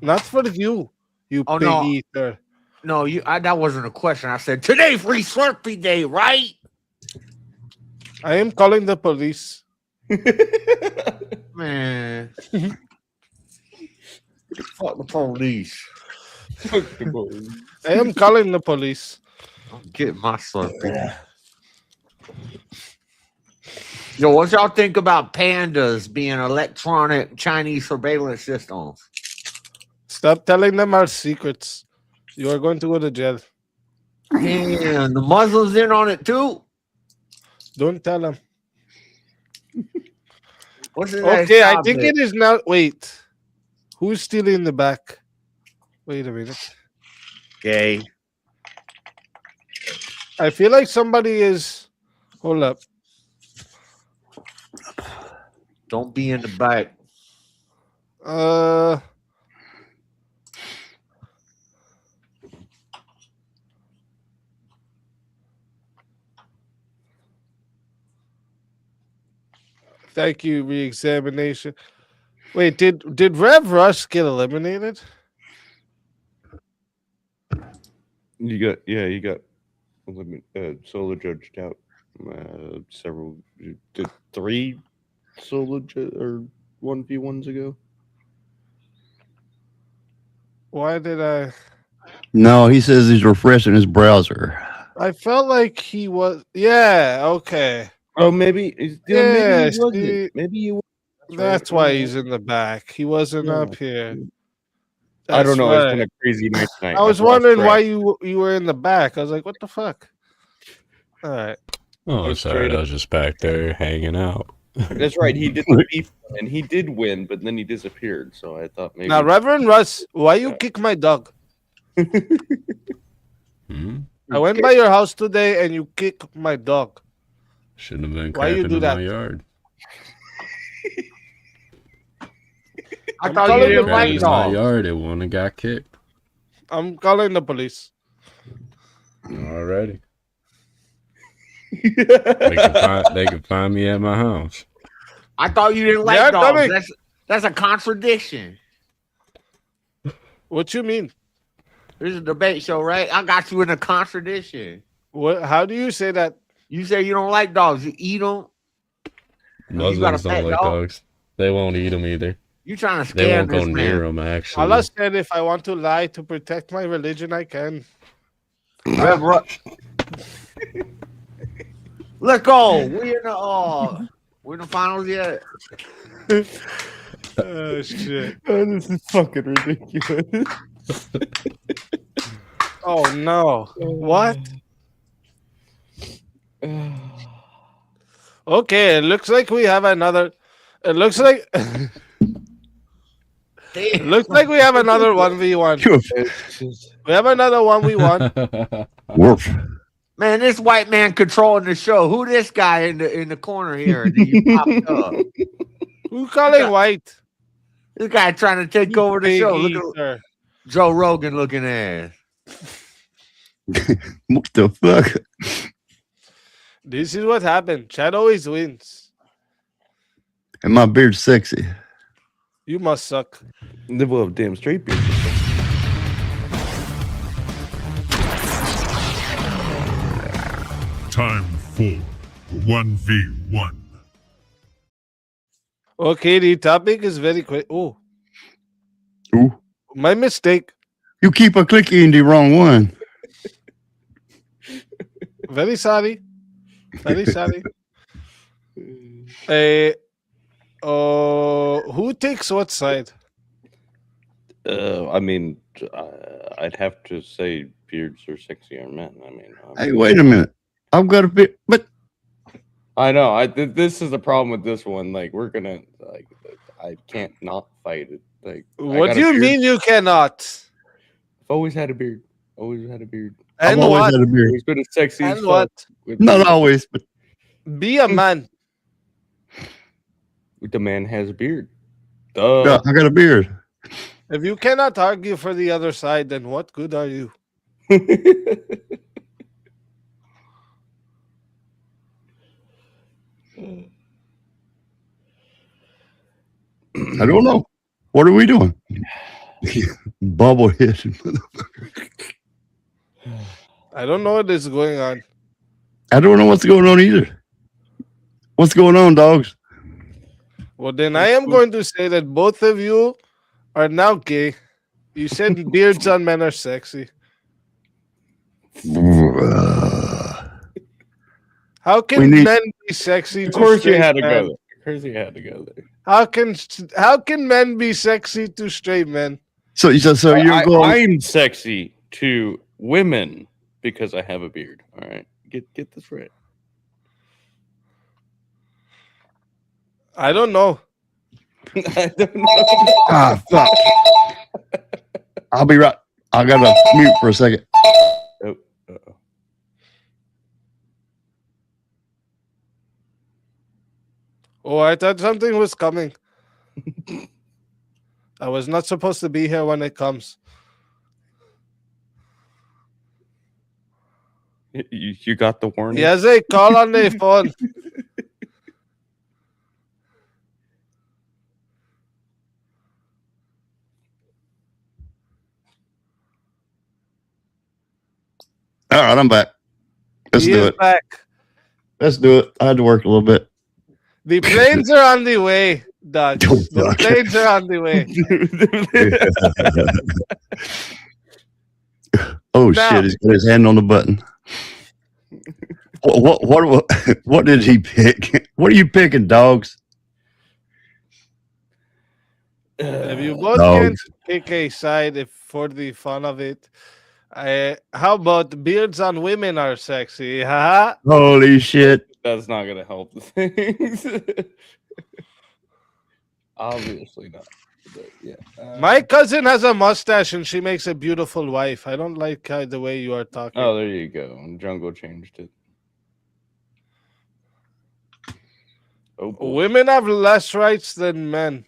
Not for you, you Oh, pig no. eater. No, that wasn't a question. I said today free Slurpee day, right? I am calling the police. Man. Fuck the police. I am calling the police. Get my Slurpee. Yo, what y'all think about pandas being electronic Chinese surveillance systems? Stop telling them our secrets. You are going to go to jail. Man, the Muslims in on it too. Don't tell them. What's the next Okay, I think topic? it is now. Wait. Who's stealing the back? Wait a minute. Gay. I feel like somebody is. Hold up. Don't be in the back. Thank you, re-examination. Wait, did Rev Rush get eliminated? You got solo judged out. Several did 3 solo or 1v1s ago. Why did I? No, he says he's refreshing his browser. I felt like he was. Yeah. Okay. Oh, maybe. Yeah. Maybe he wasn't. Maybe he. That's why he's in the back. He wasn't up here. I don't That's know. It's right. been a crazy night tonight. I was I've lost wondering track. why you were in the back. I was like, what the fuck? All right. Oh, it's alright. I was just back there hanging out. That's right. He did the beef, and he did win, but then he disappeared. So I thought maybe. Now, Reverend Russ, why you kick my dog? I went by your house today and you kicked my dog. Shouldn't have been Why you crapping do in that? my yard. I I'm thought calling you the didn't like police. In my dogs. yard, it wouldn't have got kicked I'm calling the police. already. They can find me at my house. I thought you didn't like Yeah, dogs. dummy. That's a contradiction. What you mean? This is a debate show, right? I got you in a contradiction. What? How do you say that? You say you don't like dogs. You eat them. You got a Muslims pet don't like dog? dogs. They won't eat them either. You trying to They scare won't go this near man? them, actually. Allah said if I want to lie to protect my religion, I can. Rev Rush. Let's go. We're in the finals yet. Oh shit. Oh, this is fucking ridiculous. Oh no. What? Okay, it looks like we have another. It looks like. It looks like we have another 1v1. We have another 1v1. Woof. Man, this white man controlling the show. Who this guy in the corner here? That you popped up? Who calling white? This guy trying to take over the Big show. E, Look sir. at Joe Rogan looking ass. What the fuck? This is what happened. Chad always wins. And my beard's sexy. You must suck. They will have damn straight beard. Time for 1v1. Okay, the topic is very quick. Oh, Ooh. my mistake. You keep a clicking the wrong one. Very sorry. Very sorry. Who takes what side? I mean, I'd have to say beards are sexier men. I mean, Hey, wait a minute. I've got a bit, but I know. This is the problem with this one. Like, we're gonna like, I can't not fight it. Like, I What got do a you beard. mean you cannot? I've always had a beard. Always had a beard. And I've always what? had a beard. Always been as sexy as And fuck what? with- Not always, but Be a man. The man has a beard. Duh. yeah, I got a beard. If you cannot argue for the other side, then what good are you? I don't know. What are we doing? Bubblehead. I don't know what is going on. I don't know what's going on either. What's going on, dogs? Well, then I am going to say that both of you are now gay. You said beards on men are sexy. How We can need- men be sexy? Of to course you straight had to men? go there. Of course you had to go there. How can men be sexy to straight men? So you're going. I'm sexy to women because I have a beard. All right, get this right. I don't know. I don't know. Ah, fuck. I'll be right. I gotta mute for a second. Oh, uh-oh. Oh, I thought something was coming. I was not supposed to be here when it comes. You got the warning. Yes, they call on their phone. All right, I'm back. Let's He do is it. back. Let's do it. I had to work a little bit. The planes are on the way, Doug. The planes are on the way. Oh Now- shit! He's got his hand on the button. What did he pick? What are you picking, dogs? If you both No. can pick a side if for the fun of it, how about beards on women are sexy? Haha. Holy shit! That's not gonna help the things. Obviously not. But yeah. My cousin has a mustache and she makes a beautiful wife. I don't like the way you are talking. Oh, there you go. Jungle changed it. Oh, boy. Women have less rights than men.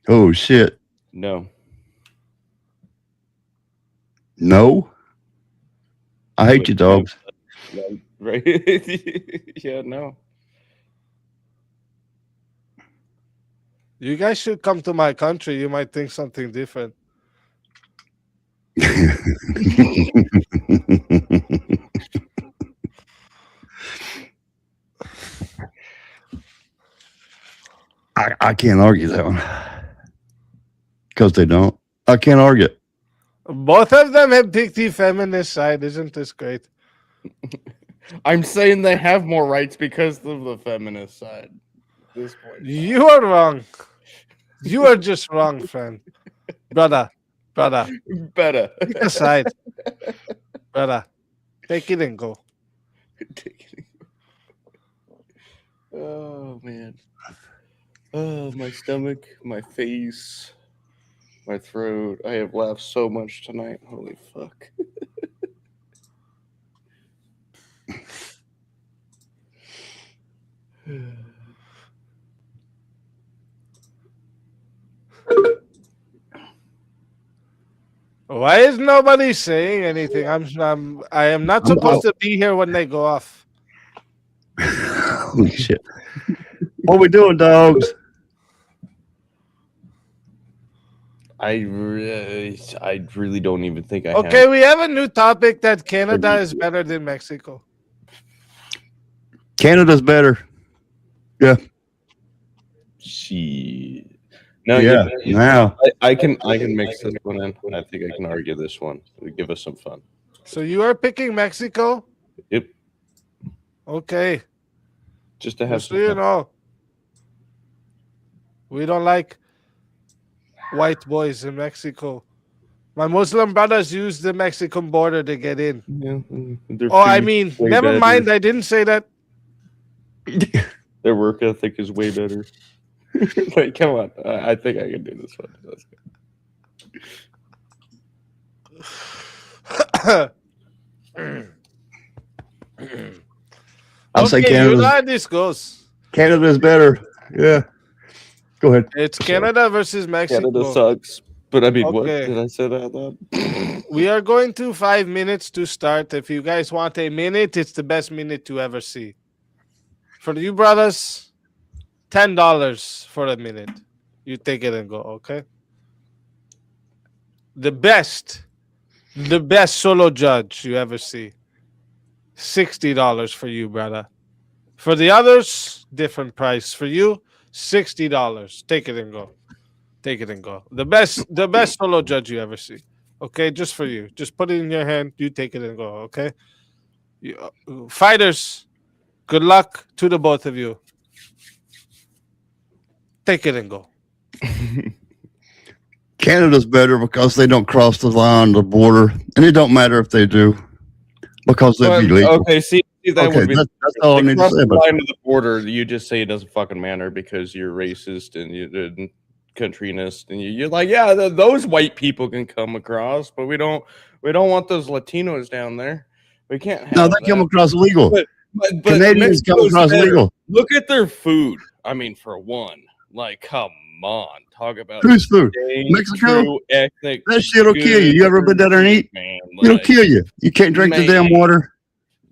Oh shit! No. No. I hate you, dogs. Right? Yeah, no. You guys should come to my country. You might think something different. I can't argue that one because they don't. I can't argue it. Both of them have picked the feminist side. Isn't this great? I'm saying they have more rights because of the feminist side. At this point. You are wrong. You are just wrong, friend. Brother. Better. Pick a side. Brother. Take it and go. Oh man. Oh, my stomach, my face, my throat. I have laughed so much tonight. Holy fuck. Why is nobody saying anything? I am not supposed to be here when they go off. Holy shit! What we doing, dogs? I really don't even think I Okay, have. we have a new topic that Canada is better than Mexico. Canada's better. Yeah. She. No, Yeah, now. I can mix this one in. I think I can argue this one. It'll give us some fun. So you are picking Mexico? Yep. Okay. Just to have Just so some you fun. know, we don't like white boys in Mexico. My Muslim brothers use the Mexican border to get in. Their Oh, I food's mean, way never better. mind. I didn't say that. Their work ethic is way better. Like, come on. I think I can do this one. Let's go. I'll say Okay, you know Canada's, how this goes. Canada's better. Yeah. Go ahead. It's Canada versus Mexico. Canada sucks. But I mean, what Okay. did I say that out loud? We are going to 5 minutes to start. If you guys want a minute, it's the best minute to ever see. For you brothers, $10 for a minute. You take it and go, okay? The best solo judge you ever see. $60 for you, brother. For the others, different price. For you, $60. Take it and go. Take it and go. The best solo judge you ever see. Okay, just for you. Just put it in your hand. You take it and go. Okay. Fighters, good luck to the both of you. Take it and go. Canada's better because they don't cross the line, the border, and it don't matter if they do because they'd be legal. Okay, see, That Okay, would be that's all I like, need to cross say the about line to the border. You just say it doesn't fucking matter because you're racist and you're countrynist, and you're like, yeah, those white people can come across, but we don't want those Latinos down there. We can't have No, they come that. across legal. But Canadians come Mexico's across better. legal. Look at their food. I mean, for one, like, come on, talk about Whose food? staying Mexico? true ethnic. That shit'll kill you. You ever been down there and eat? Man, It'll like, kill you. You can't drink the damn man. water.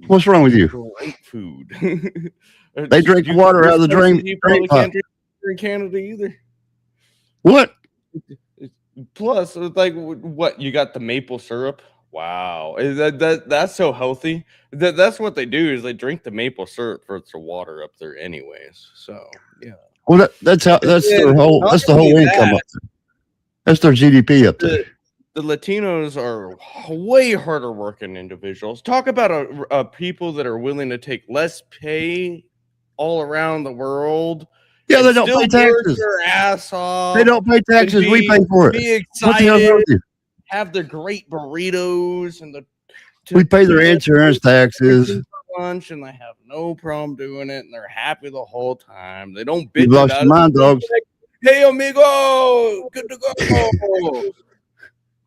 What's wrong with you? Great food. They drink water out of the drain Probably pot. can't drink in Canada either. What? Plus, it's like, what you got the maple syrup? Wow, that's so healthy. That's what they do is they drink the maple syrup for the water up there, anyways. So yeah. Well, that's their whole. Not That's the whole only income that, up there. That's their GDP up there. the Latinos are way harder working individuals. Talk about a people that are willing to take less pay all around the world. Yeah, and they don't still pay work taxes. their ass off. They don't pay and taxes. We pay for it. Be What the hell's wrong excited. with you? Have the great burritos and the. We pay their insurance taxes. Lunch, and they have no problem doing it, and they're happy the whole time. They don't You bitch lost about your mind, it. dogs. Like, hey, amigo, good to go.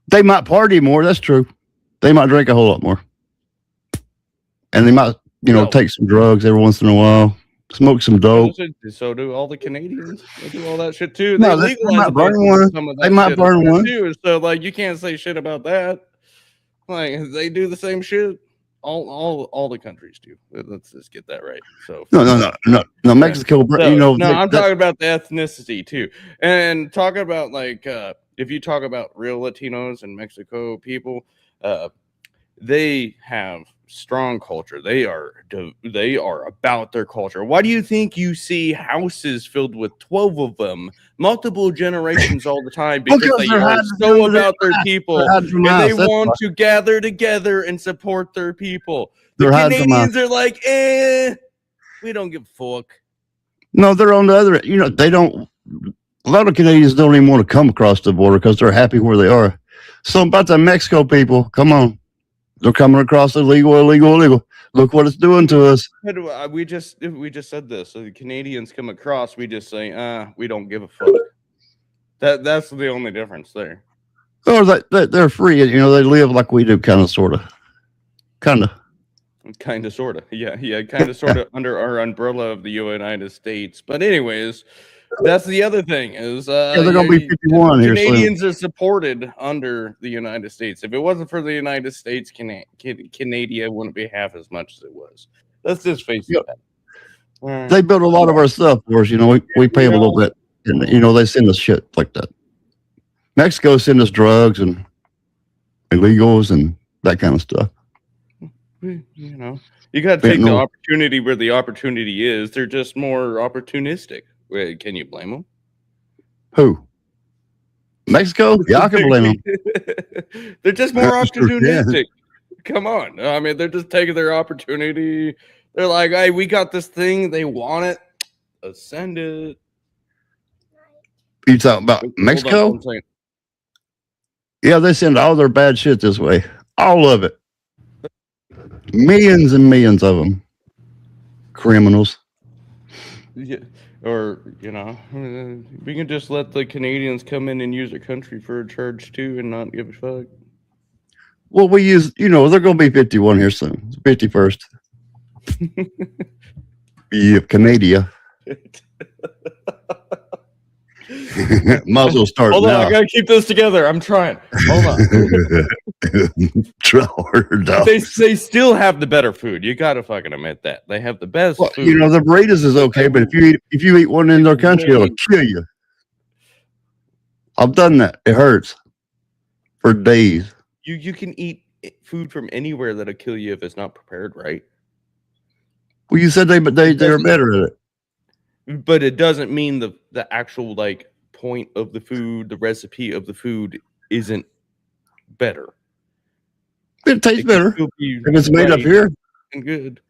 They might party more. That's true. They might drink a whole lot more, and they might, take some drugs every once in a while, smoke some dope. So do all the Canadians. They do all that shit too. No, They they legalize might burn one. some of They that might shit burn up there one. too. So like, you can't say shit about that. Like they do the same shit. All the countries do. Let's just get that right. So No. Mexico, So, no, I'm talking about the ethnicity too, and talking about like if you talk about real Latinos and Mexico people, they have strong culture. They are about their culture. Why do you think you see houses filled with 12 of them, multiple generations all the time? Because they they're are hiding so from their about their house. people, They're hiding from and they house, that's want why. to gather together and support their people. The They're hiding from Canadians are like, we don't give a fuck. No, they're on the other. They don't. A lot of Canadians don't even want to come across the border because they're happy where they are. So about the Mexico people, come on, they're coming across illegal. Look what it's doing to us. We just said this. So the Canadians come across, we just say, we don't give a fuck. That's the only difference there. Or they're free. They live like we do, kind of, sort of. Kind of, sort of. Yeah, kind of, sort of under our umbrella of the United States. But anyways, that's the other thing is they're going to be 51 here soon. Canadians are supported under the United States. If it wasn't for the United States, Canada wouldn't be half as much as it was. Let's just face it. They build a lot of our stuff for us. We pay them a little bit. And, they send us shit like that. Mexico send us drugs and illegals and that kind of stuff. You got to take the opportunity where the opportunity is. They're just more opportunistic. Wait, can you blame them? Who? Mexico? Yeah, I can blame them. They're just more That's true, yeah. opportunistic. Come on. I mean, they're just taking their opportunity. They're like, hey, we got this thing. They want it. Let's send it. You talking about Hold Mexico? on one second. Yeah, they send all their bad shit this way. All of it. Millions and millions of them. Criminals. Yeah. Or, we can just let the Canadians come in and use their country for a charge too and not give a fuck. Well, we use, they're going to be 51 here soon. 51st. Yeah, Canada. Might as well start Hold now. on, I gotta keep this together. I'm trying. Hold on. Try harder, dog. They still have the better food. You gotta fucking admit that. They have the best Well, food. the burritos is okay, but if you eat one in their country, it'll kill you. I've done that. It hurts for days. You can eat food from anywhere that'll kill you if it's not prepared right. Well, you said they're better at it. But it doesn't mean the actual point of the food, the recipe of the food isn't better. It tastes better still be if it's made up right here. and good.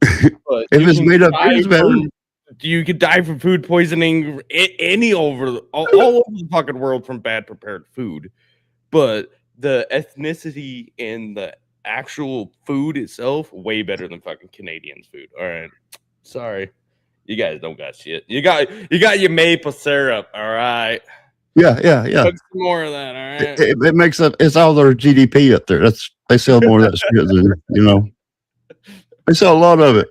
If it's made up here, it's better. You could die from food poisoning all over the fucking world from bad prepared food. But the ethnicity and the actual food itself, way better than fucking Canadians' food. All right, sorry, you guys don't got shit. You got your maple syrup. All right. Yeah. Put some more of that. All right. It makes it. It's all their GDP up there. They sell more of that shit than They sell a lot of it.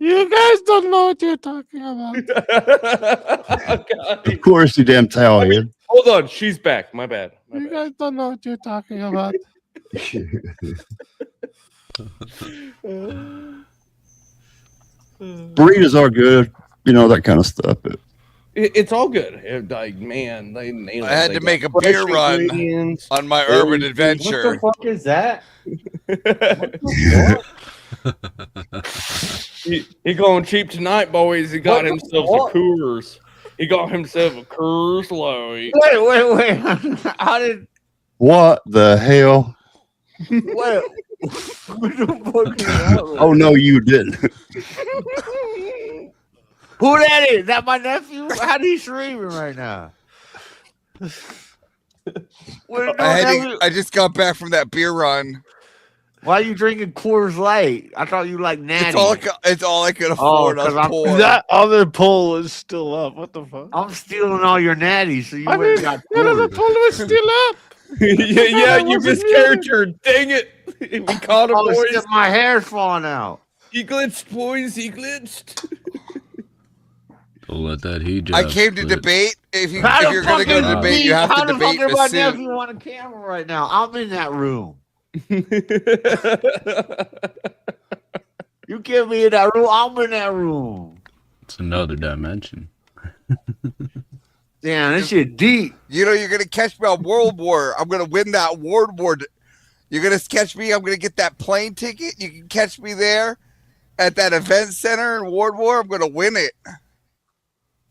You guys don't know what you're talking about. Of course, you damn towel head. Hold on, she's back. My bad. You guys don't know what you're talking about. Burritos are good, that kind of stuff. But It's all good. Like, man, they nailed it. I had They to got make a fresh beer run ingredients, on my everything. urban adventure. What the fuck is that? He going cheap tonight, boys. He got What the himself fuck? a Coors. He got himself a Coors Light. Wait. How did? what the hell? What? What the fuck is that? Oh no, you didn't. Who that is? That my nephew? How he streaming right now? I just got back from that beer run. Why are you drinking Coors Light? I thought you like Natty. It's all I could afford. I was poor. That other poll is still up. What the fuck? I'm stealing all your natties, so you I went mean, and got the Coors. poll was still up. yeah, you mischaractered. Dang it. We caught him, Oh, boys. shit, my hair's falling out. He glitched, boys. He glitched. Don't let that heat. I came to debate. If you're How going the to go to fucking debate, you have how to the debate fuck in is my a suit. nephew on the camera right now? I'm in that room. You give me in that room, I'm in that room. It's another dimension. Damn, this shit deep. You're going to catch me on World War. I'm going to win that World War. You're going to catch me. I'm going to get that plane ticket. You can catch me there at that event center in World War. I'm going to win it.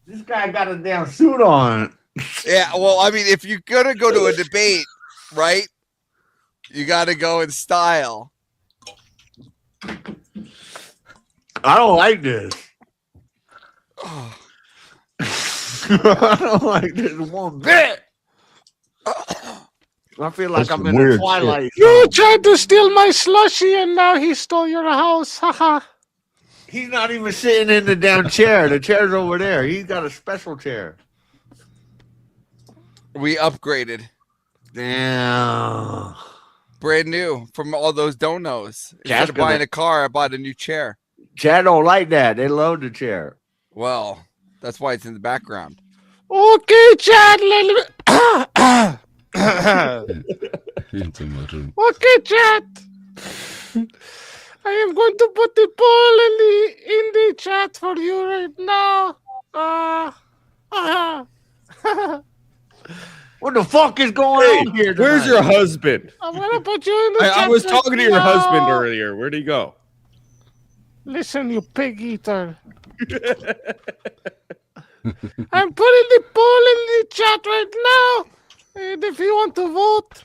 This guy got a damn suit on. Yeah, well, I mean, if you're going to go to a debate, right, you got to go in style. I don't like this. I don't like this one bit. I feel like That's I'm some in weird a Twilight. You tried to steal my slushy, and now he stole your house. Haha. He's not even sitting in the damn chair. The chair's over there. He's got a special chair. We upgraded. Damn. Brand new from all those donos. Instead Chad's of buying gonna- a car, I bought a new chair. Chad don't like that. They love the chair. Well, that's why it's in the background. Okay, Chad. Too much of Okay, chat. I am going to put the poll in the chat for you right now. What the fuck is going on here? Where's tonight? your husband? I'm gonna put you in the chat. I was right talking to your now. husband earlier. Where'd he go? Listen, you pig eater. I'm putting the poll in the chat right now. And if you want to vote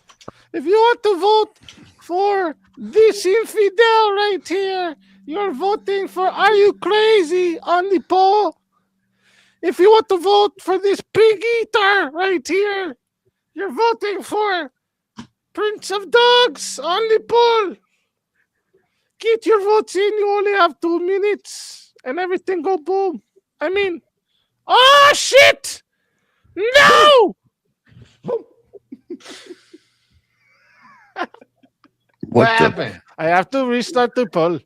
for this infidel right here, you're voting for Are You Crazy on the poll. If you want to vote for this pig eater right here, you're voting for Prince of Dogs on the poll. Get your votes in. You only have 2 minutes and everything go boom. I mean, oh shit! No! What happened? I have to restart the poll.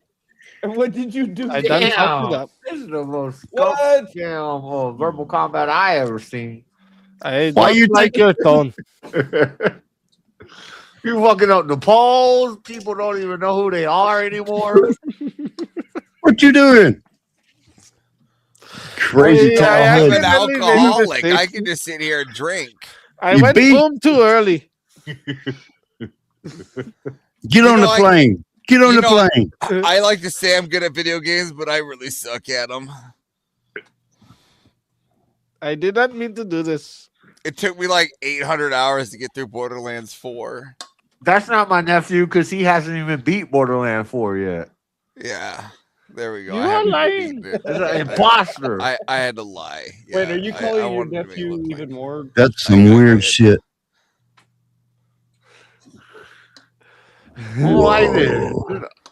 What did you do? I done fucked it Damn. up. This is the most What? damn verbal combat I ever seen. I Why don't you like your tone. You fucking up the polls. People don't even know who they are anymore. What you doing? Crazy I tall I'm head. an accidentally made a alcoholic. mistake. I can just sit here and drink. I You went beat- boom too early. Get on the know, I- plane. Get on you the know, plane. I like to say I'm good at video games, but I really suck at them. I did not mean to do this. It took me like 800 hours to get through Borderlands 4. That's not my nephew because he hasn't even beat Borderlands 4 yet. Yeah, there we go. You I are haven't lying. beaten it. That's an imposter. I had to lie. Wait, Yeah, are you I calling your wanted to make it nephew look even more? That's some weird shit. More like this.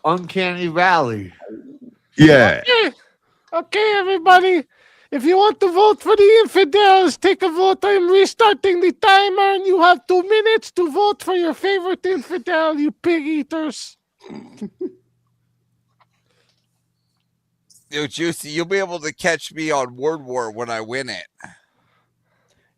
Uncanny Valley. Yeah. Okay, everybody. If you want to vote for the infidels, take a vote. I'm restarting the timer, and you have 2 minutes to vote for your favorite infidel, you pig eaters. Yo, Juicy, you'll be able to catch me on Word War when I win it.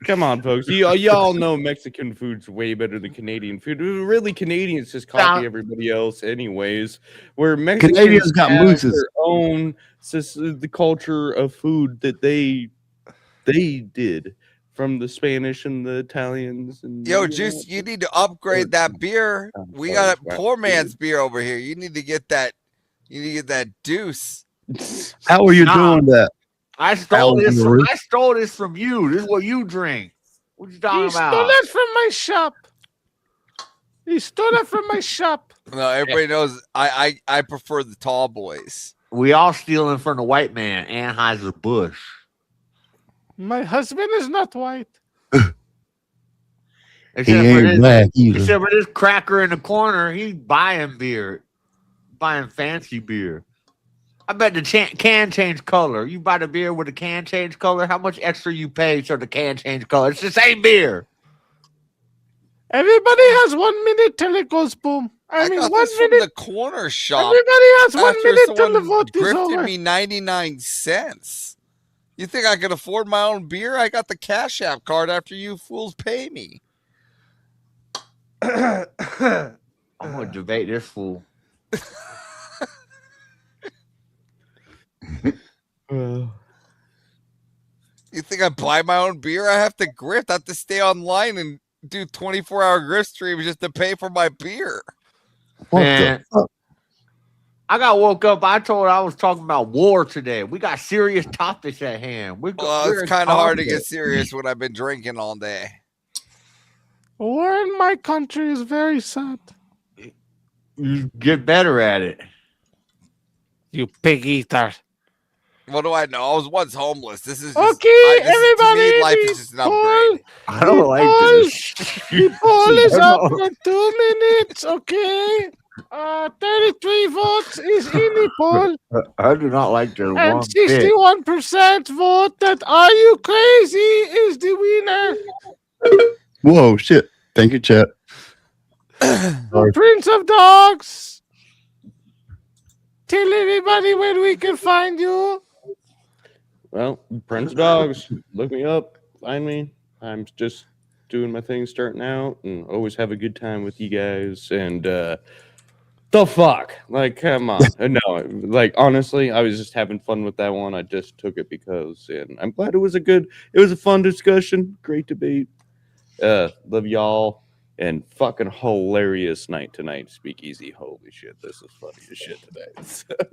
Come on, folks. Y'all know Mexican food's way better than Canadian food. Really, Canadians just copy everybody else, anyways. Where Mexicans Canadians got have mooses. their own the culture of food that they did from the Spanish and the Italians. And Yo, Juice, you need to upgrade that beer. We got a poor man's beer over here. You need to get that. You need to get that deuce. How are you doing that? I stole this. Alvarez? I stole this from you. This is what you drink. What you talking He about? stole it from my shop. He stole it from my shop. No, everybody knows I prefer the tall boys. We all stealing from the white man, Anheuser-Busch. My husband is not white. ain't black either. Except for this cracker in the corner, he's buying beer, buying fancy beer. I bet the can change color. You buy the beer with the can change color. How much extra you pay so the can change color? It's the same beer. Everybody has 1 minute till it goes boom. I mean, got 1 this from minute. the corner shop. Everybody has 1 after minute till the someone vote is grifted over. me 99 cents. You think I can afford my own beer? I got the Cash App card after you fools pay me. I'm gonna debate this fool. You think I buy my own beer? I have to grift. I have to stay online and do 24-hour grift streams just to pay for my beer. Man, I got woke up. I told I was talking about war today. We got serious topics at hand. We're It's kind of hard to get serious when I've been drinking all day. War in my country is very sad. You get better at it. You pig eater. What do I know? I was once homeless. This is just, Okay, to everybody. me, life is just an upgrade. I don't like this. The poll is up for 2 minutes. Okay. 33 votes is in the poll. I do not like this one And bit. 61% vote that Are You Crazy is the winner. Whoa, shit. Thank you, chat. The Prince of Dogs. Tell everybody where we can find you. Well, Prince Dogs, look me up, find me. I'm just doing my thing, starting out, and always have a good time with you guys. And the fuck, like, come on, no, like, honestly, I was just having fun with that one. I just took it because, and I'm glad it was a fun discussion, great debate. Love y'all. And fucking hilarious night tonight, Speakeasy. Holy shit, this is funny as shit today.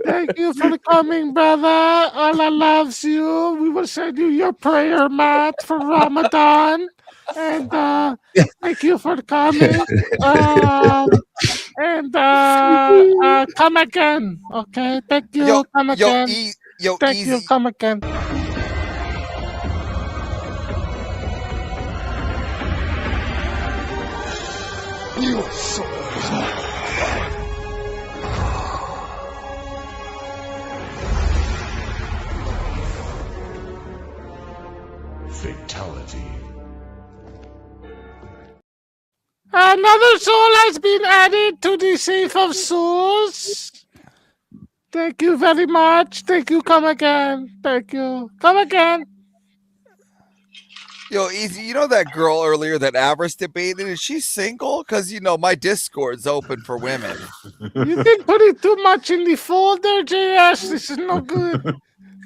Thank you for coming, brother. Allah loves you. We will send you your prayer mat for Ramadan. And thank you for coming. Come again. Okay. Thank you. Come again. Thank you. Come again. You so fatality. Another soul has been added to the safe of souls. Thank you very much. Thank you. Come again. Thank you. Come again. Yo, Easy, you know that girl earlier that Avarice debated? Is she single? Because, you know, my Discord's open for women. You didn't put it too much in the folder, JS. This is no good.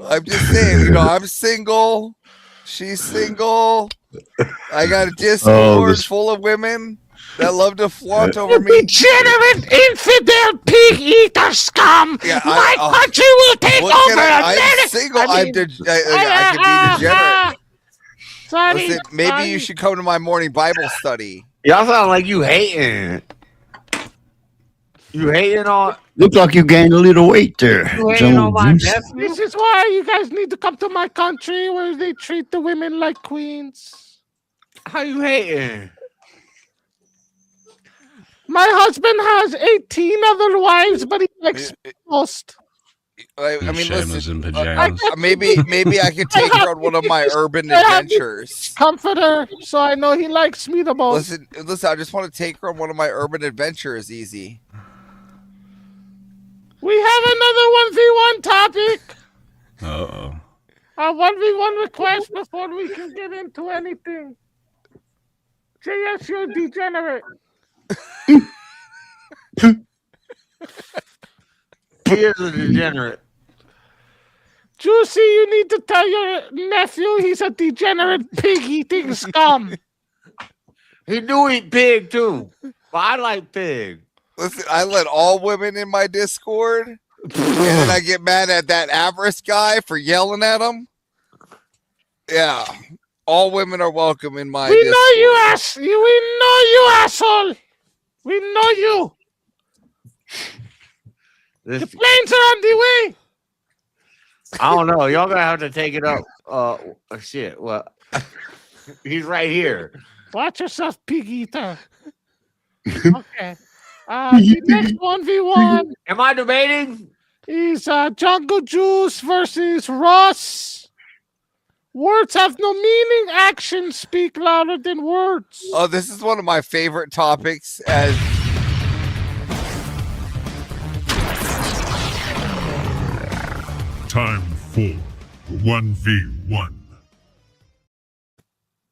I'm just saying, you know, I'm single. She's single. I got a Discord full of women that love to flaunt over me. Degenerate infidel pig eater scum! Yeah, My country will take over I'm America! single. I I mean, can be degenerate. Sorry. Listen, maybe you should come to my morning Bible study. Y'all sound like you hating. You hating on. Looks like you gained a little weight there. You hating on my Jones. nephew? This is why you guys need to come to my country where they treat the women like queens. How you hating? My husband has 18 other wives, but he likes most. I mean, Pajamas listen. and pajamas. Maybe I could take her on one of my urban I have adventures. Comforter, so I know he likes me the most. Listen. I just want to take her on one of my urban adventures. Easy. We have another 1v1 topic. Uh-oh. A 1v1 request before we can get into anything. JS, you're a degenerate. He is a degenerate. Juicy, you need to tell your nephew he's a degenerate pig-eating scum. He do eat pig too. But I like pig. Listen, I let all women in my Discord, and then I get mad at that Avarice guy for yelling at him. Yeah, all women are welcome in my. We Discord. know you We know you, asshole. We know you. The planes are on the way. I don't know. Y'all gonna have to take it up. Shit. Well, he's right here. Watch yourself, pig eater. Okay. The next 1v1. Am I debating? Is Jungle Juice versus Ross. Words have no meaning. Actions speak louder than words. Oh, this is one of my favorite topics. As Time for 1v1.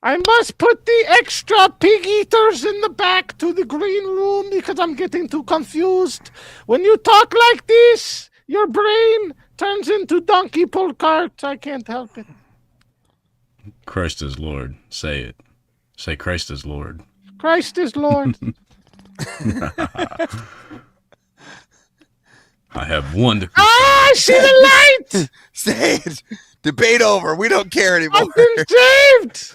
I must put the extra pig eaters in the back to the green room because I'm getting too confused. When you talk like this, your brain turns into donkey pull cart. I can't help it. Christ is Lord. Say it. Say Christ is Lord. Christ is Lord. I have one to. I see the light. Say it. Debate over. We don't care anymore. I've been saved.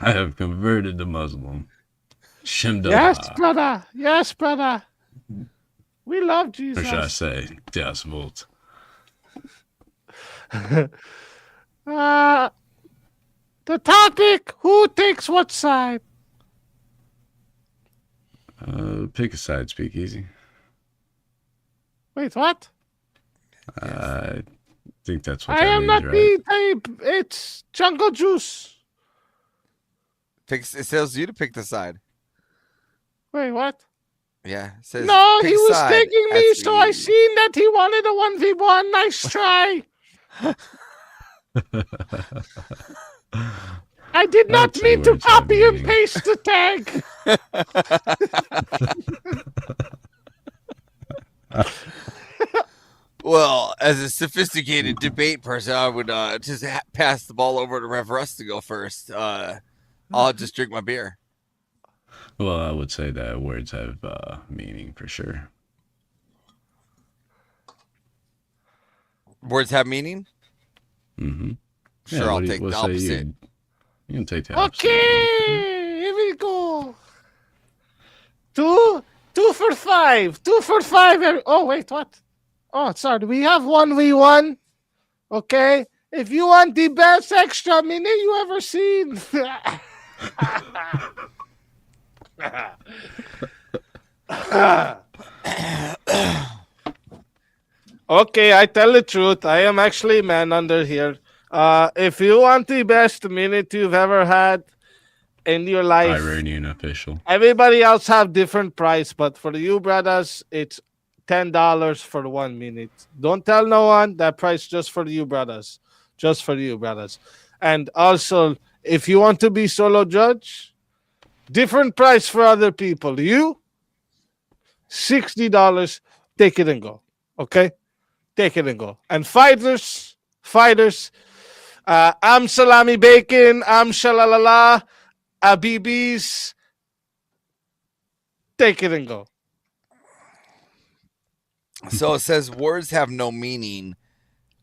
I have converted to Muslim. Shimda. Yes, brother. Yes, brother. We love Or Jesus. should I say, Das Volt? The topic: who takes what side? Pick a side, Speakeasy. Wait, what? I think that's what I that am means, not right? the type. It's Jungle Juice. it tells you to pick the side. Wait, what? Yeah. It says No, pick he was side. taking me, That's so what I you- seen that he wanted a 1v1. Nice try. I did not I'd say mean to words have copy and meaning. paste the tag. Well, as a sophisticated debate person, I would just pass the ball over to Rev Russ to go first. I'll just drink my beer. Well, I would say that words have meaning for sure. Words have meaning? Mm-hmm. Sure, I'll take the opposite. You can take the opposite. Okay, here we go. Two for five. 2 for 5. Oh, wait, what? Oh, sorry. We have 1v1. Okay. If you want the best extra minute you ever seen. Okay, I tell the truth. I am actually man under here. If you want the best minute you've ever had in your life, Iranian official. everybody else have different price, but for you brothers, it's $10 for 1 minute. Don't tell no one. That price just for you brothers. Just for you brothers. And also, if you want to be solo judge, different price for other people. You, $60. Take it and go. Okay? Take it and go. And fighters, I'm Salami Bacon, I'm Shalalala, Abibis. Take it and go. So it says words have no meaning,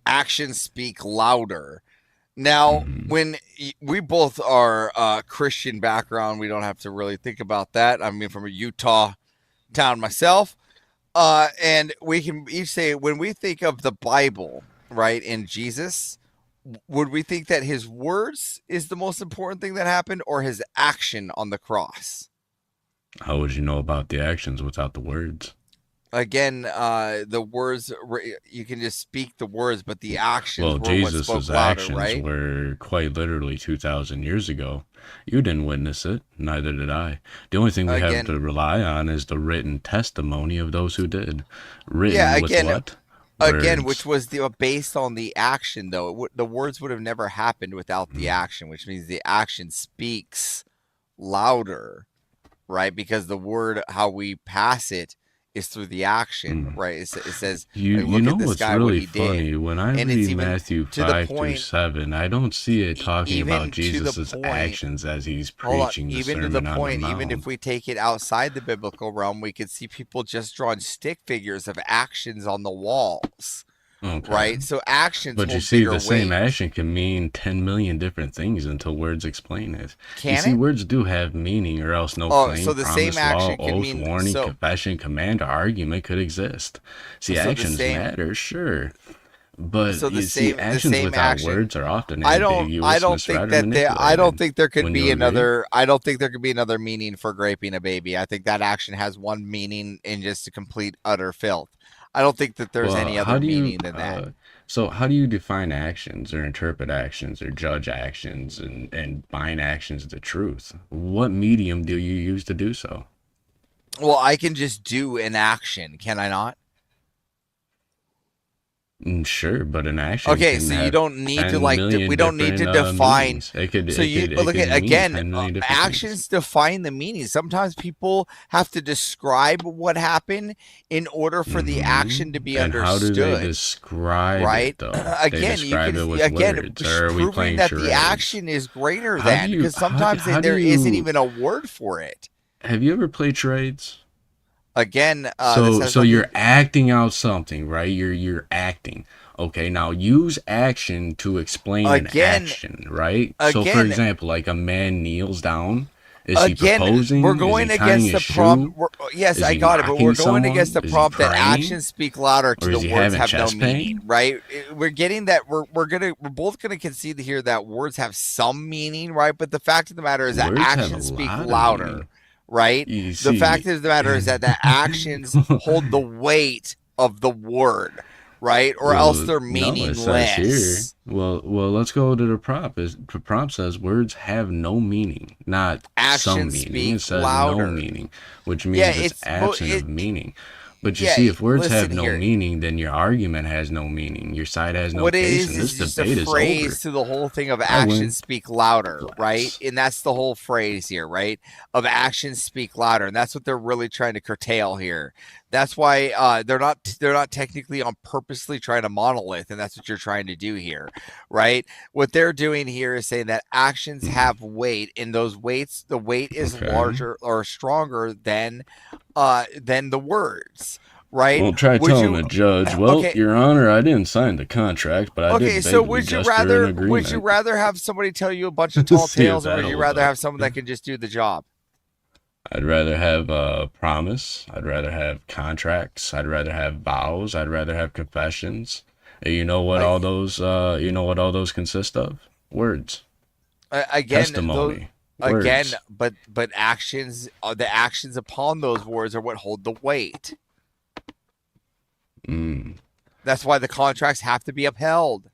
actions speak louder. Now, when we both are Christian background, we don't have to really think about that. I mean, from a Utah town myself, and we can each say when we think of the Bible, right, and Jesus, would we think that his words is the most important thing that happened, or his action on the cross? How would you know about the actions without the words? Again, the words, you can just speak the words, but the actions Well, were what Jesus' spoke louder, actions right? were quite literally 2,000 years ago. You didn't witness it, neither did I. The only thing we have Again- to rely on is the written testimony of those who did. Written Yeah, with again, what? again, Words. which was based on the action, though. The words would have never happened without the action, which means the action speaks louder, right? Because the word, how we pass it, is through the action, right? It says, You, like, you look know at this what's guy, what really he did. funny? When I And it's read even Matthew to the 5 through point- 7, I don't see it talking even about to the Jesus' point- actions as he's Hold on, preaching the even to Sermon the on point, the even if Mount. we take it outside the biblical realm, we could see people just drawing stick figures of actions on the walls, Okay. right? So actions But you hold see, bigger the same weight. action can mean 10 million different things until words explain it. You Can see, it? words do have meaning, or else no Oh, claim, so the promise, same action law, can oath, mean- warning, so- confession, command, or argument could exist. See, So the actions same- matter, sure. But So the you see, same- the actions same without action- words are often I ambiguous, don't misread, think or that there. I don't manipulated. think there could Wouldn't be you agree? another. I don't think there could be another meaning for graping a baby. I think that action has one meaning in just a complete utter filth. I don't think that there's Well, any how other do you, meaning than that. So how do you define actions or interpret actions or judge actions and bind actions to truth? What medium do you use to do so? Well, I can just do an action, can I not? Sure, but an action. Okay, can so you have don't need to 10 like. million We don't need to different, define. meanings. It could. So it you could, but it look could at mean again. 10 million different things. Actions define the meaning. Sometimes people have to describe what happened in order for the action to be And how do understood. they describe right? it, though? They Again, you describe can it with again words, or are we proving playing that charades? the action is greater How than do you- because how do- sometimes how do there isn't you- even a word for it. Have you ever played charades? Again, this So has so nothing- you're acting out something, right? You're acting. Okay, now use action to explain Again- an action, right? So for again- example, like a man kneels down. Is Again, he proposing? we're Is going he tying against the his prompt. shoe? Yes, Is I he got it, but knocking we're going someone? against the Is he prompt that praying? actions speak louder to Or is the he words having have no chest pain? meaning, right? We're getting that we're both gonna concede here that words have some meaning, right? But the fact of the matter is that Words have actions a speak lot of louder, meaning. right? You The see- fact of the matter is that the actions hold the weight of the word, right? Or else they're No, it meaningless. says here. Well, let's go to the prompt. The prompt says words have no meaning, not some Actions meaning. speak It says louder. no meaning, which means Yeah, it's absent of meaning. But you yeah, see, if words have listen no here. meaning, then your argument has no meaning. Your side has no What it case, is and this just debate a is phrase over. to the whole thing of I win. actions speak louder, right? And that's the whole phrase here, right? Of actions speak louder, and that's what they're really trying to curtail here. That's why they're not technically on purposely trying to monolith, and that's what you're trying to do here, right? What they're doing here is saying that actions have weight, and those weights, the weight is Okay. larger or stronger than the words. Right? Well, try Would telling you- the judge, well, Okay. Your Honor, I didn't sign the contract, but I Okay, did so beg would you just for an rather agreement. have somebody tell you a bunch of tall See if tales, or would that'll you rather help. have someone that can just do the job? I'd rather have a promise. I'd rather have contracts. I'd rather have vows. I'd rather have confessions. And you know what all those consist of? Words. Again, Testimony. again, Words. but actions, the actions upon those words are what hold the weight. Mm. That's why the contracts have to be upheld.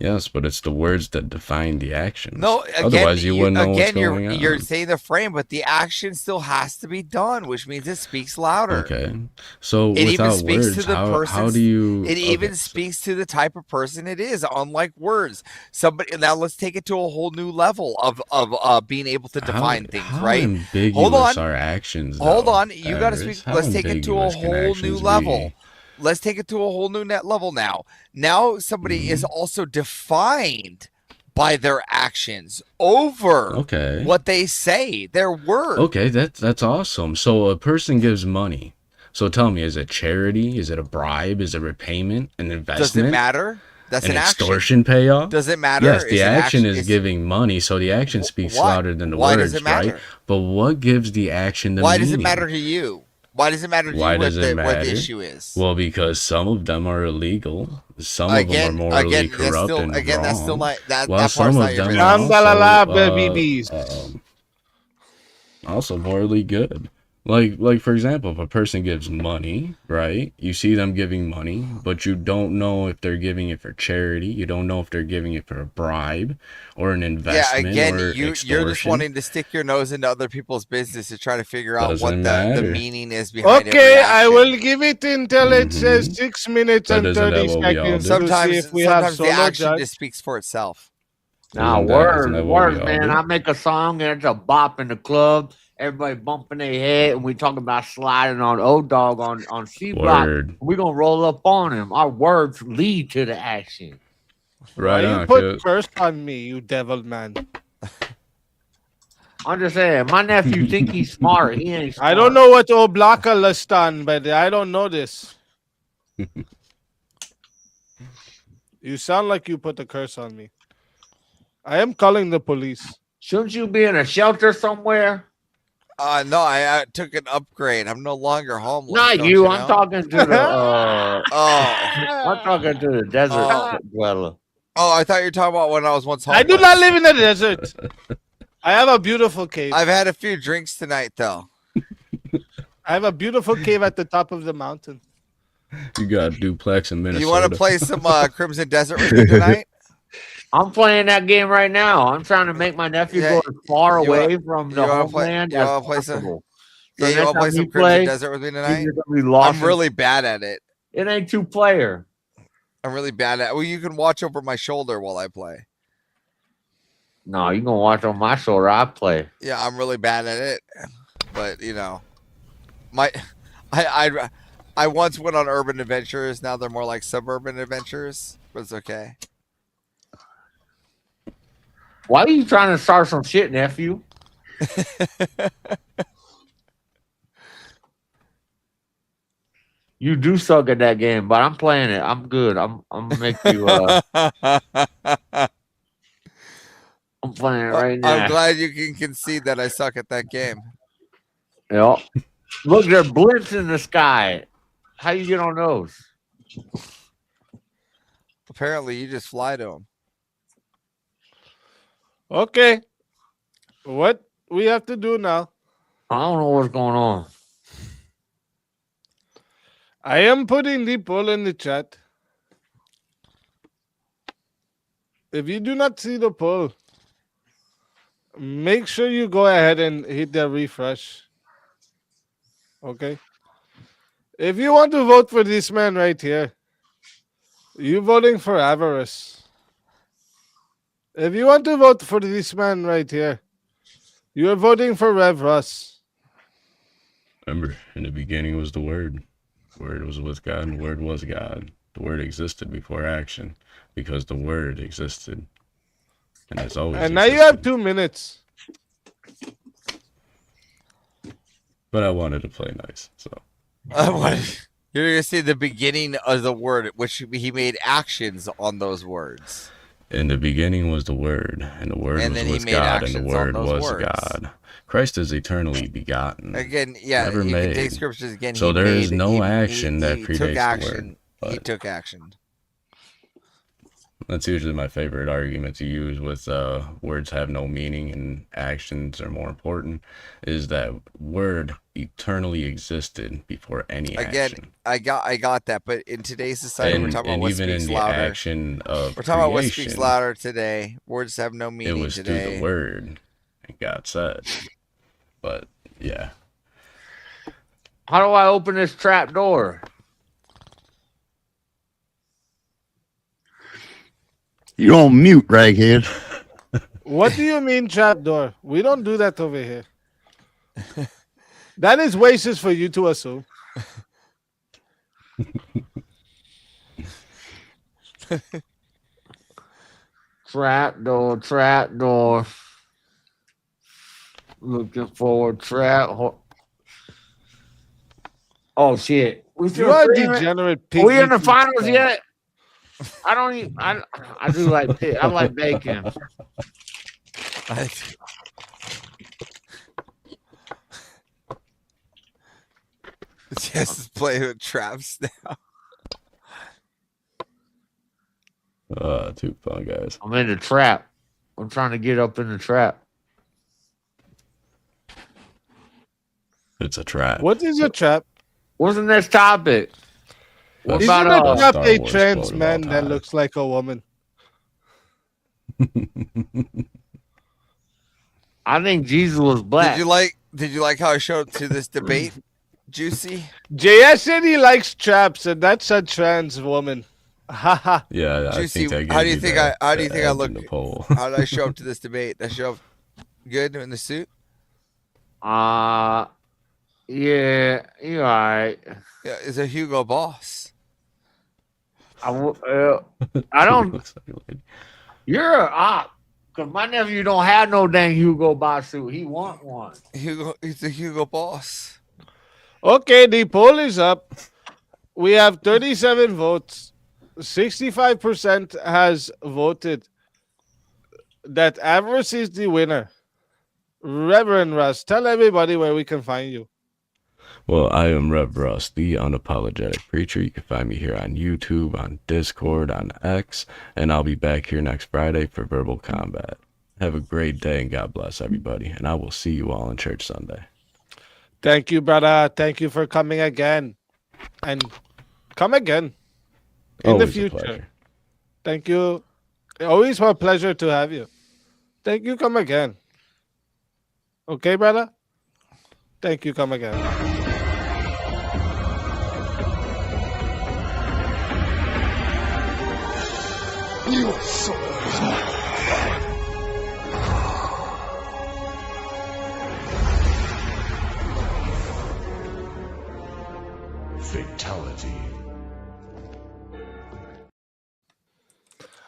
Yes, but it's the words that define the actions. No, again, Otherwise, you wouldn't know what's you're going on. you're saying the frame, but the action still has to be done, which means it speaks louder. Okay. So It even without speaks words, to the how person's. do you? It even okay. speaks to the type of person it is. Unlike words, somebody. Now let's take it to a whole new level of being able to define things. How right? ambiguous Hold on. are actions? Hold though, on. You got to Iris? speak. How Let's take it to a ambiguous can whole new actions level. be? Let's take it to a whole new net level now. Now somebody is also defined by their actions over Okay. what they say, their words. Okay, that's awesome. So a person gives money. So tell me, is it charity? Is it a bribe? Is it repayment? An investment? Does it matter? That's an an action. extortion payoff? Does it matter? Yes, Is the it action action- is giving money, so the action speaks why? louder than the Why words, does it matter? right? But what gives the action the Why meaning? does it matter to you? Why does it matter to Why you does it what matter? the issue is? Well, because some of them are illegal. Some Again- of them are morally again, that's corrupt still- and again, wrong. that's still not- that While part's some not of your them business. are Shandalala, also, babies. also morally good. Like for example, if a person gives money, right? You see them giving money, but you don't know if they're giving it for charity. You don't know if they're giving it for a bribe or an Yeah, investment again, or you're just extortion. wanting to stick your nose into other people's business to try to figure out what Doesn't the matter. meaning is behind every Okay, I action. will give it until it says 6 minutes But and isn't 30 that what we all seconds do? to see if we have Sometimes the solo action judge. just speaks for itself. Nah, Isn't that words, what we words, all man. do? I make a song and it's a bop in the club. Everybody bumping their head, and we talking about sliding on old dog on C block. Word. We're gonna roll up on him. Our words lead to the action. Right Why on, you put kid. curse on me, you devil man? I'm just saying, my nephew think he's smart. He ain't smart. I don't know what Oblaka Lastan, but I don't know this. You sound like you put a curse on me. I am calling the police. Shouldn't you be in a shelter somewhere? No, I took an upgrade. I'm no longer homeless. Not don't you. you I'm know? talking to the. Oh. I'm talking to the desert dweller. Oh, I thought you were talking about when I was once I homeless. do not live in the desert. I have a beautiful cave. I've had a few drinks tonight, though. I have a beautiful cave at the top of the mountain. You got a duplex in Minnesota. You want to play some Crimson Desert with me tonight? I'm playing that game right now. I'm trying to make my nephew go as far you wanna- away from the you wanna play- homeland you as wanna play some- possible. Yeah, you next want to play time some you Crimson play, Desert with me you're tonight? gonna be lost I'm in- really bad at it. It ain't two player. I'm really bad at. Well, you can watch over my shoulder while I play. No, you gonna watch on my shoulder. I play. Yeah, I'm really bad at it, but you know, I once went on urban adventures. Now they're more like suburban adventures, but it's okay. Why are you trying to start some shit, nephew? You do suck at that game, but I'm playing it. I'm good. I'm gonna make you. I'm playing it right now. I'm glad you can concede that I suck at that game. Yeah. Look, there are blimps in the sky. How you get on those? Apparently, you just fly to them. Okay. What we have to do now? I don't know what's going on. I am putting the poll in the chat. If you do not see the poll, make sure you go ahead and hit the refresh. Okay. If you want to vote for this man right here, you voting for Avarice. If you want to vote for this man right here, you are voting for Rev Russ. Remember, in the beginning was the Word. The Word was with God, and the Word was God. The Word existed before action because the Word existed. And it's always And now you have 2 minutes. But I wanted to play nice, so. You're gonna see the beginning of the word, which he made actions on those words. In the beginning was the Word, and the Word And was then he with made God, and actions the on Word those was words. God. Christ is eternally begotten. Again, yeah, never you made. can take scriptures again. So he there is made- no he- action that he predates took the action. Word. He but took action. That's usually my favorite argument to use with words have no meaning and actions are more important, is that Word eternally existed before any Again, action. I got that, but in today's society, we're And, talking about and what even in speaks the louder. action of We're talking about what speaks creation, louder today. Words have no it meaning was today. through the Word, and God said. But yeah, How do I open this trap door? You're on mute, raghead. What do you mean trapdoor? We don't do that over here. That is racist for you to assume. Trap door, trap door. Looking for a trap. Oh shit! You are a degenerate pig. Are we in the eating finals stuff. yet? I don't even. I do like pig. I like bacon. Just play with traps now. too fun, guys. I'm in the trap. I'm trying to get up in the trap. it's a trap. What is a trap? What's the next topic? What Isn't about a trap Star a Wars trans quote of all man that time. looks like a woman? I think Jesus was black. Did you like how I showed to this debate, Juicy? JS said he likes traps, and that's a trans woman. Haha. Yeah, I Juicy, think that how do gave you think the- I the edge look? in the poll. How did I show up to this debate? Did I show up good in the suit? Yeah, you're right. Yeah, is a Hugo Boss. I don't. You're a op. Cause my nephew don't have no dang Hugo Boss suit. He want one. He's a Hugo Boss. Okay, the poll is up. We have 37 votes. 65% has voted that Avarice is the winner. Reverend Russ, tell everybody where we can find you. Well, I am Rev Russ, the unapologetic preacher. You can find me here on YouTube, on Discord, on X, and I'll be back here next Friday for Verbal Combat. Have a great day and God bless everybody, and I will see you all in church Sunday. Thank you, brother. Thank you for coming again. And come again in Always the a future. pleasure. Thank you. Always a pleasure to have you. Thank you. Come again. Okay, brother? Thank you. Come again. You are so Fatality.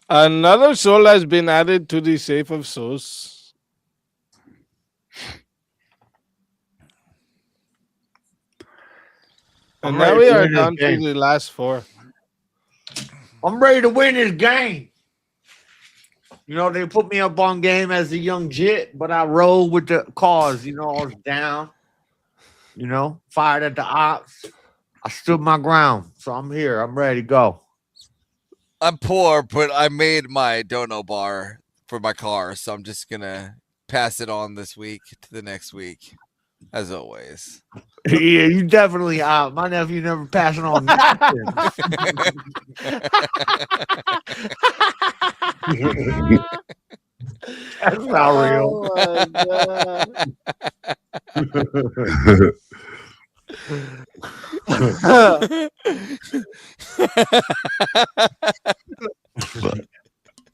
Another soul has been added to the safe of souls. And I'm now ready we to are win this down to game. the last four. I'm ready to win this game. You know, they put me up on game as a young jit, but I rolled with the cause. You know, I was down. You know, fired at the ops. I stood my ground. So I'm here. I'm ready to go. I'm poor, but I made my dono bar for my car, so I'm just gonna pass it on this week to the next week, as always. Yeah, you definitely out. My nephew never passing on nothing. That's not real.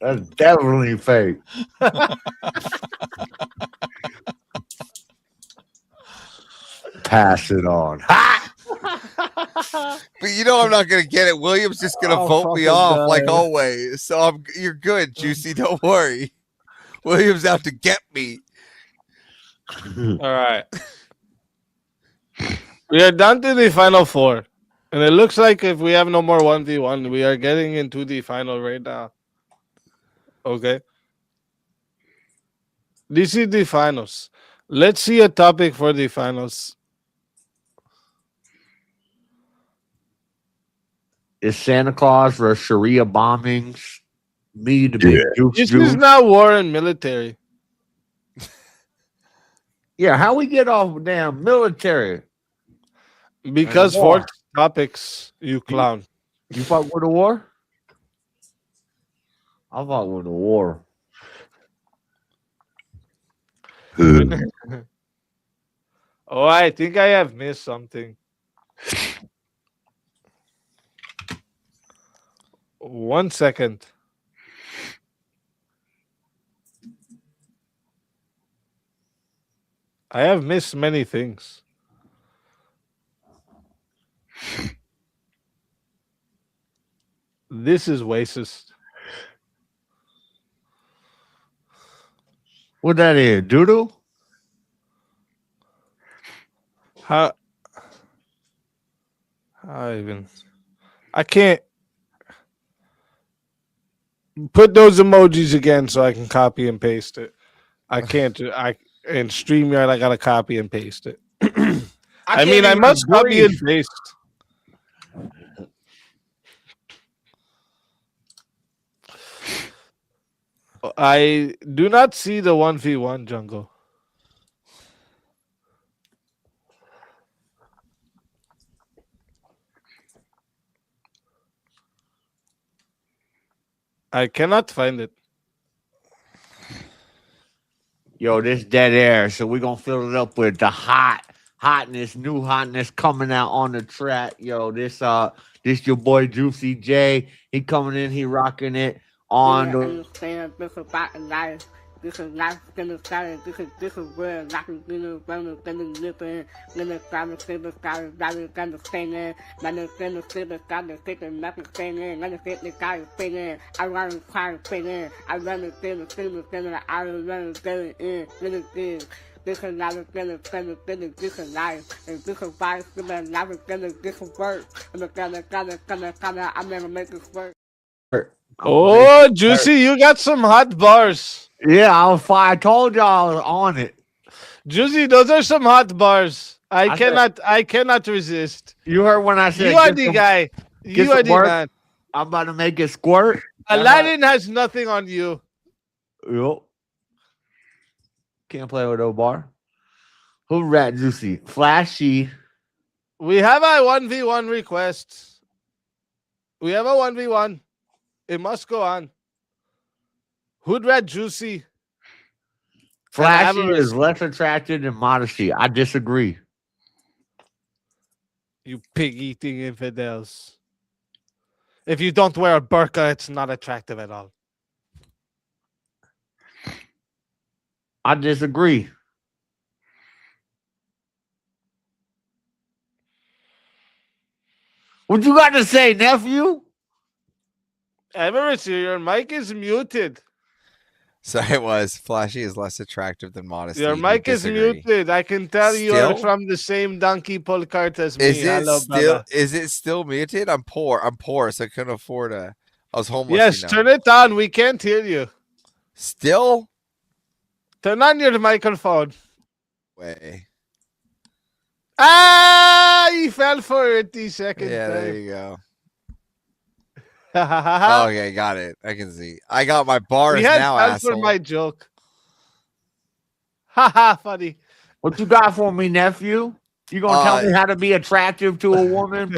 That's definitely fake. Pass it on. But you know I'm not gonna get it. William's just gonna Oh, vote me fucking off like God. always. So you're good, Juicy. Don't worry. William's out to get me. All right. We are down to the final four. And it looks like if we have no more 1v1, we are getting into the final right now. Okay. This is the finals. Let's see a topic for the finals. Is Santa Claus for Sharia bombings? Me to be This is not war and military. Yeah, how we get off damn military? Because And war. for topics, you clown. You fuck with the war? I fuck with the war. Oh, I think I have missed something. One second. I have missed many things. This is racist. What that is? Doodle? How even? I can't put those emojis again so I can copy and paste it. I can't do in StreamYard I gotta copy and paste it. I mean I even must copy and breathe. paste. I do not see the 1v1 jungle. I cannot find it. Yo, this dead air, so we're gonna fill it up with the hotness, new hotness coming out on the track. Yo, this your boy Juicy J. He coming in, he rocking it on the Understand this about life. This is life gonna start. This is where life is gonna run. Gonna live in. Gonna start to see the sky. Gonna stay in. Gonna see the sky. Gonna see the nothing staying in. Gonna see the sky staying in. I run the car staying in. I run the thing. I run the thing in. Gonna see. This is life is gonna this is life. And this is why it's gonna life is gonna this is work. And I'm gonna make this work. Oh, Juicy, you got some hot bars. Yeah, I told y'all I was on it. Juicy, those are some hot bars. I said- I cannot resist. You heard when I said You are get the some- guy. get You are some the work. man. I'm about to make it squirt. Aladdin has nothing on you. Yo. Can't play with no bar. Who rat Juicy? Flashy. We have a 1v1 request. We have a 1v1. It must go on. Hood Rat Juicy. Flashy avarice. is less attractive than modesty. I disagree. You pig-eating infidels. If you don't wear a burqa, it's not attractive at all. I disagree. What you got to say, nephew? Everett, your mic is muted. Sorry, it was. Flashy is less attractive than modesty. Your We mic is disagree. muted. I can tell you are Still? from the same donkey pull cart as me. Is it Hello, still? brother. Is it still muted? I'm poor. I'm poor, so I couldn't afford a. I was homeless. Yes, you know. turn it on. We can't hear you. Still? Turn on your microphone. Way. Ah, you fell for it the second Yeah, there time. you go. Oh, Okay, got it. I can see. I got my bars he had now, fell asshole. for my joke. Haha, funny. What you got for me, nephew? You gonna tell me Uh, how to be attractive to a woman?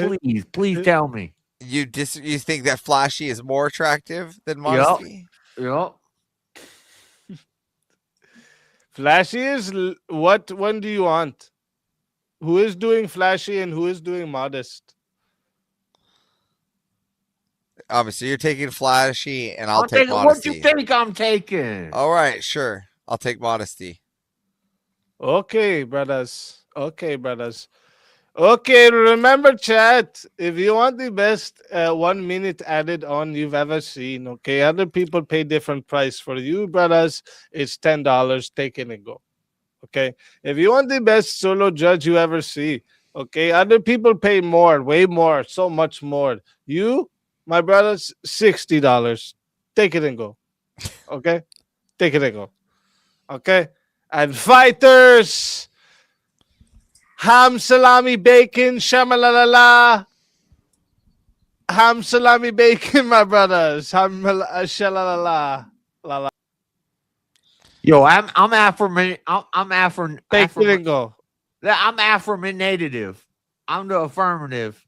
Please tell me. You think that Flashy is more attractive than modesty? Yup. Flashy is what one do you want? Who is doing flashy and who is doing modest? Obviously, you're taking Flashy, and I'll I'm take taking what modesty. you think I'm taking. All right, sure. I'll take modesty. Okay, brothers. Okay, brothers. Okay, remember, chat. If you want the best 1 minute added on you've ever seen, okay, other people pay different price. For you, brothers, it's $10. Take it and go. Okay, if you want the best solo judge you ever see, okay, other people pay more, way more, so much more. You, my brothers, $60. Take it and go. Okay, take it and go. Okay, and fighters. Ham, salami, bacon, shamalalala. Ham, salami, bacon, my brothers. Ham, shalalala. La, la. Yo, I'm Afro. I'm Afro. Take it and go. I'm affirmative. I'm the affirmative.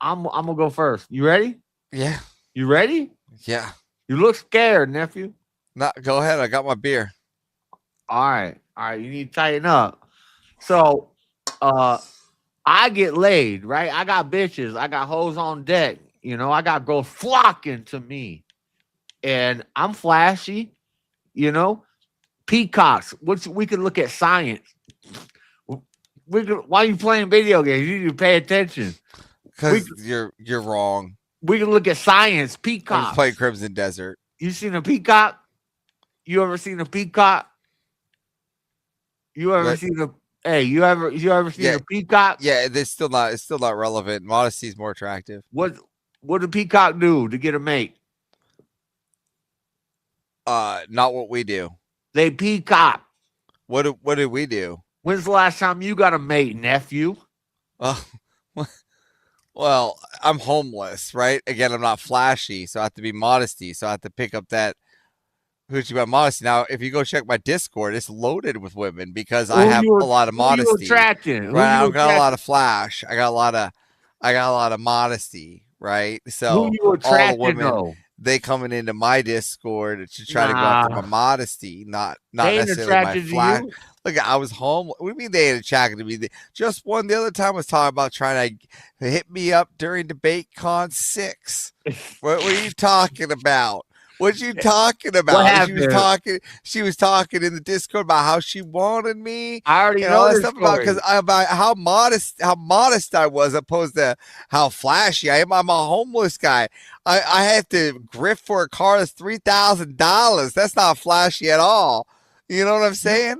I'm gonna go first. You ready? Yeah. You ready? Yeah. You look scared, nephew. No, go ahead. I got my beer. All right. You need to tighten up. So, I get laid, right? I got bitches. I got hoes on deck. You know, I got girls flocking to me, and I'm flashy. You know, peacocks. We could look at science. Why are you playing video games? You need to pay attention. Because you're wrong. We can look at science. I Peacocks. was playing Crimson Desert. You seen a peacock? You ever seen a peacock? You ever What? seen a you ever seen Yeah. a peacock? Yeah, it's still not relevant. Modesty's more attractive. What did peacock do to get a mate? Not what we do. They peacock. What did we do? When's the last time you got a mate, nephew? Well, I'm homeless, right? Again, I'm not flashy, so I have to be modesty. So I have to pick up that hoochie about modesty. Now, if you go check my Discord, it's loaded with women because I Who have you- a lot of who you modesty. attracting? Who Right? I you don't got a lot attracting? of flash. I got a lot of modesty, right? So Who you all the attracting women, though? they coming into my Discord to try to go after my Nah. modesty, not They ain't necessarily my attracted to flash. you. Look, I was home. What do you mean they ain't attracted to me? Just one the other time was talking about trying to hit me up during DebateCon 6. What are you talking about? What you talking about? She was talking in the Discord about how she wanted me. I already and know all that this stuff about story. about how modest I was opposed to how flashy I am. I'm a homeless guy. I have to grift for a car that's $3,000. That's not flashy at all. You know what I'm saying?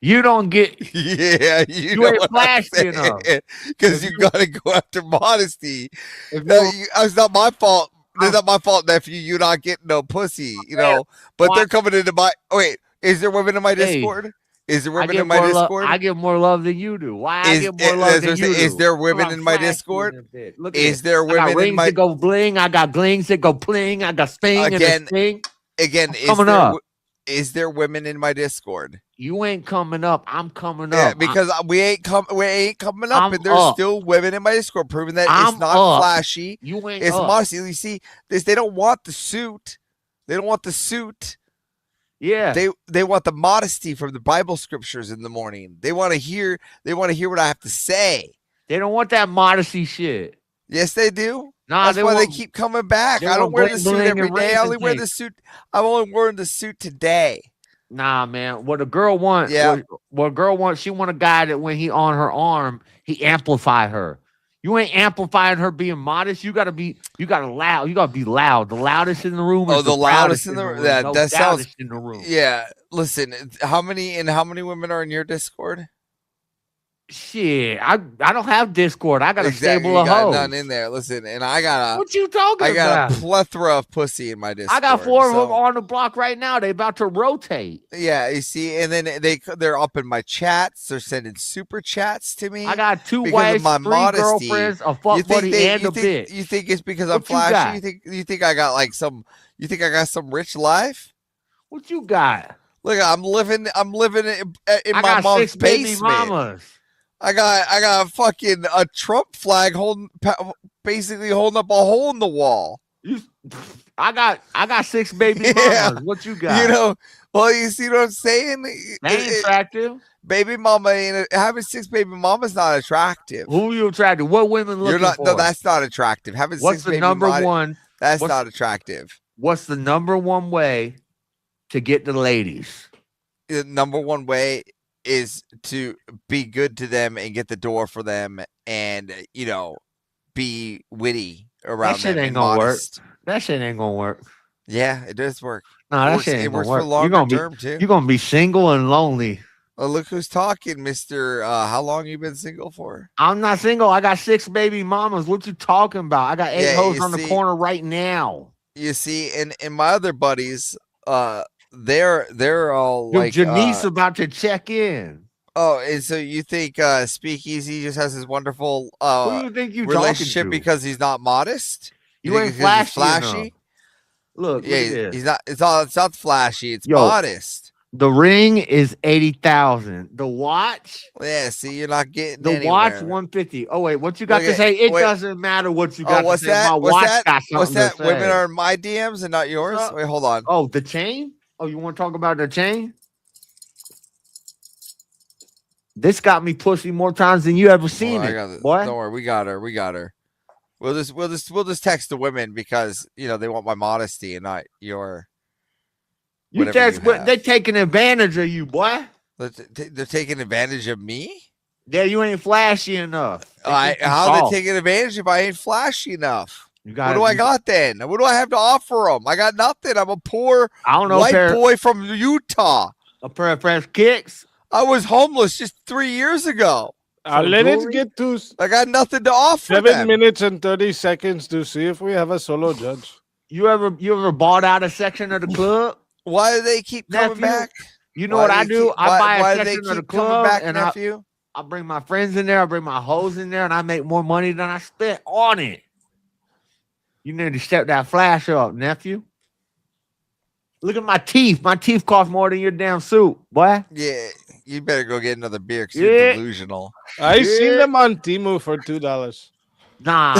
You don't get. Yeah, You know ain't what I'm flashy enough. because you got to go after modesty. If No, you- it's not my fault. It's not my fault, nephew. You're not getting no pussy, you know. But they're coming into my. Wait, is there women in my Hey, Discord? Is there I women get in my more love. Discord? I get more love than you do. Why I get more love than you do? Is there women I'm in my flashy Discord? in this bitch. Look at Is it. there I got women in rings my that go bling. I got glings that go pling. I got sting and a again? sting. Again, coming up. Is there women in my Discord? You ain't coming up. I'm coming Yeah, up. because we ain't coming up, I'm and there's up. still women in my Discord proving that I'm it's not up. flashy. You ain't It's up. modesty. You see, they don't want the suit. They don't want the suit. Yeah. They want the modesty from the Bible scriptures in the morning. They want to hear what I have to say. They don't want that modesty shit. Yes, they do. Nah, That's they why they want- keep coming back. they I don't want wear the bling, suit bling, every and day. rings I only and wear the things. suit. I'm only wearing the suit today. Nah, man. What a girl wants. Yeah. What a girl wants. She want a guy that when he on her arm, he amplify her. You ain't amplifying her being modest. You gotta be loud. You gotta be loud. The loudest in the room. Oh, is the loudest proudest in the room. that No that sounds stoutest in the room. Yeah, listen, how many women are in your Discord? Shit, I don't have Discord. I got a Exactly, stable you of got hoes. none in there. Listen, and I got What you talking I got about? a plethora of pussy in my Discord. I got 4 of them so- on the block right now. They about to rotate. Yeah, you see, and then they're up in my chats. They're sending super chats to me. I got 2 because wives, of my 3 modesty. girlfriends, a fuck buddy, and a bitch. You think it's because I'm What you got? flashy? You think I got like some? You think I got some rich life? What you got? Look, I'm living in I my got mom's 6 baby basement. mamas. I got fucking a Trump flag basically holding up a hole in the wall. I got 6 baby Yeah. mamas. What you got? You know, well, you see what I'm saying? They ain't attractive. Baby mama having 6 baby mamas not attractive. Who you attracted? What women looking You're not. for? No, that's not attractive. Having What's 6 the baby number mama- one? That's what's- not attractive. What's the number one way to get the ladies? The number one way is to be good to them and get the door for them, and be witty around That shit them ain't and gonna modest. work. That shit ain't gonna work. Yeah, it does work. No, It that works- shit it ain't works gonna for work. longer You're gonna term, be too. You're gonna be single and lonely. Look who's talking, Mister. How long you been single for? I'm not single. I got 6 baby mamas. What you talking about? I got 8 Yeah, hoes you on the see- corner right now. You see, and my other buddies, they're all Your like Janice about to check in. Oh, and so you think Speakeasy just has his wonderful Who do you think you talking relationship to? because he's not modest? You think ain't it's 'cause he's flashy enough. Look, Yeah, look at he's this. not. It's not flashy. It's Yo. modest. The ring is 80,000. The watch, Yeah. See, you're not getting the anywhere. watch 150. Oh wait, what you got Look to at- say? It wait. doesn't matter what you got what's to say. that? My What's watch that? got What's something that? to Women say. are in my DMs and not yours. up? Wait, hold on. Oh, the chain? Oh, you want to talk about the chain? This got me pussy more times than you ever seen Hold on, I it, got it. boy. Don't worry, we got her. We'll just text the women because they want my modesty and not your. You whatever text, you but have. they taking advantage of you, boy. They're taking advantage of me. Yeah, you ain't flashy enough. They think you How are soft. they taking advantage if I ain't flashy enough? You What gotta- do I you- got then? What do I have to offer them? I got nothing. I'm a poor I don't know, white pair- boy from Utah. A pair of French kicks. I was homeless just 3 years ago. Let it get to I got nothing to offer 7 them. minutes and 30 seconds to see if we have a solo judge. You ever bought out a section of the club? Why do they keep coming Nephew, back? You know Why what do I they do? keep- I why- buy why a do they section of the keep coming club back, and nephew? I bring my friends in there. I bring my hoes in there, and I make more money than I spent on it. You need to step that flash up, nephew. Look at my teeth. My teeth cost more than your damn suit, boy. Yeah, you better go get another beer because Yeah. you're delusional. I seen them on Temu for $2. Nah.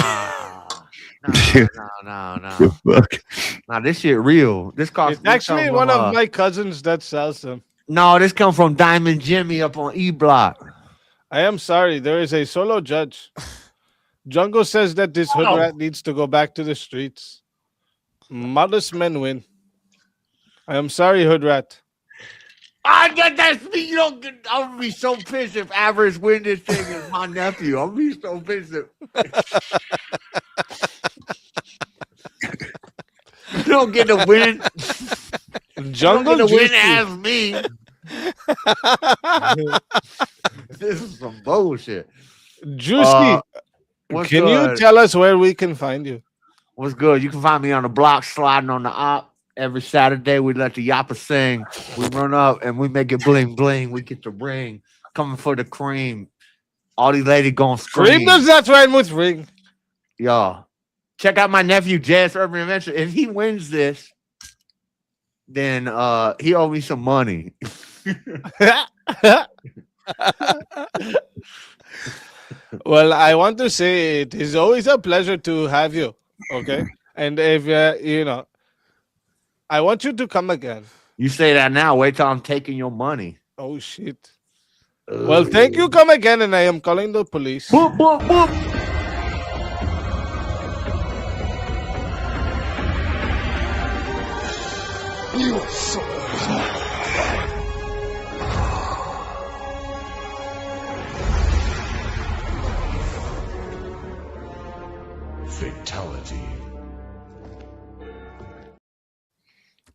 No. Fuck. Nah, this shit real. This cost. It's actually one of my cousins that sells them. No, this come from Diamond Jimmy up on E Block. I am sorry. There is a solo judge. Jungle says that this hood rat needs to go back to the streets. Modest men win. I am sorry, hood rat. I get that. You don't get. I'm gonna be so pissed if Average win this thing as my nephew. I'm gonna be so pissed. You don't get to win. Jungle you don't get to win Juicy. as me. This is some bullshit. Juicy, what's can you good? tell us where we can find you? What's good? You can find me on the block sliding on the op. Every Saturday, we let the yappa sing. We run up and we make it bling bling. We get the ring. Coming for the cream. All these ladies going Cream scream. does not rhyme with ring. Y'all, check out my nephew, Jazz Urban Adventure. If he wins this, then he owe me some money. Well, I want to say it is always a pleasure to have you. Okay. And if I want you to come again. You say that now. Wait till I'm taking your money. Oh shit. Well, thank you. Come again, and I am calling the police. Boop, boop, boop. You so fatality.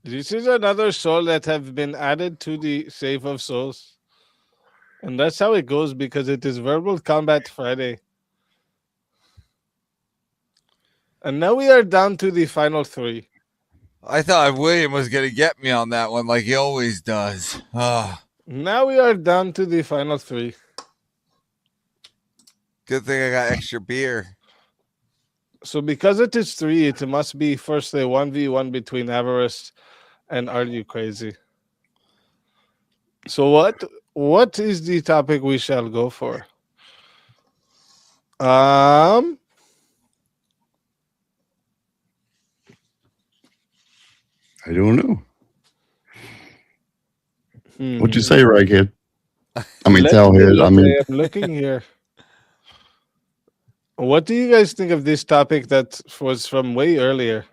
This is another soul that have been added to the Save of Souls. And that's how it goes because it is Verbal Combat Friday. And now we are down to the final three. I thought William was going to get me on that one like he always does. Now we are down to the final three. Good thing I got extra beer. So because it is three, it must be first a 1v1 between Avarice and Are You Crazy? So what is the topic we shall go for? I don't know. What'd you say, right, kid? I mean, Tailhead. I mean, I'm looking here. What do you guys think of this topic that was from way earlier?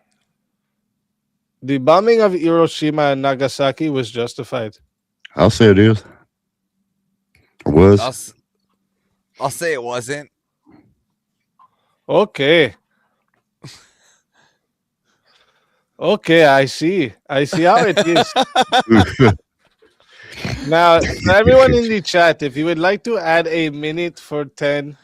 The bombing of Hiroshima and Nagasaki was justified. I'll say it is. Or was. I'll say it wasn't. Okay. Okay, I see. I see how it is. Now, for everyone in the chat, if you would like to add a minute for 10,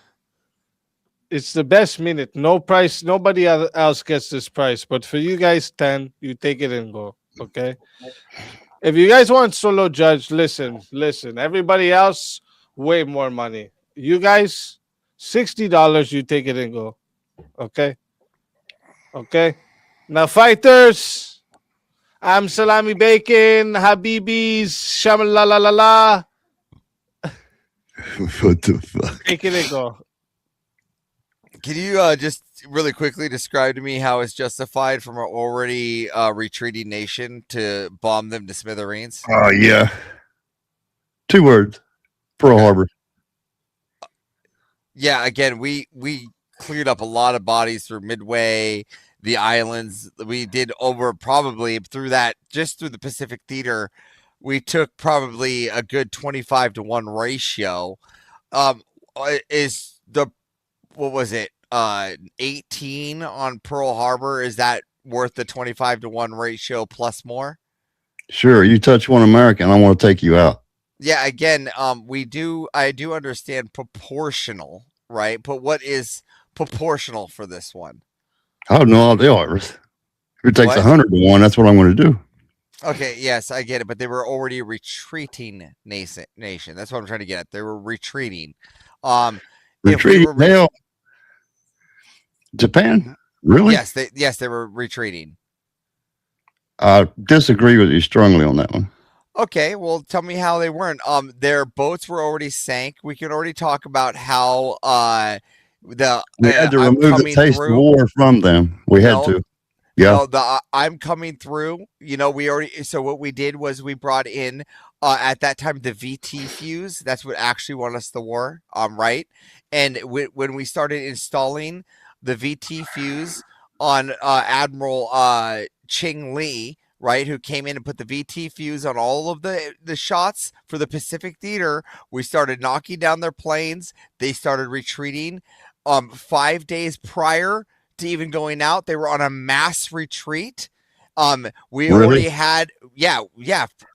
it's the best minute. No price. Nobody else gets this price. But for you guys, 10, you take it and go. Okay? If you guys want solo judge, listen. Everybody else, way more money. You guys, $60, you take it and go. Okay? Okay? Now, fighters, I'm Salami Bacon, Habibis, Shamalalala. What the fuck? Take it and go. Can you just really quickly describe to me how it's justified from an already retreating nation to bomb them to smithereens? Oh, yeah. 2 words. Pearl Harbor. Yeah, again, we cleared up a lot of bodies through Midway, the islands. We did over probably through that, just through the Pacific Theater, we took probably a good 25-to-1 ratio. Is the, what was it, 18 on Pearl Harbor? Is that worth the 25-to-1 ratio plus more? Sure. You touch one American, I want to take you out. Yeah, again, I do understand proportional, right? But what is proportional for this one? I have no idea. If it takes What? 100 to 1, that's what I'm going to do. Okay, yes, I get it, but they were already a retreating nation. That's what I'm trying to get at. They were retreating. Retreating? Hell. Japan? Really? Yes, they were retreating. I disagree with you strongly on that one. Okay, well, tell me how they weren't. Their boats were already sank. We can already talk about how We had to I'm remove the coming taste of through. war from them. We had No, to. Yeah. No, I'm coming through. You know, we already. So what we did was we brought in at that time the VT fuse. That's what actually won us the war. Right. And when we started installing the VT fuse on Admiral Ching Li, right, who came in and put the VT fuse on all of the shots for the Pacific Theater, we started knocking down their planes. They started retreating. 5 days prior to even going out, they were on a mass retreat. We Really? already had, yeah,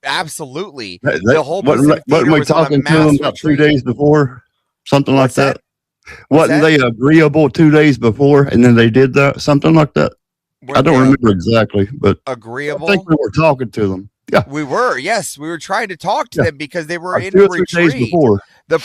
absolutely. That- The whole wasn't Pacific wasn't Theater we was on a talking to mass them about 2 retreat. days before? Something What's like that? What's Wasn't that? they agreeable 2 days before and then they did that? Something like that? I Weren't don't they remember exactly, but I agreeable? think we were talking to them. Yeah. We were, yes, we were trying to talk to them because they were Like in 2 or 3 days retreat. before. The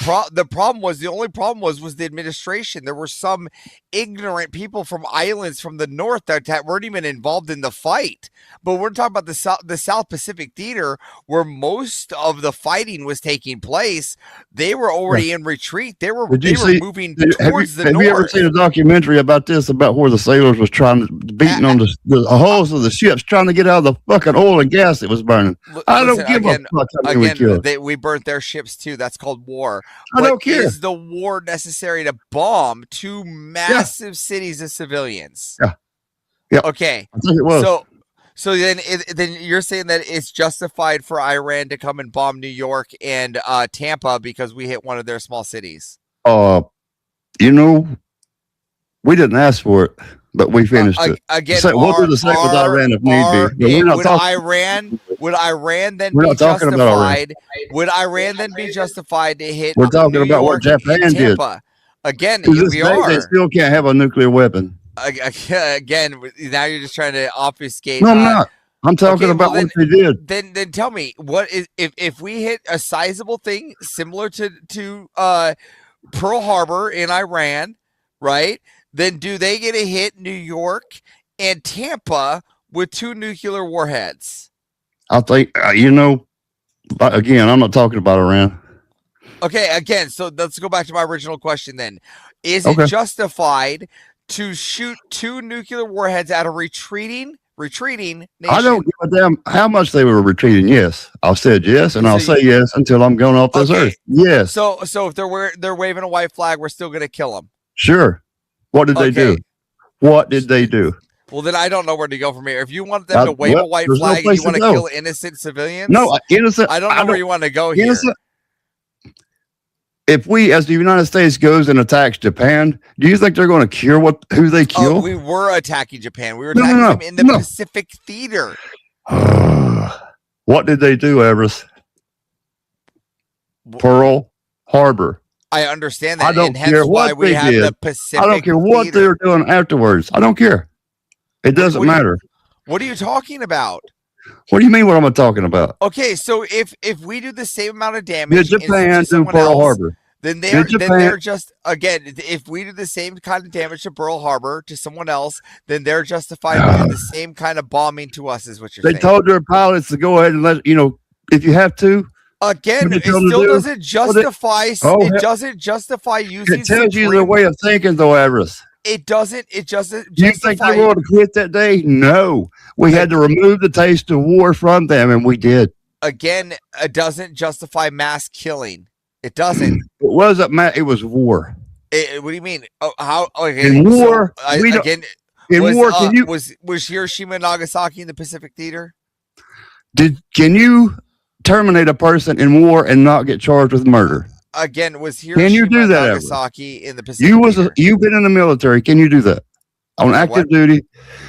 problem was, the only problem was the administration. There were some ignorant people from islands from the north that weren't even involved in the fight. But we're talking about the South Pacific Theater, where most of the fighting was taking place. They were already in retreat. They were Did you see? moving Have towards the you north. ever seen a documentary about this? About where the sailors was trying to beating on the hulls of the ships, trying to get out of the fucking oil and gas that was burning. I don't Listen, give again, a fuck how many we killed. we burnt their ships too. That's called war. I don't But care. is the war necessary to bomb 2 massive cities of civilians? Yeah. Yeah. Okay. I think it was. So then you're saying that it's justified for Iran to come and bomb New York and Tampa because we hit one of their small cities. You know, we didn't ask for it, but we finished it. Again, So we'll do the same with Iran if need be. But we're not would talking. Iran then We're be not talking about Iran. justified? Would Iran then be justified to hit? We're talking New about what York and Japan did. Tampa? Again, To this we day, are. they still can't have a nuclear weapon. Again, now you're just trying to obfuscate. No, I'm not. I'm talking okay, about well, what they did. Then tell me, what is if we hit a sizable thing similar to Pearl Harbor in Iran, right? Then do they get a hit New York and Tampa with 2 nuclear warheads? I think you know. Again, I'm not talking about Iran. Okay, again, so let's go back to my original question then. Is Okay. it justified to shoot 2 nuclear warheads at a retreating nation? I don't give a damn how much they were retreating. Yes, I said yes, and I'll So say yes until I'm going off this earth. Yes, So if they're waving a white flag, we're still going to kill them. sure. What did they do? What did they do? Well, then I don't know where to go from here. If you want them to wave a white there's no flag and place you want to to go. kill innocent civilians, No, innocent. I don't know where you want to go here. Innocent. If we, as the United States, goes and attacks Japan, do you think they're going to cure who they kill? Oh, we were attacking Japan. We were No, no, attacking no, them in the no. Pacific Theater. What did they do, Everest? Pearl Harbor. I understand that. I don't and hence care why what we they have did. the Pacific I don't care what Theater. they're doing afterwards. I don't care. It doesn't matter. What are you talking about? What do you mean? What am I talking about? Okay, so if we do the same amount of damage Did Japan to do someone Pearl else, Harbor? then Did they're Japan- just, again, if we do the same kind of damage to Pearl Harbor to someone else, then they're justified doing the same kind of bombing to us, is what you're They saying. told their pilots to go ahead and let if you have to. Again, What it they tell them to still do? doesn't What justify. Oh, it hell- doesn't justify using. It tells you their supreme- way of thinking, though, Everest. It doesn't. It doesn't Do you think justify. they would have quit that day? No. We had to remove the taste of war from them, and we did. Again, it doesn't justify mass killing. It doesn't. It wasn't it was war. What do you mean? Oh, how? Okay, In war, so, we don't- again, in was, war, can you- was Hiroshima and Nagasaki in the Pacific Theater? Can you terminate a person in war and not get charged with murder? Again, was Hiroshima Can you do and that, Everett? Nagasaki in the Pacific You've been in the military. Can you do that on active duty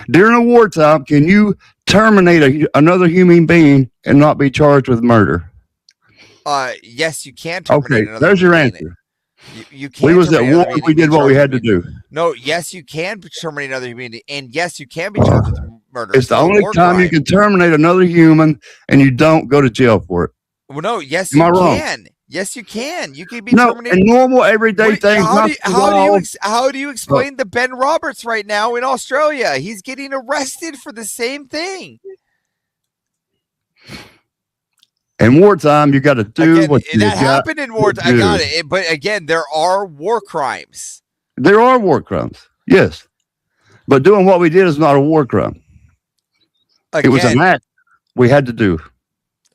during a wartime? Can you terminate another human being and not be charged with murder? Yes, you can terminate Okay, another there's your human answer. being. You can We was at terminate war. another human We being did what we charged had to with- do. No, yes, you can terminate another human being, and yes, you can be charged with murder. It's the a only war time crime. you can terminate another human and you don't go to jail for it. Well, no, yes, Am you I wrong? can. Yes, you can. You can be No, terminated. and normal everyday things. How not do you, the how do you law. how do you explain the Ben Roberts right now in Australia? He's getting arrested for the same thing. In wartime, you got to do Again, what you that got happened in war. to I got do. it. But again, there are war crimes. There are war crimes, yes, but doing what we did is not a war crime. It was an act we had to do.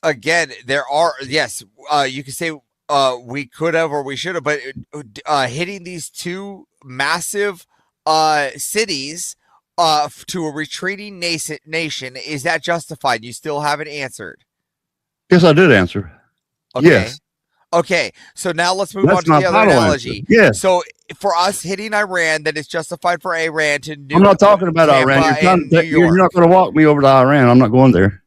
Again, there are yes. You can say we could have or we should have, but hitting these two massive cities to a retreating nation, is that justified? You still haven't answered. Yes, I did answer. Okay. Yes. Okay, so now let's move on That's to my the other final analogy. answer. Yes. So for us hitting Iran, that it's justified for Iran to nuke I'm not talking about Tampa Iran. and New You're York. not going to walk me over to Iran. I'm not going there.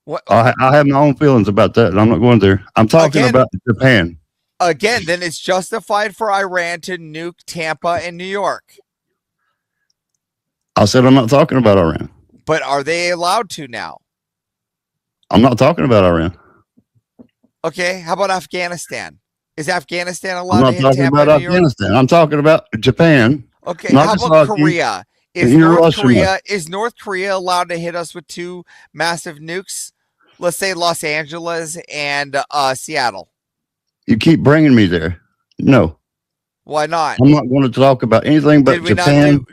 What? I have my own feelings about that, and I'm not going there. I'm talking Again- about Japan. Again, then it's justified for Iran to nuke Tampa and New York. I said I'm not talking about Iran. But are they allowed to now? I'm not talking about Iran. Okay, how about Afghanistan? Is Afghanistan I'm allowed not to hit talking Tampa about and New York? Afghanistan. I'm talking about Japan. Okay, how about Nagasaki, Korea? and Hiroshima. Is North Korea allowed to hit us with two massive nukes? Let's say Los Angeles and Seattle. You keep bringing me there. No, Why not? I'm not going to talk about anything but Did we not Japan,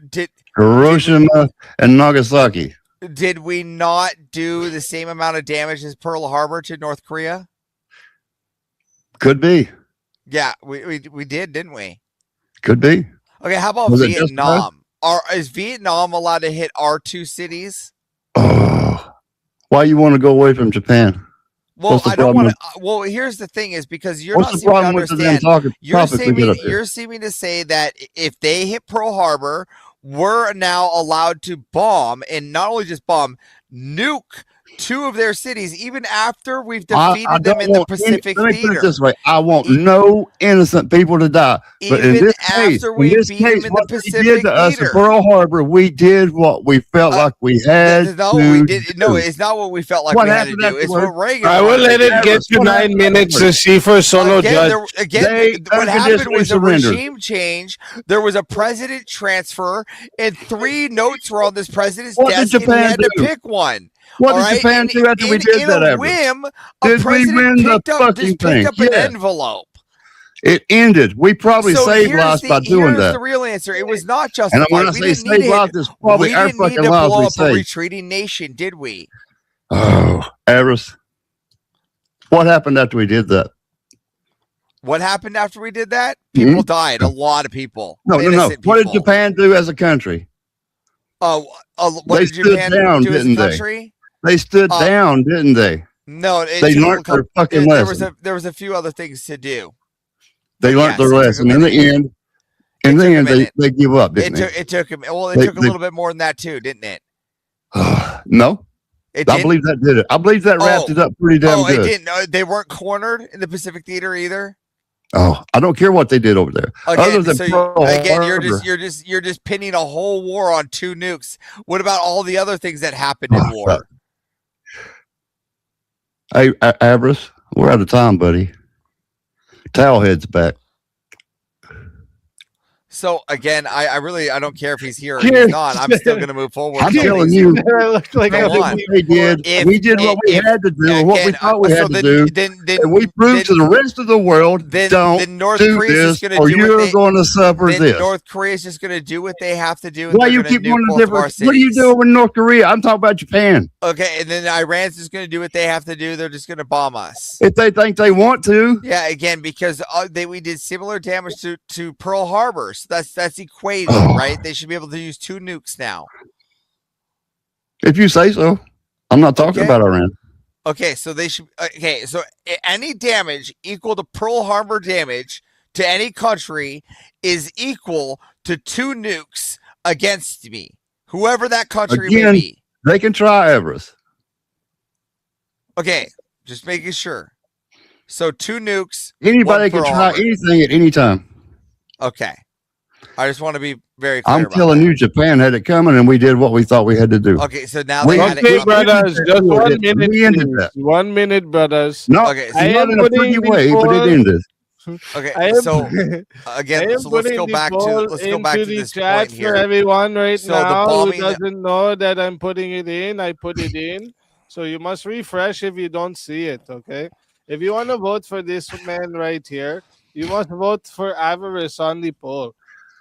Hiroshima, and Nagasaki. Did we not do the same amount of damage as Pearl Harbor to North Korea? Could be. Yeah, we did, didn't we? Could be. Okay, how about Was it justified? Vietnam? Is Vietnam allowed to hit our two cities? Why you want to go away from Japan? Well, What's the I don't problem want to. Well, here's the thing: is because you're What's not the seeming to problem with the damn understand. topic we get up there? You're seeming to say that if they hit Pearl Harbor, we're now allowed to bomb, and not only just bomb, nuke two of their cities, even after we've defeated I them don't in the want Pacific let me put it Theater. this way: I want no innocent people to die. But in Even this case, after we beat them in the what they Pacific did to us Theater. at Pearl Harbor, we did what we felt like we had No, to we did. No, do. it's not what we felt like What we had to happened do. It's afterward? what Reagan. I will wanted let to it do. get to 9 minutes to see for solo Again, judge. what happened unconditionally was a surrendered. regime change. There was a president transfer, and 3 notes were on this president's What did desk, and he Japan had to do? pick one. What All did right? Japan do after we did in that? a Ever? whim, Did we president win the picked up, fucking just thing? picked up an Yes. envelope. It ended. We probably So saved here's lives the, by doing here's that. the real answer. It was not And justified. when I We say didn't need save to lives, hit, it's probably we our didn't need fucking to lives blow we up a saved. retreating nation, did we? Oh, Aris. What happened after we did that? What happened after we did that? People died. A lot of people. No, no, no. Innocent What did people. Japan do as a country? What They did stood Japan down, do as a didn't they? country? They stood down, didn't they? No, it They took a learned their couple- fucking there was lesson. there was a few other things to do. They But learned yes, their it took a lesson. In the minute. end, they give up, didn't It took him. Well, it They- took a they- little bit more than that too, didn't it? No. It I didn't? believe that did it. I believe that wrapped it up pretty damn Oh, it good. didn't. No, they weren't cornered in the Pacific Theater either. Oh, I don't care what they did over there. Other Again, than so Pearl again, you're Harbor. just pinning a whole war on 2 nukes. What about all the other things that happened in war? Hey, Avarice, we're out of time, buddy. Towelhead's back. So again, I really don't care if he's here or he's not. I'm still going to move forward. I'm So telling please, you, go after on. what they did, If- we did what we if- had to do, or what we again, thought we so had to then- do, then- and we proved to the rest of the world, don't North do Korea's this, just gonna or do what you're they- going to suffer Then this. North Korea's just going to do what they have to do. And Why they're you gonna keep nuke wanting both of our different? What are you cities. doing with North Korea? I'm talking about Japan. Okay, and then Iran's just going to do what they have to do. They're just going to bomb us. If they think they want to, Yeah, again, because we did similar damage to Pearl Harbor. So that's equating, right? They should be able to use 2 nukes now. if you say so. I'm not talking Okay. about Iran. Okay, so they should. Okay, so any damage equal to Pearl Harbor damage to any country is equal to 2 nukes against me, whoever that country may Again, be. they can try Everest. Okay, just making sure. So 2 nukes. Anybody one can Pearl try Harbor. anything at any time. Okay, I just want to be very clear. I'm about telling you, Japan had it coming, and we did what we thought we had to do. Okay, so now We- they had Okay, it. brothers, just 1 minute. We ended please. that. 1 minute, brothers. No, Okay, it's not in a pretty way, but it ended. Okay, I am- so I again, am so let's putting go the back to poll let's go back into to the this chat point for here. everyone right So the now who bombing that- doesn't know that I'm putting it in. I put it in, so you must refresh if you don't see it. Okay, if you want to vote for this man right here, you must vote for Avarice on the poll.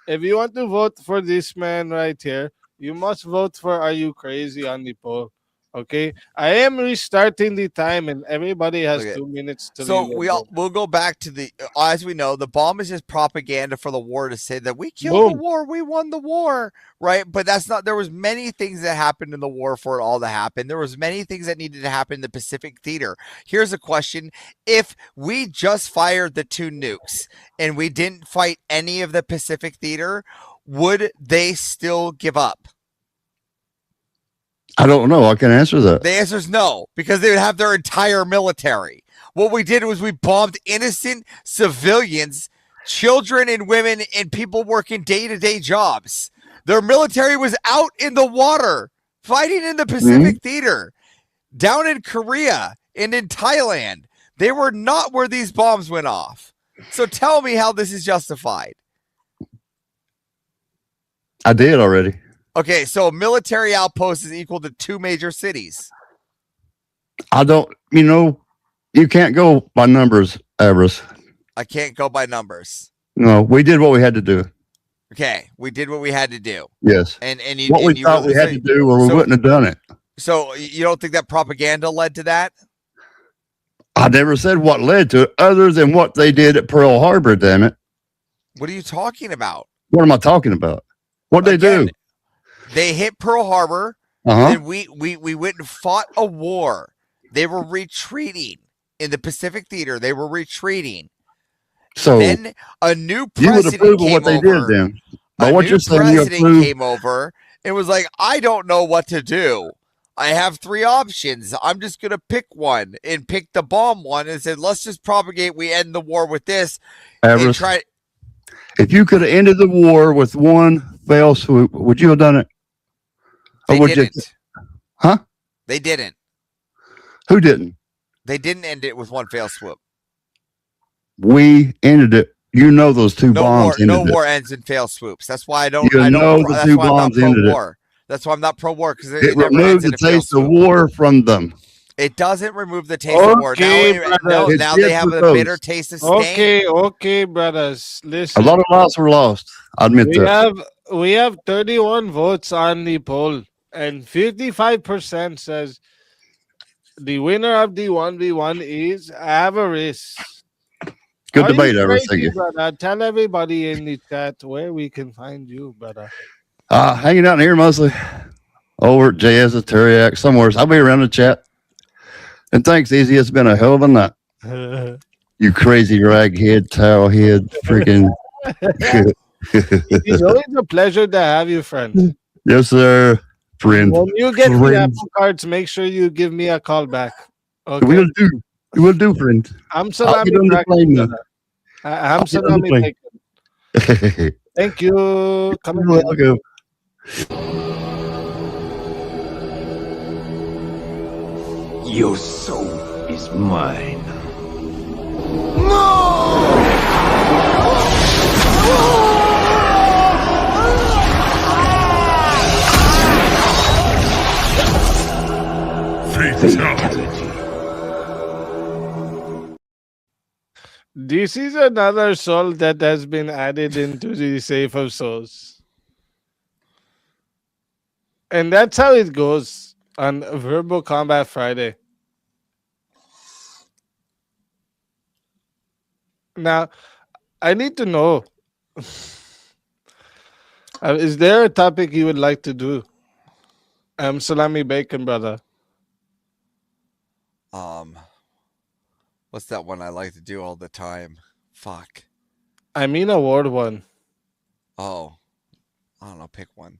if you want to vote for this man right here, you must vote for Are You Crazy on the poll. Okay, I am restarting the time, and everybody has Okay. 2 minutes to So leave. we'll go back to the as we know, the bomb is just propaganda for the war to say that we killed the Boom. war, we won the war, right? But that's not. There was many things that happened in the war for it all to happen. There was many things that needed to happen in the Pacific Theater. Here's a question: if we just fired the 2 nukes and we didn't fight any of the Pacific Theater, would they still give up? I don't know. I can answer that. The answer is no, because they would have their entire military. What we did was we bombed innocent civilians, children and women, and people working day-to-day jobs. Their military was out in the water, fighting in the Pacific Theater, down in Korea and in Thailand. They were not where these bombs went off. So tell me how this is justified. I did already. Okay, so a military outpost is equal to 2 major cities. I don't, you can't go by numbers, Everest. I can't go by numbers. No, we did what we had to do. Okay, we did what we had to do. Yes. And you, what and we you thought we had so- to do, or we so- wouldn't have done it. So you don't think that propaganda led to that? I never said what led to it, other than what they did at Pearl Harbor. Damn it! What are you talking about? What am I talking about? What they do? They hit Pearl Harbor, Uh-huh. and we went and fought a war. They were retreating in the Pacific Theater. They were retreating. So Then a new you would president approve of came what they over. did then. But A what new you're saying, you president approve. came over and was like, I don't know what to do. I have 3 options. I'm just going to pick one, and pick the bomb one and said, let's just propagate. We end the war with this. And Everest, try. if you could have ended the war with one fell swoop, would you have done it? They would didn't. Huh? They didn't. Who didn't? They didn't end it with one fail swoop. We ended it. You know those 2 No war, bombs ended no it. war ends in fail swoops. That's why I don't. You I know don't. the That's 2 why I'm not bombs ended it. pro-war. That's why I'm not pro-war, because It never removed ends in the a fail taste of swoop. war from them. It doesn't remove the taste of war. Okay, Now brothers. now It they did have with a those. bitter taste of stain. Okay, brothers. A Listen. lot of lives were lost. I admit that. We have 31 votes on the poll, and 55% says the winner of the 1v1 is Avarice. Good Are you debate, Everest. crazy, Thank you. brother? Tell everybody in the chat where we can find you, brother. Hanging out here mostly. Over at J Esoteriac, somewhere. I'll be around the chat. And thanks, Easy. It's been a hell of a night. You crazy raghead, towel head, freaking. It's always a pleasure to have you, friend. Yes, sir. Friend. When you get the Friend. Apple cards, make sure you give me a call back. Okay. We'll do. We'll do, friend. I'm I'll salami get on the Bracken, plane now. brother. I'm I'll get on the salami plane. bacon. Thank you. Come You're again. welcome. Your soul is mine. Fatality. This is another soul that has been added into the Safe of Souls. And that's how it goes on Verbal Combat Friday. Now, I need to know, is there a topic you would like to do? Salami Bacon, brother. What's that one I like to do all the time? Fuck. I mean award one. Oh, I don't know. Pick one.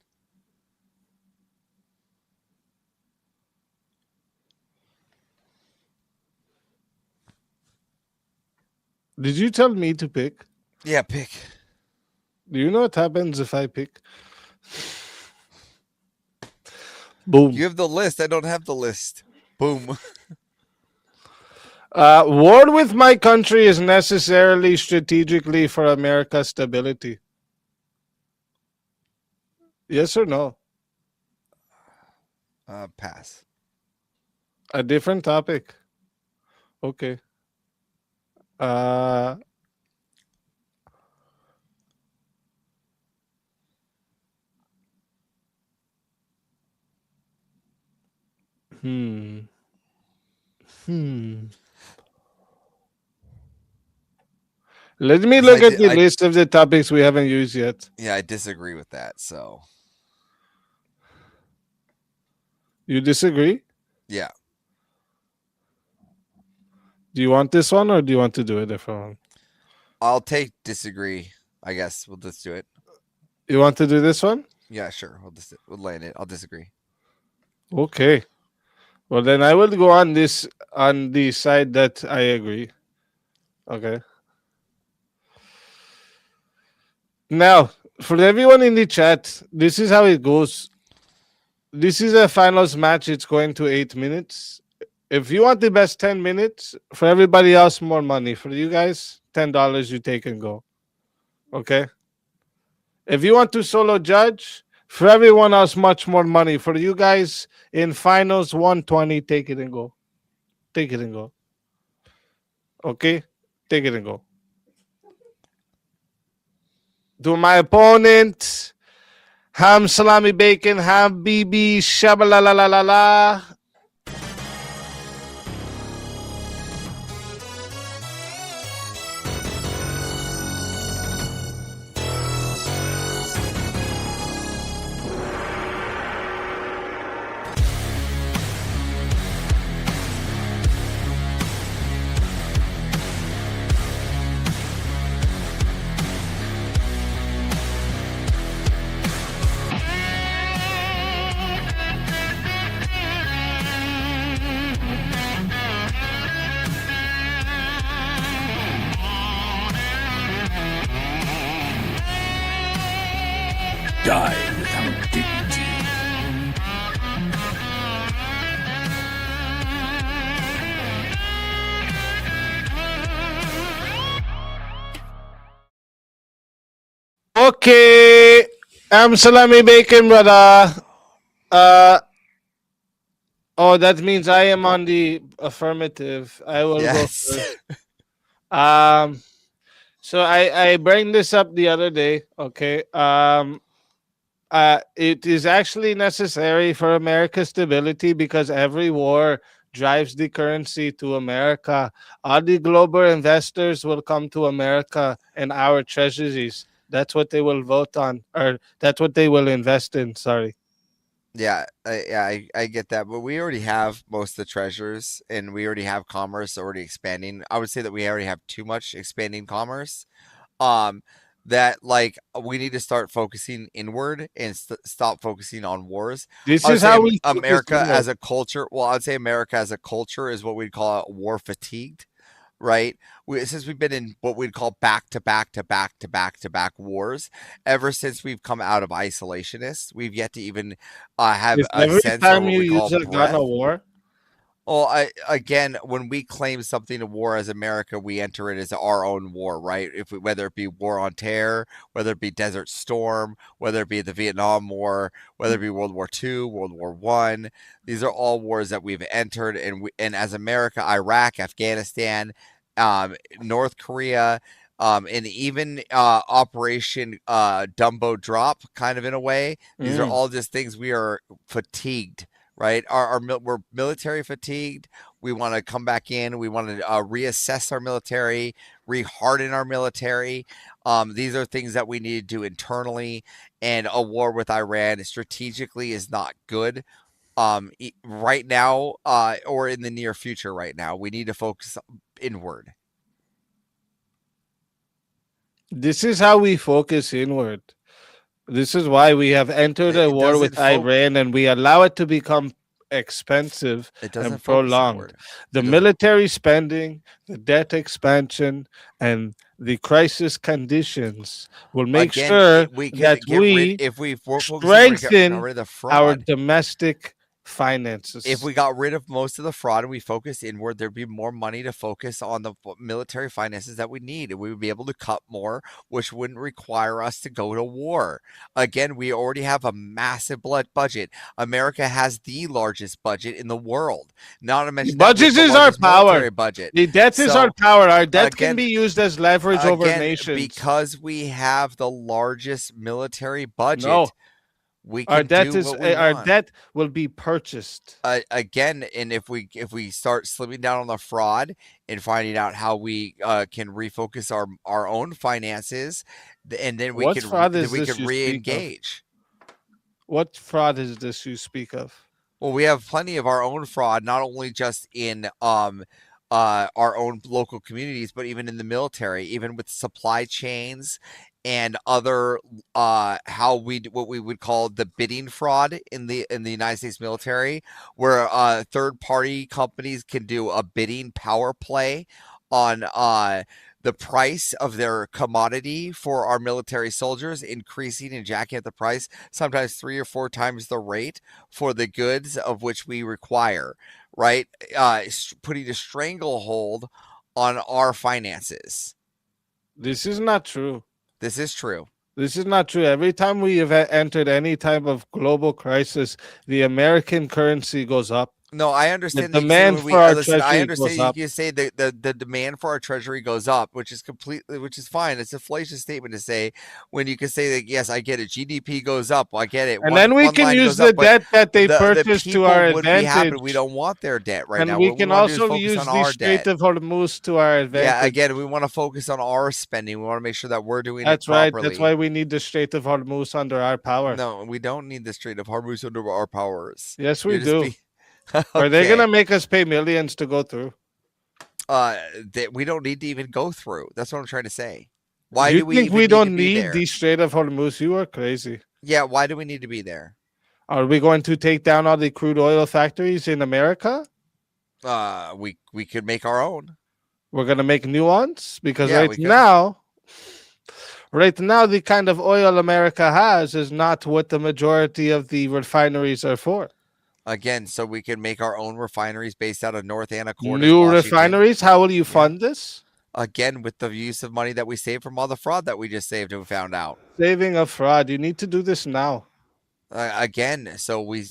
Did you tell me to pick? Yeah, pick. Do you know what happens if I pick? Boom. You have the list. I don't have the list. Boom. War with my country is necessarily strategically for America's stability. Yes or no? Pass. A different topic. Okay. Let me 'Cause look I at di- the I- list of the topics we haven't used yet. Yeah, I disagree with that. So You disagree? yeah, Do you want this one or do you want to do a different one? I'll take disagree. I guess we'll just do it. You want to do this one? Yeah, sure. We'll land it. I'll disagree. Okay. Well, then I will go on the side that I agree. Okay. Now, for everyone in the chat, this is how it goes. This is a finals match. It's going to 8 minutes. If you want the best 10 minutes, for everybody else, more money. For you guys, $10 you take and go. Okay? If you want to solo judge, for everyone else, much more money. For you guys, in finals, 120, take it and go. Take it and go. Okay? Take it and go. To my opponent, ham salami bacon, ham BB, shabalalalala. Die without dignity. Okay. I'm salami bacon, brother. Oh, that means I am on the affirmative. I will Yes. go first. So I bring this up the other day. Okay. It is actually necessary for America's stability because every war drives the currency to America. All the global investors will come to America and our treasuries. That's what they will vote on, or that's what they will invest in. Sorry. Yeah, I get that, but we already have most of the treasures, and we already have commerce already expanding. I would say that we already have too much expanding commerce. That like we need to start focusing inward and stop focusing on wars. This I would is say how we focus America inward. as a culture. Well, I'd say America as a culture is what we'd call war fatigued, right? Since we've been in what we'd call back to back wars ever since we've come out of isolationists, we've yet to even have Is a every sense of time what you we call use a gun breath. a war? Well, again, when we claim something a war as America, we enter it as our own war, right? Whether it be War on Terror, whether it be Desert Storm, whether it be the Vietnam War, whether it be World War II, World War I, these are all wars that we've entered, and as America, Iraq, Afghanistan, North Korea, and even Operation Dumbo Drop, kind of in a way. These are all just things we are fatigued. Right, we're military fatigued. We want to come back in. We want to reassess our military, reharden our military. These are things that we need to do internally. And a war with Iran strategically is not good right now or in the near future. Right now, we need to focus inward. This is how we focus inward. This is why we have entered a war with Iran and we allow it to become expensive and prolonged. The military spending, the debt expansion, and the crisis conditions will make sure that we strengthen our domestic finances. If we got rid of most of the fraud and we focused inward, there'd be more money to focus on the military finances that we need. And we would be able to cut more, which wouldn't require us to go to war. Again, we already have a massive budget. America has the largest budget in the world. Not to mention budget is our power. Budget. The debt is our power. Our debt again, can be used as leverage over again, nations. Because we have the largest military budget. No. We Our can debt do is what we our want. debt will be purchased. Again, and if we start slimming down on the fraud and finding out how we can refocus our own finances, and then we What can fraud then is we this can you speak of? re-engage. What fraud is this you speak of? Well, we have plenty of our own fraud, not only just in our own local communities, but even in the military, even with supply chains and other what we would call the bidding fraud in the United States military, where third party companies can do a bidding power play on the price of their commodity for our military soldiers, increasing and jacking up the price, sometimes 3 or 4 times the rate for the goods of which we require, right? Putting a stranglehold on our finances. This is not true. This is true. This is not true. Every time we have entered any type of global crisis, the American currency goes up. No, I understand. The that you say demand when we- for our listen, I treasury understand goes you up. can say the demand for our treasury goes up, which is fine. It's a fallacious statement to say when you can say that, yes, I get it. GDP goes up. I get it. And then we can line use goes up, the but debt that they the purchased to people our would be happy. advantage. We don't want their debt right And now. we What can wanna do is also focus use on the our Strait debt. of Hormuz to our advantage. Yeah, again, we want to focus on our spending. We want to make sure that we're doing That's it right. properly. That's why we need the Strait of Hormuz under our power. No, we don't need the Strait of Hormuz under our powers. Yes, we You're just do. be- Are they Okay. gonna make us pay millions to go through? That we don't need to even go through. That's what I'm trying to say. Why you do we think even we need don't to be need there? the Strait of Hormuz? You are crazy. Yeah, why do we need to be there? Are we going to take down all the crude oil factories in America? We could make our own. We're gonna make new ones because Yeah, we right could. now, the kind of oil America has is not what the majority of the refineries are for. Again, so we can make our own refineries based out of North Anacortes, New Washington. refineries. How will you fund this? Again, with the use of money that we saved from all the fraud that we just saved and found out. Saving of fraud. You need to do this now. Again, so we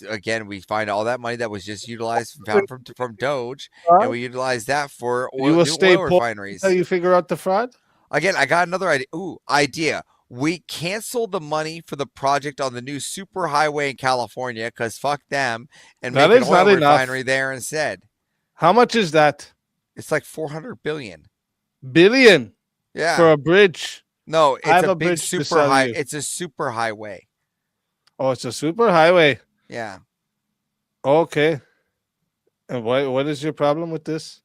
find all that money that was just utilized found from Doge, and we utilize that for You oil, will new stay oil poor refineries. until you figure out the fraud. Again, I got another idea. Idea. We canceled the money for the project on the new super highway in California because fuck them, and That make an is not oil enough. refinery there instead. How much is that? It's like 400 billion. Billion. Yeah. For a bridge. No, I have it's a a big bridge to super sell high. you. It's a super highway. Oh, it's a super highway. Yeah. Okay. And what is your problem with this?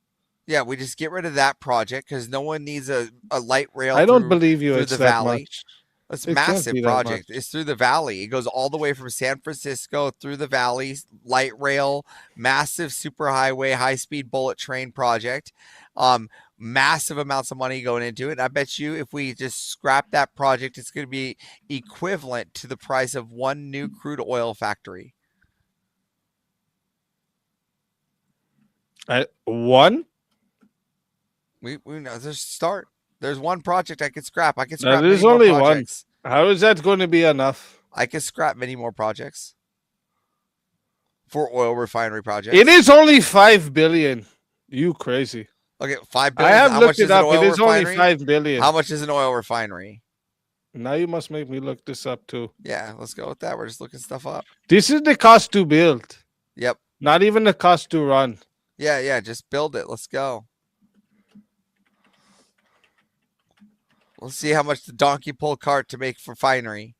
Yeah, we just get rid of that project because no one needs a light rail. I don't through- believe you through it's the that valley. much. It's It a can't massive be that project. much. It's through the valley. It goes all the way from San Francisco through the valley, light rail, massive super highway, high speed bullet train project. Massive amounts of money going into it. And I bet you if we just scrap that project, it's going to be equivalent to the price of one new crude oil factory. One? We know there's a start. There's one project I could scrap. I could scrap That is many more only one. projects. How is that going to be enough? I could scrap many more projects for oil refinery projects. It is only 5 billion. You crazy. Okay, 5 I billion. have How looked much it is an up. oil It is only refinery? 5 billion. How much is an oil refinery? Now you must make me look this up too. Yeah, let's go with that. We're just looking stuff up. This is the cost to build. Yep. Not even the cost to run. Yeah, just build it. Let's go. Let's see how much the donkey pull cart to make refinery.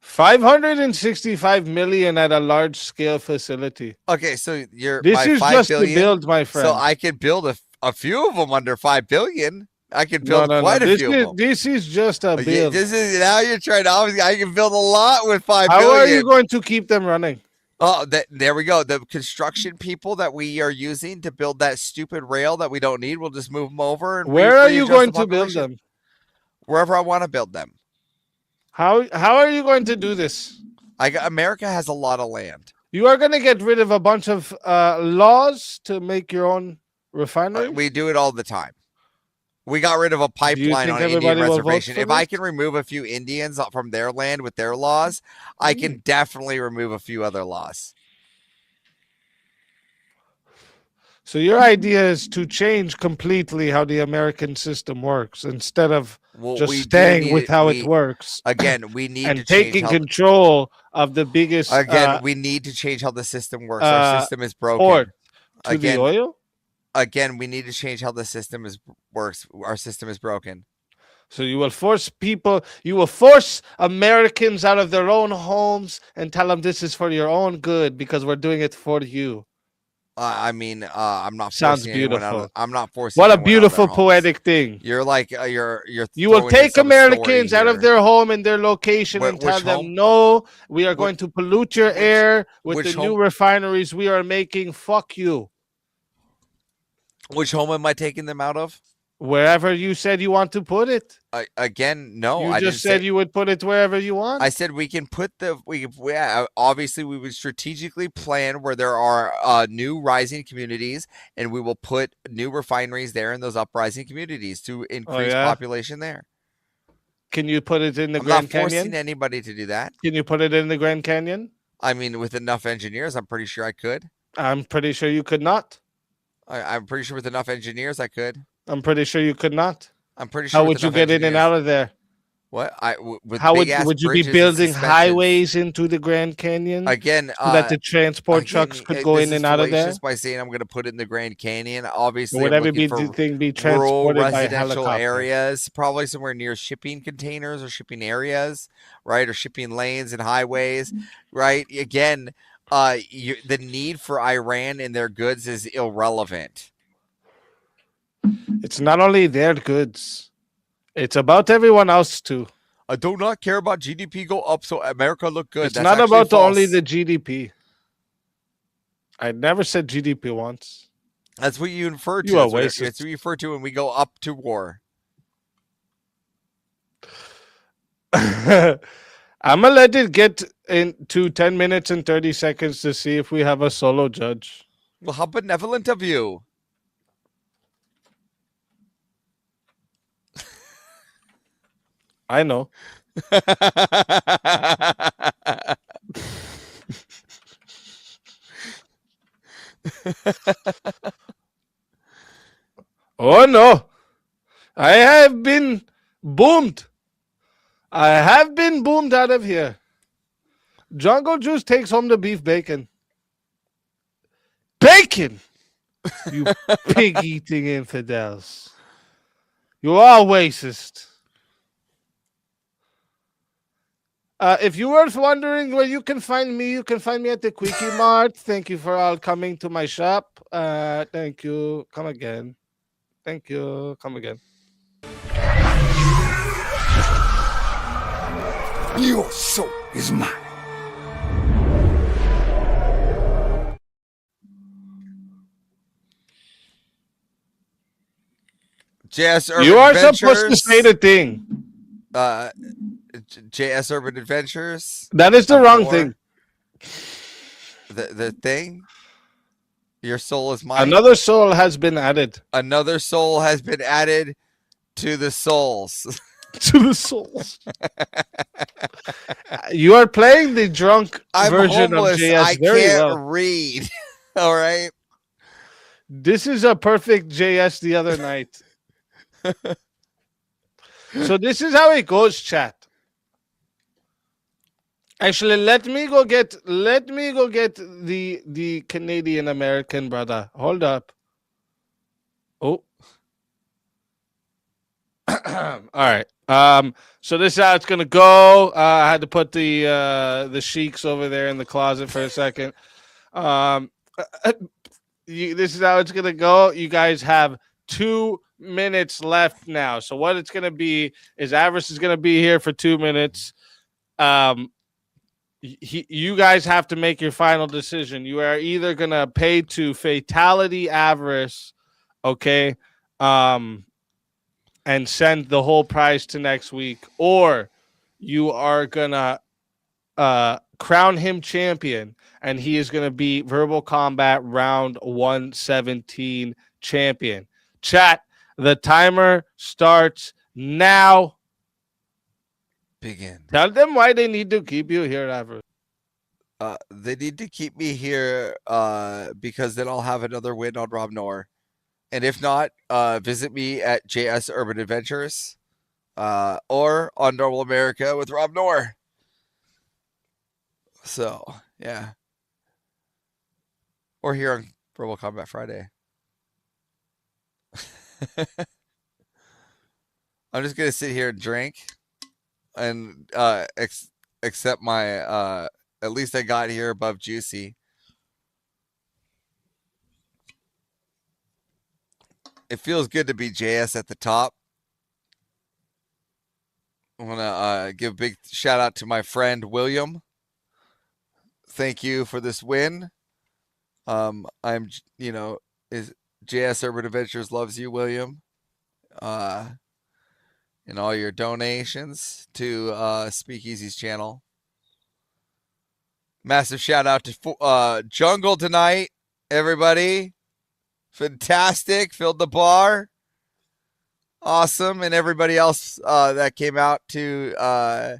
$565 million at a large scale facility. Okay, so you're This by is 5 just to billion, build, my friend. So I could build a few of them under 5 billion. I could build No. quite a This few is, of them. this is just a Yeah, build. this is now you're trying to. Obviously, I can build a lot with 5 How billion. are you going to keep them running? Oh, there we go. The construction people that we are using to build that stupid rail that we don't need, we'll just move them over. And Where are you readjust going the to build population. them? Wherever I want to build them. How are you going to do this? America has a lot of land. You are going to get rid of a bunch of laws to make your own refinery? We do it all the time. We got rid of a pipeline think on an Indian everybody will vote reservation. for If I this? can remove a few Indians from their land with their laws, I can definitely remove a few other laws. So your idea is to change completely how the American system works instead of Well, just we do staying need with it- how we- it works. Again, we need and to change taking how- control of the biggest. Again, we need to change how the system works. Our system is broken. port to Again, the oil. Again, we need to change how the system works. Our system is broken. So you will force people, you will force Americans out of their own homes and tell them this is for your own good because we're doing it for you. I mean, I'm not. Sounds forcing anyone out of- beautiful. I'm not forcing. What a anyone out of their beautiful homes. poetic thing. You're like you're. You will throwing in take some Americans story out of here. their home and their location and tell which them, home? no, we are going to pollute your air with which the new home? refineries we are making. Fuck you. Which home am I taking them out of? Wherever you said you want to put it. Again, no. You I just didn't said say, you would put it wherever you want. I said we can put the obviously we would strategically plan where there are new rising communities, and we will put new refineries there in those uprising communities to increase yeah? population there. Can you put it in the I'm Grand not forcing Canyon? anybody to do that. Can you put it in the Grand Canyon? I mean, with enough engineers, I'm pretty sure I could. I'm pretty sure you could not. I'm pretty sure with enough engineers, I could. I'm pretty sure you could not. I'm pretty sure. How with would you enough get in and engineers- out of there? What? With How would big-ass you be bridges and building suspensions. highways into the Grand Canyon? Again, so that the transport again, trucks could this go in is and out of there. fallacious by saying I'm going to put it in the Grand Canyon. Obviously, Would I'm every looking be for thing be rural transported by residential helicopter? areas, probably somewhere near shipping containers or shipping areas, right, or shipping lanes and highways, right. Again, the need for Iran and their goods is irrelevant. It's not only their goods; it's about everyone else too. I do not care about GDP go up so America look good. It's That's not actually about only false. the GDP. I never said GDP once. That's what you infer to. You are That's what racist. it's what you refer to when we go up to war. I'm gonna let it get into 10 minutes and 30 seconds to see if we have a solo judge. Well, how benevolent of you. I know. Oh no. I have been boomed. I have been boomed out of here. Jungle Juice takes home the beef bacon. Bacon! You pig eating infidels. You are racist. If you were wondering where you can find me, you can find me at the Quickie Mart. Thank you for all coming to my shop. Thank you. Come again. Thank you. Come again. Your soul is mine. JS Urban You are Adventures, supposed to say the thing. JS Urban Adventures. That is the wrong thing. The thing. Your soul is mine. Another soul has been added. Another soul has been added to the souls. To the souls. You are playing the drunk I'm version homeless. of JS I very can't well. read. All right. This is a perfect JS the other night. So this is how it goes, chat. Actually, let me go get the Canadian American brother. Hold up. Oh. All right. So this is how it's gonna go. I had to put the sheiks over there in the closet for a second. This is how it's gonna go. You guys have 2 minutes left now. So what it's gonna be is Avarice is gonna be here for 2 minutes. You guys have to make your final decision. You are either gonna pay to Fatality Avarice, okay, and send the whole prize to next week, or you are gonna crown him champion, and he is gonna be Verbal Combat round 117 champion. Chat, the timer starts now. Begin. Tell them why they need to keep you here, Avarice. They need to keep me here because then I'll have another win on Rob Noor. And if not, visit me at JS Urban Adventures or on Normal America with Rob Noor. So, yeah. Or here on Verbal Combat Friday. I'm just going to sit here and drink and accept my, at least I got here above Juicy. It feels good to be JS at the top. I want to give a big shout out to my friend William. Thank you for this win. I'm, is JS Urban Adventures loves you, William. And all your donations to Speakeasy's channel. Massive shout out to Jungle tonight, everybody. Fantastic. Filled the bar. Awesome. And everybody else that came out to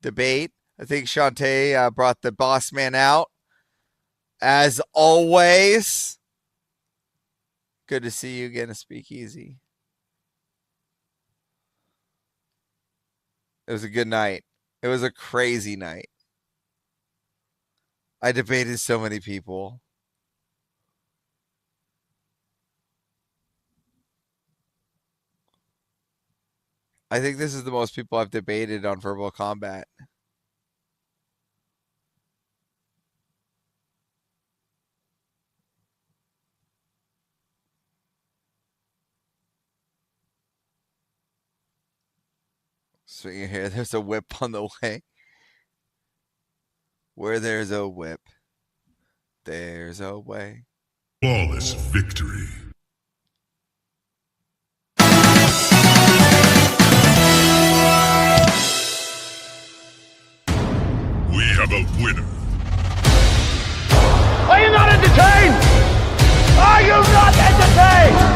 debate. I think Shantae brought the boss man out. As always. Good to see you again, a Speakeasy. It was a good night. It was a crazy night. I debated so many people. I think this is the most people I've debated on Verbal Combat. Swinging here, there's a whip on the way. Where there's a whip, there's a way. Flawless victory. We have a winner. Are you not entertained? Are you not entertained?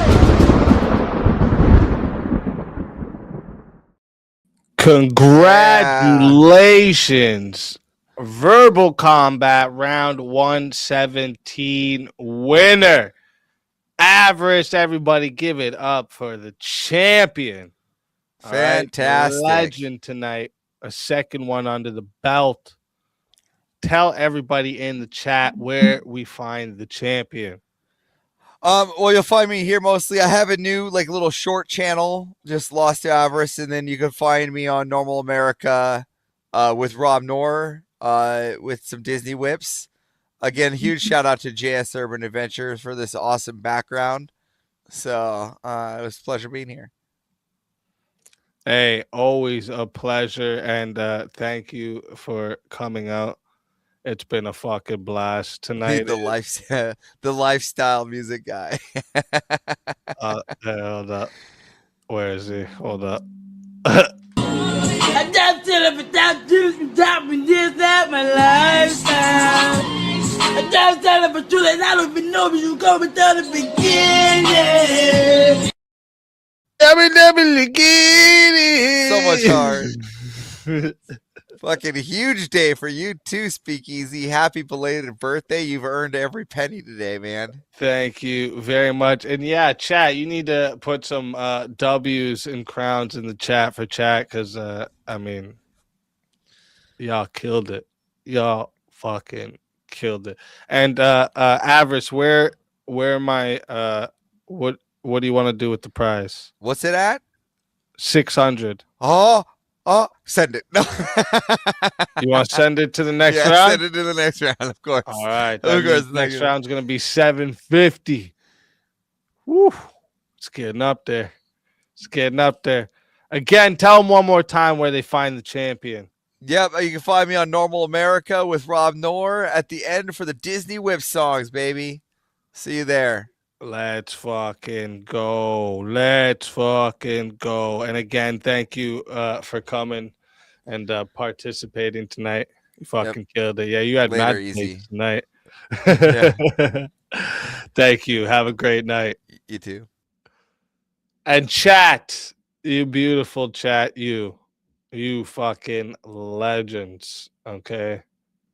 Congratulations. Verbal Combat round 117 winner. Avarice, everybody give it up for the champion. All right, Fantastic. legend tonight. A second one under the belt. Tell everybody in the chat where we find the champion. Well, you'll find me here mostly. I have a new little short channel, just Lost to Avarice, and then you can find me on Normal America with Rob Noor with some Disney whips. Again, huge shout out to JS Urban Adventures for this awesome background. So it was a pleasure being here. Hey, always a pleasure, and thank you for coming out. It's been a fucking blast tonight. The lifestyle music guy. Hold up. Where is he? Hold up. I just did it without juice and top and this that my lifestyle. I just did it for truth and I don't even know if you go without the beginning. So much hard. Fucking huge day for you too, Speakeasy. Happy belated birthday. You've earned every penny today, man. Thank you very much. And yeah, chat, you need to put some W's and crowns in the chat for chat because, I mean, y'all killed it. Y'all fucking killed it. And Avarice, where my what do you want to do with the prize? What's it at? 600. Oh, send it. No. You want to send it to the next Yeah, round? send it to the next round, of course. All right. Of course. The next round's going to be 750. Woo. It's getting up there. It's getting up there. Again, tell them one more time where they find the champion. Yep, you can find me on Normal America with Rob Noor at the end for the Disney Whip songs, baby. See you there. Let's fucking go. Let's fucking go. And again, thank you for coming and participating tonight. You fucking killed it. Yeah, you had Later, mad Easy. takes tonight. Yeah. Thank you. Have a great night. You too. And chat, you beautiful chat, you fucking legends. Okay.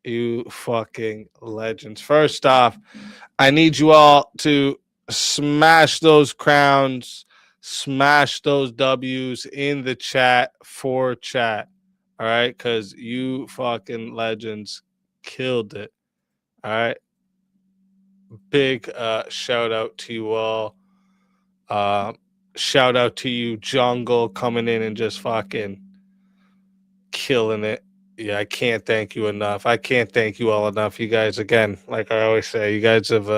You fucking legends. First off, I need you all to smash those crowns, smash those W's in the chat for chat. All right, because you fucking legends killed it. All right. Big shout out to you all. Shout out to you, Jungle, coming in and just fucking killing it. Yeah, I can't thank you enough. I can't thank you all enough. You guys, again, like I always say, you guys have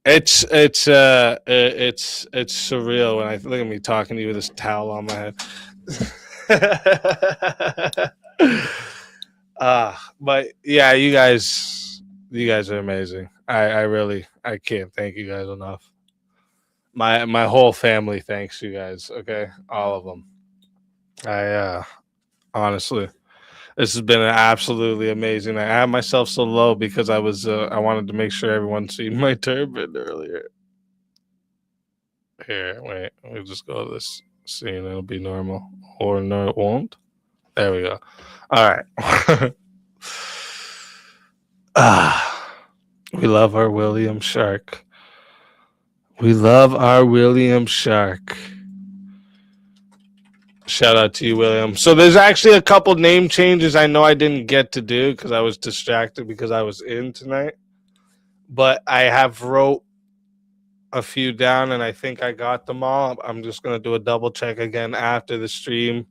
it's surreal when I look at me talking to you with this towel on my head. But yeah, you guys are amazing. I can't thank you guys enough. My whole family thanks you guys. Okay, all of them. I honestly, this has been an absolutely amazing night. I had myself so low because I wanted to make sure everyone seen my turban earlier. Here, wait, let me just go to this scene. It'll be normal, or no, it won't. There we go. All right. We love our William Shark. We love our William Shark. Shout out to you, William. So there's actually a couple name changes I know I didn't get to do because I was distracted because I was in tonight. But I have wrote a few down and I think I got them all. I'm just going to do a double check again after the stream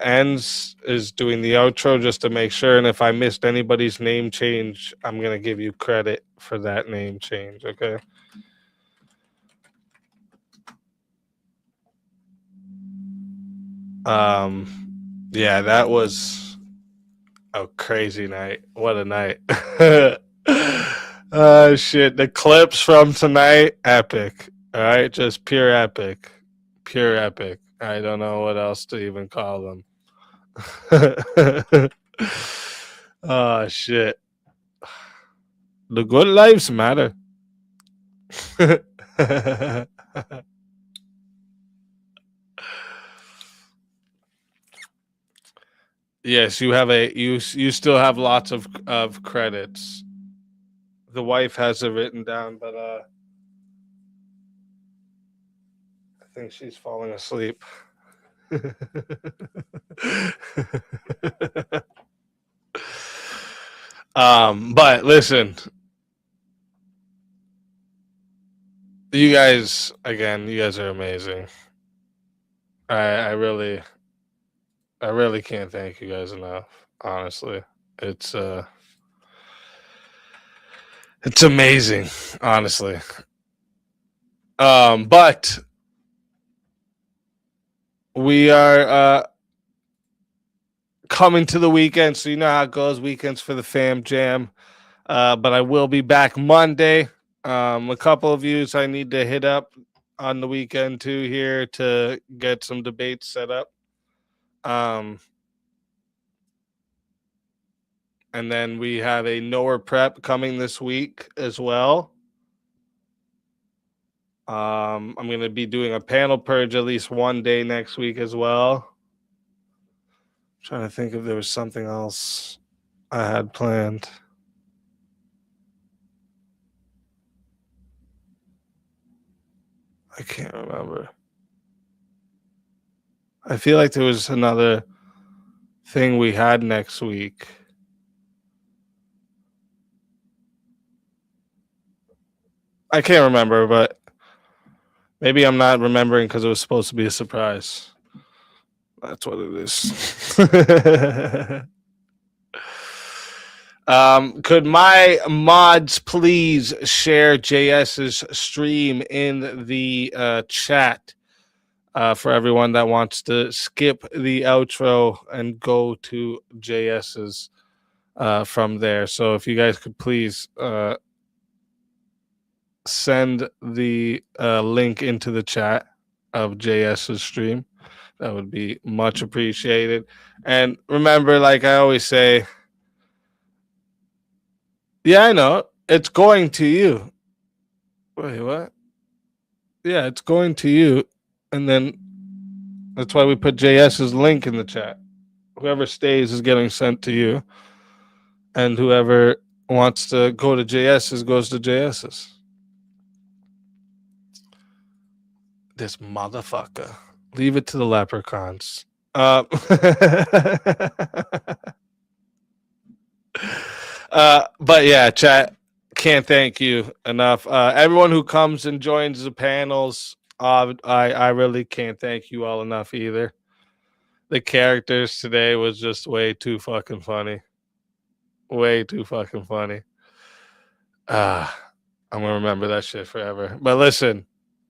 ends, is doing the outro just to make sure. And if I missed anybody's name change, I'm going to give you credit for that name change. Okay. Yeah, that was a crazy night. What a night. Shit. The clips from tonight, epic. All right. Just pure epic. Pure epic. I don't know what else to even call them. Oh, shit. The good lives matter. Yes, you have you still have lots of credits. The wife has it written down, but I think she's falling asleep. But listen, you guys, again, you guys are amazing. I really can't thank you guys enough. Honestly, it's amazing, honestly. But we are coming to the weekend, so you know how it goes. Weekends for the fam jam. But I will be back Monday. A couple of views I need to hit up on the weekend too here to get some debates set up. And then we have a Knower prep coming this week as well. I'm going to be doing a panel purge at least one day next week as well. I'm trying to think if there was something else I had planned. I can't remember. I feel like there was another thing we had next week. I can't remember, but maybe I'm not remembering because it was supposed to be a surprise. That's what it is. Could my mods please share JS's stream in the chat for everyone that wants to skip the outro and go to JS's from there? So if you guys could please send the link into the chat of JS's stream, that would be much appreciated. And remember, like I always say, yeah, I know, it's going to you. Wait, what? Yeah, it's going to you. And then That's why we put JS's link in the chat. Whoever stays is getting sent to you. And whoever wants to go to JS's goes to JS's. This motherfucker. Leave it to the leprechauns. But yeah, chat, can't thank you enough. Everyone who comes and joins the panels, I really can't thank you all enough either. The characters today was just way too fucking funny. Way too fucking funny. I'm gonna remember that shit forever. But listen,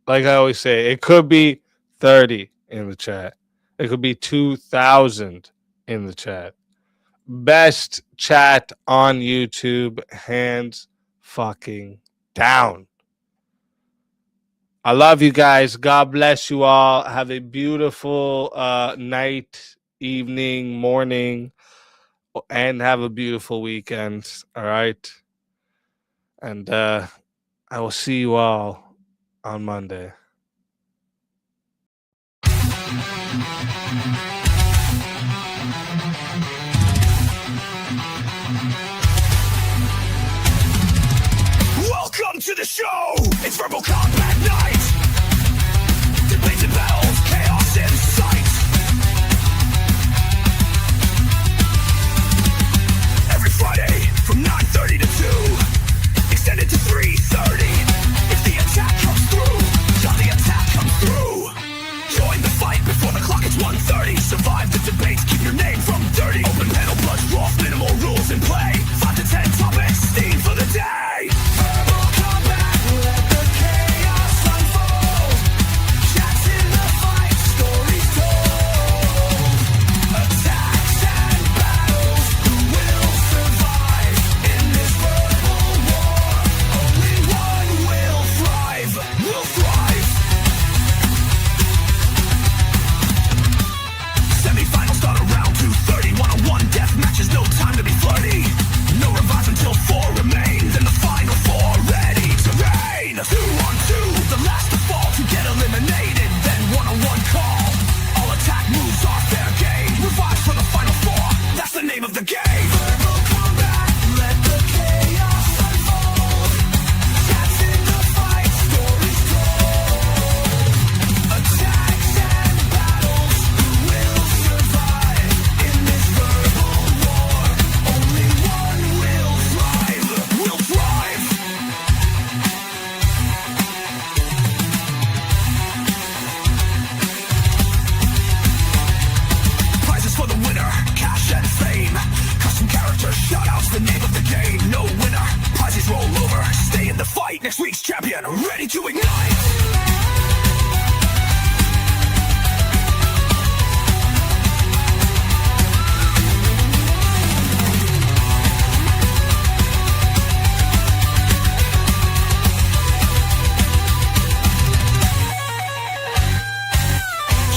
like I always say, it could be 30 in the chat. It could be 2,000 in the chat. Best chat on YouTube, hands fucking down. I love you guys. God bless you all. Have a beautiful night, evening, morning, and have a beautiful weekend. All right. And I will see you all on Monday. Welcome to the show! It's Verbal Combat Night! Debates and battles, chaos in sight! Every Friday from 9:30 to 2, extended to 3:30. If the attack comes through, shall the attack come through? Join the fight before the clock is 1:30. Survive the debates, keep your name from dirty. Open panel, blood draw, minimal rules in play. 5 to 10 topics, steam for the day. Verbal combat, let the chaos unfold. Chats in the fight, stories told. Attacks and battles, who will survive in this verbal war? Only one will thrive, will thrive. Semi-final start around 2:30. 1-on-1 death matches, no time to be flirty. No revives until 4 remain. Then the final 4 ready to reign. 2-on-2, the last to fall to get eliminated. Then 1-on-1 call. All attack moves are fair game. Revives for the final 4. That's the name of the game. Verbal combat, let the chaos unfold. Chats in the fight, stories told. Attacks and battles, who will survive in this verbal war? Only one will thrive, will thrive. Prizes for the winner, cash and fame. Custom character shoutouts, the name of the game. No winner, prizes roll over. Stay in the fight, next week's champion, ready to ignite.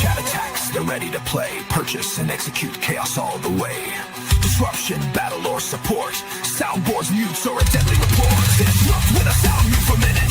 Chat attacks, they're ready to play. Purchase and execute chaos all the way. Disruption, battle, or support. Soundboards, mutes, or a deadly report. Disrupt with a sound mute for minutes.